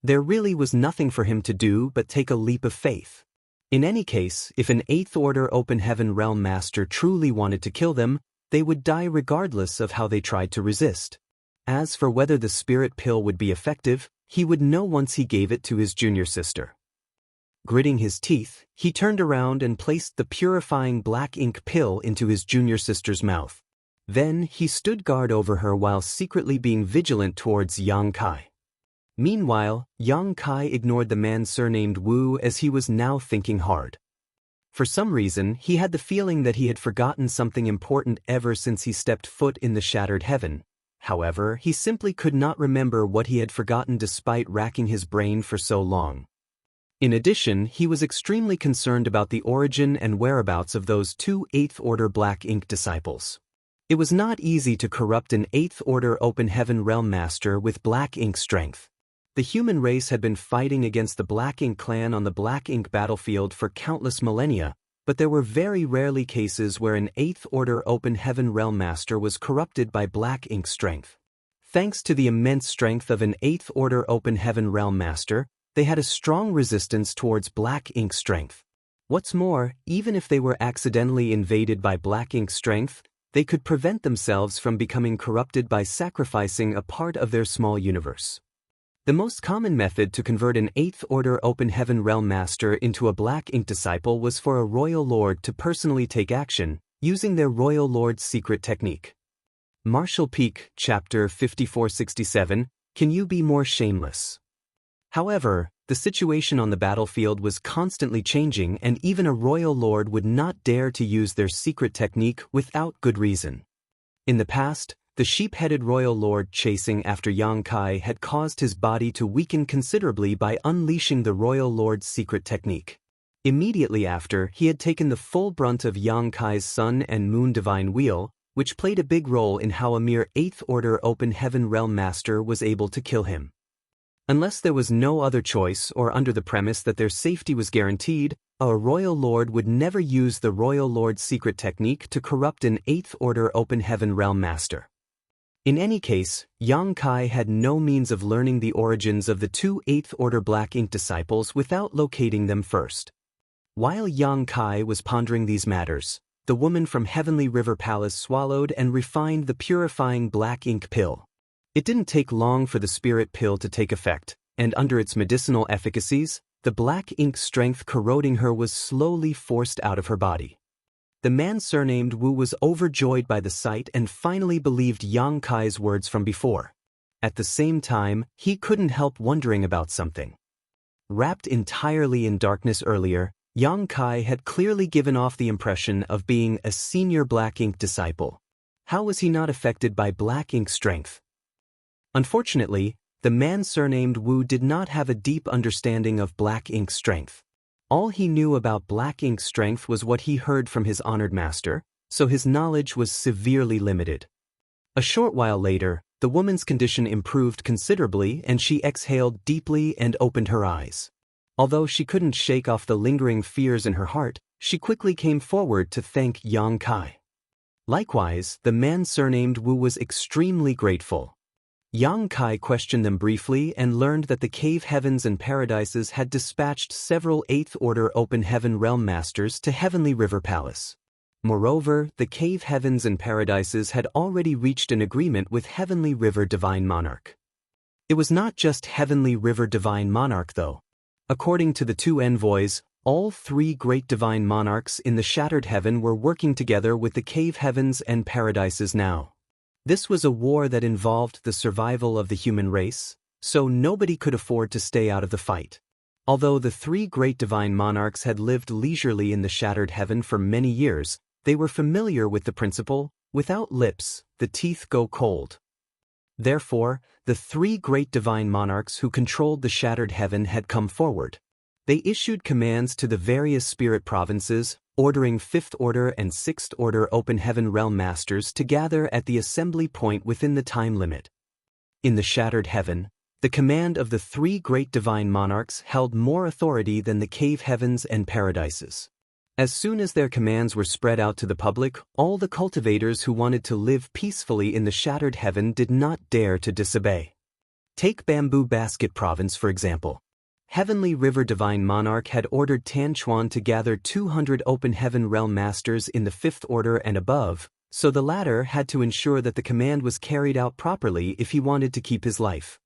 There really was nothing for him to do but take a leap of faith. In any case, if an Eighth Order Open Heaven Realm Master truly wanted to kill them, they would die regardless of how they tried to resist. As for whether the spirit pill would be effective, he would know once he gave it to his junior sister. Gritting his teeth, he turned around and placed the purifying black ink pill into his junior sister's mouth. Then he stood guard over her while secretly being vigilant towards Yang Kai. Meanwhile, Yang Kai ignored the man surnamed Wu as he was now thinking hard. For some reason, he had the feeling that he had forgotten something important ever since he stepped foot in the shattered heaven. However, he simply could not remember what he had forgotten despite racking his brain for so long. In addition, he was extremely concerned about the origin and whereabouts of those two Eighth Order Black Ink disciples. It was not easy to corrupt an Eighth Order Open Heaven Realm Master with black ink strength. The human race had been fighting against the Black Ink clan on the Black Ink battlefield for countless millennia, but there were very rarely cases where an Eighth Order Open Heaven Realm Master was corrupted by black ink strength. Thanks to the immense strength of an Eighth Order Open Heaven Realm Master, they had a strong resistance towards black ink strength. What's more, even if they were accidentally invaded by black ink strength, they could prevent themselves from becoming corrupted by sacrificing a part of their small universe. The most common method to convert an Eighth Order Open Heaven Realm Master into a Black Ink disciple was for a Royal Lord to personally take action, using their Royal Lord's secret technique. Marshall Peak, Chapter 5467, Can You Be More Shameless? However, the situation on the battlefield was constantly changing and even a Royal Lord would not dare to use their secret technique without good reason. In the past, the sheep-headed Royal Lord chasing after Yang Kai had caused his body to weaken considerably by unleashing the Royal Lord's secret technique. Immediately after, he had taken the full brunt of Yang Kai's Sun and Moon Divine Wheel, which played a big role in how a mere Eighth Order Open Heaven Realm Master was able to kill him. Unless there was no other choice or under the premise that their safety was guaranteed, a Royal Lord would never use the Royal Lord's secret technique to corrupt an Eighth Order Open Heaven Realm Master. In any case, Yang Kai had no means of learning the origins of the two eighth-order black ink disciples without locating them first. While Yang Kai was pondering these matters, the woman from Heavenly River Palace swallowed and refined the purifying black ink pill. It didn't take long for the spirit pill to take effect, and under its medicinal efficacies, the black ink strength corroding her was slowly forced out of her body. The man surnamed Wu was overjoyed by the sight and finally believed Yang Kai's words from before. At the same time, he couldn't help wondering about something. Wrapped entirely in darkness earlier, Yang Kai had clearly given off the impression of being a senior black ink disciple. How was he not affected by black ink strength? Unfortunately, the man surnamed Wu did not have a deep understanding of black ink strength. All he knew about black ink strength was what he heard from his honored master, so his knowledge was severely limited. A short while later, the woman's condition improved considerably and she exhaled deeply and opened her eyes. Although she couldn't shake off the lingering fears in her heart, she quickly came forward to thank Yang Kai. Likewise, the man surnamed Wu was extremely grateful. Yang Kai questioned them briefly and learned that the cave heavens and paradises had dispatched several eighth-order open heaven realm masters to Heavenly River Palace. Moreover, the cave heavens and paradises had already reached an agreement with Heavenly River Divine Monarch. It was not just Heavenly River Divine Monarch though. According to the two envoys, all three great divine monarchs in the Shattered Heaven were working together with the cave heavens and paradises now. This was a war that involved the survival of the human race, so nobody could afford to stay out of the fight. Although the three great divine monarchs had lived leisurely in the Shattered Heaven for many years, they were familiar with the principle, without lips, the teeth go cold. Therefore, the three great divine monarchs who controlled the Shattered Heaven had come forward. They issued commands to the various spirit provinces, ordering 5th Order and 6th Order Open Heaven Realm Masters to gather at the assembly point within the time limit. In the Shattered Heaven, the command of the three great divine monarchs held more authority than the cave heavens and paradises. As soon as their commands were spread out to the public, all the cultivators who wanted to live peacefully in the Shattered Heaven did not dare to disobey. Take Bamboo Basket Province for example. Heavenly River Divine Monarch had ordered Tan Chuan to gather 200 Open Heaven Realm Masters in the 5th Order and above, so the latter had to ensure that the command was carried out properly if he wanted to keep his life.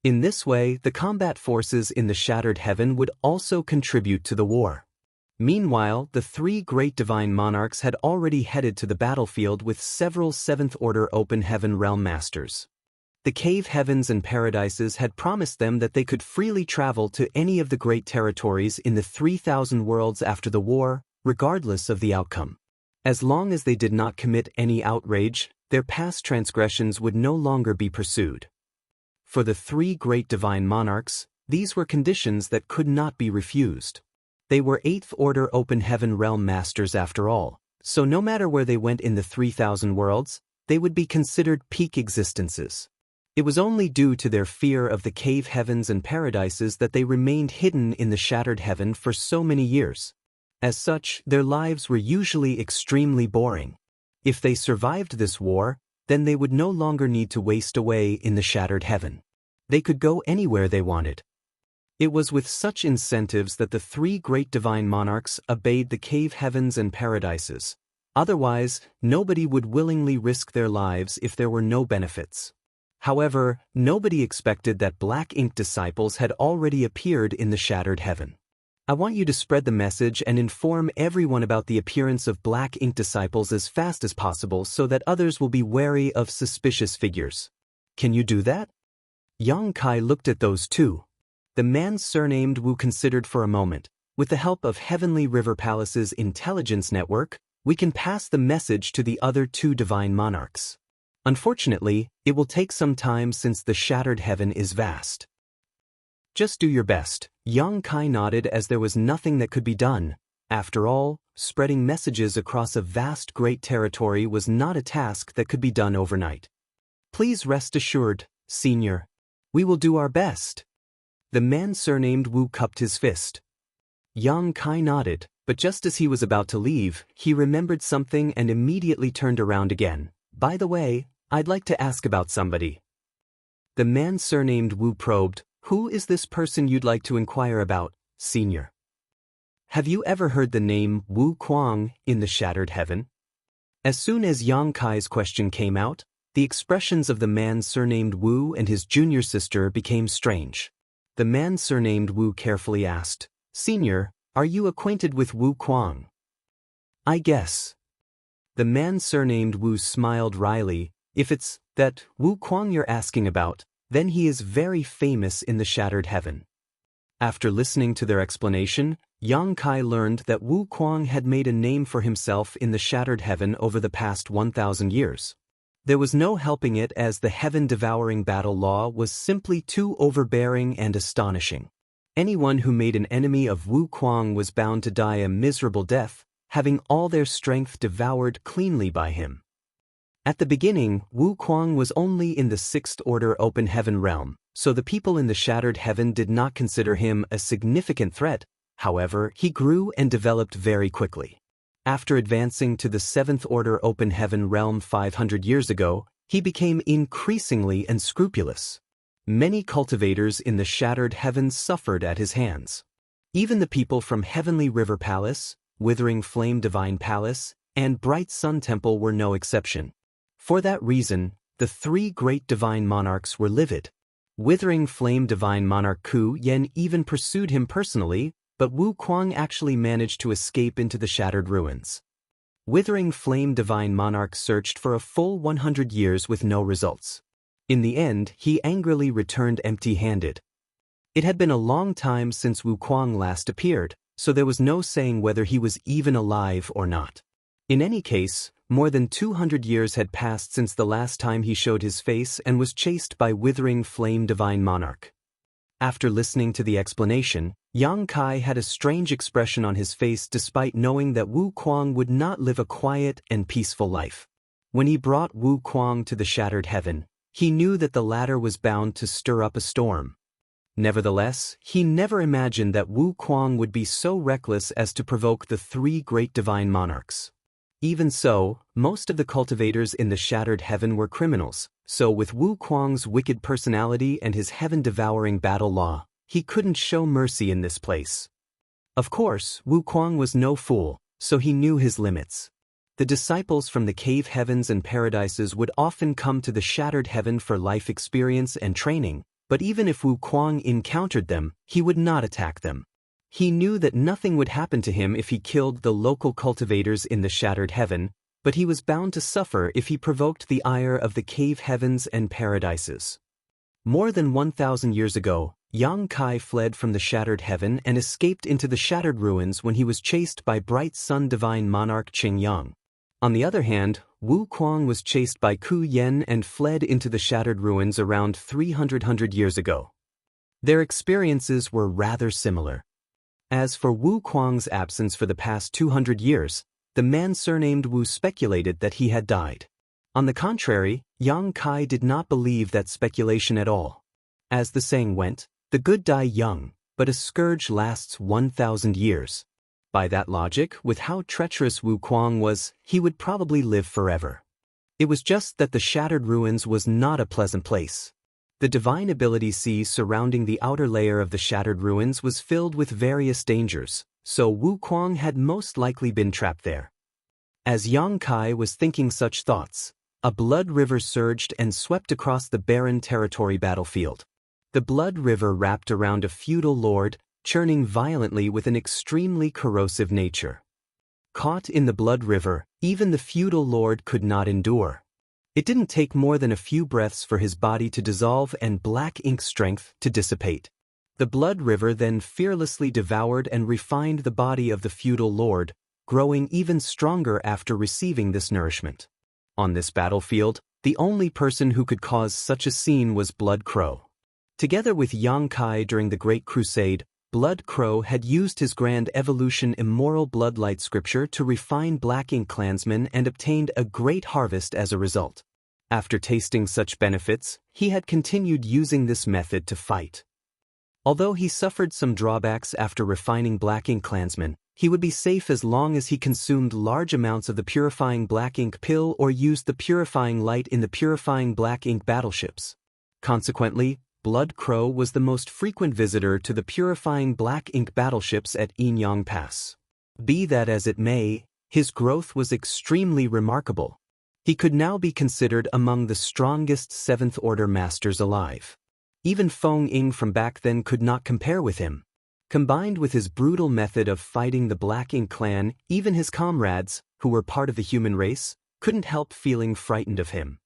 In this way, the combat forces in the Shattered Heaven would also contribute to the war. Meanwhile, the three great divine monarchs had already headed to the battlefield with several 7th Order Open Heaven Realm Masters. The cave heavens and paradises had promised them that they could freely travel to any of the great territories in the 3,000 worlds after the war, regardless of the outcome. As long as they did not commit any outrage, their past transgressions would no longer be pursued. For the three great divine monarchs, these were conditions that could not be refused. They were 8th Order Open Heaven Realm Masters after all, so no matter where they went in the 3,000 worlds, they would be considered peak existences. It was only due to their fear of the cave heavens and paradises that they remained hidden in the Shattered Heaven for so many years. As such, their lives were usually extremely boring. If they survived this war, then they would no longer need to waste away in the Shattered Heaven. They could go anywhere they wanted. It was with such incentives that the three great divine monarchs obeyed the cave heavens and paradises. Otherwise, nobody would willingly risk their lives if there were no benefits. However, nobody expected that black ink disciples had already appeared in the Shattered Heaven. I want you to spread the message and inform everyone about the appearance of black ink disciples as fast as possible so that others will be wary of suspicious figures. Can you do that? Yang Kai looked at those two. The man surnamed Wu considered for a moment. With the help of Heavenly River Palace's intelligence network, we can pass the message to the other two divine monarchs. Unfortunately, it will take some time since the Shattered Heaven is vast. Just do your best. Yang Kai nodded as there was nothing that could be done. After all, spreading messages across a vast great territory was not a task that could be done overnight. Please rest assured, Senior. We will do our best. The man surnamed Wu cupped his fist. Yang Kai nodded, but just as he was about to leave, he remembered something and immediately turned around again. By the way, I'd like to ask about somebody. The man surnamed Wu probed, "Who is this person you'd like to inquire about, senior?" "Have you ever heard the name Wu Kuang in the Shattered Heaven?" As soon as Yang Kai's question came out, the expressions of the man surnamed Wu and his junior sister became strange. The man surnamed Wu carefully asked, "Senior, are you acquainted with Wu Kuang?" "I guess." The man surnamed Wu smiled wryly. "If it's that Wu Kuang you're asking about, then he is very famous in the Shattered Heaven." After listening to their explanation, Yang Kai learned that Wu Kuang had made a name for himself in the Shattered Heaven over the past 1,000 years. There was no helping it, as the heaven-devouring battle law was simply too overbearing and astonishing. Anyone who made an enemy of Wu Kuang was bound to die a miserable death, having all their strength devoured cleanly by him. At the beginning, Wu Kuang was only in the Sixth Order Open Heaven realm, so the people in the Shattered Heaven did not consider him a significant threat. However, he grew and developed very quickly. After advancing to the Seventh Order Open Heaven realm 500 years ago, he became increasingly unscrupulous. Many cultivators in the Shattered Heavens suffered at his hands. Even the people from Heavenly River Palace, Withering Flame Divine Palace, and Bright Sun Temple were no exception. For that reason, the three great divine monarchs were livid. Withering Flame Divine Monarch Ku Yen even pursued him personally, but Wu Kuang actually managed to escape into the Shattered Ruins. Withering Flame Divine Monarch searched for a full 100 years with no results. In the end, he angrily returned empty-handed. It had been a long time since Wu Kuang last appeared, so there was no saying whether he was even alive or not. In any case, more than 200 years had passed since the last time he showed his face and was chased by Withering Flame Divine Monarch. After listening to the explanation, Yang Kai had a strange expression on his face despite knowing that Wu Kuang would not live a quiet and peaceful life. When he brought Wu Kuang to the Shattered Heaven, he knew that the latter was bound to stir up a storm. Nevertheless, he never imagined that Wu Kuang would be so reckless as to provoke the three great divine monarchs. Even so, most of the cultivators in the Shattered Heaven were criminals, so with Wu Kuang's wicked personality and his heaven-devouring battle law, he couldn't show mercy in this place. Of course, Wu Kuang was no fool, so he knew his limits. The disciples from the cave heavens and paradises would often come to the Shattered Heaven for life experience and training, but even if Wu Kuang encountered them, he would not attack them. He knew that nothing would happen to him if he killed the local cultivators in the Shattered Heaven, but he was bound to suffer if he provoked the ire of the cave heavens and paradises. More than 1,000 years ago, Yang Kai fled from the Shattered Heaven and escaped into the Shattered Ruins when he was chased by Bright Sun Divine Monarch Qing Yang. On the other hand, Wu Kuang was chased by Ku Yen and fled into the Shattered Ruins around 300 years ago. Their experiences were rather similar. As for Wu Kuang's absence for the past 200 years, the man surnamed Wu speculated that he had died. On the contrary, Yang Kai did not believe that speculation at all. As the saying went, the good die young, but a scourge lasts 1,000 years. By that logic, with how treacherous Wu Kuang was, he would probably live forever. It was just that the Shattered Ruins was not a pleasant place. The divine ability sea surrounding the outer layer of the Shattered Ruins was filled with various dangers, so Wu Kuang had most likely been trapped there. As Yang Kai was thinking such thoughts, a blood river surged and swept across the barren territory battlefield. The blood river wrapped around a feudal lord, churning violently with an extremely corrosive nature. Caught in the blood river, even the feudal lord could not endure. It didn't take more than a few breaths for his body to dissolve and black ink strength to dissipate. The blood river then fearlessly devoured and refined the body of the feudal lord, growing even stronger after receiving this nourishment. On this battlefield, the only person who could cause such a scene was Blood Crow. Together with Yang Kai during the Great Crusade, Blood Crow had used his Grand Evolution Immoral Bloodlight scripture to refine Black Ink clansmen and obtained a great harvest as a result. After tasting such benefits, he had continued using this method to fight. Although he suffered some drawbacks after refining Black Ink clansmen, He would be safe as long as he consumed large amounts of the purifying black ink pill or used the purifying light in the purifying black ink battleships. Consequently, Blood Crow was the most frequent visitor to the purifying black ink battleships at Inyang Pass. Be that as it may, his growth was extremely remarkable. He could now be considered among the strongest 7th Order masters alive. Even Feng Ying from back then could not compare with him. Combined with his brutal method of fighting the Black Ink clan, even his comrades, who were part of the human race, couldn't help feeling frightened of him.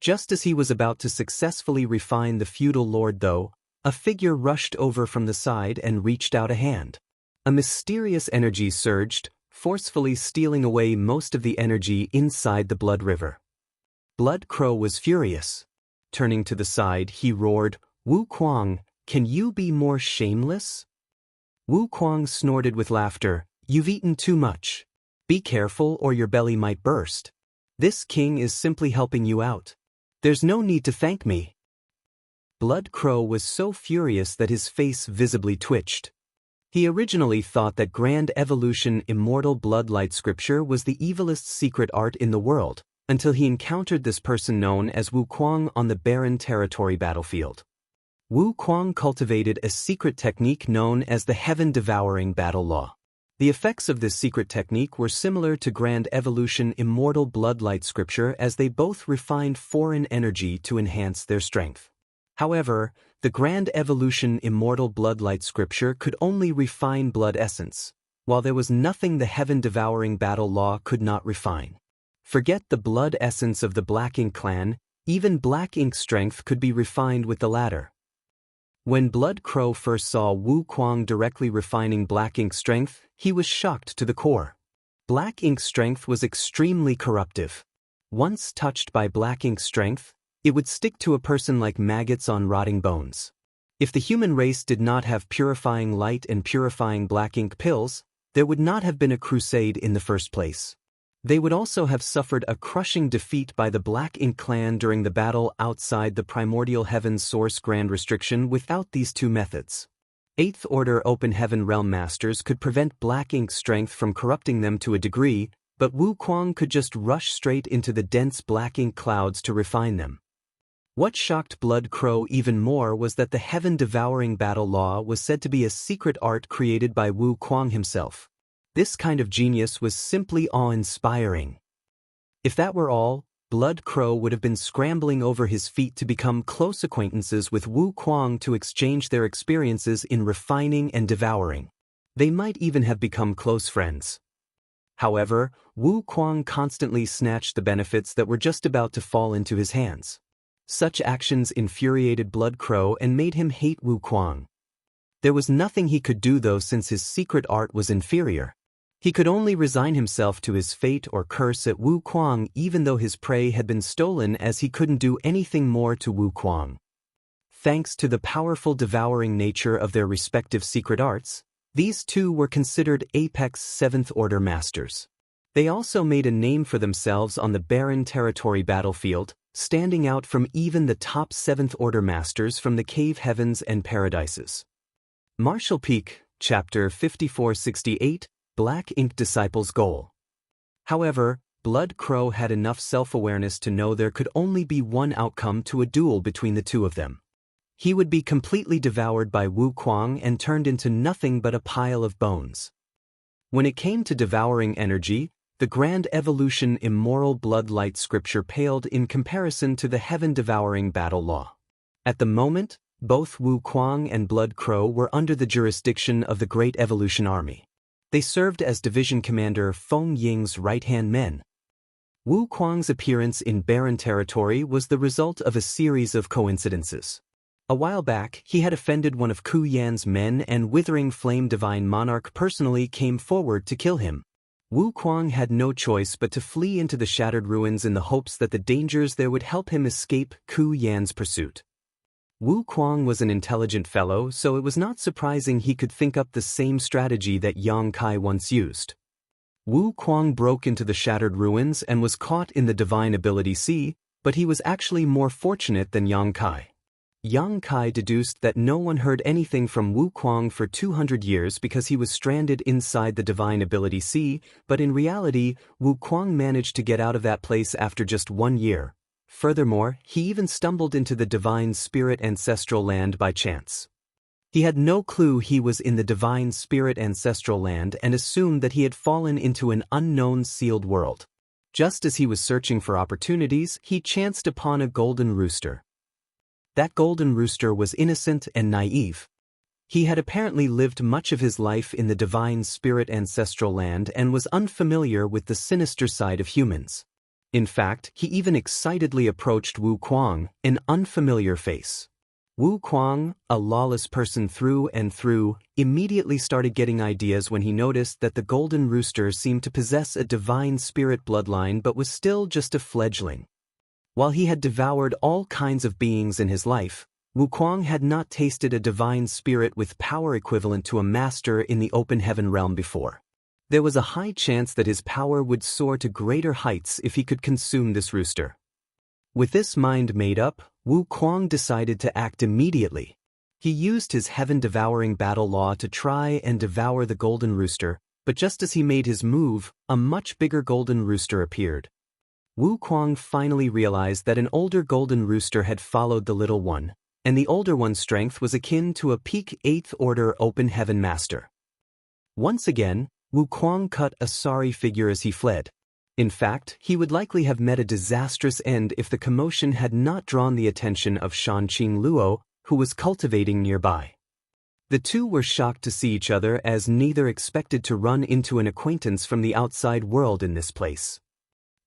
Just as he was about to successfully refine the feudal lord though, a figure rushed over from the side and reached out a hand. A mysterious energy surged, forcefully stealing away most of the energy inside the blood river. Blood Crow was furious. Turning to the side, he roared, "Wu Kuang, can you be more shameless?" Wu Kuang snorted with laughter, "You've eaten too much. Be careful or your belly might burst. This king is simply helping you out. There's no need to thank me." Blood Crow was so furious that his face visibly twitched. He originally thought that Grand Evolution Immortal Bloodlight Scripture was the evilest secret art in the world, until he encountered this person known as Wu Kuang on the barren territory battlefield. Wu Kuang cultivated a secret technique known as the Heaven-Devouring Battle Law. The effects of this secret technique were similar to Grand Evolution Immortal Bloodlight Scripture as they both refined foreign energy to enhance their strength. However, the Grand Evolution Immortal Bloodlight Scripture could only refine blood essence, while there was nothing the Heaven-Devouring Battle Law could not refine. Forget the blood essence of the Black Ink clan, even Black Ink strength could be refined with the latter. When Blood Crow first saw Wu Kuang directly refining Black Ink strength, he was shocked to the core. Black Ink strength was extremely corruptive. Once touched by Black Ink strength, it would stick to a person like maggots on rotting bones. If the human race did not have purifying light and purifying black ink pills, there would not have been a crusade in the first place. They would also have suffered a crushing defeat by the Black Ink clan during the battle outside the Primordial Heaven Source Grand Restriction without these two methods. 8th Order Open Heaven Realm Masters could prevent Black Ink strength from corrupting them to a degree, but Wu Kuang could just rush straight into the dense Black Ink clouds to refine them. What shocked Blood Crow even more was that the Heaven-Devouring Battle Law was said to be a secret art created by Wu Kuang himself. This kind of genius was simply awe-inspiring. If that were all, Blood Crow would have been scrambling over his feet to become close acquaintances with Wu Kuang to exchange their experiences in refining and devouring. They might even have become close friends. However, Wu Kuang constantly snatched the benefits that were just about to fall into his hands. Such actions infuriated Blood Crow and made him hate Wu Kuang. There was nothing he could do though, since his secret art was inferior. He could only resign himself to his fate or curse at Wu Kuang even though his prey had been stolen, as he couldn't do anything more to Wu Kuang. Thanks to the powerful devouring nature of their respective secret arts, these two were considered apex 7th Order masters. They also made a name for themselves on the barren territory battlefield, standing out from even the top 7th Order masters from the cave heavens and paradises. Martial Peak, Chapter 5468, Black Ink Disciple's Goal. However, Blood Crow had enough self-awareness to know there could only be one outcome to a duel between the two of them. He would be completely devoured by Wu Kuang and turned into nothing but a pile of bones. When it came to devouring energy, the Grand Evolution Immoral Bloodlight Scripture paled in comparison to the Heaven-Devouring Battle Law. At the moment, both Wu Kuang and Blood Crow were under the jurisdiction of the Great Evolution Army. They served as Division Commander Feng Ying's right-hand men. Wu Kuang's appearance in barren territory was the result of a series of coincidences. A while back, he had offended one of Ku Yan's men, and Withering Flame Divine Monarch personally came forward to kill him. Wu Kuang had no choice but to flee into the shattered ruins in the hopes that the dangers there would help him escape Ku Yan's pursuit. Wu Kuang was an intelligent fellow, so it was not surprising he could think up the same strategy that Yang Kai once used. Wu Kuang broke into the shattered ruins and was caught in the Divine Ability Sea, but he was actually more fortunate than Yang Kai. Yang Kai deduced that no one heard anything from Wu Kuang for 200 years because he was stranded inside the Divine Ability Sea, but in reality, Wu Kuang managed to get out of that place after just 1 year. Furthermore, he even stumbled into the Divine Spirit Ancestral Land by chance. He had no clue he was in the Divine Spirit Ancestral Land and assumed that he had fallen into an unknown sealed world. Just as he was searching for opportunities, he chanced upon a golden rooster. That golden rooster was innocent and naive. He had apparently lived much of his life in the Divine Spirit Ancestral Land and was unfamiliar with the sinister side of humans. In fact, he even excitedly approached Wu Kuang, an unfamiliar face. Wu Kuang, a lawless person through and through, immediately started getting ideas when he noticed that the golden rooster seemed to possess a divine spirit bloodline but was still just a fledgling. While he had devoured all kinds of beings in his life, Wu Kuang had not tasted a divine spirit with power equivalent to a master in the open heaven realm before. There was a high chance that his power would soar to greater heights if he could consume this rooster. With this mind made up, Wu Kuang decided to act immediately. He used his heaven-devouring battle law to try and devour the golden rooster, but just as he made his move, a much bigger golden rooster appeared. Wu Kuang finally realized that an older golden rooster had followed the little one, and the older one's strength was akin to a peak 8th Order Open Heaven Master. Once again, Wu Kuang cut a sorry figure as he fled. In fact, he would likely have met a disastrous end if the commotion had not drawn the attention of Shanqing Luo, who was cultivating nearby. The two were shocked to see each other as neither expected to run into an acquaintance from the outside world in this place.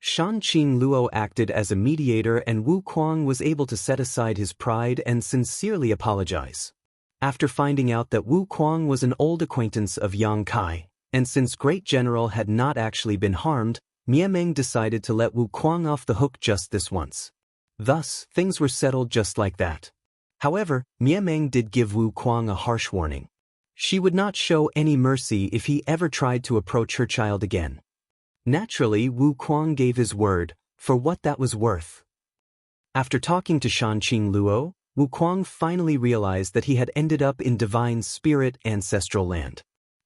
Shanqing Luo acted as a mediator and Wu Kuang was able to set aside his pride and sincerely apologize. After finding out that Wu Kuang was an old acquaintance of Yang Kai, and since Great General had not actually been harmed, Miemeng decided to let Wu Kuang off the hook just this once. Thus, things were settled just like that. However, Miemeng did give Wu Kuang a harsh warning. She would not show any mercy if he ever tried to approach her child again. Naturally, Wu Kuang gave his word, for what that was worth. After talking to Shanqing Luo, Wu Kuang finally realized that he had ended up in Divine Spirit Ancestral Land.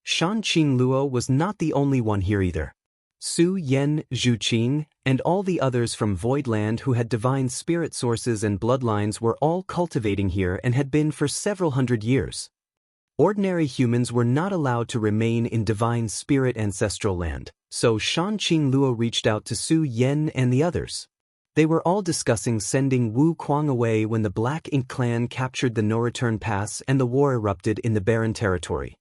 Shanqing Luo was not the only one here either. Su Yen, Zhu Qing, and all the others from Voidland who had divine spirit sources and bloodlines were all cultivating here and had been for several hundred years. Ordinary humans were not allowed to remain in Divine Spirit Ancestral Land, so Shanqing Luo reached out to Su Yen and the others. They were all discussing sending Wu Kuang away when the Black Ink clan captured the No-Return Pass and the war erupted in the Barren Territory.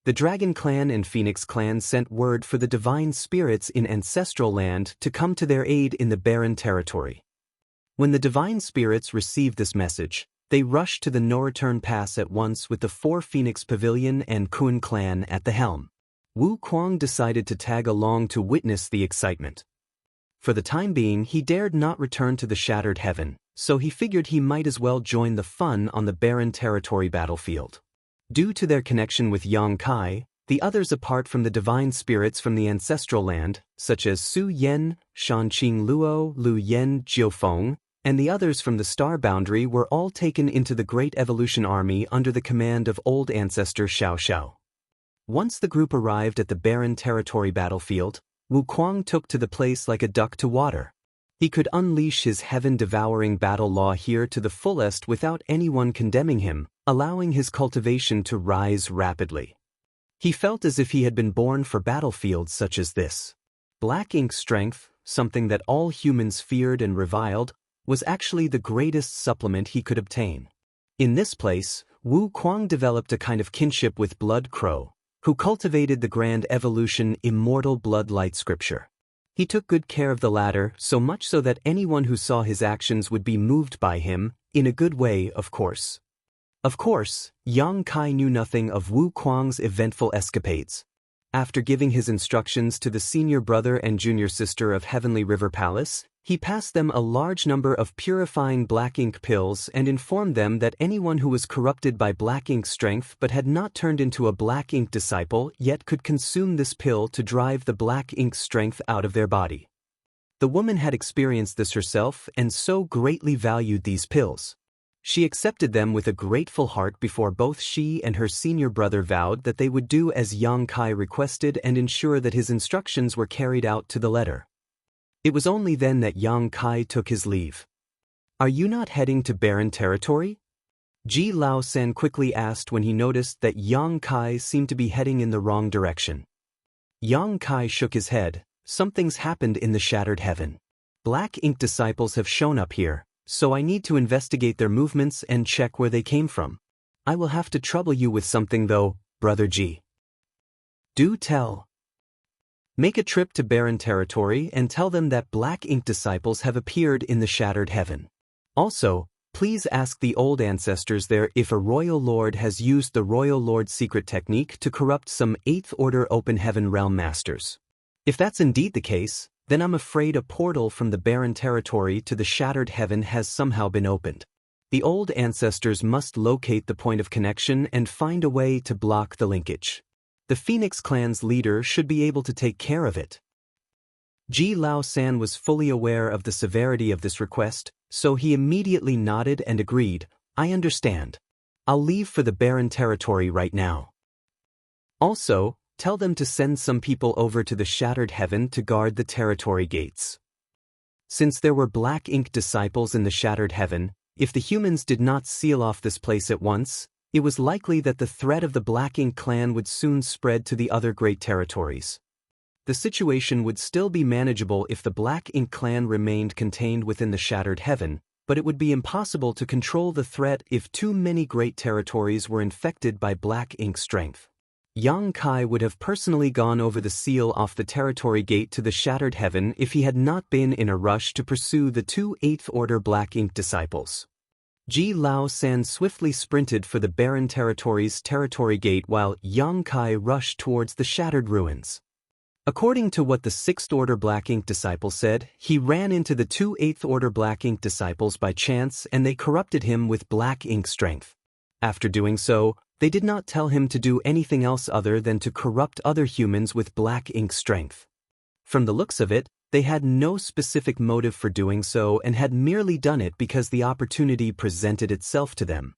The Dragon Clan and Phoenix Clan sent word for the divine spirits in Ancestral Land to come to their aid in the Barren Territory. When the divine spirits received this message, they rushed to the No-Return Pass at once with the 4 Phoenix Pavilion and Kun Clan at the helm. Wu Kuang decided to tag along to witness the excitement. For the time being, he dared not return to the Shattered Heaven, so he figured he might as well join the fun on the Barren Territory battlefield. Due to their connection with Yang Kai, the others apart from the divine spirits from the Ancestral Land, such as Su Yen, Shanqing Luo, Lu Yen, Jiufeng, and the others from the Star Boundary were all taken into the Great Evolution Army under the command of Old Ancestor Xiao Xiao. Once the group arrived at the Barren Territory battlefield, Wu Kuang took to the place like a duck to water. He could unleash his heaven-devouring battle law here to the fullest without anyone condemning him, allowing his cultivation to rise rapidly. He felt as if he had been born for battlefields such as this. Black Ink strength, something that all humans feared and reviled, was actually the greatest supplement he could obtain. In this place, Wu Kuang developed a kind of kinship with Blood Crow, who cultivated the Grand Evolution Immortal Blood Light Scripture. He took good care of the latter, so much so that anyone who saw his actions would be moved by him, in a good way, of course. Of course, Yang Kai knew nothing of Wu Kuang's eventful escapades. After giving his instructions to the senior brother and junior sister of Heavenly River Palace, he passed them a large number of purifying Black Ink pills and informed them that anyone who was corrupted by Black Ink strength but had not turned into a Black Ink disciple yet could consume this pill to drive the Black Ink strength out of their body. The woman had experienced this herself and so greatly valued these pills. She accepted them with a grateful heart before both she and her senior brother vowed that they would do as Yang Kai requested and ensure that his instructions were carried out to the letter. It was only then that Yang Kai took his leave. "Are you not heading to barren territory?" Ji Lao San quickly asked when he noticed that Yang Kai seemed to be heading in the wrong direction. Yang Kai shook his head. "Something's happened in the shattered heaven. Black ink disciples have shown up here, so I need to investigate their movements and check where they came from. I will have to trouble you with something though, Brother Ji." "Do tell." "Make a trip to barren territory and tell them that black ink disciples have appeared in the shattered heaven. Also, please ask the old ancestors there if a royal lord has used the royal lord secret technique to corrupt some 8th order open heaven realm masters. If that's indeed the case, then I'm afraid a portal from the barren territory to the shattered heaven has somehow been opened. The old ancestors must locate the point of connection and find a way to block the linkage. The Phoenix clan's leader should be able to take care of it." Ji Lao San was fully aware of the severity of this request, so he immediately nodded and agreed. "I understand. I'll leave for the barren territory right now. Also, tell them to send some people over to the shattered heaven to guard the territory gates." Since there were black ink disciples in the shattered heaven, if the humans did not seal off this place at once, it was likely that the threat of the Black Ink clan would soon spread to the other great territories. The situation would still be manageable if the Black Ink clan remained contained within the shattered heaven, but it would be impossible to control the threat if too many great territories were infected by Black Ink strength. Yang Kai would have personally gone over the seal off the territory gate to the shattered heaven if he had not been in a rush to pursue the 2 8th Order Black Ink disciples. Ji Lao San swiftly sprinted for the barren territory's territory gate while Yang Kai rushed towards the shattered ruins. According to what the 6th Order Black Ink disciple said, he ran into the 2 8th Order Black Ink disciples by chance and they corrupted him with Black Ink strength. After doing so, they did not tell him to do anything else other than to corrupt other humans with Black Ink strength. From the looks of it, they had no specific motive for doing so and had merely done it because the opportunity presented itself to them.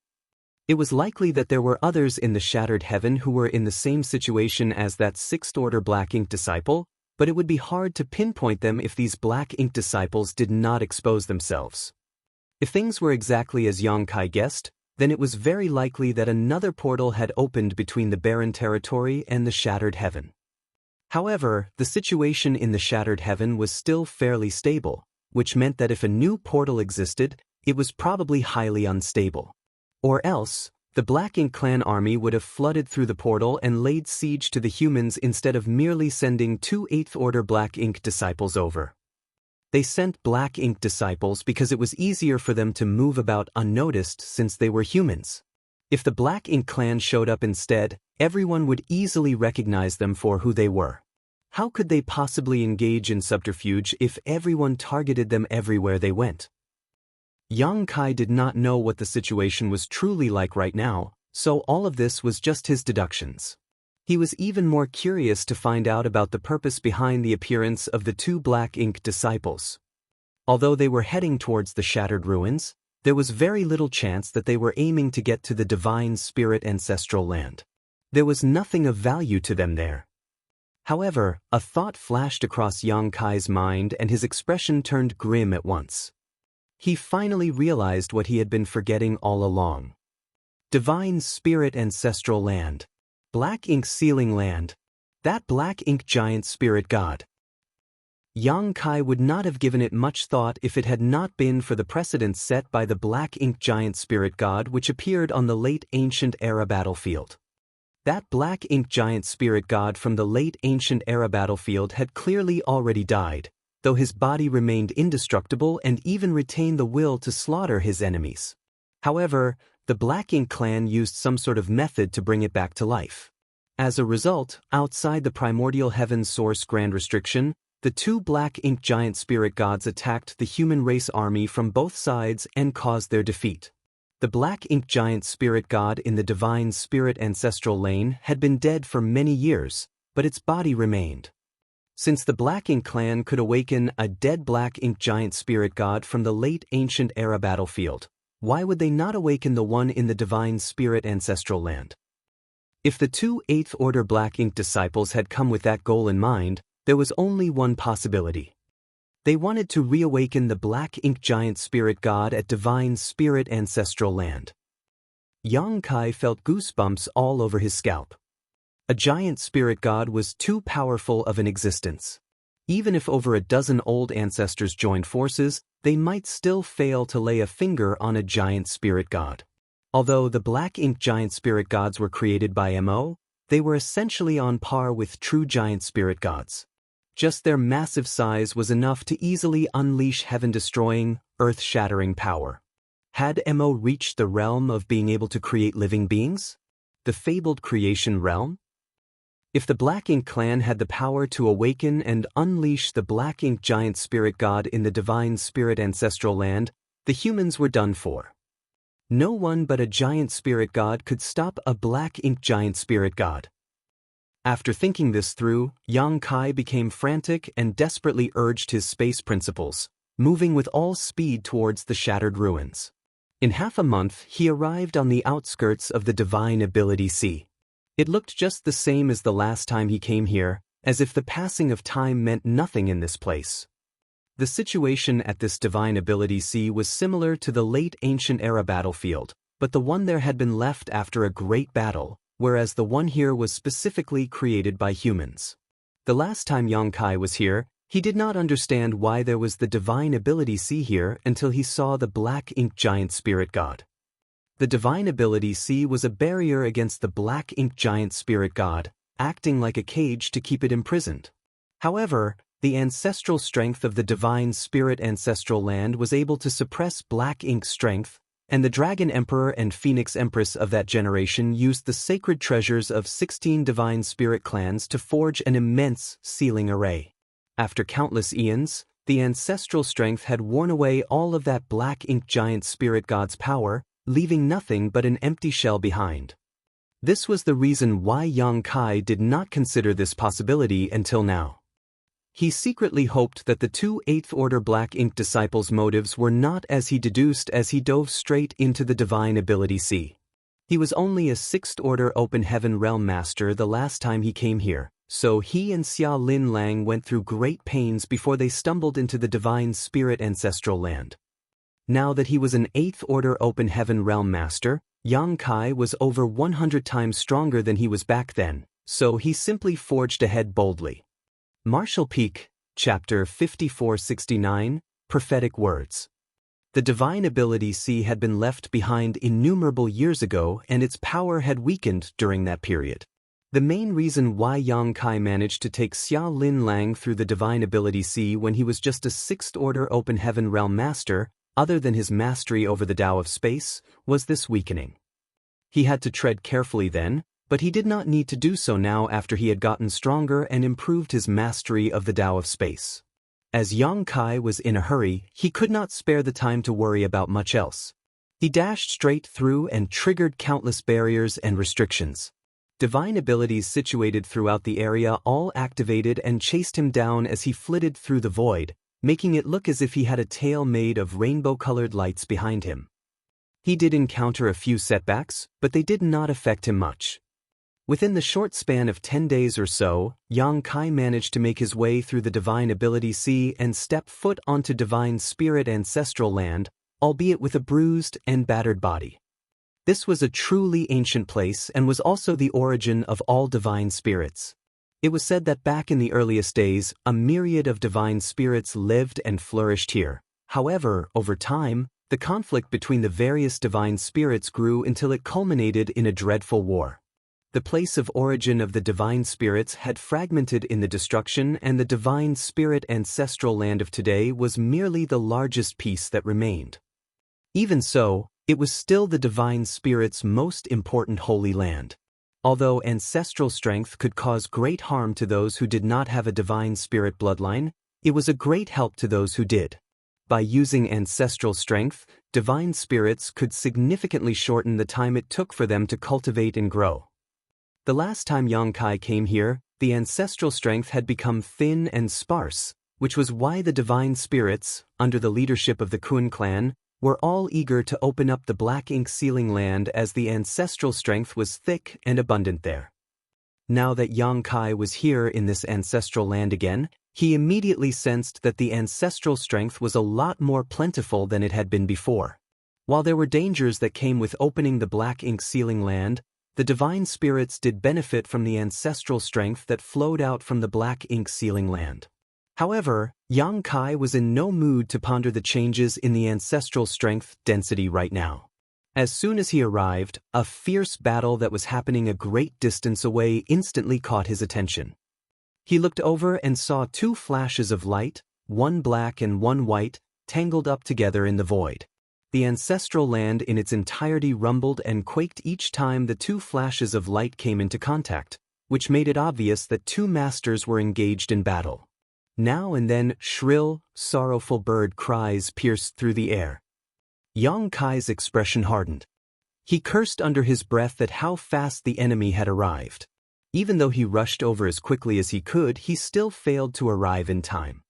It was likely that there were others in the shattered heaven who were in the same situation as that 6th Order Black Ink disciple, but it would be hard to pinpoint them if these Black Ink disciples did not expose themselves. If things were exactly as Yang Kai guessed, then it was very likely that another portal had opened between the barren territory and the shattered heaven. However, the situation in the shattered heaven was still fairly stable, which meant that if a new portal existed, it was probably highly unstable. Or else, the Black Ink clan army would have flooded through the portal and laid siege to the humans instead of merely sending 2 8th Order Black Ink disciples over. They sent Black Ink disciples because it was easier for them to move about unnoticed since they were humans. If the Black Ink clan showed up instead, everyone would easily recognize them for who they were. How could they possibly engage in subterfuge if everyone targeted them everywhere they went? Yang Kai did not know what the situation was truly like right now, so all of this was just his deductions. He was even more curious to find out about the purpose behind the appearance of the 2 Black Ink disciples. Although they were heading towards the shattered ruins, there was very little chance that they were aiming to get to the divine spirit ancestral land. There was nothing of value to them there. However, a thought flashed across Yang Kai's mind and his expression turned grim at once. He finally realized what he had been forgetting all along. Divine spirit ancestral land. Black Ink sealing land. That Black Ink giant spirit god. Yang Kai would not have given it much thought if it had not been for the precedent set by the Black Ink giant spirit god which appeared on the late ancient era battlefield. That Black Ink giant spirit god from the late ancient era battlefield had clearly already died, though his body remained indestructible and even retained the will to slaughter his enemies. However, the Black Ink clan used some sort of method to bring it back to life. As a result, outside the primordial heaven source grand restriction, the 2 Black Ink giant spirit gods attacked the human race army from both sides and caused their defeat. The Black Ink giant spirit god in the divine spirit ancestral lane had been dead for many years, but its body remained. Since the Black Ink clan could awaken a dead Black Ink giant spirit god from the late ancient era battlefield, Why would they not awaken the one in the divine spirit ancestral land? If the two 8th Order Black Ink disciples had come with that goal in mind, there was only one possibility. They wanted to reawaken the Black Ink giant spirit god at divine spirit ancestral land. Yang Kai felt goosebumps all over his scalp. A giant spirit god was too powerful of an existence. Even if over a dozen old ancestors joined forces, they might still fail to lay a finger on a giant spirit god. Although the Black Ink giant spirit gods were created by Mo, they were essentially on par with true giant spirit gods. Just their massive size was enough to easily unleash heaven-destroying, earth-shattering power. Had Mo reached the realm of being able to create living beings? The fabled creation realm? If the Black Ink clan had the power to awaken and unleash the Black Ink giant spirit god in the divine spirit ancestral land, the humans were done for. No one but a giant spirit god could stop a Black Ink giant spirit god. After thinking this through, Yang Kai became frantic and desperately urged his space principles, moving with all speed towards the shattered ruins. In half a month, he arrived on the outskirts of the Divine Ability Sea. It looked just the same as the last time he came here, as if the passing of time meant nothing in this place. The situation at this Divine Ability Sea was similar to the late ancient era battlefield, but the one there had been left after a great battle, whereas the one here was specifically created by humans. The last time Yang Kai was here, he did not understand why there was the Divine Ability Sea here until he saw the Black Ink giant spirit god. The Divine Ability Sea was a barrier against the Black Ink giant spirit god, acting like a cage to keep it imprisoned. However, the ancestral strength of the divine spirit ancestral land was able to suppress Black Ink's strength, and the Dragon Emperor and Phoenix Empress of that generation used the sacred treasures of 16 divine spirit clans to forge an immense sealing array. After countless eons, the ancestral strength had worn away all of that Black Ink giant spirit god's power, leaving nothing but an empty shell behind. This was the reason why Yang Kai did not consider this possibility until now. He secretly hoped that the two 8th Order Black Ink disciples' motives were not as he deduced as he dove straight into the Divine Ability Sea. He was only a 6th Order Open Heaven Realm Master the last time he came here, so he and Xia Lin Lang went through great pains before they stumbled into the Divine Spirit Ancestral Land. Now that he was an 8th Order Open Heaven Realm Master, Yang Kai was over 100 times stronger than he was back then, so he simply forged ahead boldly. Martial Peak, Chapter 5469, Prophetic Words. The Divine Ability Sea had been left behind innumerable years ago and its power had weakened during that period. The main reason why Yang Kai managed to take Xia Lin Lang through the Divine Ability Sea when he was just a 6th Order Open Heaven Realm Master, other than his mastery over the Tao of Space, was this weakening. He had to tread carefully then, but he did not need to do so now after he had gotten stronger and improved his mastery of the Tao of Space. As Yang Kai was in a hurry, he could not spare the time to worry about much else. He dashed straight through and triggered countless barriers and restrictions. Divine abilities situated throughout the area all activated and chased him down as he flitted through the void, making it look as if he had a tail made of rainbow-colored lights behind him. He did encounter a few setbacks, but they did not affect him much. Within the short span of 10 days or so, Yang Kai managed to make his way through the Divine Ability Sea and step foot onto Divine Spirit Ancestral Land, albeit with a bruised and battered body. This was a truly ancient place and was also the origin of all divine spirits. It was said that back in the earliest days, a myriad of divine spirits lived and flourished here. However, over time, the conflict between the various divine spirits grew until it culminated in a dreadful war. The place of origin of the divine spirits had fragmented in the destruction, and the divine spirit ancestral land of today was merely the largest piece that remained. Even so, it was still the divine spirit's most important holy land. Although ancestral strength could cause great harm to those who did not have a divine spirit bloodline, it was a great help to those who did. By using ancestral strength, divine spirits could significantly shorten the time it took for them to cultivate and grow. The last time Yang Kai came here, the ancestral strength had become thin and sparse, which was why the divine spirits, under the leadership of the Kun clan, were all eager to open up the black ink sealing land as the ancestral strength was thick and abundant there. Now that Yang Kai was here in this ancestral land again, he immediately sensed that the ancestral strength was a lot more plentiful than it had been before. While there were dangers that came with opening the black ink sealing land, the divine spirits did benefit from the ancestral strength that flowed out from the black ink sealing land. However, Yang Kai was in no mood to ponder the changes in the ancestral strength density right now. As soon as he arrived, a fierce battle that was happening a great distance away instantly caught his attention. He looked over and saw two flashes of light, one black and one white, tangled up together in the void. The ancestral land in its entirety rumbled and quaked each time the two flashes of light came into contact, which made it obvious that two masters were engaged in battle. Now and then, shrill, sorrowful bird cries pierced through the air. Yang Kai's expression hardened. He cursed under his breath at how fast the enemy had arrived. Even though he rushed over as quickly as he could, he still failed to arrive in time.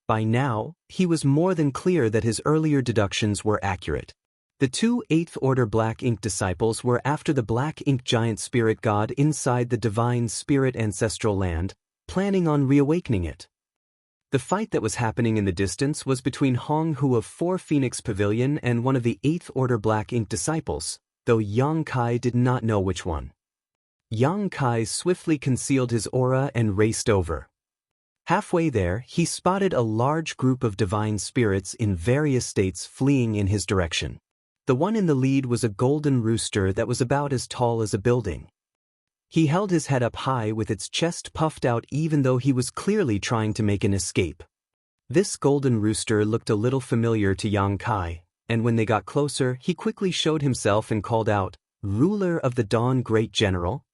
By now, he was more than clear that his earlier deductions were accurate. The two 8th Order Black Ink disciples were after the Black Ink Giant Spirit God inside the Divine Spirit Ancestral Land, planning on reawakening it. The fight that was happening in the distance was between Hong Hu of 4 Phoenix Pavilion and one of the 8th Order Black Ink disciples, though Yang Kai did not know which one. Yang Kai swiftly concealed his aura and raced over. Halfway there, he spotted a large group of divine spirits in various states fleeing in his direction. The one in the lead was a golden rooster that was about as tall as a building. He held his head up high with its chest puffed out even though he was clearly trying to make an escape. This golden rooster looked a little familiar to Yang Kai, and when they got closer, he quickly showed himself and called out, "Ruler of the Dawn, Great General?"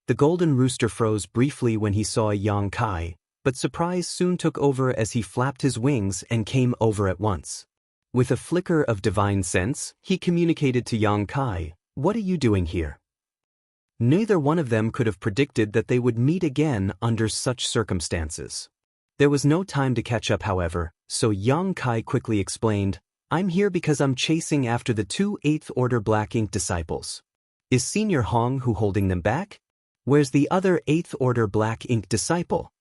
The golden rooster froze briefly when he saw Yang Kai, but surprise soon took over as he flapped his wings and came over at once. With a flicker of divine sense, he communicated to Yang Kai, "What are you doing here?" Neither one of them could have predicted that they would meet again under such circumstances. There was no time to catch up, however, so Yang Kai quickly explained, "I'm here because I'm chasing after the two 8th Order Black Ink disciples. Is Senior Hong Hu holding them back? Where's the other 8th Order Black Ink disciple?"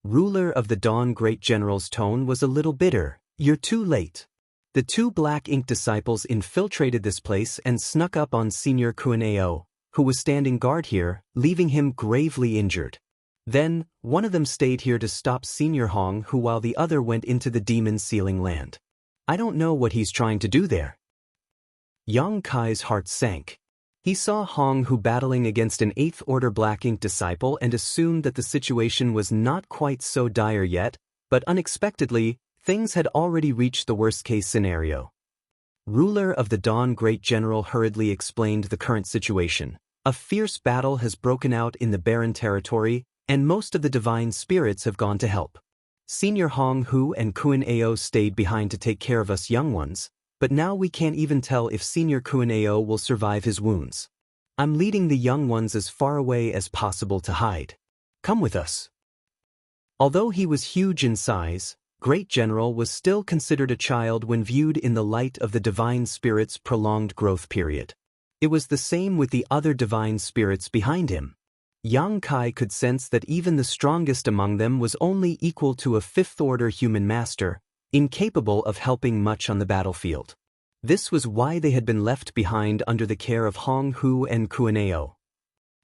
Ruler of the Dawn Great General's tone was a little bitter. "You're too late. The two Black Ink disciples infiltrated this place and snuck up on Senior Kunao, who was standing guard here, leaving him gravely injured. Then, one of them stayed here to stop Senior Hong Hu while the other went into the demon sealing land. I don't know what he's trying to do there." Yang Kai's heart sank. He saw Hong Hu battling against an 8th Order Black Ink disciple and assumed that the situation was not quite so dire yet, but unexpectedly, things had already reached the worst-case scenario. Ruler of the Dawn Great General hurriedly explained the current situation. A fierce battle has broken out in the barren territory, and most of the divine spirits have gone to help. Senior Hong Hu and Kunao stayed behind to take care of us young ones, but now we can't even tell if Senior Kunao will survive his wounds. I'm leading the young ones as far away as possible to hide. Come with us." Although he was huge in size, Great General was still considered a child when viewed in the light of the divine spirit's prolonged growth period. It was the same with the other divine spirits behind him. Yang Kai could sense that even the strongest among them was only equal to a 5th Order human master, incapable of helping much on the battlefield. This was why they had been left behind under the care of Hong Hu and Kunao.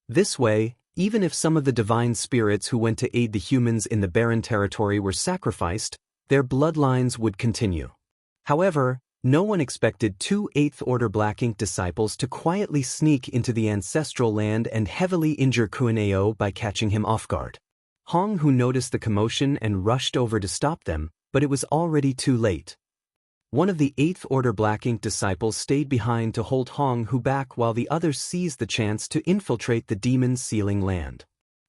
This way, even if some of the divine spirits who went to aid the humans in the barren territory were sacrificed, their bloodlines would continue. However, no one expected two 8th Order Black Ink disciples to quietly sneak into the ancestral land and heavily injure Kunao by catching him off guard. Hong Hu noticed the commotion and rushed over to stop them, but it was already too late. One of the 8th Order Black Ink disciples stayed behind to hold Hong Hu back while the others seized the chance to infiltrate the demon sealing land.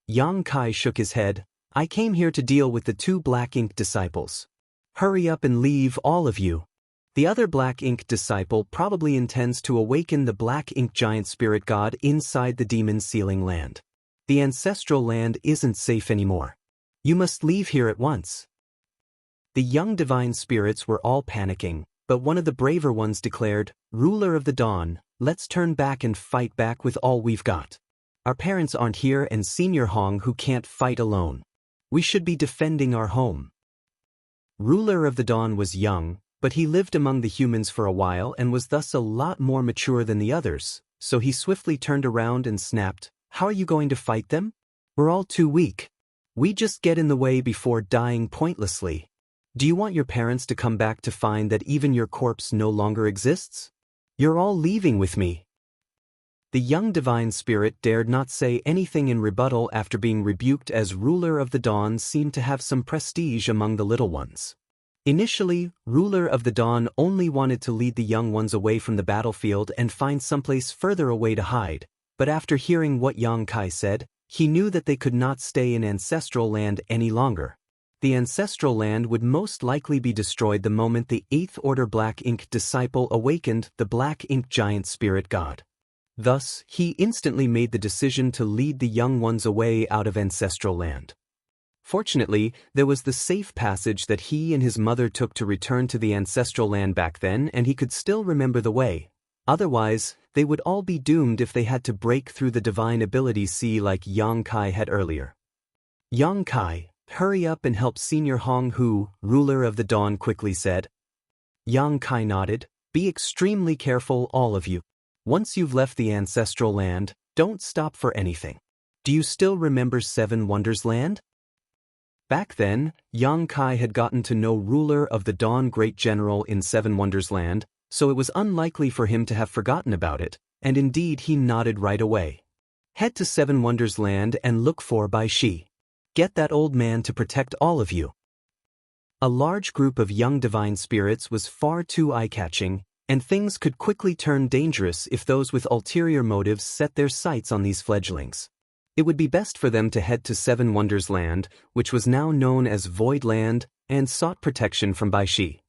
Yang Kai shook his head. "I came here to deal with the two Black Ink disciples. Hurry up and leave, all of you. The other Black Ink disciple probably intends to awaken the Black Ink Giant Spirit God inside the demon sealing land. The ancestral land isn't safe anymore. You must leave here at once." The young divine spirits were all panicking, But one of the braver ones declared, "Ruler of the Dawn, let's turn back and fight back with all we've got. Our parents aren't here and Senior Hong who can't fight alone. We should be defending our home." Ruler of the Dawn was young, but he lived among the humans for a while and was thus a lot more mature than the others, so he swiftly turned around and snapped, "How are you going to fight them? We're all too weak. We just get in the way before dying pointlessly. Do you want your parents to come back to find that even your corpse no longer exists? You're all leaving with me." The young divine spirit dared not say anything in rebuttal after being rebuked, as Ruler of the Dawn seemed to have some prestige among the little ones. Initially, Ruler of the Dawn only wanted to lead the young ones away from the battlefield and find someplace further away to hide, but after hearing what Yang Kai said, he knew that they could not stay in Ancestral Land any longer. The Ancestral Land would most likely be destroyed the moment the 8th Order Black Ink disciple awakened the Black Ink Giant Spirit God. Thus, he instantly made the decision to lead the young ones away out of Ancestral Land. Fortunately, there was the safe passage that he and his mother took to return to the Ancestral Land back then, and he could still remember the way. Otherwise, they would all be doomed if they had to break through the divine ability sea like Yang Kai had earlier. "Yang Kai, hurry up and help Senior Hong Hu," Ruler of the Dawn quickly said. Yang Kai nodded. "Be extremely careful, all of you. Once you've left the Ancestral Land, don't stop for anything. Do you still remember Seven Wonders Land?" Back then, Yang Kai had gotten to know Ruler of the Dawn Great General in Seven Wonders Land, so it was unlikely for him to have forgotten about it, and indeed he nodded right away. "Head to Seven Wonders Land and look for Bai Shi. Get that old man to protect all of you." A large group of young divine spirits was far too eye-catching, and things could quickly turn dangerous if those with ulterior motives set their sights on these fledglings. It would be best for them to head to Seven Wonders Land, which was now known as Void Land, and sought protection from Bai Shi.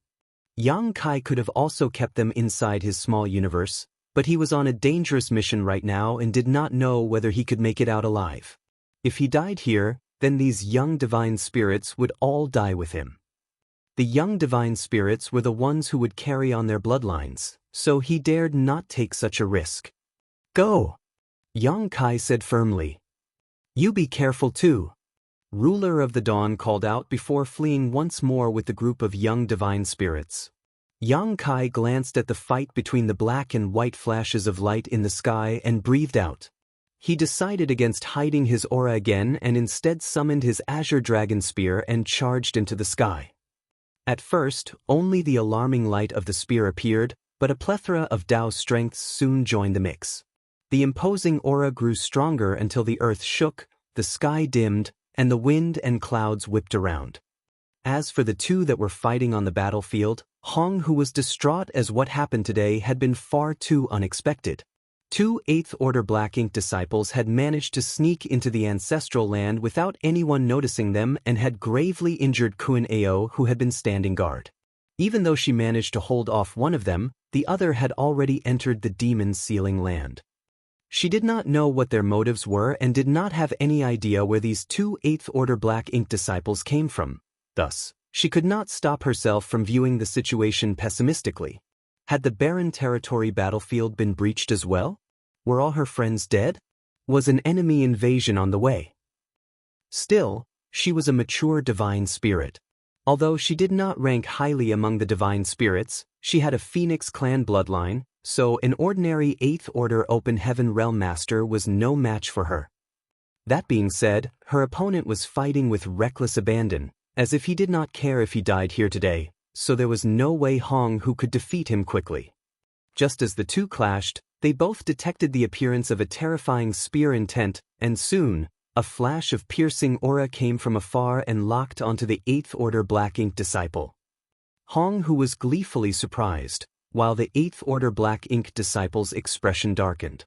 Yang Kai could have also kept them inside his small universe, but he was on a dangerous mission right now and did not know whether he could make it out alive. If he died here, then these young divine spirits would all die with him. The young divine spirits were the ones who would carry on their bloodlines, so he dared not take such a risk. "Go!" Yang Kai said firmly. "You be careful too," Ruler of the Dawn called out before fleeing once more with the group of young divine spirits. Yang Kai glanced at the fight between the black and white flashes of light in the sky and breathed out. He decided against hiding his aura again and instead summoned his Azure Dragon Spear and charged into the sky. At first, only the alarming light of the spear appeared, but a plethora of Dao strengths soon joined the mix. The imposing aura grew stronger until the earth shook, the sky dimmed, and the wind and clouds whipped around. As for the two that were fighting on the battlefield, Hong, who was distraught as what happened today had been far too unexpected. 2 8th Order Black Ink disciples had managed to sneak into the Ancestral Land without anyone noticing them and had gravely injured Kun Ao, who had been standing guard. Even though she managed to hold off one of them, the other had already entered the Demon Sealing Land. She did not know what their motives were and did not have any idea where these 2 8th Order Black Ink disciples came from. Thus, she could not stop herself from viewing the situation pessimistically. Had the barren territory battlefield been breached as well? Were all her friends dead? Was an enemy invasion on the way? Still, she was a mature divine spirit. Although she did not rank highly among the divine spirits, she had a Phoenix clan bloodline, so an ordinary 8th Order Open Heaven Realm Master was no match for her. That being said, her opponent was fighting with reckless abandon, as if he did not care if he died here today, so there was no way Hong who could defeat him quickly. Just as the two clashed, they both detected the appearance of a terrifying spear intent, and soon, a flash of piercing aura came from afar and locked onto the 8th Order Black Ink disciple. Hong who was gleefully surprised, while the 8th Order Black Ink disciple's expression darkened.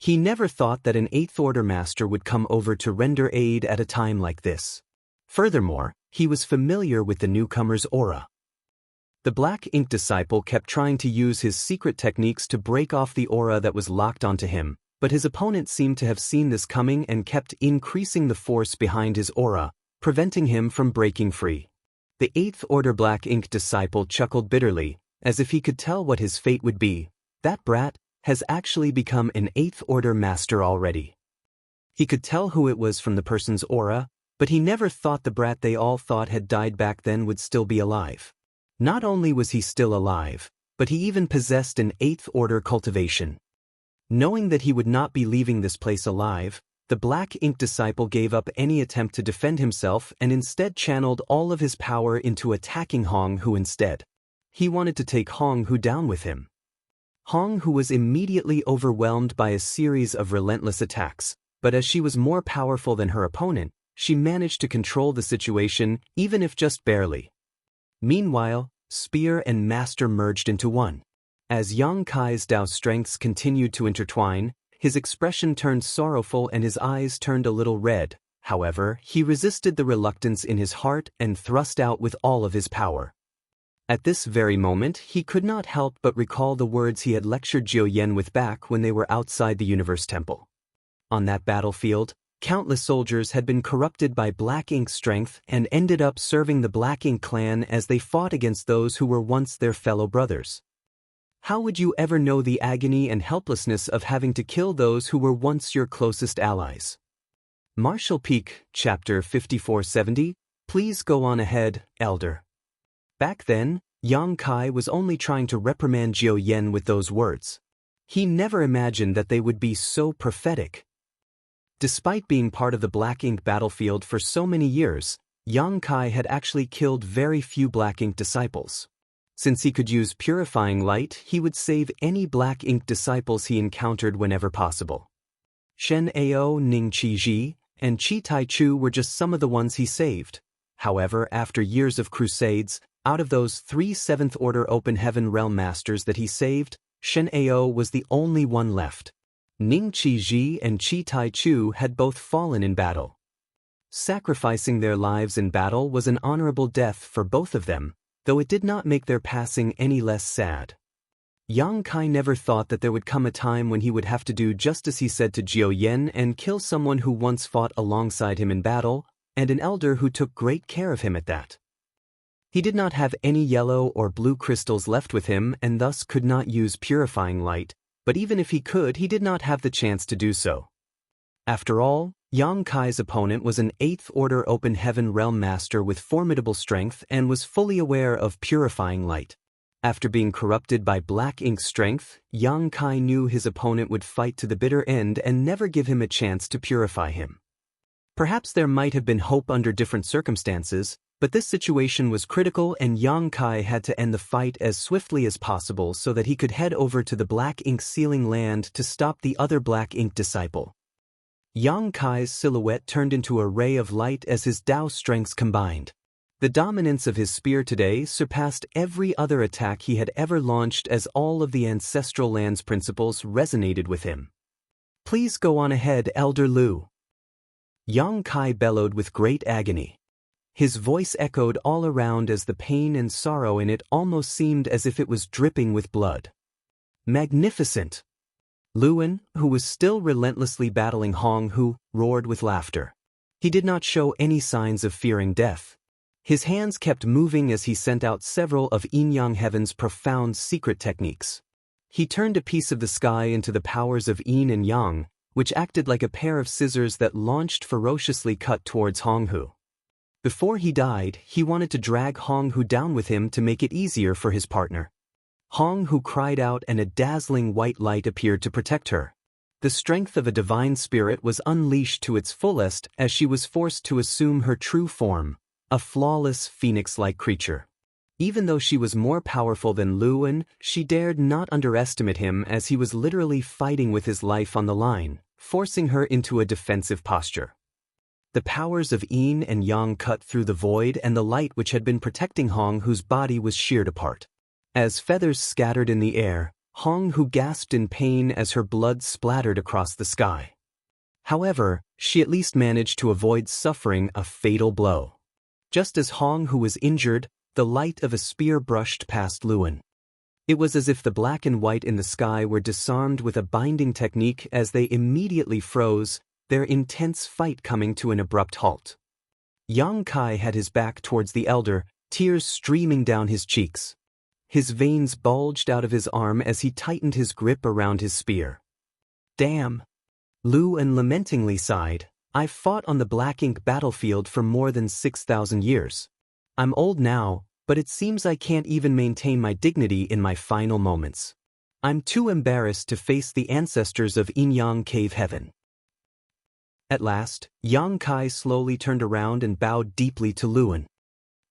He never thought that an 8th Order master would come over to render aid at a time like this. Furthermore, he was familiar with the newcomer's aura. The Black Ink disciple kept trying to use his secret techniques to break off the aura that was locked onto him, but his opponent seemed to have seen this coming and kept increasing the force behind his aura, preventing him from breaking free. The 8th Order Black Ink disciple chuckled bitterly, as if he could tell what his fate would be. That brat has actually become an 8th Order master already. He could tell who it was from the person's aura, but he never thought the brat they all thought had died back then would still be alive. Not only was he still alive, but he even possessed an 8th Order cultivation. Knowing that he would not be leaving this place alive, the Black Ink disciple gave up any attempt to defend himself and instead channeled all of his power into attacking Hong Hu instead. He wanted to take Hong Hu down with him. Hong Hu was immediately overwhelmed by a series of relentless attacks, but as she was more powerful than her opponent, she managed to control the situation, even if just barely. Meanwhile, spear and master merged into one. As Yang Kai's Dao strengths continued to intertwine, his expression turned sorrowful and his eyes turned a little red. However, he resisted the reluctance in his heart and thrust out with all of his power. At this very moment, he could not help but recall the words he had lectured Jiu Yen with back when they were outside the Universe Temple. On that battlefield, countless soldiers had been corrupted by Black Ink strength and ended up serving the Black Ink clan as they fought against those who were once their fellow brothers. How would you ever know the agony and helplessness of having to kill those who were once your closest allies? Marshall Peak, Chapter 5470. Please go on ahead, Elder. Back then, Yang Kai was only trying to reprimand Jiu Yen with those words. He never imagined that they would be so prophetic. Despite being part of the Black Ink battlefield for so many years, Yang Kai had actually killed very few Black Ink disciples. Since he could use purifying light, he would save any Black Ink disciples he encountered whenever possible. Shen Ao, Ning Chi Ji, and Chi Tai Chu were just some of the ones he saved. However, after years of crusades, out of those 3 7th Order Open Heaven Realm Masters that he saved, Shen Ao was the only one left. Ning Chi Ji and Chi Tai Chu had both fallen in battle. Sacrificing their lives in battle was an honorable death for both of them, though it did not make their passing any less sad. Yang Kai never thought that there would come a time when he would have to do just as he said to Jiu Yen and kill someone who once fought alongside him in battle, and an elder who took great care of him at that. He did not have any yellow or blue crystals left with him and thus could not use purifying light, but even if he could, he did not have the chance to do so. After all, Yang Kai's opponent was an 8th Order Open Heaven Realm Master with formidable strength and was fully aware of purifying light. After being corrupted by Black Ink strength, Yang Kai knew his opponent would fight to the bitter end and never give him a chance to purify him. Perhaps there might have been hope under different circumstances, but this situation was critical and Yang Kai had to end the fight as swiftly as possible so that he could head over to the Black Ink sealing land to stop the other Black Ink disciple. Yang Kai's silhouette turned into a ray of light as his Dao strengths combined. The dominance of his spear today surpassed every other attack he had ever launched as all of the ancestral land's principles resonated with him. Please go on ahead, Elder Lu. Yang Kai bellowed with great agony. His voice echoed all around as the pain and sorrow in it almost seemed as if it was dripping with blood. Magnificent! Luan, who was still relentlessly battling Hong Hu, roared with laughter. He did not show any signs of fearing death. His hands kept moving as he sent out several of Yin Yang Heaven's profound secret techniques. He turned a piece of the sky into the powers of Yin and Yang, which acted like a pair of scissors that launched ferociously cut towards Hong Hu. Before he died, he wanted to drag Hong Hu down with him to make it easier for his partner. Hong Hu cried out and a dazzling white light appeared to protect her. The strength of a divine spirit was unleashed to its fullest as she was forced to assume her true form, a flawless phoenix-like creature. Even though she was more powerful than Luan, she dared not underestimate him as he was literally fighting with his life on the line, forcing her into a defensive posture. The powers of Yin and Yang cut through the void and the light which had been protecting Hong Hu's body was sheared apart. As feathers scattered in the air, Hong Hu gasped in pain as her blood splattered across the sky. However, she at least managed to avoid suffering a fatal blow. Just as Hong Hu was injured, the light of a spear brushed past Luan. It was as if the black and white in the sky were disarmed with a binding technique as they immediately froze, their intense fight coming to an abrupt halt. Yang Kai had his back towards the elder, tears streaming down his cheeks. his veins bulged out of his arm as he tightened his grip around his spear. Damn! Luwen lamentingly sighed. I've fought on the black ink battlefield for more than 6,000 years. I'm old now, but it seems I can't even maintain my dignity in my final moments. I'm too embarrassed to face the ancestors of Inyang Cave Heaven. At last, Yang Kai slowly turned around and bowed deeply to Luwen.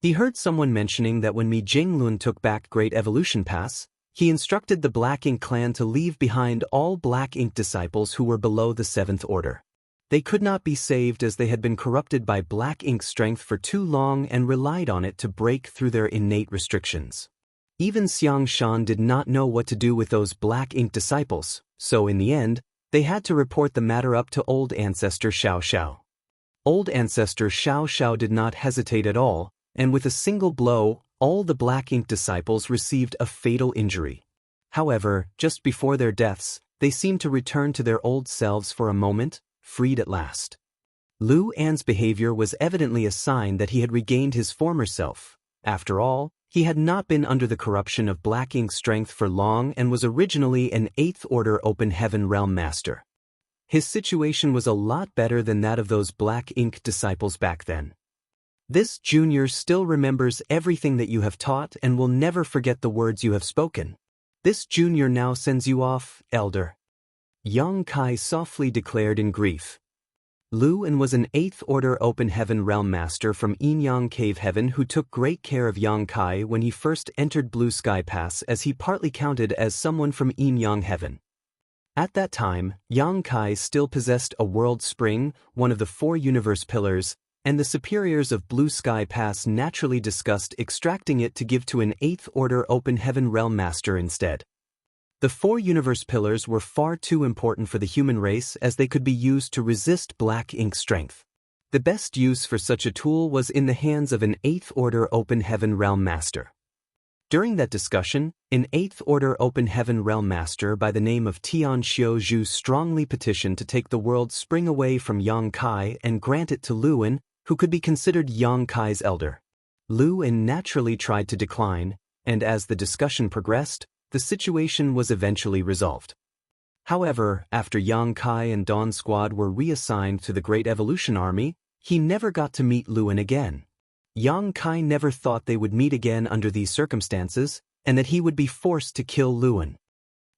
He heard someone mentioning that when Mi Jinglun took back Great Evolution Pass, he instructed the Black Ink clan to leave behind all Black Ink disciples who were below the 7th Order. They could not be saved as they had been corrupted by Black Ink's strength for too long and relied on it to break through their innate restrictions. Even Xiang Shan did not know what to do with those Black Ink disciples, so in the end, they had to report the matter up to Old Ancestor Xiao Xiao. Old Ancestor Xiao Xiao did not hesitate at all, and with a single blow, all the Black Ink disciples received a fatal injury. However, just before their deaths, they seemed to return to their old selves for a moment, freed at last. Lu An's behavior was evidently a sign that he had regained his former self. After all, he had not been under the corruption of Black Ink's strength for long and was originally an 8th Order Open Heaven Realm Master. His situation was a lot better than that of those Black Ink disciples back then. This junior still remembers everything that you have taught and will never forget the words you have spoken. This junior now sends you off, elder. Yang Kai softly declared in grief. Luwen was an 8th Order Open Heaven Realm Master from Inyang Cave Heaven who took great care of Yang Kai when he first entered Blue Sky Pass, as he partly counted as someone from Inyang Heaven. At that time, Yang Kai still possessed a World Spring, one of the 4 universe pillars, and the superiors of Blue Sky Pass naturally discussed extracting it to give to an 8th Order Open Heaven Realm Master instead. The 4 universe pillars were far too important for the human race as they could be used to resist Black Ink strength. The best use for such a tool was in the hands of an 8th Order Open Heaven Realm Master. During that discussion, an 8th Order Open Heaven Realm Master by the name of Tian Xiuzhu strongly petitioned to take the World Spring away from Yang Kai and grant it to Luwen, who could be considered Yang Kai's elder. Luwen naturally tried to decline, and as the discussion progressed, the situation was eventually resolved. However, after Yang Kai and Dawn Squad were reassigned to the Great Evolution Army, he never got to meet Luwen again. Yang Kai never thought they would meet again under these circumstances, and that he would be forced to kill Luwen.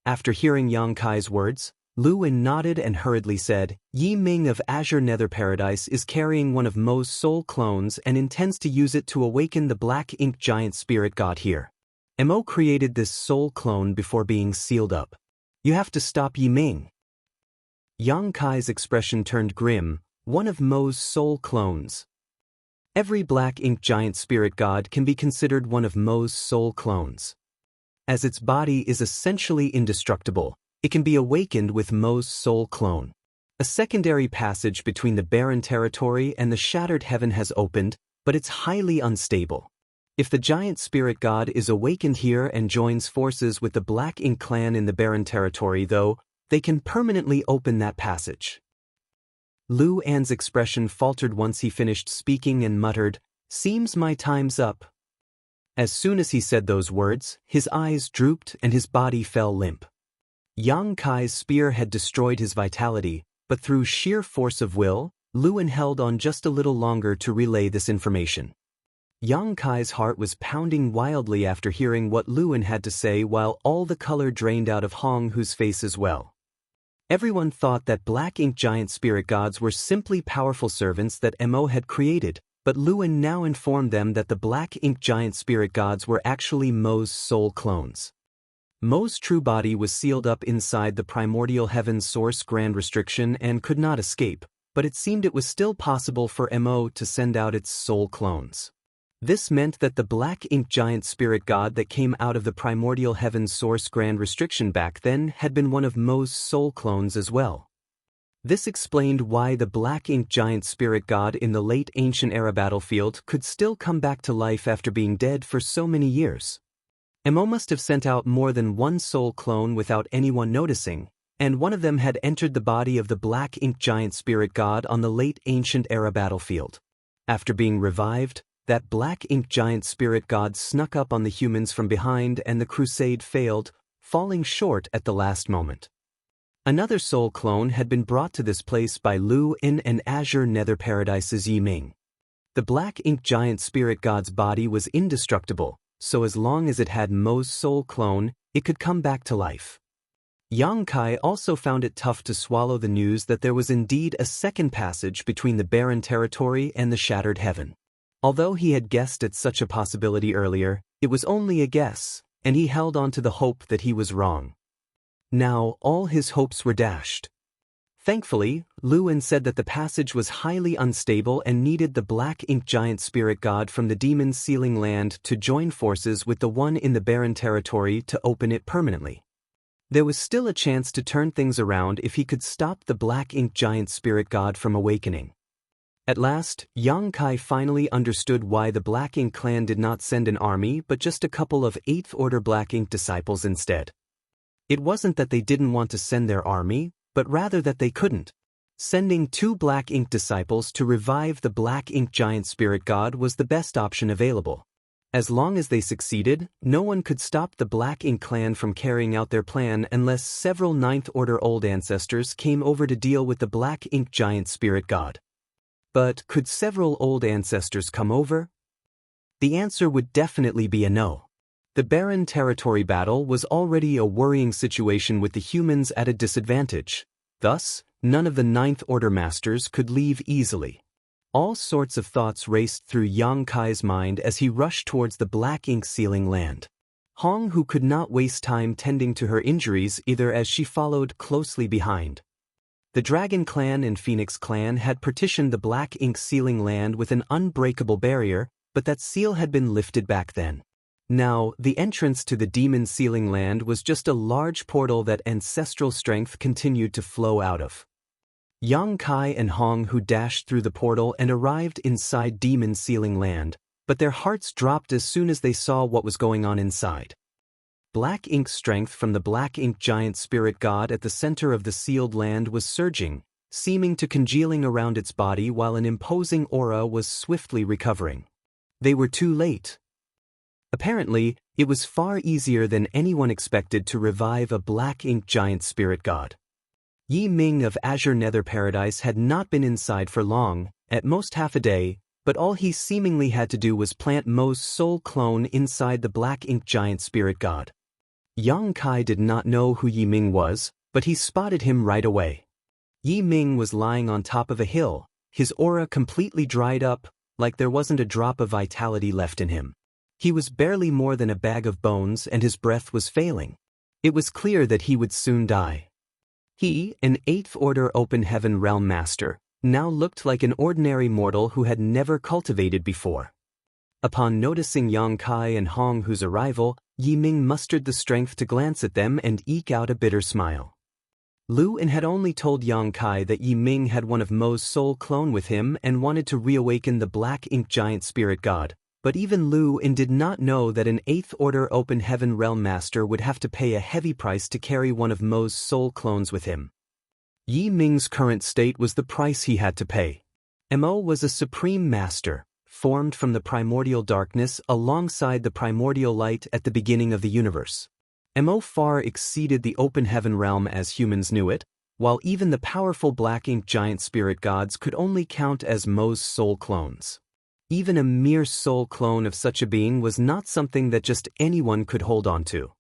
After hearing Yang Kai's words, Luwen nodded and hurriedly said, Yi Ming of Azure Nether Paradise is carrying one of Mo's soul clones and intends to use it to awaken the Black Ink Giant Spirit God here. Mo created this soul clone before being sealed up. You have to stop Yi Ming. Yang Kai's expression turned grim. One of Mo's soul clones. Every Black Ink Giant Spirit God can be considered one of Mo's soul clones. As its body is essentially indestructible, it can be awakened with Mo's soul clone. A secondary passage between the barren territory and the shattered heaven has opened, but it's highly unstable. If the giant spirit god is awakened here and joins forces with the Black Ink clan in the barren territory, though, they can permanently open that passage. Lu An's expression faltered once he finished speaking and muttered, Seems my time's up. As soon as he said those words, his eyes drooped and his body fell limp. Yang Kai's spear had destroyed his vitality, but through sheer force of will, Luwen held on just a little longer to relay this information. Yang Kai's heart was pounding wildly after hearing what Luwen had to say, while all the color drained out of Hong Hu's face as well. Everyone thought that Black Ink Giant Spirit Gods were simply powerful servants that Mo had created, but Luwen now informed them that the Black Ink Giant Spirit Gods were actually Mo's soul clones. Mo's true body was sealed up inside the primordial heaven's source grand restriction and could not escape, but it seemed it was still possible for Mo to send out its soul clones. This meant that the Black Ink Giant Spirit God that came out of the primordial heaven's source grand restriction back then had been one of Mo's soul clones as well. This explained why the Black Ink Giant Spirit God in the late Ancient Era battlefield could still come back to life after being dead for so many years. Mo must have sent out more than one soul clone without anyone noticing, and one of them had entered the body of the Black Ink Giant Spirit God on the late Ancient Era battlefield. After being revived, that black ink giant spirit god snuck up on the humans from behind and the crusade failed, falling short at the last moment. Another soul clone had been brought to this place by Lu in an Azure Nether Paradise's Yi Ming. The black ink giant spirit god's body was indestructible, so as long as it had Mo's soul clone, it could come back to life. Yang Kai also found it tough to swallow the news that there was indeed a second passage between the barren territory and the shattered heaven. Although he had guessed at such a possibility earlier, it was only a guess, and he held on to the hope that he was wrong. Now, all his hopes were dashed. Thankfully, Luin said that the passage was highly unstable and needed the black ink giant spirit god from the demon's sealing land to join forces with the one in the barren territory to open it permanently. There was still a chance to turn things around if he could stop the black ink giant spirit god from awakening. At last, Yang Kai finally understood why the Black Ink clan did not send an army but just a couple of 8th Order Black Ink disciples instead. It wasn't that they didn't want to send their army, but rather that they couldn't. Sending 2 Black Ink disciples to revive the Black Ink giant spirit god was the best option available. As long as they succeeded, no one could stop the Black Ink clan from carrying out their plan unless several 9th Order old ancestors came over to deal with the Black Ink giant spirit god. But could several old ancestors come over? The answer would definitely be a no. The barren territory battle was already a worrying situation with the humans at a disadvantage. Thus, none of the 9th Order masters could leave easily. All sorts of thoughts raced through Yang Kai's mind as he rushed towards the Black Ink sealing land. Hong, who could not waste time tending to her injuries either, as she followed closely behind. The Dragon Clan and Phoenix Clan had partitioned the Black Ink sealing land with an unbreakable barrier, but that seal had been lifted back then. Now, the entrance to the demon sealing land was just a large portal that ancestral strength continued to flow out of. Yang Kai and Hong who dashed through the portal and arrived inside demon sealing land, but their hearts dropped as soon as they saw what was going on inside. Black ink strength from the black ink giant spirit god at the center of the sealed land was surging, seeming to congealing around its body while an imposing aura was swiftly recovering. They were too late. Apparently, it was far easier than anyone expected to revive a black ink giant spirit god. Yi Ming of Azure Nether Paradise had not been inside for long, at most half a day, but all he seemingly had to do was plant Mo's soul clone inside the black ink giant spirit god. Yang Kai did not know who Yi Ming was, but he spotted him right away. Yi Ming was lying on top of a hill, his aura completely dried up, like there wasn't a drop of vitality left in him. He was barely more than a bag of bones and his breath was failing. It was clear that he would soon die. He, an 8th Order Open Heaven Realm Master, now looked like an ordinary mortal who had never cultivated before. Upon noticing Yang Kai and Hong Hu's arrival, Yi Ming mustered the strength to glance at them and eke out a bitter smile. Lu In had only told Yang Kai that Yi Ming had one of Mo's soul clone with him and wanted to reawaken the black ink giant spirit god, but even Lu In did not know that an 8th Order Open Heaven Realm Master would have to pay a heavy price to carry one of Mo's soul clones with him. Yi Ming's current state was the price he had to pay. Mo was a supreme master, formed from the primordial darkness alongside the primordial light at the beginning of the universe. Mo far exceeded the open heaven realm as humans knew it, while even the powerful black ink giant spirit gods could only count as Mo's soul clones. Even a mere soul clone of such a being was not something that just anyone could hold on to.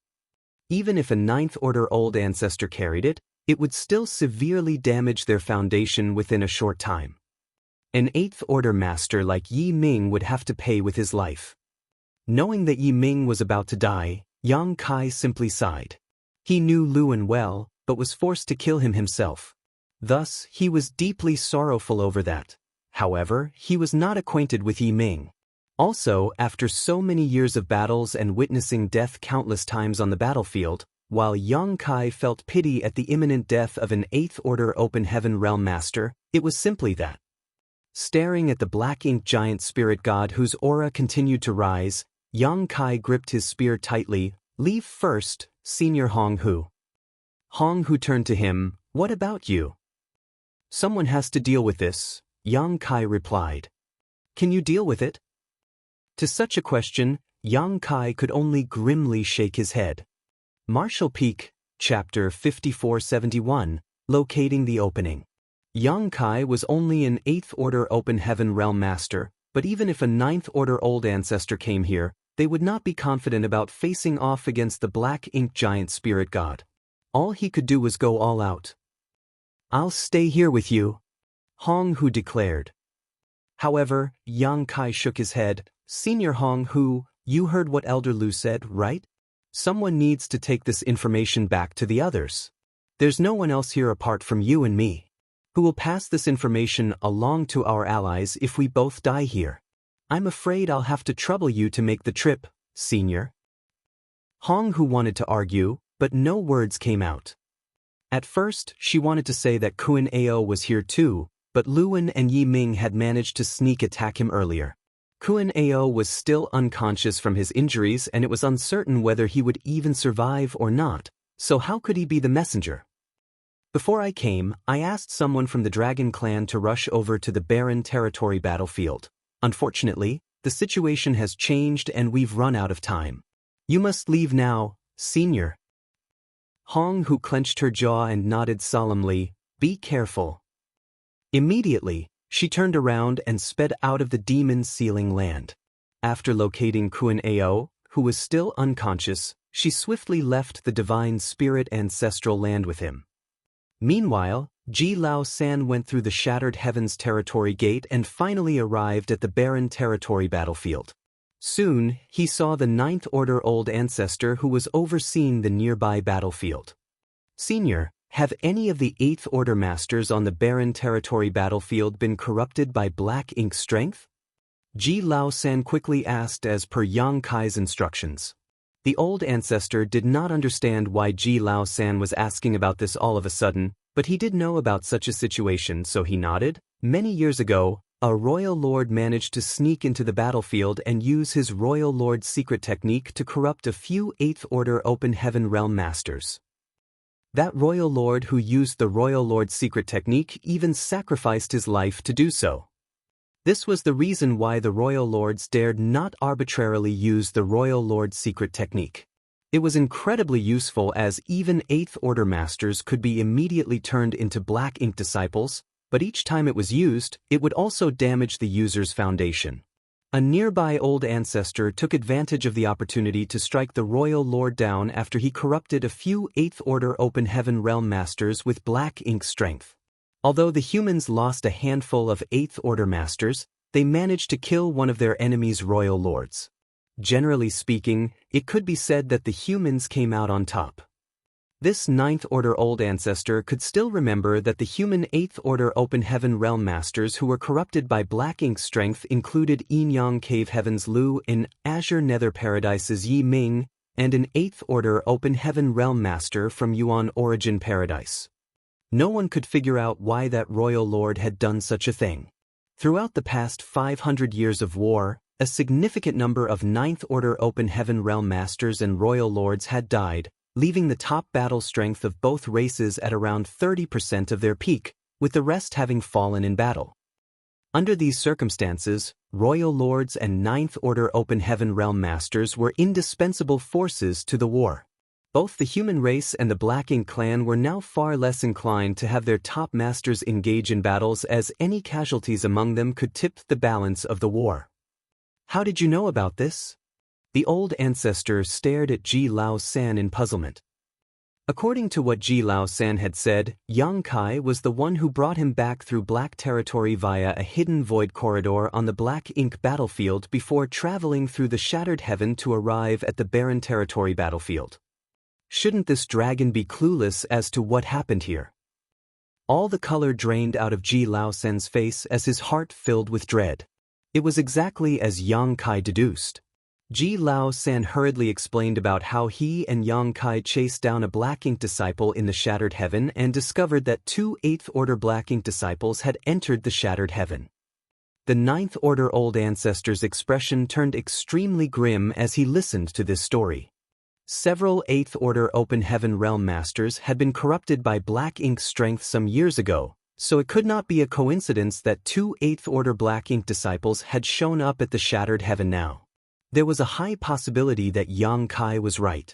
Even if a 9th Order old ancestor carried it, it would still severely damage their foundation within a short time. An 8th Order master like Yi Ming would have to pay with his life. Knowing that Yi Ming was about to die, Yang Kai simply sighed. He knew Lu In well, but was forced to kill him himself. Thus, he was deeply sorrowful over that. However, he was not acquainted with Yi Ming. Also, after so many years of battles and witnessing death countless times on the battlefield, while Yang Kai felt pity at the imminent death of an 8th Order Open Heaven Realm Master, it was simply that. Staring at the black ink giant spirit god whose aura continued to rise, Yang Kai gripped his spear tightly. "Leave first, Senior Hong Hu." Hong Hu turned to him. "What about you?" "Someone has to deal with this," Yang Kai replied. "Can you deal with it?" To such a question, Yang Kai could only grimly shake his head. Martial Peak, Chapter 5471, Locating the Opening. Yang Kai was only an 8th Order Open Heaven Realm Master, but even if a 9th Order Old Ancestor came here, they would not be confident about facing off against the Black Ink Giant Spirit God. All he could do was go all out. "I'll stay here with you," Hong Hu declared. However, Yang Kai shook his head. "Senior Hong Hu, you heard what Elder Lu said, right? Someone needs to take this information back to the others. There's no one else here apart from you and me who will pass this information along to our allies if we both die here. I'm afraid I'll have to trouble you to make the trip, Senior." Hong Hu wanted to argue, but no words came out. At first, she wanted to say that Kuan Ao was here too, but Luan and Yi Ming had managed to sneak attack him earlier. Kuan Ao was still unconscious from his injuries and it was uncertain whether he would even survive or not, so how could he be the messenger? "Before I came, I asked someone from the Dragon Clan to rush over to the barren territory battlefield. Unfortunately, the situation has changed and we've run out of time. You must leave now, Senior." Hong Hu clenched her jaw and nodded solemnly, "Be careful." Immediately, she turned around and sped out of the demon sealing land. After locating Kuan Ao, who was still unconscious, she swiftly left the divine spirit ancestral land with him. Meanwhile, Ji Lao San went through the Shattered Heavens territory gate and finally arrived at the barren territory battlefield. Soon, he saw the 9th Order Old Ancestor who was overseeing the nearby battlefield. "Senior, have any of the 8th Order Masters on the barren territory battlefield been corrupted by Black Ink strength?" Ji Lao San quickly asked as per Yang Kai's instructions. The Old Ancestor did not understand why Ji Lao San was asking about this all of a sudden, but he did know about such a situation, so he nodded. "Many years ago, a Royal Lord managed to sneak into the battlefield and use his Royal Lord secret technique to corrupt a few 8th Order Open Heaven Realm Masters. That Royal Lord who used the Royal Lord secret technique even sacrificed his life to do so. This was the reason why the Royal Lords dared not arbitrarily use the Royal Lord secret technique. It was incredibly useful as even 8th Order Masters could be immediately turned into Black Ink disciples, but each time it was used, it would also damage the user's foundation. A nearby Old Ancestor took advantage of the opportunity to strike the Royal Lord down after he corrupted a few 8th Order Open Heaven Realm Masters with Black Ink strength. Although the humans lost a handful of 8th Order Masters, they managed to kill one of their enemy's Royal Lords. Generally speaking, it could be said that the humans came out on top. This 9th Order Old Ancestor could still remember that the human 8th Order Open Heaven Realm Masters who were corrupted by Black Ink strength included Yin Yang Cave Heaven's Lu, in Azure Nether Paradise's Yi Ming, and an 8th Order Open Heaven Realm Master from Yuan Origin Paradise. No one could figure out why that Royal Lord had done such a thing. Throughout the past 500 years of war, a significant number of 9th Order Open Heaven Realm Masters and Royal Lords had died, leaving the top battle strength of both races at around 30% of their peak, with the rest having fallen in battle. Under these circumstances, Royal Lords and 9th Order Open Heaven Realm Masters were indispensable forces to the war. Both the human race and the Black Ink clan were now far less inclined to have their top masters engage in battles, as any casualties among them could tip the balance of the war. "How did you know about this?" The Old Ancestor stared at Ji Lao San in puzzlement. According to what Ji Lao San had said, Yang Kai was the one who brought him back through Black Territory via a hidden void corridor on the Black Ink battlefield before traveling through the Shattered Heaven to arrive at the Barren Territory battlefield. Shouldn't this dragon be clueless as to what happened here? All the color drained out of Ji Lao San's face as his heart filled with dread. It was exactly as Yang Kai deduced. Ji Lao San hurriedly explained about how he and Yang Kai chased down a Black Ink disciple in the Shattered Heaven and discovered that 2 8th Order Black Ink disciples had entered the Shattered Heaven. The 9th Order Old Ancestor's expression turned extremely grim as he listened to this story. Several 8th Order Open Heaven Realm Masters had been corrupted by Black Ink strength some years ago, so it could not be a coincidence that 2 8th Order Black Ink disciples had shown up at the Shattered Heaven now. There was a high possibility that Yang Kai was right.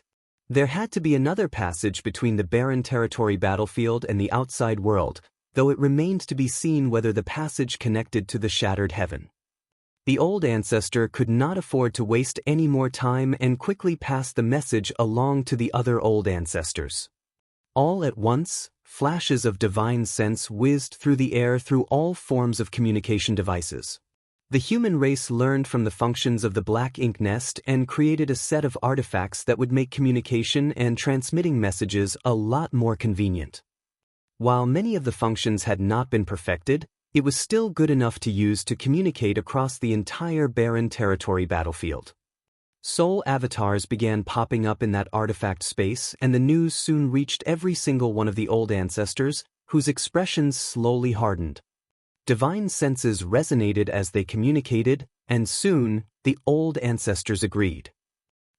There had to be another passage between the barren territory battlefield and the outside world, though it remained to be seen whether the passage connected to the shattered heaven. The old ancestor could not afford to waste any more time and quickly passed the message along to the other old ancestors. All at once, flashes of divine sense whizzed through the air through all forms of communication devices. The human race learned from the functions of the black ink nest and created a set of artifacts that would make communication and transmitting messages a lot more convenient. While many of the functions had not been perfected, it was still good enough to use to communicate across the entire barren territory battlefield. Soul avatars began popping up in that artifact space, and the news soon reached every single one of the old ancestors, whose expressions slowly hardened. Divine senses resonated as they communicated, and soon, the old ancestors agreed.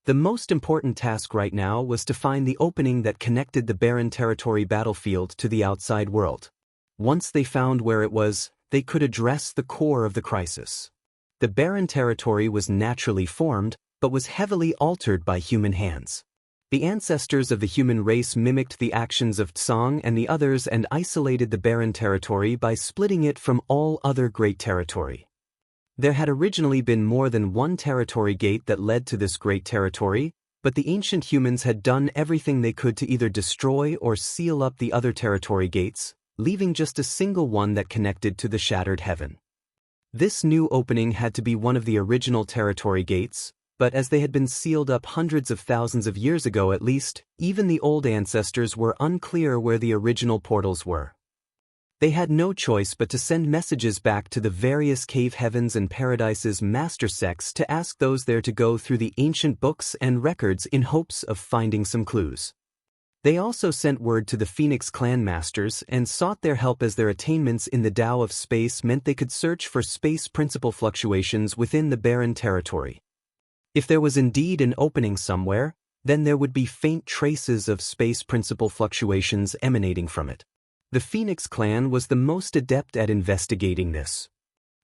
The most important task right now was to find the opening that connected the barren territory battlefield to the outside world. Once they found where it was, they could address the core of the crisis. The barren territory was naturally formed, but was heavily altered by human hands. The ancestors of the human race mimicked the actions of Tsang and the others and isolated the barren territory by splitting it from all other great territory. There had originally been more than one territory gate that led to this great territory, but the ancient humans had done everything they could to either destroy or seal up the other territory gates, leaving just a single one that connected to the shattered heaven. This new opening had to be one of the original territory gates, but as they had been sealed up hundreds of thousands of years ago at least, even the old ancestors were unclear where the original portals were. They had no choice but to send messages back to the various cave heavens and paradises master sects to ask those there to go through the ancient books and records in hopes of finding some clues. They also sent word to the Phoenix clan masters and sought their help as their attainments in the Tao of space meant they could search for space principle fluctuations within the barren territory. If there was indeed an opening somewhere, then there would be faint traces of space principle fluctuations emanating from it. The Phoenix clan was the most adept at investigating this.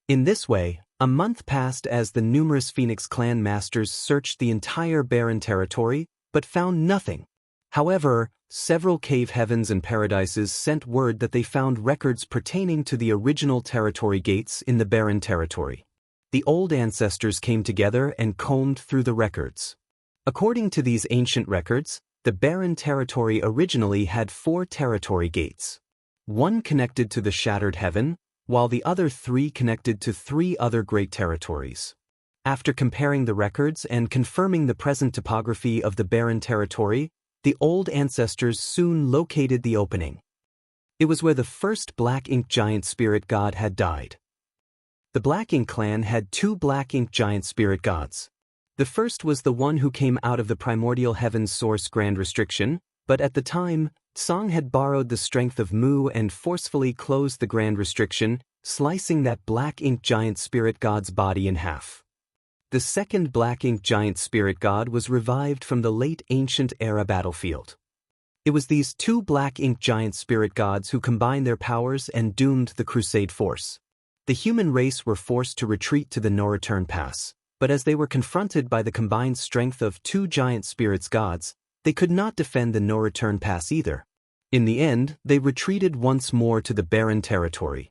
In this way, a month passed as the numerous Phoenix clan masters searched the entire barren territory, but found nothing. However, several cave heavens and paradises sent word that they found records pertaining to the original territory gates in the barren territory. The old ancestors came together and combed through the records. According to these ancient records, the barren territory originally had 4 territory gates. One connected to the shattered heaven, while the other 3 connected to 3 other great territories. After comparing the records and confirming the present topography of the barren territory, the old ancestors soon located the opening. It was where the first Black Ink giant spirit god had died. The Black Ink clan had 2 Black Ink giant spirit gods. The first was the one who came out of the primordial heaven's source Grand Restriction, but at the time, Tsang had borrowed the strength of Mu and forcefully closed the Grand Restriction, slicing that Black Ink giant spirit god's body in half. The second Black Ink giant spirit god was revived from the late ancient era battlefield. It was these 2 Black Ink giant spirit gods who combined their powers and doomed the Crusade force. The human race were forced to retreat to the no-return pass, but as they were confronted by the combined strength of 2 giant spirits gods, they could not defend the no-return pass either. In the end, they retreated once more to the barren territory.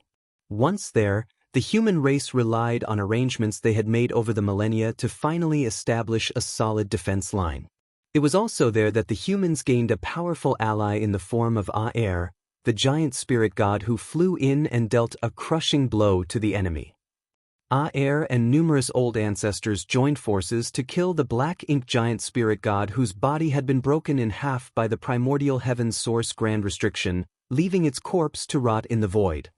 Once there, the human race relied on arrangements they had made over the millennia to finally establish a solid defense line. It was also there that the humans gained a powerful ally in the form of Aer, the giant spirit god who flew in and dealt a crushing blow to the enemy. Aer and numerous old ancestors joined forces to kill the Black Ink giant spirit god whose body had been broken in half by the primordial heaven's source Grand Restriction, leaving its corpse to rot in the void.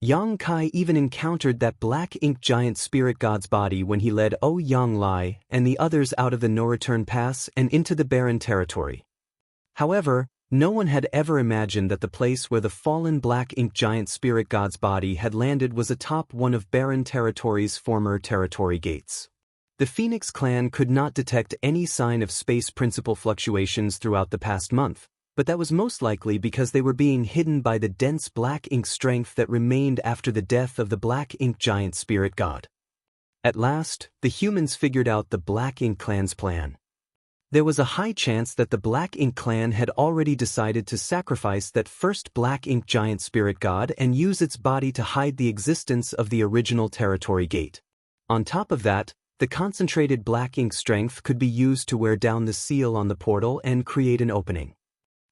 Yang Kai even encountered that Black Ink giant spirit god's body when he led Yang Lai and the others out of the no-return pass and into the barren territory. However, no one had ever imagined that the place where the fallen Black Ink giant spirit god's body had landed was atop one of barren territory's former territory gates. The Phoenix clan could not detect any sign of space principle fluctuations throughout the past month, but that was most likely because they were being hidden by the dense Black Ink strength that remained after the death of the Black Ink giant spirit god. At last, the humans figured out the Black Ink Clan's plan. There was a high chance that the Black Ink Clan had already decided to sacrifice that first Black Ink giant spirit god and use its body to hide the existence of the original territory gate. On top of that, the concentrated Black Ink strength could be used to wear down the seal on the portal and create an opening.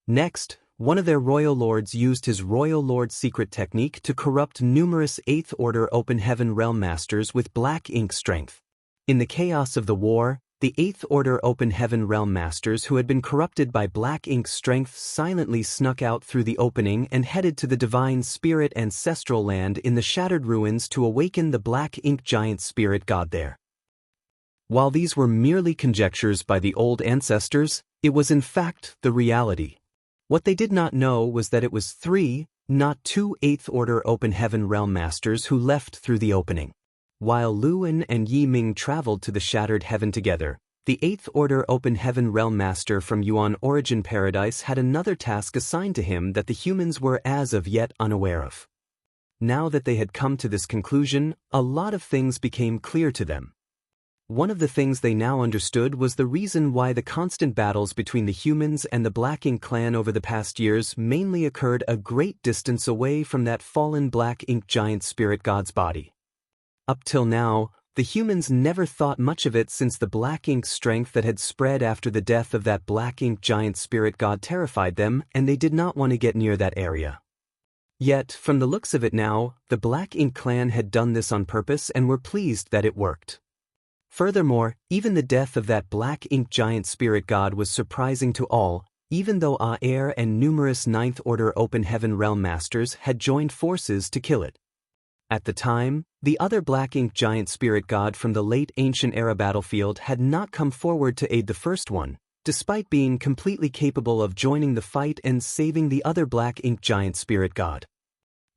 Next, one of their royal lords used his royal lord secret technique to corrupt numerous 8th Order Open Heaven Realm Masters with Black Ink strength. In the chaos of the war, the 8th Order Open Heaven Realm Masters who had been corrupted by Black Ink strength silently snuck out through the opening and headed to the Divine Spirit Ancestral Land in the Shattered Ruins to awaken the Black Ink Giant Spirit God there. While these were merely conjectures by the old ancestors, it was in fact the reality. What they did not know was that it was 3, not 2 8th Order Open Heaven Realm Masters who left through the opening. While Luan and Yi Ming traveled to the Shattered Heaven together, the 8th Order Open Heaven Realm Master from Yuan Origin Paradise had another task assigned to him that the humans were as of yet unaware of. Now that they had come to this conclusion, a lot of things became clear to them. One of the things they now understood was the reason why the constant battles between the humans and the Black Ink Clan over the past years mainly occurred a great distance away from that fallen Black Ink Giant Spirit God's body. Up till now, the humans never thought much of it since the Black Ink strength that had spread after the death of that Black Ink Giant Spirit God terrified them, and they did not want to get near that area. Yet, from the looks of it now, the Black Ink Clan had done this on purpose and were pleased that it worked. Furthermore, even the death of that Black Ink Giant Spirit God was surprising to all, even though Aer and numerous 9th Order Open Heaven Realm Masters had joined forces to kill it. At the time, the other Black Ink Giant Spirit God from the late Ancient Era battlefield had not come forward to aid the first one, despite being completely capable of joining the fight and saving the other Black Ink Giant Spirit God.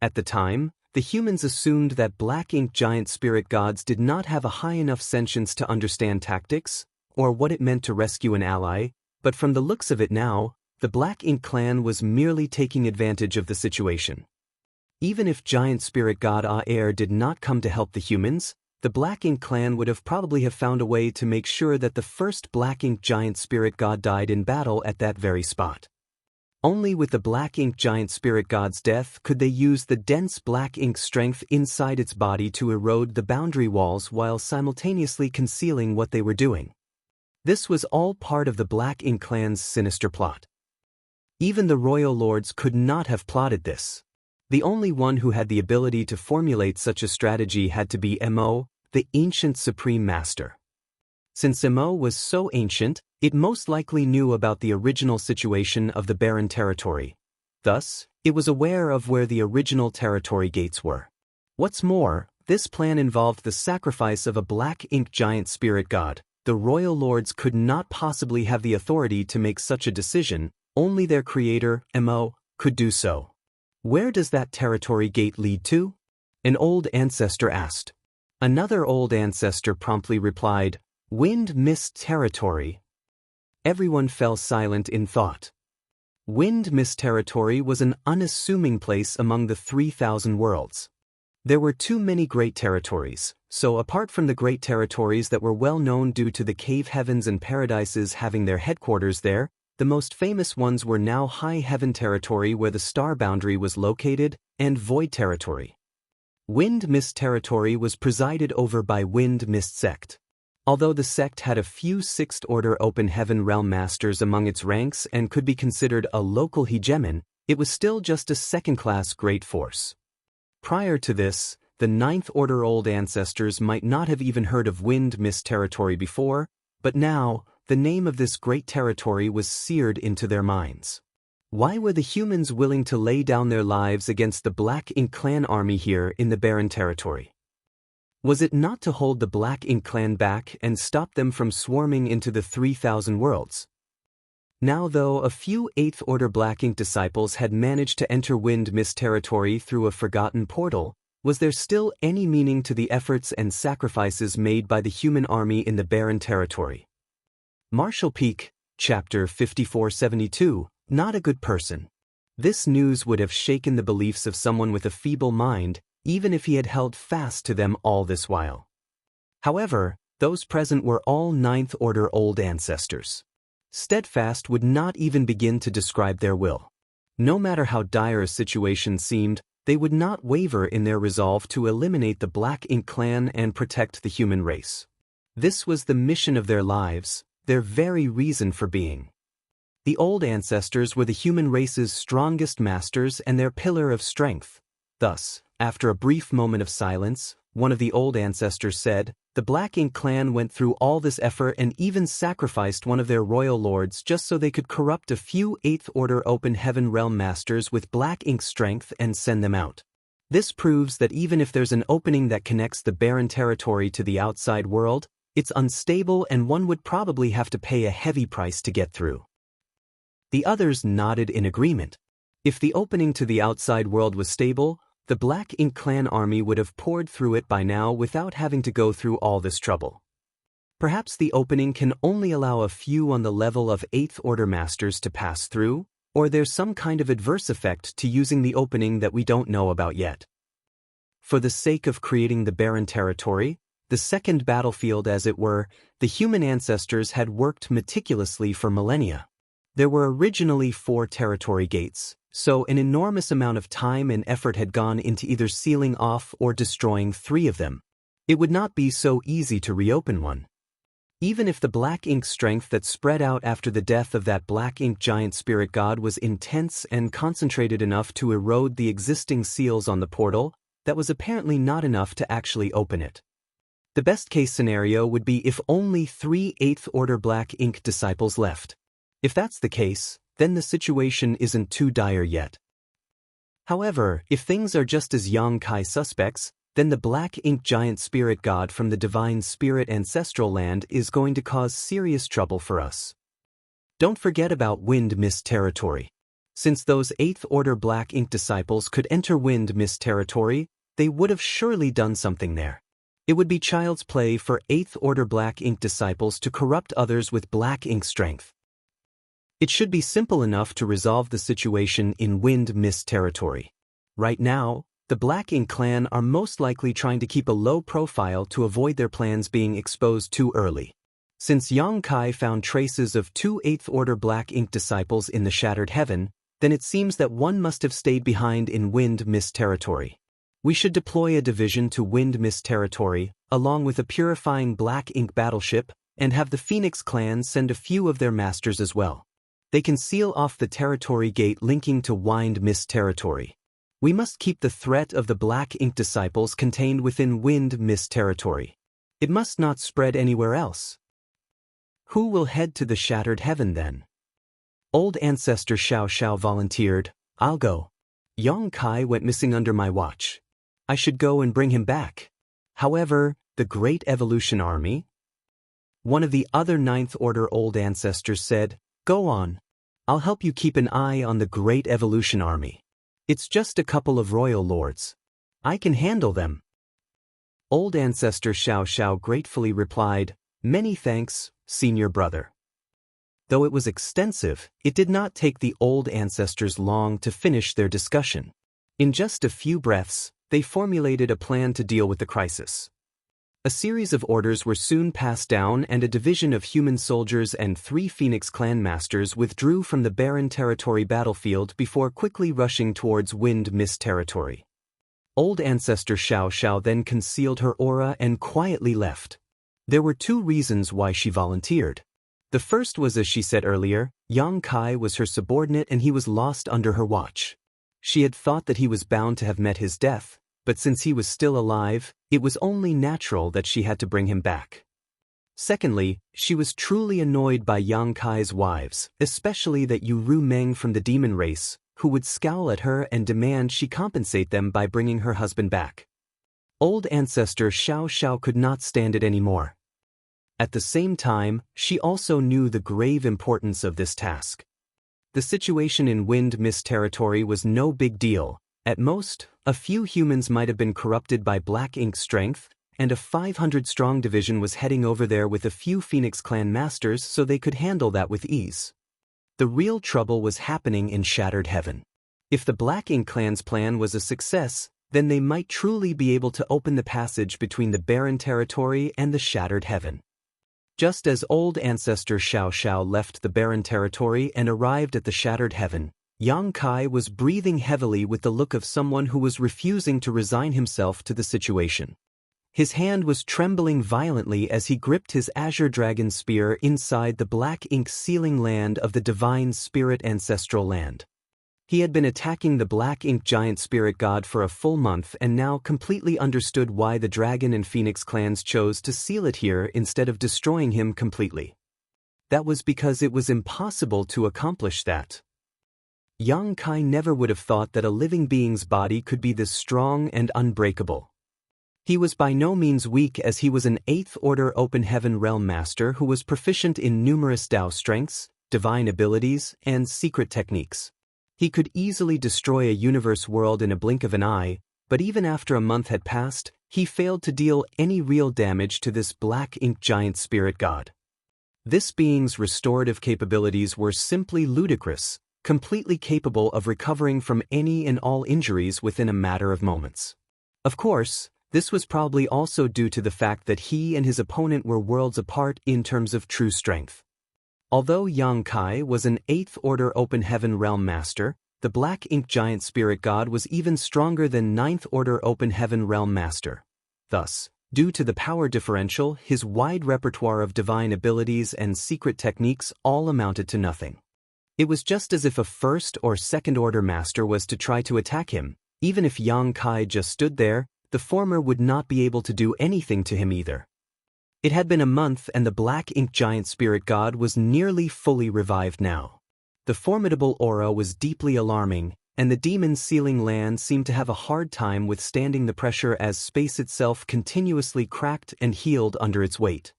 At the time, the humans assumed that Black Ink Giant Spirit Gods did not have a high enough sentience to understand tactics, or what it meant to rescue an ally, but from the looks of it now, the Black Ink Clan was merely taking advantage of the situation. Even if Giant Spirit God Aer did not come to help the humans, the Black Ink Clan would have probably found a way to make sure that the first Black Ink Giant Spirit God died in battle at that very spot. Only with the Black Ink Giant Spirit God's death could they use the dense Black Ink strength inside its body to erode the boundary walls while simultaneously concealing what they were doing. This was all part of the Black Ink Clan's sinister plot. Even the royal lords could not have plotted this. The only one who had the ability to formulate such a strategy had to be Mo, the ancient Supreme Master. Since Mo was so ancient, it most likely knew about the original situation of the barren territory. Thus, it was aware of where the original territory gates were. What's more, this plan involved the sacrifice of a Black Ink Giant Spirit God. The royal lords could not possibly have the authority to make such a decision, only their creator, Mo, could do so. Where does that territory gate lead to? An old ancestor asked. Another old ancestor promptly replied, Wind Mist Territory. Everyone fell silent in thought. Wind Mist Territory was an unassuming place among the 3,000 worlds. There were too many great territories, so apart from the great territories that were well known due to the cave heavens and paradises having their headquarters there, the most famous ones were now High Heaven Territory where the star boundary was located, and Void Territory. Wind Mist Territory was presided over by Wind Mist Sect. Although the sect had a few 6th Order Open Heaven Realm Masters among its ranks and could be considered a local hegemon, it was still just a second-class great force. Prior to this, the 9th Order Old Ancestors might not have even heard of Wind Mist Territory before, but now, the name of this great territory was seared into their minds. Why were the humans willing to lay down their lives against the Black Ink Clan army here in the barren territory? Was it not to hold the Black Ink Clan back and stop them from swarming into the 3,000 worlds? Now though a few 8th Order Black Ink disciples had managed to enter Wind Mist Territory through a forgotten portal, was there still any meaning to the efforts and sacrifices made by the human army in the barren territory? Marshall Peak, Chapter 5472, Not a Good Person. This news would have shaken the beliefs of someone with a feeble mind, even if he had held fast to them all this while. However, those present were all Ninth Order old ancestors. Steadfast would not even begin to describe their will. No matter how dire a situation seemed, they would not waver in their resolve to eliminate the Black Ink clan and protect the human race. This was the mission of their lives, their very reason for being. The old ancestors were the human race's strongest masters and their pillar of strength. Thus, after a brief moment of silence, one of the old ancestors said, "The Black Ink clan went through all this effort and even sacrificed one of their royal lords just so they could corrupt a few Eighth Order Open Heaven Realm masters with Black Ink strength and send them out. This proves that even if there's an opening that connects the barren territory to the outside world, it's unstable and one would probably have to pay a heavy price to get through." The others nodded in agreement. If the opening to the outside world was stable, the Black Ink clan army would have poured through it by now without having to go through all this trouble. Perhaps the opening can only allow a few on the level of Eighth Order masters to pass through, or there's some kind of adverse effect to using the opening that we don't know about yet. For the sake of creating the barren territory, the second battlefield as it were, the human ancestors had worked meticulously for millennia. There were originally 4 territory gates, so an enormous amount of time and effort had gone into either sealing off or destroying 3 of them. It would not be so easy to reopen one. Even if the Black Ink strength that spread out after the death of that Black Ink giant spirit god was intense and concentrated enough to erode the existing seals on the portal, that was apparently not enough to actually open it. The best-case scenario would be if only 3 Eighth Order Black Ink disciples left. If that's the case, then the situation isn't too dire yet. However, if things are just as Yang Kai suspects, then the Black Ink giant spirit god from the divine spirit ancestral land is going to cause serious trouble for us. Don't forget about Wind Mist territory. Since those Eighth Order Black Ink disciples could enter Wind Mist territory, they would have surely done something there. It would be child's play for Eighth Order Black Ink disciples to corrupt others with Black Ink strength. It should be simple enough to resolve the situation in Wind Mist territory. Right now, the Black Ink clan are most likely trying to keep a low profile to avoid their plans being exposed too early. Since Yang Kai found traces of 2 Eighth Order Black Ink disciples in the Shattered Heaven, then it seems that one must have stayed behind in Wind Mist territory. We should deploy a division to Wind Mist territory, along with a purifying Black Ink battleship, and have the Phoenix clan send a few of their masters as well. They can seal off the territory gate linking to Wind Mist territory. We must keep the threat of the Black Ink disciples contained within Wind Mist territory. It must not spread anywhere else. Who will head to the Shattered Heaven then? Old Ancestor Xiao Xiao volunteered, "I'll go. Yang Kai went missing under my watch. I should go and bring him back. However, the Great Evolution Army?" One of the other Ninth Order old ancestors said, "Go on. I'll help you keep an eye on the Great Evolution Army. It's just a couple of royal lords. I can handle them." Old Ancestor Xiao Xiao gratefully replied, "Many thanks, senior brother." Though it was extensive, it did not take the old ancestors long to finish their discussion. In just a few breaths, they formulated a plan to deal with the crisis. A series of orders were soon passed down and a division of human soldiers and 3 Phoenix clan masters withdrew from the barren territory battlefield before quickly rushing towards Wind Mist territory. Old Ancestor Xiao Xiao then concealed her aura and quietly left. There were 2 reasons why she volunteered. The first was, as she said earlier, Yang Kai was her subordinate and he was lost under her watch. She had thought that he was bound to have met his death, but since he was still alive, it was only natural that she had to bring him back. Secondly, she was truly annoyed by Yang Kai's wives, especially that Yu Ru Meng from the demon race, who would scowl at her and demand she compensate them by bringing her husband back. Old Ancestor Xiao Xiao could not stand it anymore. At the same time, she also knew the grave importance of this task. The situation in Wind Mist territory was no big deal. At most, a few humans might have been corrupted by Black Ink strength, and a 500-strong division was heading over there with a few Phoenix clan masters so they could handle that with ease. The real trouble was happening in Shattered Heaven. If the Black Ink clan's plan was a success, then they might truly be able to open the passage between the barren territory and the shattered heaven. Just as old ancestor Xiao Xiao left the barren territory and arrived at the shattered heaven, Yang Kai was breathing heavily with the look of someone who was refusing to resign himself to the situation. His hand was trembling violently as he gripped his azure dragon spear inside the black ink sealing land of the divine spirit ancestral land. He had been attacking the black ink giant spirit god for a full month and now completely understood why the dragon and phoenix clans chose to seal it here instead of destroying him completely. That was because it was impossible to accomplish that. Yang Kai never would have thought that a living being's body could be this strong and unbreakable. He was by no means weak, as he was an 8th Order Open Heaven Realm Master who was proficient in numerous Dao strengths, divine abilities, and secret techniques. He could easily destroy a universe world in a blink of an eye, but even after a month had passed, he failed to deal any real damage to this black ink giant spirit god. This being's restorative capabilities were simply ludicrous, completely capable of recovering from any and all injuries within a matter of moments. Of course, this was probably also due to the fact that he and his opponent were worlds apart in terms of true strength. Although Yang Kai was an 8th Order Open Heaven Realm Master, the Black Ink Giant Spirit God was even stronger than 9th Order Open Heaven Realm Master. Thus, due to the power differential, his wide repertoire of divine abilities and secret techniques all amounted to nothing. It was just as if a 1st or 2nd Order Master was to try to attack him. Even if Yang Kai just stood there, the former would not be able to do anything to him either. It had been a month and the Black Ink Giant Spirit God was nearly fully revived now. The formidable aura was deeply alarming, and the demon sealing land seemed to have a hard time withstanding the pressure as space itself continuously cracked and healed under its weight.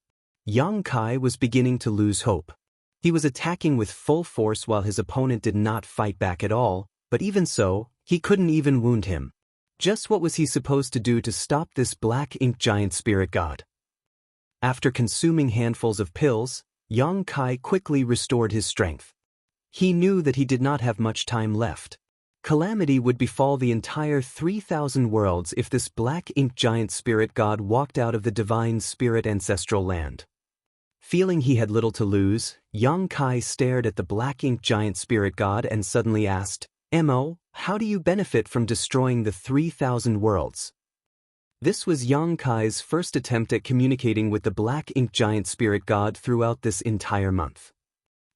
Yang Kai was beginning to lose hope. He was attacking with full force while his opponent did not fight back at all, but even so, he couldn't even wound him. Just what was he supposed to do to stop this Black Ink Giant Spirit God? After consuming handfuls of pills, Yang Kai quickly restored his strength. He knew that he did not have much time left. Calamity would befall the entire 3,000 worlds if this Black Ink Giant Spirit God walked out of the divine spirit ancestral land. Feeling he had little to lose, Yang Kai stared at the Black Ink Giant Spirit God and suddenly asked, "Mo, how do you benefit from destroying the 3,000 worlds?" This was Yang Kai's first attempt at communicating with the Black Ink Giant Spirit God throughout this entire month.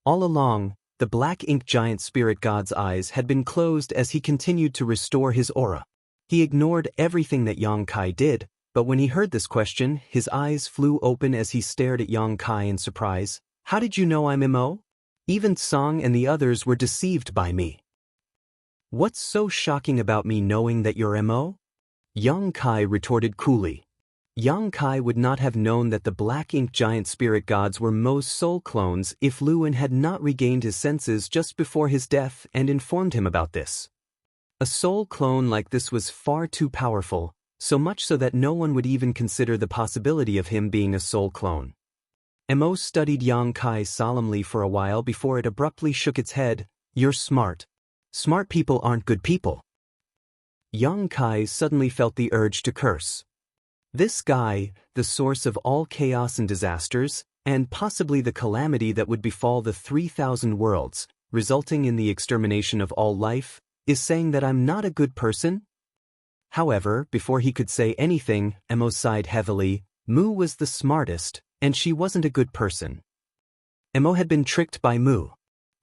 All along, the Black Ink Giant Spirit God's eyes had been closed as he continued to restore his aura. He ignored everything that Yang Kai did, but when he heard this question, his eyes flew open as he stared at Yang Kai in surprise. "How did you know I'm Mo? Even Song and the others were deceived by me. What's so shocking about me knowing that you're Mo?" Yang Kai retorted coolly. Yang Kai would not have known that the Black Ink Giant Spirit Gods were Mo's soul clones if Luan had not regained his senses just before his death and informed him about this. A soul clone like this was far too powerful, so much so that no one would even consider the possibility of him being a soul clone. Mo studied Yang Kai solemnly for a while before it abruptly shook its head. "You're smart. Smart people aren't good people." Yang Kai suddenly felt the urge to curse. This guy, the source of all chaos and disasters, and possibly the calamity that would befall the 3,000 worlds, resulting in the extermination of all life, is saying that I'm not a good person? However, before he could say anything, Mo sighed heavily. Mu was the smartest, and she wasn't a good person. Mo had been tricked by Mu.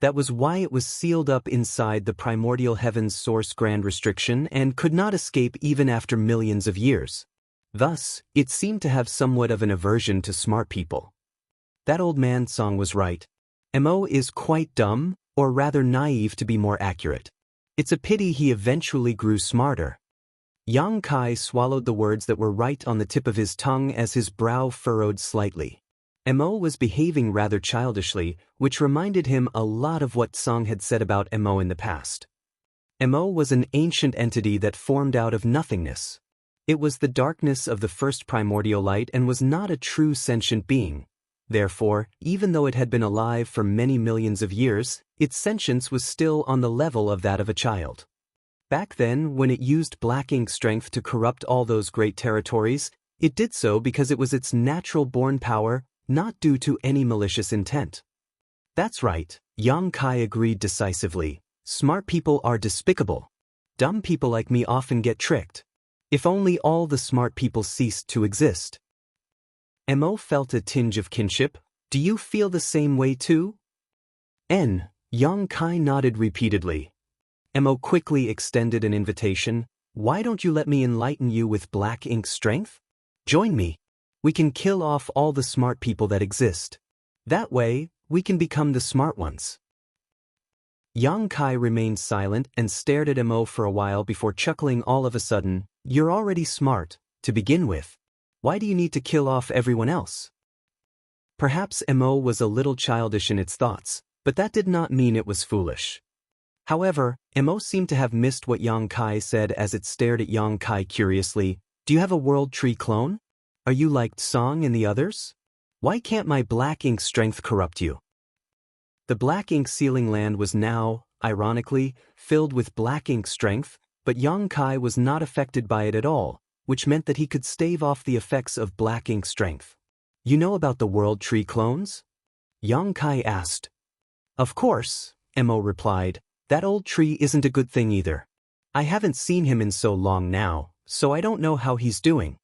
That was why it was sealed up inside the primordial heaven's source grand restriction and could not escape even after millions of years. Thus, it seemed to have somewhat of an aversion to smart people. That old man Song was right. Mo is quite dumb, or rather naive to be more accurate. It's a pity he eventually grew smarter. Yang Kai swallowed the words that were right on the tip of his tongue as his brow furrowed slightly. Mo was behaving rather childishly, which reminded him a lot of what Song had said about Mo in the past. Mo was an ancient entity that formed out of nothingness. It was the darkness of the first primordial light and was not a true sentient being. Therefore, even though it had been alive for many millions of years, its sentience was still on the level of that of a child. Back then, when it used black ink strength to corrupt all those great territories, it did so because it was its natural-born power, not due to any malicious intent. That's right, Yang Kai agreed decisively. Smart people are despicable. Dumb people like me often get tricked. If only all the smart people ceased to exist. Mo felt a tinge of kinship. Do you feel the same way too? Yang Kai nodded repeatedly. Mo quickly extended an invitation. Why don't you let me enlighten you with black ink strength? Join me. We can kill off all the smart people that exist. That way, we can become the smart ones. Yang Kai remained silent and stared at Mo for a while before chuckling all of a sudden. You're already smart, to begin with. Why do you need to kill off everyone else? Perhaps Mo was a little childish in its thoughts, but that did not mean it was foolish. However, Mo seemed to have missed what Yang Kai said as it stared at Yang Kai curiously. Do you have a World Tree clone? Are you like Song and the others? Why can't my black ink strength corrupt you? The black ink sealing land was now, ironically, filled with black ink strength, but Yang Kai was not affected by it at all, which meant that he could stave off the effects of black ink strength. You know about the World Tree clones? Yang Kai asked. Of course, Mo replied. That old tree isn't a good thing either. I haven't seen him in so long now, so I don't know how he's doing.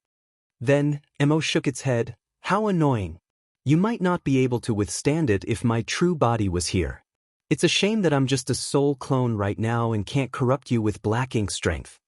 Then, Mo shook its head. How annoying. You might not be able to withstand it if my true body was here. It's a shame that I'm just a soul clone right now and can't corrupt you with black ink strength.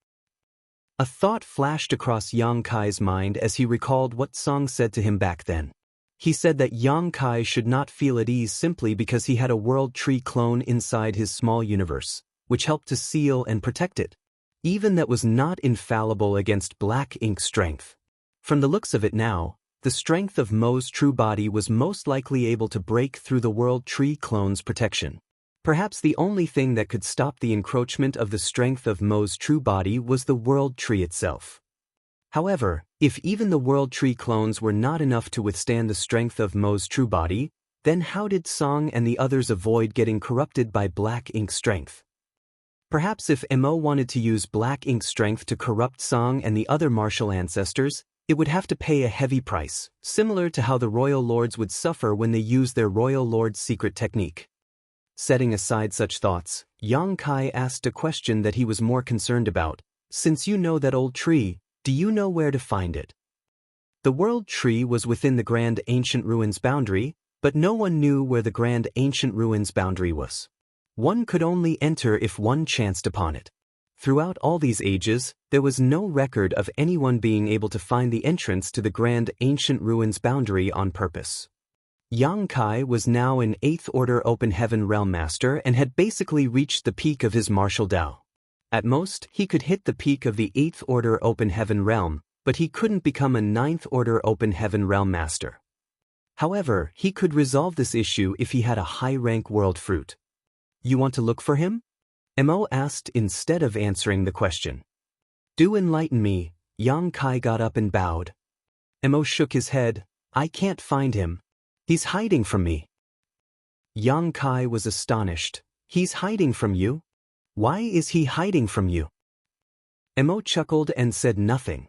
A thought flashed across Yang Kai's mind as he recalled what Song said to him back then. He said that Yang Kai should not feel at ease simply because he had a World Tree clone inside his small universe, which helped to seal and protect it. Even that was not infallible against black ink strength. From the looks of it now, the strength of Mo's true body was most likely able to break through the World Tree clone's protection. Perhaps the only thing that could stop the encroachment of the strength of Mo's true body was the World Tree itself. However, if even the World Tree clones were not enough to withstand the strength of Mo's true body, then how did Song and the others avoid getting corrupted by black ink strength? Perhaps if Mo wanted to use black ink strength to corrupt Song and the other martial ancestors, it would have to pay a heavy price, similar to how the royal lords would suffer when they used their royal lord's secret technique. Setting aside such thoughts, Yang Kai asked a question that he was more concerned about. Since you know that old tree, do you know where to find it? The World Tree was within the Grand Ancient Ruins boundary, but no one knew where the Grand Ancient Ruins boundary was. One could only enter if one chanced upon it. Throughout all these ages, there was no record of anyone being able to find the entrance to the Grand Ancient Ruins boundary on purpose. Yang Kai was now an 8th Order Open Heaven Realm Master and had basically reached the peak of his martial Dao. At most, he could hit the peak of the 8th Order Open Heaven Realm, but he couldn't become a 9th Order Open Heaven Realm Master. However, he could resolve this issue if he had a high-rank world fruit. You want to look for him? Mo asked instead of answering the question. Do enlighten me. Yang Kai got up and bowed. Mo shook his head. I can't find him. He's hiding from me. Yang Kai was astonished. He's hiding from you? Why is he hiding from you? Mo chuckled and said nothing.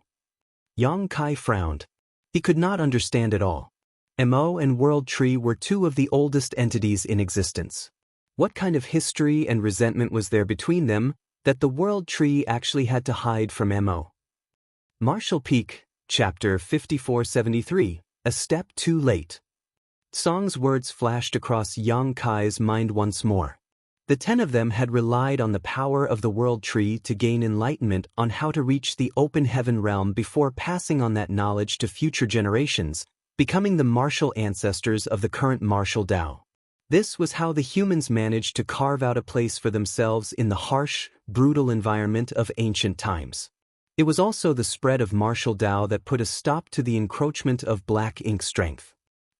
Yang Kai frowned. He could not understand at all. Mo and World Tree were two of the oldest entities in existence. What kind of history and resentment was there between them that the World Tree actually had to hide from Mo? Martial Peak, Chapter 5473, A Step Too Late. Song's words flashed across Yang Kai's mind once more. The 10 of them had relied on the power of the World Tree to gain enlightenment on how to reach the Open Heaven realm before passing on that knowledge to future generations, becoming the martial ancestors of the current martial Dao. This was how the humans managed to carve out a place for themselves in the harsh, brutal environment of ancient times. It was also the spread of martial Dao that put a stop to the encroachment of black ink strength.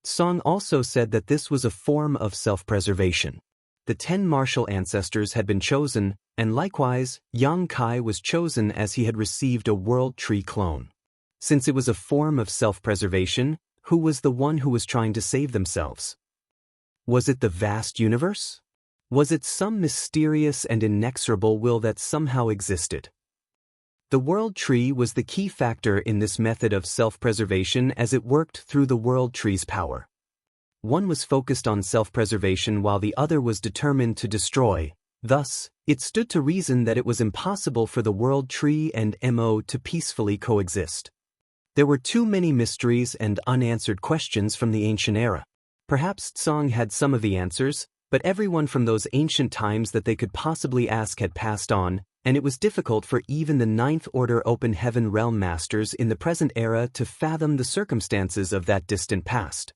Song also said that this was a form of self-preservation. The 10 martial ancestors had been chosen, and likewise, Yang Kai was chosen as he had received a World Tree clone. Since it was a form of self-preservation, who was the one who was trying to save themselves? Was it the vast universe? Was it some mysterious and inexorable will that somehow existed? The world tree was the key factor in this method of self-preservation as it worked through the world tree's power. One was focused on self-preservation while the other was determined to destroy. Thus, it stood to reason that it was impossible for the world tree and Mo to peacefully coexist. There were too many mysteries and unanswered questions from the ancient era. Perhaps Tsang had some of the answers, but everyone from those ancient times that they could possibly ask had passed on, and it was difficult for even the Ninth Order Open Heaven Realm Masters in the present era to fathom the circumstances of that distant past.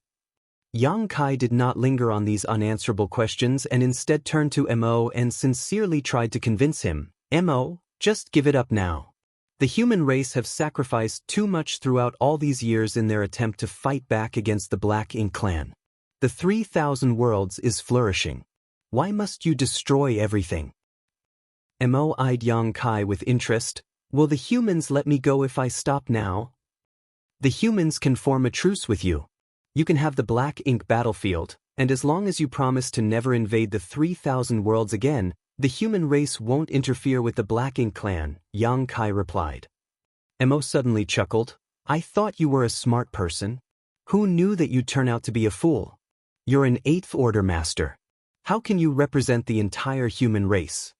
Yang Kai did not linger on these unanswerable questions and instead turned to Mo and sincerely tried to convince him, Mo, just give it up now. The human race have sacrificed too much throughout all these years in their attempt to fight back against the Black Ink clan. The 3,000 worlds is flourishing. Why must you destroy everything? Mo eyed Yang Kai with interest. Will the humans let me go if I stop now? The humans can form a truce with you. You can have the Black Ink battlefield, and as long as you promise to never invade the 3,000 worlds again, the human race won't interfere with the Black Ink clan, Yang Kai replied. Mo suddenly chuckled. I thought you were a smart person. Who knew that you'd turn out to be a fool? You're an 8th Order master. How can you represent the entire human race?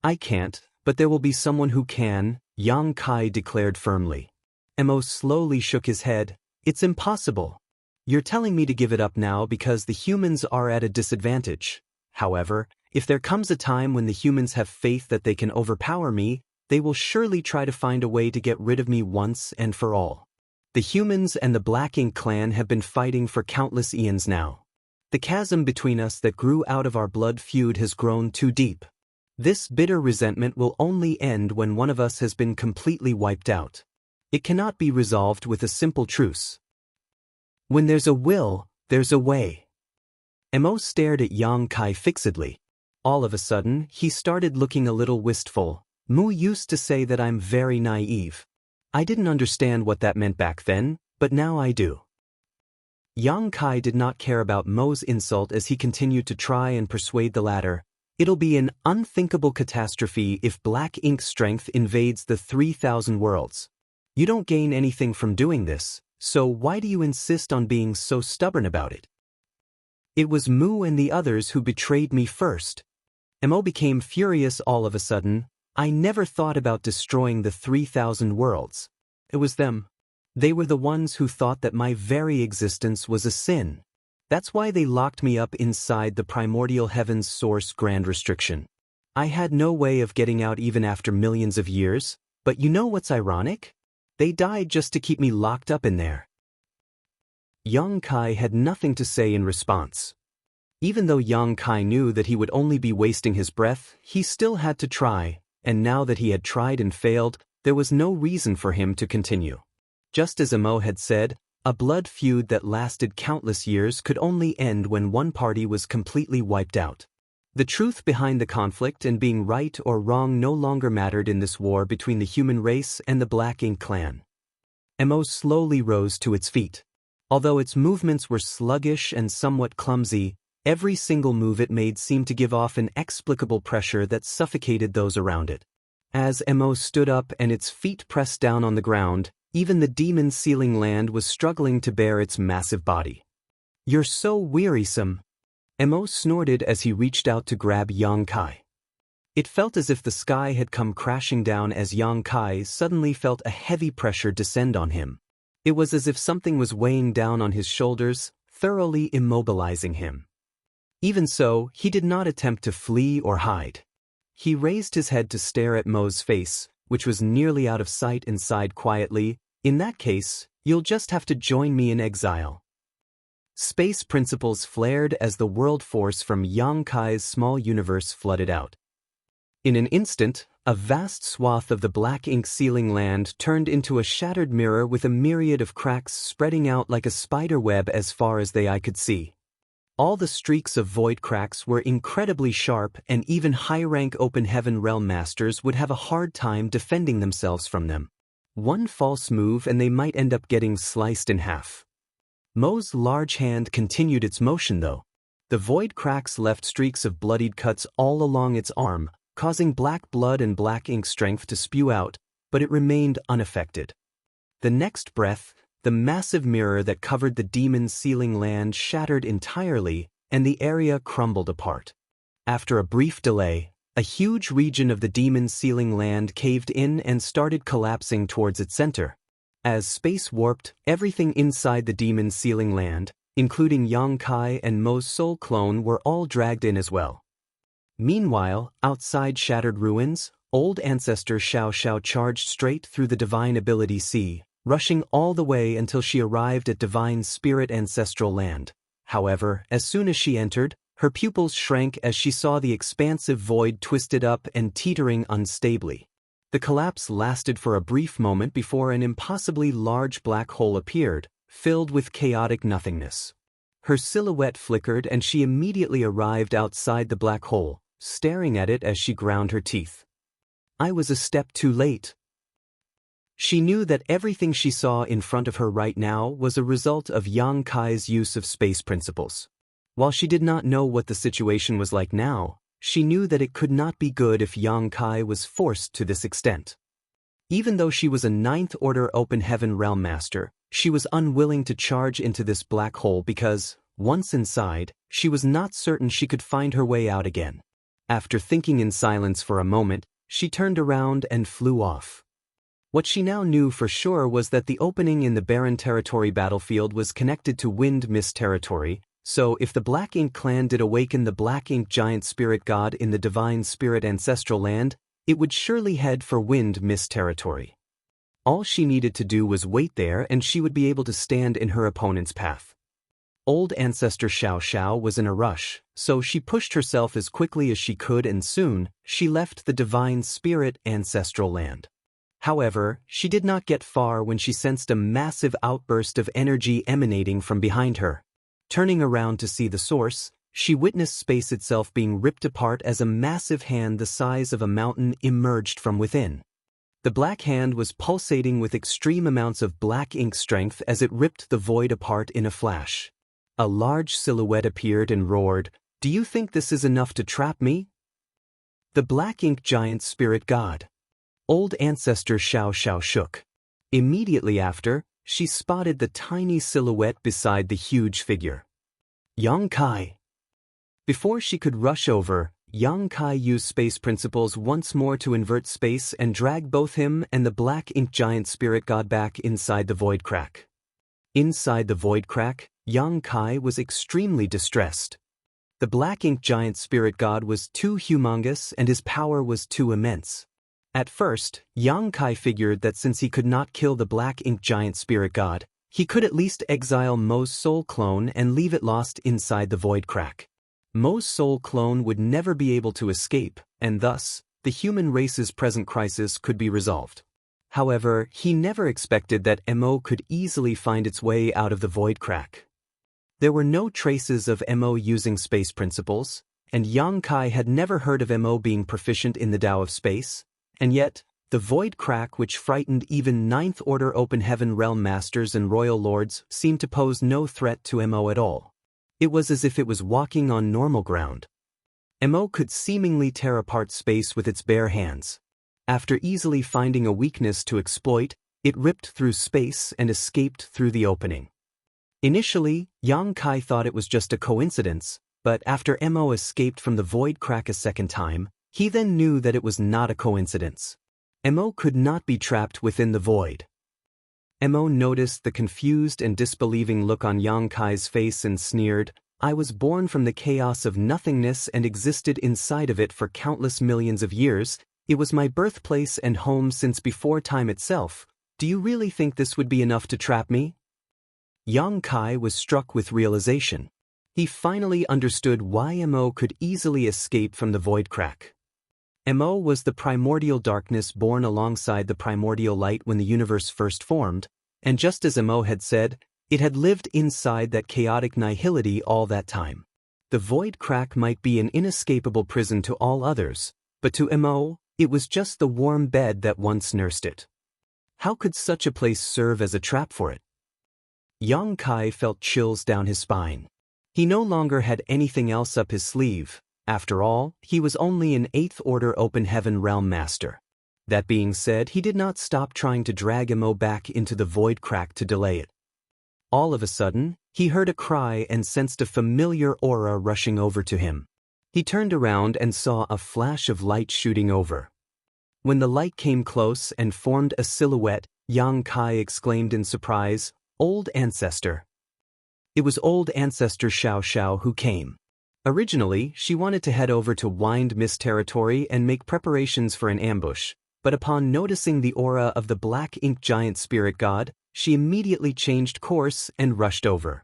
I can't, but there will be someone who can, Yang Kai declared firmly. Mo slowly shook his head. It's impossible. You're telling me to give it up now because the humans are at a disadvantage. However, if there comes a time when the humans have faith that they can overpower me, they will surely try to find a way to get rid of me once and for all. The humans and the Black Ink clan have been fighting for countless eons now. The chasm between us that grew out of our blood feud has grown too deep. This bitter resentment will only end when one of us has been completely wiped out. It cannot be resolved with a simple truce. When there's a will, there's a way. Mo stared at Yang Kai fixedly. All of a sudden, he started looking a little wistful. Mu used to say that I'm very naive. I didn't understand what that meant back then, but now I do. Yang Kai did not care about Mo's insult as he continued to try and persuade the latter. It'll be an unthinkable catastrophe if Black Ink's strength invades the 3,000 worlds. You don't gain anything from doing this, so why do you insist on being so stubborn about it? It was Mu and the others who betrayed me first. Mo became furious all of a sudden. I never thought about destroying the 3,000 worlds. It was them. They were the ones who thought that my very existence was a sin. That's why they locked me up inside the primordial heaven's source grand restriction. I had no way of getting out even after millions of years, but you know what's ironic? They died just to keep me locked up in there. Yang Kai had nothing to say in response. Even though Yang Kai knew that he would only be wasting his breath, he still had to try, and now that he had tried and failed, there was no reason for him to continue. Just as Mo had said, a blood feud that lasted countless years could only end when one party was completely wiped out. The truth behind the conflict and being right or wrong no longer mattered in this war between the human race and the Black Ink clan. Mo slowly rose to its feet. Although its movements were sluggish and somewhat clumsy, every single move it made seemed to give off an inexplicable pressure that suffocated those around it. As Mo stood up and its feet pressed down on the ground, even the demon sealing land was struggling to bear its massive body. You're so wearisome. Mo snorted as he reached out to grab Yang Kai. It felt as if the sky had come crashing down as Yang Kai suddenly felt a heavy pressure descend on him. It was as if something was weighing down on his shoulders, thoroughly immobilizing him. Even so, he did not attempt to flee or hide. He raised his head to stare at Mo's face, which was nearly out of sight, and sighed quietly. In that case, you'll just have to join me in exile. Space principles flared as the world force from Yang Kai's small universe flooded out. In an instant, a vast swath of the Black Ink sealing land turned into a shattered mirror with a myriad of cracks spreading out like a spider web as far as the eye could see. All the streaks of void cracks were incredibly sharp, and even high-rank Open Heaven Realm Masters would have a hard time defending themselves from them. One false move and they might end up getting sliced in half. Mo's large hand continued its motion though. The void cracks left streaks of bloodied cuts all along its arm, causing black blood and black ink strength to spew out, but it remained unaffected. The next breath, the massive mirror that covered the demon's sealing land shattered entirely, and the area crumbled apart. After a brief delay, a huge region of the demon's sealing land caved in and started collapsing towards its center. As space warped, everything inside the demon's sealing land, including Yang Kai and Mo's soul clone, were all dragged in as well. Meanwhile, outside shattered ruins, old ancestor Xiao Xiao charged straight through the divine ability sea, rushing all the way until she arrived at divine spirit ancestral land. However, as soon as she entered, her pupils shrank as she saw the expansive void twisted up and teetering unstably. The collapse lasted for a brief moment before an impossibly large black hole appeared, filled with chaotic nothingness. Her silhouette flickered and she immediately arrived outside the black hole, staring at it as she ground her teeth. I was a step too late. She knew that everything she saw in front of her right now was a result of Yang Kai's use of space principles. While she did not know what the situation was like now, she knew that it could not be good if Yang Kai was forced to this extent. Even though she was a ninth-order Open Heaven Realm Master, she was unwilling to charge into this black hole because, once inside, she was not certain she could find her way out again. After thinking in silence for a moment, she turned around and flew off. What she now knew for sure was that the opening in the barren territory battlefield was connected to Wind Mist territory, so if the Black Ink clan did awaken the Black Ink giant spirit god in the divine spirit ancestral land, it would surely head for Wind Mist territory. All she needed to do was wait there and she would be able to stand in her opponent's path. Old ancestor Xiao Xiao was in a rush, so she pushed herself as quickly as she could and soon, she left the divine spirit ancestral land. However, she did not get far when she sensed a massive outburst of energy emanating from behind her. Turning around to see the source, she witnessed space itself being ripped apart as a massive hand the size of a mountain emerged from within. The black hand was pulsating with extreme amounts of black ink strength as it ripped the void apart in a flash. A large silhouette appeared and roared, "Do you think this is enough to trap me?" The black ink giant spirit god. Old ancestor Xiao Xiao shook. Immediately after, she spotted the tiny silhouette beside the huge figure. Yang Kai. Before she could rush over, Yang Kai used space principles once more to invert space and drag both him and the black ink giant spirit god back inside the void crack. Inside the void crack, Yang Kai was extremely distressed. The black ink giant spirit god was too humongous and his power was too immense. At first, Yang Kai figured that since he could not kill the black ink giant spirit god, he could at least exile Mo's soul clone and leave it lost inside the void crack. Mo's soul clone would never be able to escape, and thus, the human race's present crisis could be resolved. However, he never expected that Mo could easily find its way out of the void crack. There were no traces of Mo using space principles, and Yang Kai had never heard of Mo being proficient in the Tao of space, and yet, the void crack which frightened even ninth-order Open Heaven Realm Masters and Royal Lords seemed to pose no threat to Mo at all. It was as if it was walking on normal ground. Mo could seemingly tear apart space with its bare hands. After easily finding a weakness to exploit, it ripped through space and escaped through the opening. Initially, Yang Kai thought it was just a coincidence, but after Mo escaped from the void crack a second time, he then knew that it was not a coincidence. Mo could not be trapped within the void. Mo noticed the confused and disbelieving look on Yang Kai's face and sneered, "I was born from the chaos of nothingness and existed inside of it for countless millions of years. It was my birthplace and home since before time itself. Do you really think this would be enough to trap me?" Yang Kai was struck with realization. He finally understood why Mo could easily escape from the void crack. Mo was the primordial darkness born alongside the primordial light when the universe first formed, and just as Mo had said, it had lived inside that chaotic nihility all that time. The void crack might be an inescapable prison to all others, but to Mo, it was just the warm bed that once nursed it. How could such a place serve as a trap for it? Yang Kai felt chills down his spine. He no longer had anything else up his sleeve. After all, he was only an 8th Order Open Heaven Realm Master. That being said, he did not stop trying to drag Imo back into the void crack to delay it. All of a sudden, he heard a cry and sensed a familiar aura rushing over to him. He turned around and saw a flash of light shooting over. When the light came close and formed a silhouette, Yang Kai exclaimed in surprise, "Old Ancestor." It was Old Ancestor Xiao Xiao who came. Originally, she wanted to head over to Wind Mist territory and make preparations for an ambush, but upon noticing the aura of the black ink giant spirit god, she immediately changed course and rushed over.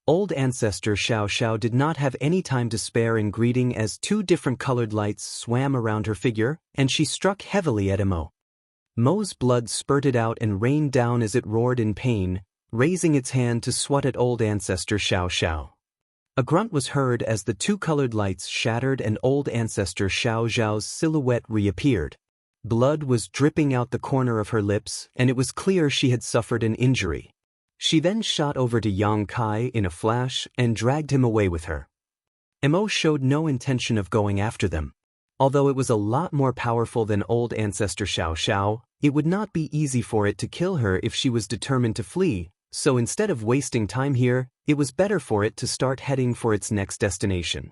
Old Ancestor Xiao Xiao did not have any time to spare in greeting as 2 different colored lights swam around her figure, and she struck heavily at Imo. Mo's blood spurted out and rained down as it roared in pain, raising its hand to swat at Old Ancestor Xiao Xiao. A grunt was heard as the 2 colored lights shattered and Old Ancestor Xiao Xiao's silhouette reappeared. Blood was dripping out the corner of her lips, and it was clear she had suffered an injury. She then shot over to Yang Kai in a flash and dragged him away with her. Imo showed no intention of going after them. Although it was a lot more powerful than Old Ancestor Xiao Xiao, it would not be easy for it to kill her if she was determined to flee, so instead of wasting time here, it was better for it to start heading for its next destination.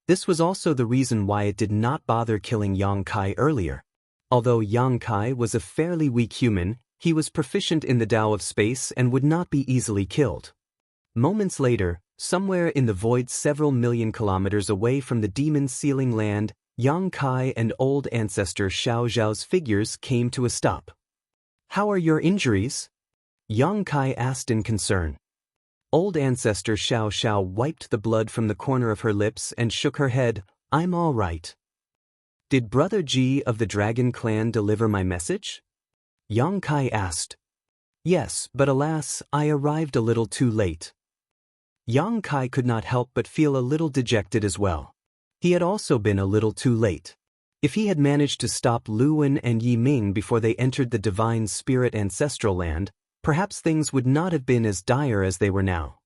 This was also the reason why it did not bother killing Yang Kai earlier. Although Yang Kai was a fairly weak human, he was proficient in the Tao of space and would not be easily killed. Moments later, somewhere in the void several million kilometers away from the demon sealing land, Yang Kai and Old Ancestor Xiao Xiao's figures came to a stop. "How are your injuries?" Yang Kai asked in concern. Old Ancestor Xiao Xiao wiped the blood from the corner of her lips and shook her head. "I'm all right." "Did Brother Ji of the Dragon Clan deliver my message?" Yang Kai asked. "Yes, but alas, I arrived a little too late." Yang Kai could not help but feel a little dejected as well. He had also been a little too late. If he had managed to stop Lu Wen and Yi Ming before they entered the Divine Spirit Ancestral Land, perhaps things would not have been as dire as they were now.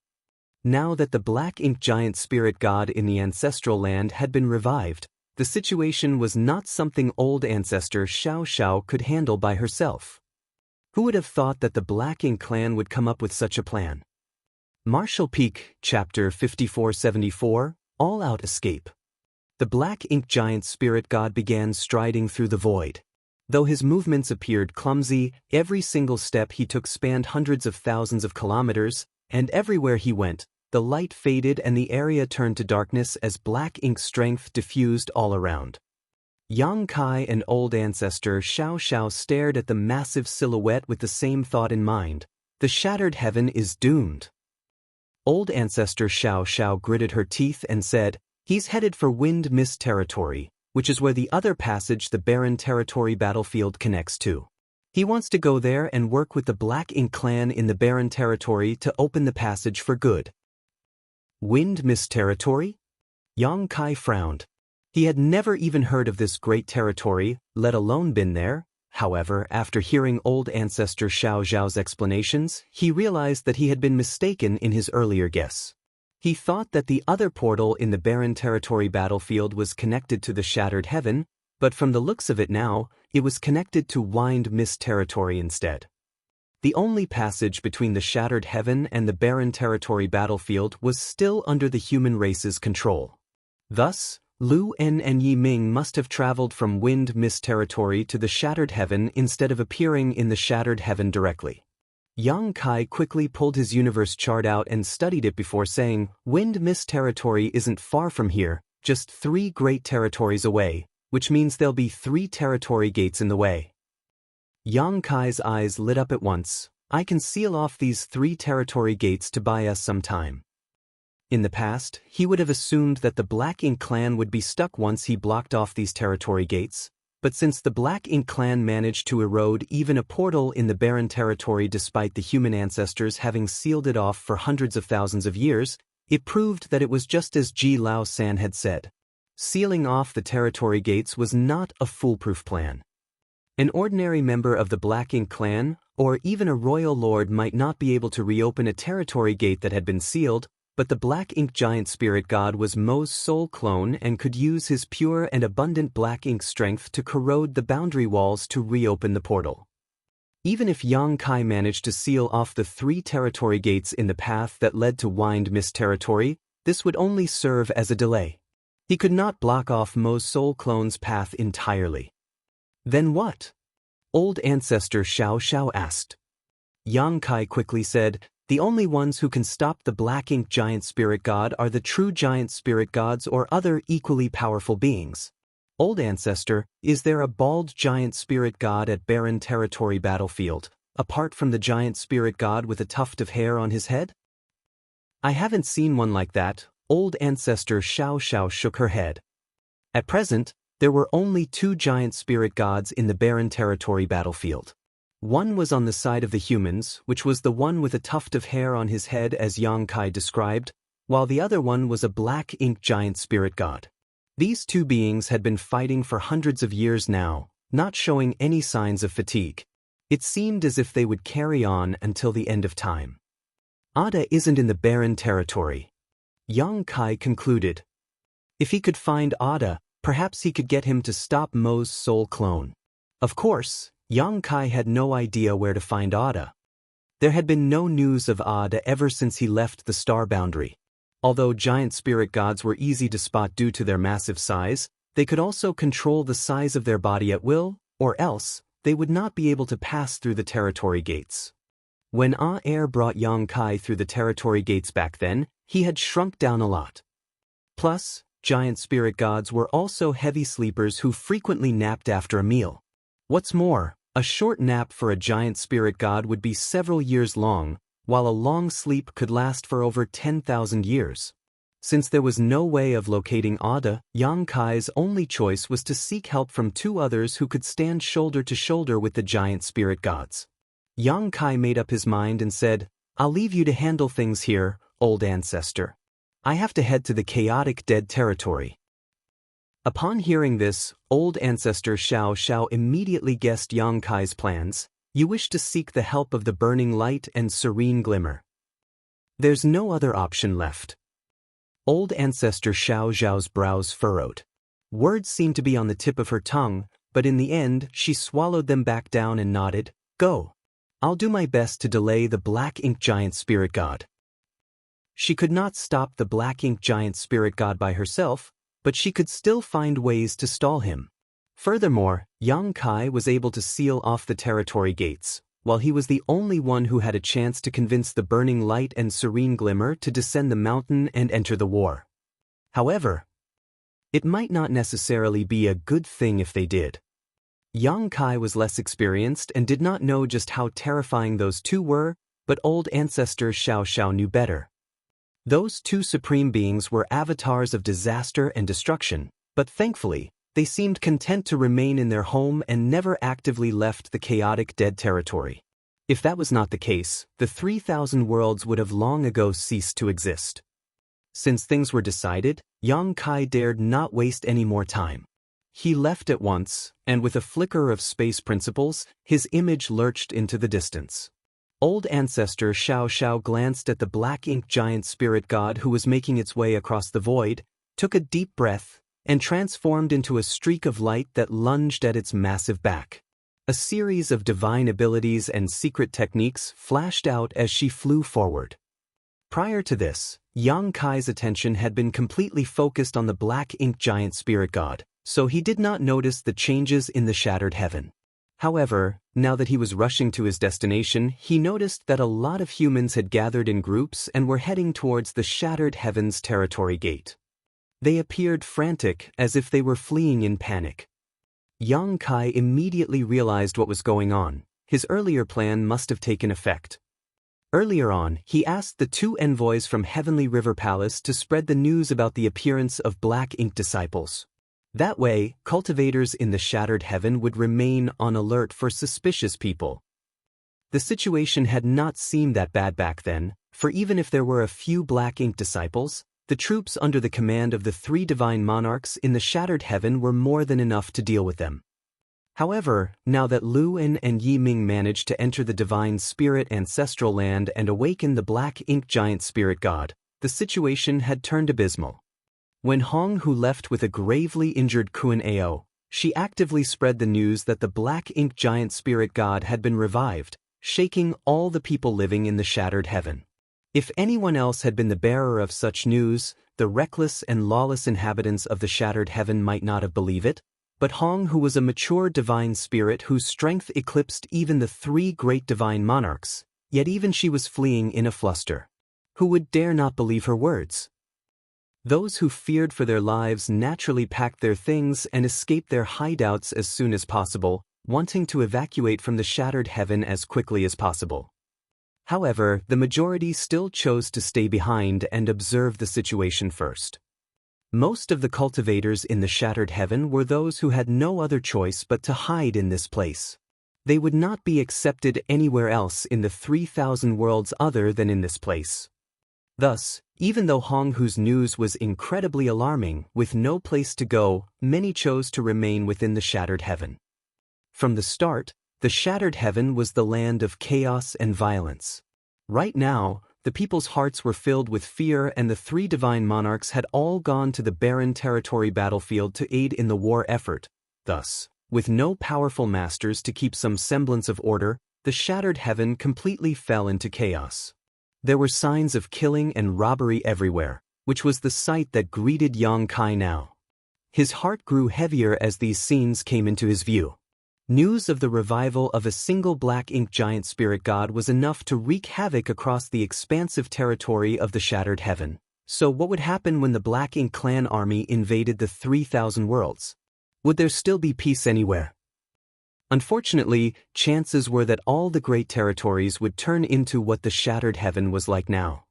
Now that the Black Ink Giant Spirit God in the Ancestral Land had been revived, the situation was not something Old Ancestor Xiao Xiao could handle by herself. Who would have thought that the Black Ink clan would come up with such a plan? Marshall Peak, Chapter 5474, All-Out Escape. The Black Ink Giant Spirit God began striding through the void. Though his movements appeared clumsy, every single step he took spanned hundreds of thousands of kilometers, and everywhere he went, the light faded and the area turned to darkness as black ink strength diffused all around. Yang Kai and Old Ancestor Xiao Xiao stared at the massive silhouette with the same thought in mind. The shattered heaven is doomed. Old Ancestor Xiao Xiao gritted her teeth and said, "He's headed for Wind Mist territory, which is where the other passage the Barren territory battlefield connects to. He wants to go there and work with the Black Ink clan in the Barren territory to open the passage for good." Wind Mist territory? Yang Kai frowned. He had never even heard of this great territory, let alone been there. However, after hearing Old Ancestor Xiao Xiao's explanations, he realized that he had been mistaken in his earlier guess. He thought that the other portal in the Barren territory battlefield was connected to the Shattered Heaven, but from the looks of it now, it was connected to Wind Mist territory instead. The only passage between the Shattered Heaven and the Barren territory battlefield was still under the human race's control. Thus, Lu En and Yi Ming must have traveled from Wind Mist territory to the Shattered Heaven instead of appearing in the Shattered Heaven directly. Yang Kai quickly pulled his universe chart out and studied it before saying, "Wind Mist territory isn't far from here, just 3 great territories away, which means there'll be 3 territory gates in the way." Yang Kai's eyes lit up at once. "I can seal off these 3 territory gates to buy us some time." In the past, he would have assumed that the Black Ink clan would be stuck once he blocked off these territory gates, but since the Black Ink clan managed to erode even a portal in the Barren territory despite the human ancestors having sealed it off for hundreds of thousands of years, it proved that it was just as Ji Lao San had said. Sealing off the territory gates was not a foolproof plan. An ordinary member of the Black Ink clan, or even a royal lord, might not be able to reopen a territory gate that had been sealed, but the black ink giant spirit god was Mo's soul clone and could use his pure and abundant black ink strength to corrode the boundary walls to reopen the portal. Even if Yang Kai managed to seal off the 3 territory gates in the path that led to Wind Mist territory, this would only serve as a delay. He could not block off Mo's soul clone's path entirely. Then what? Old Ancestor Xiao Xiao asked. Yang Kai quickly said, "The only ones who can stop the black ink giant spirit god are the true giant spirit gods or other equally powerful beings." Old Ancestor, is there a bald giant spirit god at barren territory battlefield, apart from the giant spirit god with a tuft of hair on his head? I haven't seen one like that. Old Ancestor Xiao Xiao shook her head. At present, there were only 2 giant spirit gods in the barren territory battlefield. One was on the side of the humans, which was the one with a tuft of hair on his head as Yang Kai described, while the other one was a black ink giant spirit god. These 2 beings had been fighting for hundreds of years now, not showing any signs of fatigue. It seemed as if they would carry on until the end of time. Ada isn't in the barren territory. Yang Kai concluded. If he could find Ada, perhaps he could get him to stop Mo's soul clone. Of course, Yang Kai had no idea where to find Ada. There had been no news of Ada ever since he left the star boundary. Although giant spirit gods were easy to spot due to their massive size, they could also control the size of their body at will, or else, they would not be able to pass through the territory gates. When Air brought Yang Kai through the territory gates back then, he had shrunk down a lot. Plus, giant spirit gods were also heavy sleepers who frequently napped after a meal. What's more, a short nap for a giant spirit god would be several years long, while a long sleep could last for over 10,000 years. Since there was no way of locating Ada, Yang Kai's only choice was to seek help from 2 others who could stand shoulder to shoulder with the giant spirit gods. Yang Kai made up his mind and said, "I'll leave you to handle things here, Old Ancestor. I have to head to the chaotic dead territory." Upon hearing this, Old Ancestor Xiao Xiao immediately guessed Yang Kai's plans. "You wish to seek the help of the burning light and serene glimmer. There's no other option left." Old Ancestor Xiao Xiao's brows furrowed. Words seemed to be on the tip of her tongue, but in the end she swallowed them back down and nodded. "Go. I'll do my best to delay the black ink giant spirit god." She could not stop the black ink giant spirit god by herself, but she could still find ways to stall him. Furthermore, Yang Kai was able to seal off the territory gates, while he was the only one who had a chance to convince the burning light and serene glimmer to descend the mountain and enter the war. However, it might not necessarily be a good thing if they did. Yang Kai was less experienced and did not know just how terrifying those 2 were, but Old Ancestor Xiao Xiao knew better. Those 2 supreme beings were avatars of disaster and destruction, but thankfully, they seemed content to remain in their home and never actively left the chaotic dead territory. If that was not the case, the 3,000 worlds would have long ago ceased to exist. Since things were decided, Yang Kai dared not waste any more time. He left at once, and with a flicker of space principles, his image lurched into the distance. Old Ancestor Xiao Xiao glanced at the black ink giant spirit god who was making its way across the void, took a deep breath, and transformed into a streak of light that lunged at its massive back. A series of divine abilities and secret techniques flashed out as she flew forward. Prior to this, Yang Kai's attention had been completely focused on the black ink giant spirit god, so he did not notice the changes in the shattered heaven. However, now that he was rushing to his destination, he noticed that a lot of humans had gathered in groups and were heading towards the shattered heavens territory gate. They appeared frantic, as if they were fleeing in panic. Yang Kai immediately realized what was going on. His earlier plan must have taken effect. Earlier on, he asked the 2 envoys from Heavenly River Palace to spread the news about the appearance of black ink disciples. That way, cultivators in the shattered heaven would remain on alert for suspicious people. The situation had not seemed that bad back then, for even if there were a few black ink disciples, the troops under the command of the 3 divine monarchs in the shattered heaven were more than enough to deal with them. However, now that Lu En and Yi Ming managed to enter the divine spirit ancestral land and awaken the black ink giant spirit god, the situation had turned abysmal. When Hong Hu left with a gravely injured Kuan Ao, she actively spread the news that the black ink giant spirit god had been revived, shaking all the people living in the shattered heaven. If anyone else had been the bearer of such news, the reckless and lawless inhabitants of the shattered heaven might not have believed it, but Hong, who was a mature divine spirit whose strength eclipsed even the 3 great divine monarchs, yet even she was fleeing in a fluster. Who would dare not believe her words? Those who feared for their lives naturally packed their things and escaped their hideouts as soon as possible, wanting to evacuate from the shattered heaven as quickly as possible. However, the majority still chose to stay behind and observe the situation first. Most of the cultivators in the shattered heaven were those who had no other choice but to hide in this place. They would not be accepted anywhere else in the 3,000 worlds other than in this place. Thus, even though Hong Hu's news was incredibly alarming, with no place to go, many chose to remain within the shattered heaven. From the start, the shattered heaven was the land of chaos and violence. Right now, the people's hearts were filled with fear, and the 3 divine monarchs had all gone to the barren territory battlefield to aid in the war effort. Thus, with no powerful masters to keep some semblance of order, the shattered heaven completely fell into chaos. There were signs of killing and robbery everywhere, which was the sight that greeted Yang Kai now. His heart grew heavier as these scenes came into his view. News of the revival of a single black ink giant spirit god was enough to wreak havoc across the expansive territory of the shattered heaven. So what would happen when the black ink clan army invaded the 3,000 worlds? Would there still be peace anywhere? Unfortunately, chances were that all the great territories would turn into what the shattered heaven was like now.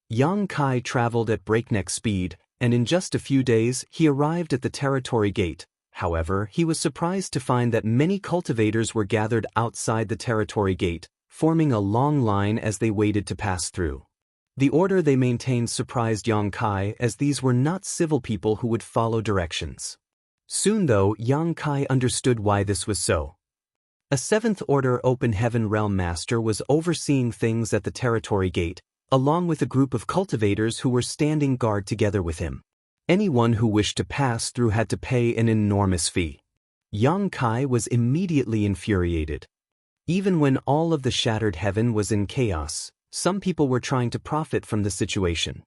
Yang Kai traveled at breakneck speed, and in just a few days he arrived at the territory gate. However, he was surprised to find that many cultivators were gathered outside the territory gate, forming a long line as they waited to pass through. The order they maintained surprised Yang Kai, as these were not civil people who would follow directions. Soon though, Yang Kai understood why this was so. A 7th Order Open Heaven Realm Master was overseeing things at the territory gate, along with a group of cultivators who were standing guard together with him. Anyone who wished to pass through had to pay an enormous fee. Yang Kai was immediately infuriated. Even when all of the shattered heaven was in chaos, some people were trying to profit from the situation.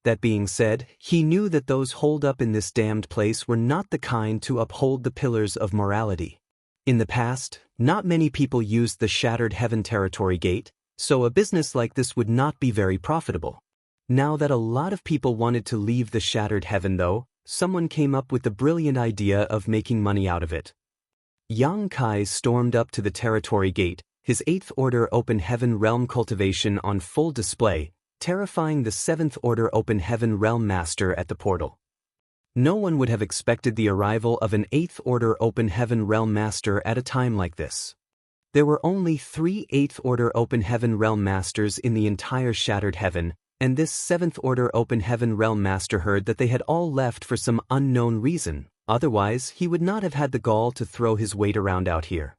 That being said, he knew that those holed up in this damned place were not the kind to uphold the pillars of morality. In the past, not many people used the shattered heaven territory gate, so a business like this would not be very profitable. Now that a lot of people wanted to leave the shattered heaven though, someone came up with the brilliant idea of making money out of it. Yang Kai stormed up to the territory gate, his 8th Order Open Heaven Realm cultivation on full display, terrifying the 7th Order Open Heaven Realm Master at the portal. No one would have expected the arrival of an 8th Order Open Heaven Realm Master at a time like this. There were only 3 8th Order Open Heaven Realm Masters in the entire shattered heaven, and this 7th Order Open Heaven Realm Master heard that they had all left for some unknown reason, otherwise he would not have had the gall to throw his weight around out here.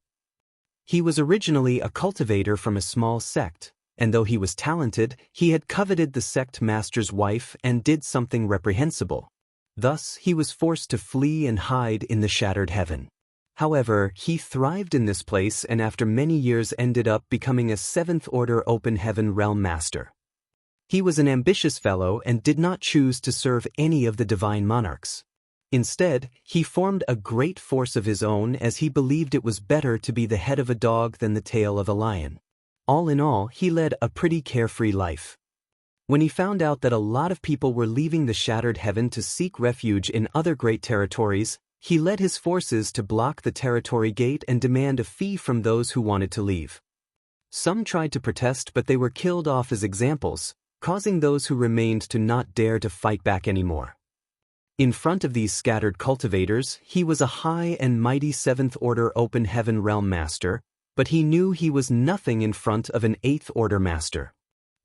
He was originally a cultivator from a small sect, and though he was talented, he had coveted the sect master's wife and did something reprehensible. Thus, he was forced to flee and hide in the shattered heaven. However, he thrived in this place and after many years ended up becoming a 7th Order Open Heaven Realm Master. He was an ambitious fellow and did not choose to serve any of the divine monarchs. Instead, he formed a great force of his own as he believed it was better to be the head of a dog than the tail of a lion. All in all, he led a pretty carefree life. When he found out that a lot of people were leaving the shattered heaven to seek refuge in other great territories, he led his forces to block the territory gate and demand a fee from those who wanted to leave. Some tried to protest, but they were killed off as examples, causing those who remained to not dare to fight back anymore. In front of these scattered cultivators, he was a high and mighty 7th Order Open Heaven Realm Master, but he knew he was nothing in front of an 8th Order Master.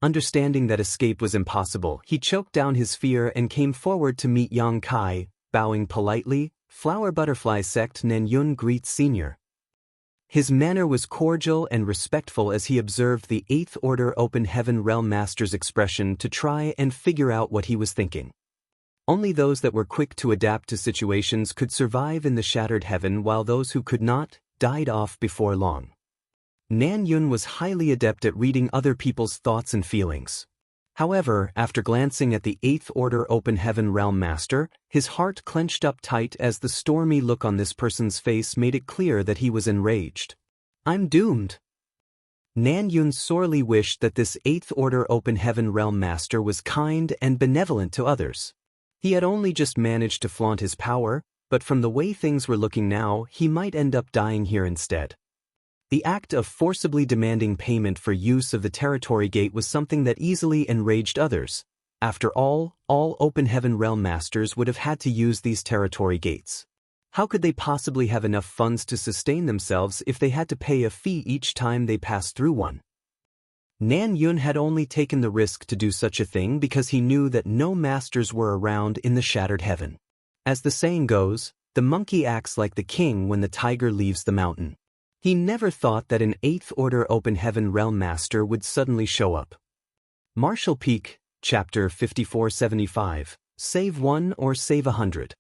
Understanding that escape was impossible, he choked down his fear and came forward to meet Yang Kai, bowing politely. Flower Butterfly Sect Nen Yun greets Senior. His manner was cordial and respectful as he observed the Eighth Order Open Heaven Realm Master's expression to try and figure out what he was thinking. Only those that were quick to adapt to situations could survive in the shattered heaven, while those who could not died off before long. Nan Yun was highly adept at reading other people's thoughts and feelings. However, after glancing at the Eighth Order Open Heaven Realm Master, his heart clenched up tight as the stormy look on this person's face made it clear that he was enraged. "I'm doomed." Nan Yun sorely wished that this Eighth Order Open Heaven Realm Master was kind and benevolent to others. He had only just managed to flaunt his power, but from the way things were looking now, he might end up dying here instead. The act of forcibly demanding payment for use of the territory gate was something that easily enraged others. After all Open Heaven Realm Masters would have had to use these territory gates. How could they possibly have enough funds to sustain themselves if they had to pay a fee each time they passed through one? Nan Yun had only taken the risk to do such a thing because he knew that no masters were around in the shattered heaven. As the saying goes, the monkey acts like the king when the tiger leaves the mountain. He never thought that an Eighth Order Open Heaven Realm Master would suddenly show up. Marshall Peak, Chapter 5475, Save One or Save 100.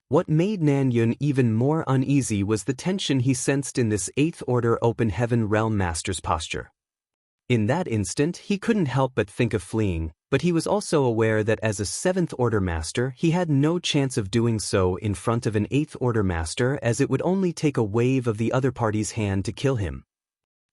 What made Nan Yun even more uneasy was the tension he sensed in this Eighth Order Open Heaven Realm Master's posture. In that instant, he couldn't help but think of fleeing, but he was also aware that as a Seventh Order Master, he had no chance of doing so in front of an Eighth Order Master, as it would only take a wave of the other party's hand to kill him.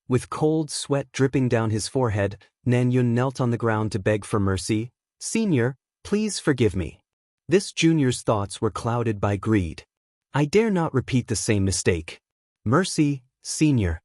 With cold sweat dripping down his forehead, Nan Yun knelt on the ground to beg for mercy. "Senior, please forgive me." This junior's thoughts were clouded by greed. "I dare not repeat the same mistake. Mercy, Senior."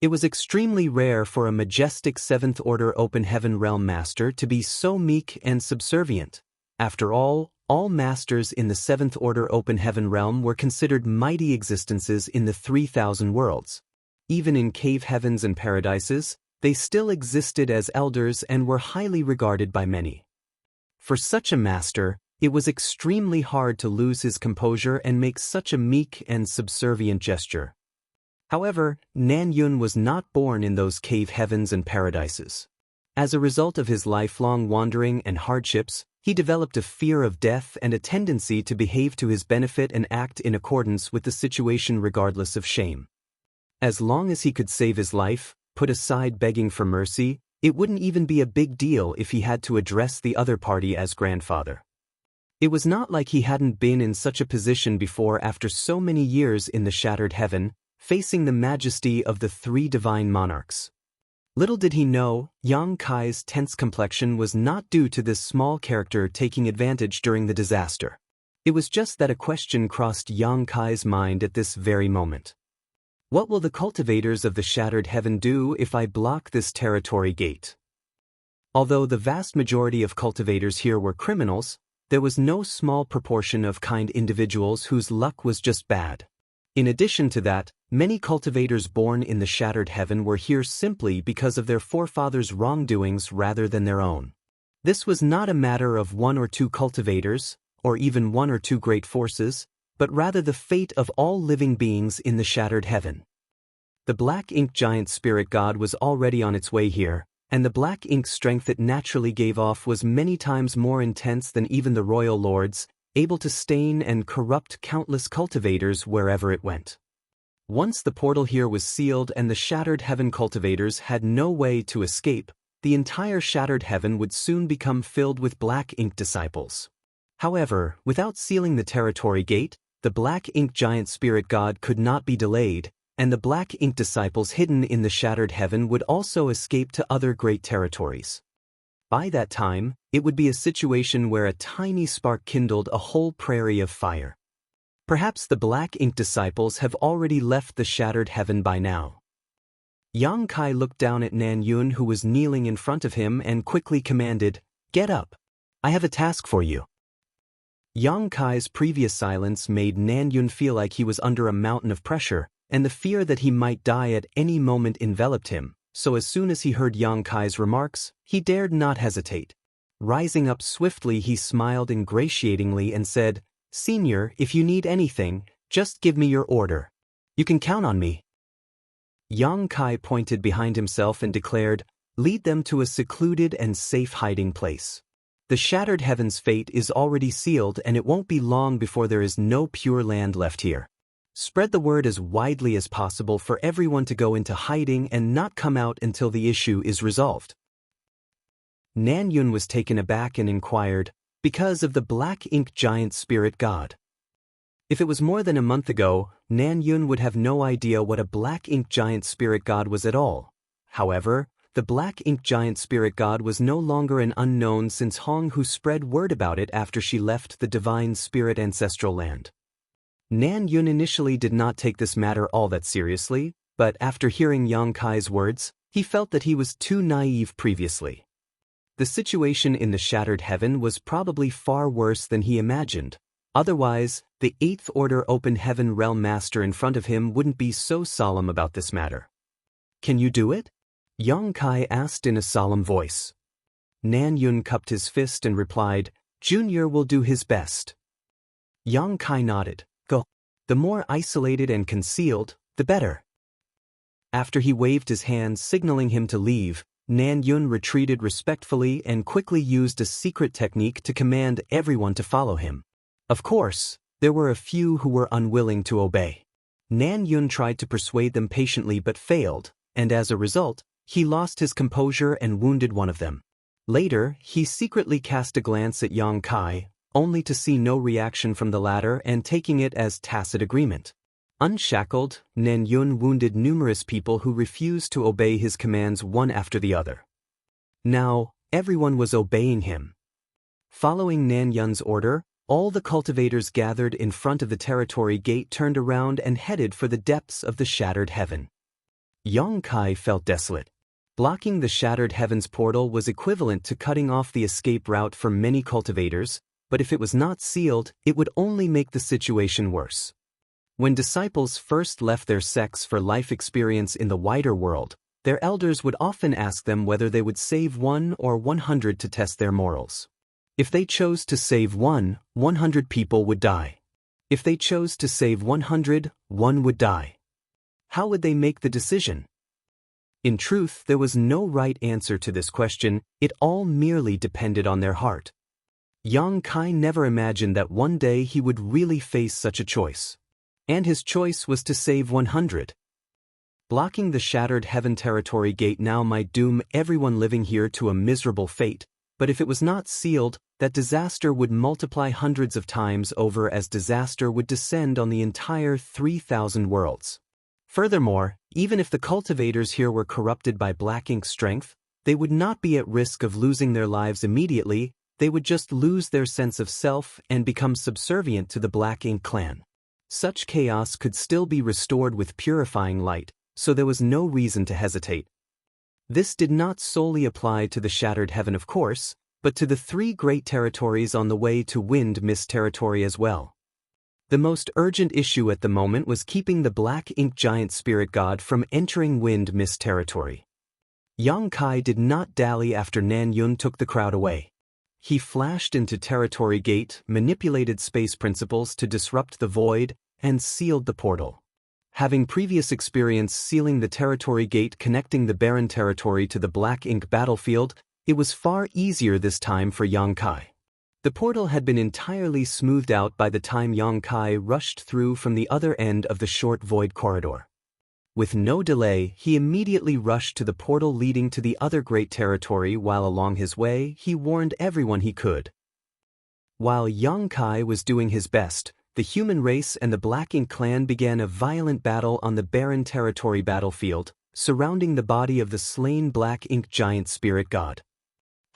It was extremely rare for a majestic Seventh Order Open Heaven Realm Master to be so meek and subservient. After all masters in the Seventh Order Open Heaven Realm were considered mighty existences in the 3,000 worlds. Even in cave heavens and paradises, they still existed as elders and were highly regarded by many. For such a master, it was extremely hard to lose his composure and make such a meek and subservient gesture. However, Nan Yun was not born in those cave heavens and paradises. As a result of his lifelong wandering and hardships, he developed a fear of death and a tendency to behave to his benefit and act in accordance with the situation regardless of shame. As long as he could save his life, put aside begging for mercy, it wouldn't even be a big deal if he had to address the other party as grandfather. It was not like he hadn't been in such a position before after so many years in the shattered heaven, facing the majesty of the three divine monarchs. Little did he know, Yang Kai's tense complexion was not due to this small character taking advantage during the disaster. It was just that a question crossed Yang Kai's mind at this very moment. What will the cultivators of the shattered heaven do if I block this territory gate? Although the vast majority of cultivators here were criminals, there was no small proportion of kind individuals whose luck was just bad. In addition to that, many cultivators born in the shattered heaven were here simply because of their forefathers' wrongdoings rather than their own. This was not a matter of one or two cultivators, or even one or two great forces, but rather the fate of all living beings in the shattered heaven. The black ink giant spirit god was already on its way here, and the black ink strength it naturally gave off was many times more intense than even the royal lords, able to stain and corrupt countless cultivators wherever it went. Once the portal here was sealed and the shattered heaven cultivators had no way to escape, the entire shattered heaven would soon become filled with black ink disciples. However, without sealing the territory gate, the black ink giant spirit god could not be delayed, and the black ink disciples hidden in the shattered heaven would also escape to other great territories. By that time, it would be a situation where a tiny spark kindled a whole prairie of fire. Perhaps the black ink disciples have already left the shattered heaven by now. Yang Kai looked down at Nan Yun, who was kneeling in front of him, and quickly commanded, "Get up. I have a task for you." Yang Kai's previous silence made Nan Yun feel like he was under a mountain of pressure, and the fear that he might die at any moment enveloped him. So as soon as he heard Yang Kai's remarks, he dared not hesitate. Rising up swiftly, he smiled ingratiatingly and said, "Senior, if you need anything, just give me your order. You can count on me." Yang Kai pointed behind himself and declared, "Lead them to a secluded and safe hiding place. The Shattered Heaven's fate is already sealed, and it won't be long before there is no pure land left here. Spread the word as widely as possible for everyone to go into hiding and not come out until the issue is resolved." Nan Yun was taken aback and inquired, "Because of the black ink giant spirit god?" If it was more than a month ago, Nan Yun would have no idea what a black ink giant spirit god was at all. However, the black ink giant spirit god was no longer an unknown since Hong Hu spread word about it after she left the divine spirit ancestral land. Nan Yun initially did not take this matter all that seriously, but after hearing Yang Kai's words, he felt that he was too naive previously. The situation in the Shattered Heaven was probably far worse than he imagined. Otherwise, the Eighth Order Open Heaven Realm Master in front of him wouldn't be so solemn about this matter. "Can you do it?" Yang Kai asked in a solemn voice. Nan Yun cupped his fist and replied, "Junior will do his best." Yang Kai nodded. "Go. The more isolated and concealed, the better." After he waved his hand signaling him to leave, Nan Yun retreated respectfully and quickly used a secret technique to command everyone to follow him. Of course, there were a few who were unwilling to obey. Nan Yun tried to persuade them patiently but failed, and as a result, he lost his composure and wounded one of them. Later, he secretly cast a glance at Yang Kai, only to see no reaction from the latter and taking it as tacit agreement. Unshackled, Nan Yun wounded numerous people who refused to obey his commands one after the other. Now, everyone was obeying him. Following Nan Yun's order, all the cultivators gathered in front of the territory gate turned around and headed for the depths of the Shattered Heaven. Yang Kai felt desolate. Blocking the Shattered Heaven's portal was equivalent to cutting off the escape route for many cultivators, but if it was not sealed, it would only make the situation worse. When disciples first left their sects for life experience in the wider world, their elders would often ask them whether they would save 1 or 100 to test their morals. If they chose to save 100 people would die. If they chose to save 100, 1 would die. How would they make the decision? In truth, there was no right answer to this question, it all merely depended on their heart. Yang Kai never imagined that one day he would really face such a choice. And his choice was to save 100. Blocking the Shattered Heaven territory gate now might doom everyone living here to a miserable fate, but if it was not sealed, that disaster would multiply hundreds of times over as disaster would descend on the entire 3,000 worlds. Furthermore, even if the cultivators here were corrupted by black ink strength, they would not be at risk of losing their lives immediately, they would just lose their sense of self and become subservient to the Black Ink clan. Such chaos could still be restored with purifying light, so there was no reason to hesitate. This did not solely apply to the Shattered Heaven, of course, but to the 3 great territories on the way to Wind Mist territory as well. The most urgent issue at the moment was keeping the Black Ink giant spirit god from entering Wind Mist territory. Yang Kai did not dally after Nan Yun took the crowd away. He flashed into Territory Gate, manipulated space principles to disrupt the void, and sealed the portal. Having previous experience sealing the Territory Gate connecting the barren territory to the Black Ink battlefield, it was far easier this time for Yang Kai. The portal had been entirely smoothed out by the time Yang Kai rushed through from the other end of the short void corridor. With no delay, he immediately rushed to the portal leading to the other great territory while along his way, he warned everyone he could. While Yang Kai was doing his best, the human race and the Black Ink clan began a violent battle on the barren territory battlefield, surrounding the body of the slain Black Ink giant spirit god.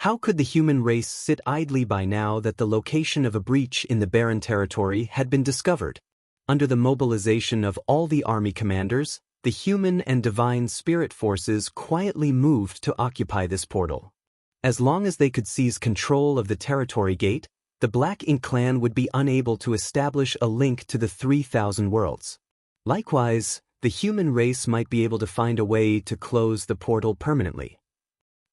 How could the human race sit idly by now that the location of a breach in the barren territory had been discovered? Under the mobilization of all the army commanders, the human and divine spirit forces quietly moved to occupy this portal. As long as they could seize control of the Territory Gate, the Black Ink clan would be unable to establish a link to the 3,000 worlds. Likewise, the human race might be able to find a way to close the portal permanently.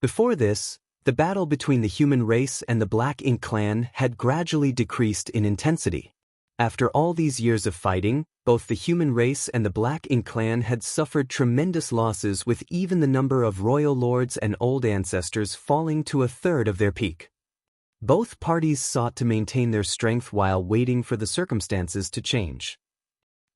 Before this, the battle between the human race and the Black Ink clan had gradually decreased in intensity. After all these years of fighting, both the human race and the Black Ink clan had suffered tremendous losses, with even the number of royal lords and old ancestors falling to a third of their peak. Both parties sought to maintain their strength while waiting for the circumstances to change.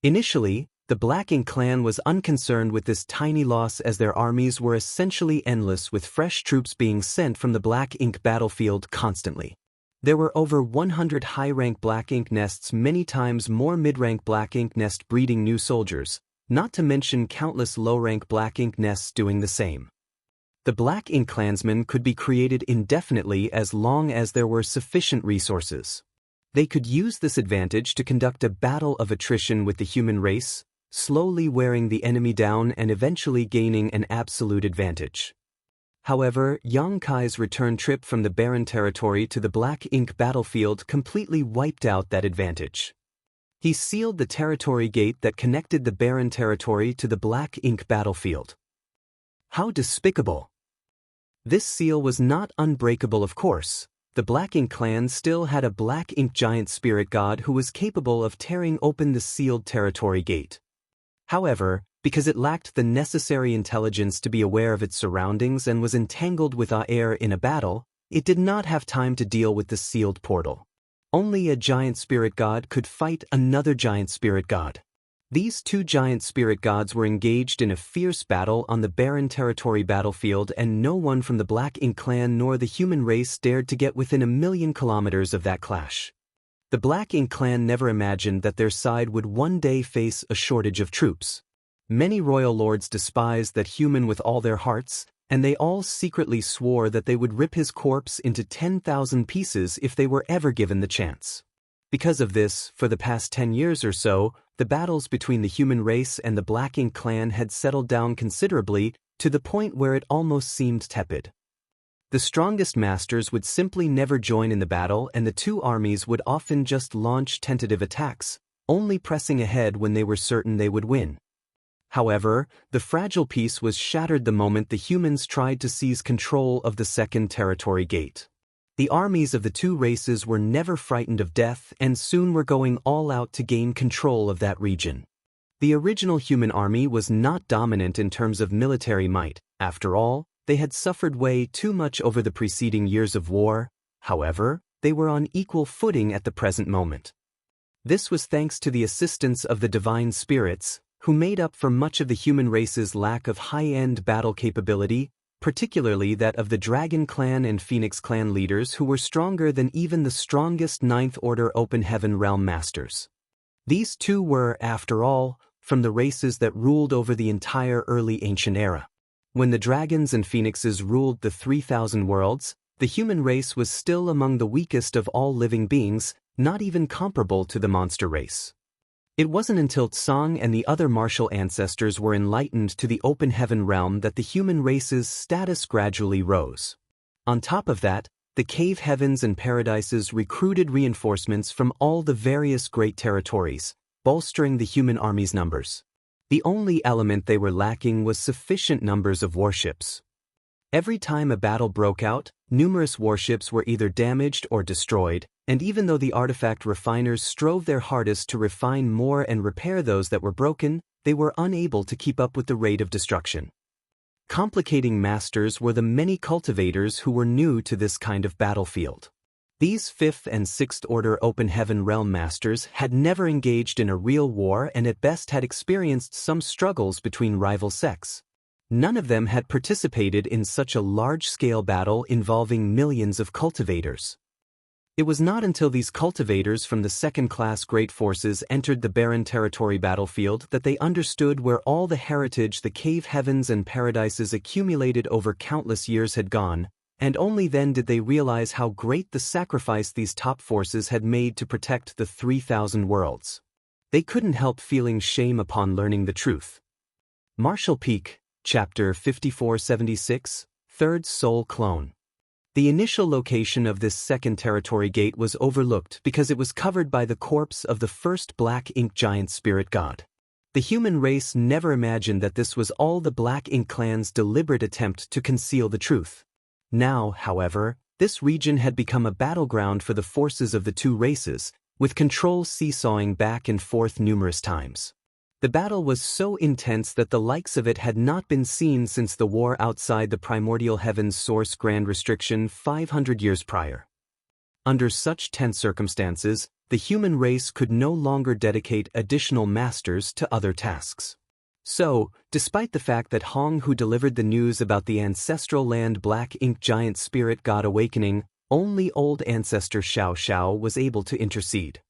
Initially, the Black Ink clan was unconcerned with this tiny loss, as their armies were essentially endless, with fresh troops being sent from the Black Ink battlefield constantly. There were over 100 high-rank Black Ink nests, many times more mid-rank Black Ink nest breeding new soldiers, not to mention countless low-rank Black Ink nests doing the same. The Black Ink clansmen could be created indefinitely as long as there were sufficient resources. They could use this advantage to conduct a battle of attrition with the human race, slowly wearing the enemy down and eventually gaining an absolute advantage. However, Yang Kai's return trip from the Barren Territory to the Black Ink battlefield completely wiped out that advantage. He sealed the territory gate that connected the Barren Territory to the Black Ink battlefield. How despicable! This seal was not unbreakable, of course. The Black Ink clan still had a Black Ink giant spirit god who was capable of tearing open the sealed territory gate. However, because it lacked the necessary intelligence to be aware of its surroundings and was entangled with air in a battle, it did not have time to deal with the sealed portal. Only a giant spirit god could fight another giant spirit god. These two giant spirit gods were engaged in a fierce battle on the Barren Territory battlefield, and no one from the Black Ink clan nor the human race dared to get within 1,000,000 kilometers of that clash. The Black Ink clan never imagined that their side would one day face a shortage of troops. Many royal lords despised that human with all their hearts, and they all secretly swore that they would rip his corpse into 10,000 pieces if they were ever given the chance. Because of this, for the past 10 years or so, the battles between the human race and the Black Ink clan had settled down considerably, to the point where it almost seemed tepid. The strongest masters would simply never join in the battle, and the two armies would often just launch tentative attacks, only pressing ahead when they were certain they would win. However, the fragile peace was shattered the moment the humans tried to seize control of the second territory gate. The armies of the two races were never frightened of death and soon were going all out to gain control of that region. The original human army was not dominant in terms of military might. After all, they had suffered way too much over the preceding years of war. However, they were on equal footing at the present moment. This was thanks to the assistance of the divine spirits, who made up for much of the human race's lack of high-end battle capability, particularly that of the Dragon Clan and Phoenix Clan leaders, who were stronger than even the strongest Ninth Order Open Heaven Realm Masters. These two were, after all, from the races that ruled over the entire early ancient era. When the dragons and phoenixes ruled the 3,000 worlds, the human race was still among the weakest of all living beings, not even comparable to the monster race. It wasn't until Tsang and the other martial ancestors were enlightened to the open heaven realm that the human race's status gradually rose. On top of that, the cave heavens and paradises recruited reinforcements from all the various great territories, bolstering the human army's numbers. The only element they were lacking was sufficient numbers of warships. Every time a battle broke out, numerous warships were either damaged or destroyed, and even though the artifact refiners strove their hardest to refine more and repair those that were broken, they were unable to keep up with the rate of destruction. Complicating masters were the many cultivators who were new to this kind of battlefield. These 5th and 6th Order Open Heaven Realm Masters had never engaged in a real war and at best had experienced some struggles between rival sects. None of them had participated in such a large-scale battle involving millions of cultivators. It was not until these cultivators from the second-class great forces entered the Barren Territory battlefield that they understood where all the heritage the cave heavens and paradises accumulated over countless years had gone, and only then did they realize how great the sacrifice these top forces had made to protect the 3,000 worlds. They couldn't help feeling shame upon learning the truth. Martial Peak, Chapter 5476, Third Soul Clone. The initial location of this second territory gate was overlooked because it was covered by the corpse of the first Black Ink giant spirit god. The human race never imagined that this was all the Black Ink clan's deliberate attempt to conceal the truth. Now, however, this region had become a battleground for the forces of the two races, with control seesawing back and forth numerous times. The battle was so intense that the likes of it had not been seen since the war outside the primordial heaven's source grand restriction 500 years prior. Under such tense circumstances, the human race could no longer dedicate additional masters to other tasks. So, despite the fact that Hong, who delivered the news about the ancestral land black ink giant spirit god awakening, only old ancestor Xiao Xiao was able to intercede.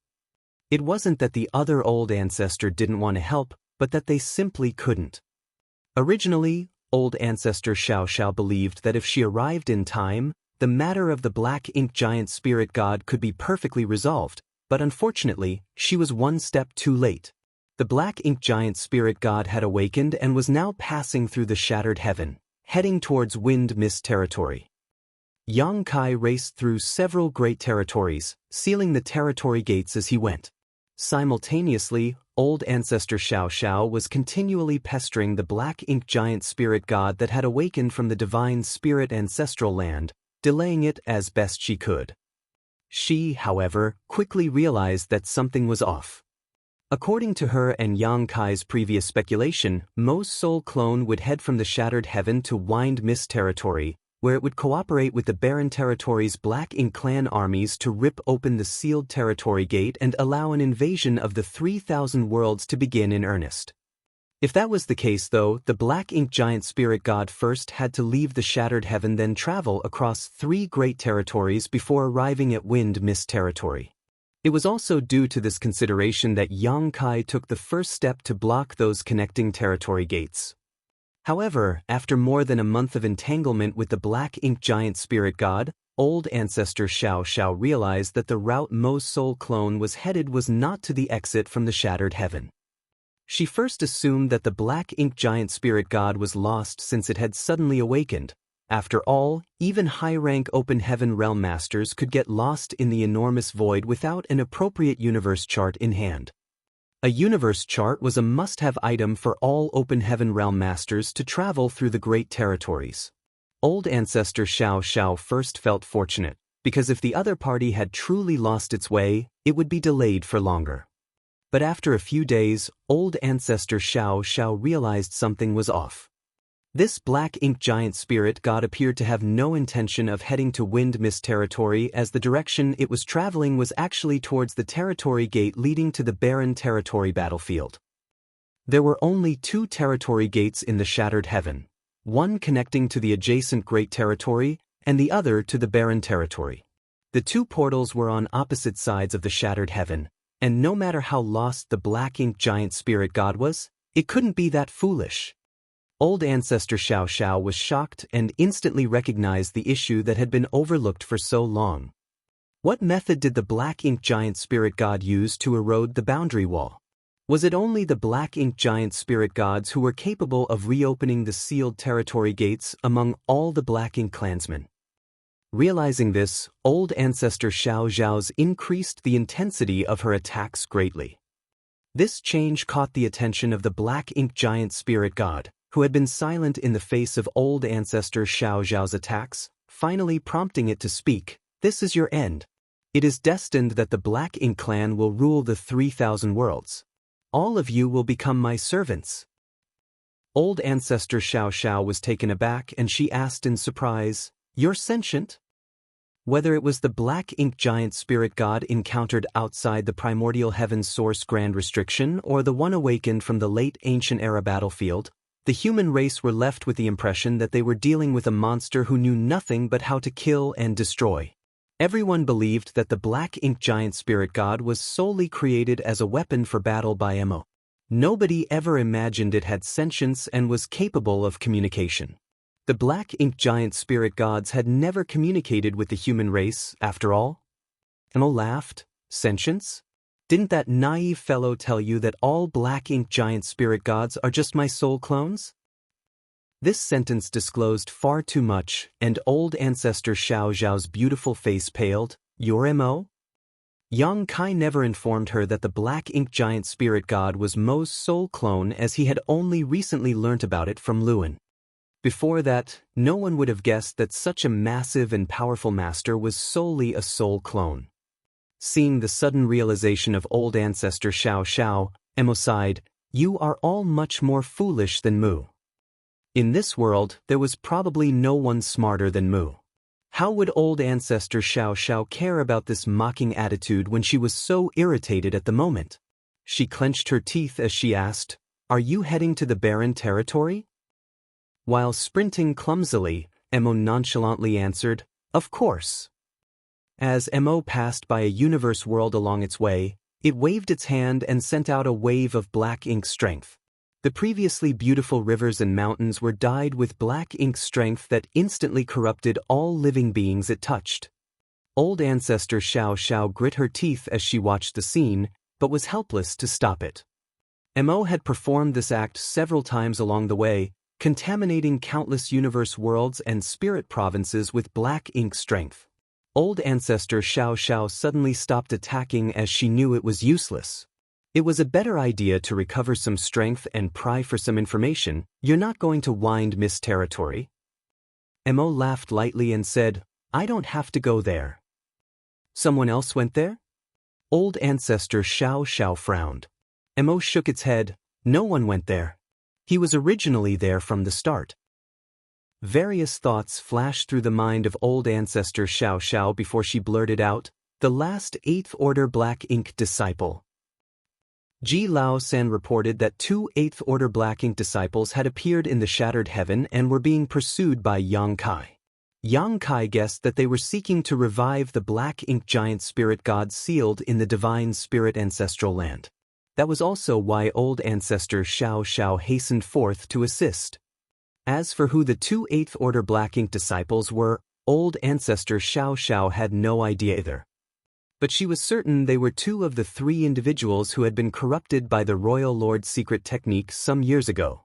It wasn't that the other old ancestor didn't want to help, but that they simply couldn't. Originally, old ancestor Xiao Xiao believed that if she arrived in time, the matter of the black ink giant spirit god could be perfectly resolved, but unfortunately, she was one step too late. The black ink giant spirit god had awakened and was now passing through the shattered heaven, heading towards wind mist territory. Yang Kai raced through several great territories, sealing the territory gates as he went. Simultaneously, old ancestor Xiao Xiao was continually pestering the black ink giant spirit god that had awakened from the divine spirit ancestral land, delaying it as best she could. She, however, quickly realized that something was off. According to her and Yang Kai's previous speculation, Mo's soul clone would head from the shattered heaven to wind mist territory, where it would cooperate with the barren territory's Black Ink clan armies to rip open the sealed territory gate and allow an invasion of the 3,000 worlds to begin in earnest. If that was the case though, the Black Ink giant spirit god first had to leave the shattered heaven, then travel across 3 great territories before arriving at wind mist territory. It was also due to this consideration that Yang Kai took the first step to block those connecting territory gates. However, after more than a month of entanglement with the Black Ink giant spirit god, old ancestor Xiao Xiao realized that the route Mo's soul clone was headed was not to the exit from the shattered heaven. She first assumed that the Black Ink giant spirit god was lost since it had suddenly awakened. After all, even high-rank open heaven realm masters could get lost in the enormous void without an appropriate universe chart in hand. A universe chart was a must-have item for all open heaven realm masters to travel through the great territories. Old ancestor Xiao Xiao first felt fortunate, because if the other party had truly lost its way, it would be delayed for longer. But after a few days, old ancestor Xiao Xiao realized something was off. This Black Ink giant spirit god appeared to have no intention of heading to wind mist territory, as the direction it was traveling was actually towards the territory gate leading to the barren territory battlefield. There were only 2 territory gates in the shattered heaven, one connecting to the adjacent great territory and the other to the barren territory. The 2 portals were on opposite sides of the shattered heaven, and no matter how lost the Black Ink giant spirit god was, it couldn't be that foolish. Old ancestor Xiao Xiao was shocked and instantly recognized the issue that had been overlooked for so long. What method did the Black Ink giant spirit god use to erode the boundary wall? Was it only the Black Ink giant spirit gods who were capable of reopening the sealed territory gates among all the Black Ink clansmen? Realizing this, old ancestor Xiao Xiao's increased the intensity of her attacks greatly. This change caught the attention of the Black Ink giant spirit god, who had been silent in the face of old ancestor Xiao Xiao's attacks, finally prompting it to speak. This is your end. It is destined that the Black Ink clan will rule the 3,000 worlds. All of you will become my servants. Old ancestor Xiao Xiao was taken aback and she asked in surprise, "You're sentient?" Whether it was the Black Ink giant spirit god encountered outside the primordial heaven's source grand restriction or the one awakened from the late ancient era battlefield, the human race were left with the impression that they were dealing with a monster who knew nothing but how to kill and destroy. Everyone believed that the Black Ink giant spirit god was solely created as a weapon for battle by Mo. Nobody ever imagined it had sentience and was capable of communication. The Black Ink giant spirit gods had never communicated with the human race, after all. Mo laughed. Sentience? Didn't that naive fellow tell you that all Black Ink giant spirit gods are just my soul clones? This sentence disclosed far too much, and old ancestor Xiao Xiao's beautiful face paled. Your Mo? Yang Kai never informed her that the Black Ink giant spirit god was Mo's soul clone, as he had only recently learnt about it from Luan. Before that, no one would have guessed that such a massive and powerful master was solely a soul clone. Seeing the sudden realization of old ancestor Xiao Xiao, Emo sighed, "You are all much more foolish than Mu." In this world, there was probably no one smarter than Mu. How would old ancestor Xiao Xiao care about this mocking attitude when she was so irritated at the moment? She clenched her teeth as she asked, "Are you heading to the barren territory?" While sprinting clumsily, Emo nonchalantly answered, "Of course." As Mo passed by a universe world along its way, it waved its hand and sent out a wave of black ink strength. The previously beautiful rivers and mountains were dyed with black ink strength that instantly corrupted all living beings it touched. Old ancestor Xiao Xiao grit her teeth as she watched the scene, but was helpless to stop it. Mo had performed this act several times along the way, contaminating countless universe worlds and spirit provinces with black ink strength. Old ancestor Xiao Xiao suddenly stopped attacking as she knew it was useless. It was a better idea to recover some strength and pry for some information. "You're not going to wind Miss Territory?" Mo laughed lightly and said, "I don't have to go there." "Someone else went there?" Old ancestor Xiao Xiao frowned. Mo shook its head. "No one went there. He was originally there from the start." Various thoughts flashed through the mind of old ancestor Xiao Xiao before she blurted out, "The last 8th Order Black Ink disciple." Ji Lao San reported that 2 8th Order Black Ink disciples had appeared in the Shattered Heaven and were being pursued by Yang Kai. Yang Kai guessed that they were seeking to revive the Black Ink giant spirit god sealed in the divine spirit ancestral land. That was also why old ancestor Xiao Xiao hastened forth to assist. As for who the 2 8th Order Black Ink disciples were, old ancestor Xiao Xiao had no idea either. But she was certain they were 2 of the 3 individuals who had been corrupted by the Royal Lord's secret technique some years ago.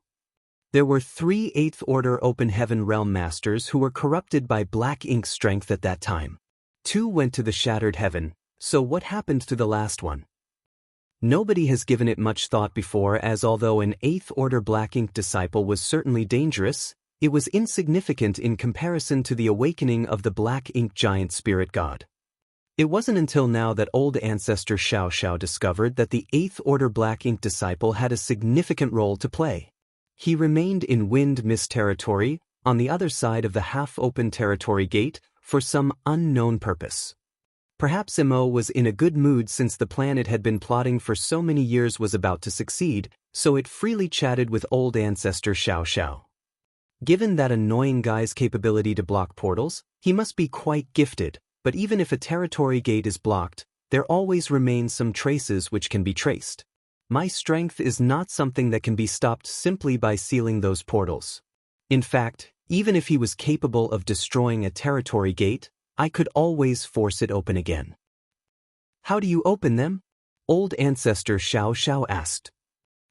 There were 3 8th Order Open Heaven Realm Masters who were corrupted by Black Ink strength at that time. 2 went to the Shattered Heaven, so what happened to the last one? Nobody has given it much thought before, as although an 8th Order Black Ink disciple was certainly dangerous, it was insignificant in comparison to the awakening of the Black Ink giant spirit god. It wasn't until now that old ancestor Xiao Xiao discovered that the 8th Order Black Ink disciple had a significant role to play. He remained in Wind Mist territory, on the other side of the half-open territory gate, for some unknown purpose. Perhaps Mo was in a good mood since the plan it had been plotting for so many years was about to succeed, so it freely chatted with old ancestor Xiao Xiao. Given that annoying guy's capability to block portals, he must be quite gifted, but even if a territory gate is blocked, there always remain some traces which can be traced. My strength is not something that can be stopped simply by sealing those portals. In fact, even if he was capable of destroying a territory gate, I could always force it open again. "How do you open them?" old ancestor Xiao Xiao asked.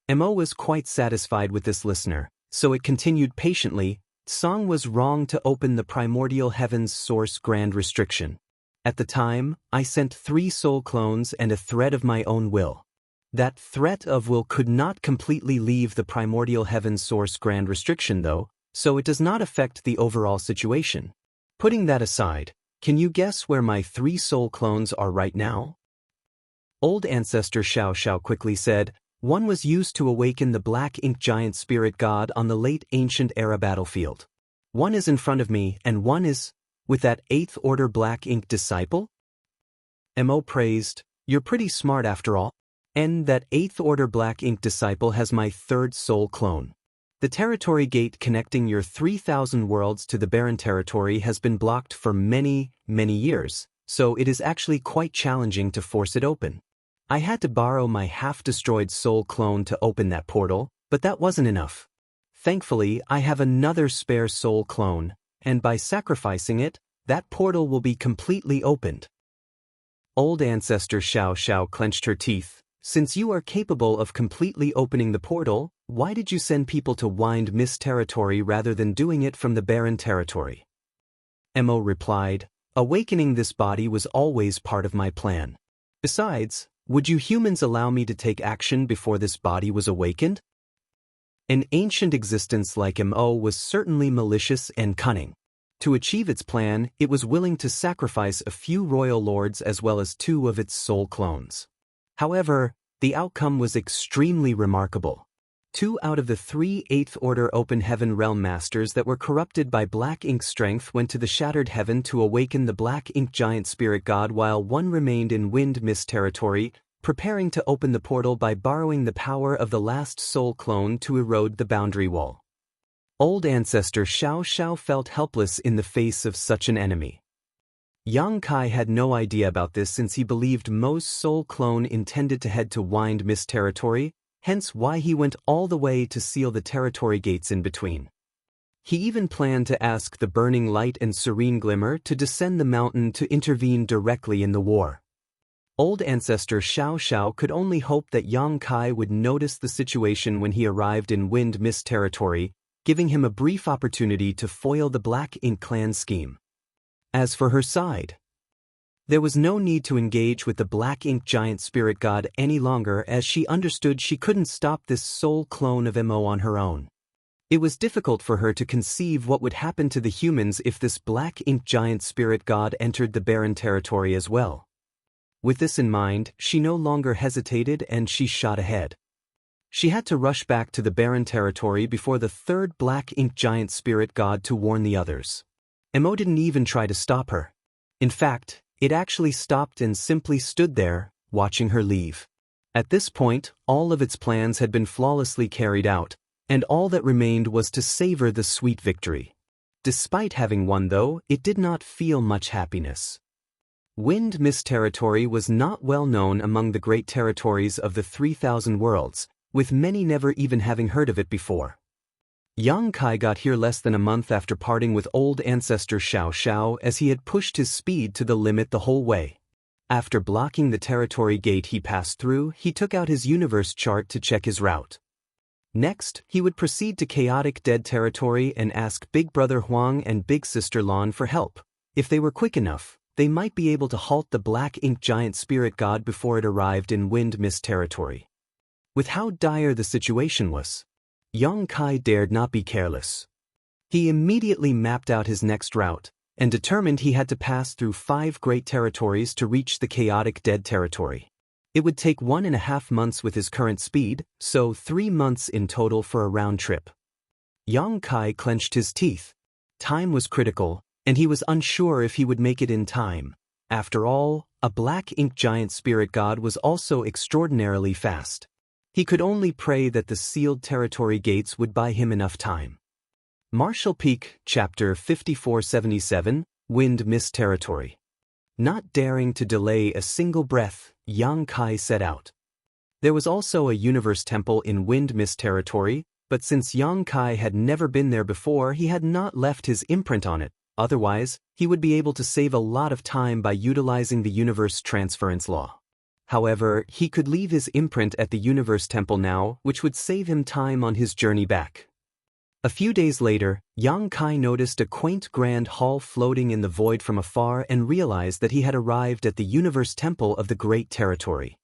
Mo was quite satisfied with this listener, so it continued patiently. "Song was wrong to open the primordial heaven's source grand restriction. At the time, I sent 3 soul clones and a thread of my own will. That threat of will could not completely leave the primordial heaven's source grand restriction though, so it does not affect the overall situation. Putting that aside, can you guess where my 3 soul clones are right now?" Old ancestor Xiao Xiao quickly said, "One was used to awaken the Black Ink giant spirit god on the late ancient era battlefield. One is in front of me and one is with that 8th Order Black Ink disciple?" Mo praised, "You're pretty smart after all. And that 8th Order Black Ink disciple has my 3rd soul clone. The territory gate connecting your 3,000 worlds to the barren territory has been blocked for many, many years, so it is actually quite challenging to force it open. I had to borrow my half-destroyed soul clone to open that portal, but that wasn't enough. Thankfully, I have another spare soul clone, and by sacrificing it, that portal will be completely opened." Old ancestor Xiao Xiao clenched her teeth. "Since you are capable of completely opening the portal, why did you send people to Wind Mist territory rather than doing it from the barren territory?" Mo replied, "Awakening this body was always part of my plan. Besides, would you humans allow me to take action before this body was awakened?" An ancient existence like Mo was certainly malicious and cunning. To achieve its plan, it was willing to sacrifice a few royal lords as well as 2 of its soul clones. However, the outcome was extremely remarkable. 2 out of the 3 Eighth Order Open Heaven Realm Masters that were corrupted by Black Ink strength went to the Shattered Heaven to awaken the Black Ink Giant Spirit God, while 1 remained in Wind Mist territory, preparing to open the portal by borrowing the power of the last soul clone to erode the boundary wall. Old Ancestor Xiao Xiao felt helpless in the face of such an enemy. Yang Kai had no idea about this since he believed Mo's soul clone intended to head to Wind Mist territory, hence why he went all the way to seal the territory gates in between. He even planned to ask the Burning Light and Serene Glimmer to descend the mountain to intervene directly in the war. Old Ancestor Xiao Xiao could only hope that Yang Kai would notice the situation when he arrived in Wind Mist territory, giving him a brief opportunity to foil the Black Ink clan scheme. As for her side, there was no need to engage with the Black Ink Giant Spirit God any longer, as she understood she couldn't stop this soul clone of Mo on her own. It was difficult for her to conceive what would happen to the humans if this Black Ink Giant Spirit God entered the barren territory as well. With this in mind, she no longer hesitated and she shot ahead. She had to rush back to the barren territory before the 3rd Black Ink Giant Spirit God to warn the others. Mo didn't even try to stop her. In fact, it actually stopped and simply stood there, watching her leave. At this point, all of its plans had been flawlessly carried out, and all that remained was to savor the sweet victory. Despite having won though, it did not feel much happiness. Wind Mist territory was not well known among the great territories of the 3,000 worlds, with many never even having heard of it before. Yang Kai got here less than a month after parting with Old Ancestor Xiao Xiao, as he had pushed his speed to the limit the whole way. After blocking the territory gate he passed through, he took out his universe chart to check his route. Next, he would proceed to Chaotic Dead territory and ask Big Brother Huang and Big Sister Lan for help. If they were quick enough, they might be able to halt the Black Ink Giant Spirit God before it arrived in Wind Mist territory. With how dire the situation was, Yang Kai dared not be careless. He immediately mapped out his next route, and determined he had to pass through 5 great territories to reach the Chaotic Dead territory. It would take 1.5 months with his current speed, so 3 months in total for a round trip. Yang Kai clenched his teeth. Time was critical, and he was unsure if he would make it in time. After all, a Black Ink Giant Spirit God was also extraordinarily fast. He could only pray that the sealed territory gates would buy him enough time. Marshall Peak, Chapter 5477, Wind Mist Territory. Not daring to delay a single breath, Yang Kai set out. There was also a universe temple in Wind Mist Territory, but since Yang Kai had never been there before, he had not left his imprint on it. Otherwise, he would be able to save a lot of time by utilizing the universe transference law. However, he could leave his imprint at the Universe Temple now, which would save him time on his journey back. A few days later, Yang Kai noticed a quaint grand hall floating in the void from afar and realized that he had arrived at the Universe Temple of the Great Territory.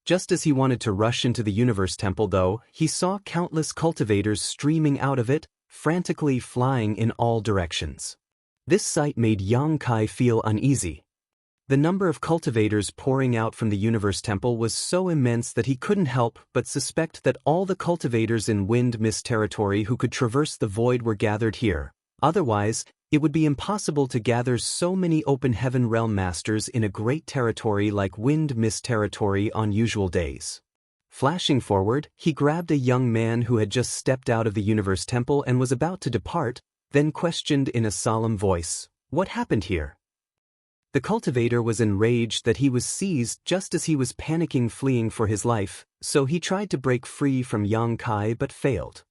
Just as he wanted to rush into the Universe Temple though, he saw countless cultivators streaming out of it, frantically flying in all directions. This sight made Yang Kai feel uneasy. The number of cultivators pouring out from the Universe Temple was so immense that he couldn't help but suspect that all the cultivators in Wind Mist territory who could traverse the void were gathered here. Otherwise, it would be impossible to gather so many Open Heaven Realm Masters in a great territory like Wind Mist territory on usual days. Flashing forward, he grabbed a young man who had just stepped out of the Universe Temple and was about to depart, then questioned in a solemn voice, "What happened here?" The cultivator was enraged that he was seized just as he was panicking, fleeing for his life, so he tried to break free from Yang Kai but failed.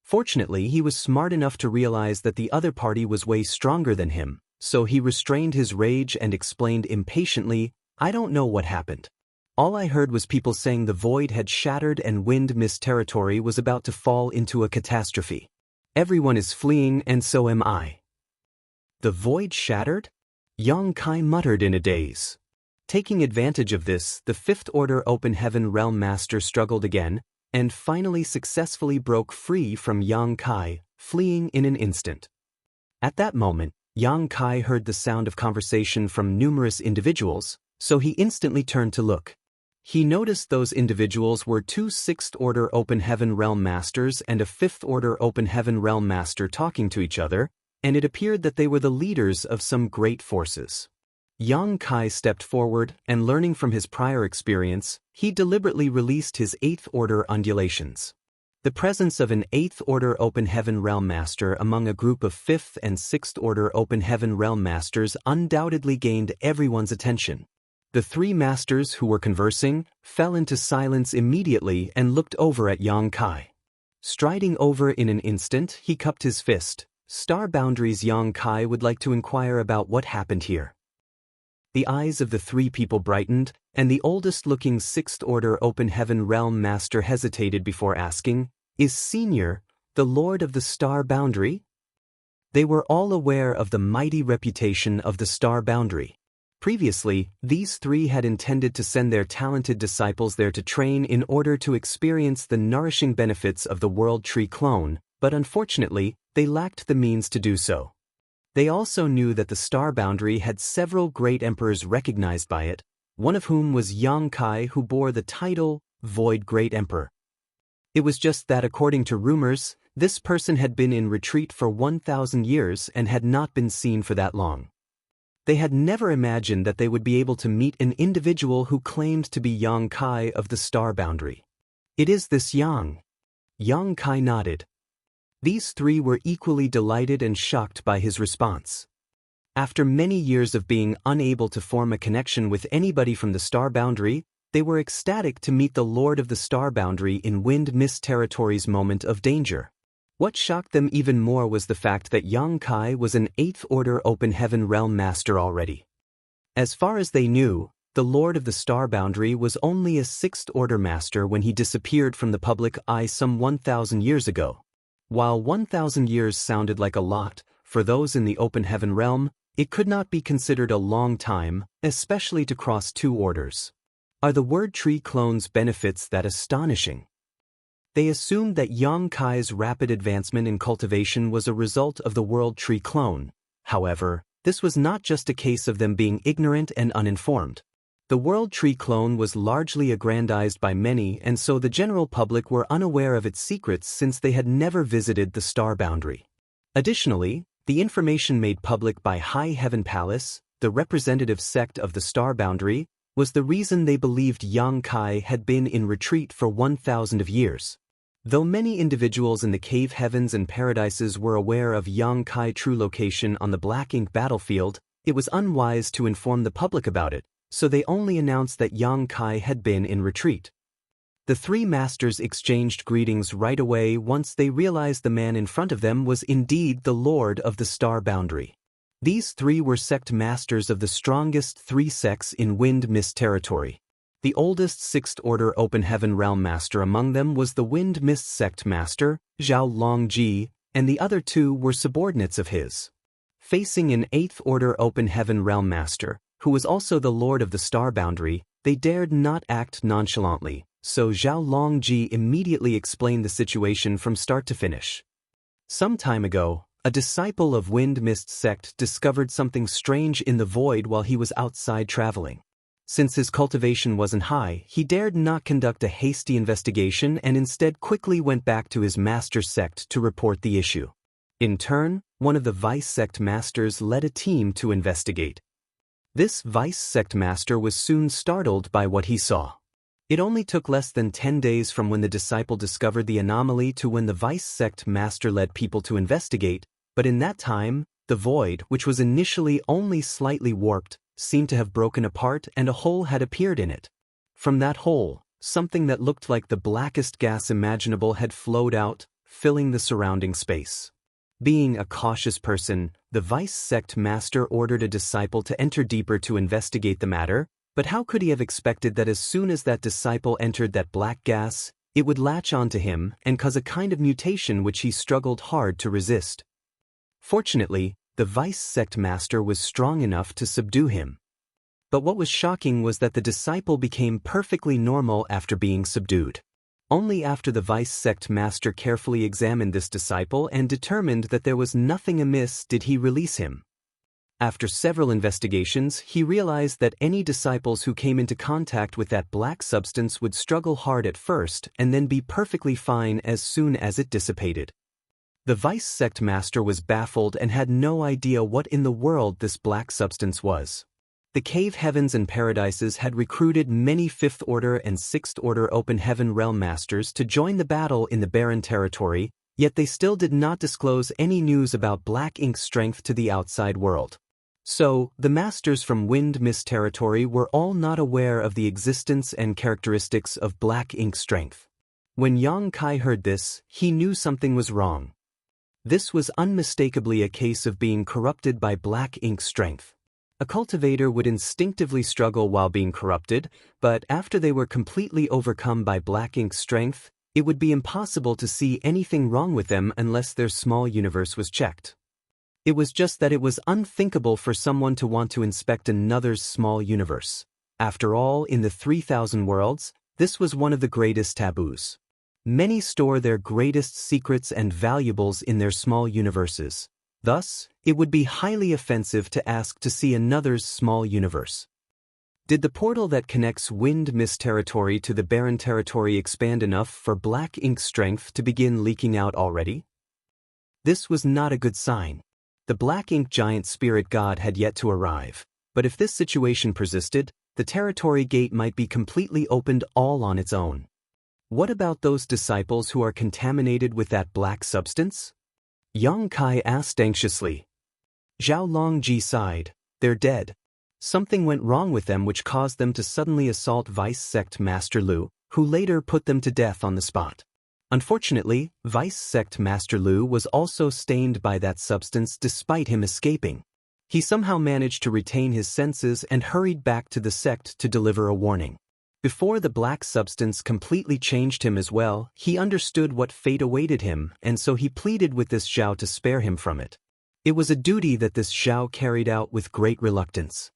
Fortunately, he was smart enough to realize that the other party was way stronger than him, so he restrained his rage and explained impatiently, "I don't know what happened. All I heard was people saying the void had shattered and Wind Mist territory was about to fall into a catastrophe. Everyone is fleeing and so am I." The void shattered? Yang Kai muttered in a daze. Taking advantage of this, the Fifth Order Open Heaven Realm Master struggled again, and finally successfully broke free from Yang Kai, fleeing in an instant. At that moment, Yang Kai heard the sound of conversation from numerous individuals, so he instantly turned to look. He noticed those individuals were two Sixth-Order Open Heaven Realm Masters and a Fifth-Order Open Heaven Realm Master talking to each other, and it appeared that they were the leaders of some great forces. Yang Kai stepped forward, and learning from his prior experience, he deliberately released his Eighth-Order undulations. The presence of an Eighth-Order Open Heaven Realm Master among a group of Fifth and Sixth-Order Open Heaven Realm Masters undoubtedly gained everyone's attention. The three masters who were conversing fell into silence immediately and looked over at Yang Kai. Striding over in an instant, he cupped his fist. Star Boundaries. Yang Kai would like to inquire about what happened here. The eyes of the three people brightened, and the oldest-looking Sixth-Order Open Heaven Realm Master hesitated before asking, "Is Senior, the Lord of the Star Boundary?" They were all aware of the mighty reputation of the Star Boundary. Previously, these three had intended to send their talented disciples there to train in order to experience the nourishing benefits of the World Tree clone, but unfortunately, they lacked the means to do so. They also knew that the Star Boundary had several great emperors recognized by it, one of whom was Yang Kai, who bore the title Void Great Emperor. It was just that, according to rumors, this person had been in retreat for 1,000 years and had not been seen for that long. They had never imagined that they would be able to meet an individual who claimed to be Yang Kai of the Star Boundary. "It is this Yang." Yang Kai nodded. These three were equally delighted and shocked by his response. After many years of being unable to form a connection with anybody from the Star Boundary, they were ecstatic to meet the Lord of the Star Boundary in Wind Mist Territory's moment of danger. What shocked them even more was the fact that Yang Kai was an Eighth-Order Open Heaven Realm Master already. As far as they knew, the Lord of the Star Boundary was only a Sixth-Order Master when he disappeared from the public eye some 1,000 years ago. While 1,000 years sounded like a lot, for those in the Open Heaven Realm, it could not be considered a long time, especially to cross two orders. Are the Word Tree clone's benefits that astonishing? They assumed that Yang Kai's rapid advancement in cultivation was a result of the World Tree clone. However, this was not just a case of them being ignorant and uninformed. The World Tree clone was largely aggrandized by many, and so the general public were unaware of its secrets since they had never visited the Star Boundary. Additionally, the information made public by High Heaven Palace, the representative sect of the Star Boundary, was the reason they believed Yang Kai had been in retreat for 1,000 years. Though many individuals in the cave heavens and paradises were aware of Yang Kai's true location on the Black Ink battlefield, it was unwise to inform the public about it, so they only announced that Yang Kai had been in retreat. The three masters exchanged greetings right away once they realized the man in front of them was indeed the Lord of the Star Boundary. These three were sect masters of the strongest three sects in Wind Mist Territory. The oldest Sixth-Order Open Heaven Realm Master among them was the Wind Mist Sect Master, Zhao Longji, and the other two were subordinates of his. Facing an Eighth-Order Open Heaven Realm Master, who was also the Lord of the Star Boundary, they dared not act nonchalantly, so Zhao Longji immediately explained the situation from start to finish. Some time ago, a disciple of Wind Mist Sect discovered something strange in the void while he was outside traveling. Since his cultivation wasn't high, he dared not conduct a hasty investigation and instead quickly went back to his master sect to report the issue. In turn, one of the vice sect masters led a team to investigate. This vice sect master was soon startled by what he saw. It only took less than 10 days from when the disciple discovered the anomaly to when the vice sect master led people to investigate, but in that time, the void, which was initially only slightly warped, seemed to have broken apart and a hole had appeared in it. From that hole, something that looked like the blackest gas imaginable had flowed out, filling the surrounding space. Being a cautious person, the vice sect master ordered a disciple to enter deeper to investigate the matter, but how could he have expected that as soon as that disciple entered that black gas, it would latch onto him and cause a kind of mutation which he struggled hard to resist? Fortunately, the vice sect master was strong enough to subdue him. But what was shocking was that the disciple became perfectly normal after being subdued. Only after the vice sect master carefully examined this disciple and determined that there was nothing amiss did he release him. After several investigations, he realized that any disciples who came into contact with that black substance would struggle hard at first and then be perfectly fine as soon as it dissipated. The vice sect master was baffled and had no idea what in the world this black substance was. The cave heavens and paradises had recruited many Fifth Order and Sixth Order Open Heaven Realm Masters to join the battle in the barren territory, yet they still did not disclose any news about Black Ink's strength to the outside world. So, the Masters from Wind Mist territory were all not aware of the existence and characteristics of Black Ink's strength. When Yang Kai heard this, he knew something was wrong. This was unmistakably a case of being corrupted by Black Ink's strength. A cultivator would instinctively struggle while being corrupted, but after they were completely overcome by Black Ink's strength, it would be impossible to see anything wrong with them unless their small universe was checked. It was just that it was unthinkable for someone to want to inspect another's small universe. After all, in the 3,000 worlds, this was one of the greatest taboos. Many store their greatest secrets and valuables in their small universes. Thus, it would be highly offensive to ask to see another's small universe. Did the portal that connects Wind Mist territory to the barren territory expand enough for Black Ink's strength to begin leaking out already? This was not a good sign. The Black Ink giant spirit god had yet to arrive, but if this situation persisted, the territory gate might be completely opened all on its own. What about those disciples who are contaminated with that black substance? Yang Kai asked anxiously. Zhao Longji sighed. They're dead. Something went wrong with them which caused them to suddenly assault Vice Sect Master Lu, who later put them to death on the spot. Unfortunately, Vice Sect Master Lu was also stained by that substance despite him escaping. He somehow managed to retain his senses and hurried back to the sect to deliver a warning. Before the black substance completely changed him as well, he understood what fate awaited him, and so he pleaded with this Zhao to spare him from it. It was a duty that this Zhao carried out with great reluctance.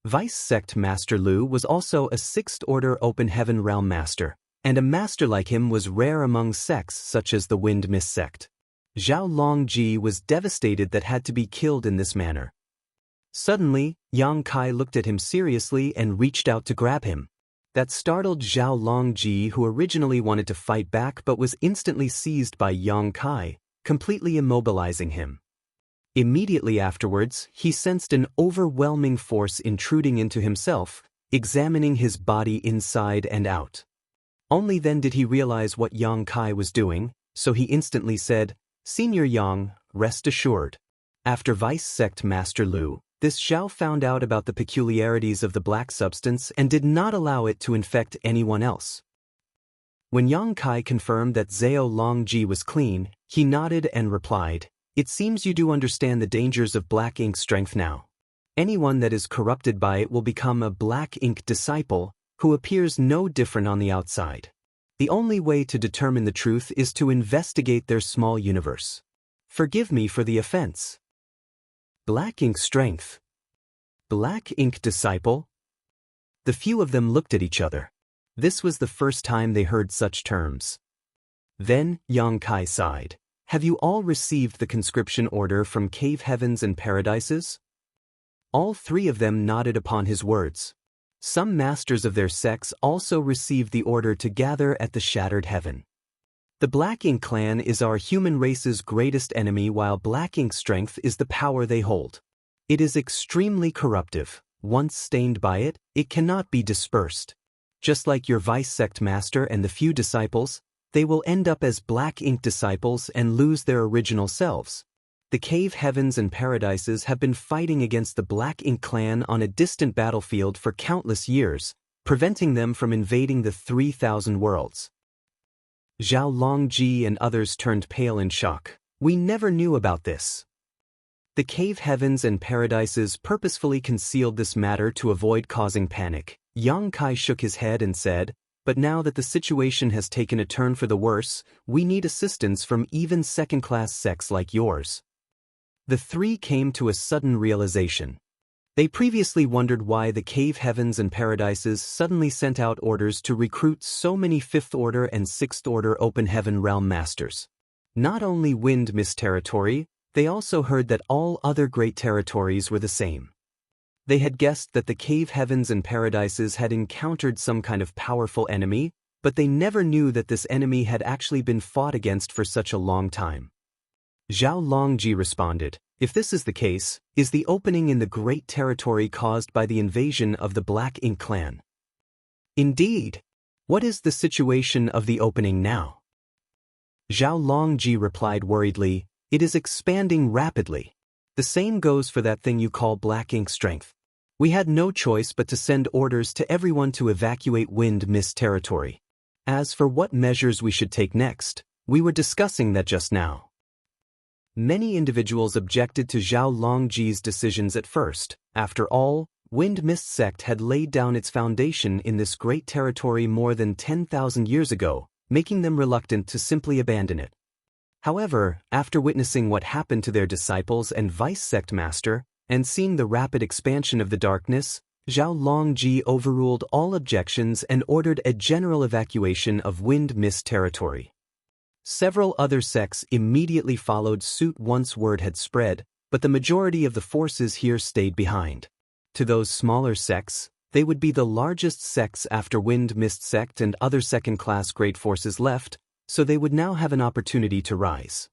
Vice Sect Master Lu was also a Sixth Order Open Heaven Realm Master, and a master like him was rare among sects such as the Wind Mist sect. Zhao Longji was devastated that had to be killed in this manner. Suddenly, Yang Kai looked at him seriously and reached out to grab him. That startled Zhao Longji, who originally wanted to fight back but was instantly seized by Yang Kai, completely immobilizing him. Immediately afterwards, he sensed an overwhelming force intruding into himself, examining his body inside and out. Only then did he realize what Yang Kai was doing, so he instantly said, "Senior Yang, rest assured." After Vice Sect Master Lu, this Zhao found out about the peculiarities of the black substance and did not allow it to infect anyone else. When Yang Kai confirmed that Zhao Longji was clean, he nodded and replied, "It seems you do understand the dangers of Black Ink's strength now. Anyone that is corrupted by it will become a Black Ink disciple, who appears no different on the outside. The only way to determine the truth is to investigate their small universe. Forgive me for the offense." Black Ink strength. Black Ink disciple? The few of them looked at each other. This was the first time they heard such terms. Then, Yang Kai sighed. "Have you all received the conscription order from Cave Heavens and Paradises?" All three of them nodded upon his words. Some masters of their sects also received the order to gather at the Shattered Heaven. The Black Ink clan is our human race's greatest enemy, while Black Ink's strength is the power they hold. It is extremely corruptive. Once stained by it, it cannot be dispersed. Just like your Vice Sect Master and the few disciples, they will end up as Black Ink disciples and lose their original selves. The Cave Heavens and Paradises have been fighting against the Black Ink clan on a distant battlefield for countless years, preventing them from invading the 3,000 worlds. Zhao Longji and others turned pale in shock. "We never knew about this." The Cave Heavens and Paradises purposefully concealed this matter to avoid causing panic. Yang Kai shook his head and said, "But now that the situation has taken a turn for the worse, we need assistance from even second-class sects like yours." The three came to a sudden realization. They previously wondered why the Cave Heavens and Paradises suddenly sent out orders to recruit so many Fifth Order and Sixth Order Open Heaven Realm Masters. Not only Wind Mist territory, They also heard that all other great territories were the same. They had guessed that the cave heavens and paradises had encountered some kind of powerful enemy, but they never knew that this enemy had actually been fought against for such a long time. Zhao Longji responded, "If this is the case, is the opening in the great territory caused by the invasion of the Black Ink clan?" "Indeed. What is the situation of the opening now?" Zhao Longji replied worriedly, "It is expanding rapidly. The same goes for that thing you call Black Ink strength. We had no choice but to send orders to everyone to evacuate Wind Mist territory. As for what measures we should take next, we were discussing that just now." Many individuals objected to Zhao Longji's decisions at first. After all, Wind Mist sect had laid down its foundation in this great territory more than 10,000 years ago, making them reluctant to simply abandon it. However, after witnessing what happened to their disciples and vice sect master, and seeing the rapid expansion of the darkness, Zhao Longji overruled all objections and ordered a general evacuation of Wind Mist territory. Several other sects immediately followed suit once word had spread, but the majority of the forces here stayed behind. To those smaller sects, they would be the largest sects after Wind Mist sect and other second-class great forces left, so they would now have an opportunity to rise.